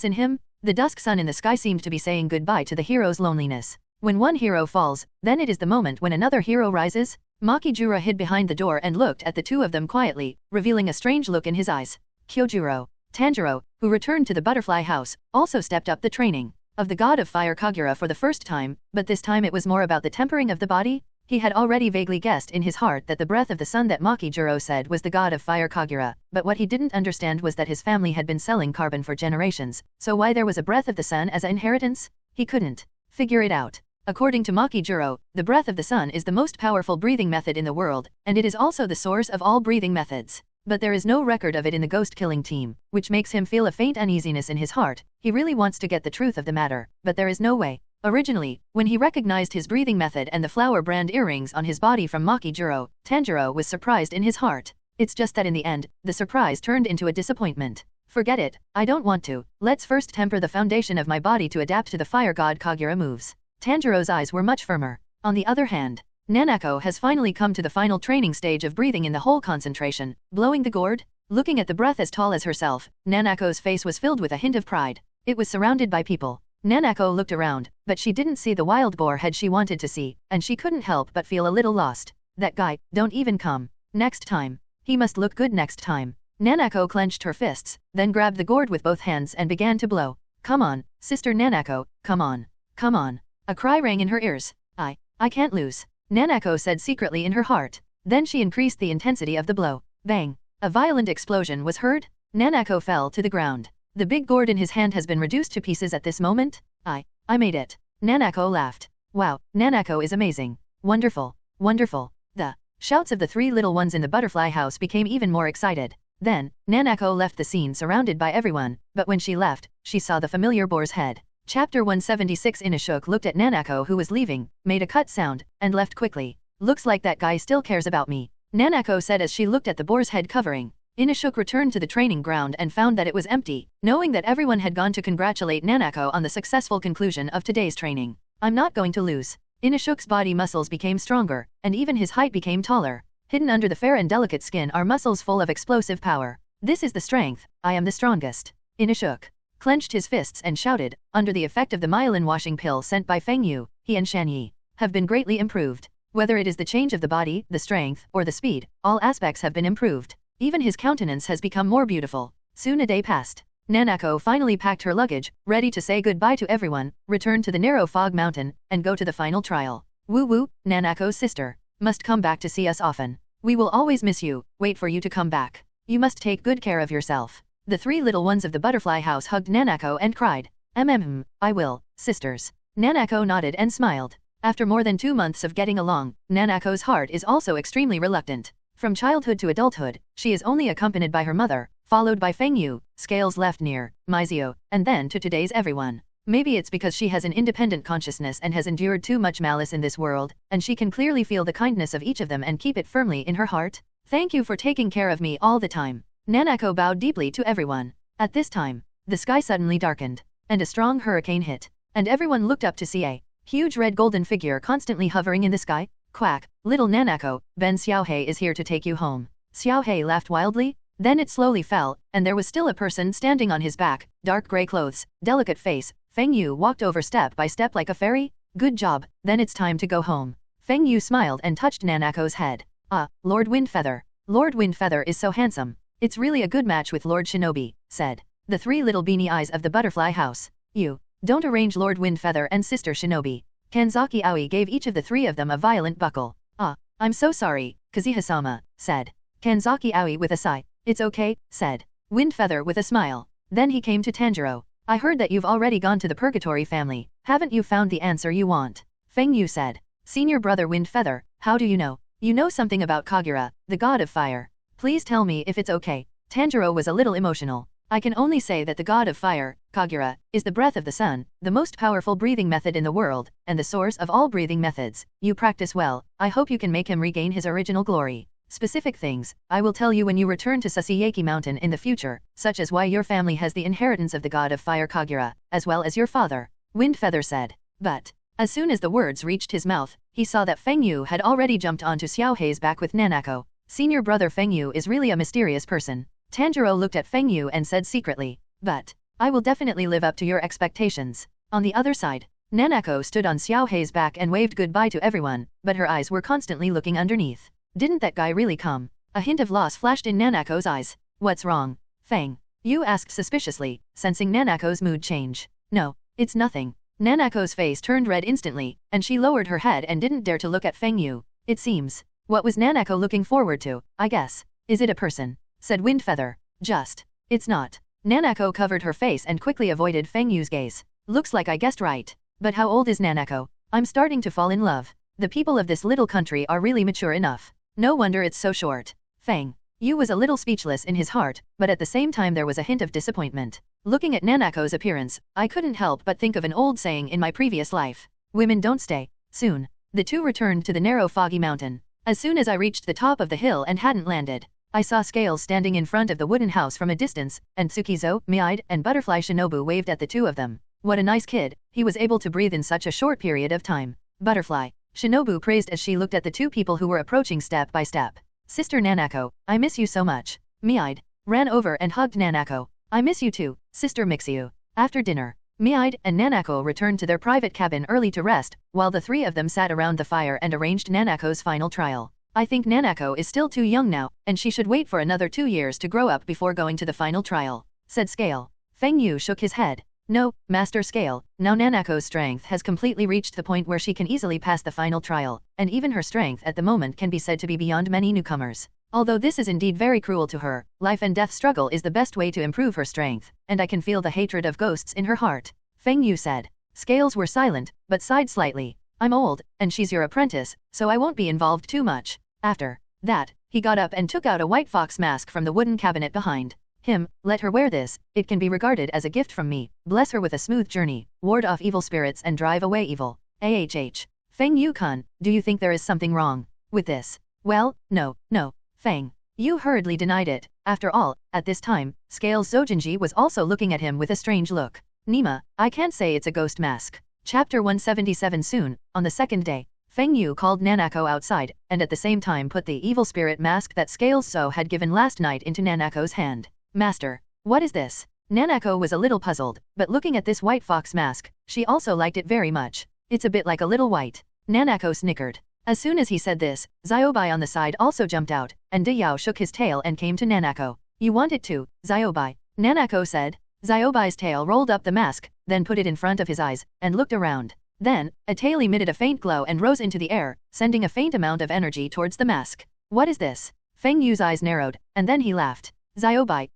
in him. The dusk sun in the sky seemed to be saying goodbye to the hero's loneliness. When one hero falls, then it is the moment when another hero rises. Makijura hid behind the door and looked at the two of them quietly, revealing a strange look in his eyes. Kyojuro, Tanjiro, who returned to the butterfly house, also stepped up the training of the god of fire Kagura for the first time, but this time it was more about the tempering of the body. He had already vaguely guessed in his heart that the breath of the sun that Makijuro said was the god of fire Kagura, but what he didn't understand was that his family had been selling carbon for generations, so why there was a breath of the sun as an inheritance? He couldn't figure it out. According to Makijuro, the breath of the sun is the most powerful breathing method in the world, and it is also the source of all breathing methods. But there is no record of it in the ghost-killing team, which makes him feel a faint uneasiness in his heart. He really wants to get the truth of the matter, but there is no way. Originally, when he recognized his breathing method and the flower brand earrings on his body from Makijuro, Tanjiro was surprised in his heart. It's just that in the end, the surprise turned into a disappointment. Forget it, I don't want to. Let's first temper the foundation of my body to adapt to the fire god Kagura moves. Tanjiro's eyes were much firmer. On the other hand, Nanako has finally come to the final training stage of breathing in the whole concentration, blowing the gourd. Looking at the breath as tall as herself, Nanako's face was filled with a hint of pride. It was surrounded by people. Nanako looked around, but she didn't see the wild boar head she wanted to see, and she couldn't help but feel a little lost. That guy, don't even come. Next time. He must look good next time. Nanako clenched her fists, then grabbed the gourd with both hands and began to blow. Come on, Sister Nanako, come on. Come on. A cry rang in her ears. I can't lose. Nanako said secretly in her heart. Then she increased the intensity of the blow. Bang. A violent explosion was heard. Nanako fell to the ground. The big gourd in his hand has been reduced to pieces at this moment. I made it. Nanako laughed. Wow, Nanako is amazing. Wonderful. Wonderful. The shouts of the three little ones in the butterfly house became even more excited. Then, Nanako left the scene surrounded by everyone, but when she left, she saw the familiar boar's head. Chapter 176. Inashuk looked at Nanako who was leaving, made a cut sound, and left quickly. Looks like that guy still cares about me, Nanako said as she looked at the boar's head covering. Inashuk returned to the training ground and found that it was empty, knowing that everyone had gone to congratulate Nanako on the successful conclusion of today's training. I'm not going to lose. Inashuk's body muscles became stronger, and even his height became taller. Hidden under the fair and delicate skin are muscles full of explosive power. This is the strength. I am the strongest. Inashuk clenched his fists and shouted. Under the effect of the myelin washing pill sent by Feng Yu, he and Shan Yi have been greatly improved. Whether it is the change of the body, the strength, or the speed, all aspects have been improved. Even his countenance has become more beautiful. Soon a day passed. Nanako finally packed her luggage, ready to say goodbye to everyone, return to the narrow fog mountain, and go to the final trial. Woo woo, Nanako's sister. Must come back to see us often. We will always miss you, wait for you to come back. You must take good care of yourself. The three little ones of the butterfly house hugged Nanako and cried. I will, sisters. Nanako nodded and smiled. After more than 2 months of getting along, Nanako's heart is also extremely reluctant. From childhood to adulthood, she is only accompanied by her mother, followed by Feng Yu, scales left near, Mizio, and then to today's everyone. Maybe it's because she has an independent consciousness and has endured too much malice in this world, and she can clearly feel the kindness of each of them and keep it firmly in her heart. Thank you for taking care of me all the time. Nanako bowed deeply to everyone. At this time, the sky suddenly darkened, and a strong hurricane hit, and everyone looked up to see a huge red golden figure constantly hovering in the sky. Quack, little Nanako, Ben Xiaohei is here to take you home. Xiaohei laughed wildly. Then it slowly fell, and there was still a person standing on his back, dark gray clothes, delicate face. Feng Yu walked over step by step like a fairy. Good job, then it's time to go home. Feng Yu smiled and touched Nanako's head. Lord Windfeather. Lord Windfeather is so handsome. It's really a good match with Lord Shinobi, said the three little beanie eyes of the butterfly house. You don't arrange Lord Windfeather and Sister Shinobi. Kanzaki Aoi gave each of the three of them a violent buckle. I'm so sorry, Kazuha-sama, said Kanzaki Aoi with a sigh. It's okay, said Windfeather with a smile. Then he came to Tanjiro. I heard that you've already gone to the Purgatory family. Haven't you found the answer you want? Feng Yu said. Senior brother Windfeather, how do you know? You know something about Kagura, the god of fire. Please tell me if it's okay. Tanjiro was a little emotional. I can only say that the god of fire, Kagura, is the breath of the sun, the most powerful breathing method in the world, and the source of all breathing methods. You practice well. I hope you can make him regain his original glory. Specific things, I will tell you when you return to Susuyeki Mountain in the future, such as why your family has the inheritance of the god of fire Kagura, as well as your father, Windfeather said. But as soon as the words reached his mouth, he saw that Feng Yu had already jumped onto Xiaohei's back with Nanako. Senior brother Feng Yu is really a mysterious person. Tanjiro looked at Feng Yu and said secretly. But I will definitely live up to your expectations. On the other side, Nanako stood on Xiaohei's back and waved goodbye to everyone, but her eyes were constantly looking underneath. Didn't that guy really come? A hint of loss flashed in Nanako's eyes. What's wrong? Feng Yu asked suspiciously, sensing Nanako's mood change. No, it's nothing. Nanako's face turned red instantly, and she lowered her head and didn't dare to look at Feng Yu. It seems. What was Nanako looking forward to, I guess? Is it a person? Said Windfeather. Just. It's not. Nanako covered her face and quickly avoided Feng Yu's gaze. Looks like I guessed right. But how old is Nanako? I'm starting to fall in love. The people of this little country are really mature enough. No wonder it's so short. Feng Yu was a little speechless in his heart, but at the same time there was a hint of disappointment. Looking at Nanako's appearance, I couldn't help but think of an old saying in my previous life. Women don't stay. Soon, the two returned to the narrow foggy mountain. As soon as I reached the top of the hill and hadn't landed, I saw Scales standing in front of the wooden house from a distance, and Tsukizo, Miide, and Butterfly Shinobu waved at the two of them. What a nice kid, he was able to breathe in such a short period of time. Butterfly Shinobu praised as she looked at the two people who were approaching step by step. Sister Nanako, I miss you so much. Miide ran over and hugged Nanako. I miss you too, Sister Mixiu. After dinner, Miide and Nanako returned to their private cabin early to rest, while the three of them sat around the fire and arranged Nanako's final trial. I think Nanako is still too young now, and she should wait for another 2 years to grow up before going to the final trial, said Scale. Feng Yu shook his head. No, Master Scale, now Nanako's strength has completely reached the point where she can easily pass the final trial, and even her strength at the moment can be said to be beyond many newcomers. Although this is indeed very cruel to her, life and death struggle is the best way to improve her strength, and I can feel the hatred of ghosts in her heart, Feng Yu said. Scales were silent, but sighed slightly. I'm old, and she's your apprentice, so I won't be involved too much. After that, he got up and took out a white fox mask from the wooden cabinet behind him. Let her wear this, it can be regarded as a gift from me. Bless her with a smooth journey, ward off evil spirits and drive away evil. Feng Yu-kun, do you think there is something wrong with this? Well, no. Feng Yu hurriedly denied it. After all, at this time, Scales Zojinji was also looking at him with a strange look. Nima, I can't say it's a ghost mask. Chapter 177. Soon, on the second day, Feng Yu called Nanako outside, and at the same time put the evil spirit mask that Scales So had given last night into Nanako's hand. Master, what is this? Nanako was a little puzzled, but looking at this white fox mask, she also liked it very much. It's a bit like a little white. Nanako snickered. As soon as he said this, Xiaobai on the side also jumped out, and De Yao shook his tail and came to Nanako. You want it too, Xiaobai? Nanako said. Xiaobai's tail rolled up the mask, then put it in front of his eyes, and looked around. Then, a tail emitted a faint glow and rose into the air, sending a faint amount of energy towards the mask. What is this? Feng Yu's eyes narrowed, and then he laughed. Xiaobai,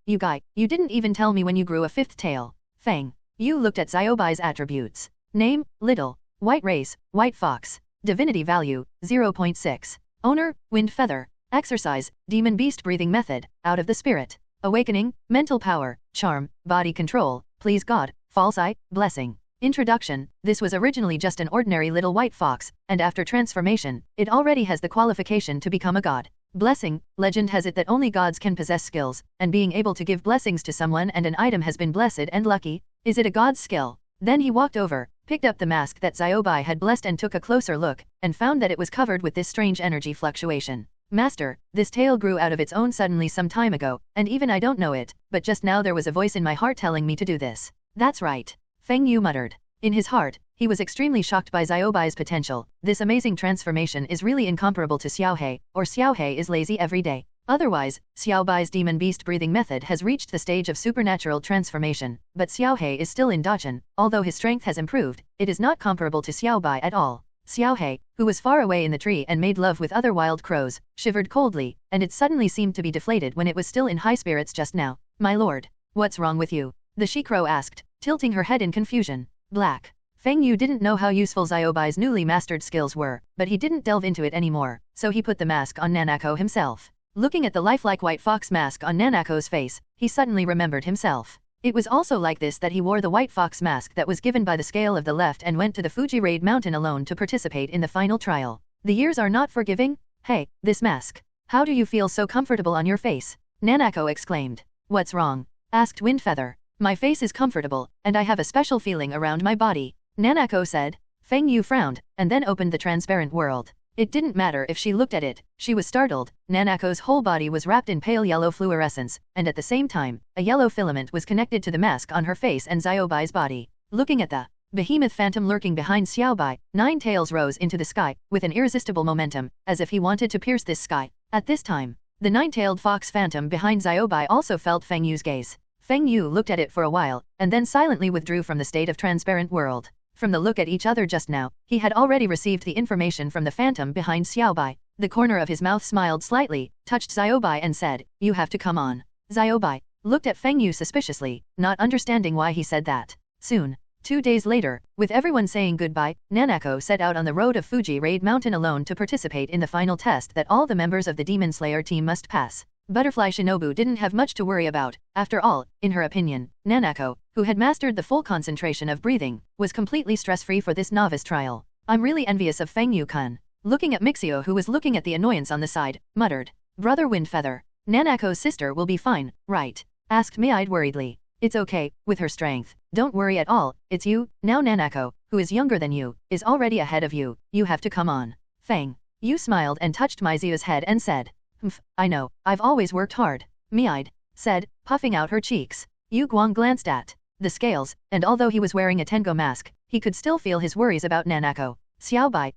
you didn't even tell me when you grew a fifth tail. Feng Yu looked at Xiaobai's attributes. Name, little. White race, white fox. Divinity value, 0.6. Owner, wind feather. Exercise, demon beast breathing method, out of the spirit. Awakening, mental power, charm, body control, please God, false eye, blessing. Introduction, this was originally just an ordinary little white fox, and after transformation, it already has the qualification to become a god. Blessing, legend has it that only gods can possess skills, and being able to give blessings to someone and an item has been blessed and lucky. Is it a god's skill? Then he walked over, picked up the mask that Xiaobai had blessed and took a closer look, and found that it was covered with this strange energy fluctuation. Master, this tail grew out of its own suddenly some time ago, and even I don't know it, but just now there was a voice in my heart telling me to do this. That's right. Feng Yu muttered. In his heart, he was extremely shocked by Xiaobai's potential. This amazing transformation is really incomparable to Xiaohei, or Xiaohei is lazy every day. Otherwise, Xiaobai's demon beast breathing method has reached the stage of supernatural transformation, but Xiaohei is still in Dacheng. Although his strength has improved, it is not comparable to Xiaobai at all. Xiaohei, who was far away in the tree and made love with other wild crows, shivered coldly, and it suddenly seemed to be deflated when it was still in high spirits just now. My lord, what's wrong with you? The she-crow asked, tilting her head in confusion. Black. Feng Yu didn't know how useful Xiaobai's newly mastered skills were, but he didn't delve into it anymore, so he put the mask on Nanako himself. Looking at the lifelike white fox mask on Nanako's face, he suddenly remembered himself. It was also like this that he wore the white fox mask that was given by the scale of the left and went to the Fuji Raid Mountain alone to participate in the final trial. The years are not forgiving? Hey, this mask. How do you feel so comfortable on your face? Nanako exclaimed. What's wrong? Asked Windfeather. My face is comfortable, and I have a special feeling around my body. Nanako said. Feng Yu frowned, and then opened the transparent world. It didn't matter if she looked at it, she was startled. Nanako's whole body was wrapped in pale yellow fluorescence, and at the same time, a yellow filament was connected to the mask on her face and Xiaobai's body. Looking at the behemoth phantom lurking behind Xiaobai, 9 tails rose into the sky, with an irresistible momentum, as if he wanted to pierce this sky. At this time, the 9-tailed fox phantom behind Xiaobai also felt Feng Yu's gaze. Feng Yu looked at it for a while, and then silently withdrew from the state of transparent world. From the look at each other just now, he had already received the information from the phantom behind Xiaobai. The corner of his mouth smiled slightly, touched Xiaobai and said, You have to come on. Xiaobai looked at Feng Yu suspiciously, not understanding why he said that. Soon, 2 days later, with everyone saying goodbye, Nanako set out on the road of Fuji Raid Mountain alone to participate in the final test that all the members of the Demon Slayer team must pass. Butterfly Shinobu didn't have much to worry about. After all, in her opinion, Nanako, who had mastered the full concentration of breathing, was completely stress-free for this novice trial. I'm really envious of Feng Yu-kun. Looking at Mixio, who was looking at the annoyance on the side, muttered. Brother Windfeather. Nanako's sister will be fine, right? Asked Mei worriedly. It's okay, with her strength. Don't worry at all, it's you. Now Nanako, who is younger than you, is already ahead of you. You have to come on. Feng Yu smiled and touched Mizio's head and said. I know, I've always worked hard. Mei said, puffing out her cheeks. Yu Guang glanced at the scales, and although he was wearing a Tengo mask, he could still feel his worries about Nanako. Xiaobai,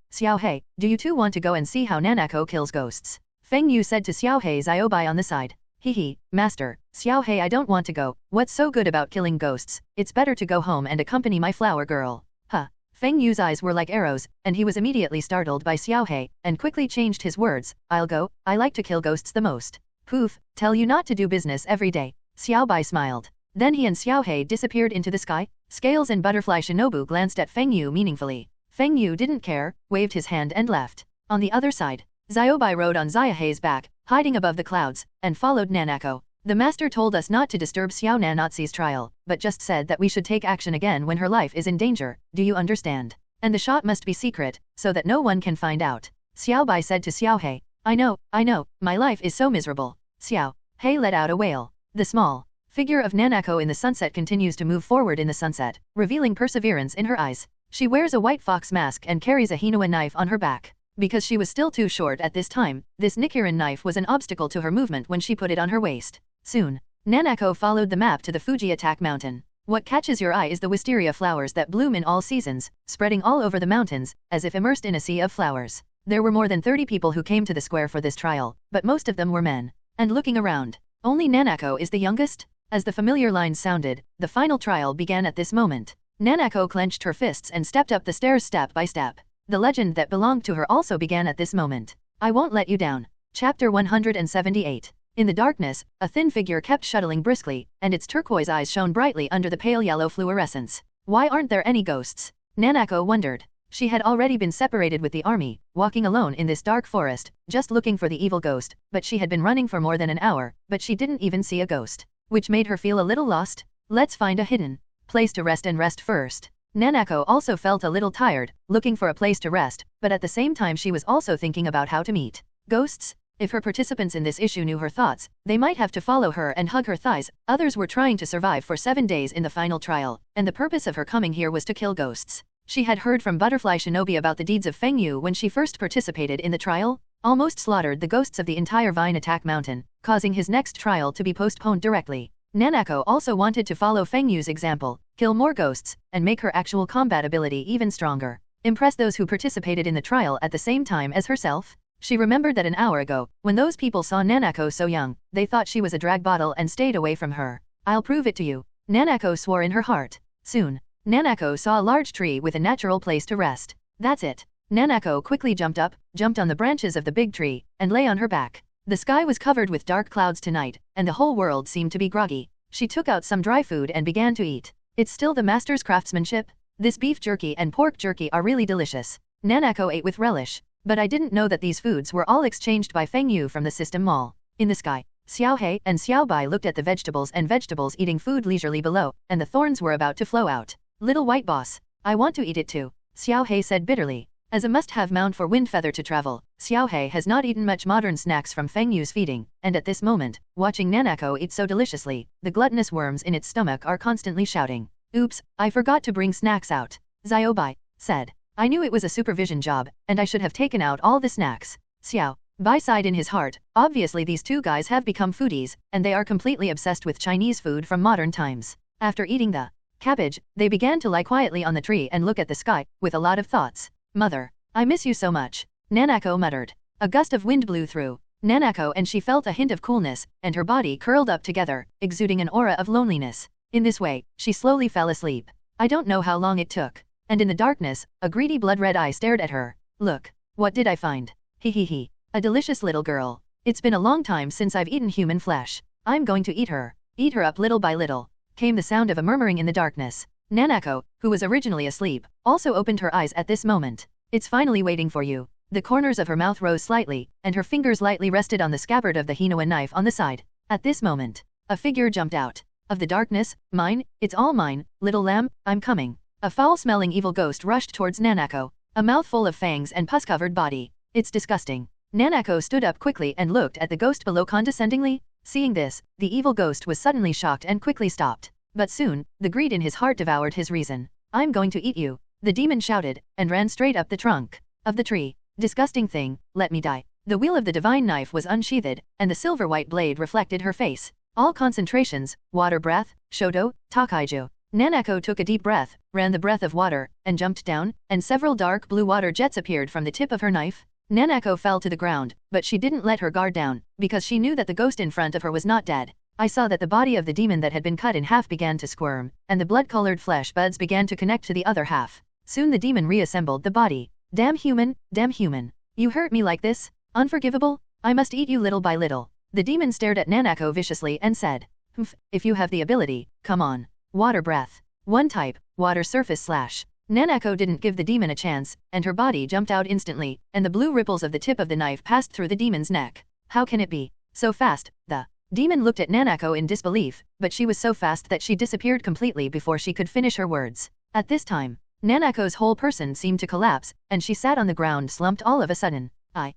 do you two want to go and see how Nanako kills ghosts? Feng Yu said to Xiaohei Xiaobai on the side. Hehe, master, Xiaohei, I don't want to go. What's so good about killing ghosts? It's better to go home and accompany my flower girl. Huh. Feng Yu's eyes were like arrows, and he was immediately startled by Xiaohei, and quickly changed his words. I'll go, I like to kill ghosts the most. Poof, tell you not to do business every day. Xiaobai smiled. Then he and Xiaohei disappeared into the sky. Scales and Butterfly Shinobu glanced at Feng Yu meaningfully. Feng Yu didn't care, waved his hand and left. On the other side, Xiaobai rode on Xiaohei's back, hiding above the clouds, and followed Nanako. The master told us not to disturb Xiao Nanotzi's trial, but just said that we should take action again when her life is in danger, do you understand? And the shot must be secret, so that no one can find out. Xiaobai said to Xiaohei. I know, my life is so miserable. Xiaohei let out a wail. The small figure of Nanako in the sunset continues to move forward in the sunset, revealing perseverance in her eyes. She wears a white fox mask and carries a heroine knife on her back. Because she was still too short at this time, this Nichirin knife was an obstacle to her movement when she put it on her waist. Soon, Nanako followed the map to the Fuji attack mountain. What catches your eye is the wisteria flowers that bloom in all seasons, spreading all over the mountains, as if immersed in a sea of flowers. There were more than 30 people who came to the square for this trial, but most of them were men. And looking around, only Nanako is the youngest? As the familiar lines sounded, the final trial began at this moment. Nanako clenched her fists and stepped up the stairs step by step. The legend that belonged to her also began at this moment. I won't let you down. Chapter 178. In the darkness, a thin figure kept shuttling briskly, and its turquoise eyes shone brightly under the pale yellow fluorescence. Why aren't there any ghosts? Nanako wondered. She had already been separated with the army, walking alone in this dark forest, just looking for the evil ghost, but she had been running for more than an hour, but she didn't even see a ghost, which made her feel a little lost. Let's find a hidden place to rest first. Nanako also felt a little tired, looking for a place to rest, but at the same time she was also thinking about how to meet ghosts. If her participants in this issue knew her thoughts, they might have to follow her and hug her thighs. Others were trying to survive for 7 days in the final trial, and the purpose of her coming here was to kill ghosts. She had heard from Butterfly Shinobi about the deeds of Feng Yu when she first participated in the trial, almost slaughtered the ghosts of the entire Vine Attack Mountain, causing his next trial to be postponed directly. Nanako also wanted to follow Feng Yu's example, kill more ghosts, and make her actual combat ability even stronger. Impress those who participated in the trial at the same time as herself. She remembered that an hour ago, when those people saw Nanako so young, they thought she was a drag bottle and stayed away from her. I'll prove it to you. Nanako swore in her heart. Soon, Nanako saw a large tree with a natural place to rest. That's it. Nanako quickly jumped on the branches of the big tree, and lay on her back. The sky was covered with dark clouds tonight, and the whole world seemed to be groggy. She took out some dry food and began to eat. It's still the master's craftsmanship. This beef jerky and pork jerky are really delicious. Nanako ate with relish. But I didn't know that these foods were all exchanged by Feng Yu from the system mall. In the sky, Xiaohei and Xiaobai looked at the vegetables eating food leisurely below, and the thorns were about to flow out. Little white boss, I want to eat it too, Xiaohei said bitterly. As a must-have mount for Wind Feather to travel, Xiaohei has not eaten much modern snacks from Feng Yu's feeding, and at this moment, watching Nanako eat so deliciously, the gluttonous worms in its stomach are constantly shouting. Oops, I forgot to bring snacks out, Xiaobai said. I knew it was a supervision job, and I should have taken out all the snacks. Xiaobai sighed in his heart. Obviously these two guys have become foodies, and they are completely obsessed with Chinese food from modern times. After eating the cabbage, they began to lie quietly on the tree and look at the sky, with a lot of thoughts. Mother, I miss you so much, Nanako muttered. A gust of wind blew through Nanako and she felt a hint of coolness, and her body curled up together, exuding an aura of loneliness. In this way, she slowly fell asleep. I don't know how long it took. And in the darkness, a greedy blood-red eye stared at her. Look, what did I find? Hehehe. A delicious little girl. It's been a long time since I've eaten human flesh. I'm going to eat her. Eat her up little by little. Came the sound of a murmuring in the darkness. Nanako, who was originally asleep, also opened her eyes at this moment. It's finally waiting for you. The corners of her mouth rose slightly, and her fingers lightly rested on the scabbard of the heroine knife on the side. At this moment, a figure jumped out of the darkness. Mine, it's all mine, little lamb, I'm coming. A foul-smelling evil ghost rushed towards Nanako, a mouth full of fangs and pus-covered body. It's disgusting. Nanako stood up quickly and looked at the ghost below condescendingly. Seeing this, the evil ghost was suddenly shocked and quickly stopped. But soon, the greed in his heart devoured his reason. I'm going to eat you, the demon shouted, and ran straight up the trunk of the tree. Disgusting thing, let me die. The wheel of the divine knife was unsheathed, and the silver-white blade reflected her face. All concentrations, water breath, Shoto, Takaiju. Nanako took a deep breath, ran the breath of water, and jumped down, and several dark blue water jets appeared from the tip of her knife. Nanako fell to the ground, but she didn't let her guard down, because she knew that the ghost in front of her was not dead. I saw that the body of the demon that had been cut in half began to squirm, and the blood-colored flesh buds began to connect to the other half. Soon the demon reassembled the body. Damn human, damn human. You hurt me like this? Unforgivable? I must eat you little by little. The demon stared at Nanako viciously and said, "Humph, if you have the ability, come on. Water breath. One type, water surface slash." Nanako didn't give the demon a chance, and her body jumped out instantly, and the blue ripples of the tip of the knife passed through the demon's neck. How can it be so fast? The demon looked at Nanako in disbelief, but she was so fast that she disappeared completely before she could finish her words. At this time, Nanako's whole person seemed to collapse, and she sat on the ground slumped all of a sudden. I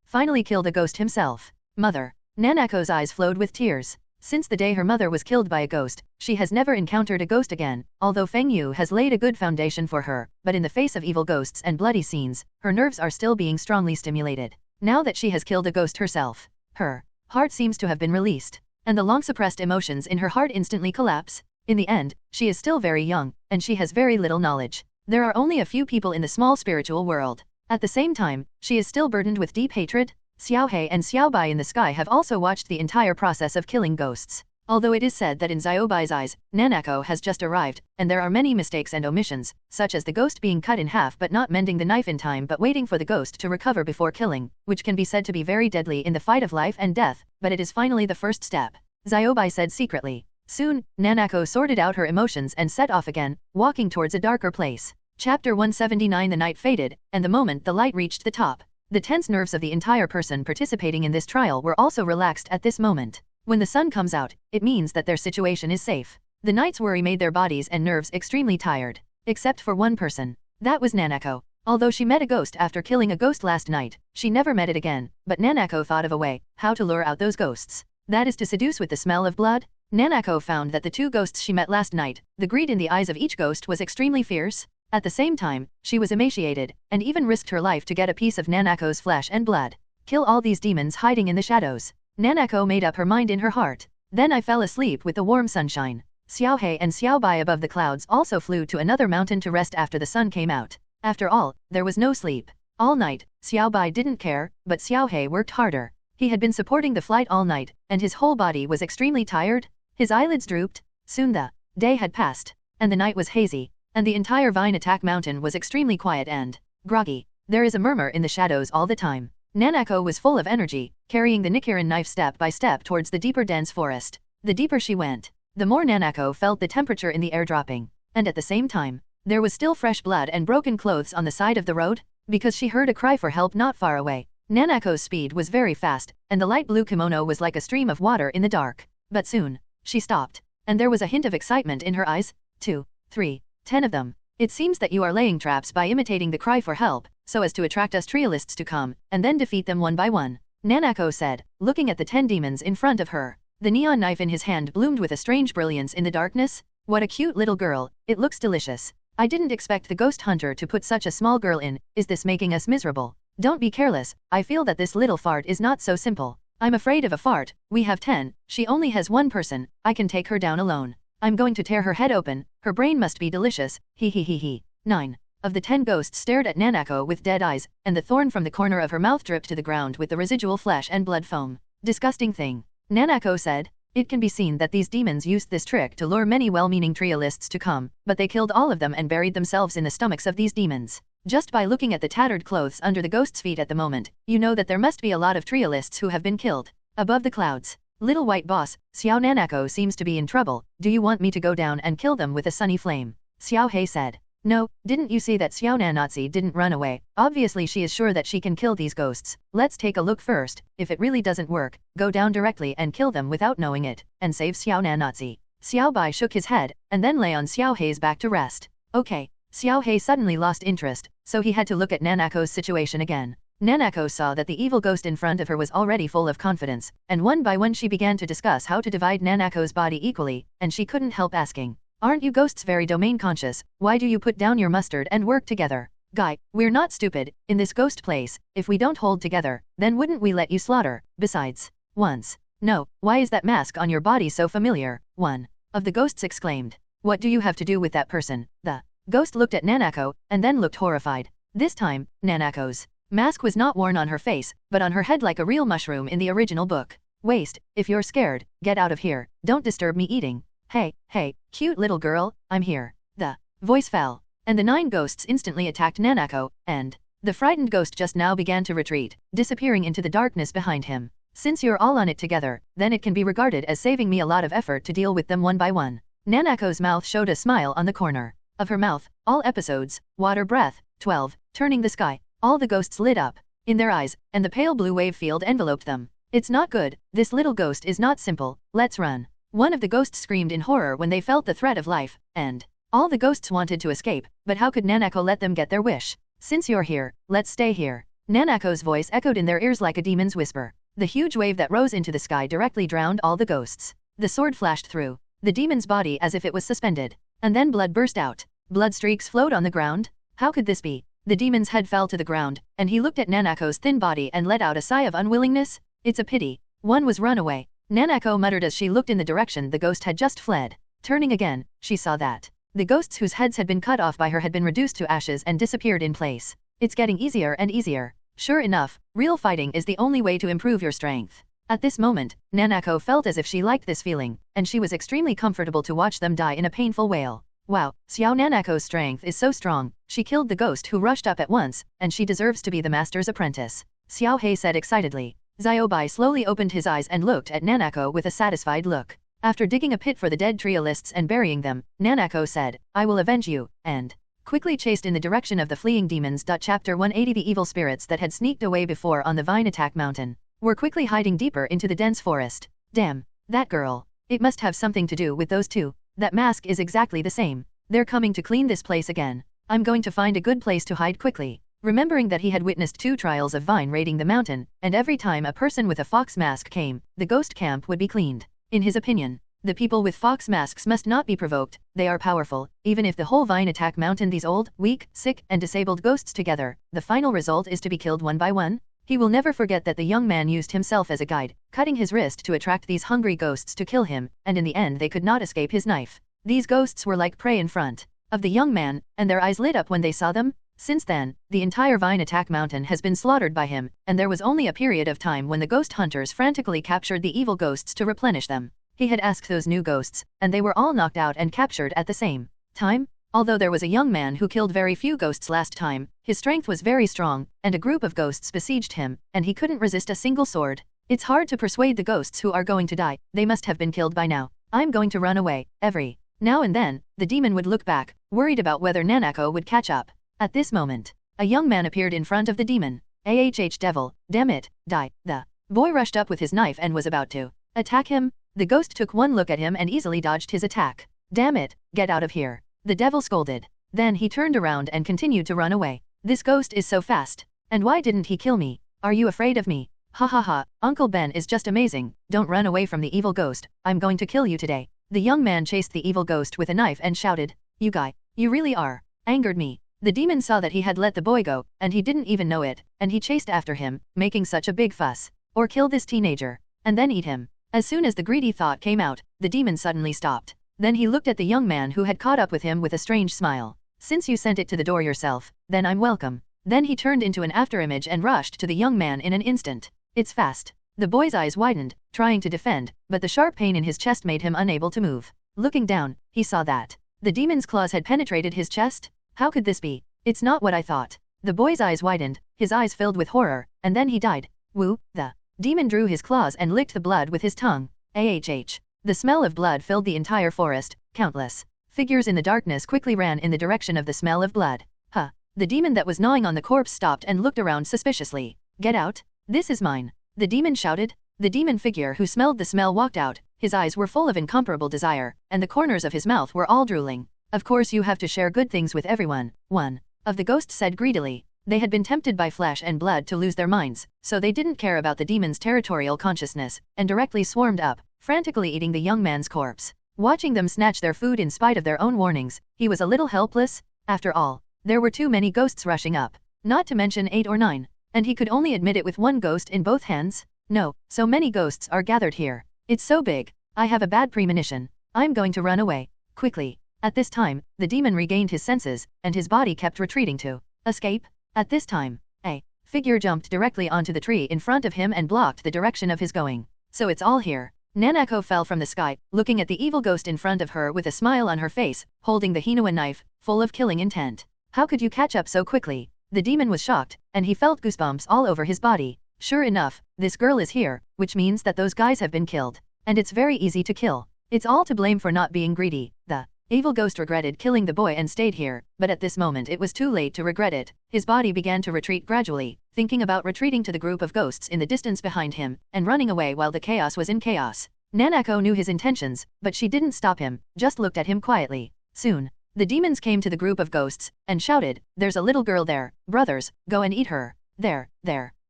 finally killed a ghost himself. Mother. Nanako's eyes flowed with tears. Since the day her mother was killed by a ghost, she has never encountered a ghost again, although Feng Yu has laid a good foundation for her, but in the face of evil ghosts and bloody scenes, her nerves are still being strongly stimulated. Now that she has killed a ghost herself, her heart seems to have been released, and the long-suppressed emotions in her heart instantly collapse. In the end, she is still very young, and she has very little knowledge. There are only a few people in the small spiritual world. At the same time, she is still burdened with deep hatred. Xiaohei and Xiaobai in the sky have also watched the entire process of killing ghosts. Although it is said that in Xiaobai's eyes, Nanako has just arrived, and there are many mistakes and omissions, such as the ghost being cut in half but not mending the knife in time but waiting for the ghost to recover before killing, which can be said to be very deadly in the fight of life and death, but it is finally the first step. Xiaobai said secretly. Soon, Nanako sorted out her emotions and set off again, walking towards a darker place. Chapter 179. The night faded, and the moment the light reached the top, the tense nerves of the entire person participating in this trial were also relaxed at this moment. When the sun comes out, it means that their situation is safe. The night's worry made their bodies and nerves extremely tired. Except for one person. That was Nanako. Although she met a ghost after killing a ghost last night, she never met it again, but Nanako thought of a way, how to lure out those ghosts. That is to seduce with the smell of blood. Nanako found that the two ghosts she met last night, the greed in the eyes of each ghost was extremely fierce. At the same time, she was emaciated, and even risked her life to get a piece of Nanako's flesh and blood. Kill all these demons hiding in the shadows. Nanako made up her mind in her heart. Then I fell asleep with the warm sunshine. Xiaohei and Xiaobai above the clouds also flew to another mountain to rest after the sun came out. After all, there was no sleep. All night, Xiaobai didn't care, but Xiaohei worked harder. He had been supporting the flight all night, and his whole body was extremely tired. His eyelids drooped. Soon the day had passed, and the night was hazy, and the entire Vine Attack Mountain was extremely quiet and groggy. There is a murmur in the shadows all the time. Nanako was full of energy, carrying the Nichirin knife step by step towards the deeper dense forest. The deeper she went, the more Nanako felt the temperature in the air dropping, and at the same time, there was still fresh blood and broken clothes on the side of the road, because she heard a cry for help not far away. Nanako's speed was very fast, and the light blue kimono was like a stream of water in the dark. But soon, she stopped, and there was a hint of excitement in her eyes. 2, 3, 10 of them. It seems that you are laying traps by imitating the cry for help, so as to attract us trialists to come, and then defeat them one by one. Nanako said, looking at the 10 demons in front of her. The neon knife in his hand bloomed with a strange brilliance in the darkness. What a cute little girl, it looks delicious. I didn't expect the ghost hunter to put such a small girl in. Is this making us miserable? Don't be careless, I feel that this little fart is not so simple. I'm afraid of a fart. We have 10, she only has one person, I can take her down alone. I'm going to tear her head open, her brain must be delicious, he he he he. 9 of the 10 ghosts stared at Nanako with dead eyes, and the thorn from the corner of her mouth dripped to the ground with the residual flesh and blood foam. Disgusting thing. Nanako said. It can be seen that these demons used this trick to lure many well-meaning trialists to come, but they killed all of them and buried themselves in the stomachs of these demons. Just by looking at the tattered clothes under the ghost's feet at the moment, you know that there must be a lot of trialists who have been killed. Above the clouds. Little white boss, Xiao Nanako seems to be in trouble. Do you want me to go down and kill them with a sunny flame? Xiaohei said. No, didn't you see that Xiao Nanatzi didn't run away? Obviously she is sure that she can kill these ghosts. Let's take a look first. If it really doesn't work, go down directly and kill them without knowing it, and save Xiao Nanatzi. Xiaobai shook his head, and then lay on Xiaohei's back to rest. Okay. Xiaohei suddenly lost interest, so he had to look at Nanako's situation again. Nanako saw that the evil ghost in front of her was already full of confidence, and one by one she began to discuss how to divide Nanako's body equally, and she couldn't help asking. Aren't you ghosts very domain conscious? Why do you put down your mustard and work together? Guy, we're not stupid. In this ghost place, if we don't hold together, then wouldn't we let you slaughter? Besides, once. No, why is that mask on your body so familiar? One of the ghosts exclaimed. What do you have to do with that person? The ghost looked at Nanako, and then looked horrified. This time, Nanako's mask was not worn on her face, but on her head like a real mushroom in the original book. Waste, if you're scared, get out of here, don't disturb me eating. Hey, cute little girl, I'm here. The voice fell, and the 9 ghosts instantly attacked Nanako, and the frightened ghost just now began to retreat, disappearing into the darkness behind him. Since you're all on it together, then it can be regarded as saving me a lot of effort to deal with them one by one. Nanako's mouth showed a smile on the corner of her mouth. All episodes, water breath, 12, turning the sky. All the ghosts lit up in their eyes, and the pale blue wave field enveloped them. It's not good, this little ghost is not simple, let's run. One of the ghosts screamed in horror when they felt the threat of life, and all the ghosts wanted to escape, but how could Nanako let them get their wish? Since you're here, let's stay here. Nanako's voice echoed in their ears like a demon's whisper. The huge wave that rose into the sky directly drowned all the ghosts. The sword flashed through the demon's body as if it was suspended, and then blood burst out. Blood streaks flowed on the ground. How could this be? The demon's head fell to the ground, and he looked at Nanako's thin body and let out a sigh of unwillingness. It's a pity. One was run away. Nanako muttered as she looked in the direction the ghost had just fled. Turning again, she saw that the ghosts whose heads had been cut off by her had been reduced to ashes and disappeared in place. It's getting easier and easier. Sure enough, real fighting is the only way to improve your strength. At this moment, Nanako felt as if she liked this feeling, and she was extremely comfortable to watch them die in a painful wail. Wow, Xiao Nanako's strength is so strong, she killed the ghost who rushed up at once, and she deserves to be the master's apprentice. Xiao Hei said excitedly. Xiaobai slowly opened his eyes and looked at Nanako with a satisfied look. After digging a pit for the dead trialists and burying them, Nanako said, I will avenge you, and quickly chased in the direction of the fleeing demons. Chapter 180. The evil spirits that had sneaked away before on the Vine Attack Mountain were quickly hiding deeper into the dense forest. Damn, that girl. It must have something to do with those two. That mask is exactly the same. They're coming to clean this place again. I'm going to find a good place to hide quickly. Remembering that he had witnessed 2 trials of Vine raiding the mountain, and every time a person with a fox mask came, the ghost camp would be cleaned. In his opinion, the people with fox masks must not be provoked, they are powerful. Even if the whole Vine attack mountain these old, weak, sick, and disabled ghosts together, the final result is to be killed one by one. He will never forget that the young man used himself as a guide, cutting his wrist to attract these hungry ghosts to kill him, and in the end they could not escape his knife. These ghosts were like prey in front of the young man, and their eyes lit up when they saw them. Since then, the entire Vine Attack Mountain has been slaughtered by him, and there was only a period of time when the ghost hunters frantically captured the evil ghosts to replenish them. He had asked those new ghosts, and they were all knocked out and captured at the same time. Although there was a young man who killed very few ghosts last time, his strength was very strong, and a group of ghosts besieged him, and he couldn't resist a single sword. It's hard to persuade the ghosts who are going to die, they must have been killed by now. I'm going to run away. Every now and then, the demon would look back, worried about whether Nanako would catch up. At this moment, a young man appeared in front of the demon. Devil, damn it, die. The boy rushed up with his knife and was about to attack him. The ghost took one look at him and easily dodged his attack. Damn it, get out of here. The devil scolded. Then he turned around and continued to run away. This ghost is so fast. And why didn't he kill me? Are you afraid of me? Ha ha ha, Uncle Ben is just amazing. Don't run away from the evil ghost. I'm going to kill you today. The young man chased the evil ghost with a knife and shouted, You guy, you really are angered me. The demon saw that he had let the boy go, and he didn't even know it, and he chased after him, making such a big fuss. Or kill this teenager, and then eat him. As soon as the greedy thought came out, the demon suddenly stopped. Then he looked at the young man who had caught up with him with a strange smile. Since you sent it to the door yourself, then I'm welcome. Then he turned into an afterimage and rushed to the young man in an instant. It's fast. The boy's eyes widened, trying to defend, but the sharp pain in his chest made him unable to move. Looking down, he saw that the demon's claws had penetrated his chest. How could this be? It's not what I thought. The boy's eyes widened, his eyes filled with horror, and then he died. Woo, the demon drew his claws and licked the blood with his tongue. The smell of blood filled the entire forest. Countless figures in the darkness quickly ran in the direction of the smell of blood. Huh. The demon that was gnawing on the corpse stopped and looked around suspiciously. Get out. This is mine. The demon shouted. The demon figure who smelled the smell walked out. His eyes were full of incomparable desire, and the corners of his mouth were all drooling. Of course you have to share good things with everyone, one of the ghosts said greedily. They had been tempted by flesh and blood to lose their minds, so they didn't care about the demon's territorial consciousness, and directly swarmed up, frantically eating the young man's corpse. Watching them snatch their food in spite of their own warnings, he was a little helpless. After all, there were too many ghosts rushing up, not to mention 8 or 9, and he could only admit it with one ghost in both hands. No, so many ghosts are gathered here. It's so big. I have a bad premonition. I'm going to run away. Quickly. At this time, the demon regained his senses, and his body kept retreating to escape. At this time, a figure jumped directly onto the tree in front of him and blocked the direction of his going. So it's all here. Nanako fell from the sky, looking at the evil ghost in front of her with a smile on her face, holding the heroine knife, full of killing intent. How could you catch up so quickly? The demon was shocked, and he felt goosebumps all over his body. Sure enough, this girl is here, which means that those guys have been killed. And it's very easy to kill. It's all to blame for not being greedy. The evil ghost regretted killing the boy and stayed here, but at this moment it was too late to regret it. His body began to retreat gradually, thinking about retreating to the group of ghosts in the distance behind him, and running away while the chaos was in chaos. Nanako knew his intentions, but she didn't stop him, just looked at him quietly. Soon, the demons came to the group of ghosts, and shouted, "There's a little girl there, brothers, go and eat her. There.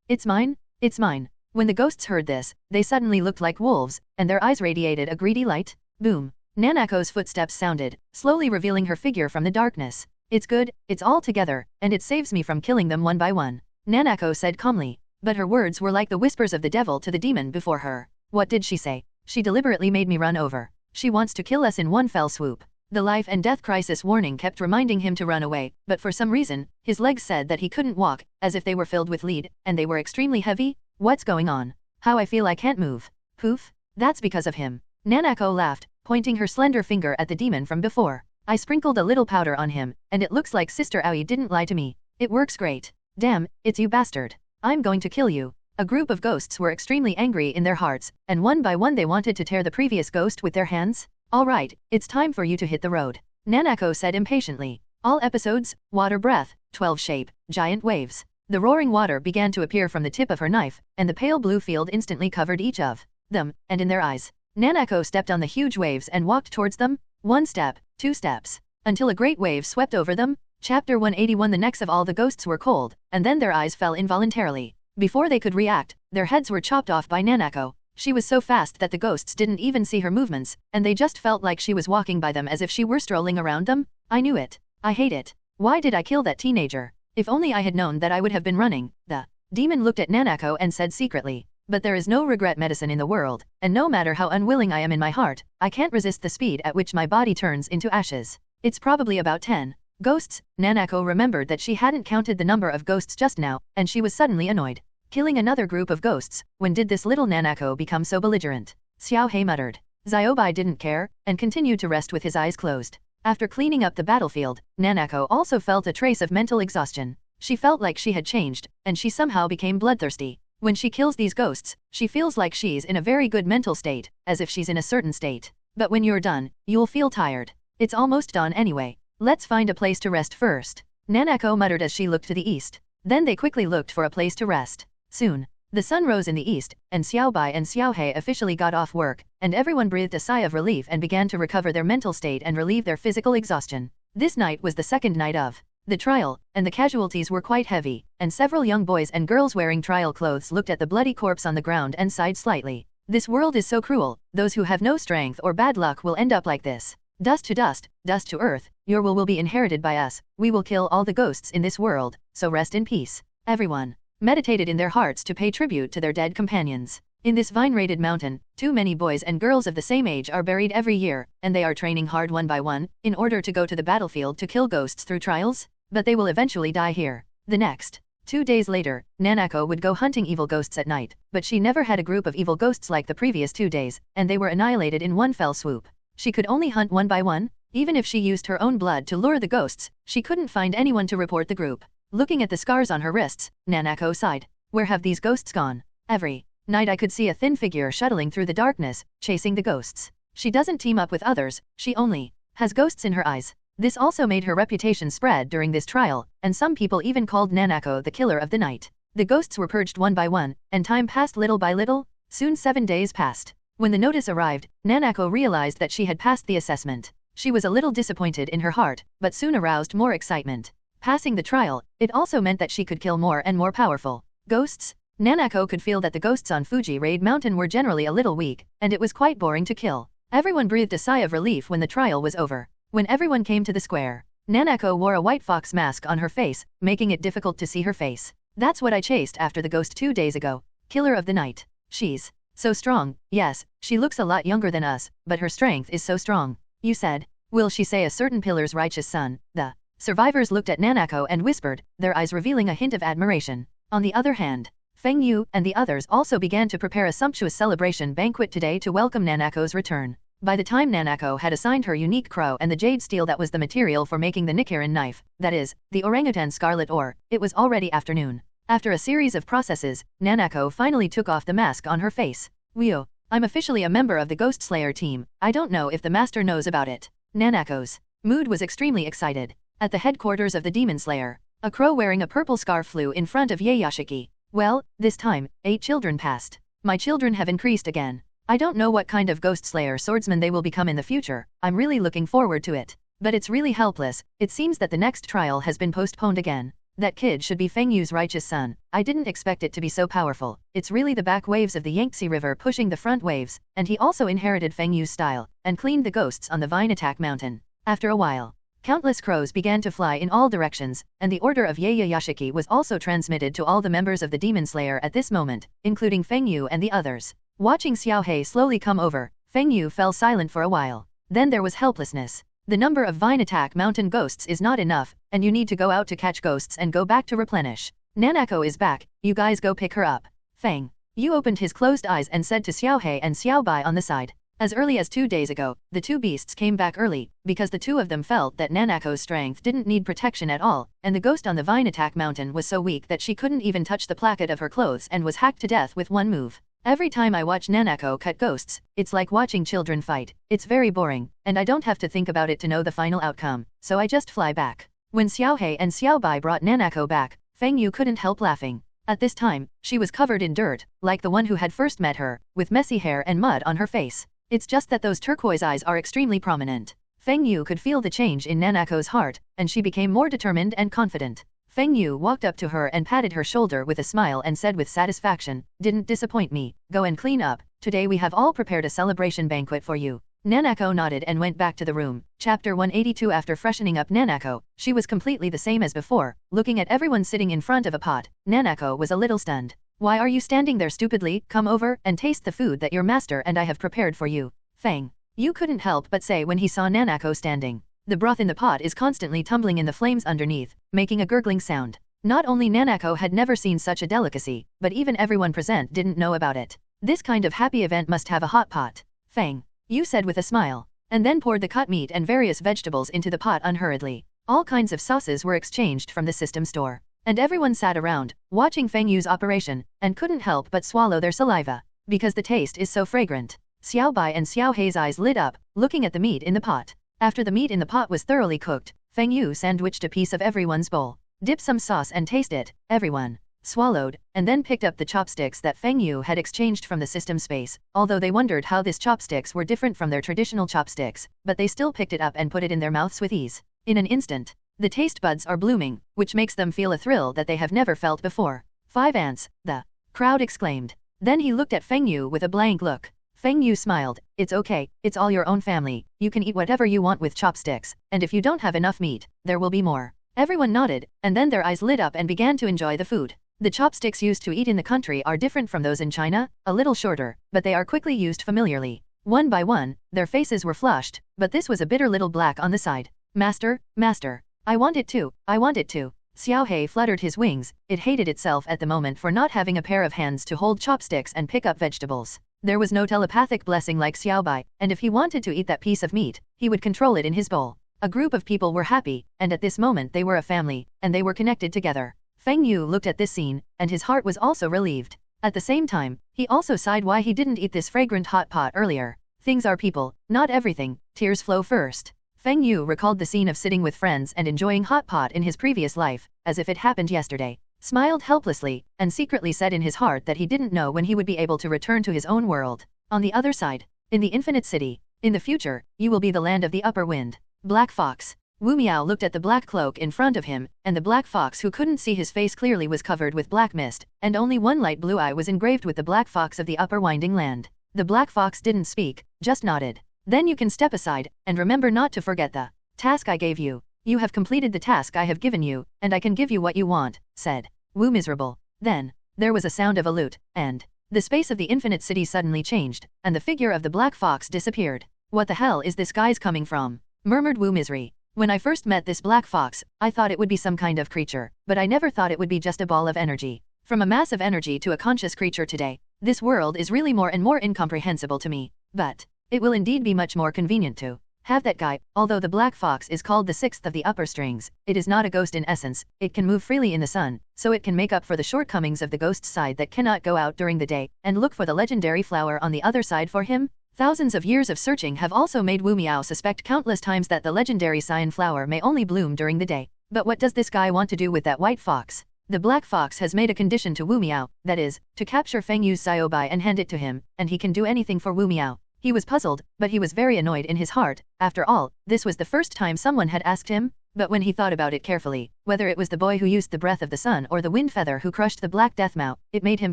It's mine, it's mine." When the ghosts heard this, they suddenly looked like wolves, and their eyes radiated a greedy light. Boom. Nanako's footsteps sounded, slowly revealing her figure from the darkness. "It's good, it's all together, and it saves me from killing them one by one," Nanako said calmly. But her words were like the whispers of the devil to the demon before her. What did she say? She deliberately made me run over. She wants to kill us in one fell swoop. The life and death crisis warning kept reminding him to run away, but for some reason, his legs said that he couldn't walk, as if they were filled with lead, and they were extremely heavy. What's going on? How I feel I can't move. Poof. That's because of him. Nanako laughed, pointing her slender finger at the demon from before. I sprinkled a little powder on him, and it looks like Sister Aoi didn't lie to me. It works great. Damn, it's you bastard. I'm going to kill you. A group of ghosts were extremely angry in their hearts, and one by one they wanted to tear the previous ghost with their hands. All right, it's time for you to hit the road, Nanako said impatiently. All episodes, water breath, 12 shape, giant waves. The roaring water began to appear from the tip of her knife, and the pale blue field instantly covered each of them, and in their eyes. Nanako stepped on the huge waves and walked towards them, 1 step, 2 steps, until a great wave swept over them. Chapter 181. The necks of all the ghosts were cold, and then their eyes fell involuntarily. Before they could react, their heads were chopped off by Nanako. She was so fast that the ghosts didn't even see her movements, and they just felt like she was walking by them as if she were strolling around them. I knew it. I hate it. Why did I kill that teenager? If only I had known that I would have been running. The demon looked at Nanako and said secretly, "But there is no regret medicine in the world, and no matter how unwilling I am in my heart, I can't resist the speed at which my body turns into ashes. It's probably about 10 ghosts." Nanako remembered that she hadn't counted the number of ghosts just now, and she was suddenly annoyed. Killing another group of ghosts, when did this little Nanako become so belligerent? Xiao Hei muttered. Xiaobai didn't care, and continued to rest with his eyes closed. After cleaning up the battlefield, Nanako also felt a trace of mental exhaustion. She felt like she had changed, and she somehow became bloodthirsty. When she kills these ghosts, she feels like she's in a very good mental state, as if she's in a certain state. But when you're done, you'll feel tired. It's almost done anyway. Let's find a place to rest first, Nanako muttered as she looked to the east. Then they quickly looked for a place to rest. Soon, the sun rose in the east, and Xiaobai and Xiaohei officially got off work, and everyone breathed a sigh of relief and began to recover their mental state and relieve their physical exhaustion. This night was the second night of the trial, and the casualties were quite heavy, and several young boys and girls wearing trial clothes looked at the bloody corpse on the ground and sighed slightly. This world is so cruel, those who have no strength or bad luck will end up like this. Dust to dust, dust to earth, your will be inherited by us. We will kill all the ghosts in this world, so rest in peace. Everyone meditated in their hearts to pay tribute to their dead companions. In this vine-rated mountain, too many boys and girls of the same age are buried every year, and they are training hard one by one, in order to go to the battlefield to kill ghosts through trials, but they will eventually die here. The next 2 days later, Nanako would go hunting evil ghosts at night, but she never had a group of evil ghosts like the previous 2 days, and they were annihilated in one fell swoop. She could only hunt one by one. Even if she used her own blood to lure the ghosts, she couldn't find anyone to report the group. Looking at the scars on her wrists, Nanako sighed. Where have these ghosts gone? Every night I could see a thin figure shuttling through the darkness, chasing the ghosts. She doesn't team up with others, she only has ghosts in her eyes. This also made her reputation spread during this trial, and some people even called Nanako the killer of the night. The ghosts were purged one by one, and time passed little by little. Soon 7 days passed. When the notice arrived, Nanako realized that she had passed the assessment. She was a little disappointed in her heart, but soon aroused more excitement. Passing the trial, it also meant that she could kill more and more powerful ghosts. Nanako could feel that the ghosts on Fuji Raid Mountain were generally a little weak, and it was quite boring to kill. Everyone breathed a sigh of relief when the trial was over. When everyone came to the square, Nanako wore a white fox mask on her face, making it difficult to see her face. That's what I chased after the ghost 2 days ago. Killer of the night. She's so strong. Yes, she looks a lot younger than us, but her strength is so strong. You said Will she say a certain pillar's righteous son? The survivors looked at Nanako and whispered, their eyes revealing a hint of admiration. On the other hand, Feng Yu and the others also began to prepare a sumptuous celebration banquet today to welcome Nanako's return. By the time Nanako had assigned her unique crow and the jade steel that was the material for making the Nichirin knife, that is, the orangutan scarlet ore, it was already afternoon. After a series of processes, Nanako finally took off the mask on her face. Wio, I'm officially a member of the Ghost Slayer team. I don't know if the master knows about it. Nanako's mood was extremely excited. At the headquarters of the Demon Slayer, a crow wearing a purple scarf flew in front of Yayashiki. Well, this time, 8 children passed. My children have increased again. I don't know what kind of Ghost Slayer swordsman they will become in the future. I'm really looking forward to it. But it's really helpless. It seems that the next trial has been postponed again. That kid should be Feng Yu's righteous son. I didn't expect it to be so powerful. It's really the back waves of the Yangtze River pushing the front waves, and he also inherited Feng Yu's style, and cleaned the ghosts on the Vine Attack Mountain. After a while, countless crows began to fly in all directions, and the order of Yayashiki was also transmitted to all the members of the Demon Slayer at this moment, including Feng Yu and the others. Watching Xiaohei slowly come over, Feng Yu fell silent for a while. Then there was helplessness. The number of Vine Attack Mountain ghosts is not enough, and you need to go out to catch ghosts and go back to replenish. Nanako is back, you guys go pick her up. Feng Yu opened his closed eyes and said to Xiaohei and Xiaobai on the side. As early as 2 days ago, the two beasts came back early, because the two of them felt that Nanako's strength didn't need protection at all, and the ghost on the Vine Attack Mountain was so weak that she couldn't even touch the placket of her clothes and was hacked to death with one move. Every time I watch Nanako cut ghosts, it's like watching children fight. It's very boring, and I don't have to think about it to know the final outcome, so I just fly back. When Xiaohei and Xiaobai brought Nanako back, Feng Yu couldn't help laughing. At this time, she was covered in dirt, like the one who had first met her, with messy hair and mud on her face. It's just that those turquoise eyes are extremely prominent. Feng Yu could feel the change in Nanako's heart, and she became more determined and confident. Feng Yu walked up to her and patted her shoulder with a smile and said with satisfaction, "Didn't disappoint me. Go and clean up. Today we have all prepared a celebration banquet for you." Nanako nodded and went back to the room. Chapter 182. After freshening up Nanako, she was completely the same as before. Looking at everyone sitting in front of a pot, Nanako was a little stunned. "Why are you standing there stupidly? Come over and taste the food that your master and I have prepared for you." Feng Yu couldn't help but say when he saw Nanako standing. The broth in the pot is constantly tumbling in the flames underneath, making a gurgling sound. Not only Nanako had never seen such a delicacy, but even everyone present didn't know about it. This kind of happy event must have a hot pot. Feng Yu said with a smile, and then poured the cut meat and various vegetables into the pot unhurriedly. All kinds of sauces were exchanged from the system store, and everyone sat around, watching Feng Yu's operation, and couldn't help but swallow their saliva, because the taste is so fragrant. Xiaobai and Xiaohei's eyes lit up, looking at the meat in the pot. After the meat in the pot was thoroughly cooked, Feng Yu sandwiched a piece of everyone's bowl. "Dip some sauce and taste it." Everyone swallowed, and then picked up the chopsticks that Feng Yu had exchanged from the system space, although they wondered how these chopsticks were different from their traditional chopsticks, but they still picked it up and put it in their mouths with ease. In an instant, the taste buds are blooming, which makes them feel a thrill that they have never felt before. "5 ants," the crowd exclaimed. Then he looked at Feng Yu with a blank look. Feng Yu smiled. "It's okay, it's all your own family. You can eat whatever you want with chopsticks, and if you don't have enough meat, there will be more." Everyone nodded, and then their eyes lit up and began to enjoy the food. The chopsticks used to eat in the country are different from those in China, a little shorter, but they are quickly used familiarly. One by one, their faces were flushed, but this was a bitter little black on the side. "Master, master, I want it too, I want it too." Xiaohei fluttered his wings. It hated itself at the moment for not having a pair of hands to hold chopsticks and pick up vegetables. There was no telepathic blessing like Xiaobai, and if he wanted to eat that piece of meat, he would control it in his bowl. A group of people were happy, and at this moment they were a family, and they were connected together. Feng Yu looked at this scene, and his heart was also relieved. At the same time, he also sighed why he didn't eat this fragrant hot pot earlier. Things are people, not everything. Tears flow first. Feng Yu recalled the scene of sitting with friends and enjoying hot pot in his previous life, as if it happened yesterday. Smiled helplessly, and secretly said in his heart that he didn't know when he would be able to return to his own world. On the other side, in the Infinite City, in the future, you will be the land of the upper wind. Black Fox. Wu Miao looked at the black cloak in front of him, and the black fox who couldn't see his face clearly was covered with black mist, and only one light blue eye was engraved with the black fox of the upper winding land. The black fox didn't speak, just nodded. "Then you can step aside, and remember not to forget the task I gave you. You have completed the task I have given you, and I can give you what you want," said Wu miserable. Then, there was a sound of a lute, and the space of the Infinite City suddenly changed, and the figure of the black fox disappeared. "What the hell is this guy's coming from?" murmured Wu Misery. When I first met this black fox, I thought it would be some kind of creature, but I never thought it would be just a ball of energy. From a mass of energy to a conscious creature today, this world is really more and more incomprehensible to me, but it will indeed be much more convenient to have that guy. Although the black fox is called the sixth of the upper strings, it is not a ghost in essence. It can move freely in the sun, so it can make up for the shortcomings of the ghost's side that cannot go out during the day, and look for the legendary flower on the other side for him. Thousands of years of searching have also made Wu Miao suspect countless times that the legendary cyan flower may only bloom during the day. But what does this guy want to do with that white fox? The black fox has made a condition to Wu Miao, that is, to capture Feng Yu's Xiaobai and hand it to him, and he can do anything for Wu Miao. He was puzzled, but he was very annoyed in his heart. After all, this was the first time someone had asked him. But when he thought about it carefully, whether it was the boy who used the breath of the sun or the wind feather who crushed the black death Mao, it made him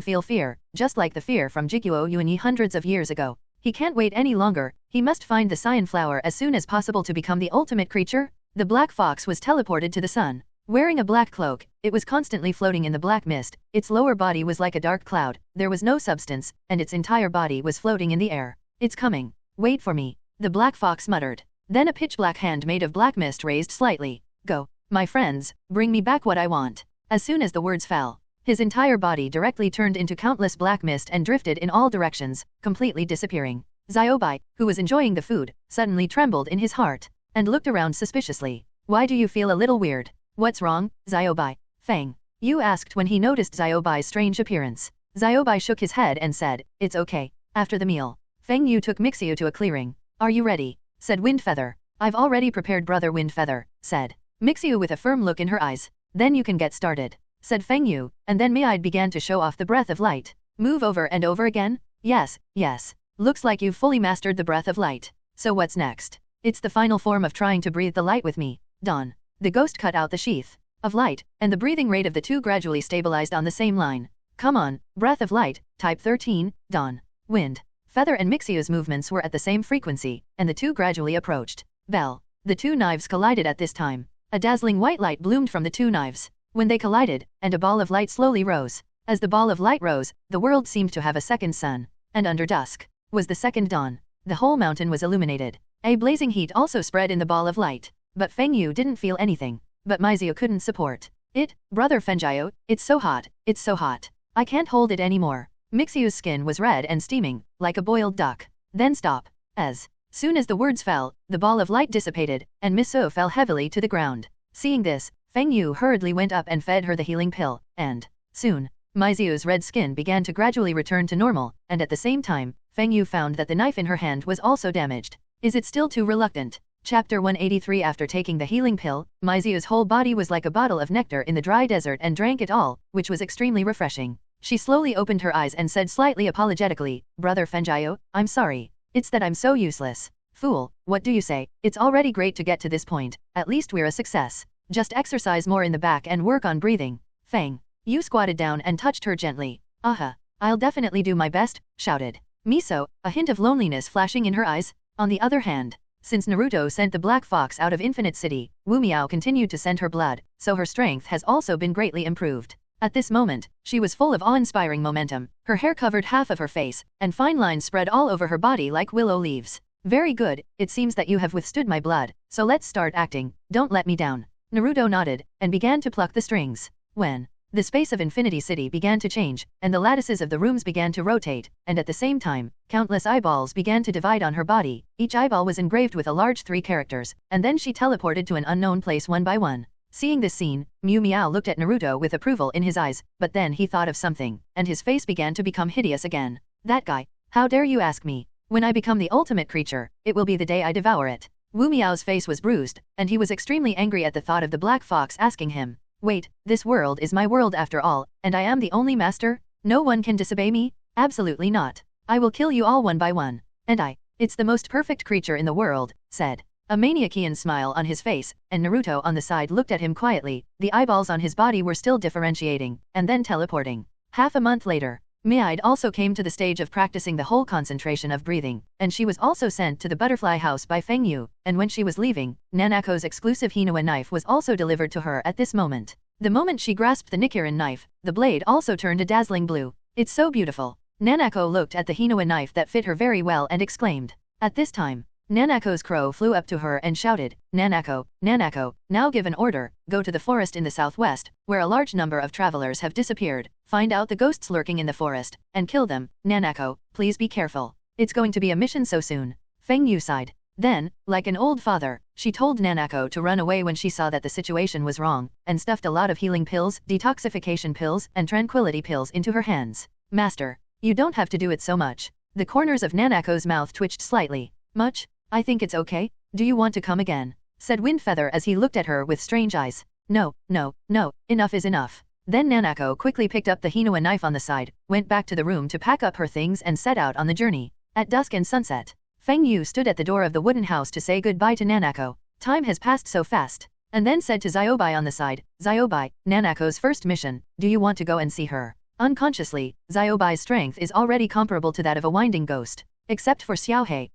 feel fear, just like the fear from Jiguo Yuanyi hundreds of years ago. He can't wait any longer. He must find the cyan flower as soon as possible to become the ultimate creature. The black fox was teleported to the sun. Wearing a black cloak, it was constantly floating in the black mist. Its lower body was like a dark cloud. There was no substance, and its entire body was floating in the air. It's coming. Wait for me, the black fox muttered. Then a pitch-black hand made of black mist raised slightly. Go, my friends, bring me back what I want. As soon as the words fell, his entire body directly turned into countless black mist and drifted in all directions, completely disappearing. Xiaobai, who was enjoying the food, suddenly trembled in his heart, and looked around suspiciously. Why do you feel a little weird? What's wrong, Xiaobai? Feng Yu asked when he noticed Xiaobai's strange appearance. Xiaobai shook his head and said, it's okay. After the meal, Feng Yu took Mixiu to a clearing. Are you ready? Said Windfeather. I've already prepared, brother Windfeather, said Mixiu with a firm look in her eyes. Then you can get started, said Feng Yu, and then Mi'ide began to show off the breath of light. Move over and over again? Yes, yes. Looks like you've fully mastered the breath of light. So what's next? It's the final form of trying to breathe the light with me. Dawn. The ghost cut out the sheath of light, and the breathing rate of the two gradually stabilized on the same line. Come on, breath of light, type 13, Dawn. Wind. Feather and Mixiu's movements were at the same frequency, and the two gradually approached. Bell. The two knives collided at this time. A dazzling white light bloomed from the two knives. When they collided, and a ball of light slowly rose. As the ball of light rose, the world seemed to have a second sun. And under dusk was the second dawn. The whole mountain was illuminated. A blazing heat also spread in the ball of light. But Feng Yu didn't feel anything. But Mixiu couldn't support it. Brother Fenjiao, it's so hot, it's so hot. I can't hold it anymore. Mixiu's skin was red and steaming, like a boiled duck. Then stop. As soon as the words fell, the ball of light dissipated, and Mixiu fell heavily to the ground. Seeing this, Feng Yu hurriedly went up and fed her the healing pill, and soon, Mixiu's red skin began to gradually return to normal, and at the same time, Feng Yu found that the knife in her hand was also damaged. Is it still too reluctant? Chapter 183. After taking the healing pill, Mixiu's whole body was like a bottle of nectar in the dry desert and drank it all, which was extremely refreshing. She slowly opened her eyes and said slightly apologetically, Brother Fenjiao, I'm sorry. It's that I'm so useless. Fool, what do you say? It's already great to get to this point. At least we're a success. Just exercise more in the back and work on breathing. Feng Yu squatted down and touched her gently. Aha. I'll definitely do my best, shouted Miso, a hint of loneliness flashing in her eyes. On the other hand, since Naruto sent the Black Fox out of Infinite City, Wu Miao continued to send her blood, so her strength has also been greatly improved. At this moment, she was full of awe-inspiring momentum. Her hair covered half of her face, and fine lines spread all over her body like willow leaves. Very good, it seems that you have withstood my blood, so let's start acting. Don't let me down. Naruto nodded, and began to pluck the strings. When the space of Infinity City began to change, and the lattices of the rooms began to rotate, and at the same time, countless eyeballs began to divide on her body. Each eyeball was engraved with a large 3 characters, and then she teleported to an unknown place one by one. Seeing this scene, Mew Meow looked at Naruto with approval in his eyes, but then he thought of something, and his face began to become hideous again. That guy. How dare you ask me? When I become the ultimate creature, it will be the day I devour it. Wu Miao's face was bruised, and he was extremely angry at the thought of the Black Fox asking him, wait, this world is my world after all, and I am the only master? No one can disobey me? Absolutely not. I will kill you all one by one. And it's the most perfect creature in the world, said a maniacian smile on his face, and Naruto on the side looked at him quietly. The eyeballs on his body were still differentiating, and then teleporting. Half a month later, Mi'ide also came to the stage of practicing the whole concentration of breathing, and she was also sent to the butterfly house by Feng Yu, and when she was leaving, Nanako's exclusive Hinoa knife was also delivered to her at this moment. The moment she grasped the Nichirin knife, the blade also turned a dazzling blue. It's so beautiful. Nanako looked at the Hinoa knife that fit her very well and exclaimed. At this time, Nanako's crow flew up to her and shouted, Nanako, Nanako, now give an order, go to the forest in the southwest, where a large number of travelers have disappeared, find out the ghosts lurking in the forest, and kill them. Nanako, please be careful. It's going to be a mission so soon. Feng Yu sighed. Then, like an old father, she told Nanako to run away when she saw that the situation was wrong, and stuffed a lot of healing pills, detoxification pills, and tranquility pills into her hands. Master, you don't have to do it so much. The corners of Nanako's mouth twitched slightly. Much? I think it's okay. Do you want to come again? Said Windfeather as he looked at her with strange eyes. No, no, no, enough is enough. Then Nanako quickly picked up the Hinoa knife on the side, went back to the room to pack up her things and set out on the journey. At dusk and sunset, Feng Yu stood at the door of the wooden house to say goodbye to Nanako. Time has passed so fast. And then said to Xiaobai on the side, Xiaobai, Nanako's first mission, do you want to go and see her? Unconsciously, Xiaobai's strength is already comparable to that of a winding ghost. Except for Xiaohei,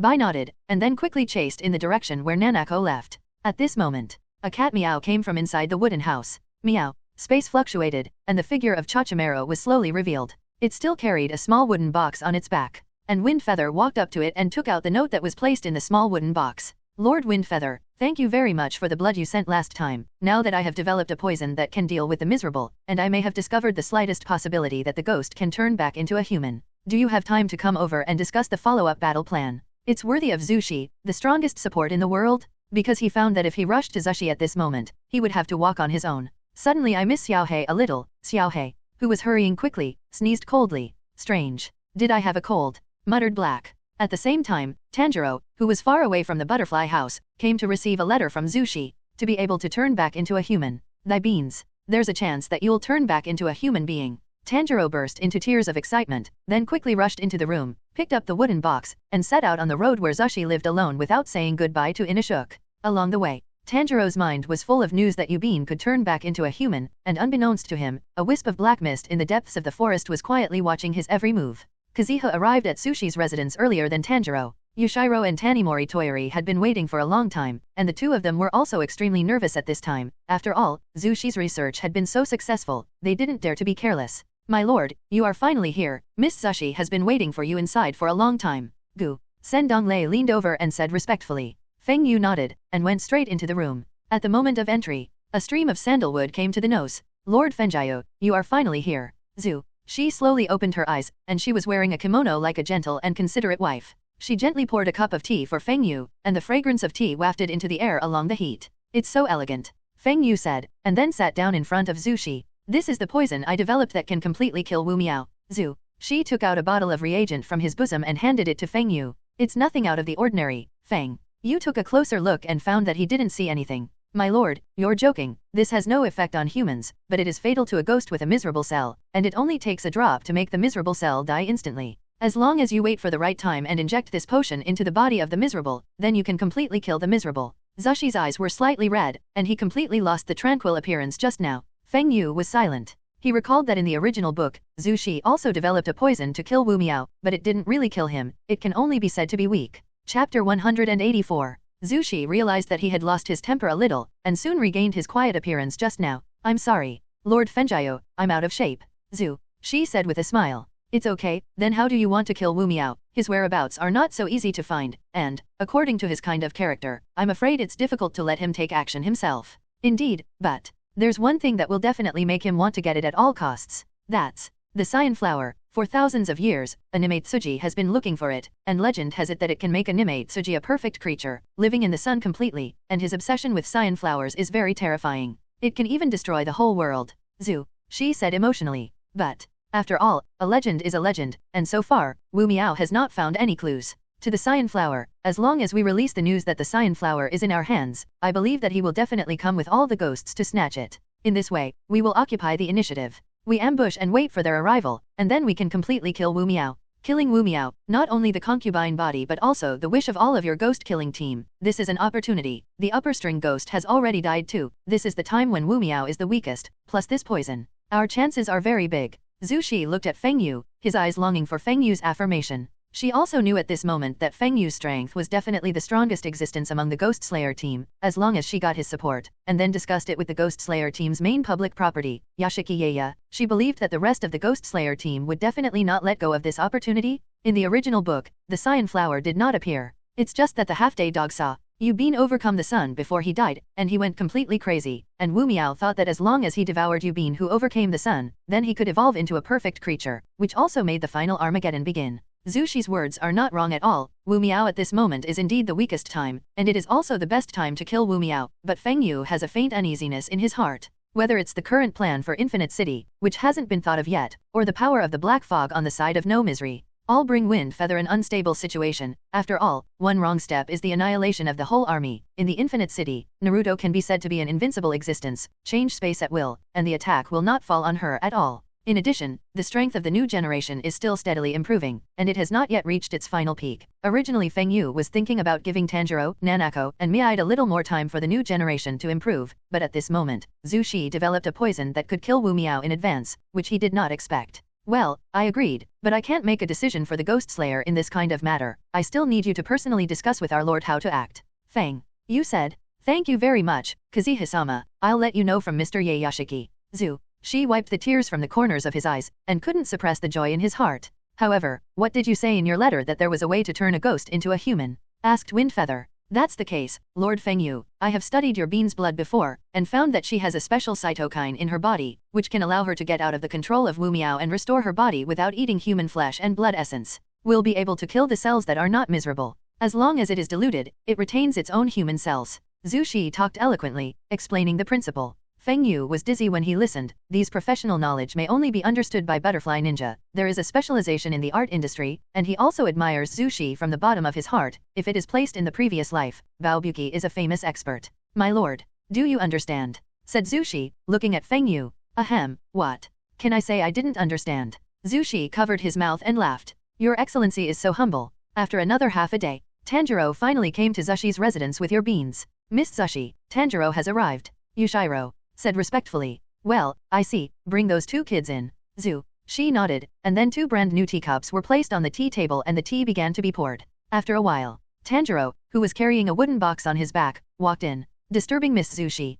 Bai nodded, and then quickly chased in the direction where Nanako left. At this moment, a cat meow came from inside the wooden house. Meow. Space fluctuated, and the figure of Chachimero was slowly revealed. It still carried a small wooden box on its back. And Windfeather walked up to it and took out the note that was placed in the small wooden box. Lord Windfeather, thank you very much for the blood you sent last time. Now that I have developed a poison that can deal with the miserable, and I may have discovered the slightest possibility that the ghost can turn back into a human. Do you have time to come over and discuss the follow-up battle plan? It's worthy of Zushi, the strongest support in the world, because he found that if he rushed to Zushi at this moment, he would have to walk on his own. Suddenly I miss Xiaohei a little. Xiaohei, who was hurrying quickly, sneezed coldly. Strange. Did I have a cold? Muttered Black. At the same time, Tanjiro, who was far away from the butterfly house, came to receive a letter from Zushi, to be able to turn back into a human. Thy beans. There's a chance that you'll turn back into a human being. Tanjiro burst into tears of excitement, then quickly rushed into the room, picked up the wooden box, and set out on the road where Zushi lived alone without saying goodbye to Inashuk. Along the way, Tanjiro's mind was full of news that Yubin could turn back into a human, and unbeknownst to him, a wisp of black mist in the depths of the forest was quietly watching his every move. Kazuha arrived at Sushi's residence earlier than Tanjiro. Yushiro and Tanimori Toyori had been waiting for a long time, and the two of them were also extremely nervous at this time. After all, Sushi's research had been so successful, they didn't dare to be careless. My lord, you are finally here. Miss Zushi has been waiting for you inside for a long time. Gu. Sen Donglei leaned over and said respectfully. Feng Yu nodded, and went straight into the room. At the moment of entry, a stream of sandalwood came to the nose. Lord Fenjiao, you are finally here. Zu. She slowly opened her eyes, and she was wearing a kimono like a gentle and considerate wife. She gently poured a cup of tea for Feng Yu, and the fragrance of tea wafted into the air along the heat. It's so elegant, Feng Yu said, and then sat down in front of Zushi. This is the poison I developed that can completely kill Wu Miao. Zu. She took out a bottle of reagent from his bosom and handed it to Feng Yu. It's nothing out of the ordinary. Feng Yu took a closer look and found that he didn't see anything. My lord, you're joking. This has no effect on humans, but it is fatal to a ghost with a miserable cell, and it only takes a drop to make the miserable cell die instantly. As long as you wait for the right time and inject this potion into the body of the miserable, then you can completely kill the miserable. Zushi's eyes were slightly red, and he completely lost the tranquil appearance just now. Feng Yu was silent. He recalled that in the original book, Zushi also developed a poison to kill Wu Miao, but it didn't really kill him, it can only be said to be weak. Chapter 184. Zushi realized that he had lost his temper a little, and soon regained his quiet appearance just now. I'm sorry, Lord Fenjiao, I'm out of shape. Zu. She said with a smile. It's okay, then how do you want to kill Wu Miao? His whereabouts are not so easy to find, and, according to his kind of character, I'm afraid it's difficult to let him take action himself. Indeed, but there's one thing that will definitely make him want to get it at all costs. That's the cyan flower. For thousands of years, a Nimate Tsuji has been looking for it, and legend has it that it can make a Nimate Tsuji a perfect creature, living in the sun completely, and his obsession with cyan flowers is very terrifying. It can even destroy the whole world. Zu. She said emotionally. But after all, a legend is a legend, and so far, Wu Miao has not found any clues to the cyan flower. As long as we release the news that the cyan flower is in our hands, I believe that he will definitely come with all the ghosts to snatch it. In this way, we will occupy the initiative. We ambush and wait for their arrival, and then we can completely kill Wu Miao. Killing Wu Miao, not only the concubine body but also the wish of all of your ghost-killing team. This is an opportunity. The upper string ghost has already died too. This is the time when Wu Miao is the weakest, plus this poison. Our chances are very big. Zhu Shi looked at Feng Yu, his eyes longing for Feng Yu's affirmation. She also knew at this moment that Feng Yu's strength was definitely the strongest existence among the Ghost Slayer team, as long as she got his support, and then discussed it with the Ghost Slayer team's main public property, Yashiki Yeya. She believed that the rest of the Ghost Slayer team would definitely not let go of this opportunity. In the original book, the cyan flower did not appear. It's just that the half-day dog saw Yu Bin overcome the sun before he died, and he went completely crazy, and Wu Miao thought that as long as he devoured Yu Bin who overcame the sun, then he could evolve into a perfect creature, which also made the final Armageddon begin. Zhu Shi's words are not wrong at all. Wu Miao at this moment is indeed the weakest time, and it is also the best time to kill Wu Miao, but Feng Yu has a faint uneasiness in his heart. Whether it's the current plan for Infinite City, which hasn't been thought of yet, or the power of the black fog on the side of no misery, all bring wind feather an unstable situation. After all, one wrong step is the annihilation of the whole army. In the Infinite City, Naruto can be said to be an invincible existence, change space at will, and the attack will not fall on her at all. In addition, the strength of the new generation is still steadily improving, and it has not yet reached its final peak. Originally Feng Yu was thinking about giving Tanjiro, Nanako, and Miide a little more time for the new generation to improve, but at this moment, Zhu Shi developed a poison that could kill Wu Miao in advance, which he did not expect. Well, I agreed, but I can't make a decision for the Ghost Slayer in this kind of matter. I still need you to personally discuss with our lord how to act. Feng Yu said. Thank you very much, Kazuhi-sama. I'll let you know from Mr. Yashiki. Zhu Shi wiped the tears from the corners of his eyes, and couldn't suppress the joy in his heart. However, what did you say in your letter that there was a way to turn a ghost into a human? Asked Windfeather. That's the case, Lord Feng Yu. I have studied your bean's blood before, and found that she has a special cytokine in her body, which can allow her to get out of the control of Wu Miao and restore her body without eating human flesh and blood essence. We'll be able to kill the cells that are not miserable. As long as it is diluted, it retains its own human cells. Zhu Shi talked eloquently, explaining the principle. Feng Yu was dizzy when he listened. These professional knowledge may only be understood by Butterfly Ninja. There is a specialization in the art industry, and he also admires Zhu Shi from the bottom of his heart. If it is placed in the previous life, Bao Buki is a famous expert. My lord, do you understand? Said Zhu Shi, looking at Feng Yu. Ahem, what? Can I say I didn't understand? Zhu Shi covered his mouth and laughed. Your excellency is so humble. After another half a day, Tanjiro finally came to Zushi's residence with your beans. Miss Zushi, Tanjiro has arrived. Yushiro said respectfully. Well, I see, bring those two kids in. Zhu Shi nodded, and then two brand new teacups were placed on the tea table and the tea began to be poured. After a while, Tanjiro, who was carrying a wooden box on his back, walked in, disturbing Miss Zhu Shi.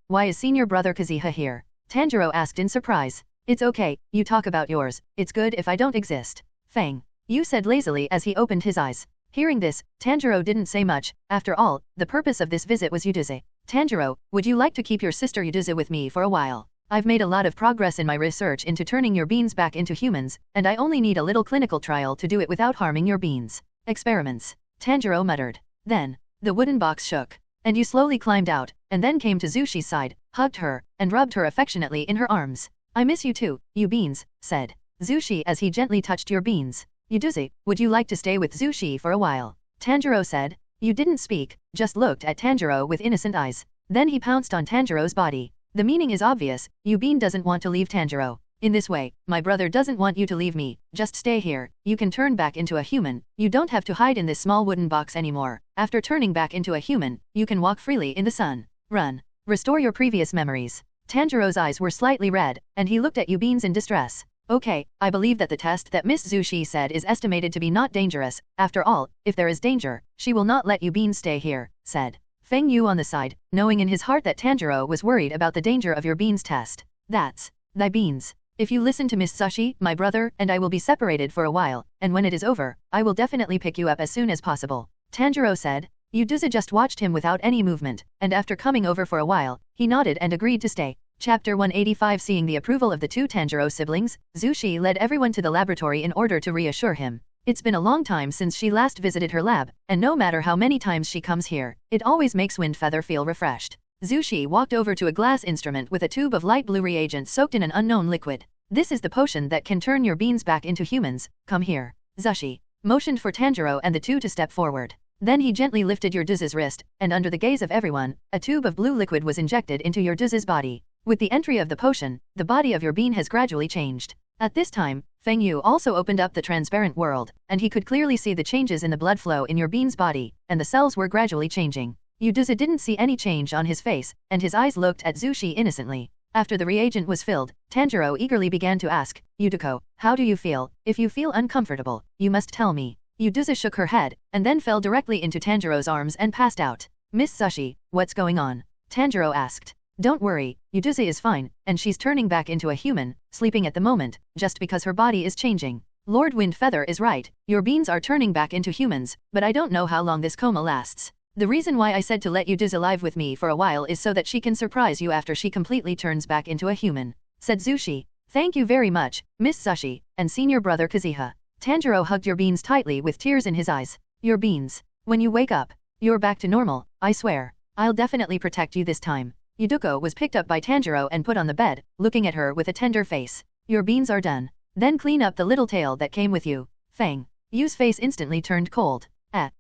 Why is senior brother Kazuha here? Tanjiro asked in surprise. It's okay, you talk about yours, it's good if I don't exist. Feng Yu said lazily as he opened his eyes. Hearing this, Tanjiro didn't say much. After all, the purpose of this visit was Yuduze. Tanjiro, would you like to keep your sister Yuduze with me for a while? I've made a lot of progress in my research into turning your beans back into humans, and I only need a little clinical trial to do it without harming your beans. Experiments. Tanjiro muttered. Then, the wooden box shook, and you slowly climbed out, and then came to Zhu Shi's side, hugged her, and rubbed her affectionately in her arms. I miss you too, you beans, said Zhu Shi as he gently touched your beans. Yuduze, would you like to stay with Zhu Shi for a while? Tanjiro said. You didn't speak, just looked at Tanjiro with innocent eyes. Then he pounced on Tanjiro's body. The meaning is obvious, Yubin doesn't want to leave Tanjiro. In this way, my brother doesn't want you to leave me, just stay here, you can turn back into a human, you don't have to hide in this small wooden box anymore. After turning back into a human, you can walk freely in the sun. Run. Restore your previous memories. Tanjiro's eyes were slightly red, and he looked at Yubin's in distress. Okay, I believe that the test that Miss Zhu Shi said is estimated to be not dangerous. After all, if there is danger, she will not let Yubin stay here, said Feng Yu on the side, knowing in his heart that Tanjiro was worried about the danger of your beans test. That's thy beans. If you listen to Miss Zushi, my brother and I will be separated for a while, and when it is over, I will definitely pick you up as soon as possible. Tanjiro said. Yuduza just watched him without any movement, and after coming over for a while, he nodded and agreed to stay. Chapter 185. Seeing the approval of the two Tanjiro siblings, Zhu Shi led everyone to the laboratory in order to reassure him. It's been a long time since she last visited her lab, and no matter how many times she comes here, it always makes Windfeather feel refreshed. Zhu Shi walked over to a glass instrument with a tube of light blue reagent soaked in an unknown liquid. This is the potion that can turn your beans back into humans. Come here. Zushi motioned for Tanjiro and the two to step forward. Then he gently lifted Yuduza's wrist, and under the gaze of everyone, a tube of blue liquid was injected into Yuduza's body. With the entry of the potion, the body of your bean has gradually changed. At this time, Feng Yu also opened up the transparent world, and he could clearly see the changes in the blood flow in your bean's body, and the cells were gradually changing. Yuduza didn't see any change on his face, and his eyes looked at Zhu Shi innocently. After the reagent was filled, Tanjiro eagerly began to ask, Yuduko, how do you feel? If you feel uncomfortable, you must tell me. Yuduza shook her head, and then fell directly into Tanjiro's arms and passed out. Miss Zushi, what's going on? Tanjiro asked. Don't worry, Yuduza is fine, and she's turning back into a human, sleeping at the moment, just because her body is changing. Lord Windfeather is right, your beans are turning back into humans, but I don't know how long this coma lasts. The reason why I said to let you diz alive with me for a while is so that she can surprise you after she completely turns back into a human, said Zushi. Thank you very much, Miss Sushi, and senior brother Kazuha. Tanjiro hugged your beans tightly with tears in his eyes. Your beans. When you wake up, you're back to normal, I swear. I'll definitely protect you this time. Yuduko was picked up by Tanjiro and put on the bed, looking at her with a tender face. Your beans are done. Then clean up the little tail that came with you. Fang Yu's face instantly turned cold.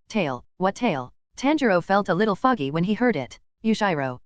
Tail, what tail? Tanjiro felt a little foggy when he heard it. Yushiro.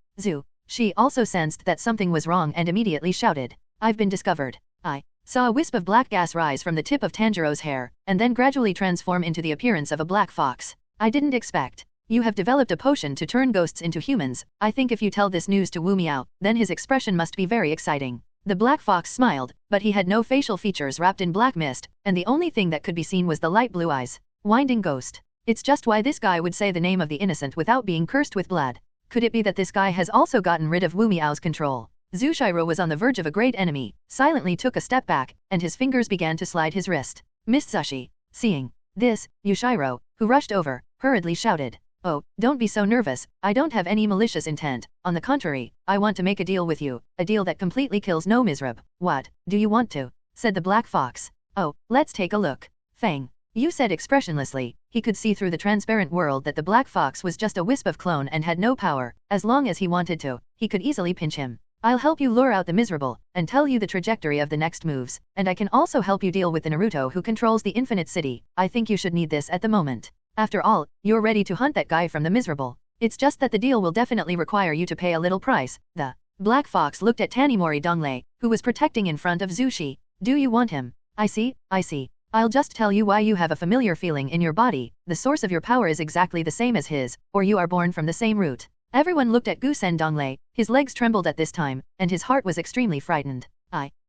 She also sensed that something was wrong and immediately shouted. I've been discovered. I saw a wisp of black gas rise from the tip of Tanjiro's hair, and then gradually transform into the appearance of a black fox. I didn't expect. You have developed a potion to turn ghosts into humans. I think if you tell this news to Wu Miao, then his expression must be very exciting. The black fox smiled, but he had no facial features wrapped in black mist, and the only thing that could be seen was the light blue eyes. Winding ghost. It's just why this guy would say the name of the innocent without being cursed with blood. Could it be that this guy has also gotten rid of Wu Miao's control? Zushiro was on the verge of a great enemy, silently took a step back, and his fingers began to slide his wrist. Miss Sushi. Seeing this, Yushiro, who rushed over, hurriedly shouted. Oh, don't be so nervous, I don't have any malicious intent, on the contrary, I want to make a deal with you, a deal that completely kills no miserab. What, do you want to? Said the black fox. Oh, let's take a look. Fang Yu said expressionlessly, he could see through the transparent world that the black fox was just a wisp of clone and had no power, as long as he wanted to, he could easily pinch him. I'll help you lure out the miserable, and tell you the trajectory of the next moves, and I can also help you deal with the Naruto who controls the Infinite City. I think you should need this at the moment. After all, you're ready to hunt that guy from the miserable. It's just that the deal will definitely require you to pay a little price. The black fox looked at Tanimori Donglei, who was protecting in front of Zushi. Do you want him? I see. I'll just tell you why you have a familiar feeling in your body. The source of your power is exactly the same as his, or you are born from the same root. Everyone looked at Gusen Donglei, his legs trembled at this time, and his heart was extremely frightened.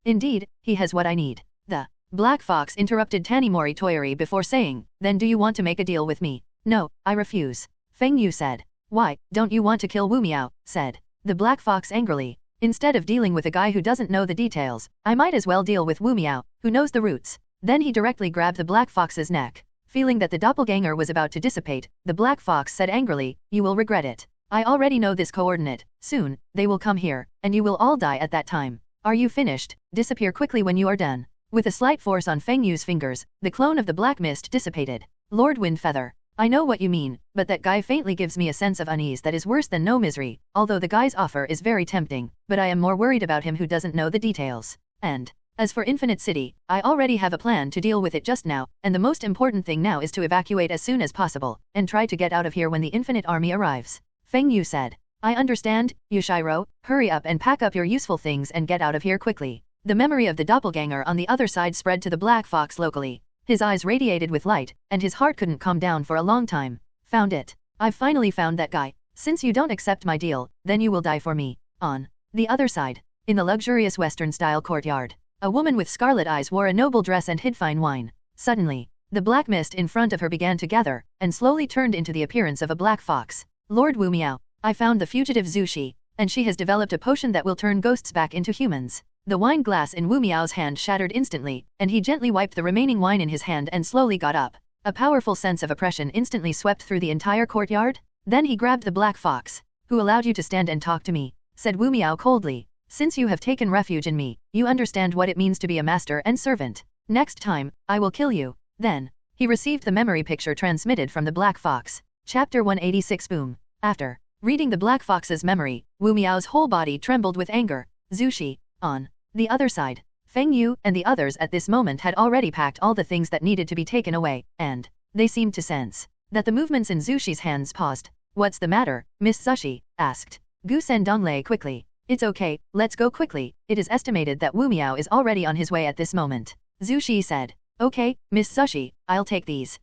Indeed, he has what I need. The black fox interrupted Tanimori Toyori before saying, then do you want to make a deal with me? No, I refuse. Feng Yu said. Why, don't you want to kill Wu Miao? Said the black fox angrily. Instead of dealing with a guy who doesn't know the details, I might as well deal with Wu Miao, who knows the roots. Then he directly grabbed the black fox's neck. Feeling that the doppelganger was about to dissipate, the black fox said angrily, you will regret it. I already know this coordinate. Soon, they will come here, and you will all die at that time. Are you finished? Disappear quickly when you are done. With a slight force on Feng Yu's fingers, the clone of the black mist dissipated. Lord Windfeather. I know what you mean, but that guy faintly gives me a sense of unease that is worse than no misery, although the guy's offer is very tempting, but I am more worried about him who doesn't know the details. And as for Infinite City, I already have a plan to deal with it just now, and the most important thing now is to evacuate as soon as possible, and try to get out of here when the Infinite Army arrives. Feng Yu said. I understand, Yushiro, hurry up and pack up your useful things and get out of here quickly. The memory of the doppelganger on the other side spread to the black fox locally. His eyes radiated with light, and his heart couldn't calm down for a long time. Found it. I've finally found that guy. Since you don't accept my deal, then you will die for me. On the other side, in the luxurious Western-style courtyard, a woman with scarlet eyes wore a noble dress and hid fine wine. Suddenly, the black mist in front of her began to gather, and slowly turned into the appearance of a black fox. Lord Wu Miao, I found the fugitive Zushi, and she has developed a potion that will turn ghosts back into humans. The wine glass in Wu Miao's hand shattered instantly, and he gently wiped the remaining wine in his hand and slowly got up. A powerful sense of oppression instantly swept through the entire courtyard. Then he grabbed the black fox. Who allowed you to stand and talk to me? Said Wu Miao coldly. Since you have taken refuge in me, you understand what it means to be a master and servant. Next time, I will kill you. Then, he received the memory picture transmitted from the black fox. Chapter 186 Boom. After reading the black fox's memory, Wu Miao's whole body trembled with anger. Zushi. On the other side, Feng Yu and the others at this moment had already packed all the things that needed to be taken away, and they seemed to sense that the movements in Zushi's hands paused. What's the matter, Miss Sushi? Asked Gusen Donglei quickly. It's okay, let's go quickly. It is estimated that Wu Miao is already on his way at this moment. Zushi said. Okay, Miss Sushi, I'll take these.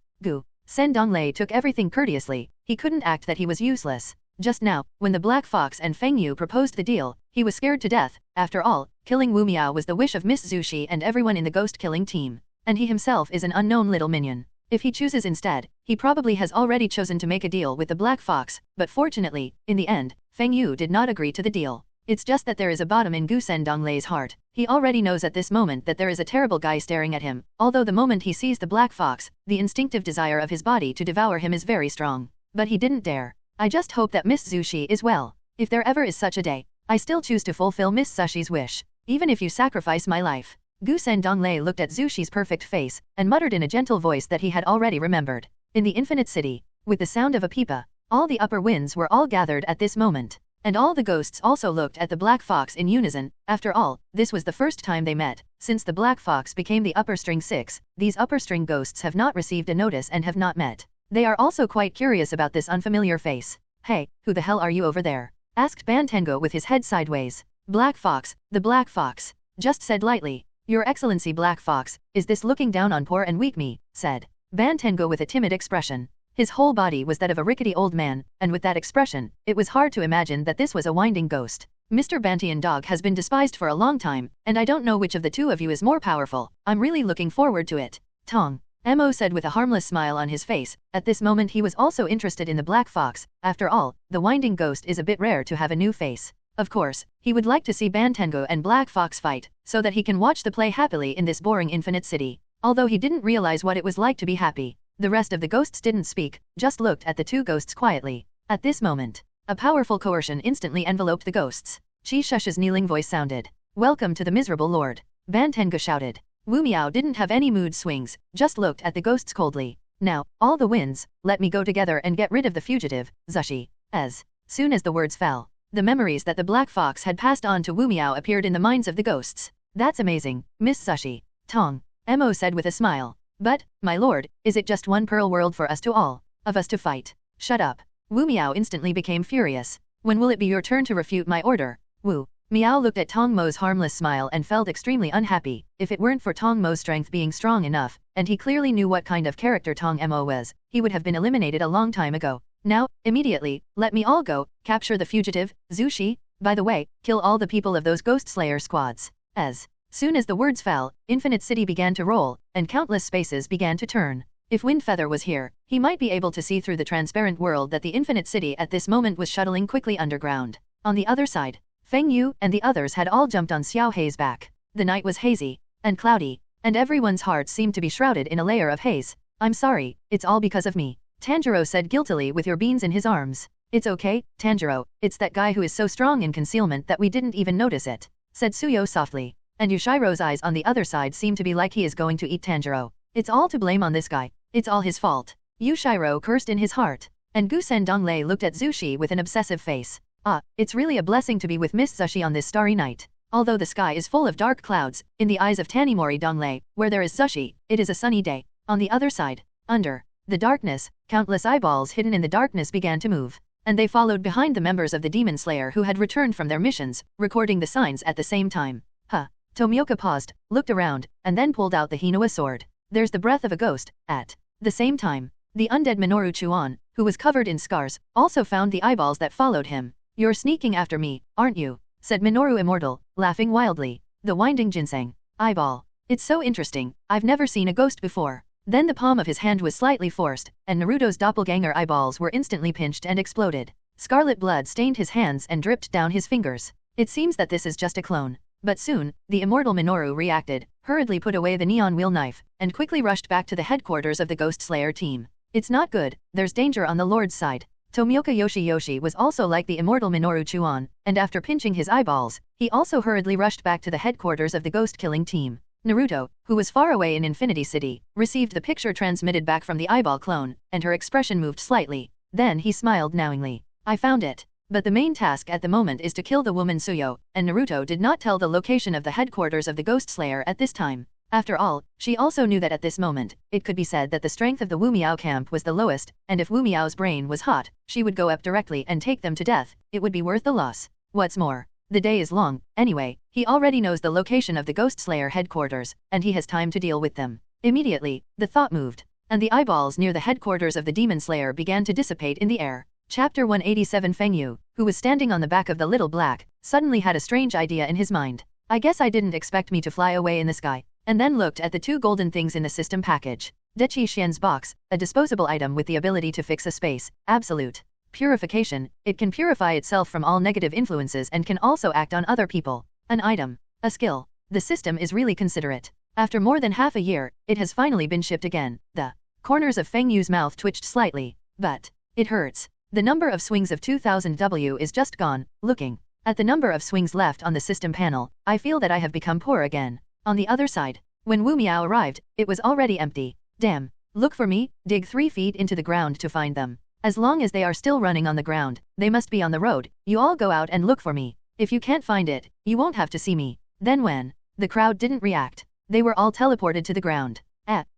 Sen Donglei took everything courteously. He couldn't act that he was useless. Just now, when the Black Fox and Feng Yu proposed the deal, he was scared to death. After all, killing Wu Miao was the wish of Miss Zushi and everyone in the ghost-killing team. And he himself is an unknown little minion. If he chooses instead, he probably has already chosen to make a deal with the Black Fox, but fortunately, in the end, Feng Yu did not agree to the deal. It's just that there is a bottom in Gusen Donglei's heart. He already knows at this moment that there is a terrible guy staring at him, although the moment he sees the black fox, the instinctive desire of his body to devour him is very strong. But he didn't dare. I just hope that Miss Zushi is well. If there ever is such a day, I still choose to fulfill Miss Sushi's wish, even if you sacrifice my life. Gu Sendonglei looked at Zushi's perfect face, and muttered in a gentle voice that he had already remembered. In the infinite city, with the sound of a pipa, all the upper winds were all gathered at this moment. And all the ghosts also looked at the black fox in unison. After all, this was the first time they met. Since the black fox became the upper string 6, these upper string ghosts have not received a notice and have not met. They are also quite curious about this unfamiliar face. Hey, who the hell are you over there? Asked Bantengo with his head sideways. Black fox, the black fox. Just said lightly. Your Excellency Black Fox, is this looking down on poor and weak me? Said Bantengo with a timid expression. His whole body was that of a rickety old man, and with that expression, it was hard to imagine that this was a winding ghost. Mr. Bantian Dog has been despised for a long time, and I don't know which of the two of you is more powerful. I'm really looking forward to it. Tong. Mo said with a harmless smile on his face. At this moment he was also interested in the black fox. After all, the winding ghost is a bit rare to have a new face. Of course, he would like to see Bantengo and Black Fox fight, so that he can watch the play happily in this boring infinite city. Although he didn't realize what it was like to be happy. The rest of the ghosts didn't speak, just looked at the two ghosts quietly. At this moment, a powerful coercion instantly enveloped the ghosts. Chi Shush's kneeling voice sounded. Welcome to the miserable lord. Bantengo shouted. Wu Miao didn't have any mood swings, just looked at the ghosts coldly. Now, all the winds, let me go together and get rid of the fugitive, Zushi. As soon as the words fell, the memories that the black fox had passed on to Wu Miao appeared in the minds of the ghosts. That's amazing, Miss Zushi. Tong. Mo said with a smile. But, my lord, is it just one pearl world for us to all of us to fight? Shut up. Wu Miao instantly became furious. When will it be your turn to refute my order? Wu Miao looked at Tong Mo's harmless smile and felt extremely unhappy. If it weren't for Tong Mo's strength being strong enough, and he clearly knew what kind of character Tong Mo was, he would have been eliminated a long time ago. Now, immediately, let me all go, capture the fugitive, Zushi. By the way, kill all the people of those Ghost Slayer squads. As soon as the words fell, Infinite City began to roll, and countless spaces began to turn. If Windfeather was here, he might be able to see through the transparent world that the Infinite City at this moment was shuttling quickly underground. On the other side, Feng Yu and the others had all jumped on Xiao Hei's back. The night was hazy and cloudy, and everyone's hearts seemed to be shrouded in a layer of haze. I'm sorry, it's all because of me. Tanjiro said guiltily with your beans in his arms. It's okay, Tanjiro, it's that guy who is so strong in concealment that we didn't even notice it, said Suyo softly. And Yushiro's eyes on the other side seem to be like he is going to eat Tanjiro. It's all to blame on this guy. It's all his fault. Yushiro cursed in his heart. And Gusen Donglei looked at Zushi with an obsessive face. Ah, it's really a blessing to be with Miss Zushi on this starry night. Although the sky is full of dark clouds, in the eyes of Tanimori Donglei, where there is Zushi, it is a sunny day. On the other side, under the darkness, countless eyeballs hidden in the darkness began to move. And they followed behind the members of the Demon Slayer who had returned from their missions, recording the signs at the same time. Huh. Tomioka paused, looked around, and then pulled out the Hinua sword. There's the breath of a ghost. At the same time, the undead Minoru Chuan, who was covered in scars, also found the eyeballs that followed him. You're sneaking after me, aren't you? Said Minoru Immortal, laughing wildly. The winding ginseng. Eyeball. It's so interesting, I've never seen a ghost before. Then the palm of his hand was slightly forced, and Naruto's doppelganger eyeballs were instantly pinched and exploded. Scarlet blood stained his hands and dripped down his fingers. It seems that this is just a clone. But soon, the immortal Minoru reacted, hurriedly put away the neon wheel knife, and quickly rushed back to the headquarters of the Ghost Slayer team. It's not good, there's danger on the Lord's side. Tomioka Yoshi was also like the immortal Minoru Chuan, and after pinching his eyeballs, he also hurriedly rushed back to the headquarters of the ghost-killing team. Naruto, who was far away in Infinity City, received the picture transmitted back from the eyeball clone, and her expression moved slightly. Then he smiled knowingly. I found it. But the main task at the moment is to kill the woman Suyo, and Naruto did not tell the location of the headquarters of the Ghost Slayer at this time. After all, she also knew that at this moment, it could be said that the strength of the Wu Miao camp was the lowest, and if Wu Miao's brain was hot, she would go up directly and take them to death. It would be worth the loss. What's more, the day is long. Anyway, he already knows the location of the Ghost Slayer headquarters, and he has time to deal with them. Immediately, the thought moved, and the eyeballs near the headquarters of the Demon Slayer began to dissipate in the air. Chapter 187 Feng Yu, who was standing on the back of the little black, suddenly had a strange idea in his mind. I guess I didn't expect me to fly away in the sky. And then looked at the two golden things in the system package. Dechi Xian's box, a disposable item with the ability to fix a space, absolute purification, it can purify itself from all negative influences and can also act on other people. An item, a skill, The system is really considerate. After more than half a year, it has finally been shipped again. The corners of Feng Yu's mouth twitched slightly. But it hurts. The number of swings of 2000 W is just gone. Looking at the number of swings left on the system panel, I feel that I have become poor again. On the other side, when Wu Miao arrived, it was already empty. Damn. Look for me, dig 3 feet into the ground to find them. As long as they are still running on the ground, they must be on the road. You all go out and look for me. If you can't find it, you won't have to see me. Then when the crowd didn't react, they were all teleported to the ground.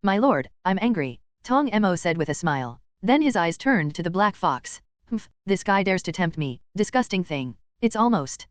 My lord, I'm angry, Tong Mo said with a smile. Then his eyes turned to the black fox. Humph, this guy dares to tempt me, disgusting thing. It's almost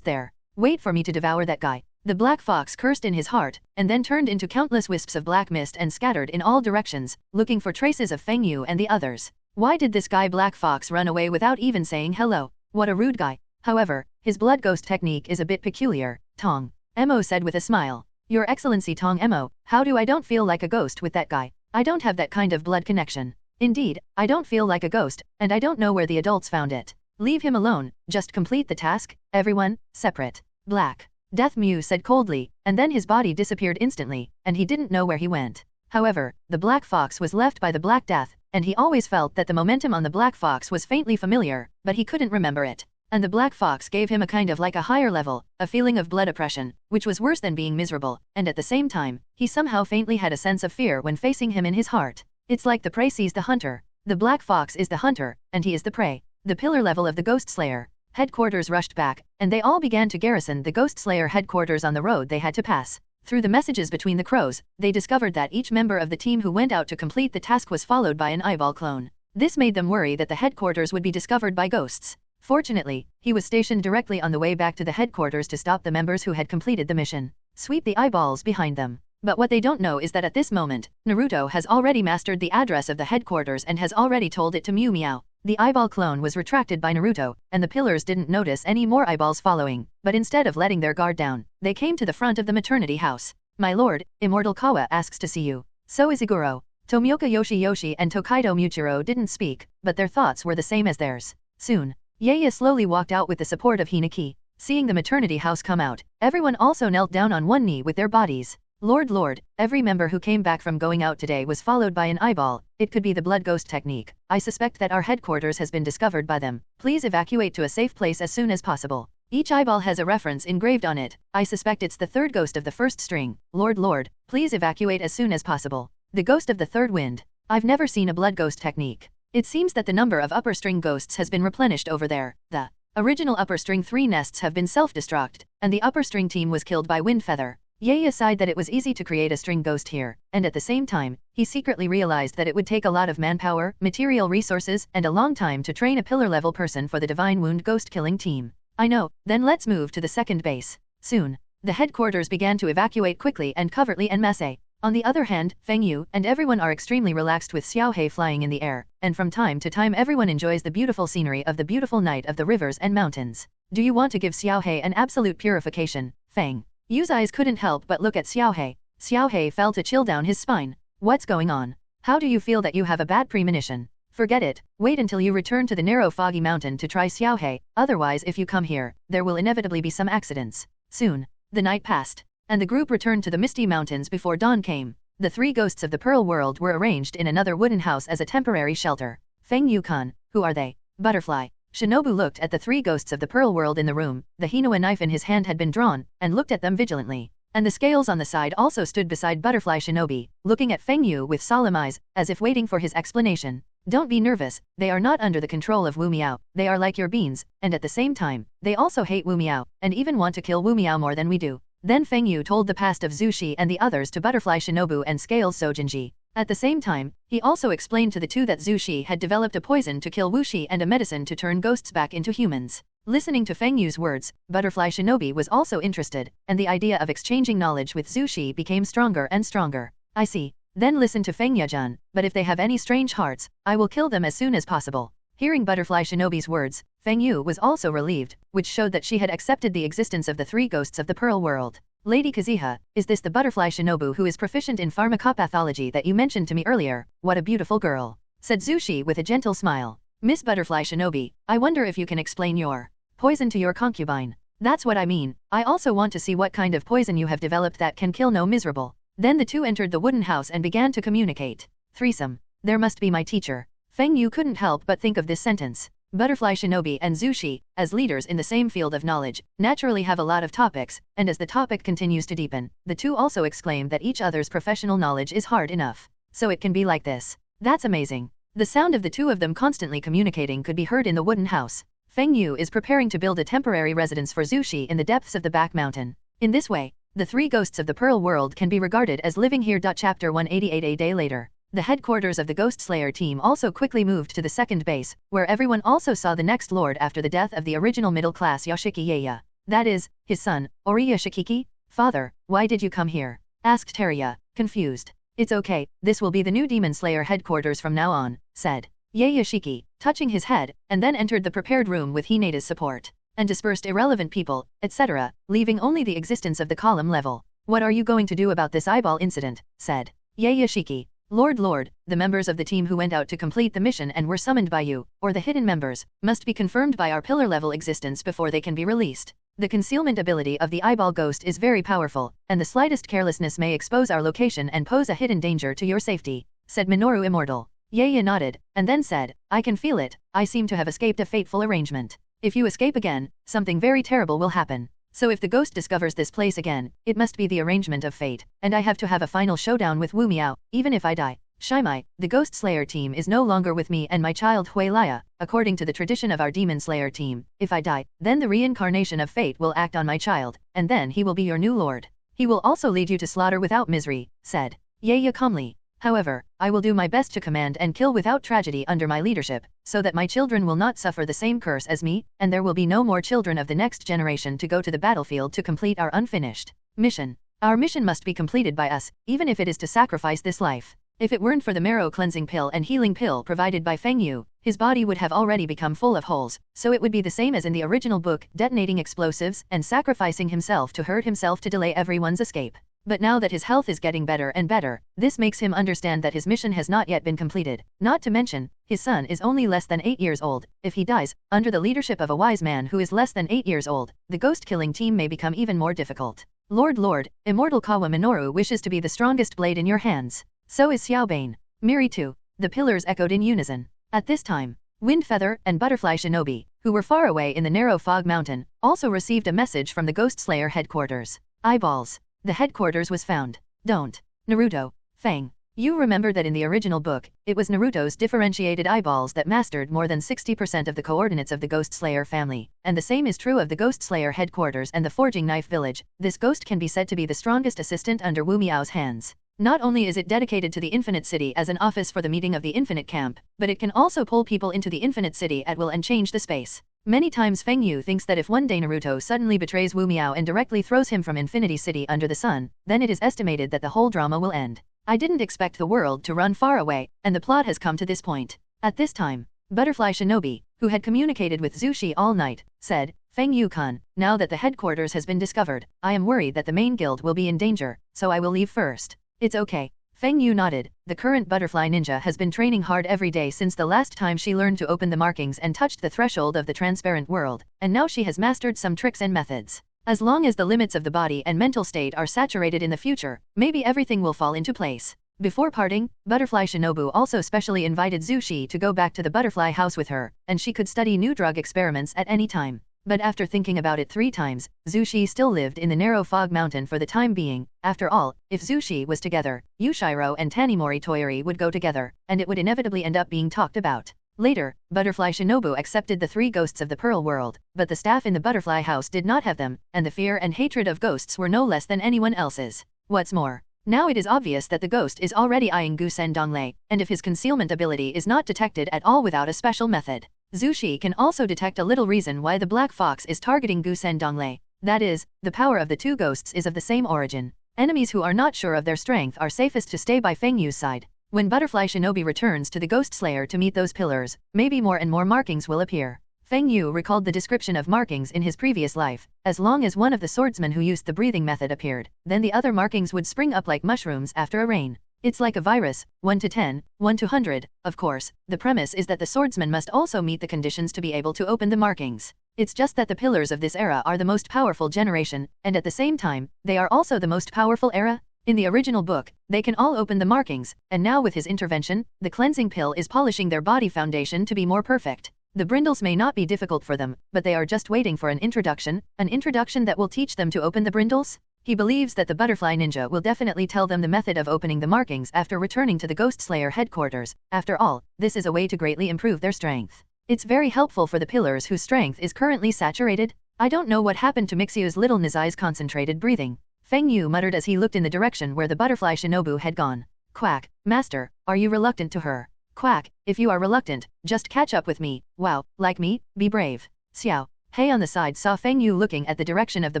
there. Wait for me to devour that guy. The black fox cursed in his heart, and then turned into countless wisps of black mist and scattered in all directions, looking for traces of Feng Yu and the others. Why did this guy black fox run away without even saying hello? What a rude guy. However, his blood ghost technique is a bit peculiar, Tong Mo said with a smile. Your Excellency Tong Mo, how do I don't feel like a ghost with that guy? I don't have that kind of blood connection. Indeed, I don't feel like a ghost, and I don't know where the adults found it. Leave him alone, just complete the task, everyone, separate. Black Death Mew said coldly, and then his body disappeared instantly, and he didn't know where he went. However, the black fox was left by the Black Death, and he always felt that the momentum on the black fox was faintly familiar, but he couldn't remember it. And the black fox gave him a kind of like a higher level, a feeling of blood oppression, which was worse than being miserable, and at the same time, he somehow faintly had a sense of fear when facing him in his heart. It's like the prey sees the hunter. The black fox is the hunter, and he is the prey. The pillar level of the Ghost Slayer headquarters rushed back, and they all began to garrison the Ghost Slayer headquarters on the road they had to pass. Through the messages between the crows, they discovered that each member of the team who went out to complete the task was followed by an eyeball clone. This made them worry that the headquarters would be discovered by ghosts. Fortunately, he was stationed directly on the way back to the headquarters to stop the members who had completed the mission. Sweep the eyeballs behind them. But what they don't know is that at this moment, Naruto has already mastered the address of the headquarters and has already told it to Mew Meow. The eyeball clone was retracted by Naruto, and the pillars didn't notice any more eyeballs following, but instead of letting their guard down, they came to the front of the maternity house. My lord, Immortal Kawa asks to see you. So Izaguro, Tomioka Yoshi and Tokaido Muchiro didn't speak, but their thoughts were the same as theirs. Soon, Yaya slowly walked out with the support of Hinaki. Seeing the maternity house come out, everyone also knelt down on one knee with their bodies. Lord, every member who came back from going out today was followed by an eyeball. It could be the blood ghost technique. I suspect that our headquarters has been discovered by them. Please evacuate to a safe place as soon as possible. Each eyeball has a reference engraved on it. I suspect it's the third ghost of the first string. Lord, please evacuate as soon as possible. The ghost of the third wind. I've never seen a blood ghost technique. It seems that the number of upper string ghosts has been replenished over there. The original upper string 3 nests have been self-destruct, and the upper string team was killed by wind feather. Yaya sighed that it was easy to create a string ghost here, and at the same time, he secretly realized that it would take a lot of manpower, material resources, and a long time to train a pillar-level person for the Divine Wound ghost-killing team. I know, then let's move to the second base. Soon, the headquarters began to evacuate quickly and covertly en masse. On the other hand, Feng Yu and everyone are extremely relaxed with Xiaohei flying in the air, and from time to time everyone enjoys the beautiful scenery of the beautiful night of the rivers and mountains. Do you want to give Xiaohei an absolute purification, Feng? Yu's eyes couldn't help but look at Xiaohei. Xiaohei felt a chill down his spine. What's going on? How do you feel that you have a bad premonition? Forget it, wait until you return to the narrow foggy mountain to try Xiaohei, otherwise if you come here, there will inevitably be some accidents. Soon, the night passed, and the group returned to the misty mountains before dawn came. The 3 ghosts of the Pearl World were arranged in another wooden house as a temporary shelter. Feng Yu-kun, who are they? Butterfly. Shinobu looked at the 3 ghosts of the Pearl World in the room. The Hinoa knife in his hand had been drawn, and looked at them vigilantly. And the scales on the side also stood beside Butterfly Shinobi, looking at Feng Yu with solemn eyes, as if waiting for his explanation. Don't be nervous, they are not under the control of Wu Miao, they are like your beans, and at the same time, they also hate Wu Miao, and even want to kill Wu Miao more than we do. Then Feng Yu told the past of Zushi and the others to Butterfly Shinobu and Scales Sojinji. At the same time, he also explained to the 2 that Zushi had developed a poison to kill Wuxi and a medicine to turn ghosts back into humans. Listening to Feng Yu's words, Butterfly Shinobi was also interested, and the idea of exchanging knowledge with Zushi became stronger and stronger. I see. Then listen to Feng Yajun, but if they have any strange hearts, I will kill them as soon as possible. Hearing Butterfly Shinobi's words, Feng Yu was also relieved, which showed that she had accepted the existence of the 3 ghosts of the Pearl World. Lady Kazuha, is this the Butterfly Shinobu who is proficient in pharmacopathology that you mentioned to me earlier? What a beautiful girl, said Zushi with a gentle smile. Miss Butterfly Shinobi, I wonder if you can explain your poison to your concubine. That's what I mean. I also want to see what kind of poison you have developed that can kill no miserable. Then the two entered the wooden house and began to communicate. Threesome. There must be my teacher. Feng Yu couldn't help but think of this sentence. Butterfly Shinobi and Zhu Shi, as leaders in the same field of knowledge, naturally have a lot of topics, and as the topic continues to deepen, the two also exclaim that each other's professional knowledge is hard enough. So it can be like this. That's amazing. The sound of the two of them constantly communicating could be heard in the wooden house. Feng Yu is preparing to build a temporary residence for Zhu Shi in the depths of the back mountain. In this way, the three ghosts of the Pearl World can be regarded as living here. Chapter 188. A day later, the headquarters of the Ghost Slayer team also quickly moved to the second base, where everyone also saw the next lord after the death of the original middle-class Yoshiki Yeya. That is, his son, Oriya Shikiki? Father, why did you come here? Asked Teruya, confused. It's okay, this will be the new Demon Slayer headquarters from now on, said Yeya Shiki, touching his head, and then entered the prepared room with Hineda's support, and dispersed irrelevant people, etc., leaving only the existence of the column level. What are you going to do about this eyeball incident? Said Yeya Shiki. Lord, the members of the team who went out to complete the mission and were summoned by you, or the hidden members, must be confirmed by our pillar-level existence before they can be released. The concealment ability of the eyeball ghost is very powerful, and the slightest carelessness may expose our location and pose a hidden danger to your safety, said Minoru Immortal. Yeya nodded, and then said, I can feel it, I seem to have escaped a fateful arrangement. If you escape again, something very terrible will happen. So if the ghost discovers this place again, it must be the arrangement of fate, and I have to have a final showdown with Wu Miao, even if I die. Shaimai, the Ghost Slayer team is no longer with me and my child Hui Laya, according to the tradition of our Demon Slayer team. If I die, then the reincarnation of fate will act on my child, and then he will be your new lord. He will also lead you to slaughter without misery, said Yeya calmly. However, I will do my best to command and kill without tragedy under my leadership, so that my children will not suffer the same curse as me, and there will be no more children of the next generation to go to the battlefield to complete our unfinished mission. Our mission must be completed by us, even if it is to sacrifice this life. If it weren't for the marrow cleansing pill and healing pill provided by Feng Yu, his body would have already become full of holes, so it would be the same as in the original book, detonating explosives and sacrificing himself to hurt himself to delay everyone's escape. But now that his health is getting better and better, this makes him understand that his mission has not yet been completed. Not to mention, his son is only less than 8 years old. If he dies, under the leadership of a wise man who is less than 8 years old, the ghost-killing team may become even more difficult. Lord, Immortal Kawa Minoru wishes to be the strongest blade in your hands. So is Xiaobane. Miri too. The pillars echoed in unison. At this time, Windfeather and Butterfly Shinobi, who were far away in the narrow fog mountain, also received a message from the Ghost Slayer headquarters. Eyeballs. The headquarters was found. Don't. Naruto. Fang. You remember that in the original book, it was Naruto's differentiated eyeballs that mastered more than 60% of the coordinates of the Ghost Slayer family, and the same is true of the Ghost Slayer headquarters and the Forging Knife Village. This ghost can be said to be the strongest assistant under Wu Miao's hands. Not only is it dedicated to the Infinite City as an office for the meeting of the Infinite Camp, but it can also pull people into the Infinite City at will and change the space. Many times Feng Yu thinks that if one day Naruto suddenly betrays Wu Miao and directly throws him from Infinity City under the sun, then it is estimated that the whole drama will end. I didn't expect the world to run far away, and the plot has come to this point. At this time, Butterfly Shinobi, who had communicated with Zhu Shi all night, said, Feng Yu-kun, now that the headquarters has been discovered, I am worried that the main guild will be in danger, so I will leave first. It's okay. Feng Yu nodded. The current butterfly ninja has been training hard every day since the last time she learned to open the markings and touched the threshold of the transparent world, and now she has mastered some tricks and methods. As long as the limits of the body and mental state are saturated in the future, maybe everything will fall into place. Before parting, Butterfly Shinobu also specially invited Zhu Shi to go back to the butterfly house with her, and she could study new drug experiments at any time. But after thinking about it 3 times, Zhu Shi still lived in the narrow fog mountain for the time being. After all, if Zhu Shi was together, Yushiro and Tanimori Toyori would go together, and it would inevitably end up being talked about. Later, Butterfly Shinobu accepted the 3 ghosts of the Pearl World, but the staff in the butterfly house did not have them, and the fear and hatred of ghosts were no less than anyone else's. What's more, now it is obvious that the ghost is already eyeing Gusen Donglei, and if his concealment ability is not detected at all without a special method, Zhu Shi can also detect a little reason why the Black Fox is targeting Gusen Donglei. That is, the power of the 2 ghosts is of the same origin. Enemies who are not sure of their strength are safest to stay by Feng Yu's side. When Butterfly Shinobi returns to the Ghost Slayer to meet those pillars, maybe more and more markings will appear. Feng Yu recalled the description of markings in his previous life. As long as one of the swordsmen who used the breathing method appeared, then the other markings would spring up like mushrooms after a rain. It's like a virus, 1 to 10, 1 to 100. Of course, the premise is that the swordsman must also meet the conditions to be able to open the markings. It's just that the pillars of this era are the most powerful generation, and at the same time, they are also the most powerful era. In the original book, they can all open the markings, and now with his intervention, the cleansing pill is polishing their body foundation to be more perfect. The brindles may not be difficult for them, but they are just waiting for an introduction that will teach them to open the brindles. He believes that the butterfly ninja will definitely tell them the method of opening the markings after returning to the Ghost Slayer headquarters. After all, this is a way to greatly improve their strength. It's very helpful for the pillars whose strength is currently saturated. I don't know what happened to Mixiu's little Nizai's concentrated breathing. Feng Yu muttered as he looked in the direction where the butterfly shinobu had gone. Quack, master, are you reluctant to her? Quack, if you are reluctant, just catch up with me. Wow, like me, be brave. Xiao. Hei on the side saw Feng Yu looking at the direction of the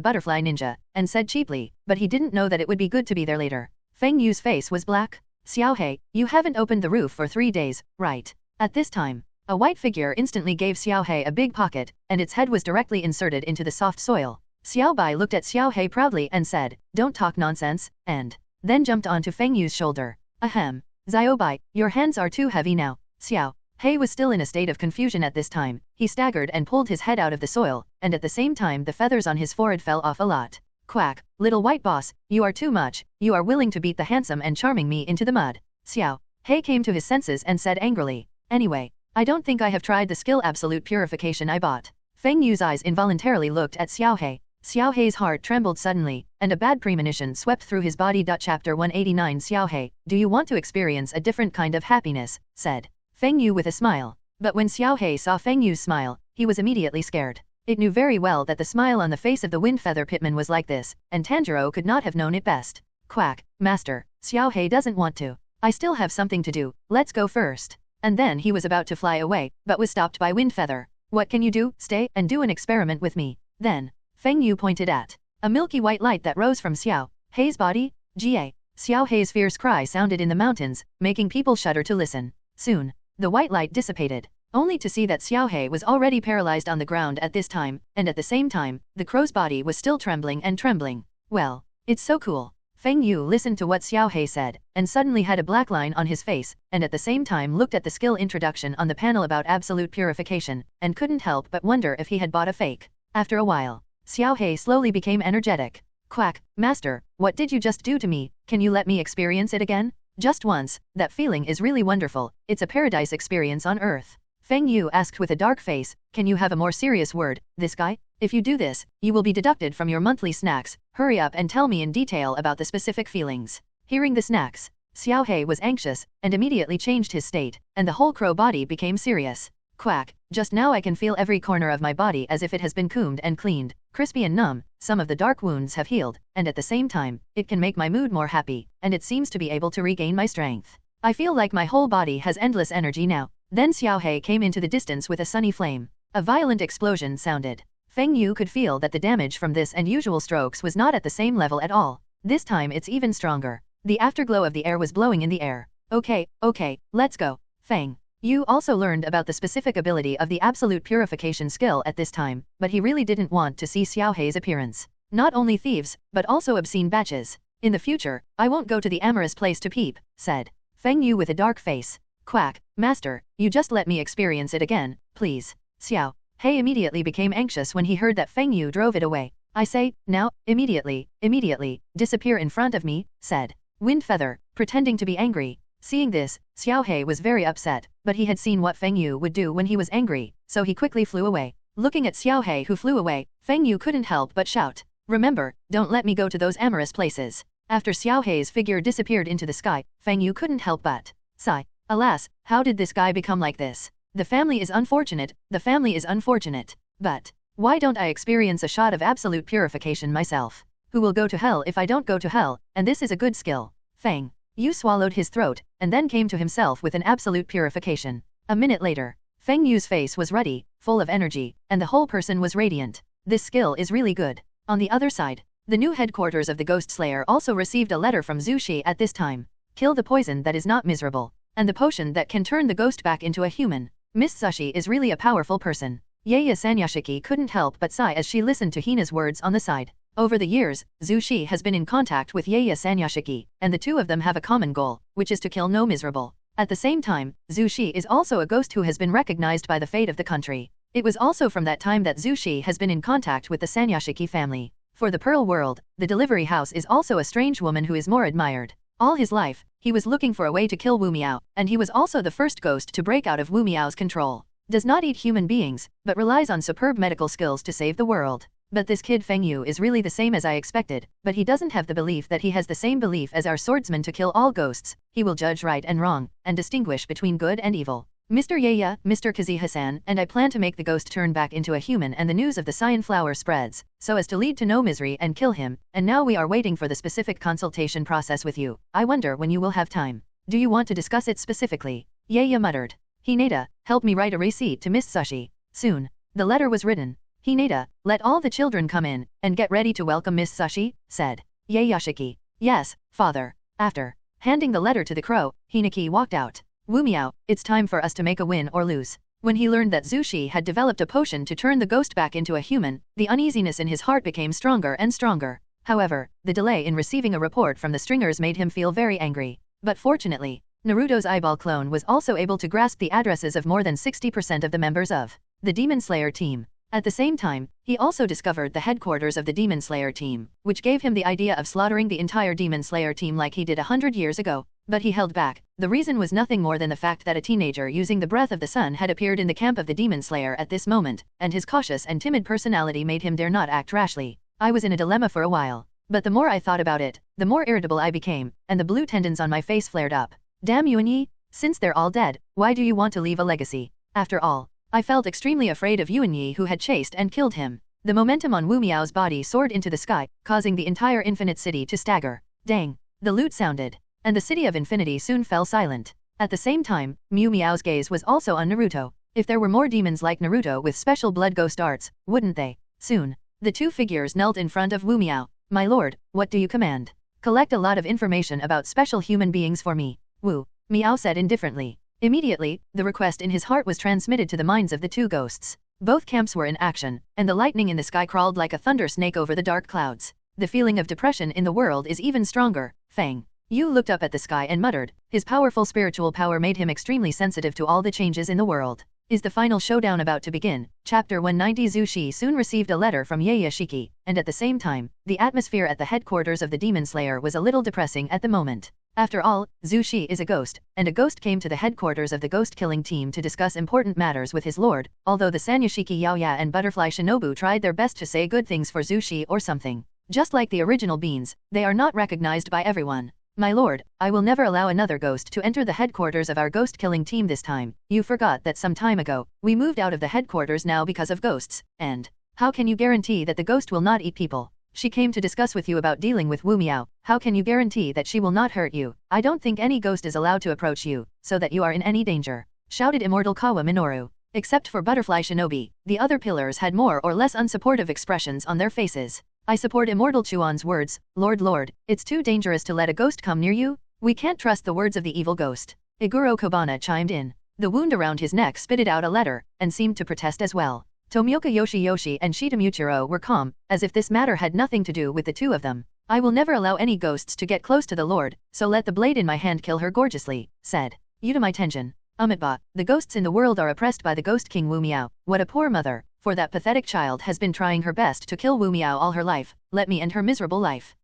butterfly ninja, and said cheaply, but he didn't know that it would be good to be there later. Feng Yu's face was black. Xiao Hei, you haven't opened the roof for 3 days, right? At this time, a white figure instantly gave Xiao Hei a big pocket, and its head was directly inserted into the soft soil. Xiao Bai looked at Xiao Hei proudly and said, don't talk nonsense, and then jumped onto Feng Yu's shoulder. Ahem. Xiao Bai, your hands are too heavy now. Xiao Hei was still in a state of confusion at this time. He staggered and pulled his head out of the soil, and at the same time the feathers on his forehead fell off a lot. Quack, little white boss, you are too much. You are willing to beat the handsome and charming me into the mud. Xiao Hei came to his senses and said angrily, anyway, I don't think I have tried the skill absolute purification I bought. Feng Yu's eyes involuntarily looked at Xiao Hei. Xiao Hei's heart trembled suddenly, and a bad premonition swept through his body. Chapter 189 Xiao Hei, do you want to experience a different kind of happiness? Said Feng Yu with a smile. But when Xiao Hei saw Feng Yu's smile, he was immediately scared. It knew very well that the smile on the face of the Wind Feather Pitman was like this, and Tanjiro could not have known it best. Quack, master, Xiao Hei doesn't want to. I still have something to do, let's go first. And then he was about to fly away, but was stopped by Wind Feather. What can you do? Stay and do an experiment with me. Then Feng Yu pointed at a milky white light that rose from Xiao Hei's body. Ga. Xiao Hei's fierce cry sounded in the mountains, making people shudder to listen. Soon, the white light dissipated, only to see that Xiao Hei was already paralyzed on the ground at this time, and at the same time, the crow's body was still trembling and trembling. Well, it's so cool. Feng Yu listened to what Xiao Hei said, and suddenly had a black line on his face, and at the same time looked at the skill introduction on the panel about absolute purification, and couldn't help but wonder if he had bought a fake. After a while, Xiao Hei slowly became energetic. Quack, master, what did you just do to me? Can you let me experience it again? Just once, that feeling is really wonderful, it's a paradise experience on earth. Feng Yu asked with a dark face, can you have a more serious word, this guy? If you do this, you will be deducted from your monthly snacks. Hurry up and tell me in detail about the specific feelings. Hearing the snacks, Xiao Hei was anxious, and immediately changed his state, and the whole crow body became serious. Quack, just now I can feel every corner of my body as if it has been combed and cleaned, crispy and numb, some of the dark wounds have healed, and at the same time, it can make my mood more happy, and it seems to be able to regain my strength. I feel like my whole body has endless energy now. Then Xiao Hei came into the distance with a sunny flame. A violent explosion sounded. Feng Yu could feel that the damage from this and usual strokes was not at the same level at all. This time it's even stronger. The afterglow of the air was blowing in the air. Okay, let's go. Feng Yu also learned about the specific ability of the absolute purification skill at this time, but he really didn't want to see Xiao Hei's appearance. Not only thieves, but also obscene batches. In the future, I won't go to the amorous place to peep, said Feng Yu with a dark face. Quack, master, you just let me experience it again, please. Xiao Hei immediately became anxious when he heard that Feng Yu drove it away. I say, now, immediately, disappear in front of me, said Wind Feather, pretending to be angry. Seeing this, Xiao Hei was very upset, but he had seen what Feng Yu would do when he was angry, so he quickly flew away. Looking at Xiao Hei who flew away, Feng Yu couldn't help but shout, remember, don't let me go to those amorous places. After Xiao Hei's figure disappeared into the sky, Feng Yu couldn't help but sigh. Alas, how did this guy become like this? The family is unfortunate, but why don't I experience a shot of absolute purification myself? Who will go to hell if I don't go to hell, and this is a good skill. Feng Yu swallowed his throat, and then came to himself with an absolute purification. A minute later, Feng Yu's face was ruddy, full of energy, and the whole person was radiant. This skill is really good. On the other side, the new headquarters of the Ghost Slayer also received a letter from Zhu Shi at this time. Kill the poison that is not miserable, and the potion that can turn the ghost back into a human. Miss Sushi is really a powerful person. Yaya Sanyashiki couldn't help but sigh as she listened to Hina's words on the side. Over the years, Zhu Shi has been in contact with Yaya Sanyashiki, and the two of them have a common goal, which is to kill no miserable. At the same time, Zhu Shi is also a ghost who has been recognized by the fate of the country. It was also from that time that Zhu Shi has been in contact with the Sanyashiki family. For the Pearl World, the delivery house is also a strange woman who is more admired. All his life, he was looking for a way to kill Wu Miao, and he was also the first ghost to break out of Wu Miao's control. Does not eat human beings, but relies on superb medical skills to save the world. But this kid Feng Yu is really the same as I expected, but he doesn't have the belief that he has the same belief as our swordsman to kill all ghosts. He will judge right and wrong, and distinguish between good and evil. Mr. Yaya, Mr. Kazi Hassan, and I plan to make the ghost turn back into a human, and the news of the cyan flower spreads, so as to lead to no misery and kill him, and now we are waiting for the specific consultation process with you. I wonder when you will have time. Do you want to discuss it specifically? Yaya muttered. Hinata, help me write a receipt to Miss Sushi. Soon. The letter was written. Hinata, let all the children come in, and get ready to welcome Miss Sushi, said Yayashiki. Yes, father. After handing the letter to the crow, Hinaki walked out. Wu Miao, it's time for us to make a win or lose. When he learned that Zhu Shi had developed a potion to turn the ghost back into a human, the uneasiness in his heart became stronger and stronger. However, the delay in receiving a report from the stringers made him feel very angry. But fortunately, Naruto's eyeball clone was also able to grasp the addresses of more than 60% of the members of the Demon Slayer team. At the same time, he also discovered the headquarters of the Demon Slayer team, which gave him the idea of slaughtering the entire Demon Slayer team like he did 100 years ago. But he held back. The reason was nothing more than the fact that a teenager using the breath of the sun had appeared in the camp of the Demon Slayer at this moment, and his cautious and timid personality made him dare not act rashly. I was in a dilemma for a while. But the more I thought about it, the more irritable I became, and the blue tendons on my face flared up. Damn Yuanyi, since they're all dead, why do you want to leave a legacy? After all, I felt extremely afraid of Yuanyi who had chased and killed him. The momentum on Wu Miao's body soared into the sky, causing the entire Infinite City to stagger. Dang. The lute sounded, and the City of Infinity soon fell silent. At the same time, Mu Miao's gaze was also on Naruto. If there were more demons like Naruto with special blood ghost arts, wouldn't they? Soon, the two figures knelt in front of Wu Miao. My lord, what do you command? Collect a lot of information about special human beings for me. Wu Miao said indifferently. Immediately, the request in his heart was transmitted to the minds of the two ghosts. Both camps were in action, and the lightning in the sky crawled like a thunder snake over the dark clouds. The feeling of depression in the world is even stronger. Fang Yu looked up at the sky and muttered. His powerful spiritual power made him extremely sensitive to all the changes in the world. Is the final showdown about to begin? Chapter 190. Zhu Shi soon received a letter from Yayashiki, and at the same time, the atmosphere at the headquarters of the Demon Slayer was a little depressing at the moment. After all, Zhu Shi is a ghost, and a ghost came to the headquarters of the ghost-killing team to discuss important matters with his lord, although the Sanyashiki Yaoya and Butterfly Shinobu tried their best to say good things for Zhu Shi or something. Just like the original beans, they are not recognized by everyone. My lord, I will never allow another ghost to enter the headquarters of our ghost-killing team this time. You forgot that some time ago, we moved out of the headquarters now because of ghosts, and how can you guarantee that the ghost will not eat people? She came to discuss with you about dealing with Wu Miao. How can you guarantee that she will not hurt you? I don't think any ghost is allowed to approach you, so that you are in any danger, shouted Immortal Kawa Minoru. Except for Butterfly Shinobi, the other pillars had more or less unsupportive expressions on their faces. I support Immortal Chuan's words. Lord, it's too dangerous to let a ghost come near you. We can't trust the words of the evil ghost. Iguro Kobana chimed in. The wound around his neck spitted out a letter, and seemed to protest as well. Tomioka Yoshi and Shita Muchiro were calm, as if this matter had nothing to do with the two of them. I will never allow any ghosts to get close to the Lord, so let the blade in my hand kill her gorgeously, said Udamai Tenjin. Amitba, the ghosts in the world are oppressed by the Ghost King Wu Miao. What a poor mother, for that pathetic child has been trying her best to kill Wu Miao all her life. Let me end her miserable life.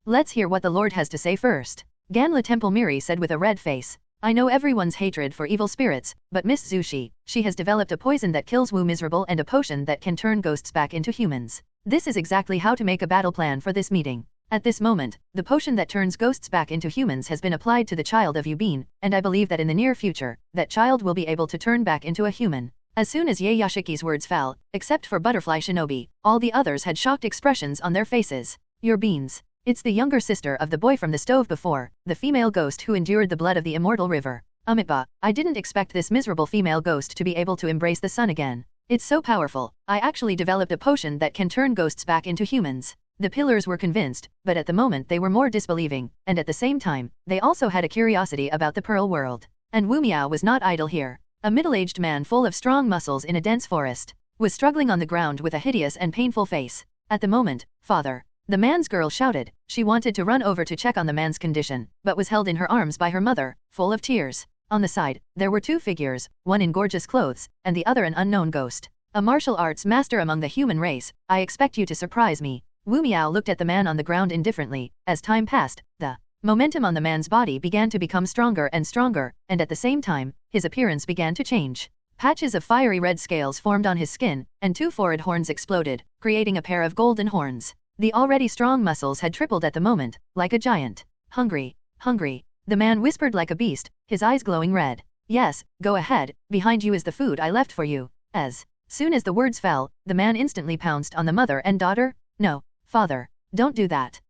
Let's hear what the Lord has to say first. Ganla Temple Miri said with a red face. I know everyone's hatred for evil spirits, but Miss Zhu Shi, she has developed a poison that kills Wu miserable and a potion that can turn ghosts back into humans. This is exactly how to make a battle plan for this meeting. At this moment, the potion that turns ghosts back into humans has been applied to the child of Yubin, and I believe that in the near future, that child will be able to turn back into a human. As soon as Yayashiki's words fell, except for Butterfly Shinobi, all the others had shocked expressions on their faces. Your beans. It's the younger sister of the boy from the stove before, the female ghost who endured the blood of the immortal river. Amitba, I didn't expect this miserable female ghost to be able to embrace the sun again. It's so powerful. I actually developed a potion that can turn ghosts back into humans. The pillars were convinced, but at the moment they were more disbelieving, and at the same time, they also had a curiosity about the Pearl World. And Wu Miao was not idle here. A middle-aged man full of strong muscles in a dense forest was struggling on the ground with a hideous and painful face. At the moment, father, the man's girl shouted. She wanted to run over to check on the man's condition, but was held in her arms by her mother, full of tears. On the side, there were two figures, one in gorgeous clothes, and the other an unknown ghost. A martial arts master among the human race, I expect you to surprise me. Wu Miao looked at the man on the ground indifferently. As time passed, the momentum on the man's body began to become stronger, and at the same time, his appearance began to change. Patches of fiery red scales formed on his skin, and two forehead horns exploded, creating a pair of golden horns. The already strong muscles had tripled at the moment, like a giant. Hungry, hungry. The man whispered like a beast, his eyes glowing red. Yes, go ahead, behind you is the food I left for you. As soon as the words fell, the man instantly pounced on the mother and daughter. No, father, don't do that.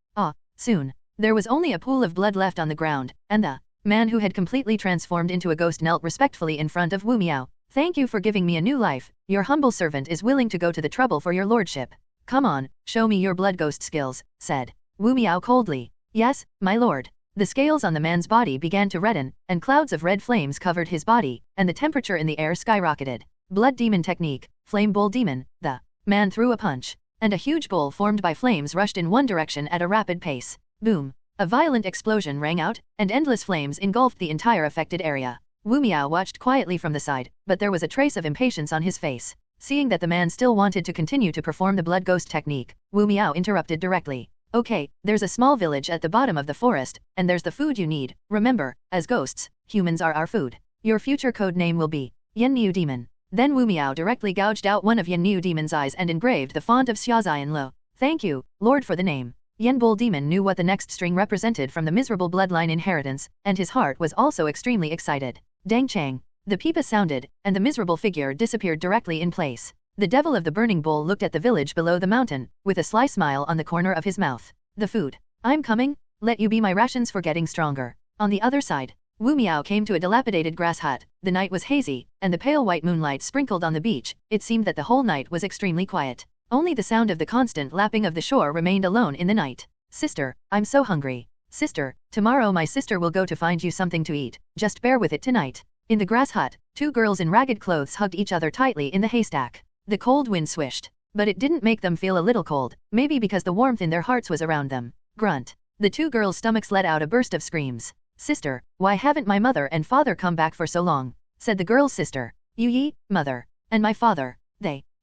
Soon. There was only a pool of blood left on the ground, and the man who had completely transformed into a ghost knelt respectfully in front of Wu Miao. Thank you for giving me a new life. Your humble servant is willing to go to the trouble for your lordship. Come on, show me your blood ghost skills, said Wu Miao coldly. Yes, my lord. The scales on the man's body began to redden, and clouds of red flames covered his body, and the temperature in the air skyrocketed. Blood demon technique, flame bowl demon. The man threw a punch, and a huge bowl formed by flames rushed in one direction at a rapid pace. Boom! A violent explosion rang out, and endless flames engulfed the entire affected area. Wu Miao watched quietly from the side, but there was a trace of impatience on his face. Seeing that the man still wanted to continue to perform the blood ghost technique, Wu Miao interrupted directly. Okay, there's a small village at the bottom of the forest, and there's the food you need. Remember, as ghosts, humans are our food. Your future code name will be Yan Niu Demon. Then Wu Miao directly gouged out one of Yan Niu Demon's eyes and engraved the font of Xiaozian Lo. Thank you, Lord, for the name. Yan Bull Demon knew what the next string represented from the miserable bloodline inheritance, and his heart was also extremely excited. Dang Chang. The pipa sounded, and the miserable figure disappeared directly in place. The devil of the burning bull looked at the village below the mountain, with a sly smile on the corner of his mouth. The food. I'm coming, let you be my rations for getting stronger. On the other side, Wu Miao came to a dilapidated grass hut. The night was hazy, and the pale white moonlight sprinkled on the beach. It seemed that the whole night was extremely quiet. Only the sound of the constant lapping of the shore remained alone in the night. Sister, I'm so hungry. Sister, tomorrow my sister will go to find you something to eat. Just bear with it tonight. In the grass hut, two girls in ragged clothes hugged each other tightly in the haystack. The cold wind swished, but it didn't make them feel a little cold, maybe because the warmth in their hearts was around them. Grunt. The two girls' stomachs let out a burst of screams. Sister, why haven't my mother and father come back for so long? Said the girl's sister. Yi, mother, and my father,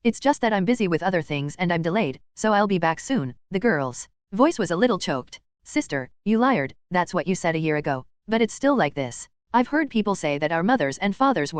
it's just that I'm busy with other things and I'm delayed, so I'll be back soon. The girl's voice was a little choked. Sister, you lied, that's what you said a year ago, but it's still like this. I've heard people say that our mothers and fathers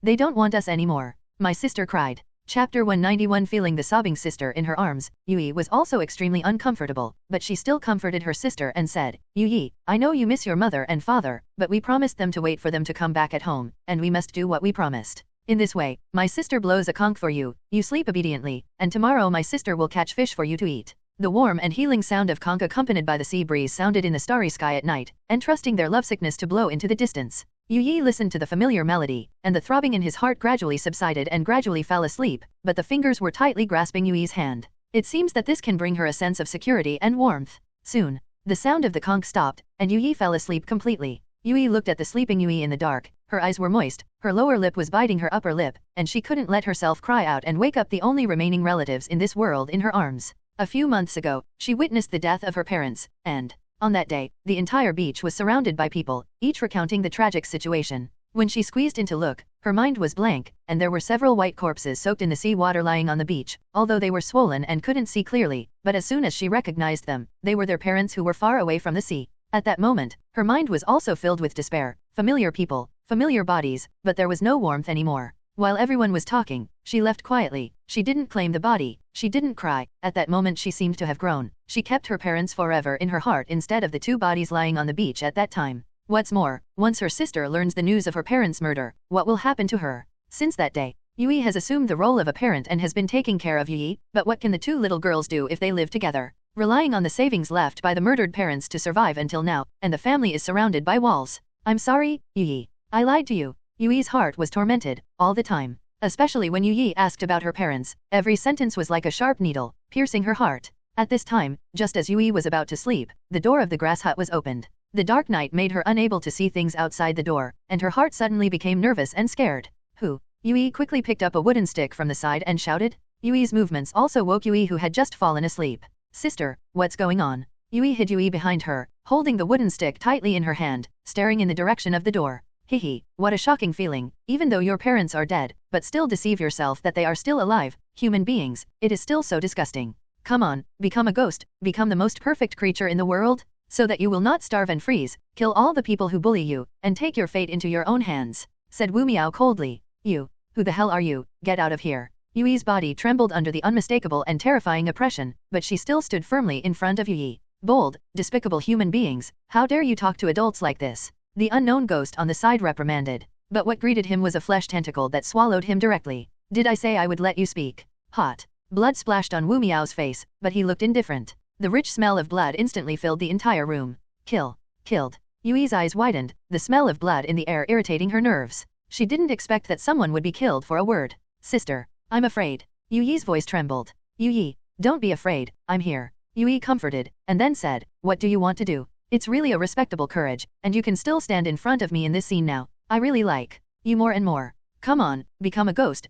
they don't want us anymore. My sister cried. Chapter 191. Feeling the sobbing sister in her arms, Yui was also extremely uncomfortable, but she still comforted her sister and said, Yui, I know you miss your mother and father, but we promised them to wait for them to come back at home, and we must do what we promised. In this way, my sister blows a conch for you, you sleep obediently, and tomorrow my sister will catch fish for you to eat. The warm and healing sound of conch accompanied by the sea breeze sounded in the starry sky at night, entrusting their lovesickness to blow into the distance. Yi listened to the familiar melody, and the throbbing in his heart gradually subsided and gradually fell asleep, but the fingers were tightly grasping Yui's hand. It seems that this can bring her a sense of security and warmth. Soon, the sound of the conch stopped, and Yui fell asleep completely. Yui looked at the sleeping Yui in the dark. Her eyes were moist, her lower lip was biting her upper lip, and she couldn't let herself cry out and wake up the only remaining relatives in this world in her arms. A few months ago, she witnessed the death of her parents, and on that day, the entire beach was surrounded by people, each recounting the tragic situation. When she squeezed in to look, her mind was blank, and there were several white corpses soaked in the sea water lying on the beach, although they were swollen and couldn't see clearly, but as soon as she recognized them, they were their parents who were far away from the sea. At that moment, her mind was also filled with despair. Familiar people, familiar bodies, but there was no warmth anymore. While everyone was talking, she left quietly. She didn't claim the body, she didn't cry. At that moment she seemed to have grown. She kept her parents forever in her heart instead of the two bodies lying on the beach at that time. What's more, once her sister learns the news of her parents' murder, what will happen to her? Since that day, Yui has assumed the role of a parent and has been taking care of Yui, but what can the two little girls do if they live together? Relying on the savings left by the murdered parents to survive until now, and the family is surrounded by walls. I'm sorry, Yui. I lied to you. Yui's heart was tormented, all the time. Especially when Yui asked about her parents, every sentence was like a sharp needle, piercing her heart. At this time, just as Yui was about to sleep, the door of the grass hut was opened. The dark night made her unable to see things outside the door, and her heart suddenly became nervous and scared. Who? Yui quickly picked up a wooden stick from the side and shouted. Yui's movements also woke Yui, who had just fallen asleep. Sister, what's going on? Yui hid Yui behind her, holding the wooden stick tightly in her hand, staring in the direction of the door. Hihi, what a shocking feeling, even though your parents are dead, but still deceive yourself that they are still alive, human beings, it is still so disgusting. Come on, become a ghost, become the most perfect creature in the world, so that you will not starve and freeze, kill all the people who bully you, and take your fate into your own hands, said Wu Miao coldly. You, who the hell are you, get out of here. Yui's body trembled under the unmistakable and terrifying oppression, but she still stood firmly in front of Yui. Bold, despicable human beings, how dare you talk to adults like this? The unknown ghost on the side reprimanded, but what greeted him was a flesh tentacle that swallowed him directly. Did I say I would let you speak? Hot. Blood splashed on Wu Miao's face, but he looked indifferent. The rich smell of blood instantly filled the entire room. Killed. Yui's eyes widened, the smell of blood in the air irritating her nerves. She didn't expect that someone would be killed for a word. Sister, I'm afraid. Yui's voice trembled. Yui, don't be afraid, I'm here. Yui comforted, and then said, what do you want to do? It's really a respectable courage, and you can still stand in front of me in this scene now. I really like you more and more. Come on, become a ghost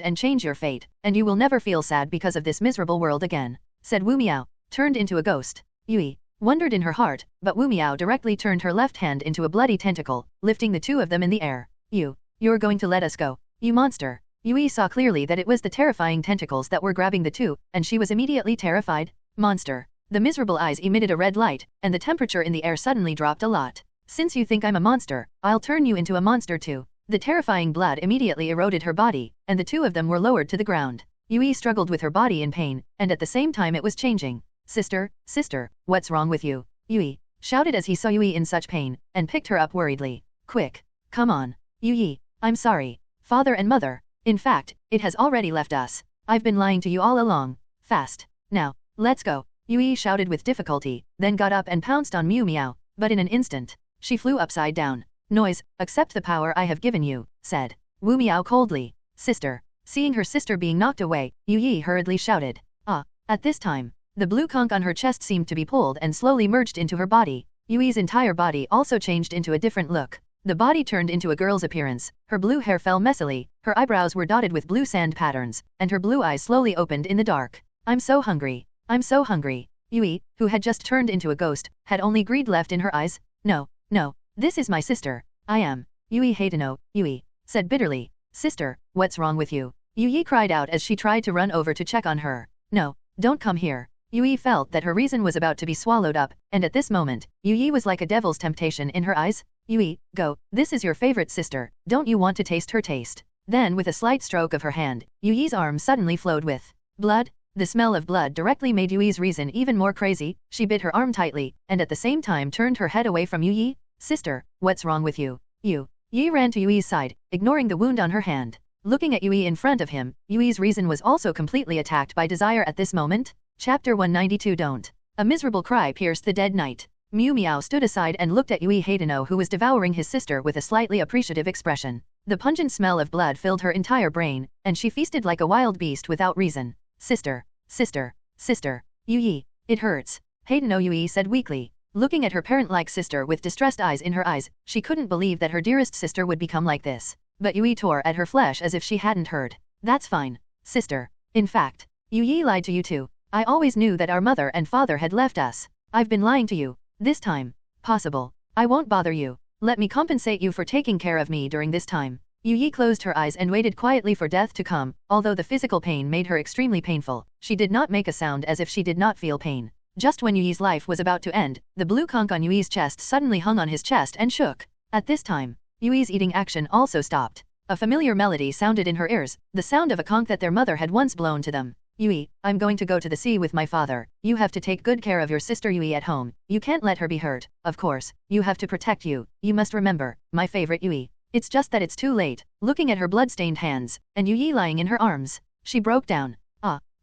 and change your fate, and you will never feel sad because of this miserable world again, said Wu Miao, turned into a ghost. Yui wondered in her heart, but Wu Miao directly turned her left hand into a bloody tentacle, lifting the two of them in the air. You're going to let us go, you monster. Yui saw clearly that it was the terrifying tentacles that were grabbing the two, and she was immediately terrified. Monster. The miserable eyes emitted a red light, and the temperature in the air suddenly dropped a lot. Since you think I'm a monster, I'll turn you into a monster too. The terrifying blood immediately eroded her body, and the two of them were lowered to the ground. Yui struggled with her body in pain, and at the same time it was changing. Sister, what's wrong with you? Yui shouted as he saw Yui in such pain, and picked her up worriedly. Quick, come on. Yui, I'm sorry. Father and mother. In fact, it has already left us. I've been lying to you all along. Fast. Now, let's go. Yui shouted with difficulty, then got up and pounced on Wu Miao, but in an instant, she flew upside down. Noise, accept the power I have given you, said Wu Miao coldly. Sister. Seeing her sister being knocked away, Yui hurriedly shouted. At this time, the blue conch on her chest seemed to be pulled and slowly merged into her body. Yui's entire body also changed into a different look. The body turned into a girl's appearance, her blue hair fell messily, her eyebrows were dotted with blue sand patterns, and her blue eyes slowly opened in the dark. I'm so hungry. Yui, who had just turned into a ghost, had only greed left in her eyes. No, this is my sister. I am Yui Haidano. Yui said bitterly. Sister, what's wrong with you? Yui cried out as she tried to run over to check on her. No, don't come here. Yui felt that her reason was about to be swallowed up, and at this moment, Yui was like a devil's temptation in her eyes. Yui, go, this is your favorite sister, don't you want to taste her taste? Then with a slight stroke of her hand, Yui's arm suddenly flowed with blood. The smell of blood directly made Yui's reason even more crazy. She bit her arm tightly, and at the same time turned her head away from Yui. Sister, what's wrong with you? Yui ran to Yui's side, ignoring the wound on her hand. Looking at Yui in front of him, Yui's reason was also completely attacked by desire at this moment. Chapter 192 Don't. A miserable cry pierced the dead night. Wu Miao stood aside and looked at Yui Haidano, who was devouring his sister with a slightly appreciative expression. The pungent smell of blood filled her entire brain, and she feasted like a wild beast without reason. Sister. Yui, it hurts. Haidano, Yui said weakly. Looking at her parent-like sister with distressed eyes in her eyes, she couldn't believe that her dearest sister would become like this. But Yui tore at her flesh as if she hadn't heard. That's fine, sister. In fact, Yui lied to you too. I always knew that our mother and father had left us. I've been lying to you. This time. Possible. I won't bother you. Let me compensate you for taking care of me during this time. Yui closed her eyes and waited quietly for death to come. Although the physical pain made her extremely painful, she did not make a sound as if she did not feel pain. Just when Yui's life was about to end, the blue conch on Yui's chest suddenly hung on his chest and shook. At this time, Yui's eating action also stopped. A familiar melody sounded in her ears, the sound of a conch that their mother had once blown to them. Yui, I'm going to go to the sea with my father. You have to take good care of your sister Yui at home. You can't let her be hurt. Of course, you have to protect you. You must remember, my favorite Yui. It's just that it's too late. Looking at her blood-stained hands, and Yui lying in her arms, she broke down.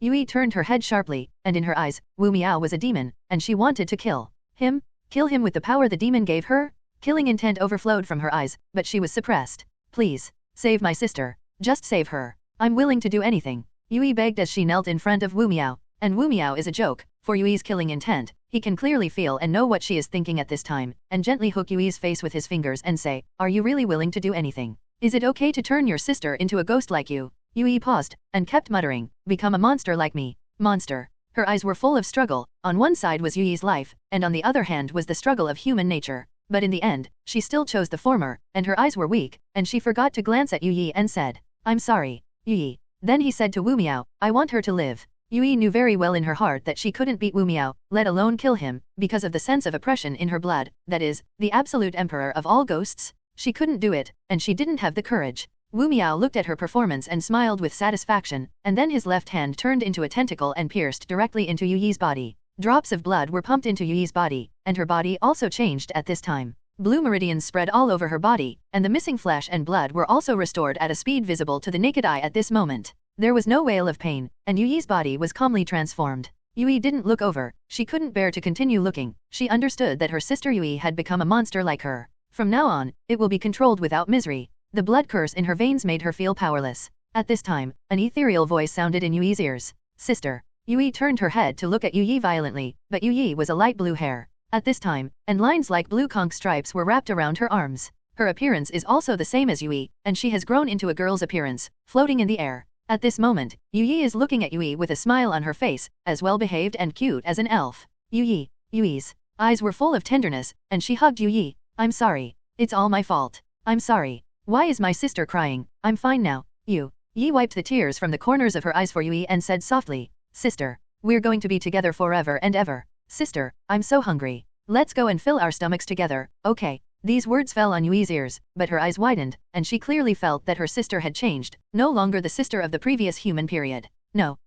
Yui turned her head sharply, and in her eyes, Wu Miao was a demon, and she wanted to kill him. Kill him with the power the demon gave her? Killing intent overflowed from her eyes, but she was suppressed. Please, save my sister. Just save her. I'm willing to do anything. Yui begged as she knelt in front of Wu Miao, and Wu Miao is a joke. For Yui's killing intent, he can clearly feel and know what she is thinking at this time, and gently hook Yui's face with his fingers and say, are you really willing to do anything? Is it okay to turn your sister into a ghost like you? Yui paused, and kept muttering, become a monster like me. Monster. Her eyes were full of struggle. On one side was Yui's life, and on the other hand was the struggle of human nature. But in the end, she still chose the former, and her eyes were weak, and she forgot to glance at Yu Yi and said, "I'm sorry, Yu Yi." Then he said to Wu Miao, "I want her to live." Yu Yi knew very well in her heart that she couldn't beat Wu Miao, let alone kill him, because of the sense of oppression in her blood, that is, the absolute emperor of all ghosts. She couldn't do it, and she didn't have the courage. Wu Miao looked at her performance and smiled with satisfaction, and then his left hand turned into a tentacle and pierced directly into Yu Yi's body. Drops of blood were pumped into Yu Yi's body, and her body also changed at this time. Blue meridians spread all over her body, and the missing flesh and blood were also restored at a speed visible to the naked eye at this moment. There was no wail of pain, and Yu Yi's body was calmly transformed. Yu Yi didn't look over, she couldn't bear to continue looking, she understood that her sister Yu Yi had become a monster like her. From now on, it will be controlled without misery. The blood curse in her veins made her feel powerless. At this time, an ethereal voice sounded in Yu Yi's ears. "Sister." Yu Yi turned her head to look at Yu Yi violently, but Yu Yi was a light blue hair. At this time, and lines like blue conch stripes were wrapped around her arms. Her appearance is also the same as Yu Yi, and she has grown into a girl's appearance, floating in the air. At this moment, Yu Yi is looking at Yu Yi with a smile on her face, as well behaved and cute as an elf. Yu Yi's eyes were full of tenderness, and she hugged Yu Yi. "I'm sorry. It's all my fault. I'm sorry. Why is my sister crying? I'm fine now." Yu Yi wiped the tears from the corners of her eyes for Yu Yi and said softly, "Sister, we're going to be together forever and ever. Sister, I'm so hungry. Let's go and fill our stomachs together, okay?" These words fell on Yu Yi's ears, but her eyes widened, and she clearly felt that her sister had changed, no longer the sister of the previous human period. No,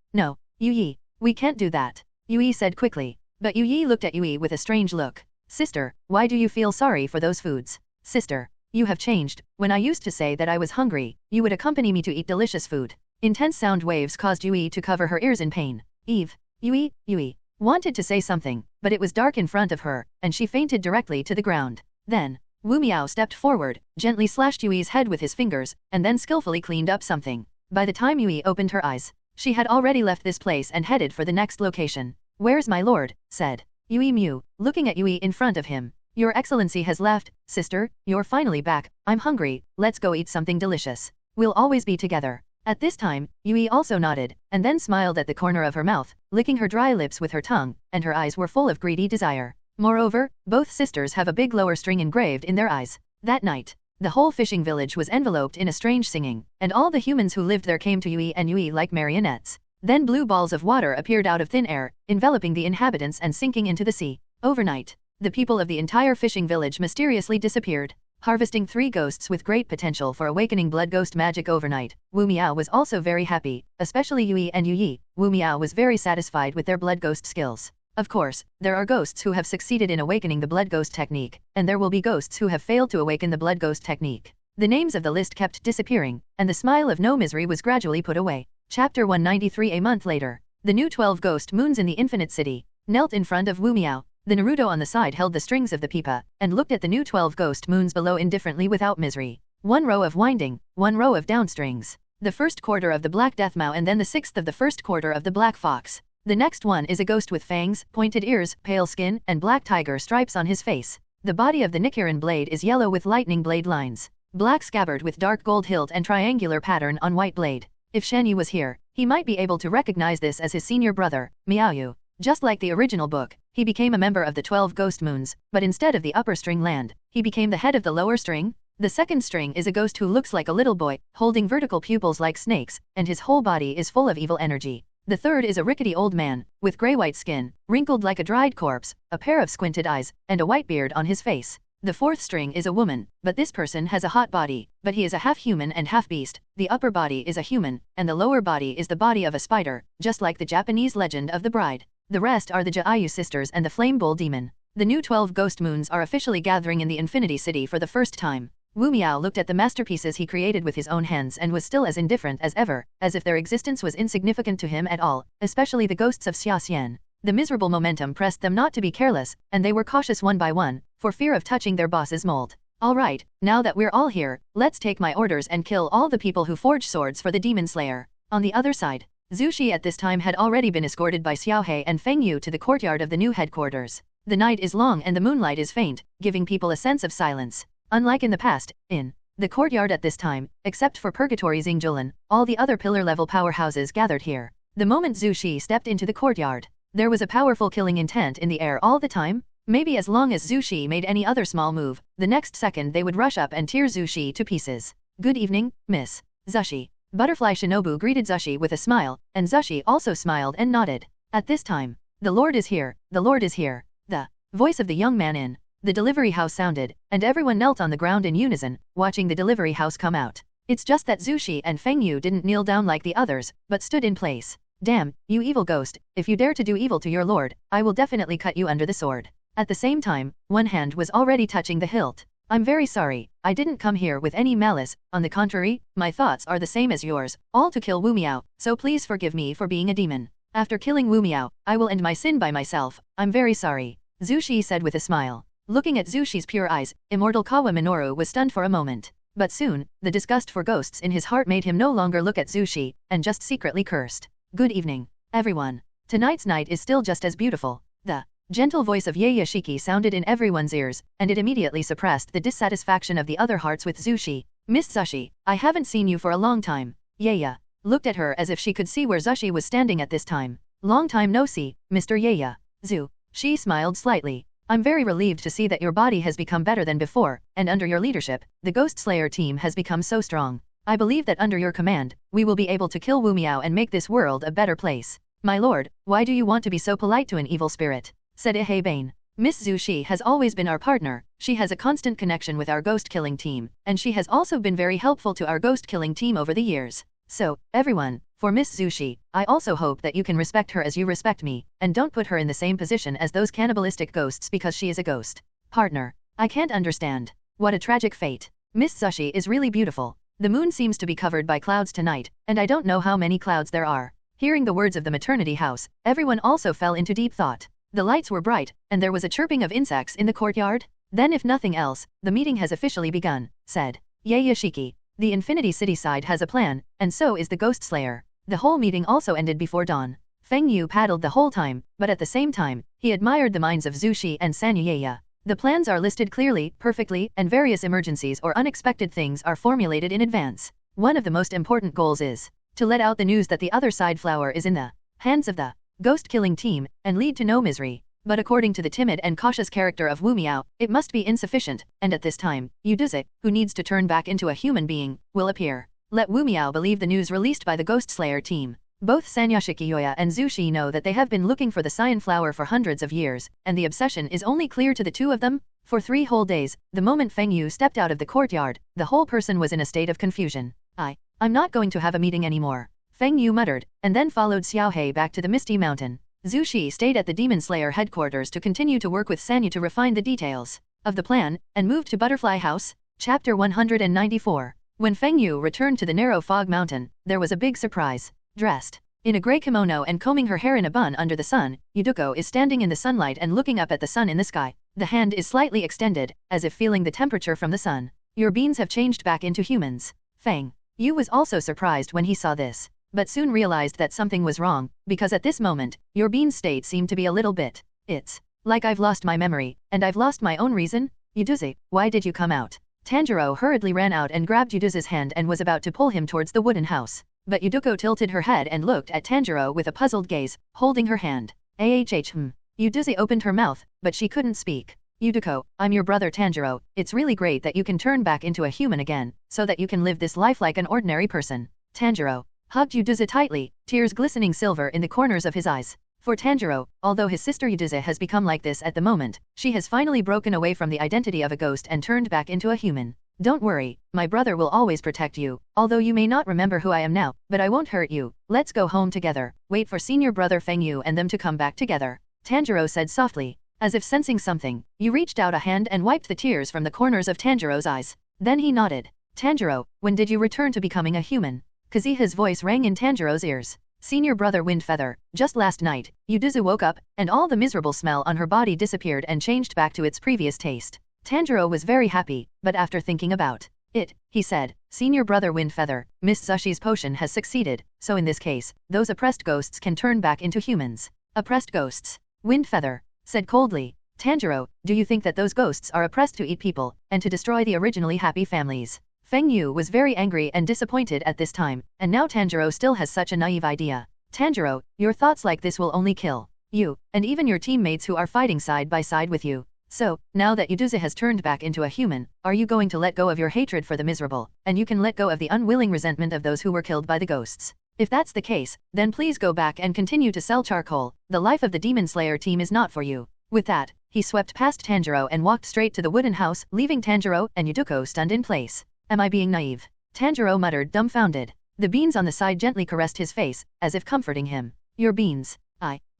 Yu Yi, we can't do that," Yu Yi said quickly. But Yu Yi looked at Yu Yi with a strange look. "Sister, why do you feel sorry for those foods? Sister, you have changed. When I used to say that I was hungry, you would accompany me to eat delicious food." Intense sound waves caused Yu Yi to cover her ears in pain. Yu Yi wanted to say something, but it was dark in front of her, and she fainted directly to the ground. Then, Wu Miao stepped forward, gently slashed Yu Yi's head with his fingers, and then skillfully cleaned up something. By the time Yu Yi opened her eyes, she had already left this place and headed for the next location. "Where's my lord?" said Yu Yi Mew, looking at Yu Yi in front of him. "Your excellency has left. Sister, you're finally back. I'm hungry, let's go eat something delicious. We'll always be together." At this time, Yu Yi also nodded, and then smiled at the corner of her mouth, licking her dry lips with her tongue, and her eyes were full of greedy desire. Moreover, both sisters have a big lower string engraved in their eyes. That night, the whole fishing village was enveloped in a strange singing, and all the humans who lived there came to Yu Yi and Yu Yi like marionettes. Then blue balls of water appeared out of thin air, enveloping the inhabitants and sinking into the sea. Overnight, the people of the entire fishing village mysteriously disappeared. Harvesting 3 ghosts with great potential for awakening blood ghost magic overnight, Wu Miao was also very happy, especially Yu Yi and Yu Yi. Wu Miao was very satisfied with their blood ghost skills. Of course, there are ghosts who have succeeded in awakening the blood ghost technique, and there will be ghosts who have failed to awaken the blood ghost technique. The names of the list kept disappearing, and the smile of no misery was gradually put away. Chapter 193. A month later, the new 12 ghost moons in the infinite city knelt in front of Wu Miao. The Naruto on the side held the strings of the pipa, and looked at the new 12 ghost moons below indifferently without misery. 1 row of winding, 1 row of down strings. The first quarter of the black death Mao and then the 6th of the first quarter of the black fox. The next one is a ghost with fangs, pointed ears, pale skin, and black tiger stripes on his face. The body of the Nichirin blade is yellow with lightning blade lines. Black scabbard with dark gold hilt and triangular pattern on white blade. If Shan Yu was here, he might be able to recognize this as his senior brother, Miao Yu. Just like the original book, he became a member of the 12 ghost moons, but instead of the upper string land, he became the head of the lower string. The second string is a ghost who looks like a little boy, holding vertical pupils like snakes, and his whole body is full of evil energy. The third is a rickety old man, with grey-white skin, wrinkled like a dried corpse, a pair of squinted eyes, and a white beard on his face. The fourth string is a woman, but this person has a hot body, but he is a half-human and half-beast. The upper body is a human, and the lower body is the body of a spider, just like the Japanese legend of the bride. The rest are the Jaiyu sisters and the Flame Bull demon. The new 12 ghost moons are officially gathering in the Infinity City for the first time. Wu Miao looked at the masterpieces he created with his own hands and was still as indifferent as ever, as if their existence was insignificant to him at all, especially the ghosts of Xia Xian. The miserable momentum pressed them not to be careless, and they were cautious one by one, for fear of touching their boss's mold. "Alright, now that we're all here, let's take my orders and kill all the people who forge swords for the Demon Slayer." On the other side, Zhu Shi at this time had already been escorted by Xiao He and Feng Yu to the courtyard of the new headquarters. The night is long and the moonlight is faint, giving people a sense of silence. Unlike in the past, in the courtyard at this time, except for Purgatory Xingjulan, all the other pillar-level powerhouses gathered here. The moment Zhu Shi stepped into the courtyard, there was a powerful killing intent in the air all the time. Maybe as long as Zhu Shi made any other small move, the next second they would rush up and tear Zhu Shi to pieces. Good evening, Miss Zushi. Butterfly Shinobu greeted Zushi with a smile, and Zushi also smiled and nodded. At this time, the Lord is here, the Lord is here. The voice of the young man in the delivery house sounded, and everyone knelt on the ground in unison, watching the delivery house come out. It's just that Zhu Shi and Feng Yu didn't kneel down like the others, but stood in place. Damn, you evil ghost, if you dare to do evil to your lord, I will definitely cut you under the sword. At the same time, one hand was already touching the hilt. I'm very sorry, I didn't come here with any malice, on the contrary, my thoughts are the same as yours, all to kill Wu Miao, so please forgive me for being a demon. After killing Wu Miao, I will end my sin by myself, I'm very sorry. Zhu Shi said with a smile. Looking at Zhu Shi's pure eyes, immortal Kawa Minoru was stunned for a moment. But soon, the disgust for ghosts in his heart made him no longer look at Zhu Shi, and just secretly cursed. Good evening, everyone. Tonight's night is still just as beautiful. The gentle voice of Ye Yashiki sounded in everyone's ears, and it immediately suppressed the dissatisfaction of the other hearts with Zhu Shi. Miss Zushi, I haven't seen you for a long time. Yeya looked at her as if she could see where Zushi was standing at this time. Long time no see, Mr. Yeya. Zhu Shi smiled slightly. I'm very relieved to see that your body has become better than before, and under your leadership, the Ghost Slayer team has become so strong. I believe that under your command, we will be able to kill Wu Miao and make this world a better place. My lord, why do you want to be so polite to an evil spirit? Said Ihei. Miss Zhu Shi has always been our partner, she has a constant connection with our ghost-killing team, and she has also been very helpful to our ghost-killing team over the years. So, everyone, for Miss Zhu Shi, I also hope that you can respect her as you respect me, and don't put her in the same position as those cannibalistic ghosts because she is a ghost. Partner, I can't understand. What a tragic fate. Miss Zushi is really beautiful. The moon seems to be covered by clouds tonight, and I don't know how many clouds there are. Hearing the words of the maternity house, everyone also fell into deep thought. The lights were bright, and there was a chirping of insects in the courtyard. Then if nothing else, the meeting has officially begun, said Ye Yashiki. The Infinity City side has a plan, and so is the Ghost Slayer. The whole meeting also ended before dawn. Feng Yu paddled the whole time, but at the same time, he admired the minds of Zhu Shi and Sanyu Yeya. The plans are listed clearly, perfectly, and various emergencies or unexpected things are formulated in advance. One of the most important goals is to let out the news that the other side flower is in the hands of the ghost-killing team, and lead to no misery. But according to the timid and cautious character of Wu Miao, it must be insufficient, and at this time, Yuduze, who needs to turn back into a human being, will appear. Let Wu Miao believe the news released by the Ghost Slayer team. Both Sanyashiki Yoya and Zhu Shi know that they have been looking for the cyan flower for hundreds of years, and the obsession is only clear to the two of them. For 3 whole days, the moment Feng Yu stepped out of the courtyard, the whole person was in a state of confusion. I'm not going to have a meeting anymore. Feng Yu muttered, and then followed Xiaohei back to the Misty Mountain. Zhu Shi stayed at the Demon Slayer headquarters to continue to work with Sanyu to refine the details of the plan, and moved to Butterfly House. Chapter 194. When Feng Yu returned to the narrow fog mountain, there was a big surprise. Dressed in a grey kimono and combing her hair in a bun under the sun, Yuduko is standing in the sunlight and looking up at the sun in the sky. The hand is slightly extended, as if feeling the temperature from the sun. Your beans have changed back into humans. Feng Yu was also surprised when he saw this, but soon realized that something was wrong, because at this moment, your bean's state seemed to be a little bit. It's like I've lost my memory, and I've lost my own reason. Yuduze, why did you come out? Tanjiro hurriedly ran out and grabbed Yuduze's hand and was about to pull him towards the wooden house. But tilted her head and looked at Tanjiro with a puzzled gaze, holding her hand. Yuduze opened her mouth, but she couldn't speak. Yuduko, I'm your brother Tanjiro, it's really great that you can turn back into a human again, so that you can live this life like an ordinary person. Tanjiro hugged Yuduze tightly, tears glistening silver in the corners of his eyes. For Tanjiro, although his sister Yuduze has become like this at the moment, she has finally broken away from the identity of a ghost and turned back into a human. Don't worry, my brother will always protect you, although you may not remember who I am now, but I won't hurt you. Let's go home together. Wait for senior brother Feng Yu and them to come back together. Tanjiro said softly. As if sensing something, you reached out a hand and wiped the tears from the corners of Tanjiro's eyes. Then he nodded. Tanjiro, when did you return to becoming a human? Kazuha's voice rang in Tanjiro's ears. Senior brother Windfeather, just last night, Yuduzu woke up, and all the miserable smell on her body disappeared and changed back to its previous taste. Tanjiro was very happy, but after thinking about it, he said, Senior brother Windfeather, Miss Zushi's potion has succeeded, so in this case, those oppressed ghosts can turn back into humans. Oppressed ghosts? Windfeather said coldly. Tanjiro, do you think that those ghosts are oppressed to eat people, and to destroy the originally happy families? Feng Yu was very angry and disappointed at this time, and now Tanjiro still has such a naive idea. Tanjiro, your thoughts like this will only kill You, and even your teammates who are fighting side by side with you. So, now that Yuduza has turned back into a human, are you going to let go of your hatred for the miserable, and you can let go of the unwilling resentment of those who were killed by the ghosts? If that's the case, then please go back and continue to sell charcoal. The life of the Demon Slayer team is not for you. With that, he swept past Tanjiro and walked straight to the wooden house, leaving Tanjiro and Yuduko stunned in place. Am I being naive? Tanjiro muttered, dumbfounded. The beans on the side gently caressed his face, as if comforting him. Your beans.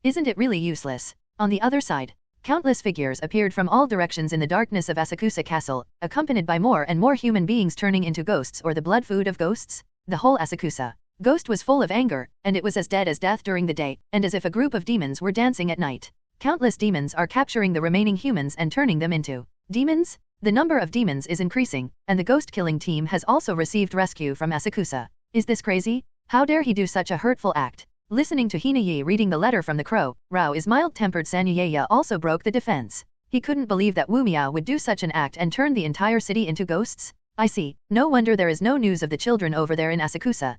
Isn't it really useless? On the other side, countless figures appeared from all directions in the darkness of Asakusa Castle, accompanied by more and more human beings turning into ghosts or the blood food of ghosts. The whole Asakusa Ghost was full of anger, and it was as dead as death during the day, and as if a group of demons were dancing at night. Countless demons are capturing the remaining humans and turning them into demons? The number of demons is increasing, and the ghost-killing team has also received rescue from Asakusa. Is this crazy? How dare he do such a hurtful act? Listening to Hinayi reading the letter from the crow, Rao's mild-tempered Sanyaya also broke the defense. He couldn't believe that Wu Miao would do such an act and turn the entire city into ghosts. I see, no wonder there is no news of the children over there in Asakusa.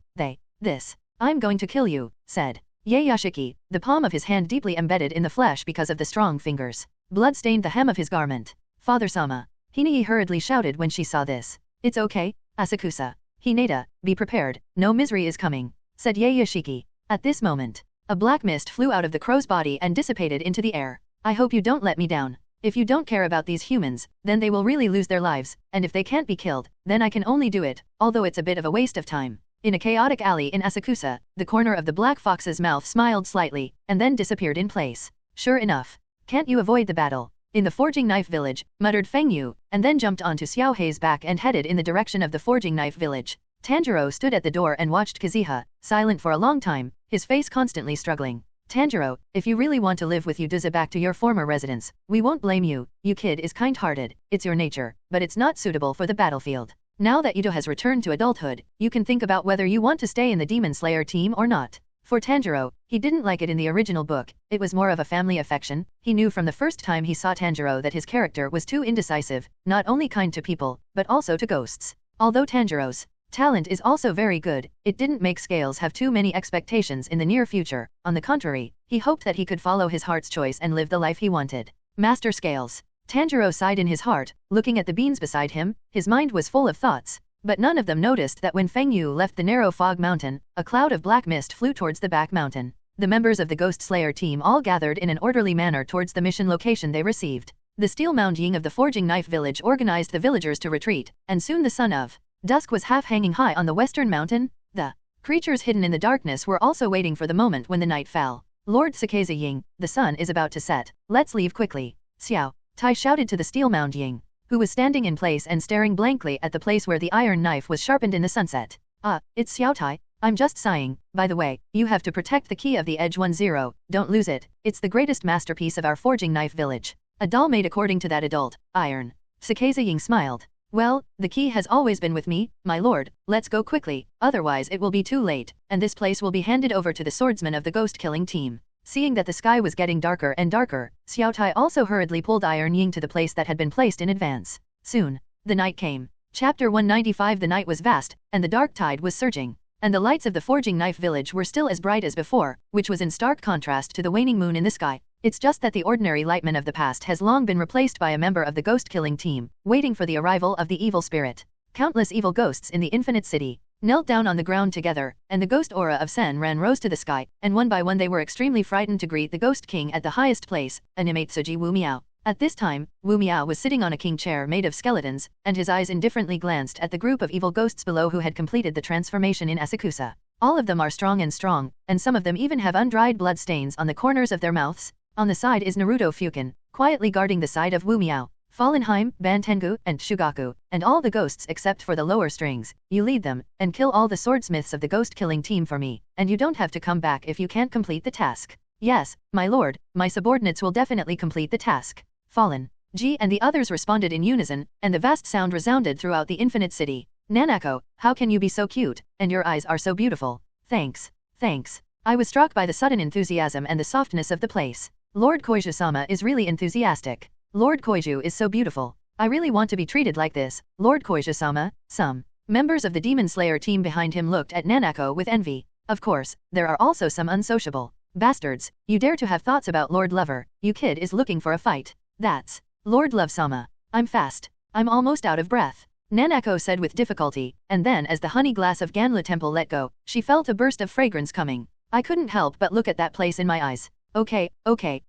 I'm going to kill you, said Yayashiki, the palm of his hand deeply embedded in the flesh because of the strong fingers. Blood stained the hem of his garment. Father-sama, Hinayi hurriedly shouted when she saw this. It's okay, Asakusa. Hinata, be prepared, no misery is coming, said Yayashiki. At this moment, a black mist flew out of the crow's body and dissipated into the air. I hope you don't let me down. If you don't care about these humans, then they will really lose their lives, and if they can't be killed, then I can only do it, although it's a bit of a waste of time. In a chaotic alley in Asakusa, the corner of the black fox's mouth smiled slightly, and then disappeared in place. Sure enough. Can't you avoid the battle? In the forging knife village, muttered Feng Yu, and then jumped onto Xiao Hei's back and headed in the direction of the forging knife village. Tanjiro stood at the door and watched Kazuha, silent for a long time, his face constantly struggling. Tanjiro, if you really want to live with Yuduza back to your former residence, we won't blame you. You kid is kind-hearted, it's your nature, but it's not suitable for the battlefield. Now that Yudo has returned to adulthood, you can think about whether you want to stay in the Demon Slayer team or not. For Tanjiro, he didn't like it in the original book, it was more of a family affection. He knew from the first time he saw Tanjiro that his character was too indecisive, not only kind to people, but also to ghosts. Although Tanjiro's talent is also very good, it didn't make Scales have too many expectations in the near future. On the contrary, he hoped that he could follow his heart's choice and live the life he wanted. Master Scales. Tanjiro sighed in his heart, looking at the beans beside him, his mind was full of thoughts. But none of them noticed that when Feng Yu left the narrow fog mountain, a cloud of black mist flew towards the back mountain. The members of the Ghost Slayer team all gathered in an orderly manner towards the mission location they received. The steel mound Ying of the Forging Knife Village organized the villagers to retreat, and soon the sun of dusk was half hanging high on the western mountain. The creatures hidden in the darkness were also waiting for the moment when the night fell. Lord Sakeza Ying, the sun is about to set. Let's leave quickly. Xiao Tai shouted to the steel mound Ying, who was standing in place and staring blankly at the place where the iron knife was sharpened in the sunset. It's Xiao Tai. I'm just sighing. By the way, you have to protect the key of the Edge 10. Don't lose it. It's the greatest masterpiece of our forging knife village. A doll made according to that adult iron. Sakeza Ying smiled. Well, the key has always been with me, my lord. Let's go quickly, otherwise it will be too late, and this place will be handed over to the swordsmen of the ghost-killing team. Seeing that the sky was getting darker and darker, Xiao Tai also hurriedly pulled Iron Ying to the place that had been placed in advance. Soon, the night came. Chapter 195. The night was vast, and the dark tide was surging, and the lights of the Forging Knife Village were still as bright as before, which was in stark contrast to the waning moon in the sky. It's just that the ordinary lightman of the past has long been replaced by a member of the ghost-killing team, waiting for the arrival of the evil spirit. Countless evil ghosts in the Infinite City knelt down on the ground together, and the ghost aura of Sen Ran rose to the sky, and one by one they were extremely frightened to greet the Ghost King at the highest place, Animate Tsuji Wu Miao. At this time, Wu Miao was sitting on a king chair made of skeletons, and his eyes indifferently glanced at the group of evil ghosts below who had completed the transformation in Asakusa. All of them are strong, and some of them even have undried blood stains on the corners of their mouths. On the side is Naruto Fukin, quietly guarding the side of Wu Miao, Fallenheim, Bantengu, and Shugaku, and all the ghosts except for the lower strings. You lead them, and kill all the swordsmiths of the ghost-killing team for me, and you don't have to come back if you can't complete the task. Yes, my lord, my subordinates will definitely complete the task. Fallen. G and the others responded in unison, and the vast sound resounded throughout the Infinite City. Nanako, how can you be so cute, and your eyes are so beautiful? Thanks. Thanks. I was struck by the sudden enthusiasm and the softness of the place. Lord Koiju-sama is really enthusiastic. Lord Koiju is so beautiful. I really want to be treated like this, Lord Koiju-sama. Some members of the Demon Slayer team behind him looked at Nanako with envy. Of course, there are also some unsociable Bastards, you dare to have thoughts about Lord Lover, you kid is looking for a fight. That's Lord Love-sama. I'm fast. I'm almost out of breath. Nanako said with difficulty, and then as the honey glass of Ganla Temple let go, she felt a burst of fragrance coming. I couldn't help but look at that place in my eyes. Okay,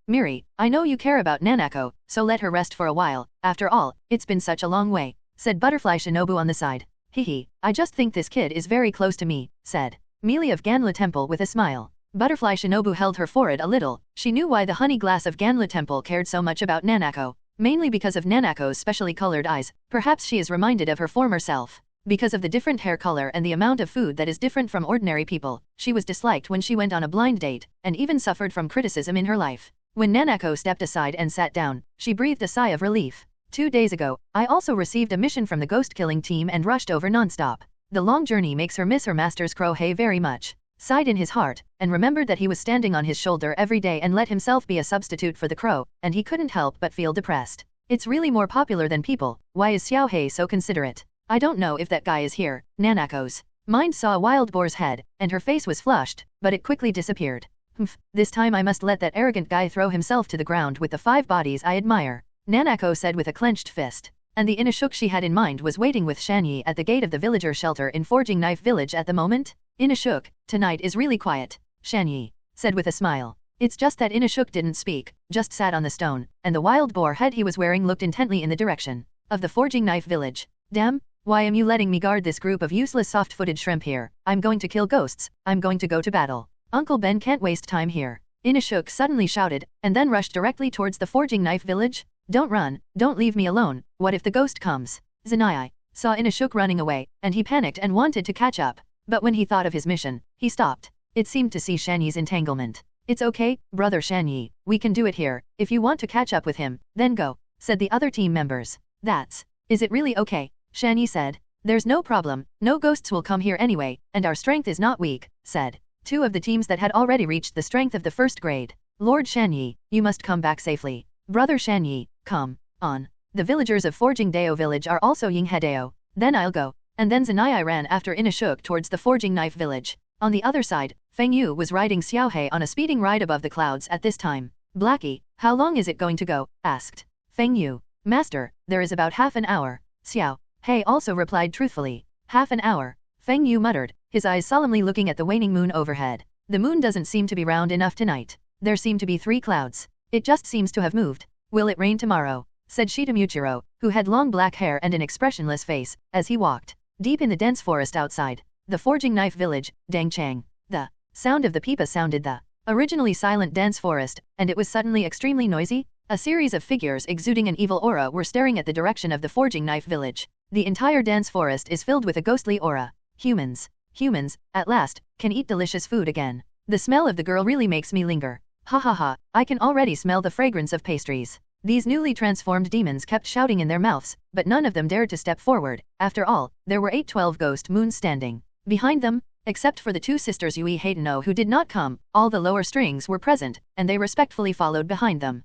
Miri, I know you care about Nanako, so let her rest for a while, after all, it's been such a long way, said Butterfly Shinobu on the side. Hehe, I just think this kid is very close to me, said Mealy of Ganla Temple with a smile. Butterfly Shinobu held her forehead a little. She knew why the honey glass of Ganla Temple cared so much about Nanako. Mainly because of Nanako's specially colored eyes. Perhaps she is reminded of her former self. Because of the different hair color and the amount of food that is different from ordinary people, she was disliked when she went on a blind date, and even suffered from criticism in her life. When Nanako stepped aside and sat down, she breathed a sigh of relief. 2 days ago, I also received a mission from the ghost-killing team and rushed over non-stop. The long journey makes her miss her master's Crowhei very much. Sighed in his heart, and remembered that he was standing on his shoulder every day and let himself be a substitute for the crow, and he couldn't help but feel depressed. It's really more popular than people. Why is Xiaohei so considerate? I don't know if that guy is here. Nanako's mind saw a wild boar's head, and her face was flushed, but it quickly disappeared. Humph, this time I must let that arrogant guy throw himself to the ground with the 5 bodies I admire, Nanako said with a clenched fist. And the Inashuk she had in mind was waiting with Shanyi at the gate of the villager shelter in Forging Knife Village at the moment. Inashuk, tonight is really quiet, Shanyi said with a smile. It's just that Inashuk didn't speak, just sat on the stone, and the wild boar head he was wearing looked intently in the direction of the Forging Knife Village. Damn, why am you letting me guard this group of useless soft-footed shrimp here? I'm going to kill ghosts, I'm going to go to battle. Uncle Ben can't waste time here, Inashuk suddenly shouted, and then rushed directly towards the Forging Knife Village. Don't run, don't leave me alone, what if the ghost comes? Zanai saw Inashuk running away, and he panicked and wanted to catch up. But when he thought of his mission, he stopped. It seemed to see Shanyi's entanglement. It's okay, brother Shanyi, we can do it here. If you want to catch up with him, then go, said the other team members. Is it really okay? Shanyi said. There's no problem, no ghosts will come here anyway, and our strength is not weak, said 2 of the teams that had already reached the strength of the 1st grade. Lord Shanyi, you must come back safely. Brother Shanyi, come on. The villagers of Forging Deo village are also Yinghedeo. Then I'll go. And then Zanai ran after Inashuk towards the Forging Knife Village. On the other side, Feng Yu was riding Xiaohei on a speeding ride above the clouds at this time. Blackie, how long is it going to go? Asked Feng Yu. Master, there is about half an hour. Xiaohei also replied truthfully. Half an hour. Feng Yu muttered, his eyes solemnly looking at the waning moon overhead. The moon doesn't seem to be round enough tonight. There seem to be 3 clouds. It just seems to have moved. Will it rain tomorrow? Said Shitamuchiro, who had long black hair and an expressionless face, as he walked deep in the dense forest outside the Forging Knife Village. Dangchang. The sound of the pipa sounded the originally silent dense forest, and it was suddenly extremely noisy. A series of figures exuding an evil aura were staring at the direction of the Forging Knife Village. The entire dense forest is filled with a ghostly aura. Humans, at last, can eat delicious food again. The smell of the girl really makes me linger. Ha ha ha, I can already smell the fragrance of pastries. These newly transformed demons kept shouting in their mouths, but none of them dared to step forward. After all, there were 812 ghost moons standing behind them, except for the 2 sisters Yui Haidano who did not come. All the lower strings were present, and they respectfully followed behind them.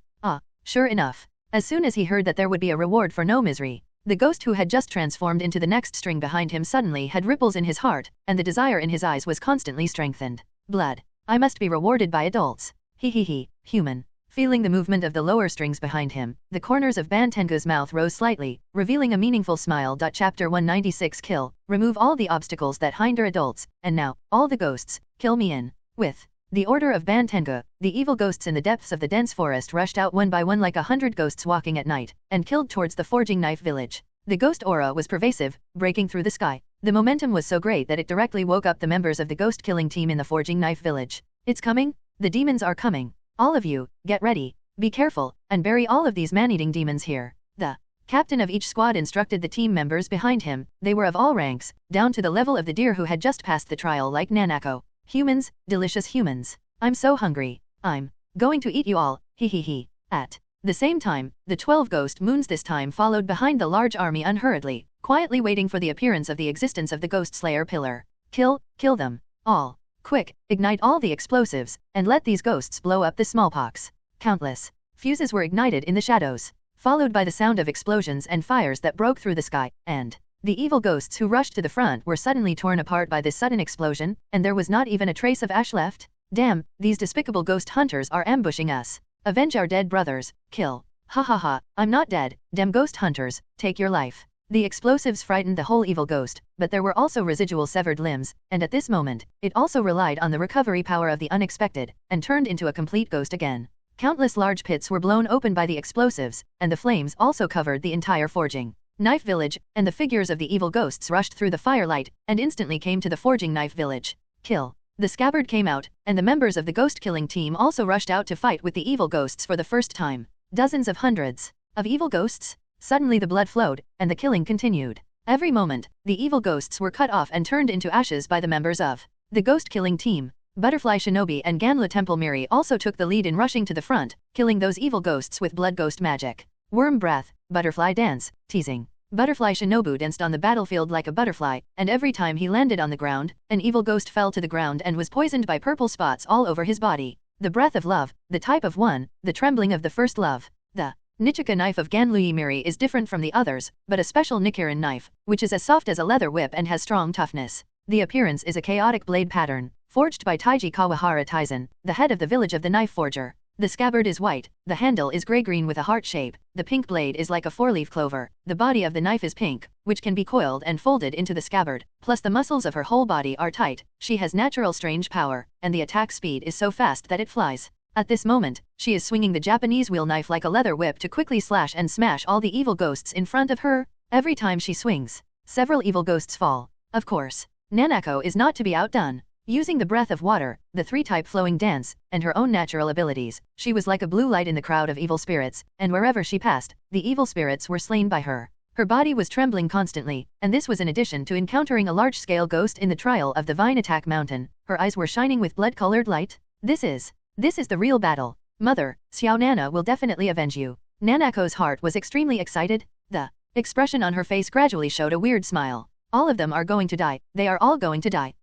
Sure enough. As soon as he heard that there would be a reward for no misery, the ghost who had just transformed into the next string behind him suddenly had ripples in his heart, and the desire in his eyes was constantly strengthened. Blood. I must be rewarded by adults. He, human. Feeling the movement of the lower strings behind him, the corners of Bantengu's mouth rose slightly, revealing a meaningful smile. Chapter 196 Kill. Remove all the obstacles that hinder adults, and now, all the ghosts, kill me in. With the order of Bantengu, the evil ghosts in the depths of the dense forest rushed out one by one like 100 ghosts walking at night, and killed towards the Forging Knife Village. The ghost aura was pervasive, breaking through the sky. The momentum was so great that it directly woke up the members of the ghost-killing team in the Forging Knife Village. It's coming? The demons are coming. All of you, get ready, be careful, and bury all of these man-eating demons here. The captain of each squad instructed the team members behind him. They were of all ranks, down to the level of the deer who had just passed the trial like Nanako. Humans, delicious humans. I'm so hungry. I'm going to eat you all, he. At the same time, the 12 ghost moons this time followed behind the large army unhurriedly, quietly waiting for the appearance of the existence of the Ghost Slayer pillar. Kill them. All. Quick, ignite all the explosives, and let these ghosts blow up the smallpox. Countless fuses were ignited in the shadows, followed by the sound of explosions and fires that broke through the sky, and the evil ghosts who rushed to the front were suddenly torn apart by this sudden explosion, and there was not even a trace of ash left. Damn, these despicable ghost hunters are ambushing us. Avenge our dead brothers, kill. Ha ha ha, I'm not dead, dem ghost hunters, take your life. The explosives frightened the whole evil ghost, but there were also residual severed limbs, and at this moment, it also relied on the recovery power of the unexpected, and turned into a complete ghost again. Countless large pits were blown open by the explosives, and the flames also covered the entire forging knife village, and the figures of the evil ghosts rushed through the firelight, and instantly came to the forging knife village. Kill. The scabbard came out, and the members of the ghost-killing team also rushed out to fight with the evil ghosts for the first time. Dozens of hundreds of evil ghosts? Suddenly the blood flowed, and the killing continued. Every moment, the evil ghosts were cut off and turned into ashes by the members of the ghost-killing team. Butterfly Shinobi and Ganla Temple Miri also took the lead in rushing to the front, killing those evil ghosts with blood ghost magic. Worm breath, butterfly dance, teasing. Butterfly Shinobu danced on the battlefield like a butterfly, and every time he landed on the ground, an evil ghost fell to the ground and was poisoned by purple spots all over his body. The breath of love, the type of one, the trembling of the first love. The Nichika knife of Ganlui Miri is different from the others, but a special Nichirin knife, which is as soft as a leather whip and has strong toughness. The appearance is a chaotic blade pattern, forged by Taiji Kawahara Taizen, the head of the village of the knife forger. The scabbard is white, the handle is gray-green with a heart shape, the pink blade is like a four-leaf clover, the body of the knife is pink, which can be coiled and folded into the scabbard, plus the muscles of her whole body are tight, she has natural strange power, and the attack speed is so fast that it flies. At this moment, she is swinging the Japanese wheel knife like a leather whip to quickly slash and smash all the evil ghosts in front of her. Every time she swings, several evil ghosts fall. Of course, Nanako is not to be outdone. Using the breath of water, the three-type flowing dance, and her own natural abilities, she was like a blue light in the crowd of evil spirits, and wherever she passed, the evil spirits were slain by her. Her body was trembling constantly, and this was in addition to encountering a large-scale ghost in the trial of the Vine Attack Mountain. Her eyes were shining with blood-colored light. This is the real battle. Mother, Xiao Nana will definitely avenge you. Nanako's heart was extremely excited. The expression on her face gradually showed a weird smile. All of them are going to die. They are all going to die.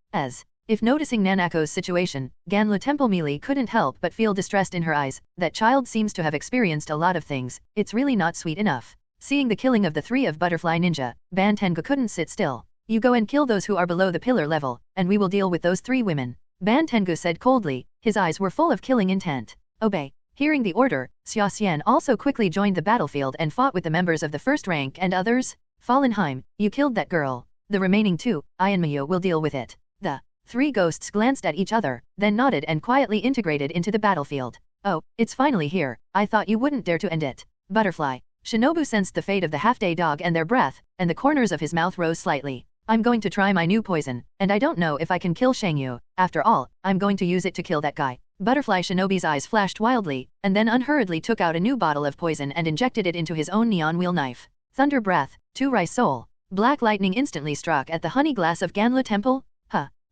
If noticing Nanako's situation, Ganla Temple Mili couldn't help but feel distressed in her eyes. That child seems to have experienced a lot of things, it's really not sweet enough. Seeing the killing of the three of Butterfly Ninja, Ban Tengu couldn't sit still. You go and kill those who are below the pillar level, and we will deal with those three women. Ban Tengu said coldly, his eyes were full of killing intent. Obey. Hearing the order, Xia Xian also quickly joined the battlefield and fought with the members of the first rank and others. Fallenheim, you killed that girl. The remaining two, I and Mayu will deal with it. The three ghosts glanced at each other, then nodded and quietly integrated into the battlefield. Oh, it's finally here. I thought you wouldn't dare to end it. Butterfly. Shinobu sensed the fate of the half-day dog and their breath, and the corners of his mouth rose slightly. I'm going to try my new poison, and I don't know if I can kill Shangyu. After all, I'm going to use it to kill that guy. Butterfly Shinobi's eyes flashed wildly, and then unhurriedly took out a new bottle of poison and injected it into his own neon wheel knife. Thunder breath, to Rai Soul. Black lightning instantly struck at the honey glass of Ganla Temple.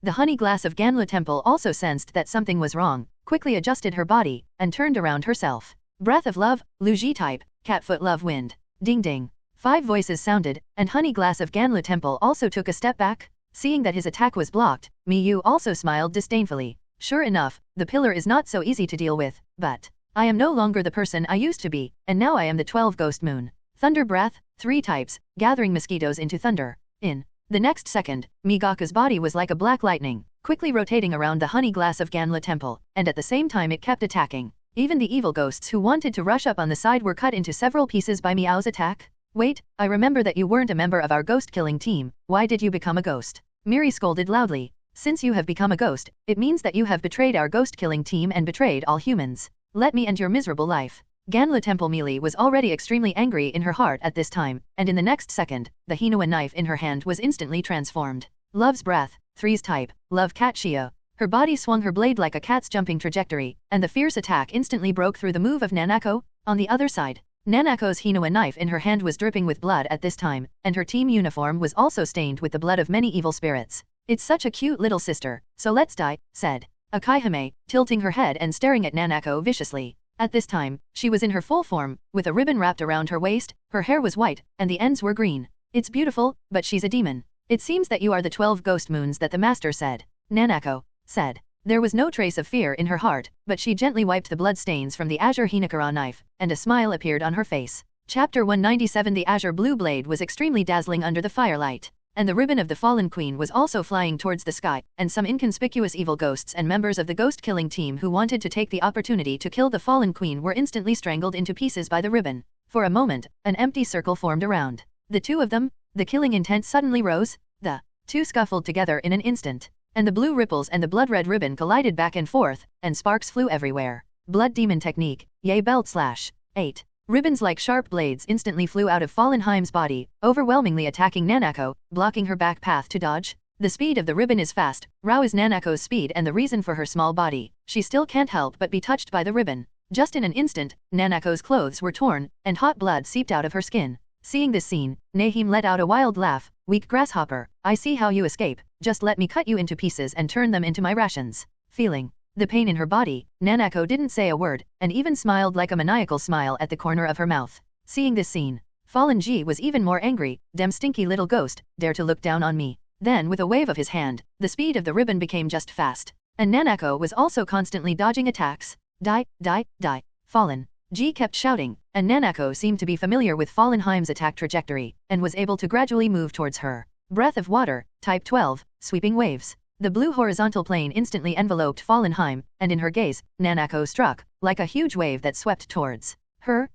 The honey glass of Ganla Temple also sensed that something was wrong, quickly adjusted her body, and turned around herself. Breath of love, Luji type, catfoot love wind. Ding ding. 5 voices sounded, and honey glass of Ganla Temple also took a step back. Seeing that his attack was blocked, Miyu also smiled disdainfully. Sure enough, the pillar is not so easy to deal with, but I am no longer the person I used to be, and now I am the 12 ghost moon. Thunder breath, 3 types, gathering mosquitoes into thunder. In the next second, Migaku's body was like a black lightning, quickly rotating around the honey glass of Ganla Temple, and at the same time it kept attacking. Even the evil ghosts who wanted to rush up on the side were cut into several pieces by Miao's attack. Wait, I remember that you weren't a member of our ghost-killing team. Why did you become a ghost? Miri scolded loudly. Since you have become a ghost, it means that you have betrayed our ghost-killing team and betrayed all humans. Let me end your miserable life. Ganla Temple Mili was already extremely angry in her heart at this time, and in the next second, the Hinua knife in her hand was instantly transformed. Love's breath, 3's type, love cat Shio. Her body swung her blade like a cat's jumping trajectory, and the fierce attack instantly broke through the move of Nanako. On the other side, Nanako's Hinua knife in her hand was dripping with blood at this time, and her team uniform was also stained with the blood of many evil spirits. It's such a cute little sister, so let's die, said Akahime, tilting her head and staring at Nanako viciously. At this time, she was in her full form, with a ribbon wrapped around her waist, her hair was white, and the ends were green. It's beautiful, but she's a demon. It seems that you are the 12 ghost moons that the master said. Nanako said. There was no trace of fear in her heart, but she gently wiped the blood stains from the azure Hinakara knife, and a smile appeared on her face. Chapter 197. The azure blue blade was extremely dazzling under the firelight. and the ribbon of the fallen queen was also flying towards the sky, and some inconspicuous evil ghosts and members of the ghost-killing team who wanted to take the opportunity to kill the fallen queen were instantly strangled into pieces by the ribbon. For a moment, an empty circle formed around the two of them. The killing intent suddenly rose. The two scuffled together in an instant, and the blue ripples and the blood-red ribbon collided back and forth, and sparks flew everywhere. Blood demon technique, yay belt slash. 8. Ribbons like sharp blades instantly flew out of Fallenheim's body, overwhelmingly attacking Nanako, blocking her back path to dodge. The speed of the ribbon is fast, Rao is Nanako's speed and the reason for her small body. She still can't help but be touched by the ribbon. Just in an instant, Nanako's clothes were torn, and hot blood seeped out of her skin. Seeing this scene, Nahim let out a wild laugh. Weak grasshopper, I see how you escape, just let me cut you into pieces and turn them into my rations. Feeling the pain in her body, Nanako didn't say a word, and even smiled like a maniacal smile at the corner of her mouth. Seeing this scene, Fallen G was even more angry. Dem stinky little ghost, dare to look down on me. Then with a wave of his hand, the speed of the ribbon became just fast. And Nanako was also constantly dodging attacks. Die, die, die. Fallen G kept shouting, and Nanako seemed to be familiar with Fallenheim's attack trajectory, and was able to gradually move towards her. Breath of water, type 12, sweeping waves. The blue horizontal plane instantly enveloped Fallenheim, and in her gaze, Nanako struck, like a huge wave that swept towards her.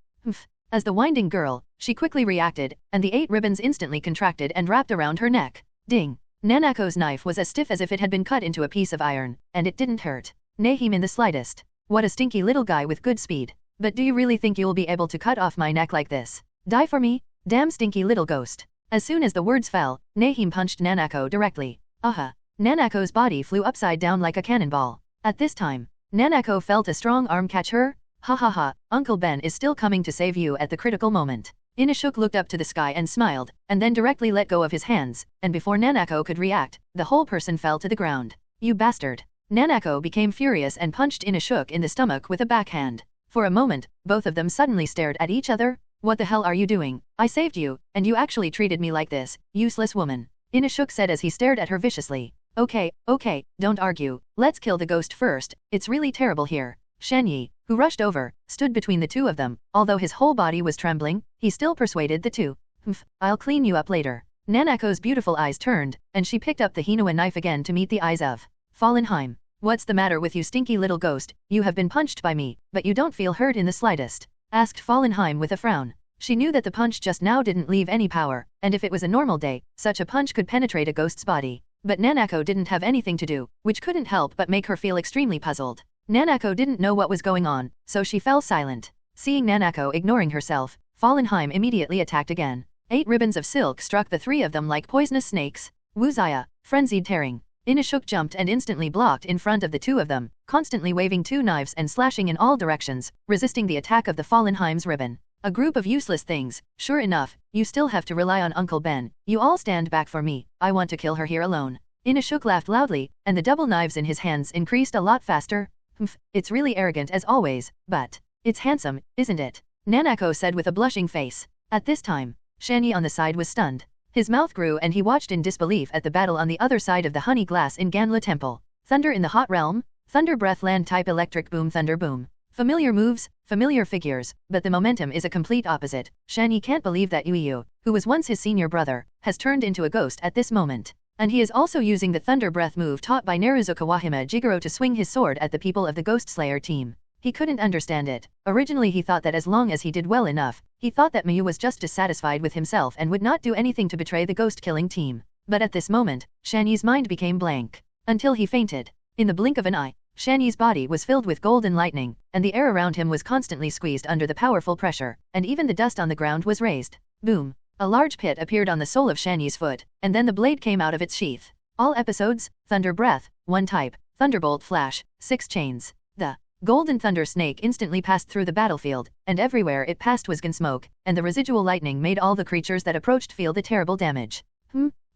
As the winding girl, she quickly reacted, and the 8 ribbons instantly contracted and wrapped around her neck. Ding! Nanako's knife was as stiff as if it had been cut into a piece of iron, and it didn't hurt Nahim in the slightest. What a stinky little guy with good speed. But do you really think you'll be able to cut off my neck like this? Die for me? Damn stinky little ghost. As soon as the words fell, Nahim punched Nanako directly. Aha! Nanako's body flew upside down like a cannonball. At this time, Nanako felt a strong arm catch her. Ha ha ha, Uncle Ben is still coming to save you at the critical moment. Inashuk looked up to the sky and smiled, and then directly let go of his hands, and before Nanako could react, the whole person fell to the ground. You bastard! Nanako became furious and punched Inashuk in the stomach with a backhand. For a moment, both of them suddenly stared at each other. What the hell are you doing? I saved you, and you actually treated me like this, useless woman. Inashuk said as he stared at her viciously. Okay, don't argue, let's kill the ghost first, it's really terrible here. Shanyi, who rushed over, stood between the two of them. Although his whole body was trembling, he still persuaded the two. I'll clean you up later. Nanako's beautiful eyes turned, and she picked up the Hinua knife again to meet the eyes of Fallenheim. What's the matter with you stinky little ghost? You have been punched by me, but you don't feel hurt in the slightest, asked Fallenheim with a frown. She knew that the punch just now didn't leave any power, and if it was a normal day, such a punch could penetrate a ghost's body. But Nanako didn't have anything to do, which couldn't help but make her feel extremely puzzled. Nanako didn't know what was going on, so she fell silent. Seeing Nanako ignoring herself, Fallenheim immediately attacked again. 8 ribbons of silk struck the 3 of them like poisonous snakes. Wuzaya, frenzied tearing. Inashuk jumped and instantly blocked in front of the 2 of them, constantly waving 2 knives and slashing in all directions, resisting the attack of the Fallenheim's ribbon. A group of useless things. Sure enough, you still have to rely on Uncle Ben. You all stand back for me. I want to kill her here alone. Inashuk laughed loudly, and the double knives in his hands increased a lot faster. It's really arrogant as always, but it's handsome, isn't it? Nanako said with a blushing face. At this time, Shanyi on the side was stunned. His mouth grew and he watched in disbelief at the battle on the other side of the honey glass in Ganla Temple. Thunder in the hot realm? Thunder breath land type electric boom thunder boom. Familiar moves, familiar figures, but the momentum is a complete opposite. Shanyi can't believe that Yuiyu, who was once his senior brother, has turned into a ghost at this moment. And he is also using the Thunder Breath move taught by Neruzuka Wahima Jigoro to swing his sword at the people of the Ghost Slayer team. He couldn't understand it. Originally he thought that as long as he did well enough, he thought that Mayu was just dissatisfied with himself and would not do anything to betray the ghost-killing team. But at this moment, Shanyi's mind became blank. Until he fainted. In the blink of an eye, Shanyi's body was filled with golden lightning, and the air around him was constantly squeezed under the powerful pressure, and even the dust on the ground was raised. Boom! A large pit appeared on the sole of Shanyi's foot, and then the blade came out of its sheath. All episodes, Thunder Breath, 1 type, Thunderbolt Flash, 6 chains. The Golden Thunder Snake instantly passed through the battlefield, and everywhere it passed was gunsmoke, and the residual lightning made all the creatures that approached feel the terrible damage.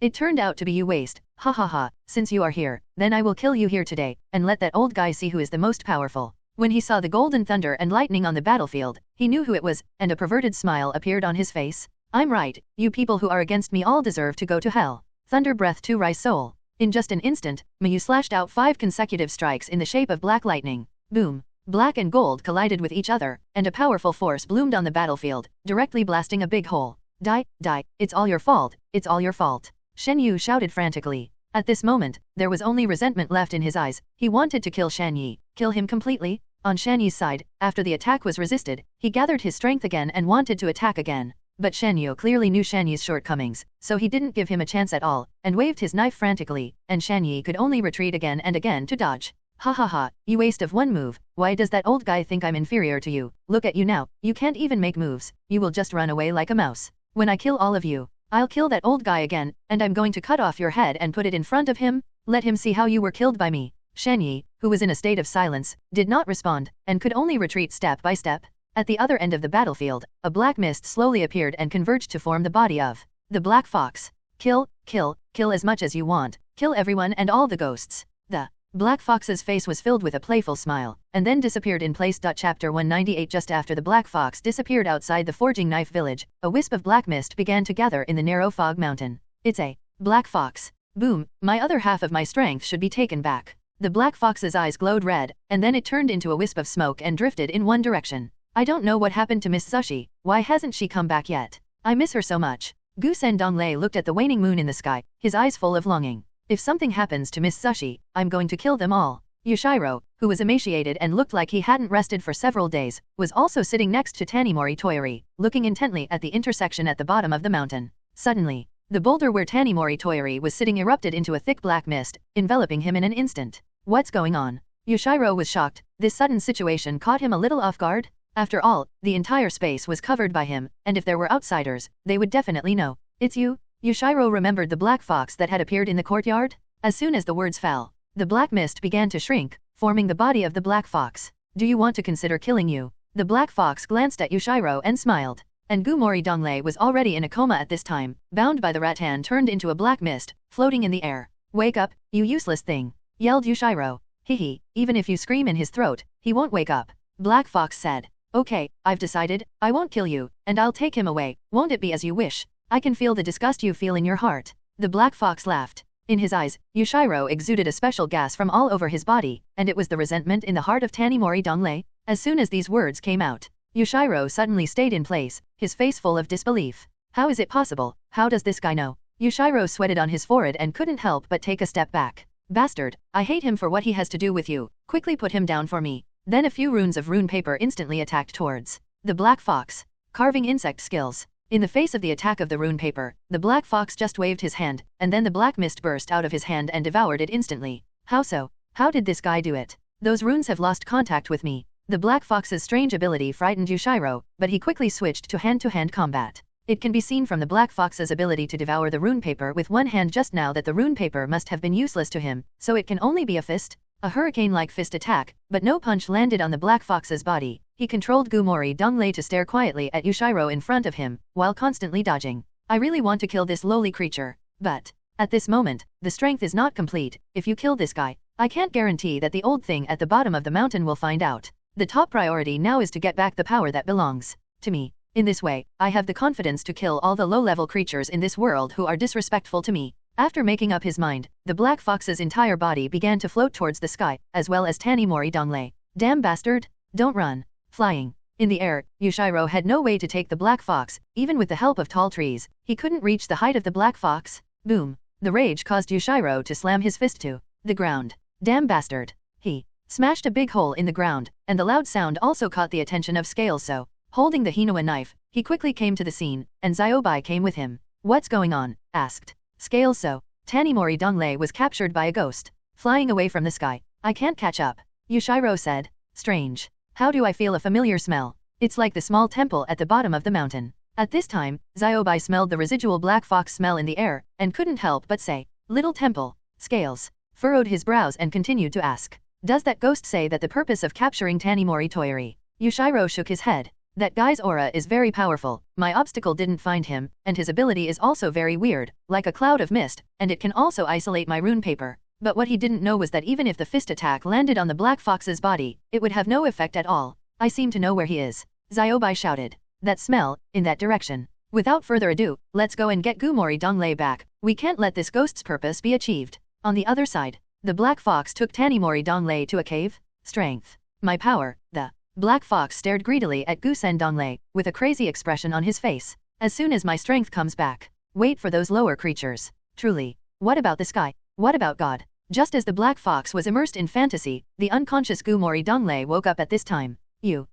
It turned out to be you waste. Ha ha ha, since you are here, then I will kill you here today, and let that old guy see who is the most powerful. When he saw the golden thunder and lightning on the battlefield, he knew who it was, and a perverted smile appeared on his face. I'm right, you people who are against me all deserve to go to hell. Thunder Breath to Rise Soul. In just an instant, Mayu slashed out 5 consecutive strikes in the shape of black lightning. Boom! Black and gold collided with each other, and a powerful force bloomed on the battlefield, directly blasting a big hole. Die, die, it's all your fault, it's all your fault. Shen Yu shouted frantically. At this moment, there was only resentment left in his eyes. He wanted to kill Shan Yi, kill him completely. On Shan Yi's side, after the attack was resisted, he gathered his strength again and wanted to attack again. But Shan Yu clearly knew Shan Yi's shortcomings, so he didn't give him a chance at all, and waved his knife frantically, and Shan Yi could only retreat again and again to dodge. Ha ha ha, you waste of one move. Why does that old guy think I'm inferior to you? Look at you now, you can't even make moves, you will just run away like a mouse. When I kill all of you, I'll kill that old guy again, and I'm going to cut off your head and put it in front of him. Let him see how you were killed by me. Shan Yi, who was in a state of silence, did not respond, and could only retreat step by step. At the other end of the battlefield, a black mist slowly appeared and converged to form the body of the Black Fox. Kill, kill, kill as much as you want, kill everyone and all the ghosts. The Black Fox's face was filled with a playful smile, and then disappeared in place. Chapter 198. Just after the Black Fox disappeared outside the Forging Knife village, a wisp of black mist began to gather in the narrow fog mountain. It's a Black Fox. Boom, my other half of my strength should be taken back. The Black Fox's eyes glowed red, and then it turned into a wisp of smoke and drifted in one direction. I don't know what happened to Miss Sushi, why hasn't she come back yet? I miss her so much. Gu Sendonglei looked at the waning moon in the sky, his eyes full of longing. If something happens to Miss Sushi, I'm going to kill them all. Yushiro, who was emaciated and looked like he hadn't rested for several days, was also sitting next to Tanimori Toyori, looking intently at the intersection at the bottom of the mountain. Suddenly, the boulder where Tanimori Toyori was sitting erupted into a thick black mist, enveloping him in an instant. What's going on? Yushiro was shocked. This sudden situation caught him a little off guard. After all, the entire space was covered by him, and if there were outsiders, they would definitely know. It's you? Yushiro remembered the black fox that had appeared in the courtyard. As soon as the words fell, the black mist began to shrink, forming the body of the black fox. Do you want to consider killing you? The black fox glanced at Yushiro and smiled. And Gumori Donglei was already in a coma at this time, bound by the rattan turned into a black mist, floating in the air. Wake up, you useless thing, yelled Yushiro. Hehe, even if you scream in his throat, he won't wake up. Black Fox said. Okay, I've decided, I won't kill you, and I'll take him away, won't it be as you wish? I can feel the disgust you feel in your heart. The Black Fox laughed. In his eyes, Yushiro exuded a special gas from all over his body, and it was the resentment in the heart of Tanimori Donglei. As soon as these words came out, Yushiro suddenly stayed in place, his face full of disbelief. How is it possible? How does this guy know? Yushiro sweated on his forehead and couldn't help but take a step back. Bastard, I hate him for what he has to do with you. Quickly put him down for me. Then a few runes of rune paper instantly attacked towards the Black Fox. Carving insect skills. In the face of the attack of the rune paper, the Black Fox just waved his hand, and then the black mist burst out of his hand and devoured it instantly. How so? How did this guy do it? Those runes have lost contact with me. The Black Fox's strange ability frightened Yushiro, but he quickly switched to hand-to-hand combat. It can be seen from the Black Fox's ability to devour the rune paper with one hand just now that the rune paper must have been useless to him, so it can only be a fist. A hurricane-like fist attack, but no punch landed on the Black Fox's body. He controlled Gumori Donglei to stare quietly at Yushiro in front of him, while constantly dodging. I really want to kill this lowly creature, but at this moment, the strength is not complete. If you kill this guy, I can't guarantee that the old thing at the bottom of the mountain will find out. The top priority now is to get back the power that belongs to me. In this way, I have the confidence to kill all the low-level creatures in this world who are disrespectful to me. After making up his mind, the Black Fox's entire body began to float towards the sky, as well as Tanimori Donglei. Damn bastard! Don't run! Flying. In the air, Yushiro had no way to take the Black Fox, even with the help of tall trees. He couldn't reach the height of the Black Fox. Boom! The rage caused Yushiro to slam his fist to the ground. Damn bastard! He smashed a big hole in the ground, and the loud sound also caught the attention of Scales, so, holding the Hinoa knife, he quickly came to the scene, and Ziobai came with him. What's going on? Asked Scales. So, Tanimori Donglei was captured by a ghost, flying away from the sky. I can't catch up, Yushiro said. Strange. How do I feel a familiar smell? It's like the small temple at the bottom of the mountain. At this time, Ziobai smelled the residual Black Fox smell in the air, and couldn't help but say, Little temple. Scales furrowed his brows and continued to ask, does that ghost say that the purpose of capturing Tanimori Toyori? Yushiro shook his head. That guy's aura is very powerful. My obstacle didn't find him, and his ability is also very weird, like a cloud of mist, and it can also isolate my rune paper. But what he didn't know was that even if the fist attack landed on the Black Fox's body, it would have no effect at all. I seem to know where he is. Ziobai shouted. That smell, in that direction. Without further ado, let's go and get Gumori Donglei back. We can't let this ghost's purpose be achieved. On the other side, the Black Fox took Tanimori Donglei to a cave. Strength. My power. The Black Fox stared greedily at Gusen Donglei, with a crazy expression on his face. As soon as my strength comes back, wait for those lower creatures. Truly. What about the sky? What about God? Just as the black fox was immersed in fantasy, the unconscious Gu Mori Donglei woke up at this time. You,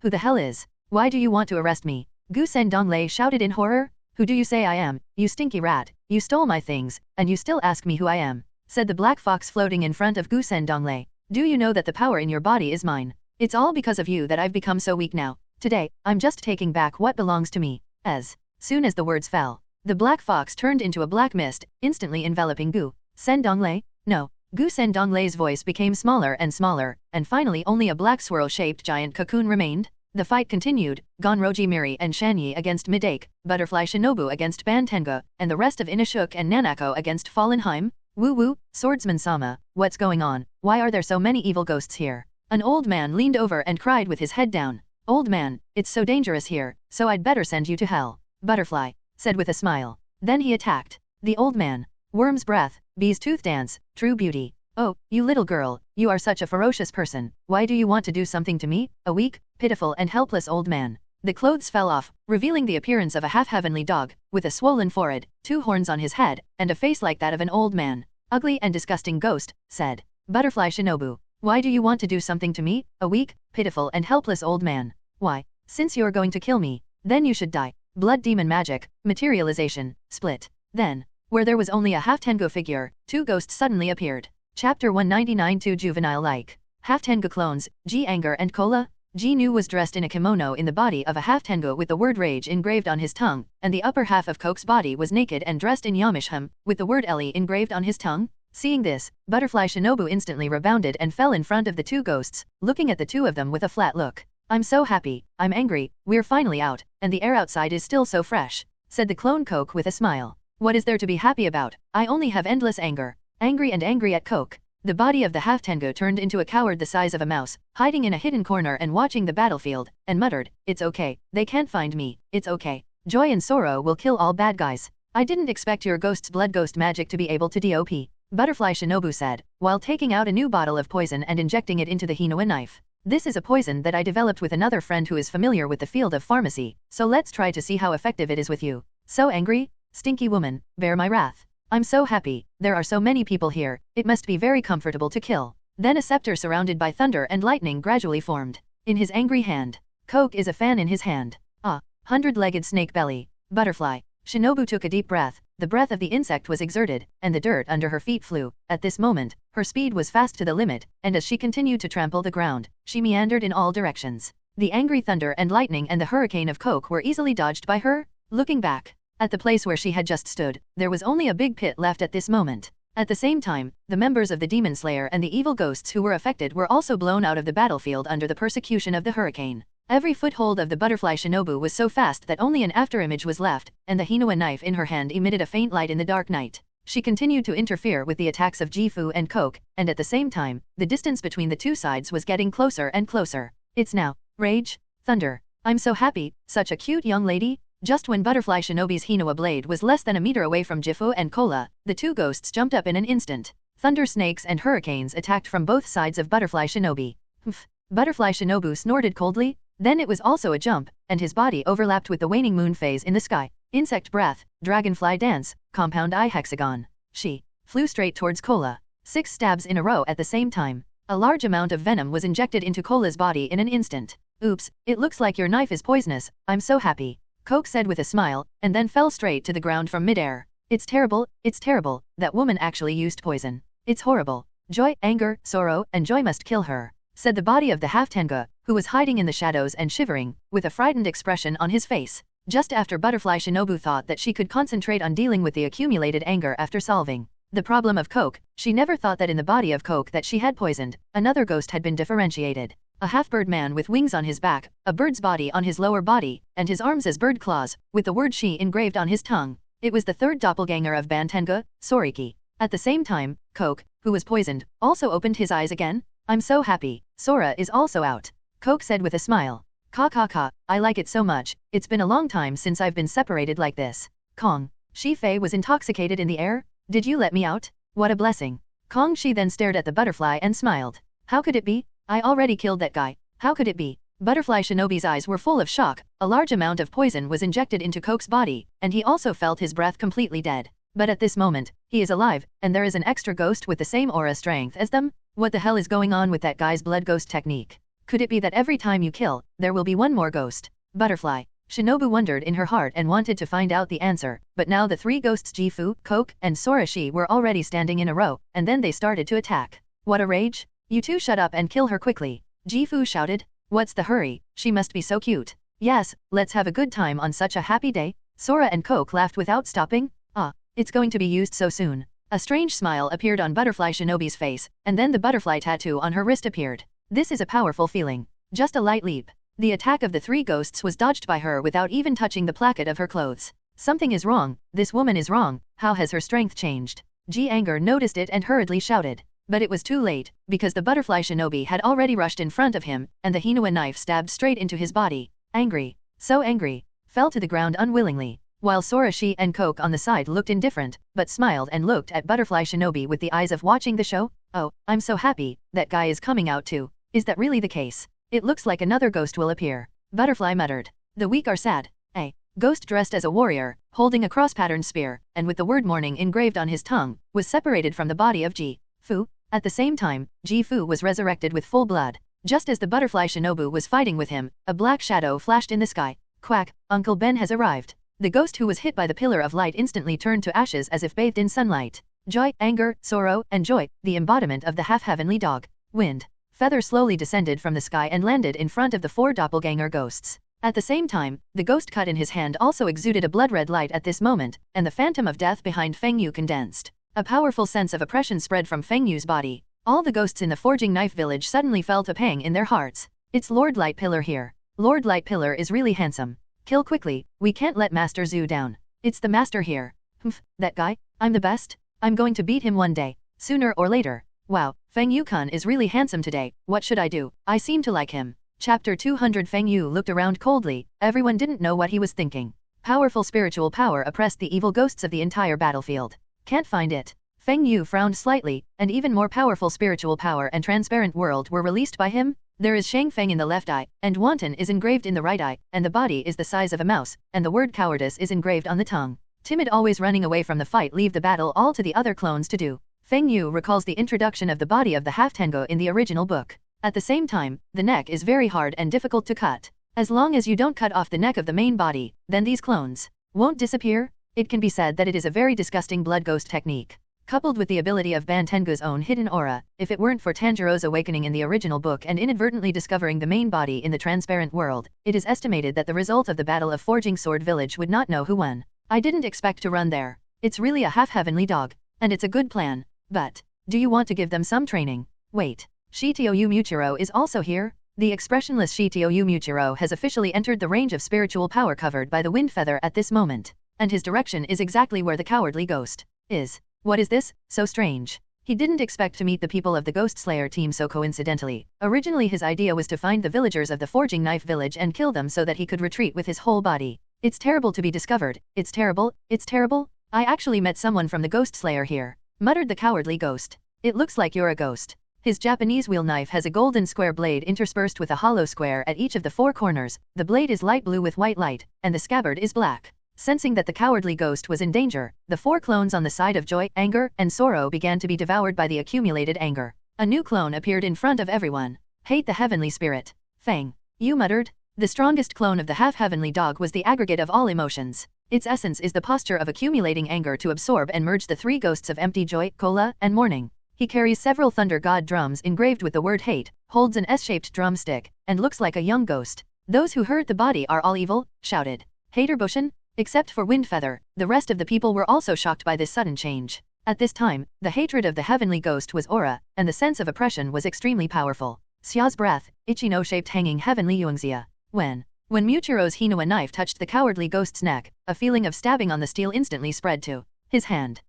who the hell is? Why do you want to arrest me? Gu Sen Donglei shouted in horror. Who do you say I am, you stinky rat? You stole my things, and you still ask me who I am, said the black fox floating in front of Gu Sen Donglei. Do you know that the power in your body is mine? It's all because of you that I've become so weak now. Today, I'm just taking back what belongs to me. As soon as the words fell, the black fox turned into a black mist, instantly enveloping Gu Sen Donglei. No. Gu Sen Donglei's voice became smaller, and finally only a black swirl-shaped giant cocoon remained. The fight continued, Gonroji Miri and Shanyi against Midake, Butterfly Shinobu against Ban Tenga, and the rest of Inashuk and Nanako against Fallenheim. Woo, Swordsman-sama, what's going on? Why are there so many evil ghosts here? An old man leaned over and cried with his head down. Old man, it's so dangerous here, so I'd better send you to hell. Butterfly said with a smile. Then he attacked the old man. Worm's breath, bee's tooth dance, true beauty. Oh, you little girl, you are such a ferocious person. Why do you want to do something to me, a weak, pitiful and helpless old man? The clothes fell off, revealing the appearance of a half-heavenly dog, with a swollen forehead, 2 horns on his head, and a face like that of an old man. Ugly and disgusting ghost, said Butterfly Shinobu. Why do you want to do something to me, a weak, pitiful and helpless old man? Why? Since you're going to kill me, then you should die. Blood demon magic, materialization, split. Then, where there was only a half-tengu figure, 2 ghosts suddenly appeared. Chapter 199 2 Juvenile-like. Half-tengu clones, Ji Anger and Cola. Ji Nu was dressed in a kimono in the body of a half-tengu with the word rage engraved on his tongue, and the upper half of Coke's body was naked and dressed in Yamishham, with the word Ellie engraved on his tongue. Seeing this, Butterfly Shinobu instantly rebounded and fell in front of the 2 ghosts, looking at the 2 of them with a flat look. I'm so happy, I'm angry, we're finally out, and the air outside is still so fresh, said the clone Coke with a smile. What is there to be happy about? I only have endless anger. Angry and angry at Coke. The body of the half-tengu turned into a coward the size of a mouse, hiding in a hidden corner and watching the battlefield, and muttered, it's okay, they can't find me, it's okay. Joy and sorrow will kill all bad guys. I didn't expect your ghost's blood ghost magic to be able to DOP. Butterfly Shinobu said, while taking out a new bottle of poison and injecting it into the Hinoa knife. This is a poison that I developed with another friend who is familiar with the field of pharmacy, so let's try to see how effective it is with you. So angry? Stinky woman, bear my wrath. I'm so happy, there are so many people here, it must be very comfortable to kill. Then a scepter surrounded by thunder and lightning gradually formed. In his angry hand. Coke is a fan in his hand. Ah, 100-legged snake belly. Butterfly. Shinobu took a deep breath, the breath of the insect was exerted, and the dirt under her feet flew. At this moment, her speed was fast to the limit, and as she continued to trample the ground, she meandered in all directions. The angry thunder and lightning and the hurricane of Coke were easily dodged by her. Looking back, at the place where she had just stood, there was only a big pit left at this moment. At the same time, the members of the Demon Slayer and the evil ghosts who were affected were also blown out of the battlefield under the persecution of the hurricane. Every foothold of the Butterfly Shinobu was so fast that only an afterimage was left, and the Hinoa knife in her hand emitted a faint light in the dark night. She continued to interfere with the attacks of Jifu and Coke, and at the same time, the distance between the 2 sides was getting closer and closer. It's now. Rage. Thunder. I'm so happy, such a cute young lady. Just when Butterfly Shinobi's Hinoa blade was less than a meter away from Jifu and Cola, the 2 ghosts jumped up in an instant. Thunder snakes and hurricanes attacked from both sides of Butterfly Shinobi. Humph. Butterfly Shinobu snorted coldly. Then it was also a jump, and his body overlapped with the waning moon phase in the sky. Insect breath, dragonfly dance, compound eye hexagon. She flew straight towards Cola. 6 stabs in a row at the same time. A large amount of venom was injected into Cola's body in an instant. Oops, it looks like your knife is poisonous, I'm so happy. Coke said with a smile, and then fell straight to the ground from midair. It's terrible, that woman actually used poison. It's horrible. Joy, anger, sorrow, and joy must kill her, said the body of the half-tengu, who was hiding in the shadows and shivering, with a frightened expression on his face. Just after Butterfly Shinobu thought that she could concentrate on dealing with the accumulated anger after solving the problem of Coke, she never thought that in the body of Coke that she had poisoned, another ghost had been differentiated. A half-bird man with wings on his back, a bird's body on his lower body, and his arms as bird claws, with the word she engraved on his tongue. It was the 3rd doppelganger of Bantenga, Soriki. At the same time, Coke, who was poisoned, also opened his eyes again. I'm so happy, Sora is also out. Coke said with a smile. Ka, I like it so much, it's been a long time since I've been separated like this. Kong. Shi-Fei was intoxicated in the air. Did you let me out? What a blessing. Kong Shi then stared at the butterfly and smiled. How could it be? I already killed that guy. How could it be? Butterfly Shinobi's eyes were full of shock. A large amount of poison was injected into Coke's body, and he also felt his breath completely dead. But at this moment, he is alive, and there is an extra ghost with the same aura strength as them? What the hell is going on with that guy's blood ghost technique? Could it be that every time you kill, there will be one more ghost? Butterfly. Shinobu wondered in her heart and wanted to find out the answer, but now the three ghosts Jifu, Koke, and Sorashi were already standing in a row, and then they started to attack. What a rage! You two shut up and kill her quickly. Jifu shouted. What's the hurry? She must be so cute. Yes, let's have a good time on such a happy day. Sora and Koke laughed without stopping. Ah, it's going to be used so soon. A strange smile appeared on Butterfly Shinobi's face, and then the butterfly tattoo on her wrist appeared. This is a powerful feeling. Just a light leap. The attack of the three ghosts was dodged by her without even touching the placket of her clothes. Something is wrong, this woman is wrong, how has her strength changed? Anger noticed it and hurriedly shouted. But it was too late, because the butterfly shinobi had already rushed in front of him, and the Hinua knife stabbed straight into his body. Angry, so angry, fell to the ground unwillingly, while Sorashi and Koke on the side looked indifferent, but smiled and looked at butterfly shinobi with the eyes of watching the show. Oh, I'm so happy, that guy is coming out too. Is that really the case? It looks like another ghost will appear. Butterfly muttered. The weak are sad. A ghost dressed as a warrior, holding a cross-patterned spear, and with the word morning engraved on his tongue, was separated from the body of Ji Fu. At the same time, Ji Fu was resurrected with full blood. Just as the butterfly shinobu was fighting with him, a black shadow flashed in the sky. Quack, Uncle Ben has arrived. The ghost who was hit by the pillar of light instantly turned to ashes as if bathed in sunlight. Joy, anger, sorrow, and joy, the embodiment of the half-heavenly dog. Wind. Feather slowly descended from the sky and landed in front of the four doppelganger ghosts. At the same time, the ghost cut in his hand also exuded a blood-red light at this moment, and the phantom of death behind Feng Yu condensed. A powerful sense of oppression spread from Feng Yu's body. All the ghosts in the Forging Knife village suddenly felt a pang in their hearts. It's Lord Light Pillar here. Lord Light Pillar is really handsome. Kill quickly, we can't let Master Zhu down. It's the master here. Humph, that guy? I'm the best? I'm going to beat him one day, sooner or later. Wow, Feng Yu-kun is really handsome today, what should I do? I seem to like him. Chapter 200. Feng Yu looked around coldly, everyone didn't know what he was thinking. Powerful spiritual power oppressed the evil ghosts of the entire battlefield. Can't find it. Feng Yu frowned slightly, and even more powerful spiritual power and transparent world were released by him. There is Shang Feng in the left eye, and Wanton is engraved in the right eye, and the body is the size of a mouse, and the word cowardice is engraved on the tongue. Timid always running away from the fight, leave the battle all to the other clones to do. Feng Yu recalls the introduction of the body of the half-tengo in the original book. At the same time, the neck is very hard and difficult to cut. As long as you don't cut off the neck of the main body, then these clones won't disappear. It can be said that it is a very disgusting blood ghost technique. Coupled with the ability of Ban Tengu's own hidden aura, if it weren't for Tanjiro's awakening in the original book and inadvertently discovering the main body in the transparent world, it is estimated that the result of the Battle of Forging Sword Village would not know who won. I didn't expect to run there. It's really a half-heavenly dog. And it's a good plan. But, do you want to give them some training? Wait, Shitouyu Muchiro is also here? The expressionless Shitouyu Muchiro has officially entered the range of spiritual power covered by the wind feather at this moment. And his direction is exactly where the cowardly ghost is. What is this? So strange. He didn't expect to meet the people of the Ghost Slayer team so coincidentally. Originally his idea was to find the villagers of the Forging Knife village and kill them so that he could retreat with his whole body. It's terrible to be discovered. It's terrible. It's terrible. I actually met someone from the Ghost Slayer here, muttered the cowardly ghost. It looks like you're a ghost. His Japanese wheel knife has a golden square blade interspersed with a hollow square at each of the four corners. The blade is light blue with white light, and the scabbard is black. Sensing that the cowardly ghost was in danger, the four clones on the side of joy, anger, and sorrow began to be devoured by the accumulated anger. A new clone appeared in front of everyone. Hate the heavenly spirit. Fang. You muttered? The strongest clone of the half-heavenly dog was the aggregate of all emotions. Its essence is the posture of accumulating anger to absorb and merge the three ghosts of empty joy, cola, and mourning. He carries several thunder god drums engraved with the word hate, holds an S-shaped drumstick, and looks like a young ghost. Those who hurt the body are all evil, shouted Hater Bushin. Except for Windfeather, the rest of the people were also shocked by this sudden change. At this time, the hatred of the heavenly ghost was aura, and the sense of oppression was extremely powerful. Xia's breath, Ichino-shaped hanging heavenly Yuangxia. When Muchiro's Hinua knife touched the cowardly ghost's neck, a feeling of stabbing on the steel instantly spread to his hand.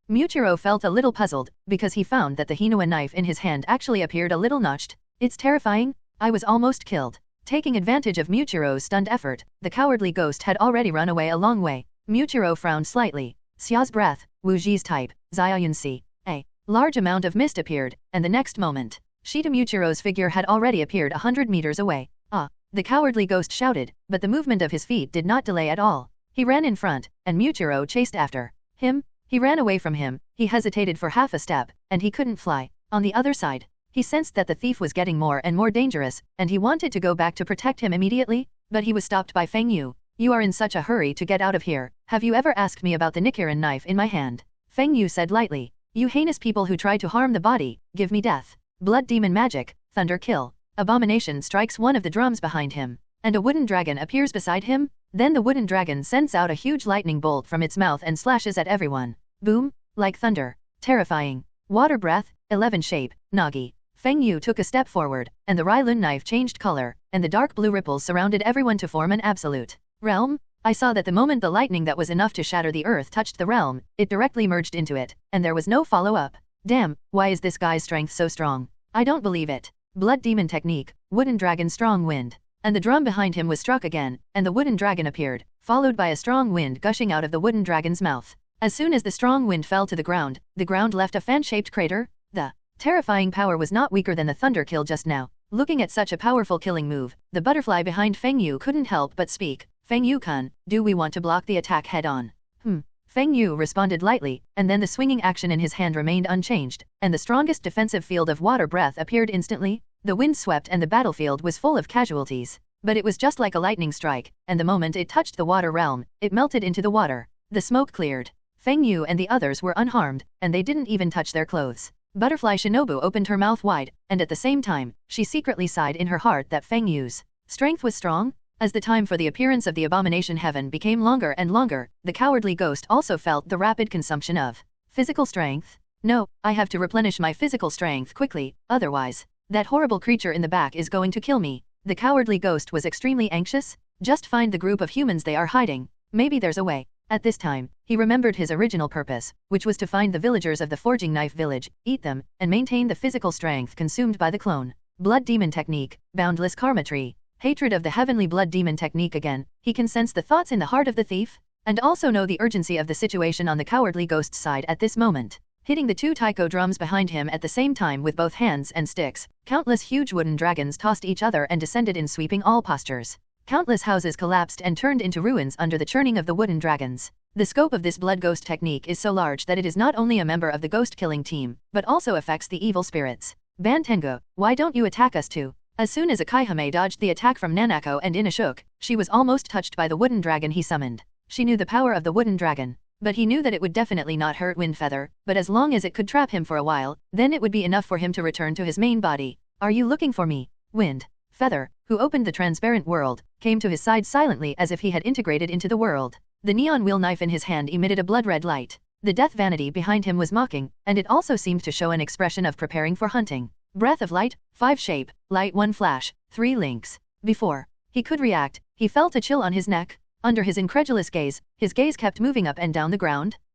Muchiro felt a little puzzled, because he found that the Hinua knife in his hand actually appeared a little notched. It's terrifying. I was almost killed. Taking advantage of Muchiro's stunned effort, the cowardly ghost had already run away a long way. Muchiro frowned slightly. Xia's breath, Wu Ji's type, Xiaoyunsi. A large amount of mist appeared, and the next moment, Shita Muchiro's figure had already appeared 100 meters away. The cowardly ghost shouted, but the movement of his feet did not delay at all. He ran in front, and Muchiro chased after him. He ran away from him, he hesitated for half a step, and he couldn't fly. On the other side, he sensed that the thief was getting more and more dangerous, and he wanted to go back to protect him immediately, but he was stopped by Feng Yu. You are in such a hurry to get out of here. Have you ever asked me about the Nichirin knife in my hand? Feng Yu said lightly. You heinous people who try to harm the body, give me death. Blood demon magic, thunder kill. Abomination strikes one of the drums behind him, and a wooden dragon appears beside him. Then the wooden dragon sends out a huge lightning bolt from its mouth and slashes at everyone. Boom, like thunder. Terrifying. Water breath, 11 shape, Nagi. Feng Yu took a step forward, and the Rylun knife changed color, and the dark blue ripples surrounded everyone to form an absolute realm. I saw that the moment the lightning that was enough to shatter the earth touched the realm, it directly merged into it, and there was no follow-up. Damn, why is this guy's strength so strong? I don't believe it. Blood demon technique, wooden dragon strong wind. And the drum behind him was struck again, and the wooden dragon appeared, followed by a strong wind gushing out of the wooden dragon's mouth. As soon as the strong wind fell to the ground left a fan-shaped crater. The terrifying power was not weaker than the thunder kill just now. Looking at such a powerful killing move, the butterfly behind Feng Yu couldn't help but speak. Feng Yu-kun, do we want to block the attack head-on? Feng Yu responded lightly, and then the swinging action in his hand remained unchanged, and the strongest defensive field of water breath appeared instantly. The wind swept and the battlefield was full of casualties. But it was just like a lightning strike, and the moment it touched the water realm, it melted into the water. The smoke cleared. Feng Yu and the others were unharmed, and they didn't even touch their clothes. Butterfly Shinobu opened her mouth wide, and at the same time, she secretly sighed in her heart that Feng Yu's strength was strong. As the time for the appearance of the abomination heaven became longer and longer, the cowardly ghost also felt the rapid consumption of physical strength. No, I have to replenish my physical strength quickly, otherwise, that horrible creature in the back is going to kill me. The cowardly ghost was extremely anxious. Just find the group of humans they are hiding. Maybe there's a way. At this time, he remembered his original purpose, which was to find the villagers of the Forging Knife village, eat them, and maintain the physical strength consumed by the clone. Blood demon technique, boundless karma tree. Hatred of the heavenly blood demon technique again. He can sense the thoughts in the heart of the thief, and also know the urgency of the situation on the cowardly ghost's side at this moment. Hitting the two taiko drums behind him at the same time with both hands and sticks, countless huge wooden dragons tossed each other and descended in sweeping all postures. Countless houses collapsed and turned into ruins under the churning of the wooden dragons. The scope of this blood ghost technique is so large that it is not only a member of the ghost killing team, but also affects the evil spirits. Ban Tengu, why don't you attack us too? As soon as Akaihime dodged the attack from Nanako and Ina shook, she was almost touched by the wooden dragon he summoned. She knew the power of the wooden dragon, but he knew that it would definitely not hurt Windfeather, but as long as it could trap him for a while, then it would be enough for him to return to his main body. Are you looking for me? Windfeather, who opened the transparent world, came to his side silently as if he had integrated into the world. The neon wheel knife in his hand emitted a blood-red light. The death vanity behind him was mocking, and it also seemed to show an expression of preparing for hunting. Breath of light, 5 shape, light 1 flash, 3 links. Before he could react, he felt a chill on his neck. Under his incredulous gaze, his gaze kept moving up and down the ground.